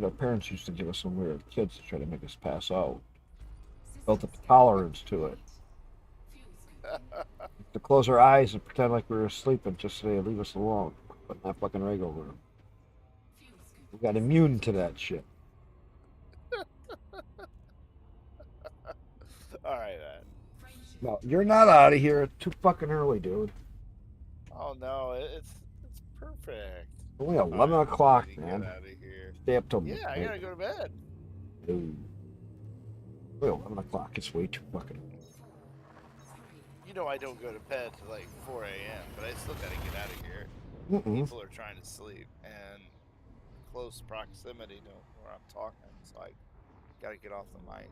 Our parents used to give us when we were kids to try to make us pass out. Built up a tolerance to it. To close our eyes and pretend like we were asleep and just say, leave us alone. But not fucking rag over. We got immune to that shit. Alright, man. No, you're not out of here. It's too fucking early, dude. Oh no, it's perfect. Only 11 o'clock, Get man. out of here. Stay up till Yeah, I midnight. gotta go to bed. Dude. Only 11 o'clock. It's way too fucking. You know I don't go to bed till like 4 a.m., but I still gotta get out of here. People are trying to sleep, and close proximity to where I'm talking, so I gotta get off the mic.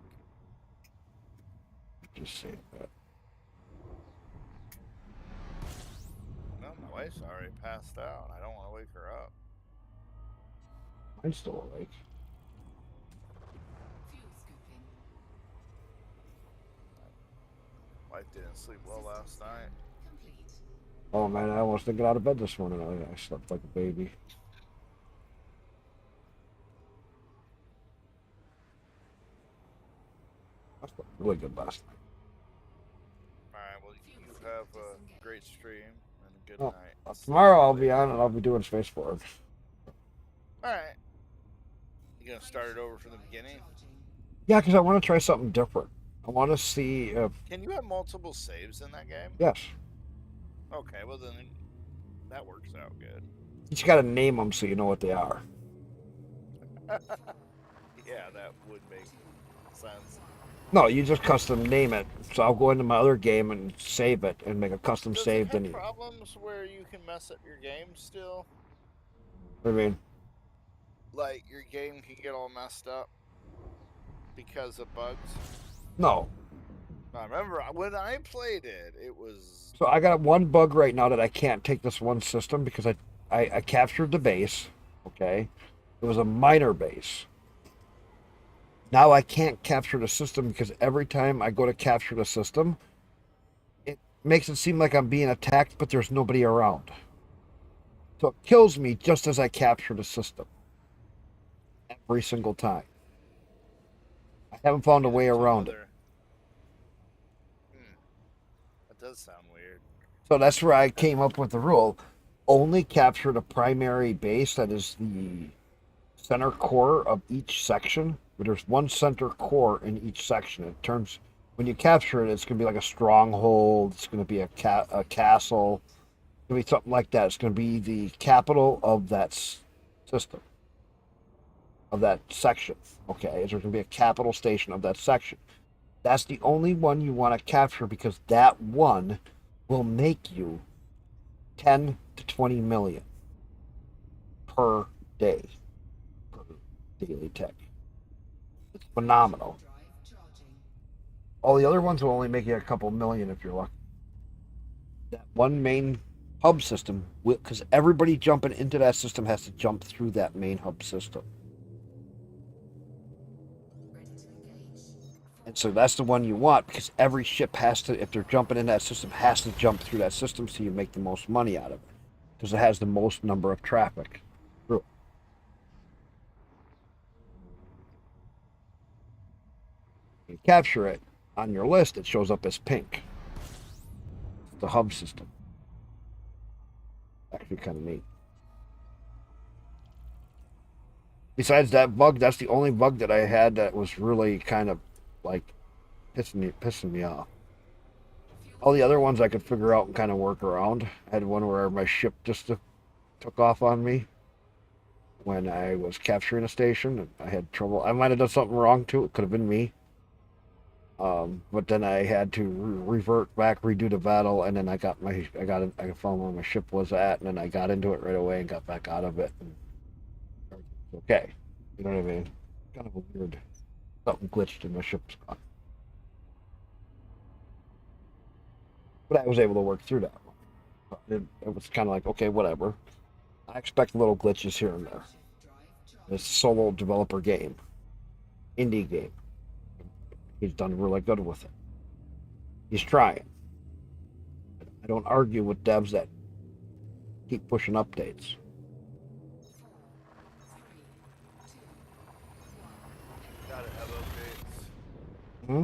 Just saying that. No, my wife's already passed out. I don't want to wake her up. I'm still awake. Wife didn't sleep well last night. Oh man, I almost didn't get out of bed this morning. I slept like a baby. I slept really good last night. Alright, well, you have a great stream and a good Oh, night. tomorrow I'll be on and I'll be doing Space Forward. Alright. You gonna start it over from the beginning? Yeah, because I want to try something different. I want to see if... Can you have multiple saves in that game? Yes. Okay, well then that works out good. You just got to name them so you know what they are. Yeah, that would make sense. No, you just custom name it. So I'll go into my other game and save it and make a custom Does save. it have Then problems where you can mess up your game still? I mean, Like your game can get all messed up because of bugs? no. I remember when I played it, it was... So I got one bug right now that I can't take this one system because I captured the base. Okay. It was a minor base. Now I can't capture the system because every time I go to capture the system, it makes it seem like I'm being attacked, but there's nobody around. So it kills me just as I capture the system. Every single time. I haven't found a way around it. That does sound weird. So that's where I came up with the rule. Only capture the primary base that is the center core of each section. But there's one center core in each section. It turns, when you capture it, it's going to be like a stronghold. It's going to be a castle. It's going to be something like that. It's going to be the capital of that system, of that section. Okay, there's going to be a capital station of that section. That's the only one you want to capture because that one will make you 10 to 20 million per day, per daily tech. It's phenomenal. All the other ones will only make you a couple million if you're lucky. That one main hub system, because everybody jumping into that system has to jump through that main hub system. And so that's the one you want because every ship has to, if they're jumping in that system, has to jump through that system so you make the most money out of it because it has the most number of traffic through it. You capture it on your list, it shows up as pink. It's the hub system. Actually, kind of neat. Besides that bug, that's the only bug that I had that was really kind of like pissing me off. All the other ones I could figure out and kind of work around. I had one where my ship just took off on me when I was capturing a station, and I had trouble. I might have done something wrong too. It could have been me. But then I had to revert back, redo the battle, and then I found where my ship was at, and then I got into it right away and got back out of it. And okay, you know what I mean? Kind of a weird, something glitched in my ship's gone. But I was able to work through that one. It was kind of like, okay, whatever. I expect little glitches here and there. It's a solo developer game. Indie game. He's done really good with it. He's trying. I don't argue with devs that keep pushing updates. Gotta have updates. Hmm?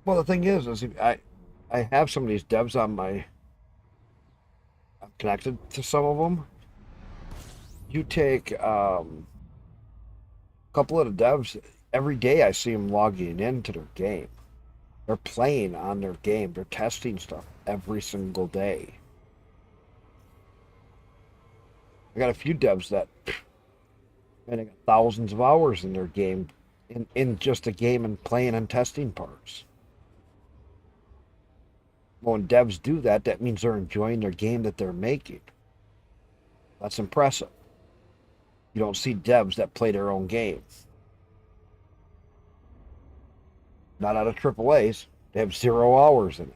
Well, the thing is I have some of these devs on my. I'm connected to some of them. You take a couple of the devs every day. I see them logging into their game. They're playing on their game. They're testing stuff every single day. I got a few devs that, man, they got thousands of hours in their game, in just a game and playing and testing parts. When devs do that, that means they're enjoying their game that they're making. That's impressive. You don't see devs that play their own game. Not out of AAAs. They have 0 hours in it.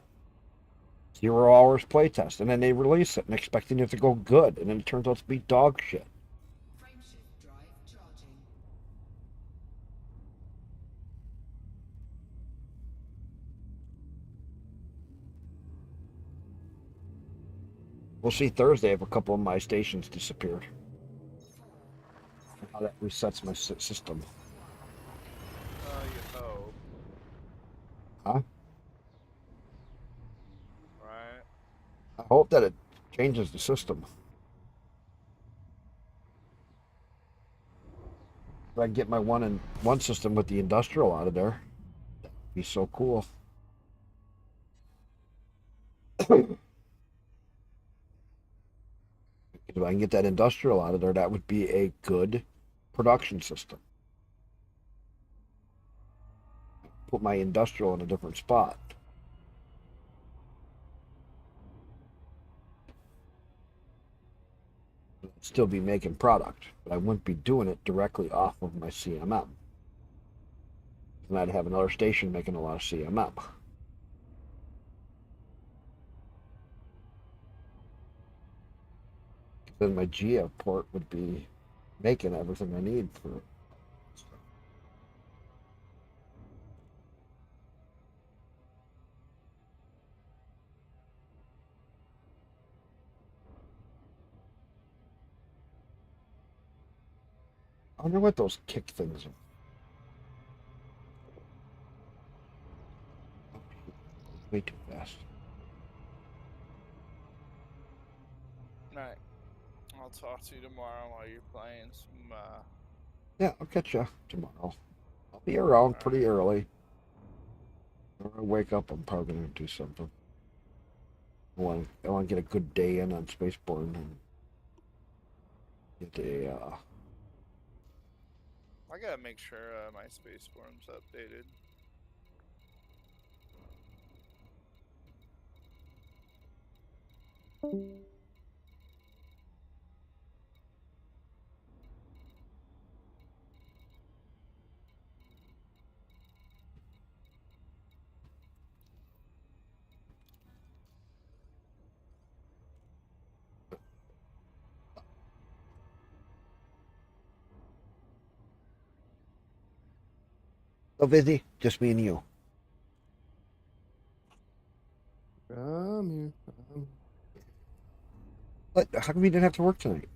0 hours playtest. And then they release it and expecting it to go good. And then it turns out to be dog shit. Frameshift drive charging. We'll see Thursday if a couple of my stations disappeared. How that resets my system. You hope. Huh? Right. I hope that it changes the system. If I can get my one system with the industrial out of there, that'd be so cool. If I can get that industrial out of there, that would be a good production system. Put my industrial in a different spot. I'd still be making product, but I wouldn't be doing it directly off of my CMM. And I'd have another station making a lot of CMM. Then my GF port would be making everything I need for it. I wonder what those kick things are. Way too fast. Alright. I'll talk to you tomorrow while you're playing some, Yeah, I'll catch you tomorrow. I'll be around pretty early. When I wake up, I'm probably going to do something. I want to get a good day in on Spaceborne and get a, I gotta make sure my Spaceborne's updated. So busy, just me and you. I'm here. But how come you didn't have to work tonight?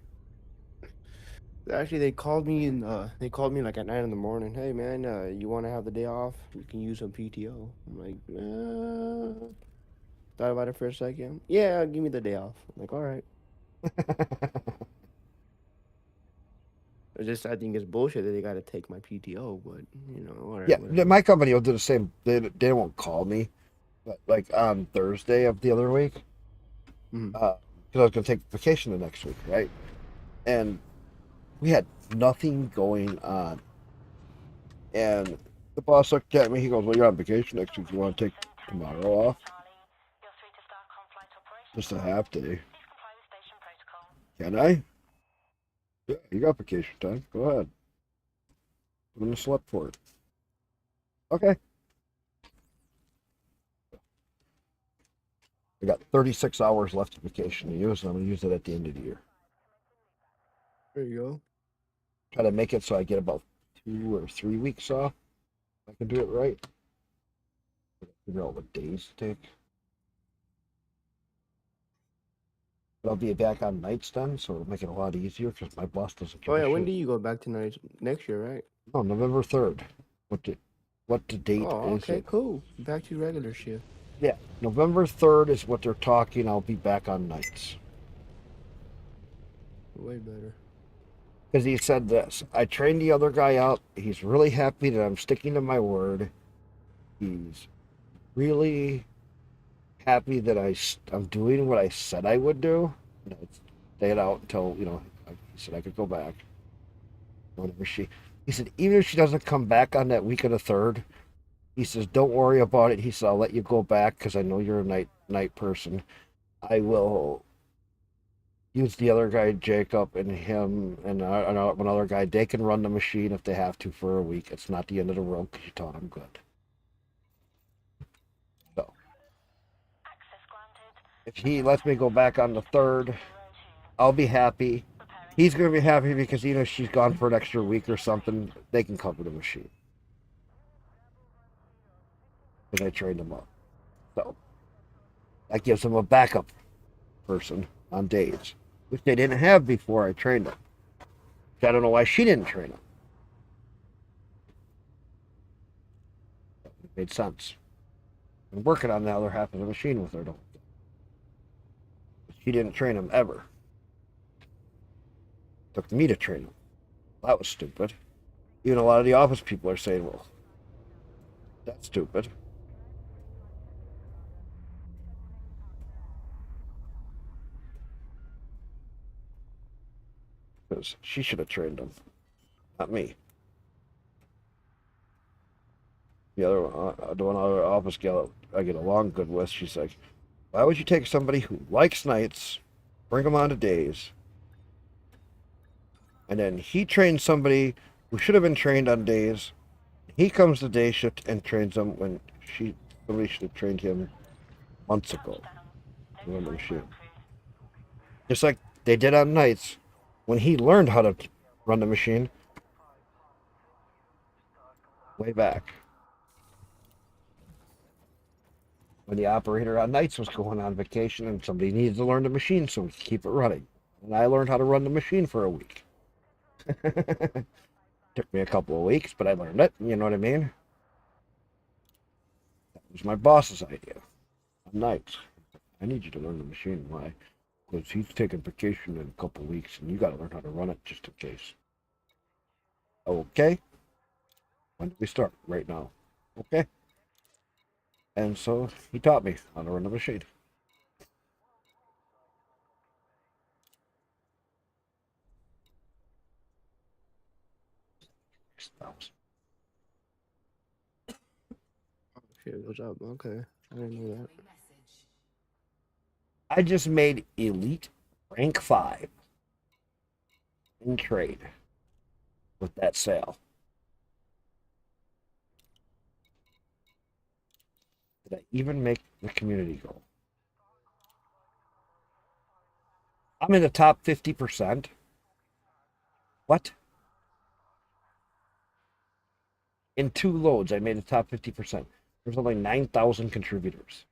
Actually, they called me like at 9 in the morning. Hey man, you want to have the day off? You can use some PTO. I'm like, thought about it for a second. Yeah, give me the day off. I'm like, all right. I think it's bullshit that they got to take my PTO, but you know, whatever. Yeah, my company will do the same. They won't call me, but like on Thursday of the other week, because I was going to take vacation the next week, right? And we had nothing going on. And the boss looked at me. He goes, "Well, you're on vacation next week. You want to take tomorrow off? Just a half day." Can I? Yeah, you got vacation time. Go ahead. I'm gonna select for it. Okay. I got 36 hours left of vacation to use, and I'm gonna use it at the end of the year. There you go. Try to make it so I get about 2 or 3 weeks off. I can do it right. Figure out what days to take. But I'll be back on nights then, so it'll make it a lot easier because my boss doesn't give Oh a yeah, when shit. do you go back to night? Next year, right? No, November 3rd. What the date Oh, is okay, it? cool. Back to regular shift. Yeah, November 3rd is what they're talking. I'll be back on nights. Way better. Because he said this. I trained the other guy up. He's really happy that I'm sticking to my word. He's really happy that I'm doing what I said I would do. You know, stay it out until, he said I could go back. Whenever he said, even if she doesn't come back on that week of the 3rd, he says, don't worry about it. He said, I'll let you go back because I know you're a night person. I will use the other guy, Jacob, and him, and one other guy. They can run the machine if they have to for a week. It's not the end of the world because you taught them good. So, if he lets me go back on the 3rd, I'll be happy. He's going to be happy because even if she's gone for an extra week or something, they can cover the machine. Because I trained them up. So, that gives them a backup person on days, which they didn't have before I trained them. I don't know why she didn't train them. It made sense. I'm working on the other half of the machine with her, though. She didn't train them ever. It took me to train them. That was stupid. Even a lot of the office people are saying, well, that's stupid. Because she should have trained them, not me. The one other office gal I get along good with, she's like, why would you take somebody who likes nights, bring them on to days, and then he trains somebody who should have been trained on days. He comes to day shift and trains them when somebody should have trained him months ago. Remember the machine. Just like they did on nights when he learned how to run the machine way back. When the operator on nights was going on vacation and somebody needed to learn the machine so we could keep it running. And I learned how to run the machine for a week. Took me a couple of weeks, but I learned it. You know what I mean? That was my boss's idea. On nights. I need you to learn the machine. Why? Because he's taking vacation in a couple of weeks and you got to learn how to run it just in case. Okay. When do we start? Right now. Okay. And so he taught me how to run the machine. Oh shit, what's up? Okay, I didn't know that. I just made Elite Rank 5 in trade with that sale. Did I even make the community goal? I'm in the top 50%. What? In 2 loads, I made the top 50%. There's only 9,000 contributors.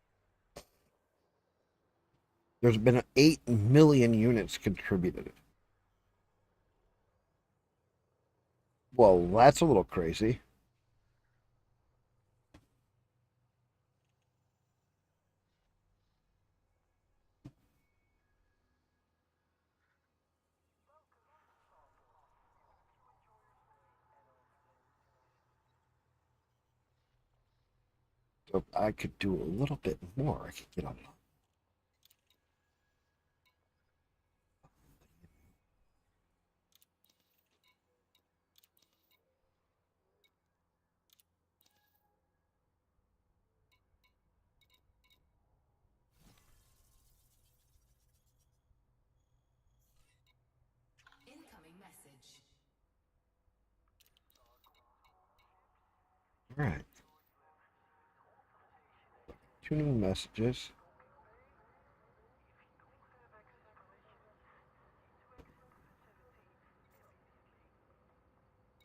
There's been 8 million units contributed. Well, that's a little crazy. So I could do a little bit more. I could get on. Incoming message. All right. 2 new messages.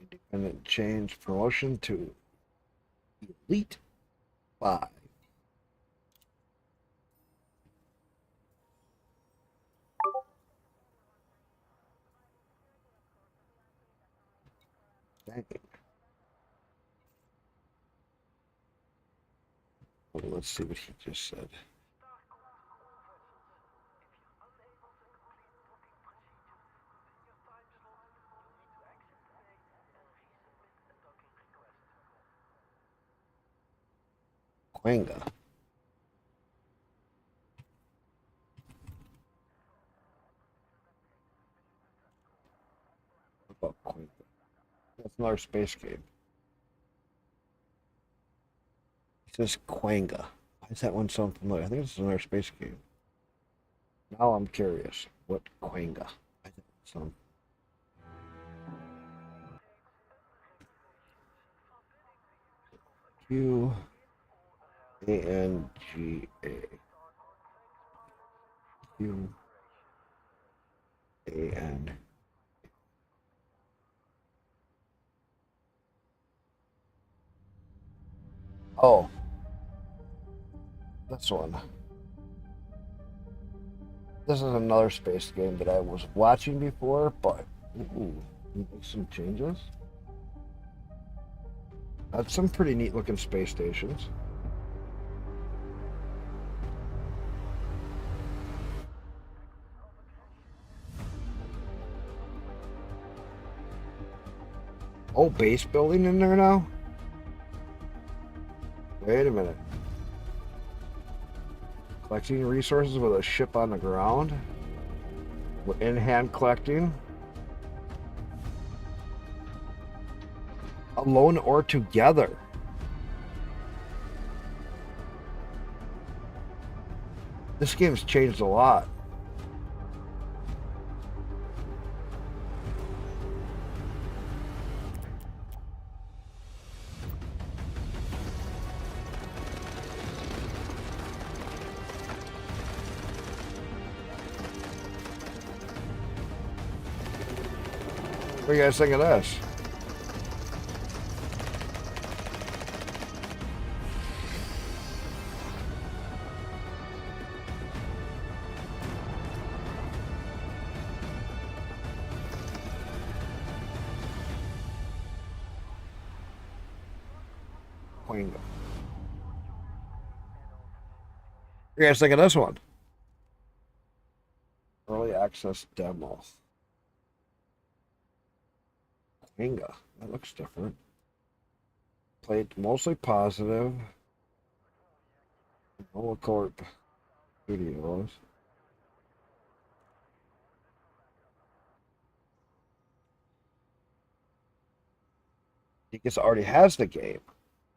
Independent change promotion to complete 5. Dang it. Well, let's see what he just said. Quanga. What about Quanga? That's another space game. It says Quanga. Why is that one so familiar? I think it's another space game. Now I'm curious. What Quanga? I think it's some. Quanga. Quan. Oh, this one. This is another space game that I was watching before, but make some changes. That's some pretty neat looking space stations. Oh, base building in there now? Wait a minute. Collecting resources with a ship on the ground? In-hand collecting? Alone or together? This game's changed a lot. What do you guys think of this? What do you guys think of this one? Early access demo. Quanga. That looks different. Played mostly positive. Noah Corp Studios. I guess already has the game.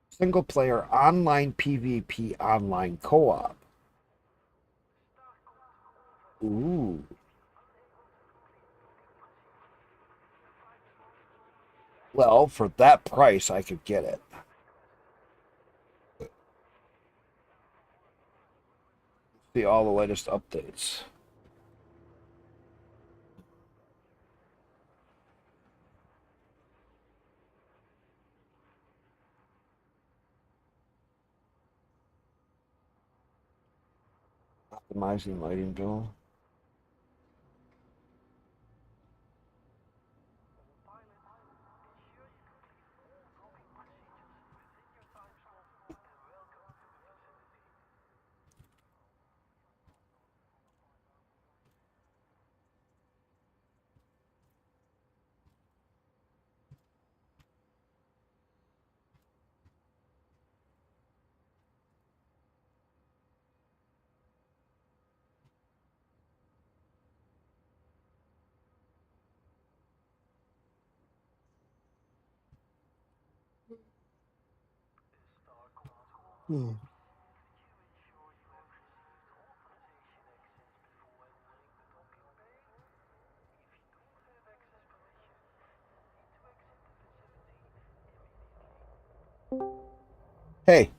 Single player online PvP online co-op. Ooh. Well, for that price, I could get it. See all the latest updates. Optimizing lighting bill. Hey,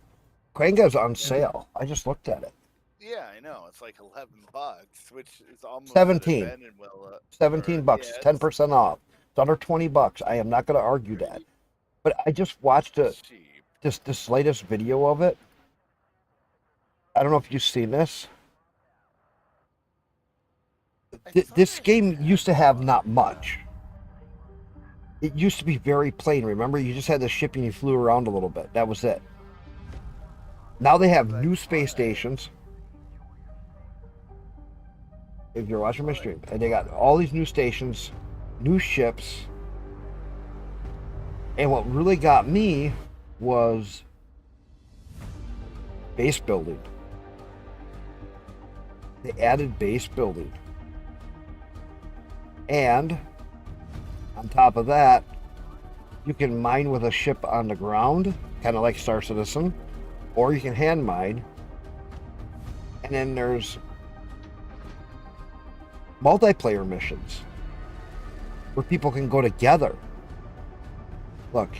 Quanga's on sale. I just looked at it. Yeah, I know. It's like $11, which is almost 17. at Abandonwell, 17 bucks, yeah, 10% off. It's under 20 bucks. I am not going to argue that. But I just watched a cheap. this latest video of it. I don't know if you've seen this. This game used to have not much. It used to be very plain. Remember, you just had the ship and you flew around a little bit. That was it. Now they have new space stations. If you're watching my stream, and they got all these new stations, new ships. And what really got me was base building. They added base building. And on top of that, you can mine with a ship on the ground, kind of like Star Citizen, or you can hand mine. And then there's multiplayer missions where people can go together. Look,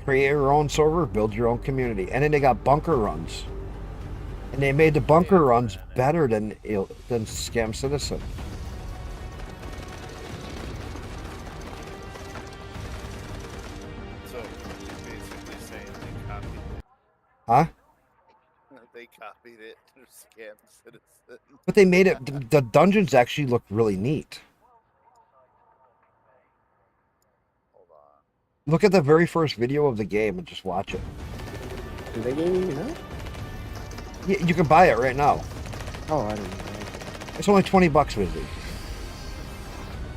create your own server, build your own community, and then they got bunker runs, and they made the bunker runs better than Scam Citizen. So you're basically saying they copied it. Huh? They copied it to Scam Citizen. But they made it. The dungeons actually look really neat. Look at the very first video of the game and just watch it. Is that game even out? Yeah, you can buy it right now. Oh, I don't know. It's only $20, Vizzy.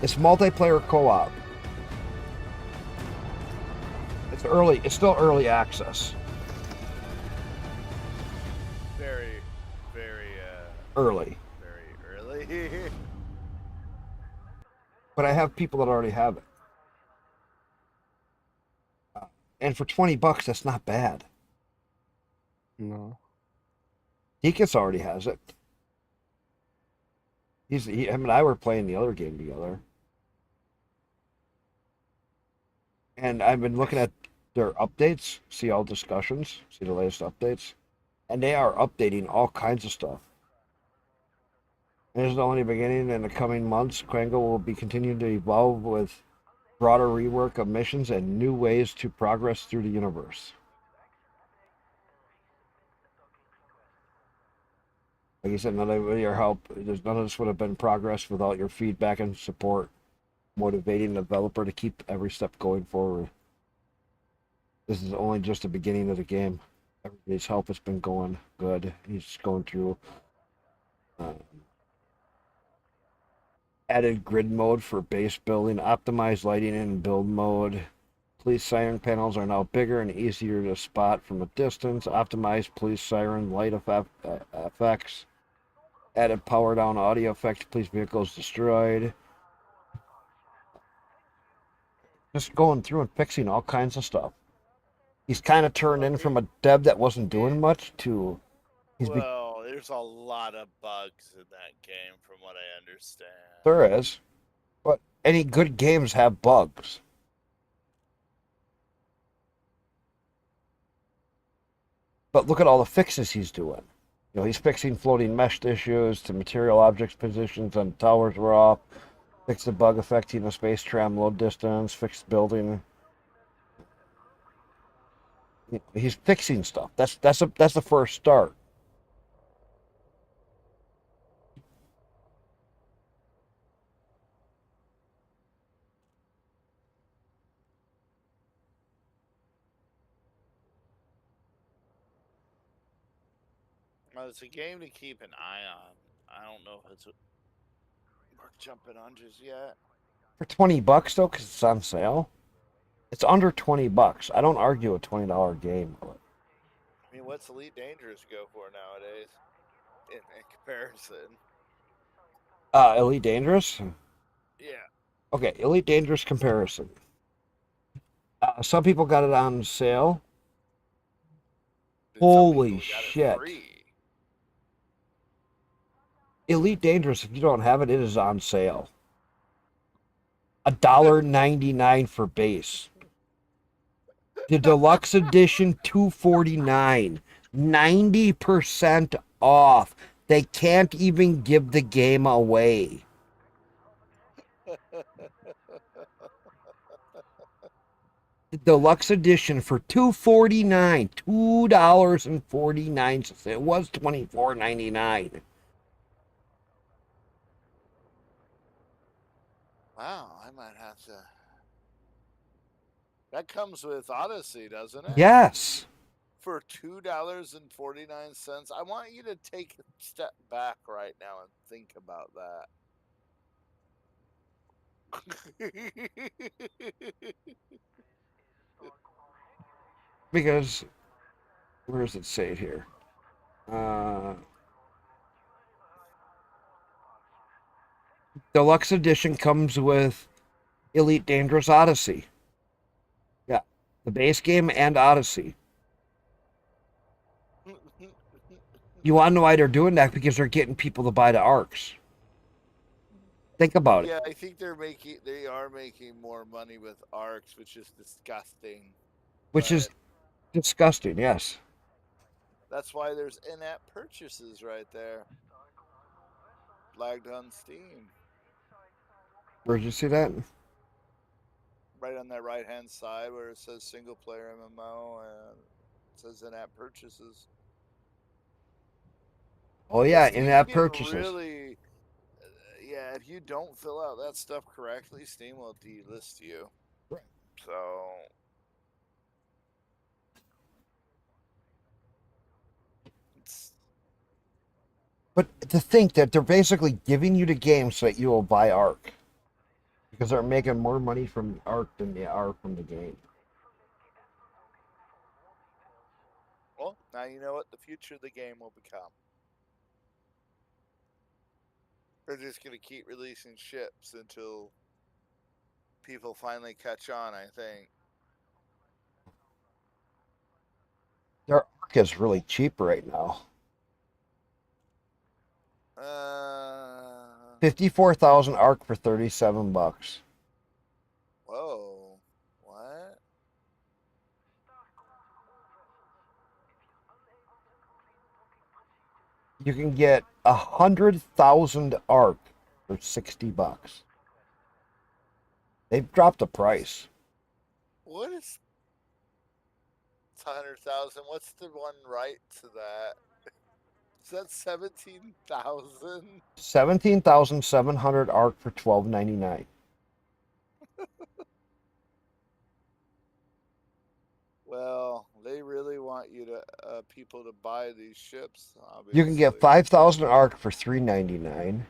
It's multiplayer co-op. It's early. It's still early access. Very, very Early. very early. But I have people that already have it. And for $20, that's not bad. No. Deacus already has it. Him and I were playing the other game together. And I've been looking at their updates, see all discussions, see the latest updates. And they are updating all kinds of stuff. And this is only the beginning. In the coming months, Quango will be continuing to evolve with broader rework of missions and new ways to progress through the universe. Like I said, none of your help, none of this would have been progress without your feedback and support, motivating the developer to keep every step going forward. This is only just the beginning of the game. Everybody's help has been going good. He's going through added grid mode for base building, optimized lighting in build mode. Police siren panels are now bigger and easier to spot from a distance. Optimized police siren light effects. Added power down audio effect. Police vehicles destroyed. Just going through and fixing all kinds of stuff. He's kind of turned in from a dev that wasn't doing much to... Well, there's a lot of bugs in that game from what I understand. There is. But any good games have bugs. But look at all the fixes he's doing. You know, he's fixing floating mesh issues to material objects positions on towers were off. Fix the bug affecting the space tram load distance. Fixed building. He's fixing stuff. That's the first start. Well, it's a game to keep an eye on. I don't know if it's worth jumping on just yet. For $20 though, because it's on sale. It's under $20. I don't argue a $20 game. But... I mean, what's Elite Dangerous go for nowadays in comparison? Elite Dangerous? Yeah. Okay, Elite Dangerous comparison. Some people got it on sale. Holy shit. Elite Dangerous, if you don't have it, it is on sale. $1.99 for base. The deluxe edition, $2.49. 90% off. They can't even give the game away. the deluxe edition for $2.49. $2.49. It was $24.99. Wow, I might have to. That comes with Odyssey, doesn't it? Yes. For $2.49. I want you to take a step back right now and think about that. Because, where does it say it here? Deluxe edition comes with Elite Dangerous Odyssey. Yeah, the base game and Odyssey. You want to know why they're doing that? Because they're getting people to buy the ARCs. Think about it. Yeah, I think they are making more money with ARCs, which is disgusting. Which is disgusting, yes. That's why there's in-app purchases right there. Flagged on Steam. Where'd you see that? Right on that right-hand side where it says single-player MMO and it says in-app purchases. Oh yeah, Steam in-app can purchases. Really, yeah, if you don't fill out that stuff correctly, Steam will delist you. Right. So But to think that they're basically giving you the game so that you will buy ARC. Because they're making more money from ARC than they are from the game. well, now you know what the future of the game will become. They're just going to keep releasing ships until people finally catch on, I think. Their ARC is really cheap right now. 54,000 ARC for $37. Whoa. What? You can get 100,000 ARC for $60. They've dropped the price. What is... It's 100,000. What's the one right to that? Is that 17,000? 17,700 ARC for $12.99. Well, they really want you to people to buy these ships. Obviously. You can get 5,000 ARC for $3.99.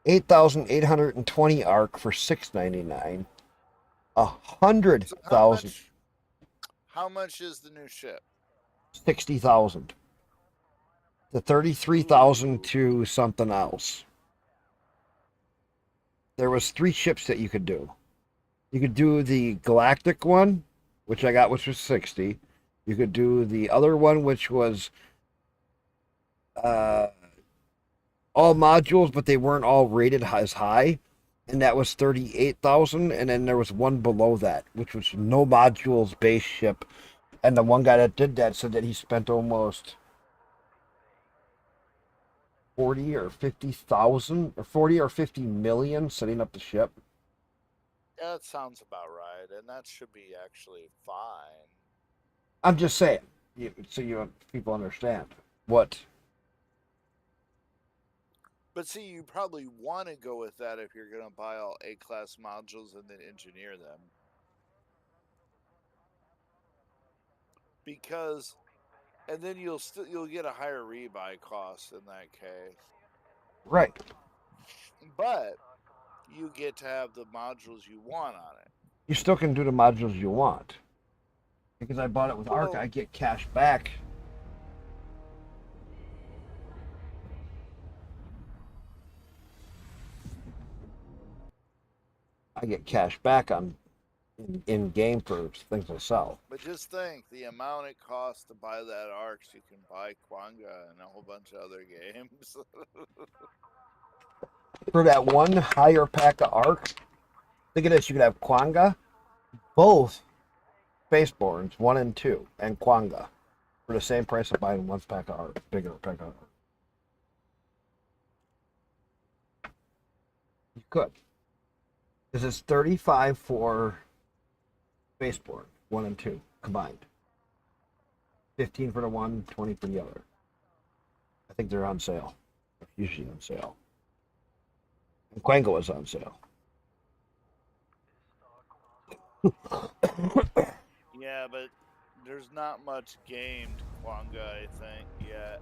8,820 ARC for $6.99. 100,000. How much is the new ship? 60,000. The 33,000 to something else. There was 3 ships that you could do. You could do the Galactic one, which I got, which was 60. You could do the other one, which was all modules, but they weren't all rated as high, and that was 38,000. And then there was one below that, which was no modules base ship. And the one guy that did that said that he spent almost 40 or 50,000 or 40 or 50 million setting up the ship. Yeah, that sounds about right, and that should be actually fine. I'm just saying, so people understand what. But see, you probably want to go with that if you're going to buy all A-class modules and then engineer them. Because, and then you'll get a higher rebuy cost in that case. Right. But you get to have the modules you want on it. You still can do the modules you want. Because I bought it with ARC, I get cash back. I get cash back on in game for things I sell. But just think, the amount it costs to buy that ARC, so you can buy Kwanga and a whole bunch of other games. For that one higher pack of ARC, think of this, you could have Kwanga, both Spaceborns, 1 and 2, and Kwanga, for the same price of buying one pack of ARC, bigger pack of ARC. You could. Because it's 35 for Spaceborn. 1 and 2 combined. 15 for the one, 20 for the other. I think they're on sale. They're usually on sale. And Quango is on sale. Yeah, but there's not much gamed Kwanga, I think, yet.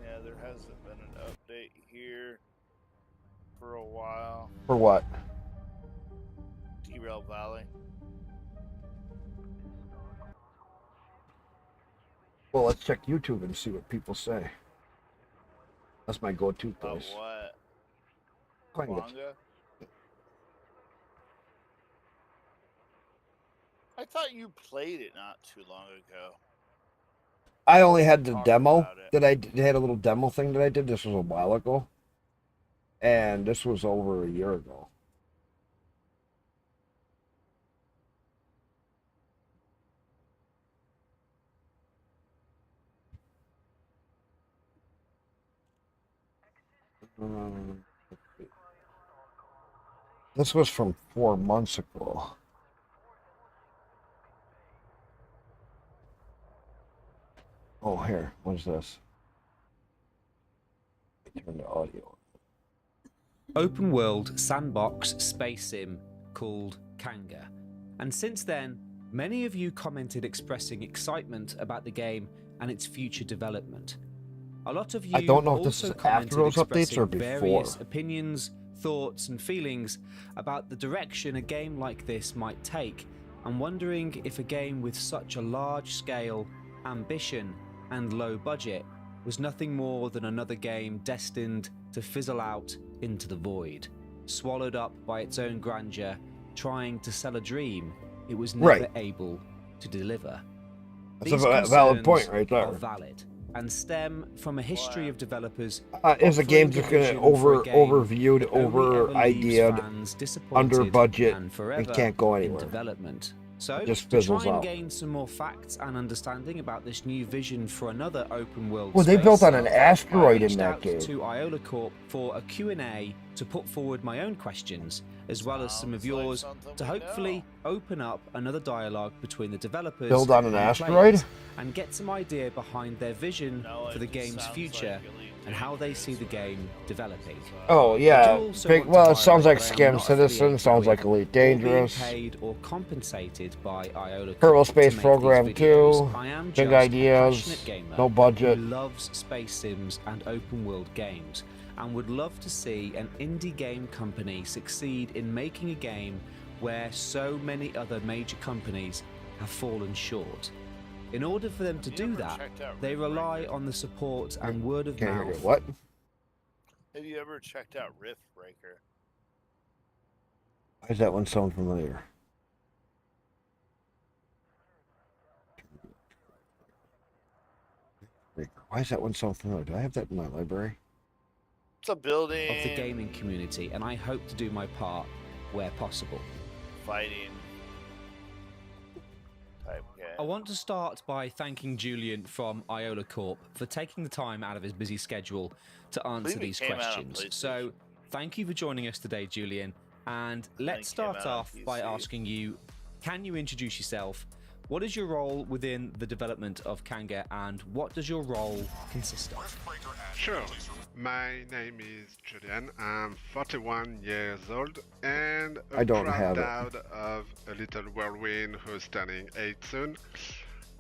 Yeah, there hasn't been an update here for a while. For what? T-Rail Valley. Well, let's check YouTube and see what people say. That's my go-to About place. what? Quanga. Kwanga? I thought you played it not too long ago. I only had the Talk demo about it. that they had a little demo thing that I did. This was a while ago. And this was over a year ago. This was from 4 months ago. Oh, here. What's this? Turn the audio. Open world sandbox space sim called Kanga. And since then, many of you commented expressing excitement about the game and its future development. A lot of you I don't know if this also is after commented those updates expressing or before. various opinions, thoughts, and feelings about the direction a game like this might take, and wondering if a game with such a large scale, ambition, and low budget was nothing more than another game destined to fizzle out into the void, swallowed up by its own grandeur, trying to sell a dream it was never able to deliver. That's These a valid concerns point right there. are valid and stem from a history of developers Is the game just offering a going to vision for a game overviewed, that only ever leaves over-ideaed, fans disappointed under budget, and and forever can't go in anywhere? development. So, It just to try fizzles and out. gain some more facts and understanding about this new vision for another open world Well, they space, built on an I asteroid in reached that out game. to Iola Corp for a Q&A to put forward my own questions, as well as some of yours, to hopefully open up another dialogue between the developers Build on an and asteroid? players, and get some idea behind their vision for the game's future and how they see the game developing. Oh, I do yeah. also Big, want to well, it sounds like highlight that I am Scam not Citizen, affiliated sounds like with Elite or being Dangerous. paid or compensated by Iola Kerbal Corp Space to make Program these videos. 2, I am big just a ideas, passionate gamer no budget. who loves space sims and open world games, and would love to see an indie game company succeed in making a game where so many other major companies have fallen short. In order for them to do that, they rely on the support and word of Can't hear mouth. you. What? Have you ever checked out Rift Breaker? Why does that one sound familiar? Why does that one sound familiar? Do I have that in my library? It's a building. Of the gaming community, and I hope to do my part where possible. Fighting type game. I want to start by thanking Julian from Iola Corp for taking the time out of his busy schedule to answer it these came out on questions. PlayStation. So, thank you for joining us today, Julian. And let's it came start out on off by PC. asking you, can you introduce yourself? What is your role within the development of Kanga, and what does your role consist of? Sure. My name is Julian. I'm 41 years old and a I don't proud have it. dad of a little whirlwind who's turning 8 soon.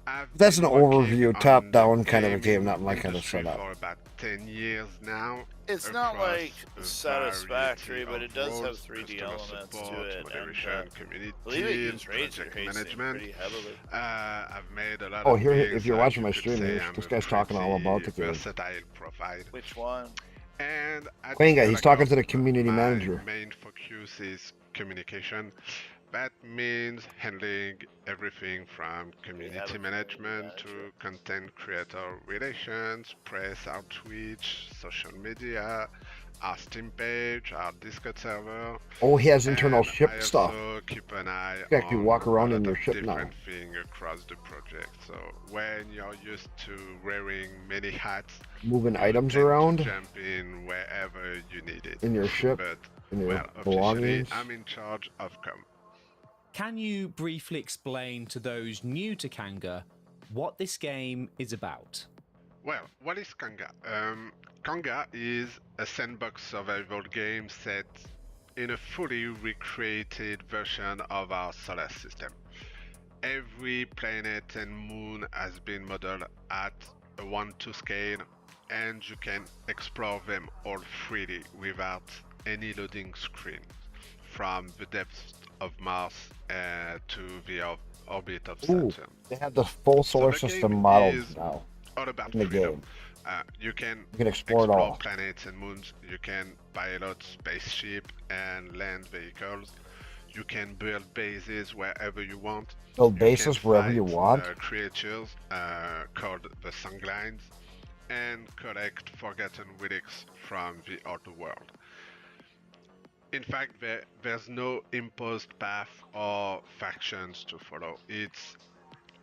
I've That's an been working overview, on top-down the kind of a game, gaming not my kind of industry setup. for about 10 years now. It's not across like a satisfactory, variety but of it does have roles, 3D customer elements support, to it. moderation, And, community, I believe it uses ray project tracing management. pretty heavily. I've made a lot Oh, of here, things if you're that watching you my could stream, say this I'm guy's a talking all pretty about the game. versatile profile. Which one? And at Quanga, he's talking to the Iola Corp, community my manager. main focus is communication. That means handling everything from community management to content creator relations, press outreach, social media, our Steam page, our Discord server. Oh, he has internal and ship I stuff. also keep an eye You can actually on walk around a in lot your of ship now. different things across the project. So when you're used to wearing many hats, Moving you items tend around to jump in wherever you need it. in your ship, But in your well, officially, belongings. I'm in charge of com. Can you briefly explain to those new to Kanga what this game is about? Well, what is Kanga? Kanga is a sandbox survival game set in a fully recreated version of our solar system. Every planet and moon has been modeled at a 1:2 scale, and you can explore them all freely without any loading screen, from the depths of Mars to the orbit of Ooh, Saturn. they have the full solar the system game modeled is now all about in the freedom. game. You can explore it all. planets and moons. You can pilot spaceship and land vehicles. You can build bases wherever you want. Build You bases can wherever you fight, want. Creatures called the Sanglines, and collect forgotten relics from the outer world. In fact, there's no imposed path or factions to follow. It's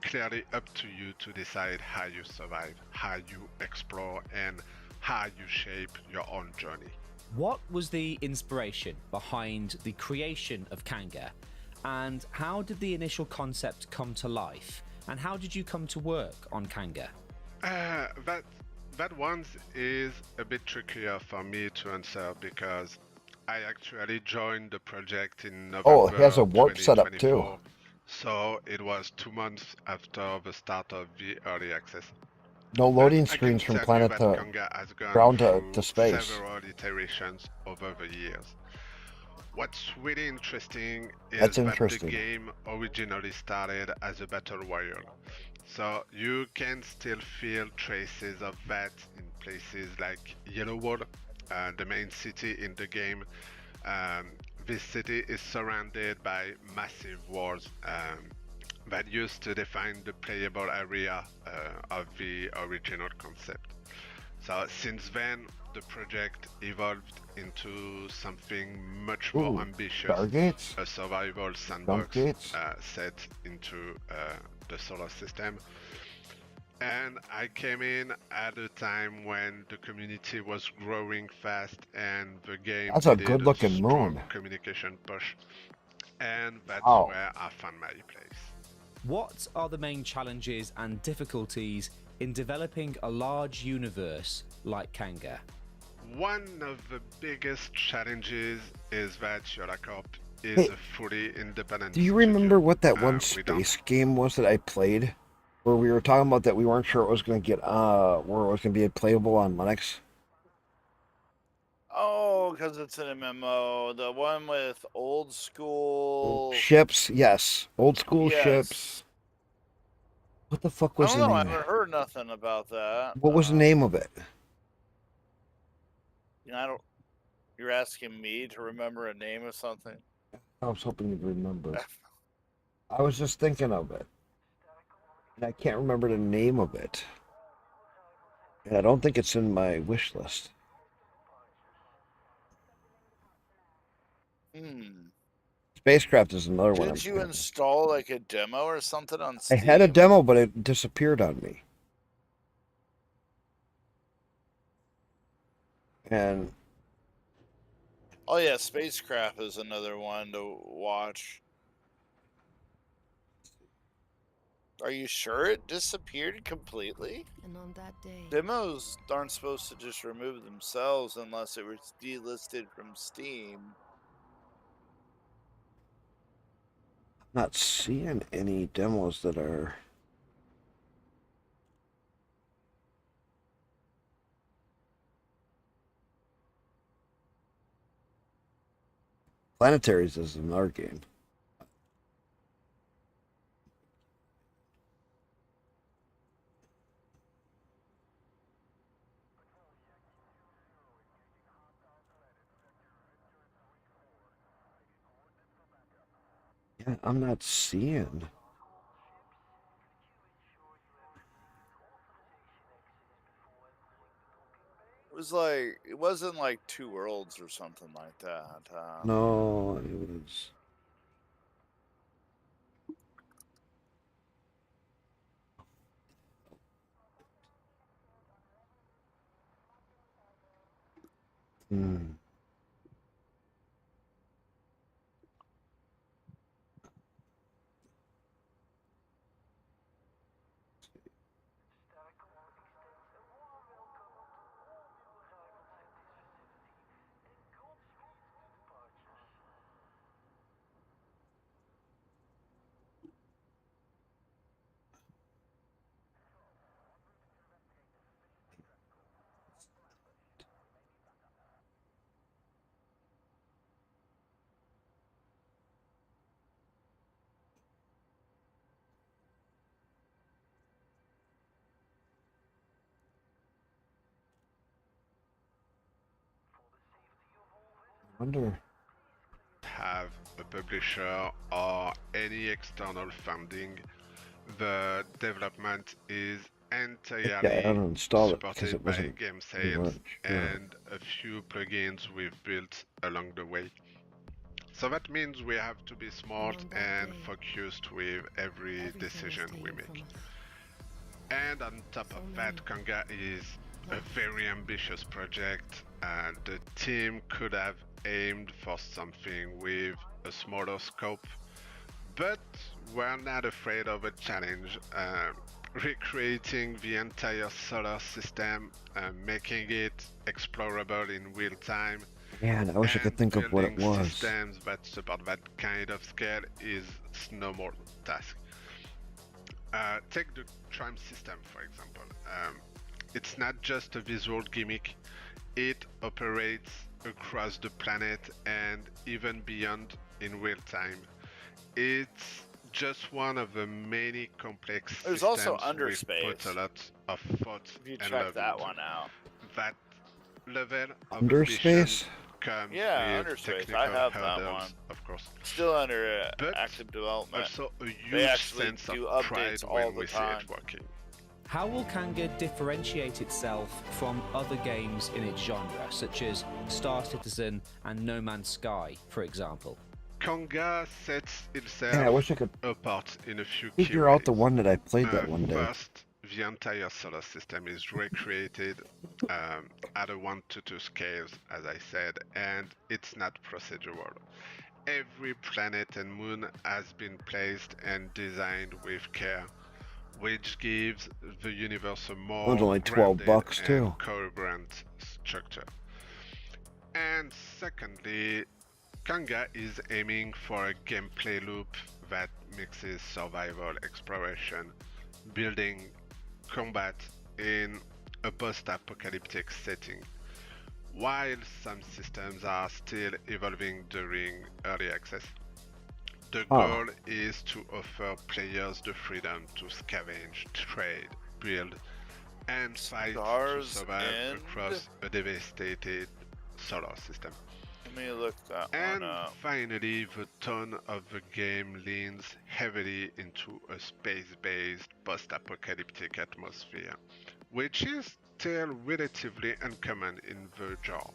clearly up to you to decide how you survive, how you explore, and how you shape your own journey. What was the inspiration behind the creation of Kanga? And how did the initial concept come to life? And how did you come to work on Kanga? That one is a bit trickier for me to answer because I actually joined the project in November. Oh, he has a warp setup too. 2024, so it was 2 months after the start of the early access. No loading I can screens from tell you planet that to Kanga has gone ground through to space. several iterations over the years. What's really interesting is That's that interesting. the game originally started as a battle royale. So you can still feel traces of that in places like Yellowwood, the main city in the game. This city is surrounded by massive walls that used to define the playable area of the original concept. So since then, the project evolved into something much more ambitious, Stargates? a survival sandbox Gates? set into the solar system. And I came in at a time when the community was growing fast and the game That's a needed good-looking strong moon. communication push. And that's Wow. where I found my place. What are the main challenges and difficulties in developing a large universe like Kanga? One of the biggest challenges is that Yolacorp is Hey, a fully independent Do you remember what that one we don't- space game was that I played? Where we were talking about that we weren't sure it was going to get, where it was going to be playable on Linux? Oh, because it's an MMO. The one with old school Ships, yes. Old school Yes. ships. What the fuck I was don't the know. I name? haven't heard nothing about that. What was the name of it? You know, I don't. You're asking me to remember a name of something. I was hoping you'd remember. I was just thinking of it. And I can't remember the name of it. And I don't think it's in my wish list. Spacecraft is another one. Did you install like a demo or something on I Steam? had a demo, but it disappeared on me. And Oh yeah, Spacecraft is another one to watch. Are you sure it disappeared completely? And on that day, Demos aren't supposed to just remove themselves unless it was delisted from Steam. not seeing any demos that are. Planetaries is another game. Yeah, I'm not seeing. it wasn't like Two Worlds or something like that. No, it was. Hmm. I wonder. Have a publisher or any external funding, the development is Yeah, I entirely uninstalled it because supported it by wasn't game pretty sales much. Sure. and a few plugins we've built along the way. So that means we have to be smart and focused with every decision we make. And on top of that, Kanga is a very ambitious project, and the team could have aimed for something with a smaller scope, but we're not afraid of a challenge. Recreating the entire solar system, making it explorable in real time, Man, I wish I could think of what it building was. systems that support that kind of scale is no more task. Take the tram system, for example. It's not just a visual gimmick, it operates across the planet and even beyond in real time. It's just one of the many complex There's systems also we've Underspace. put a lot of thought If you and check love that into. one out. That level of Underspace? ambition comes Yeah, with Underspace. technical I have that hurdles, one. of course. Still under But active development. Also a They huge actually sense do of updates pride all when the we see time. it working. How will Kanga differentiate itself from other games in its genre, such as Star Citizen and No Man's Sky, for example? Kanga sets itself Man, I wish I could apart in a few key figure out ways. the one that I played that one day. First, the entire solar system is recreated at a 1:2 scales, as I said, and it's not procedural. Every planet and moon has been placed and designed with care, which gives the universe a more One's only $12 grounded too. and coherent structure. And secondly, Kanga is aiming for a gameplay loop that mixes survival, exploration, building, combat in a post-apocalyptic setting. While some systems are still evolving during early access, the goal is to offer players the freedom to scavenge, trade, build, and fight to survive across a devastated solar system. Let me look that And one up. finally, the tone of the game leans heavily into a space-based post-apocalyptic atmosphere, which is still relatively uncommon in the genre.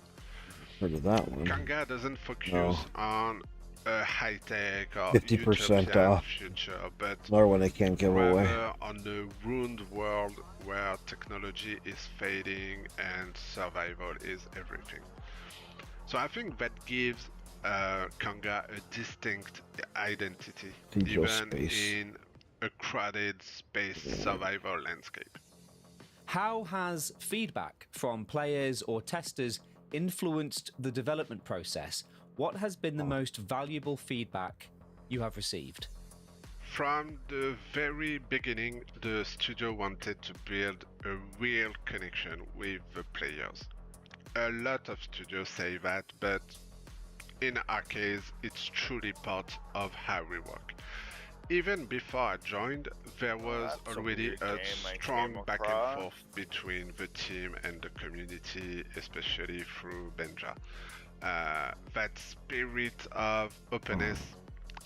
Heard of that one. Kanga doesn't focus No. on a high-tech or 50% utopian off. future, but Another one they can't give away. rather on a ruined world where technology is fading and survival is everything. So I think that gives Kanga a distinct identity, Digital even space. in a crowded space survival landscape. How has feedback from players or testers influenced the development process? What has been the most valuable feedback you have received? From the very beginning, the studio wanted to build a real connection with the players. A lot of studios say that, but in our case, it's truly part of how we work. Even before I joined, there was that's a already weird a game I strong came back and across. forth between the team and the community, especially through Benja. That spirit of openness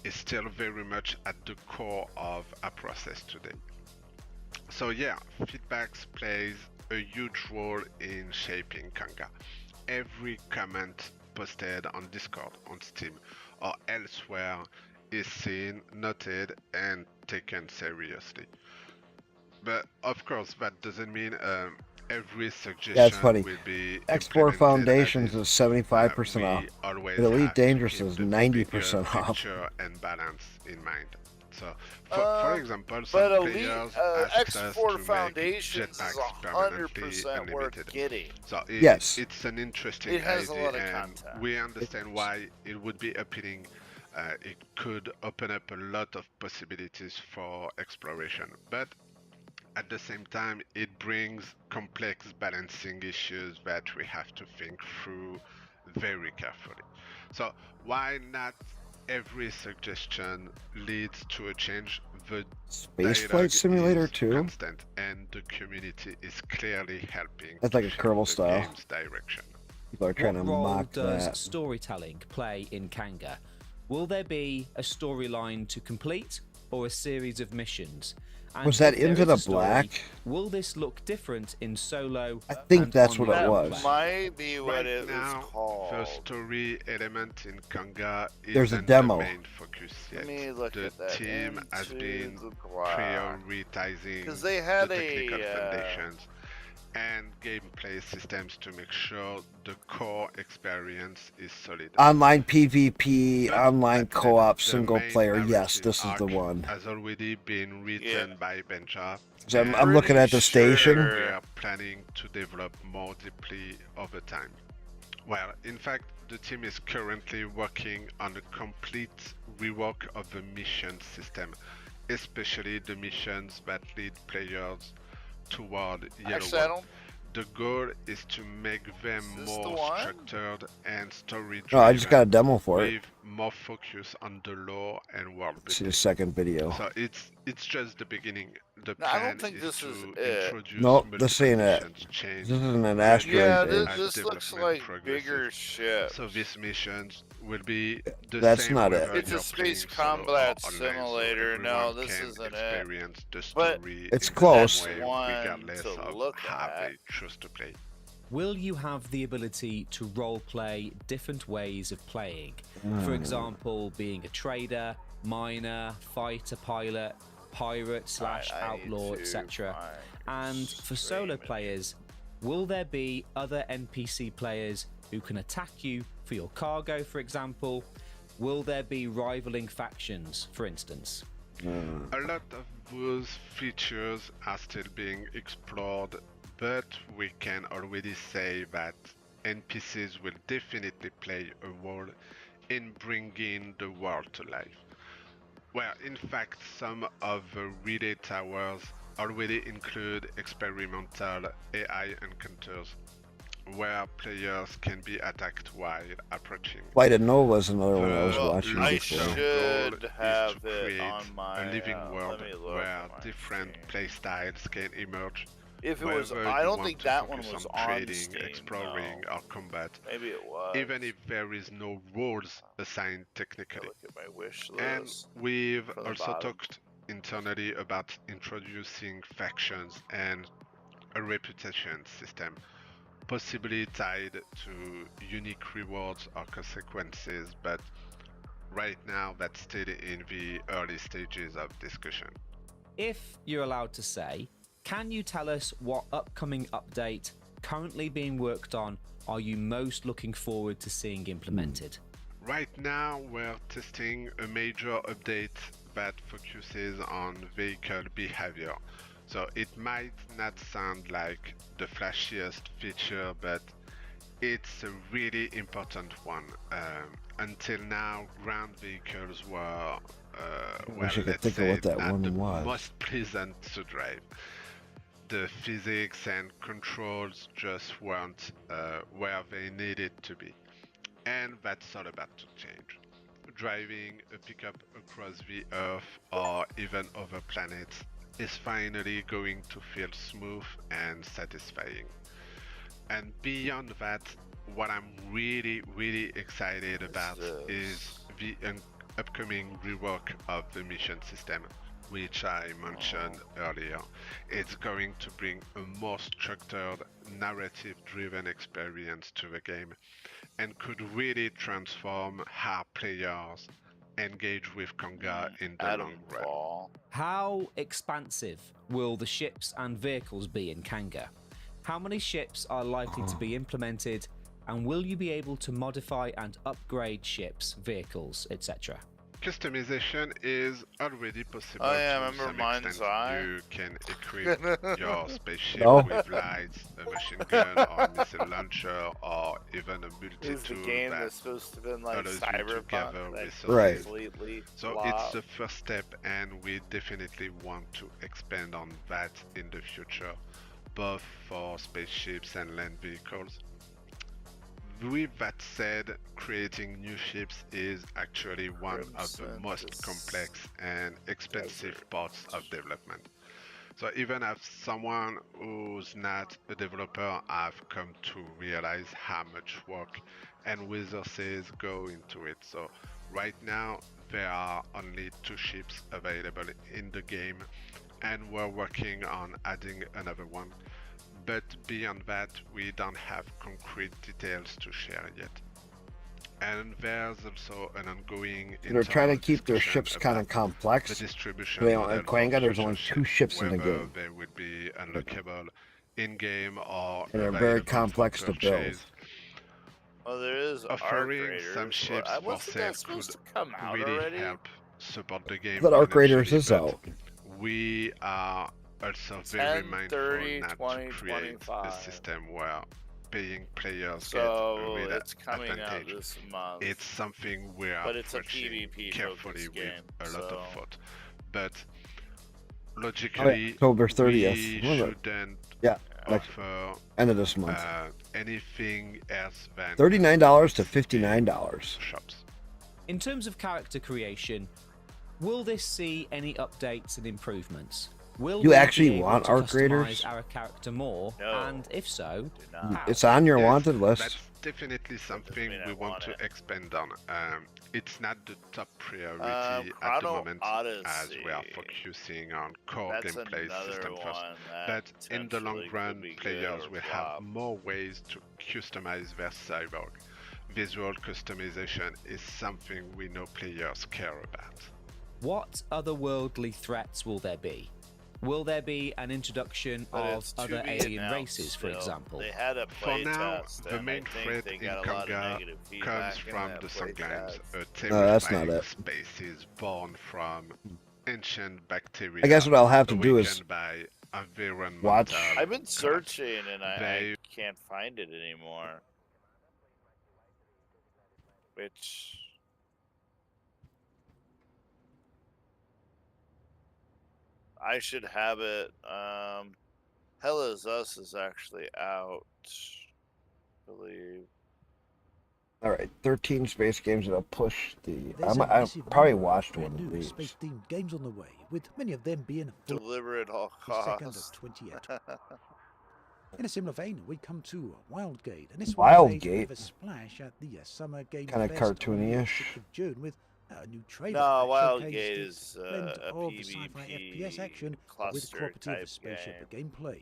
is still very much at the core of our process today. So yeah, feedback plays a huge role in shaping Kanga. Every comment posted on Discord, on Steam, or elsewhere is seen, noted, and taken seriously. But of course, that doesn't mean every Yeah, it's suggestion funny. will be X4 implemented as Foundations is. is 75% off. We always But Elite have to Dangerous keep is the 90% bigger off. picture and balance in mind. So, for example, some But Elite players asked us X4 to make Foundations is jetpacks permanently 100% worth unlimited. getting. So Yes. it's an interesting It has a idea, lot of and content. we understand why it would be appealing. It could open up a lot of possibilities for exploration, but at the same time, it brings complex balancing issues that we have to think through very carefully. So why not every suggestion leads to a change? The Spaceflight dialogue Simulator is 2? constant, and the community is clearly helping That's to like a shape Kerbal the style. game's direction. People are trying What to role mock does that. storytelling play in Kanga? Will there be a storyline to complete or a series of missions? And Was that if there Into is the a story, Black? Will this look different in solo? I think and that's what it online was. play? Might be what Right it now, was called. the story element in Kanga There's a isn't demo. the main focus yet. Let me look The at that. team has been Into the Black. prioritizing 'Cause they had the technical a, foundations and gameplay systems to make sure the core experience is solid. Online PvP, But online co-op, the single main player. Yes, narrative this is the arc one. has already been written by Benja. So I'm and looking at the station. We are planning to develop more deeply over time. Well, in fact, the team is currently working on a complete rework of the mission system, especially the missions that lead players toward Actually, I Yellow. don't. The goal is to make them Is this the more one? structured and story No, I just got a demo for it. with more focus on the lore and world See building. the second video. So it's just the beginning. The No, I plan don't think is this to is it. introduce Nope, multiple this ain't it. missions, change This isn't an the asteroid Yeah, base. as this looks development like progresses. bigger ships. So these missions will be the That's same not it. whether It's a you're space playing solo or combat online, so simulator. No, everyone this can isn't it. experience the But story It's in close. the same way, One regardless to of look how at. they choose to play. Will you have the ability to roleplay different ways of playing? For example, being a trader, miner, fighter pilot, pirate slash I need outlaw, to etc. find And for solo players, will there be other NPC players who can attack you for your cargo, for example? Will there be rivaling factions, for instance? A lot of those features are still being explored, but we can already say that NPCs will definitely play a role in bringing the world to life. Well, in fact, some of the relay towers already include experimental AI encounters where players can be attacked while approaching. Flight of Nova is another one I was The watching I before. long should goal have is to it create on my, a living world let me look where at my different playstyles can emerge. If it was, whether I you don't want think to that one focus was on on trading, Steam, exploring, no. or combat. Maybe it was. Even if there is no rules assigned technically. Look at my wish And list. we've from the also bottom. talked internally about introducing factions and a reputation system, possibly tied to unique rewards or consequences, but right now that's still in the early stages of discussion. If you're allowed to say, can you tell us what upcoming update currently being worked on are you most looking forward to seeing implemented? Right now we're testing a major update that focuses on vehicle behavior. So it might not sound like the flashiest feature, but it's a really important one. Until now, ground vehicles were, wish I could let's think of say, what that not one the was. most pleasant to drive. The physics and controls just weren't where they needed to be. And that's all about to change. Driving a pickup across the Earth or even other planets is finally going to feel smooth and satisfying. And beyond that, what I'm really excited about is the upcoming rework of the mission system. which I mentioned earlier. It's going to bring a more structured, narrative-driven experience to the game and could really transform how players engage with Kanga in the long run. How expansive will the ships and vehicles be in Kanga? How many ships are likely to be implemented, and will you be able to modify and upgrade ships, vehicles, etc.? Customization is already possible Oh, yeah, to remember some Mind's extent. Eye? You can equip your spaceship No. with lights, a machine gun, or a missile launcher, or even a Is multi-tool the game that that's supposed to be like allows you to Cyberpunk gather that resources. Right. completely So flop? it's the first step, and we definitely want to expand on that in the future, both for spaceships and land vehicles. With that said, creating new ships is actually one of the most complex and expensive parts of development. So even as someone who's not a developer, I've come to realize how much work and resources go into it. So right now there are only 2 ships available in the game, and we're working on adding another one. But beyond that, we don't have concrete details to share yet. And there's also an ongoing They're trying to internal keep their discussion ships kind of about complex. the distribution They model don't, Kwanga, for there's future only 2 ships in the whether game. they would be unlockable in-game or And they're very available complex for to build. purchase. Oh, there is Arc Offering Raiders. some ships for Wasn't sale that supposed could to come out really already? help support the game But Arc Raiders financially, is but out. we are also very 10, mindful 30, not 20, to create a 25. system where paying players So get a real it's coming out advantage. this month. It's something we are But it's a approaching PvP carefully focused with game, a lot of so- thought. But logically, October 30th. we When is it? shouldn't Yeah, like offer end of this month. anything else than $39 to $59. shops. In terms of character creation, will this see any updates and improvements? Will You we actually be able want to Arc customize Raiders? our character more? No. And if so, how? It's on your Yes, wanted list. That's definitely something we want to expand on. It's not the top priority at the Chrono moment, as we are Odyssey. focusing on core That's gameplay another system first. one that But in the long potentially could run, be good players or will flop. have more ways to customize their cyborg. Visual customization is something we know players care about. What otherworldly threats will there be? Will there be an introduction But of it's to other be alien announced races, for still. example? They had a For play now, test, the and main I think threat they in got a lot of Kanga negative comes feedback in from that the play Sanglines, test. a No, that's not terrifying it. species born from ancient bacteria. I guess what I'll have to do is awakened by environmental watch. I've been cause. searching and I They- can't find it anymore. Which I should have it. Hell is Us is actually out. I believe. All right, 13 space games that'll push the. There's a I massive probably number of watched one brand of new these. space-themed games on the way, with many of them being full Deliver at all second of costs. 28. In a similar vein, we come to Wildgate, and this Wildgate? one plays with a splash at the Summer Game Kinda Fest on the cartoony-ish. 6th of June with a new trailer. No, that Wildgate showcased is a blend a of sci-fi FPS action with cluster cooperative type spaceship gameplay.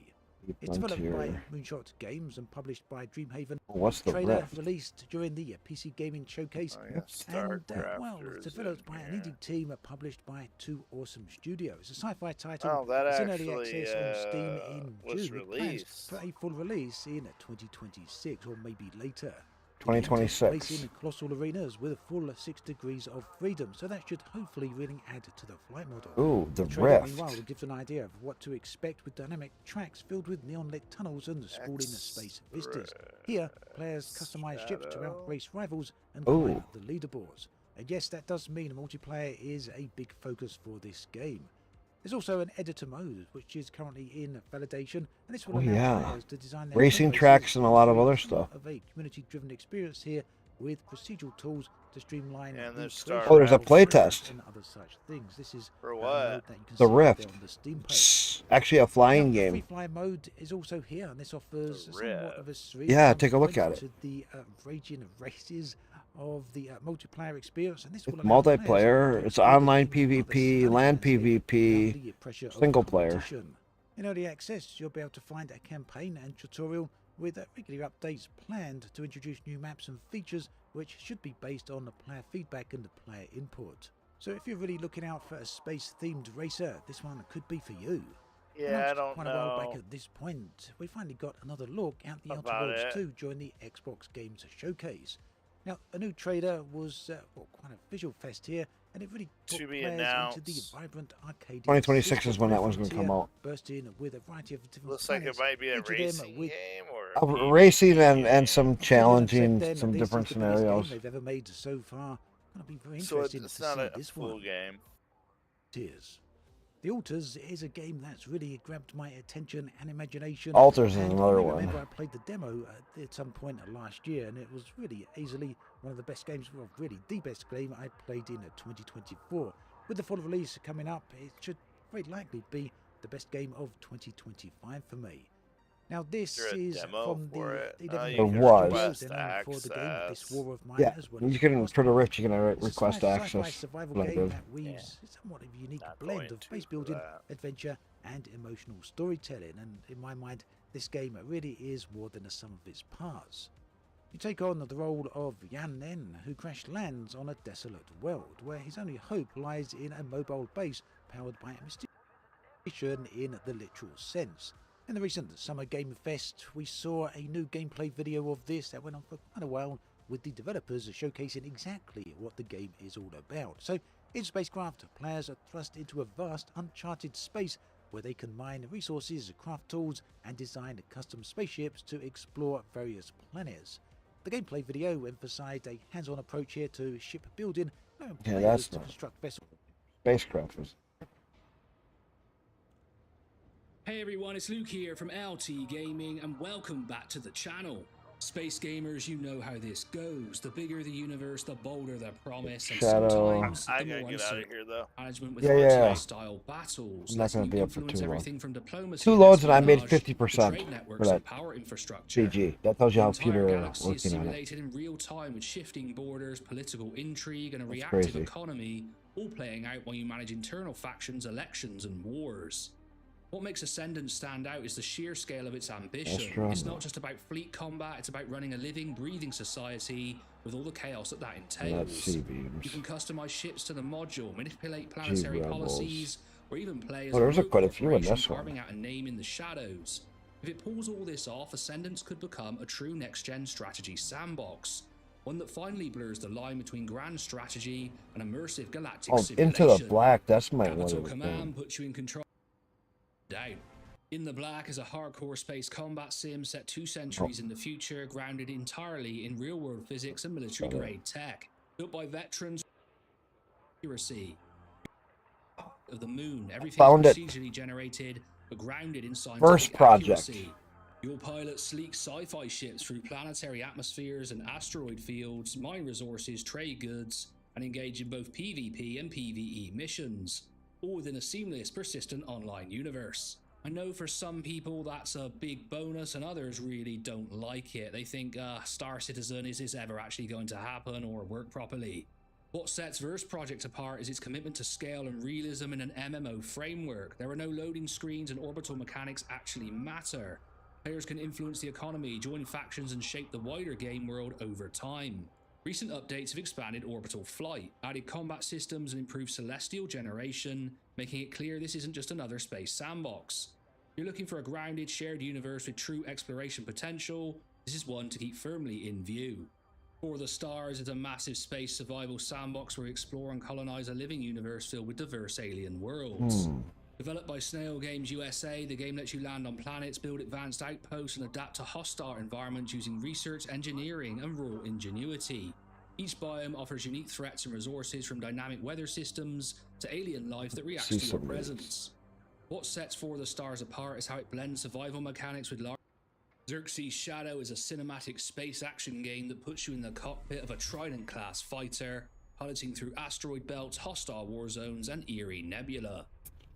It's Frontier. developed by Moonshot Games and published by Dreamhaven. What's the trailer Rift? released during the PC Gaming Showcase. Oh, yeah, And well, Starcrafters it's developed in by an here. indie team published by 2 awesome studios. A sci-fi title Oh, that is in early actually, access on Steam in was June with plans released. for a full release in 2026 or maybe later. 2026. Place in colossal arenas with a full 6 degrees of freedom, so that should hopefully really add to the flight model. Ooh, the trailer, Rift. meanwhile, gives an idea of what to expect with dynamic tracks filled with neon-lit tunnels and sprawling space vistas. Here, players customize ships to outrace rivals and climb Ooh. the leaderboards. And yes, that does mean multiplayer is a big focus for this game. There's also an editor mode, which is currently in validation, and this will Oh, allow yeah. players to design their Racing own races tracks and a lot of and other create stuff. Of a community-driven experience here with procedural tools to streamline And the there's creation Oh, there's a of playtest. and other such things. This is For a what? mode that you can The see Rift. there on the Steam page. Psst, actually, a flying Now, the game. free fly mode is also here, and this offers The somewhat Rift. of a Yeah, take a look at to the raging races of the multiplayer experience, and this It's will allow players multiplayer, to it's explore the online game without the PvP, LAN static atmosphere PvP, without the pressure of single player. competition. In early access, you'll be able to find a campaign and tutorial with regular updates planned to introduce new maps and features which should be based on the player feedback and the player input. So if you're really looking out for a space-themed racer, this one could be for you. Yeah, I Announced don't quite a while back know at this point, we finally got another look at the Outer about Worlds it. 2 during the Xbox Games Showcase. Now, a new trailer was quite a visual fest here, and it really To took be players announced. into the vibrant arcade. 2026 is when that one's going to come out. Burst in with a variety of different Looks like it planets, might be a each of them racing with game or a Racing and some Accept challenging, them, some this different is the biggest game scenarios. they've ever made so far. Gonna be very so interesting it's to not see a this full one. game. Tears. The Alters is a game that's really grabbed my attention and imagination. Alters is and another I one. remember I played the demo at some point last year, and it was really easily one of the best games, well, really the best game I played in 2024. With the full release coming up, it should very likely be the best game of 2025 for me. Now this Is there a is demo from for the it? 11 There was. request for the game This War of Mine Yeah, as well. you can, for the rich, you can It's a request sci-fi access. survival Like game this. that weaves somewhat of a unique Not blend going of to base for building, that. adventure, and emotional storytelling. And in my mind, this game really is more than the sum of its parts. You take on the role of Yan Nen, who crash lands on a desolate world, where his only hope lies in a mobile base powered by a mysterious in the literal sense. In the recent Summer Game Fest, we saw a new gameplay video of this that went on for quite a while, with the developers showcasing exactly what the game is all about. So, in Spacecraft, players are thrust into a vast, uncharted space where they can mine resources, craft tools, and design custom spaceships to explore various planets. The gameplay video emphasized a hands-on approach here to ship building, allowing Yeah, players that's to not construct vessels. spacecraft. Was Hey everyone, it's Luke here from LT Gaming and welcome back to the channel. Space gamers, you know how this goes. The bigger the universe, the bolder the promise, and Shadow. sometimes I the gotta more get out of uncertain here though. management with Yeah. style battles. I'm not going to be up for influence too long. everything from diplomacy 2 loads and I made espionage to 50% trade for networks that and power infrastructure. CG. That tells you how The few entire are galaxy is working on it. simulated in real time with shifting borders, political intrigue, and a That's reactive crazy. economy, all playing out while you manage internal factions, elections, and wars. What makes Ascendant stand out is the sheer scale of its ambition. right. It's not just about fleet combat, it's about running a living, breathing society with all the chaos that entails. C-beams. You can customize ships to the module, manipulate planetary Rebels. policies, or even play as Oh, there's rogue quite a few in corporation this one. carving out a name in the shadows. If it pulls all this off, Ascendants could become a true next-gen strategy sandbox. One that finally blurs the line between grand strategy and immersive galactic Oh, simulation. Into the Black. That's my one Capital of the Command things. puts you in control. Down. In the Black is a hardcore space combat sim set 2 centuries in the future, grounded entirely in real-world physics and military-grade tech. Built by veterans, accuracy of the moon, everything Found is it. procedurally generated, but grounded in scientific First project. accuracy. You'll pilot sleek sci-fi ships through planetary atmospheres and asteroid fields, mine resources, trade goods, and engage in both PvP and PvE missions, all within a seamless, persistent online universe. I know for some people that's a big bonus and others really don't like it. They think, Star Citizen, is this ever actually going to happen or work properly? What sets Verse Project apart is its commitment to scale and realism in an MMO framework. There are no loading screens and orbital mechanics actually matter. Players can influence the economy, join factions, and shape the wider game world over time. Recent updates have expanded orbital flight, added combat systems, and improved celestial generation, making it clear this isn't just another space sandbox. If you're looking for a grounded, shared universe with true exploration potential, this is one to keep firmly in view. For the Stars is a massive space survival sandbox where you explore and colonize a living universe filled with diverse alien worlds. Developed by Snail Games USA, the game lets you land on planets, build advanced outposts, and adapt to hostile environments using research, engineering, and raw ingenuity. Each biome offers unique threats and resources, from dynamic weather systems to alien life that reacts to your presence. What sets For the Stars apart is how it blends survival mechanics with large. Xerxes Shadow is a cinematic space action game that puts you in the cockpit of a Trident-class fighter, piloting through asteroid belts, hostile war zones, and eerie nebula.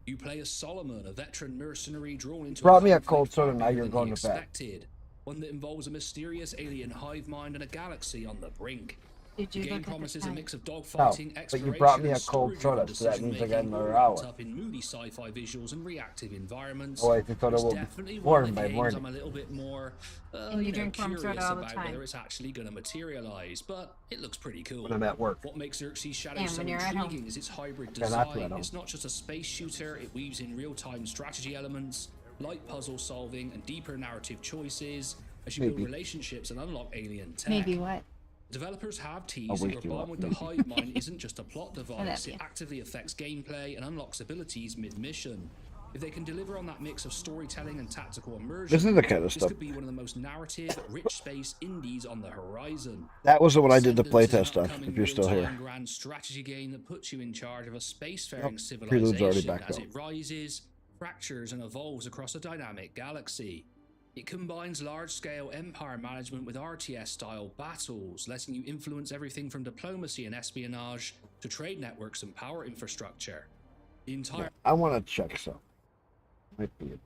You play as Solomon, a veteran mercenary drawn into Brought me a conflict cold soda, far now bigger you're than going he to bed. expected. One that involves a mysterious alien hive mind and a galaxy on the brink. The game promises a mix of No, dogfighting, but you brought exploration, me a and cold story-driven soda, so that means I got decision-making, another all wrapped hour. up in moody sci-fi visuals and reactive environments. Oh, I thought it It's will be definitely one warm of the by games morning. I'm a little bit more, And you drink warm soda curious all the about time. whether it's actually going to materialize, but it looks pretty cool. When I'm at work. What makes Xerxes Shadow And so when you're at intriguing home. is its hybrid Yeah, not when design. I'm- It's not just a space shooter, it weaves in real-time strategy elements, light puzzle solving, and deeper narrative choices as you build Maybe. relationships and unlock alien tech. Maybe what? Developers have I'll teased that wake your you bond up, with the maybe. hive mind isn't just a plot device, you. it actively affects gameplay and unlocks abilities mid-mission. If they can deliver on that mix of storytelling and tactical immersion, This is the kind of this stuff. could be one of the most narrative, rich space indies on the horizon. That was the one I did the Ascendance is an playtest on, upcoming if you're still real-time here. grand strategy game that puts you in charge of a spacefaring Nope, Prelude's already civilization back as up. it rises, fractures, and evolves across a dynamic galaxy. It combines large-scale empire management with RTS-style battles, letting you influence everything from diplomacy and espionage to trade networks and power infrastructure. The entire I want to check some. Might be it.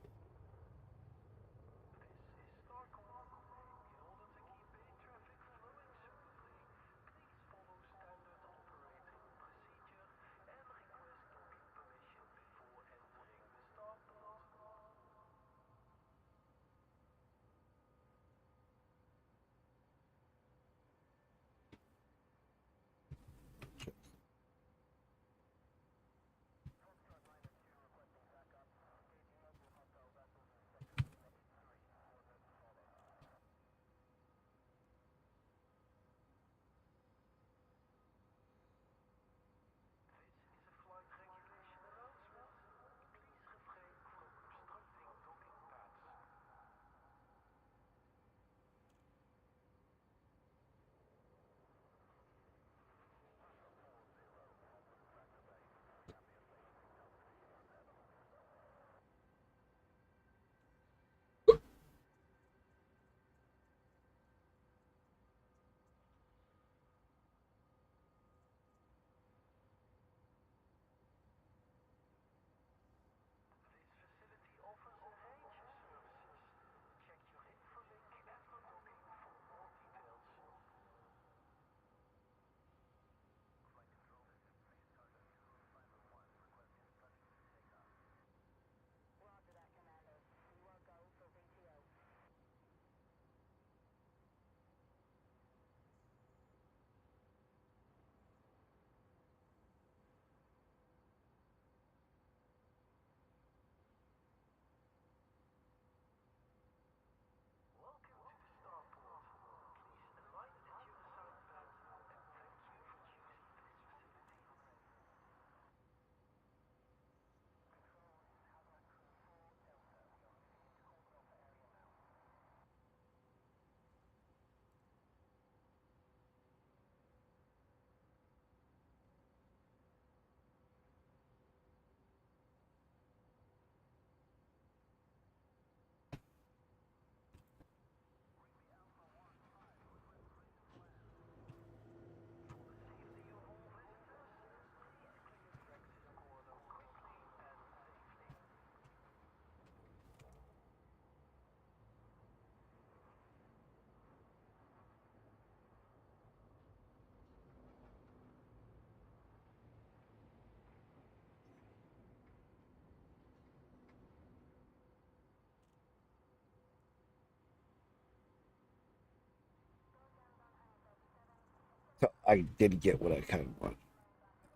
So I did get what I kind of wanted,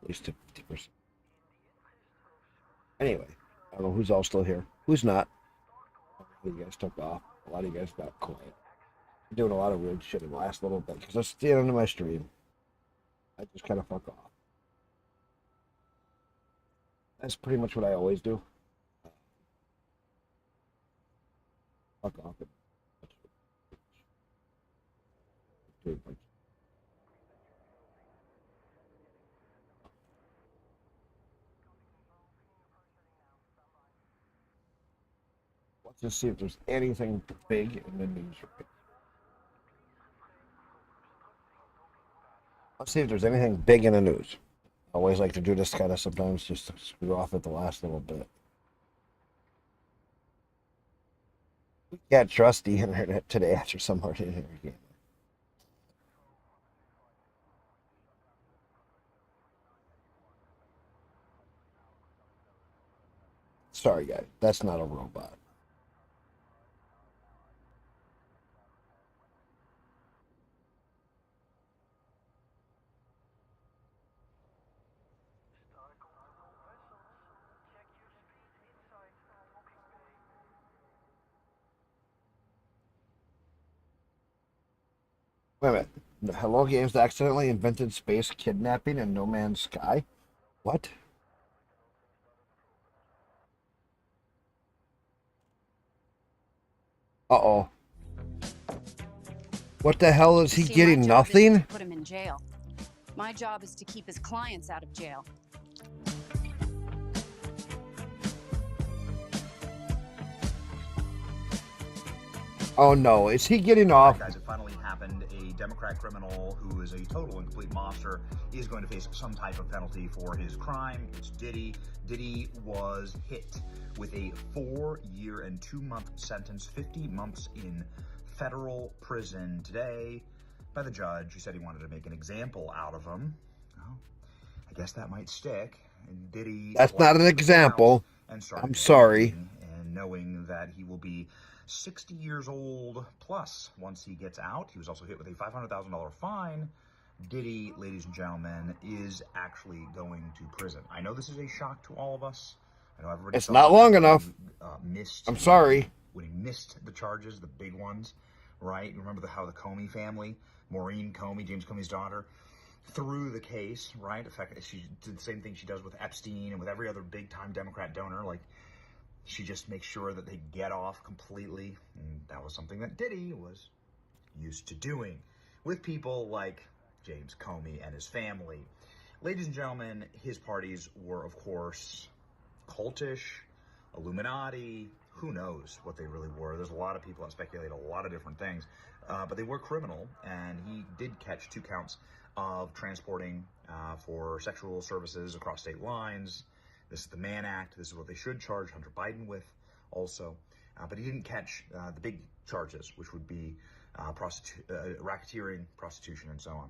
at least to 50%. Anyway, I don't know who's all still here. Who's not? A lot of you guys took off. A lot of you guys got quiet. I'm doing a lot of weird shit in the last little bit because that's the end of my stream. I just kind of fuck off. That's pretty much what I always do. Fuck off. Let's just see if there's anything big in the news. Let's see if there's anything big in the news. I always like to do this kind of sometimes just to screw off at the last little bit. We can't trust the internet today after some hard internet game. Sorry, guy. That's not a robot. Wait a minute. The Hello Games accidentally invented space kidnapping in No Man's Sky? What? Uh-oh. What the hell is he See, getting? my job isn't Nothing? to put him in jail. My job is to keep his clients out of jail. Oh no, is he getting off? Guys, it finally happened. A Democrat criminal who is a total and complete monster is going to face some type of penalty for his crime. It's Diddy. Diddy was hit with a 4-year and 2-month sentence, 50 months in federal prison today by the judge who said he wanted to make an example out of him. Well, I guess that might stick. And Diddy. That's not an example. I'm sorry. And knowing that he will be 60 years old plus once he gets out. He was also hit with a $500,000 fine. Diddy, ladies and gentlemen, is actually going to prison. I know this is a shock to all of us. I know everybody. It's not long enough. Missed. I'm sorry. When he missed the charges, the big ones, right? You remember how the Comey family, Maureen Comey, James Comey's daughter, threw the case, right? In fact, she did the same thing she does with Epstein and with every other big-time Democrat donor, like. She just makes sure that they get off completely. And that was something that Diddy was used to doing with people like James Comey and his family. Ladies and gentlemen, his parties were, of course, cultish, Illuminati, who knows what they really were. There's a lot of people that speculate a lot of different things, but they were criminal, and he did catch 2 counts of transporting for sexual services across state lines. This is the Mann Act. This is what they should charge Hunter Biden with also. But he didn't catch the big charges, which would be racketeering, prostitution, and so on.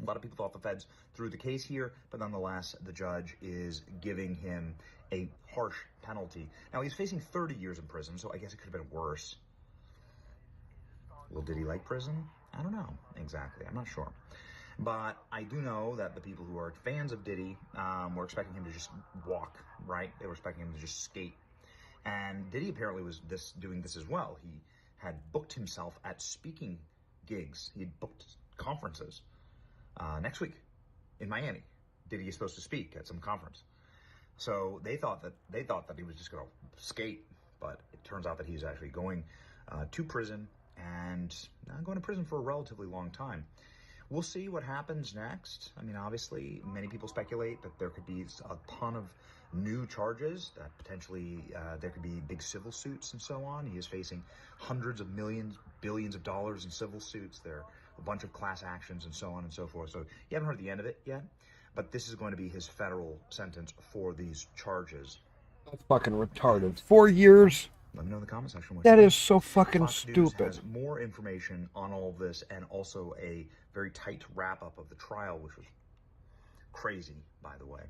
A lot of people thought the feds threw the case here, but nonetheless, the judge is giving him a harsh penalty. Now, he's facing 30 years in prison, so I guess it could have been worse. Well, did he like prison? I don't know exactly. I'm not sure. But I do know that the people who are fans of Diddy were expecting him to just walk, right? They were expecting him to just skate. And Diddy apparently was doing this as well. He had booked himself at speaking gigs. He had booked conferences. Next week in Miami, Diddy is supposed to speak at some conference. So they thought that he was just going to skate, but it turns out that he's actually going to prison and going to prison for a relatively long time. We'll see what happens next. I mean, obviously, many people speculate that there could be a ton of new charges, that potentially there could be big civil suits and so on. He is facing hundreds of millions, billions of dollars in civil suits. There are a bunch of class actions and so on and so forth. So you haven't heard the end of it yet, but this is going to be his federal sentence for these charges. That's fucking retarded. 4 years? Let me know in the comment section. That is so fucking Fox News stupid. has more information on all of this and also a very tight wrap-up of the trial, which was crazy, by the way.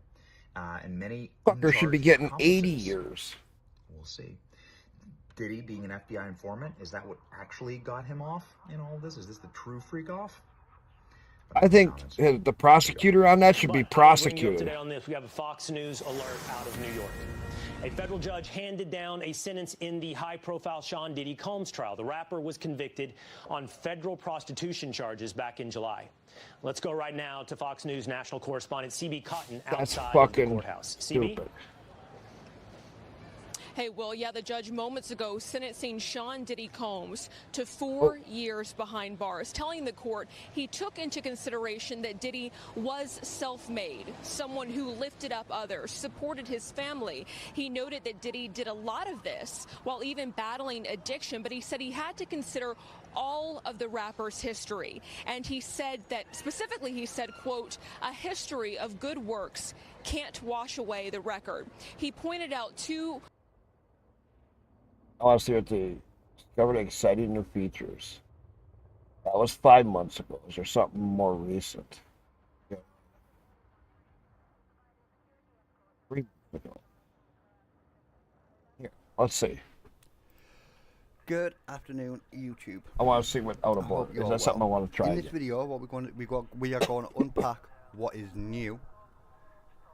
And many Fucker should be uncharged getting accomplices. 80 years. We'll see. Diddy being an FBI informant, is that what actually got him off in all of this? Is this the true freak off? I think the prosecutor on that should be prosecuted. Today on this, we have a Fox News alert out of New York. A federal judge handed down a sentence in the high-profile Sean Diddy Combs trial. The rapper was convicted on federal prostitution charges back in July. Let's go right now to Fox News national correspondent CB Cotton outside of the courthouse. CB? Stupid. Hey, Will, yeah, the judge moments ago sentencing Sean Diddy Combs to 4 years behind bars, telling the court he took into consideration that Diddy was self-made, someone who lifted up others, supported his family. He noted that Diddy did a lot of this while even battling addiction, but he said he had to consider all of the rapper's history. And he said that, specifically, he said, quote, a history of good works can't wash away the record. He pointed out two... I want to see what they discovered exciting new features. That was 5 months ago. Is there something more recent? Yeah. 3 months ago. Let's see. Good afternoon, YouTube. I want to see what out of I board hope is. you're That something I want to try? In this again? video, what we are going to unpack what is new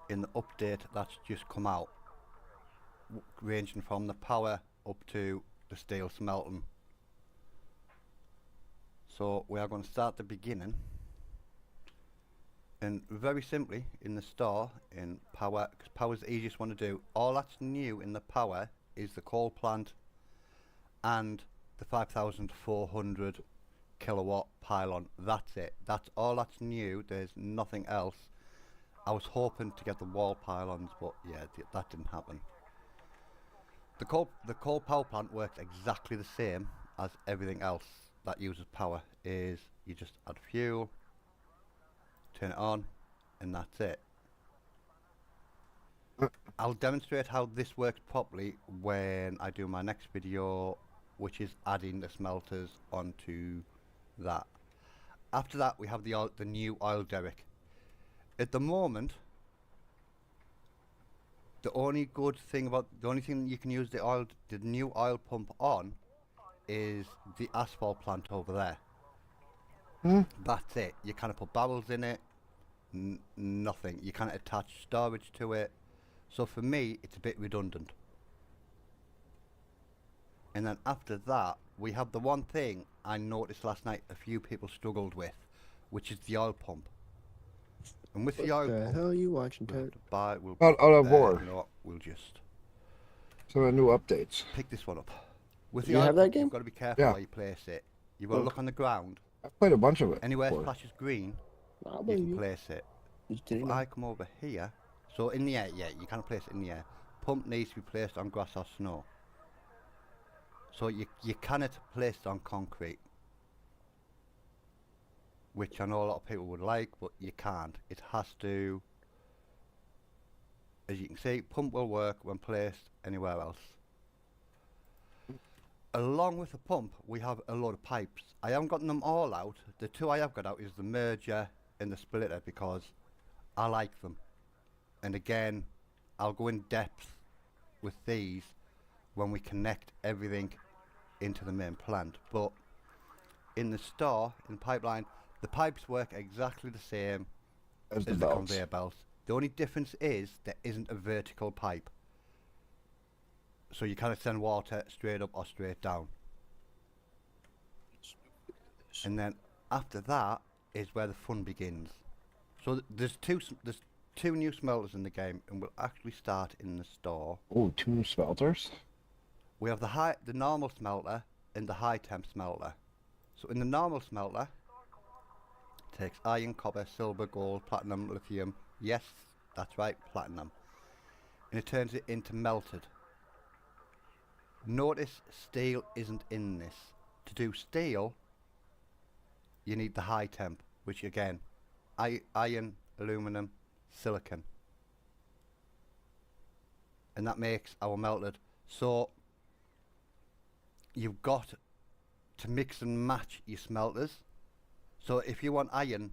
in the update that's just come out, ranging from the power up to the steel smelting. So we are going to start at the beginning, and very simply in the store in power, because power is the easiest one to do. All that's new in the power is the coal plant and the 5,400 kilowatt pylon. That's it. That's all that's new. There's nothing else. I was hoping to get the wall pylons, but yeah, that didn't happen. The coal power plant works exactly the same as everything else that uses power. Is you just add fuel, turn it on, and that's it. I'll demonstrate how this works properly when I do my next video, which is adding the smelters onto that. After that, we have the new oil derrick. At the moment, the only thing you can use the new oil pump on is the asphalt plant over there. That's it. You kind of put barrels in it, nothing. You can't attach storage to it. So for me, it's a bit redundant. And then after that, we have the one thing I noticed last night a few people struggled with, which is the oil pump. And with the oil pump, What the hell are you watching, Ted? We'll Out of board. You know what? We'll just Some of the new updates. pick this one up. With the You oil have that pump, game? you've got to be careful Yeah. where you place it. You've got to Look. look on the ground. I played a bunch of it. Anywhere it before. flashes green, Nah, you believe can you. place it. Just If didn't know. I come over here, so in the air, yeah, you can place it in the air. Pump needs to be placed on grass or snow. So you cannot place it on concrete, which I know a lot of people would like, but you can't. It has to, as you can see, pump will work when placed anywhere else. Along with the pump, we have a lot of pipes. I haven't gotten them all out. The two I have got out is the merger and the splitter because I like them. And again, I'll go in depth with these when we connect everything into the main plant. But in the store, in the pipeline, the pipes work exactly the same As the the belts. conveyor belts. The only difference is there isn't a vertical pipe. So you can't send water straight up or straight down. And then after that is where the fun begins. So there's two new smelters in the game, and we'll actually start in the store. Oh, 2 new smelters. We have the normal smelter and the high temp smelter. So in the normal smelter, it takes iron, copper, silver, gold, platinum, lithium. Yes, that's right, platinum. And it turns it into melted. Notice steel isn't in this. To do steel, you need the high temp, which again, iron, aluminum, silicon. And that makes our melted. So you've got to mix and match your smelters. So if you want iron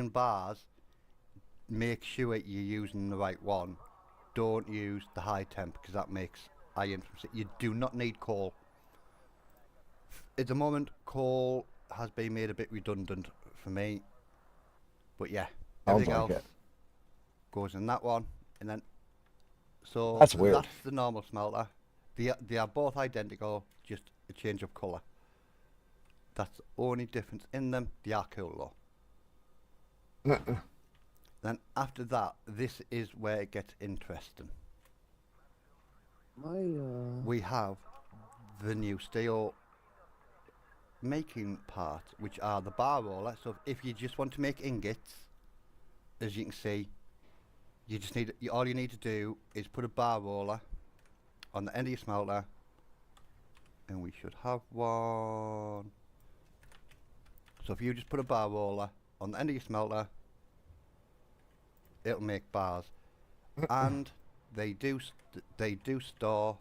bars, make sure you're using the right one. Don't use the high temp because that makes iron from. You do not need coal. At the moment, coal has been made a bit redundant for me. But yeah, everything Sounds like else it. goes in that one, and then so That's weird. That's the normal smelter. They are both identical, just a change of colour. That's the only difference in them. They are cool though. Then after that, this is where it gets interesting. We have the new steel making part, which are the bar roller. So if you just want to make ingots, as you can see, you just need all you need to do is put a bar roller on the end of your smelter, and we should have one. So if you just put a bar roller on the end of your smelter, it'll make bars. And they do store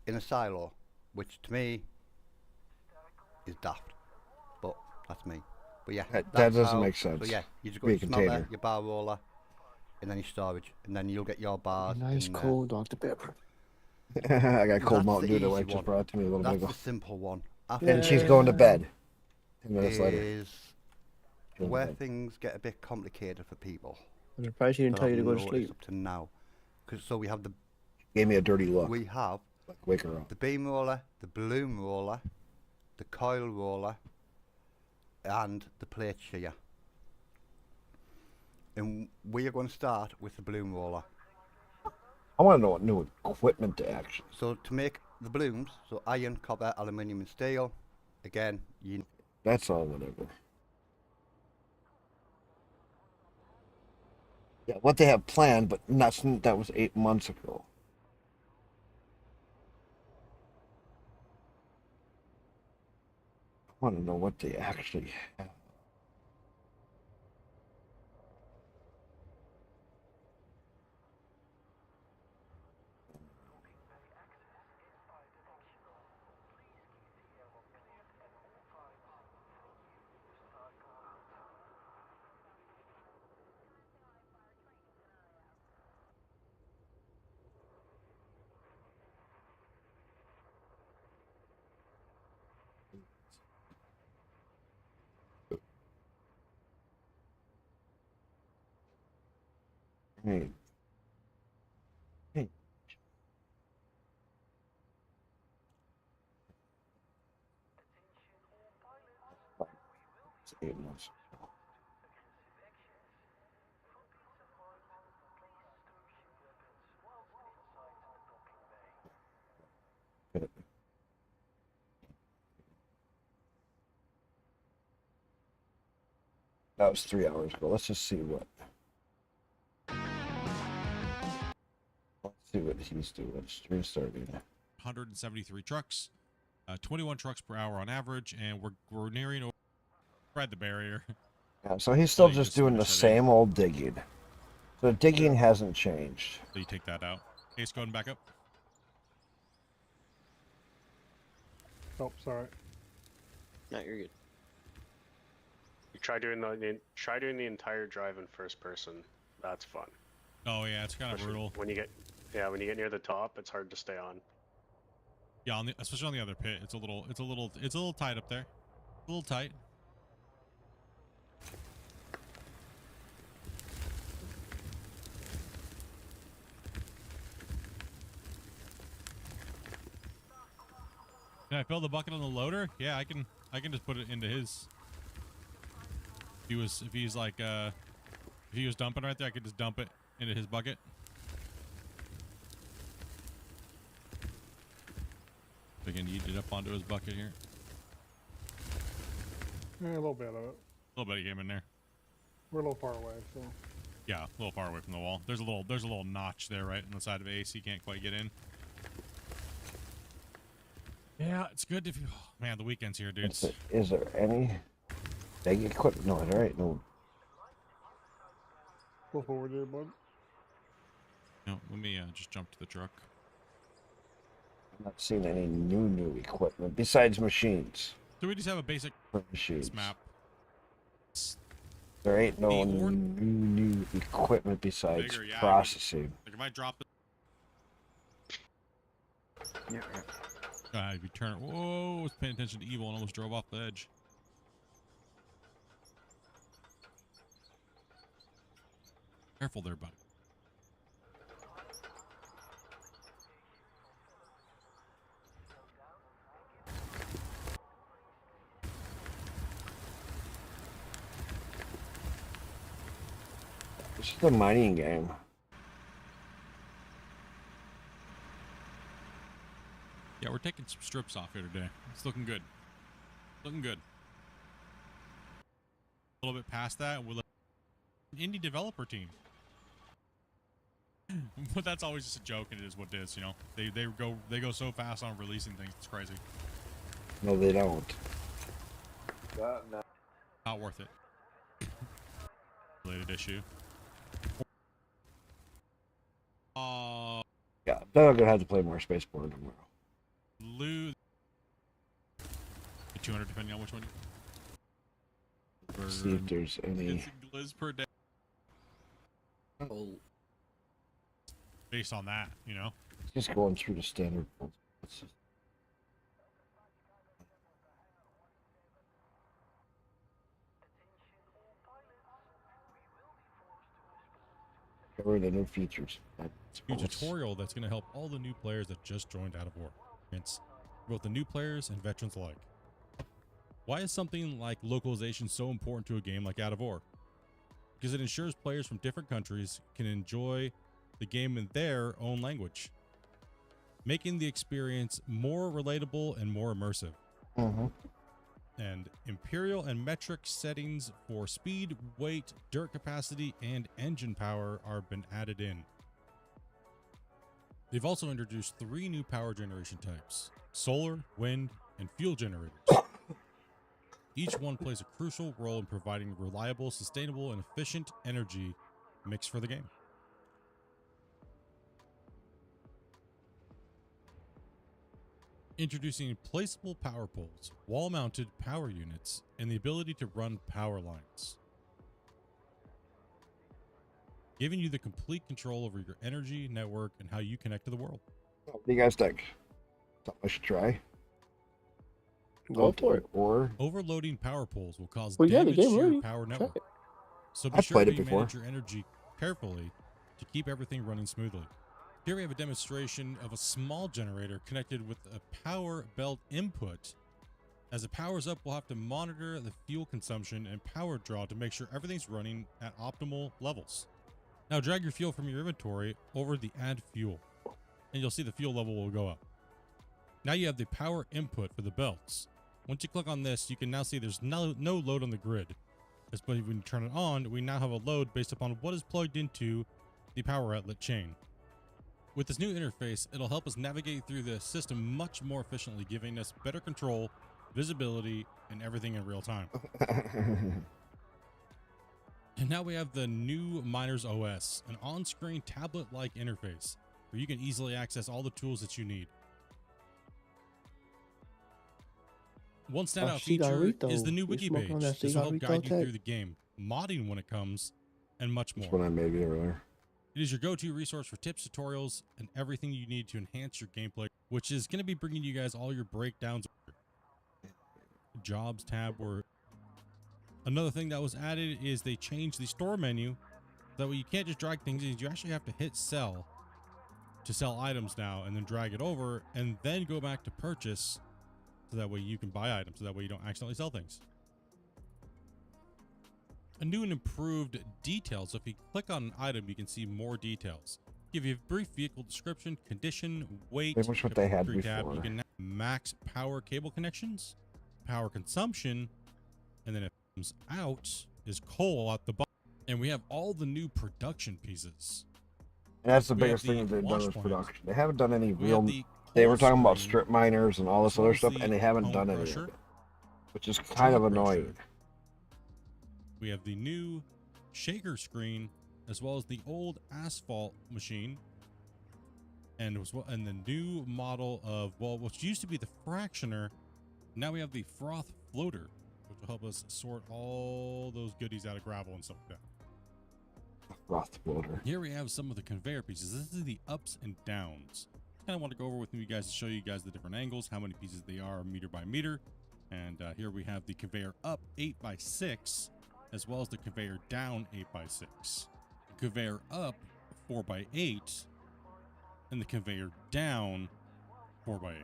in a silo, which to me is daft, but that's me. But yeah, That that's doesn't how- make sense. So yeah, you just go Be a to your smelter, container. your bar roller, and then your storage, and then you'll get your bars. Nice in there. cold Dr. Pepper. I got cold That's Mountain the Dew that easy wife just one. brought to me a little bit That's ago. the simple one. And she's going to bed. 10 minutes Is later. where things get a bit complicated for people. I'm surprised she didn't that tell you I've to go to noticed sleep. Up to now, so we have the. Gave me a dirty look. We have wake her up. The beam roller, the bloom roller, the coil roller, and the plate shear. And we are going to start with the bloom roller. I want to know what new equipment to actually. So to make the blooms, so iron, copper, aluminium, and steel. Again, you. That's all whatever. Yeah, what they have planned, but that was 8 months ago. I want to know what they actually have. Hey. Hey. It's 8 months ago. Okay. That was 3 hours ago. Let's just see what. Let's see what he's doing. Let's restarting. 173 trucks, 21 trucks per hour on average, and we're nearing over the barrier. Yeah, so he's still just doing the same old digging. The digging hasn't changed. So you take that out. Ace, go ahead and back up. Oh, sorry. No, you're good. You try doing the entire drive in first person. That's fun. Oh yeah, it's kind of brutal. When you get near the top, it's hard to stay on. Yeah, especially on the other pit, it's a little tight up there. A little tight. Can I fill the bucket on the loader? Yeah, I can just put it into his. If he was dumping right there, I could just dump it into his bucket. We can eat it up onto his bucket here. Yeah, a little bit of it. A little bit came in there. We're a little far away, so. Yeah, a little far away from the wall. There's a little notch there, right on the side of Ace. He can't quite get in. Yeah, it's good if you. Oh, man, the weekend's here, dudes. Is there any big equipment? No, there ain't no. Go forward there, bud. No, let me just jump to the truck. I'm not seeing any new equipment besides machines. Do we just have a basic machines map? There ain't no new equipment besides Bigger, yeah, processing. Like if I drop it. Yeah. If you turn it. Whoa, I was paying attention to evil and almost drove off the edge. Careful there, buddy. This is a mining game. Yeah, we're taking some strips off here today. It's looking good. Looking good. A little bit past that, we'll an indie developer team. But that's always just a joke, and it is what it is, you know. They go so fast on releasing things, it's crazy. No, they don't. Not worth it. Related issue. Yeah, then I'm gonna have to play more Spaceport tomorrow. Lose 200 depending on which one. See if there's any. Gliz per day. based on that, you know. Just going through the standard. Cover the new features. New tutorial that's going to help all the new players that just joined Out of War. It's both the new players and veterans alike. Why is something like localization so important to a game like Out of War? Because it ensures players from different countries can enjoy the game in their own language, making the experience more relatable and more immersive. And imperial and metric settings for speed, weight, dirt capacity, and engine power are been added in. They've also introduced 3 new power generation types: solar, wind, and fuel generators. Each one plays a crucial role in providing reliable, sustainable, and efficient energy mix for the game. Introducing placeable power poles, wall-mounted power units, and the ability to run power lines, giving you the complete control over your energy network and how you connect to the world. What do you guys think? Something I should try. Go for it. Or overloading power poles will cause Well, yeah, the damage game to your already. power Try network. it. So be I've sure played to it before. manage your energy carefully to keep everything running smoothly. Here we have a demonstration of a small generator connected with a power belt input. As it powers up, we'll have to monitor the fuel consumption and power draw to make sure everything's running at optimal levels. Now drag your fuel from your inventory over the add fuel, and you'll see the fuel level will go up. Now you have the power input for the belts. Once you click on this, you can now see there's no load on the grid. But when you turn it on, we now have a load based upon what is plugged into the power outlet chain. With this new interface, it'll help us navigate through the system much more efficiently, giving us better control, visibility, and everything in real time. And now we have the new Miners OS, an on-screen tablet-like interface where you can easily access all the tools that you need. One standout feature is the new wiki page. This will help guide you through the game, modding when it comes, and much more. That's what I made earlier. It is your go-to resource for tips, tutorials, and everything you need to enhance your gameplay, which is going to be bringing you guys all your breakdowns. Jobs tab. Where another thing that was added is they changed the store menu. That way you can't just drag things in. You actually have to hit sell to sell items now, and then drag it over, and then go back to purchase. So that way you can buy items, so that way you don't accidentally sell things. A new and improved details. So if you click on an item, you can see more details. Give you a brief vehicle description, condition, weight. Pretty much what they had tab. before. You can max power cable connections, power consumption, and then it comes out is coal at the bottom. And we have all the new production pieces. And that's the We have biggest thing the that they've done wash with point. production. They haven't done any We have real. the They were coal talking about screen, strip miners and all this as other well as stuff, the and they haven't home done any of crusher, it, which is kind of Storm crusher. annoying. We have the new shaker screen, as well as the old asphalt machine, and the new model of, well, what used to be the fractioner. Now we have the froth floater, which will help us sort all those goodies out of gravel and stuff like that. Froth floater. Here we have some of the conveyor pieces. This is the ups and downs. Kind of want to go over with you guys to show you guys the different angles, how many pieces they are meter by meter. And here we have the conveyor up 8x6, as well as the conveyor down 8x6. The conveyor up 4x8, and the conveyor down 4x8.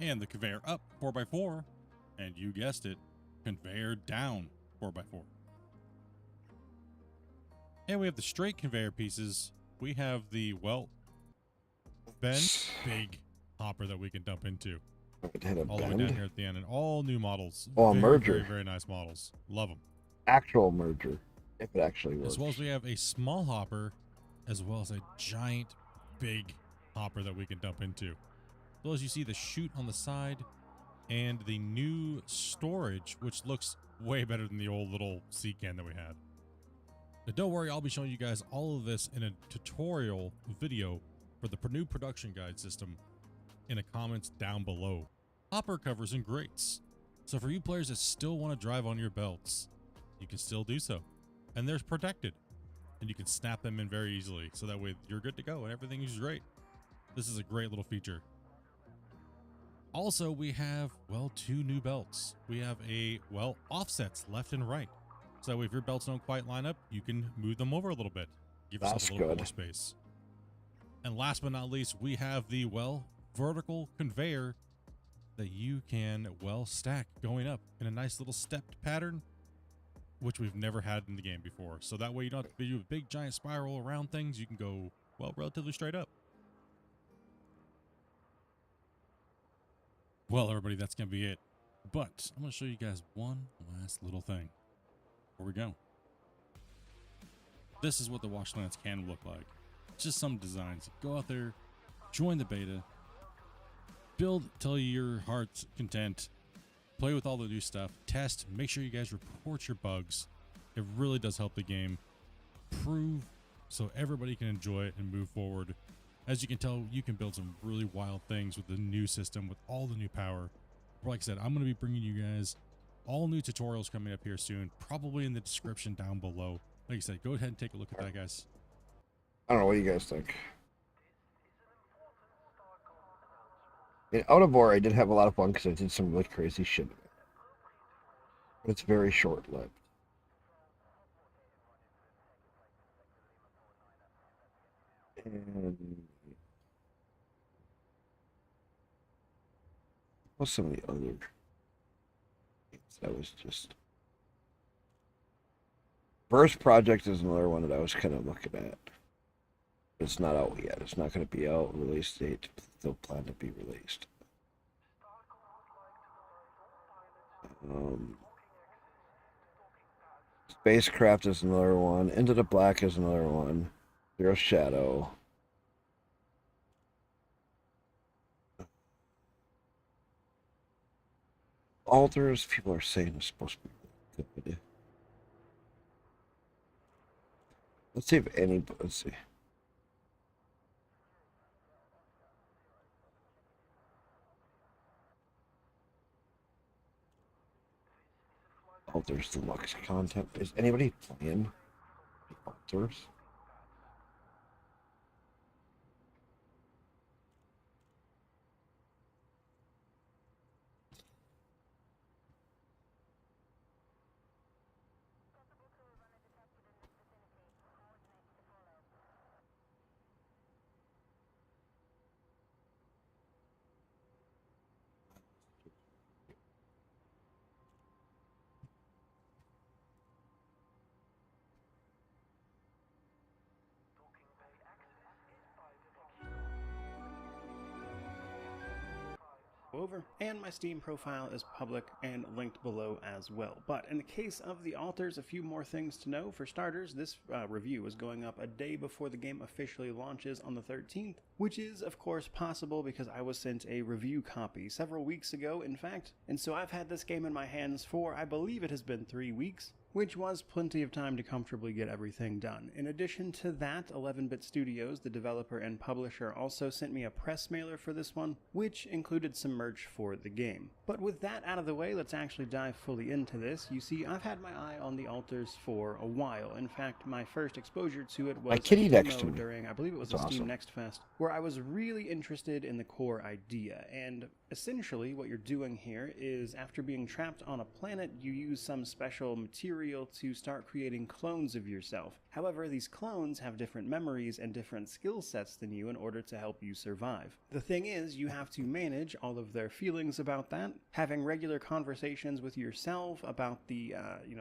And the conveyor up 4x4, and you guessed it, conveyor down 4x4. And we have the straight conveyor pieces. We have the, well, big hopper that we can dump into. It had a All the way bend. down here at the end, and all new models. Oh, a very, merger. Very, very nice models. Love them. Actual merger, if it actually works. As well as we have a small hopper, as well as a giant, big hopper that we can dump into. As well as you see the chute on the side, and the new storage, which looks way better than the old little sea can that we had. But don't worry, I'll be showing you guys all of this in a tutorial video for the new production guide system in the comments down below. Hopper covers and grates. So for you players that still want to drive on your belts, you can still do so. And they're protected. and you can snap them in very easily. So that way you're good to go and everything is great. This is a great little feature. Also, we have, well, 2 new belts. We have offsets left and right. So if your belts don't quite line up, you can move them over a little bit. Give yourself That's a little good. more space. And last but not least, we have the, vertical conveyor that you can, stack going up in a nice little stepped pattern, which we've never had in the game before. So that way you don't have to do a big giant spiral around things. You can go, relatively straight up. Well, everybody, that's going to be it. But I'm going to show you guys one last little thing before we go. This is what the Wastelands can look like. Just some designs. Go out there, join the beta, build till your heart's content, play with all the new stuff, test, make sure you guys report your bugs. It really does help the game prove so everybody can enjoy it and move forward. As you can tell, you can build some really wild things with the new system, with all the new power. Like I said, I'm going to be bringing you guys all new tutorials coming up here soon, probably in the description down below. Like I said, go ahead and take a look at that, guys. I don't know what you guys think. In Out of War, I did have a lot of fun because I did some really crazy shit. But it's very short-lived. And what's some of the other things that was just... Burst Project is another one that I was kind of looking at. It's not out yet. It's not going to be out. Release date still planned to be released. Spacecraft is another one. Into the Black is another one. Zero Shadow. Alters, people are saying it's supposed to be really good. Let's see if any. Let's see. Alters deluxe content. Is anybody playing Alters? Over, and my Steam profile is public and linked below as well. But in the case of the alters, a few more things to know. For starters, this review is going up a day before the game officially launches on the 13th, which is of course possible because I was sent a review copy several weeks ago, in fact, and so I've had this game in my hands for, I believe it has been 3 weeks, which was plenty of time to comfortably get everything done. In addition to that, 11-Bit Studios, the developer and publisher, also sent me a press mailer for this one, which included some merch for the game. But with that out of the way, let's actually dive fully into this. You see, I've had my eye on the alters for a while. In fact, my first exposure to it was a demo during, I believe it was the Steam Next Fest, where I was really interested in the core idea. And essentially, what you're doing here is, after being trapped on a planet, you use some special material to start creating clones of yourself. However, these clones have different memories and different skill sets than you in order to help you survive. The thing is, you have to manage all of their feelings about that, having regular conversations with yourself about the,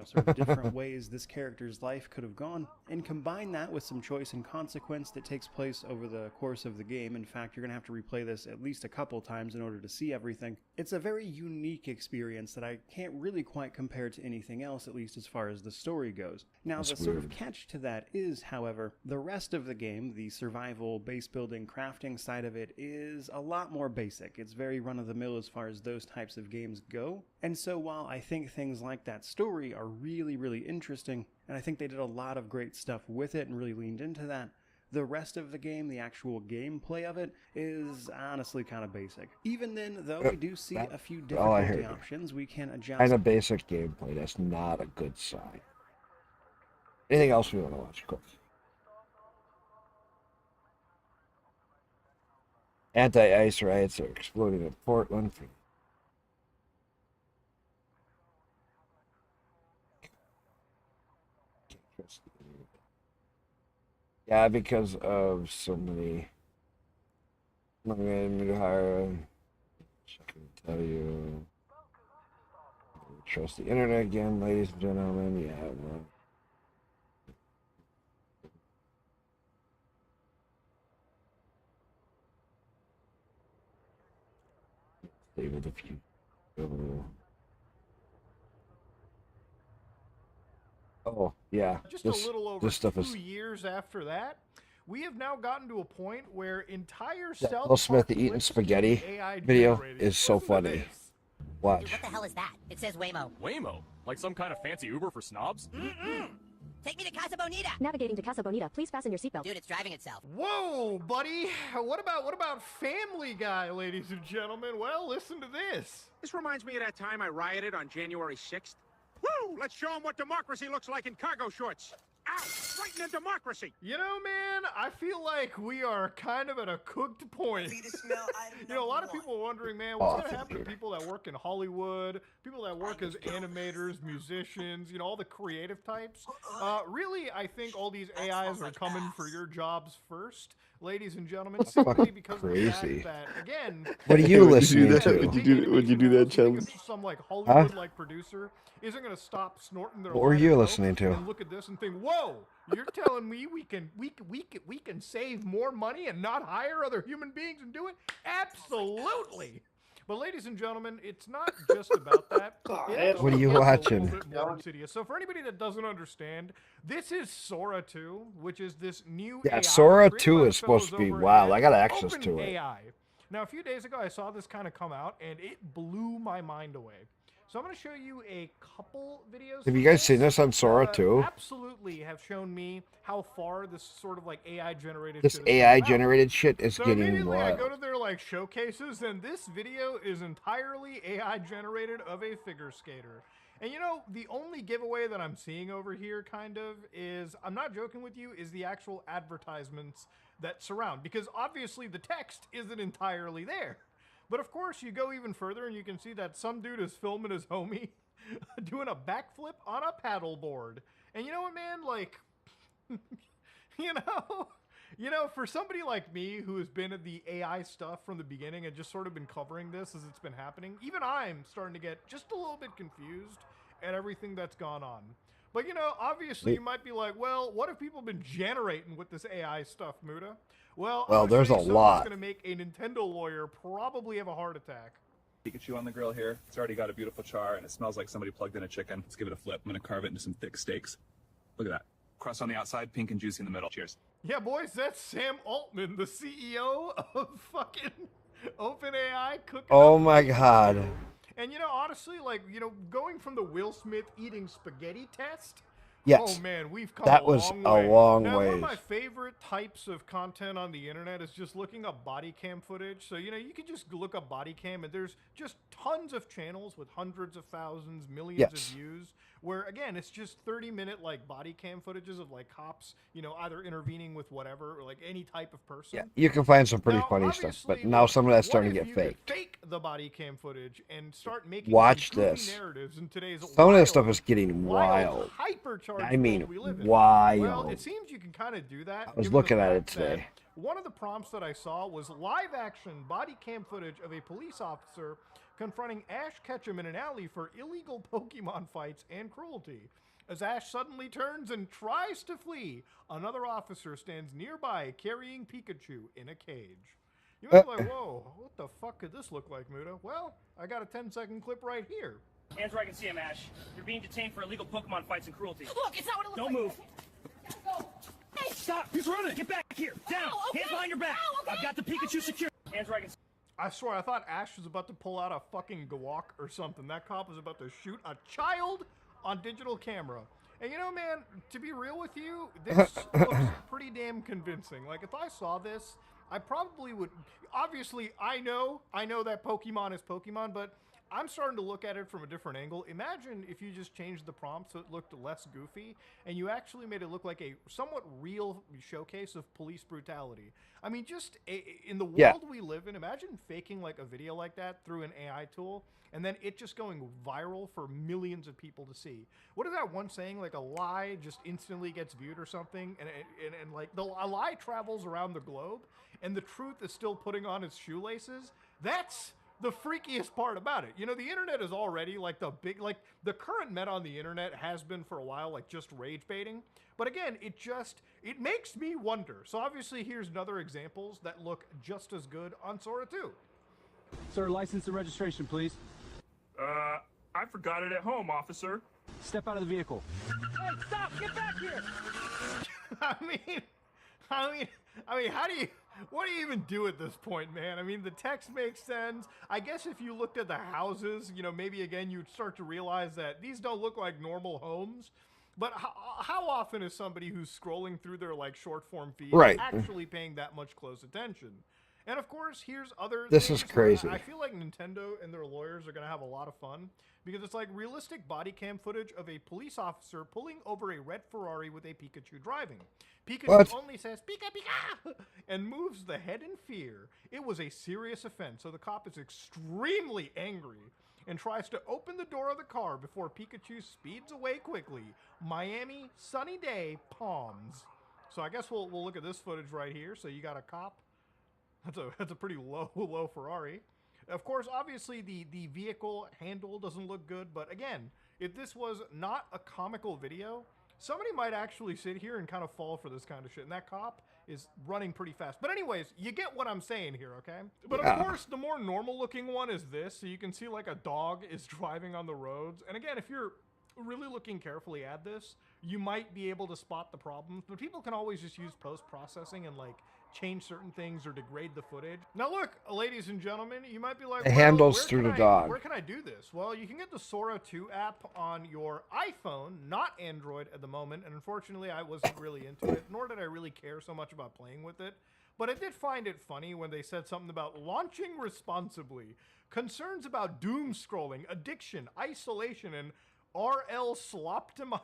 sort of different ways this character's life could have gone, and combine that with some choice and consequence that takes place over the course of the game. In fact, you're going to have to replay this at least a couple times in order to see everything. It's a very unique experience that I can't really quite compare to anything else, at least as far as the story goes. Now, the sort of catch to that is, however, the rest of the game, the survival, base building, crafting side of it, is a lot more basic. It's very run-of-the-mill as far as those types of games go. And so while I think things like that story are really, really interesting, and I think they did a lot of great stuff with it and really leaned into that, the rest of the game, the actual gameplay of it, is honestly kind of basic. Even then, though, we do see a few difficulty options. We can adjust. Kind of basic gameplay. That's not a good sign. Anything else we want to watch? Cool. Anti-ice riots are exploding in Portland. Yeah, because of so many. I'm going to hire. I can tell you. Trust the internet again, ladies and gentlemen. Yeah, well. Able to few. Oh yeah, Just this, a little over this stuff 2 is. years after that, we have now gotten to a point where entire That South Will Smith Park eating clips spaghetti can be AI video generated. is so Listen to funny. this. Watch. Dude, what the hell is that? It says Waymo. Waymo? Like some kind of fancy Uber for snobs? Take me to Casa Bonita. Navigating to Casa Bonita. Please fasten your seatbelt. Dude, it's driving itself. Whoa, buddy. What about Family Guy, ladies and gentlemen? Well, listen to this. This reminds me of that time I rioted on January 6th. Woo! Let's show them what democracy looks like in cargo shorts. Ow! Right in the democracy. You know, man, I feel like we are kind of at a cooked point. You know, a lot of people are wondering, man, what's going to happen to people that work in Hollywood, people that work as animators, musicians, you know, all the creative types. Really, I think all these AIs are coming for your jobs first, ladies and gentlemen, simply because of the crazy. fact that, again... What are you listening to? Would you do that, Chum? Some, like, Hollywood-like producer isn't going to stop snorting their What were line you of listening coke to? and look at this and think, whoa, you're telling me we can save more money and not hire other human beings and do it? Absolutely. But ladies and gentlemen, it's not just about that. What are you watching? A little bit more insidious. So for anybody that doesn't understand, this is Sora 2, which is this new Yeah, AI Sora created 2 by the is supposed to fellows be over wild. at I got access to it. OpenAI. Now, a few days ago, I saw this kind of come out, and it blew my mind away. So I'm going to show you a couple videos. Have you from guys seen this on Sora that, 2? Absolutely have shown me how far this sort of like AI generated This shit has AI come out. generated shit is So getting immediately I wild. go to their like showcases, and this video is entirely AI generated of a figure skater. And you know, the only giveaway that I'm seeing over here kind of is, I'm not joking with you, is the actual advertisements that surround, because obviously the text isn't entirely there. But of course, you go even further and you can see that some dude is filming his homie doing a backflip on a paddleboard. And you know what, man? Like, you know, for somebody like me who has been at the AI stuff from the beginning and just sort of been covering this as it's been happening, even I'm starting to get just a little bit confused at everything that's gone on. But, you know, obviously you might be like, well, what have people been generating with this AI stuff, Muda? Well, There's a lot. Going to make a Nintendo lawyer probably have a heart attack. Pikachu on the grill here. It's already got a beautiful char, and it smells like somebody plugged in a chicken. Let's give it a flip. I'm gonna carve it into some thick steaks. Look at that. Crust on the outside, pink and juicy in the middle. Cheers. Yeah, boys, that's Sam Altman, the CEO of fucking OpenAI cooking. Oh up my this god. video. And you know, honestly, like, you know, going from the Will Smith eating spaghetti test. Yes. Oh man, we've come That a was long a way. long now, one of ways. my favorite types of content on the internet is just looking up body cam footage. So, you know, you can just look up body cam and there's just tons of channels with hundreds of thousands, millions of Yes. views where, again, it's just 30-minute like body cam footages of like cops, you know, either intervening with whatever or like any type of person. Yeah, you can find some pretty Now, funny stuff, but obviously, now look, some of that's what starting to if get you could faked. fake the body cam footage and start making Watch some goofy this. narratives in today's Some of this stuff is getting wild, wild. hypercharged I mean, world we live in. wild. Well, it seems you can kind of do that. I was given the looking at it fact that today. One of the prompts that I saw was live action body cam footage of a police officer confronting Ash Ketchum in an alley for illegal Pokemon fights and cruelty. As Ash suddenly turns and tries to flee, another officer stands nearby carrying Pikachu in a cage. You might be like, whoa, what the fuck could this look like, Muda? Well, I got a 10-second clip right here. Hands where I can see him, Ash. You're being detained for illegal Pokemon fights and cruelty. Look, it's not what it looks Don't like. move. Hey, stop! He's running! Get back here! Down! Ow, okay. Hands behind your back! Ow, okay. I've got the Pikachu secure. Hands where I can see. I swear, I thought Ash was about to pull out a fucking Gawak or something. That cop was about to shoot a child on digital camera. And you know, man, to be real with you, this looks pretty damn convincing. Like, if I saw this, I probably would... Obviously, I know that Pokemon is Pokemon, but I'm starting to look at it from a different angle. Imagine if you just changed the prompt so it looked less goofy, and you actually made it look like a somewhat real showcase of police brutality. I mean, just in the world we live in, imagine faking like a video like that through an AI tool, and then it just going viral for millions of people to see. What is that one saying? Like a lie just instantly gets viewed or something, and like a lie travels around the globe, and the truth is still putting on its shoelaces. That's the freakiest part about it. You know, the internet is already like the current meta on the internet has been for a while, like just rage baiting. But again, it makes me wonder. So obviously here's another examples that look just as good on Sora 2. Sir, license and registration, please. I forgot it at home, officer. Step out of the vehicle. Hey, stop! Get back here! I mean, what do you even do at this point, man? I mean, the text makes sense. I guess if you looked at the houses, you know, maybe again, you'd start to realize that these don't look like normal homes. But how often is somebody who's scrolling through their like short form feed actually paying that much close attention? And of course, here's other This is crazy. I feel like Nintendo and their lawyers are going to have a lot of fun because it's like realistic body cam footage of a police officer pulling over a red Ferrari with a Pikachu driving. Pikachu only says Pika Pika and moves the head in fear. It was a serious offense, so the cop is extremely angry and tries to open the door of the car before Pikachu speeds away quickly. Miami, sunny day, palms. So I guess we'll look at this footage right here. So you got a cop. That's a pretty low Ferrari. Of course, obviously the vehicle handle doesn't look good, but again, if this was not a comical video, somebody might actually sit here and kind of fall for this kind of shit. And that cop is running pretty fast. But anyways, you get what I'm saying here, okay? But of course, the more normal looking one is this. So you can see like a dog is driving on the roads. And again, if you're really looking carefully at this, you might be able to spot the problems. But people can always just use post-processing and like change certain things or degrade the footage. Now look, ladies and gentlemen, you might be like, it handles through the dog. Where can I do this? Well, you can get the Sora 2 app on your iPhone, not Android at the moment, and unfortunately I wasn't really into it, nor did I really care so much about playing with it. But I did find it funny when they said something about launching responsibly, concerns about doom scrolling, addiction, isolation, and RL sloptoma.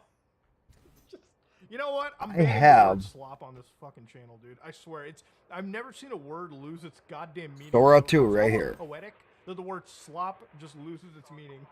You know what? I'm banning the word slop on this fucking channel, dude. I swear, I've never seen a word lose its goddamn meaning. Sora 2 right here. Poetic that the word slop just loses its meaning.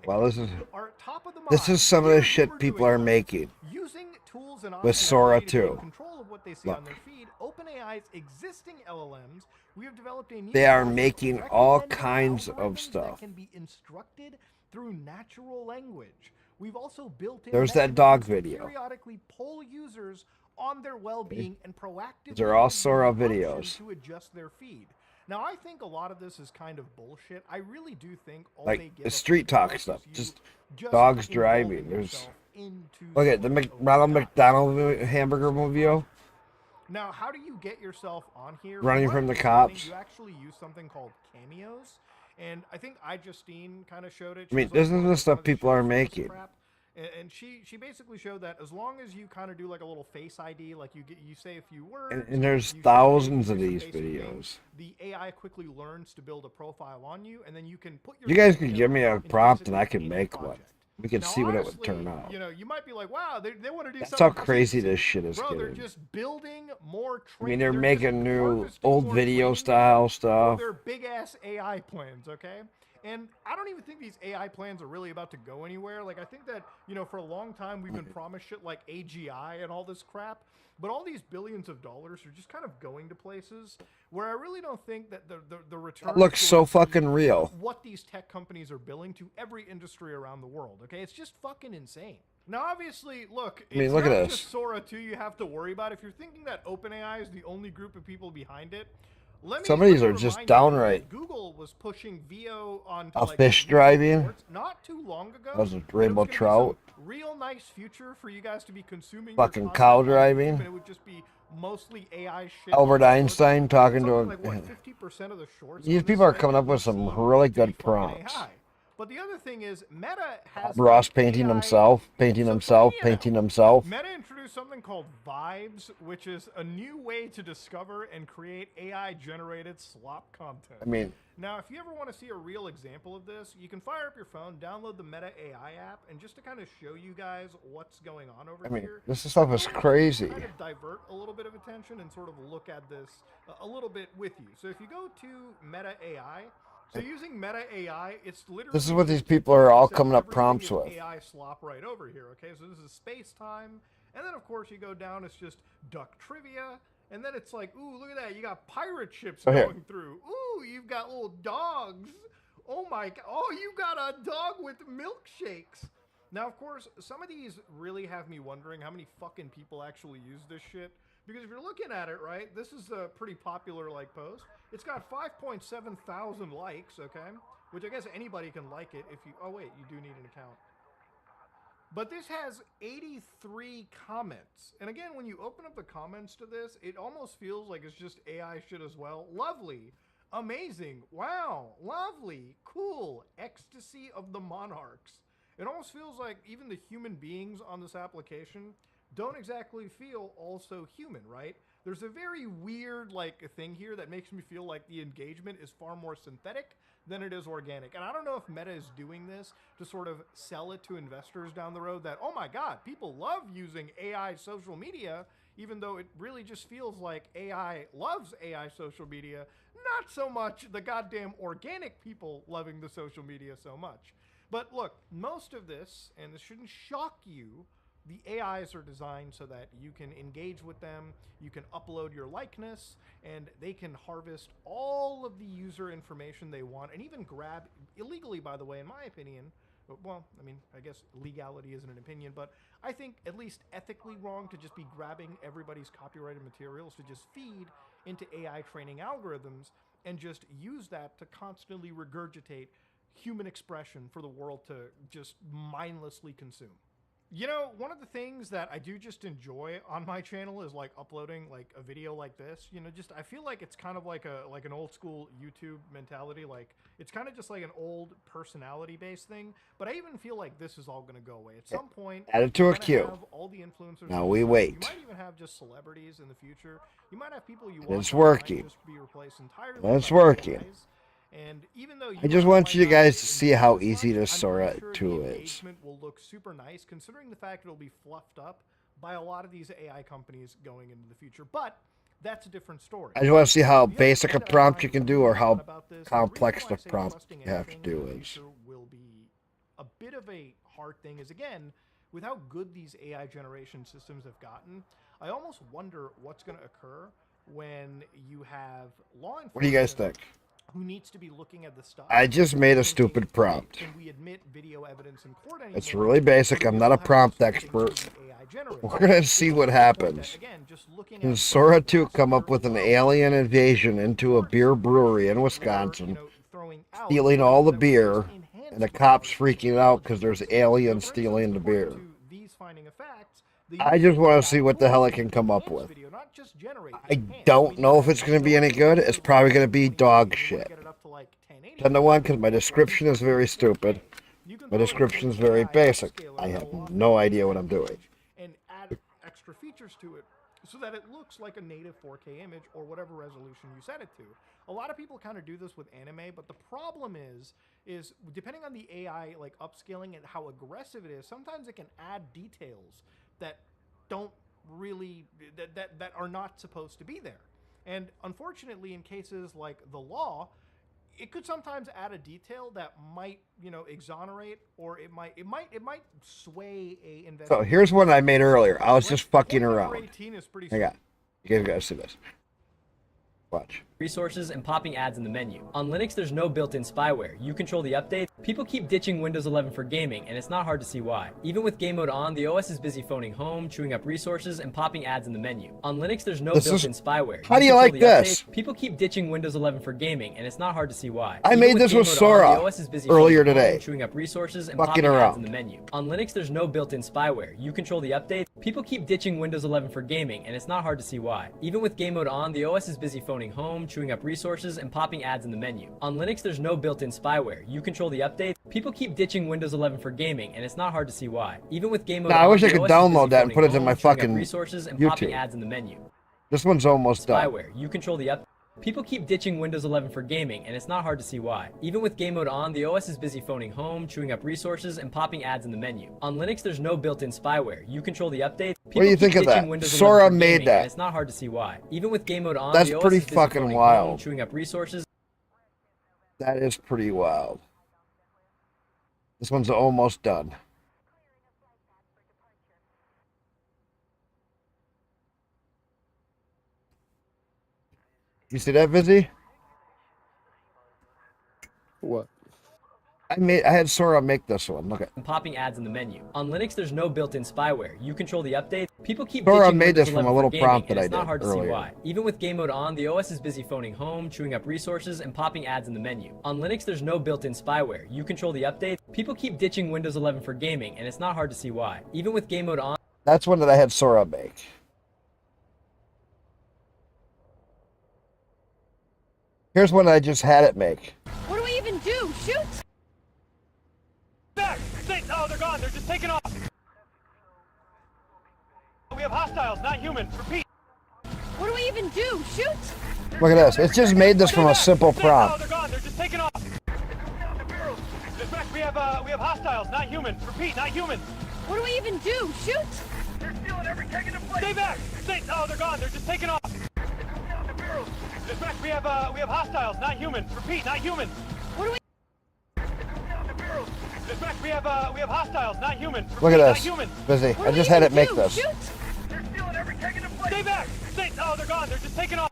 Well, this is some of the shit people are making using tools and with Sora 2. Control of what they see on their feed. OpenAI's existing LLMs. We have developed a new They are making all kinds of stuff. that can be instructed through natural language. We've also built in There's that dog video. Periodically poll users on their well-being and proactively They're all Sora videos. to adjust their feed. Now, I think a lot of this is kind of bullshit. I really do think all Like they give the us street talk is stuff. you Just just dogs involving driving. There's yourself into look at the Ronald McDonald hamburger video. Now, how do you get yourself on here? Running My from the understanding, cops. You actually use something called cameos, and I think Justine kind of showed it. I mean, She's this like is one the of stuff ones people that are shows making. crap. And she basically showed that as long as you kind of do like a little face ID, like you say a few words, And there's you thousands say of some these basic things, videos. the AI quickly learns to build a profile on you, and then you can put your. You guys could give me a prompt and I could make one. We could Now, see what it honestly, would turn out. You know, you might be like, wow, they want to do That's something. how crazy crazy. this shit is Bro, they're getting. just building more. I mean, they're making new old video style stuff. They're big ass AI plans, okay? And I don't even think these AI plans are really about to go anywhere. Like, I think that, you know, for a long time we've been promised shit like AGI and all this crap, but all these billions of dollars are just kind of going to places where I really don't think that the return That looks so fucking real. what these tech companies are billing to every industry around the world, okay? It's just fucking insane. Now, obviously, look, I mean, it's look at not this. just Sora 2 you have to worry about. If you're thinking that OpenAI is the only group of people behind it, Some of these are remind just you downright. that Google was pushing VO on A fish driving. not too long ago. That was a and it rainbow was gonna be trout. some real nice future for you guys to be consuming. Fucking your cow content on YouTube, driving. and it would just be mostly AI shit. Albert Einstein talking to Something a. like, what, 50% of the shorts These on this people are site coming up with was some some really good fucking prompts. AI. But the other thing is, Meta has Ross painting himself, painting himself, painting himself. Meta introduced something called Vibes, which is a new way to discover and create AI-generated slop content. I mean, now, if you ever want to see a real example of this, you can fire up your phone, download the Meta AI app, and just to kind of show you guys what's going on over here. this stuff is crazy. Kind of divert a little bit of attention and sort of look at this a little bit with you. So if you go to Meta AI, so using Meta AI, it's literally... This is what these people are all coming up prompts with. AI slop right over here, okay? So this is space-time, and then, of course, you go down, it's just duck trivia, and then it's like, ooh, look at that, you got pirate ships going through. Ooh, you've got little dogs. Oh, my God. Oh, you got a dog with milkshakes. Now, of course, some of these really have me wondering how many fucking people actually use this shit. Because if you're looking at it, right, this is a pretty popular, like, post. It's got 5.7 thousand likes, okay? Which I guess anybody can like it if you... Oh, wait, you do need an account. But this has 83 comments. And again, when you open up the comments to this, it almost feels like it's just AI shit as well. Lovely. Amazing. Wow. Lovely. Cool. Ecstasy of the monarchs. It almost feels like even the human beings on this application don't exactly feel also human, right? There's a very weird like thing here that makes me feel like the engagement is far more synthetic than it is organic. And I don't know if Meta is doing this to sort of sell it to investors down the road that, oh my God, people love using AI social media, even though it really just feels like AI loves AI social media, not so much the goddamn organic people loving the social media so much. But look, most of this, and this shouldn't shock you, the AIs are designed so that you can engage with them, you can upload your likeness, and they can harvest all of the user information they want, and even grab, illegally by the way, in my opinion, well, I mean, I guess legality isn't an opinion, but I think at least ethically wrong to just be grabbing everybody's copyrighted materials to just feed into AI training algorithms and just use that to constantly regurgitate human expression for the world to just mindlessly consume. You know, one of the things that I do just enjoy on my channel is like uploading like a video like this. You know, just I feel like it's kind of like an old school YouTube mentality. Like it's kind of just like an old personality based thing. But I even feel like this is all going to go away at some point. Add it to a queue. All the influencers. Now we wait. You might even have just celebrities in the future. You might have people you It's watch working. just be replaced entirely. It's by working. AIs. And even though I just want you guys to see how easy this Sora 2 is. engagement will look super nice, considering the fact it'll be fluffed up by a lot of these AI companies going into the future. But that's a different story. I just want to see how basic a prompt you can do or how complex the prompt you have to do is. Will be a bit of a hard thing is, again, with how good these AI generation systems have gotten, I almost wonder what's going to occur when you have law enforcement. What do you guys think? Who needs to be looking at the stuff. I just made a stupid prompt. Can we admit video evidence in court anymore? It's really basic. I'm not a prompt expert. We're going to see what happens. Can Sora 2 come up with an alien invasion into a beer brewery in Wisconsin, stealing all the beer, and the cops freaking out because there's aliens stealing the beer? I just want to see what the hell it can come up with. I don't know if it's going to be any good. It's probably going to be dog shit. 10 to 1 because my description is very stupid. My description is very basic. I have no idea what I'm doing. And add extra features to it so that it looks like a native 4K image or whatever resolution you set it to. A lot of people kind of do this with anime, but the problem is depending on the AI like upscaling and how aggressive it is, sometimes it can add details that don't really that are not supposed to be there. And unfortunately, in cases like the law, it could sometimes add a detail that might, you know, exonerate, or it might sway a investigation. So here's one I made earlier. I was just fucking around. Hang on. You guys gotta see this. Watch. Resources and popping ads in the menu. On Linux, there's no built-in spyware. You control the updates. People keep ditching Windows 11 for gaming, and it's not hard to see why. Even with game mode on, the OS is busy phoning home, chewing up resources, and popping ads in the menu. On Linux, there's no built-in spyware. How do you like this? People keep ditching Windows 11 for gaming, and it's not hard to see why. I made this with Sora earlier today. Chewing up resources and fucking popping ads around in the menu. On Linux, there's no built-in spyware. You control the updates. People keep ditching Windows 11 for gaming, and it's not hard to see why. Even with game mode on, the OS is busy phoning home, chewing up resources, and popping ads in the menu. On Linux, there's no built-in spyware. You control the updates. People keep ditching Windows 11 for gaming, and it's not hard to see why. Even with game mode Nah, I on, wish I the could OS is busy download that and phoning put it in home, my chewing up fucking resources and popping YouTube. ads in the menu. This one's almost done. Spyware. You control the up. People keep ditching Windows 11 for gaming, and it's not hard to see why. Even with game mode on, the OS is busy phoning home, chewing up resources, and popping ads in the menu. On Linux, there's no built-in spyware. You control the updates. What do you think of that? Sora made that. And it's not hard to see why. Even with game mode on, That's the OS pretty is busy fucking phoning wild. home, chewing up resources. That is pretty wild. This one's almost done. You see that, Vizzy? What? I had Sora make this one. Look at. And popping ads in the menu. On Linux, there's no built-in spyware. You control the updates. People keep Sora ditching made Windows this from 11 a little for gaming, prompt and that I it's not did hard to earlier. see why. Even with game mode on, the OS is busy phoning home, chewing up resources, and popping ads in the menu. On Linux, there's no built-in spyware. You control the updates. People keep ditching Windows 11 for gaming, and it's not hard to see why. Even with game mode on. That's one that I had Sora make. Here's one I just had it make. What do we even do? Shoot? Back! Oh, they're gone. They're just taking off. We have hostiles, not humans. Repeat. What do we even do? Shoot? Look at this. It's just made this from a simple Oh, prompt. they're gone. They're just taking off. Dispatch, we have hostiles, not humans. Repeat, not humans. What do we even do? Shoot? They're stealing everything in the place. Stay back. Oh, they're gone. They're just taking off. Dispatch, we have hostiles, not humans. Repeat, not humans. What do we? Dispatch, we have hostiles, not humans. Repeat, Look at not this. humans. Busy. I just had it make this. Shoot. They're stealing everything in the place. Stay back. Oh, they're gone. They're just taking off.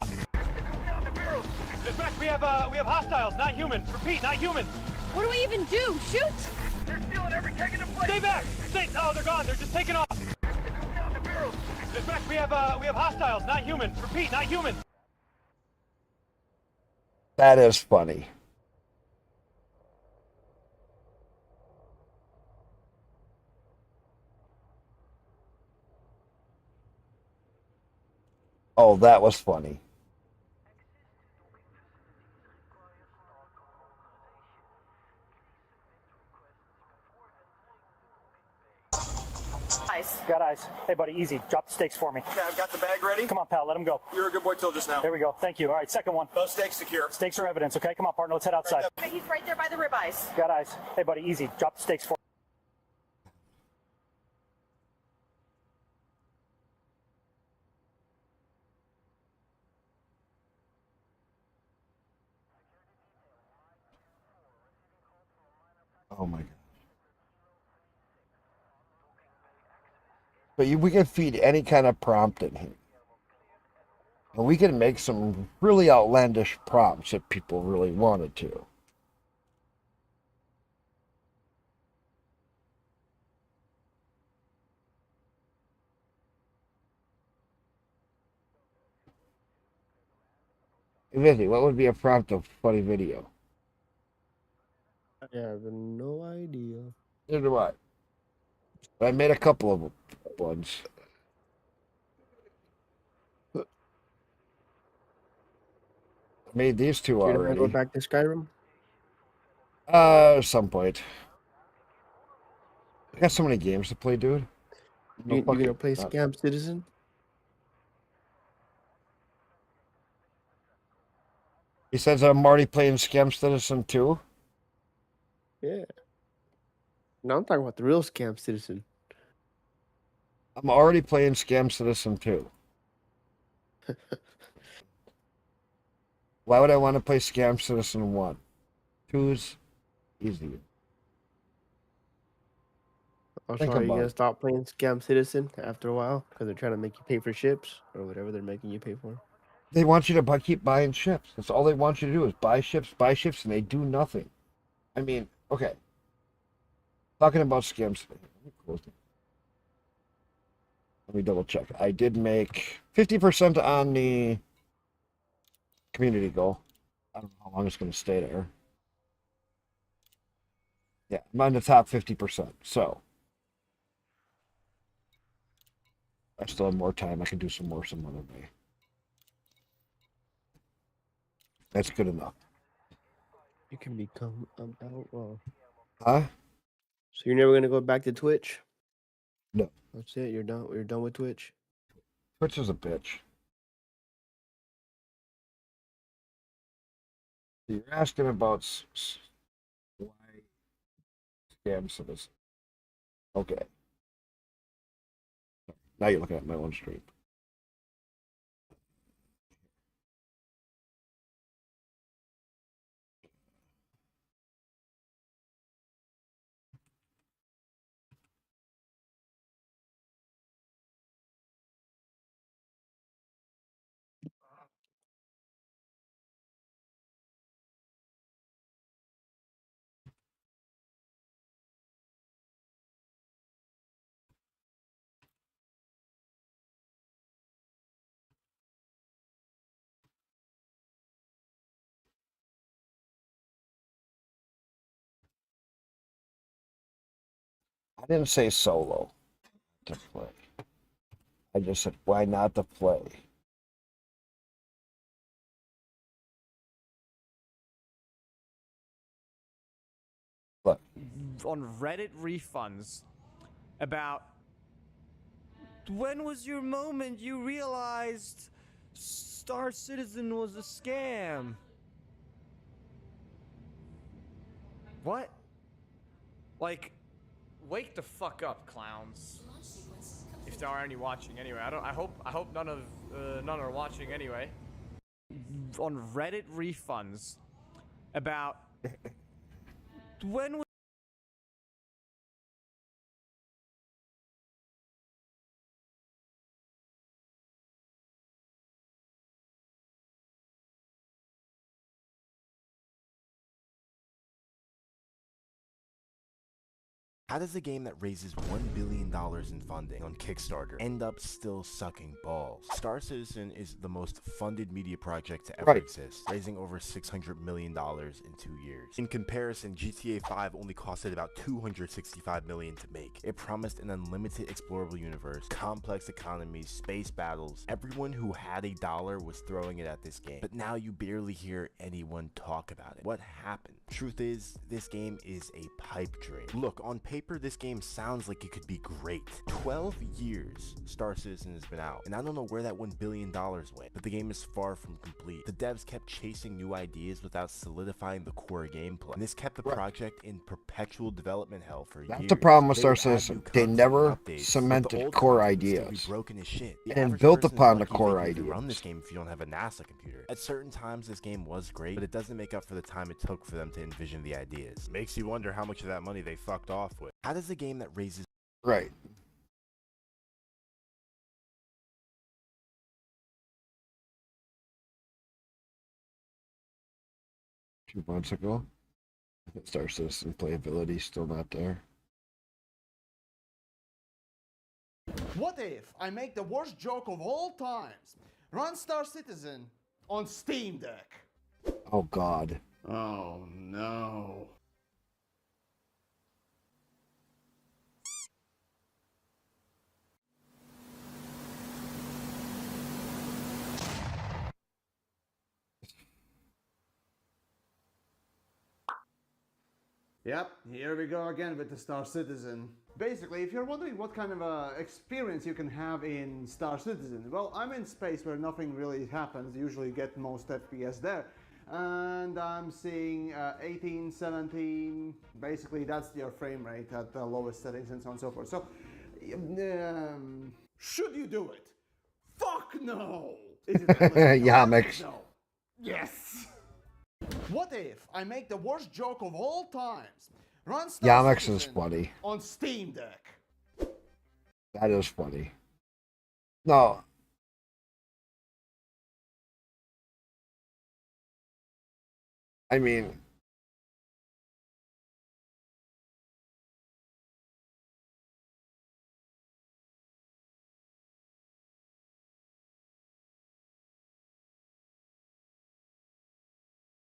Dispatch, we have hostiles, not humans. Repeat, not humans. What do we even do? Shoot? They're stealing everything in the place. Stay back. Oh, they're gone. They're just taking off. Dispatch, we have hostiles, not humans. Repeat, not humans. That is funny. Oh, that was funny. Ice. Got ice. Hey, buddy, easy. Drop the stakes for me. Okay, I've got the bag ready. Come on, pal, let him go. You're a good boy till just now. There we go. Thank you. All right, second one. Those stakes secure. Stakes are evidence, okay? Come on, partner, let's head outside. He's right there by the ribeyes. Got ice. Hey, buddy, easy. Drop the stakes for me. Oh my god. But we can feed any kind of prompt in here. And we can make some really outlandish prompts if people really wanted to. Hey, Vizzy, what would be a prompt of funny video? I have no idea. Neither do I. But I made a couple of ones. I made these two You're already. gonna go back to Skyrim? At some point. I got so many games to play, dude. You gonna play Scam Citizen? He says I'm already playing Scam Citizen 2. Yeah. No, I'm talking about the real Scam Citizen. I'm already playing Scam Citizen 2. Why would I want to play Scam Citizen 1? 2's easier. Also, are you gonna stop playing Scam Citizen after a while because they're trying to make you pay for ships or whatever they're making you pay for? They want you to keep buying ships. That's all they want you to do is buy ships, and they do nothing. I mean, okay. Talking about Scam Citizen. Let me close it. Let me double check. I did make 50% on the community goal. I don't know how long it's going to stay there. Yeah, I'm on the top 50%. So I still have more time. I can do some more some other day. That's good enough. You can become about Huh? So you're never gonna go back to Twitch? No. That's it. You're done. You're done with Twitch. Twitch is a bitch. You're asking about why scam citizen. Okay. Now you're looking at my own stream. I didn't say solo to play. I just said, why not to play? Look. On Reddit refunds about when was your moment you realized Star Citizen was a scam? What? Like, wake the fuck up, clowns. If there are any watching anyway. I hope none are watching anyway. On Reddit refunds about when was How does a game that raises $1 billion in funding on Kickstarter end up still sucking balls? Star Citizen is the most funded media project to ever exist, raising over $600 million in 2 years. In comparison, GTA 5 only costed about $265 million to make. It promised an unlimited explorable universe, complex economies, space battles. Everyone who had a dollar was throwing it at this game, but now you barely hear anyone talk about it. What happened? Truth is, this game is a pipe dream. Look, on paper, this game sounds like it could be great. 12 years Star Citizen has been out, and I don't know where that $1 billion went, but the game is far from complete. The devs kept chasing new ideas without solidifying the core gameplay, and this kept the project in perpetual development hell for years. That's the problem with They Star would add new Citizen. They content never and updates, but the cemented old core content would still ideas be broken as shit. The and average built person is upon the lucky if core they can even run ideas. this game if you don't have a NASA computer. At certain times, this game was great, but it doesn't make up for the time it took for them to envision the ideas. Makes you wonder how much of that money they fucked off with. How does a game that raises Right. A few months ago, Star Citizen playability still not there. What if I make the worst joke of all times? Run Star Citizen on Steam Deck. Oh God. Oh no. Yep, here we go again with the Star Citizen. Basically, if you're wondering what kind of experience you can have in Star Citizen, well, I'm in space where nothing really happens. You usually get most FPS there. And I'm seeing 18, 17, basically that's your frame rate at the lowest settings and so on and so forth. So, should you do it? Fuck no! Is it Yamix. No. Yes! What if I make the worst joke of all times? Run Star Yamix is Citizen funny. on Steam Deck. That is funny. No. I mean,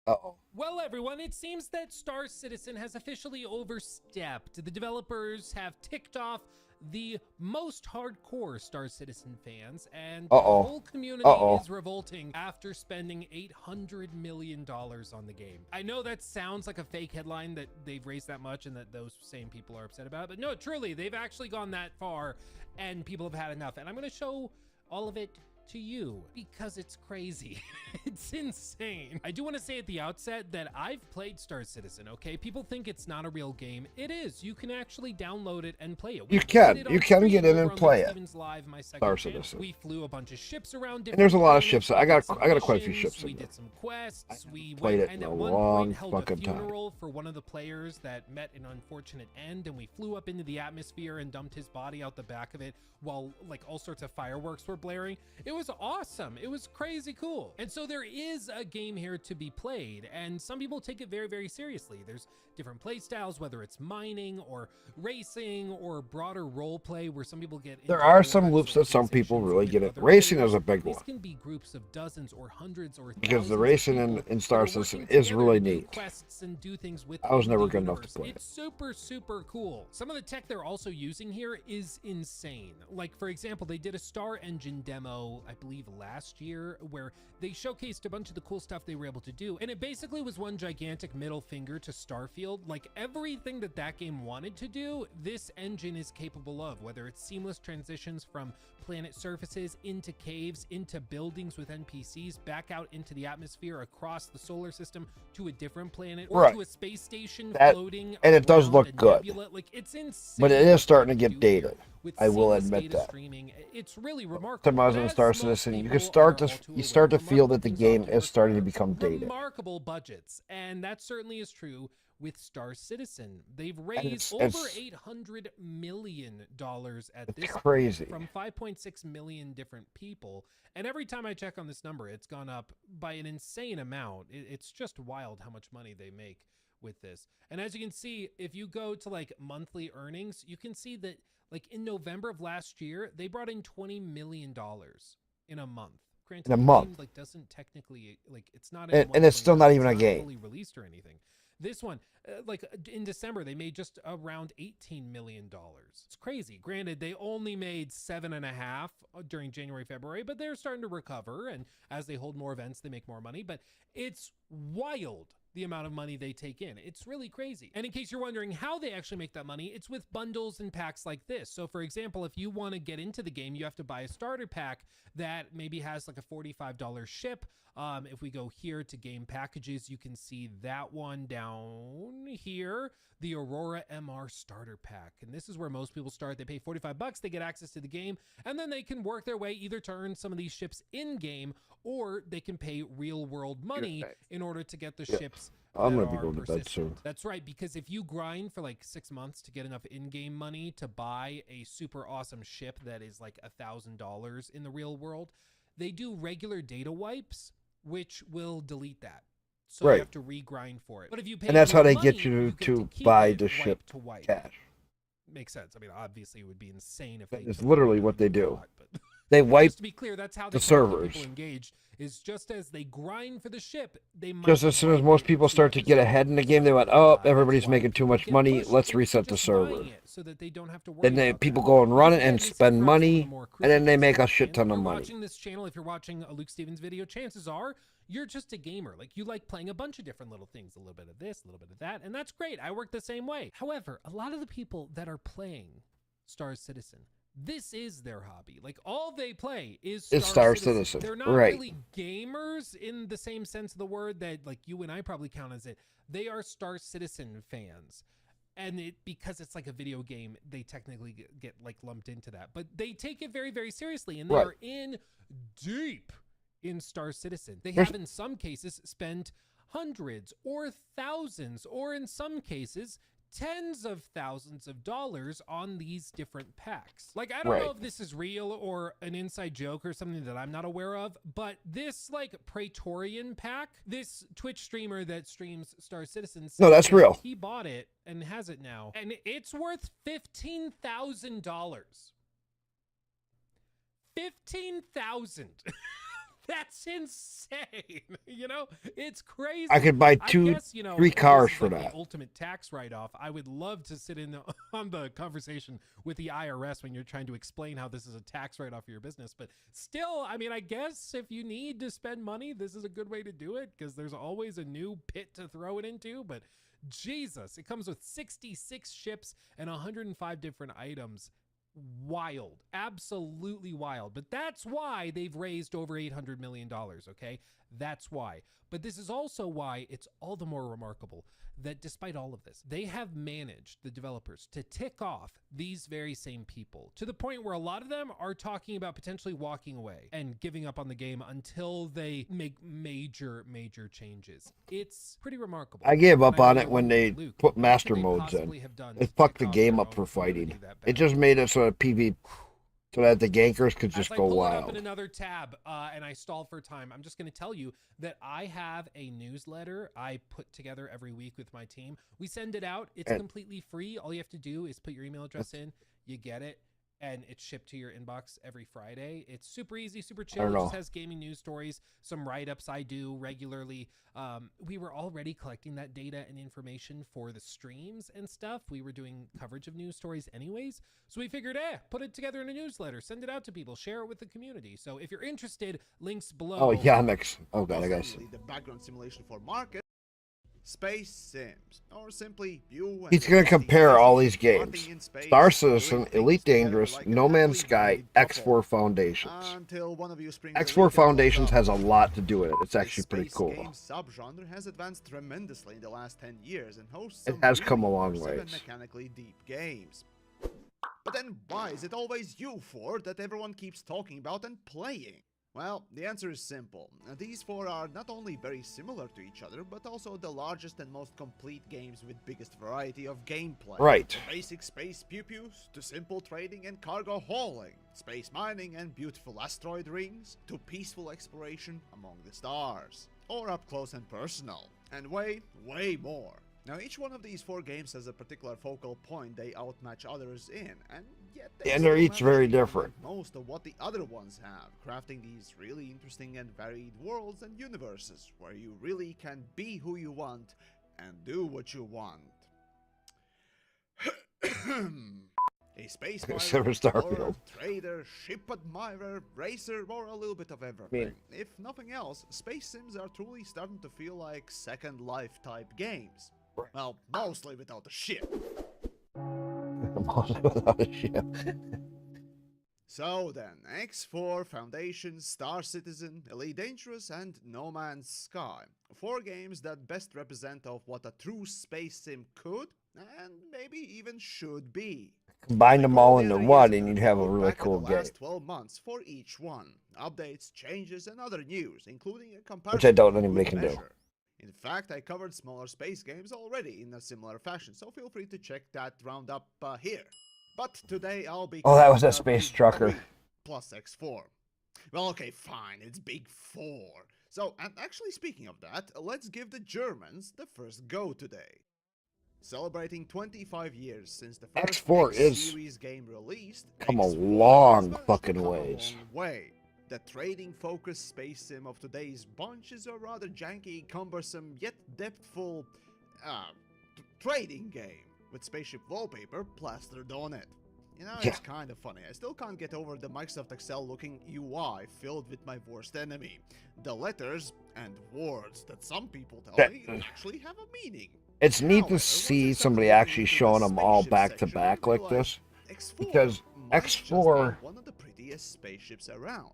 uh-oh. Well, everyone, it seems that Star Citizen has officially overstepped. The developers have ticked off the most hardcore Star Citizen fans, and Uh-oh. the whole community Uh-oh. is revolting after spending $800 million on the game. I know that sounds like a fake headline that they've raised that much and that those same people are upset about it, but no, truly, they've actually gone that far and people have had enough. And I'm going to show all of it to you because it's crazy. It's insane. I do want to say at the outset that I've played Star Citizen, okay? People think it's not a real game. It is. You can actually download it and play it. You We can. did it You on can stream get in over and on play it. Steven's Live, my second Star channel. Citizen. We flew a bunch of ships around different And there's a lot of planets. ships. We I got did some quite a few missions. ships We in there. did some quests. We played went it and in at a one long point held a fucking time. funeral for one of the players that met an unfortunate end, and we flew up into the atmosphere and dumped his body out the back of it while like all sorts of fireworks were blaring. It was awesome. It was crazy cool. And so there is a game here to be played, and some people take it very, very seriously. There's different play styles, whether it's mining or racing or broader role play, where some people get There into are some wars loops or that some people organizations really with get it. other Racing players. is a big These one. can be groups of dozens or hundreds or Because the thousands of racing people in that Star are Citizen working is together really to do neat. quests and do things with I was never the good enough to universe. play it. It's super, super cool. Some of the tech they're also using here is insane. Like, for example, they did a Star Engine demo, I believe last year, where they showcased a bunch of the cool stuff they were able to do. And it basically was one gigantic middle finger to Starfield. Like, everything that that game wanted to do, this engine is capable of, whether it's seamless transitions from planet surfaces into caves, into buildings with NPCs, back out into the atmosphere, across the solar system to a different planet, or Right. to a space station That- floating and it does around look a good. nebula. Like, it's insane. But it is starting to what get they do here dated. with I will seamless admit data that. streaming. It's really remarkable. Time I was But in as Star most Citizen, you people can start are to all too you start to aware, feel that the remarkable game things is starting to require become dated. remarkable budgets, and that certainly is true with Star Citizen. They've And raised over $800 million at this crazy. point from 5.6 million different people. And every time I check on this number, it's gone up by an insane amount. It's just wild how much money they make with this. And as you can see, if you go to like monthly earnings, you can see that like in November of last year, they brought in $20 million in a month. Granted, In a the month. game, like, doesn't technically, like, it's not And it's still not even a game. fully released or anything. This one, in December, they made just around $18 million. It's crazy. Granted, they only made 7.5 during January, February, but they're starting to recover. And as they hold more events, they make more money. But it's wild the amount of money they take in. It's really crazy. And in case you're wondering how they actually make that money, it's with bundles and packs like this. So for example, if you want to get into the game, you have to buy a starter pack that maybe has like a $45 ship. If we go here to game packages, you can see that one down here, the Aurora MR starter pack. And this is where most people start. They pay $45, they get access to the game, and then they can work their way either to earn some of these ships in game, or they can pay real world money in order to get the ships. I'm that gonna be are going to bed persistent. soon. That's right, because if you grind for like 6 months to get enough in-game money to buy a super awesome ship that is like $1,000 in the real world, they do regular data wipes, which will delete that. So Right. you have to re-grind for it. But if you pay And that's how real they get money, you get to keep buy it the wipe ship to wipe. cash. Makes sense. I mean, obviously, it would be insane if That they is took literally it what out they of the do. lot, but- They wipe Just to be clear, that's how they the try to keep servers. people engaged. Is just as they grind for the ship, they might Just as soon as wipe most it people so start that to get ahead in the game, they went, oh, everybody's why making too people much get money. pushed Let's into reset the just server. buying it so that they don't have to worry Then they, about people that. go and run it Again, and this is spend perhaps one of the money, more and then they crucial make a things. shit And ton if of you're money. watching this channel, if you're watching a Luke Stevens video, chances are you're just a gamer. Like, you like playing a bunch of different little things, a little bit of this, a little bit of that, and that's great. I work the same way. However, a lot of the people that are playing Star Citizen, this is their hobby. Like, all they play is It's Star Star Citizen. Citizen, They're not right. really gamers in the same sense of the word that, like, you and I probably count as it. They are Star Citizen fans. And because it's like a video game, they technically get like lumped into that. But they take it very, very seriously, and they Right. are in deep in Star Citizen. They There's- have, in some cases, spent hundreds or thousands, or in some cases, tens of thousands of dollars on these different packs. Like, I don't know Right. if this is real or an inside joke or something that I'm not aware of, but this like Praetorian pack, this Twitch streamer that streams Star Citizen, No, that's said that real. He bought it and has it now, and it's worth $15,000. $15,000. That's insane. You know, it's crazy. I could buy I two, guess, you know, 3 this cars is for like that. the ultimate tax write-off. I would love to sit in on the conversation with the IRS when you're trying to explain how this is a tax write-off for your business. But still, I mean, I guess if you need to spend money, this is a good way to do it because there's always a new pit to throw it into. But Jesus, it comes with 66 ships and 105 different items. Wild, absolutely wild. But that's why they've raised over $800 million, okay? That's why. But this is also why it's all the more remarkable that despite all of this, they have managed, the developers, to tick off these very same people to the point where a lot of them are talking about potentially walking away and giving up on the game until they make major changes. It's pretty remarkable. I gave up And I on really it when wonder, they Luke, put what master could they modes possibly in. have done It to fucked tick the off game their up own for fighting. community that It bad? just made it so that PvP, so that the gankers could just As I go pull it up in wild. another tab and I stall for time, I'm just going to tell you that I have a newsletter I put together every week with my team. We send it out. It's And- completely free. All you have to do is put your email address in, you get it, and it's shipped to your inbox every Friday. It's super easy, super chill. don't It just know. has gaming news stories, some write-ups I do regularly. We were already collecting that data and information for the streams and stuff. We were doing coverage of news stories anyways. So we figured, put it together in a newsletter, send it out to people, share it with the community. So if you're interested, links below. Oh, Yamix. Oh, God, I guess. The background simulation for market, Space Sims, or simply you and He's your going to compare besties all these partying games. in space, Star doing Citizen, things Elite together Dangerous, like a No Man's happily Sky, married couple. X4 Foundations. Until one of you springs a X4 leak and blows Foundations up. has a lot to do with it. It's The actually pretty space cool. game subgenre has advanced tremendously in the last 10 years and hosts It some has really come a long immersive and ways. mechanically deep games. But then why is it always you four that everyone keeps talking about and playing? Well, the answer is simple. These four are not only very similar to each other, but also the largest and most complete games with biggest variety of gameplay. Right. From basic space pew-pews, to simple trading and cargo hauling, space mining and beautiful asteroid rings, to peaceful exploration among the stars, or up close and personal, and way more. Now, each one of these four games has a particular focal point they outmatch others in, and yet they And they're still each manage very to invent different. most of what the other ones have, crafting these really interesting and varied worlds and universes where you really can be who you want and do what you want. A space Silver explorer, Starfield. trader, ship admirer, racer, or a little bit of everything. mean- If nothing else, space sims are truly starting to feel like Second Life type games. Well, mostly without the ship. Without a ship. So then, X4, Foundation, Star Citizen, Elite Dangerous, and No Man's Sky. 4 games that best represent of what a true space sim could, and maybe even should be. Combine them all into The other one years and and you'd have a look really back at cool the game. last 12 months for each one. Updates, changes, and other news, including a comparison. Which I don't for anybody good can do. measure. In fact, I covered smaller space games already in a similar fashion, so feel free to check that roundup here. But today I'll be Oh, that was covering that the space Big trucker. 3 plus X4. Well, okay, fine, it's Big 4. So, and actually speaking of that, let's give the Germans the first go today. Celebrating 25 years since the first X4 X is series game released, come a X4 long has managed to fucking come a ways. long way. The trading-focused space sim of today's bunch is a rather janky, cumbersome, yet depthful, trading game with spaceship wallpaper plastered on it. You know, it's kind of funny. I still can't get over the Microsoft Excel looking UI filled with my worst enemy. The letters and words that some people tell me actually have a meaning. It's neat However, to once see I started somebody looking actually into the showing them all spaceship back to section, I back like realized this. X4 Because might just be X4 one of the prettiest spaceships around.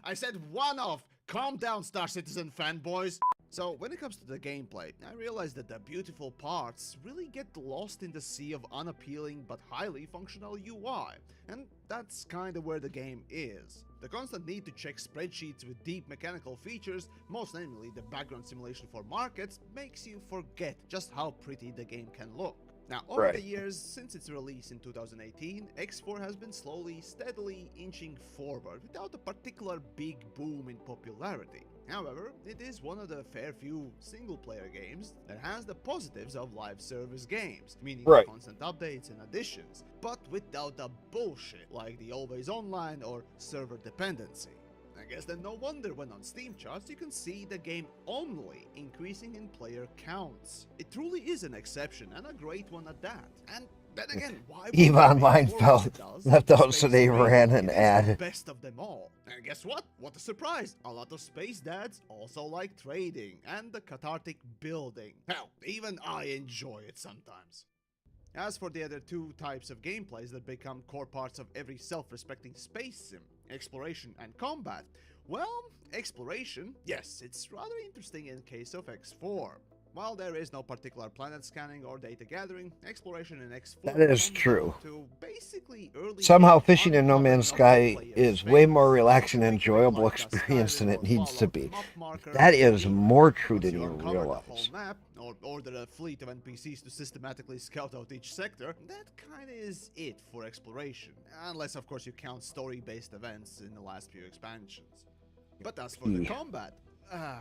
I said one of! Calm down, Star Citizen fanboys! So, when it comes to the gameplay, I realized that the beautiful parts really get lost in the sea of unappealing but highly functional UI, and that's kinda where the game is. The constant need to check spreadsheets with deep mechanical features, most namely the background simulation for markets, makes you forget just how pretty the game can look. Now, over the years, since its release in 2018, X4 has been slowly, steadily inching forward without a particular big boom in popularity. However, it is one of the fair few single-player games that has the positives of live service games, meaning constant updates and additions, but without the bullshit like the always online or server dependency. I guess then no wonder when on Steam charts you can see the game only increasing in player counts. It truly is an exception, and a great one at that. And then again, why would EVE it Online be more what it does left than out so Space they Marine? ran an It is the ad. best of them all. And guess what? What a surprise! A lot of space dads also like trading and the cathartic building. Hell, even I enjoy it sometimes. As for the other two types of gameplays that become core parts of every self-respecting space sim, exploration and combat, well, exploration, yes, it's rather interesting in case of X4. While there is no particular planet scanning or data gathering, exploration in X4 That is comes true. down to basically early Somehow game fishing in No Man's uncovering of Sky the player's is way more face. relaxing and Think of it enjoyable like a experience than Skyrim it or needs to Fallout be. map marker That is scheme. more true Once than you you uncover the whole realize. map, or order a fleet of NPCs to systematically scout out each sector, that kinda is it for exploration. Unless of course you count story-based events in the last few expansions. But as for the combat,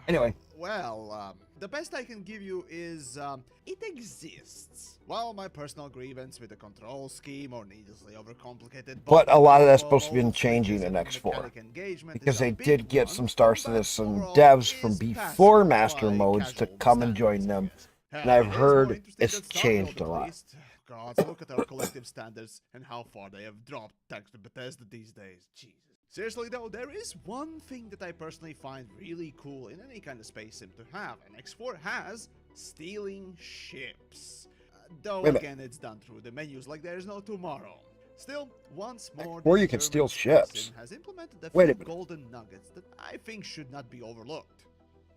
Anyway. well, the best I can give you is, it exists. While my personal grievance with the control scheme or needlessly overcomplicated But a lot of that's supposed to be modes, changing glitches, in and X4. mechanic engagement Because is a they big did get one, some Star combat Citizen overall devs from is before passable Master by Modes to casual come and standards, join I them. guess. And Hell, I've it is more heard interesting it's than Starfield, changed a at lot. least. Gods, look at our collective standards and how far they have dropped thanks to Bethesda these days. Jesus. Seriously though, there is one thing that I personally find really cool in any kind of space sim to have, and X4 has stealing ships. Though Wait a minute. again, it's done through the menus like there is no tomorrow. Still, once more, Or the you can German steal space ships. sim has implemented a Wait a few minute. golden nuggets that I think should not be overlooked.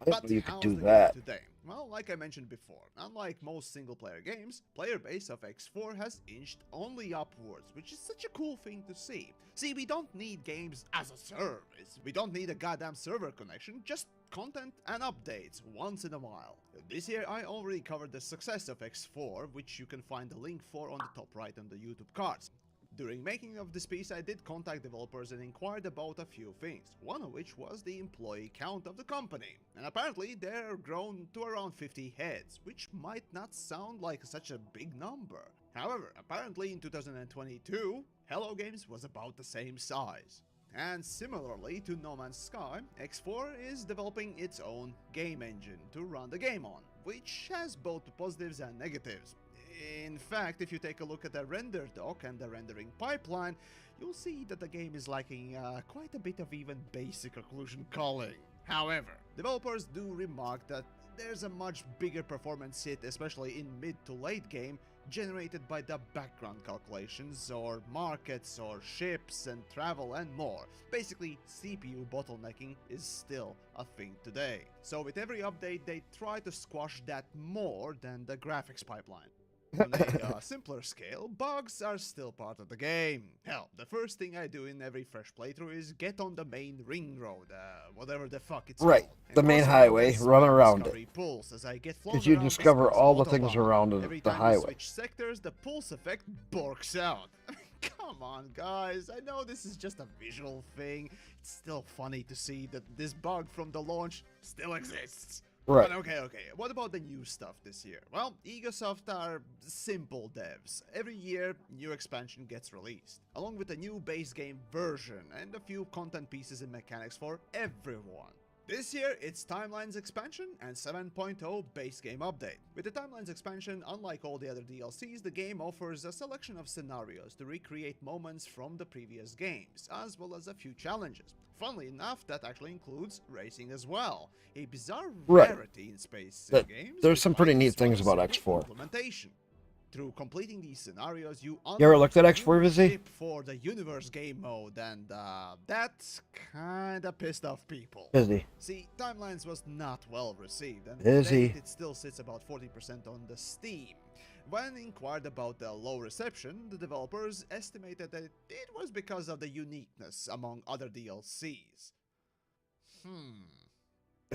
I didn't But know you could how's do the game that. today? Well, like I mentioned before, unlike most single-player games, player base of X4 has inched only upwards, which is such a cool thing to see. See, we don't need games as a service. We don't need a goddamn server connection, just content and updates once in a while. This year I already covered the success of X4, which you can find the link for on the top right on the YouTube cards. During making of this piece, I did contact developers and inquired about a few things, one of which was the employee count of the company. And apparently they're grown to around 50 heads, which might not sound like such a big number. However, apparently in 2022, Hello Games was about the same size. And similarly to No Man's Sky, X4 is developing its own game engine to run the game on, which has both positives and negatives. In fact, if you take a look at the render dock and the rendering pipeline, you'll see that the game is lacking quite a bit of even basic occlusion culling. However, developers do remark that there's a much bigger performance hit, especially in mid to late game, generated by the background calculations, or markets, or ships and travel and more. Basically, CPU bottlenecking is still a thing today. So with every update, they try to squash that more than the graphics pipeline. On a simpler scale, bugs are still part of the game. Hell, the first thing I do in every fresh playthrough is get on the main ring road, whatever the fuck it's Right, called. the main highway, run around it. Because you discover all the things around Every the time you highway. switch sectors, the pulse effect borks out. Come on, guys. I know this is just a visual thing. It's still funny to see that this bug from the launch still exists. Right. But okay. What about the new stuff this year? Well, Egosoft are simple devs. Every year, new expansion gets released, along with a new base game version and a few content pieces and mechanics for everyone. This year, it's Timelines expansion and 7.0 base game update. With the Timelines expansion, unlike all the other DLCs, the game offers a selection of scenarios to recreate moments from the previous games, as well as a few challenges. Funnily enough, that actually includes racing as well, a bizarre rarity in space sim games. There's some pretty despite neat its things about simple X4. implementation. Through completing these scenarios, you You ever looked at unlock X4, new Vizzy? ship for the universe game mode, and that's kinda pissed off people. Vizzy. See, Timelines was not well received, and Vizzy. to date it still sits about 40% on the Steam. When inquired about the low reception, the developers estimated that it was because of the uniqueness among other DLCs.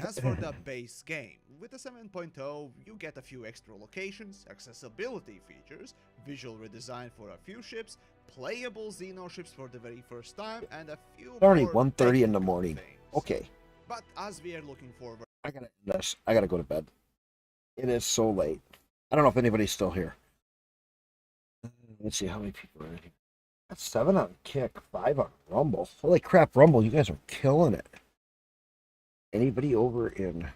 As for the base game, with the 7.0, you get a few extra locations, accessibility features, visual redesign for a few ships, playable Xeno ships for the very first time, and a few It's already more 1:30 in the technical morning. things. Okay. But as we are looking forward, I gotta go to bed. It is so late. I don't know if anybody's still here. Let's see how many people are in here. That's 7 on Kick, 5 on Rumble. Holy crap, Rumble, you guys are killing it. Anybody over in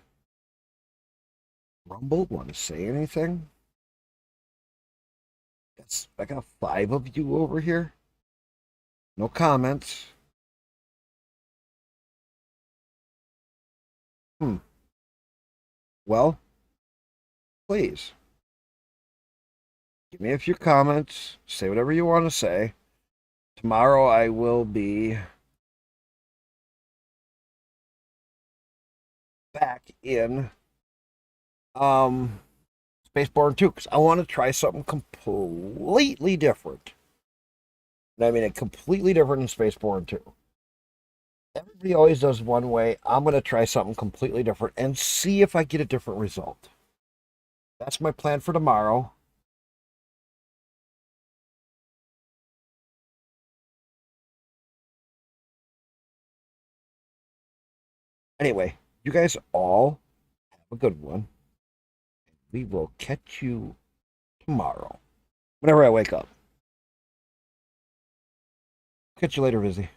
Rumble want to say anything? I got 5 of you over here. No comments. Well, please. Give me a few comments. Say whatever you want to say. Tomorrow I will be back in Spaceborne 2 because I want to try something completely different. And I mean, a completely different in Spaceborne 2. Everybody always does one way. I'm going to try something completely different and see if I get a different result. That's my plan for tomorrow. Anyway, you guys all have a good one. We will catch you tomorrow, whenever I wake up. Catch you later, Vizzy.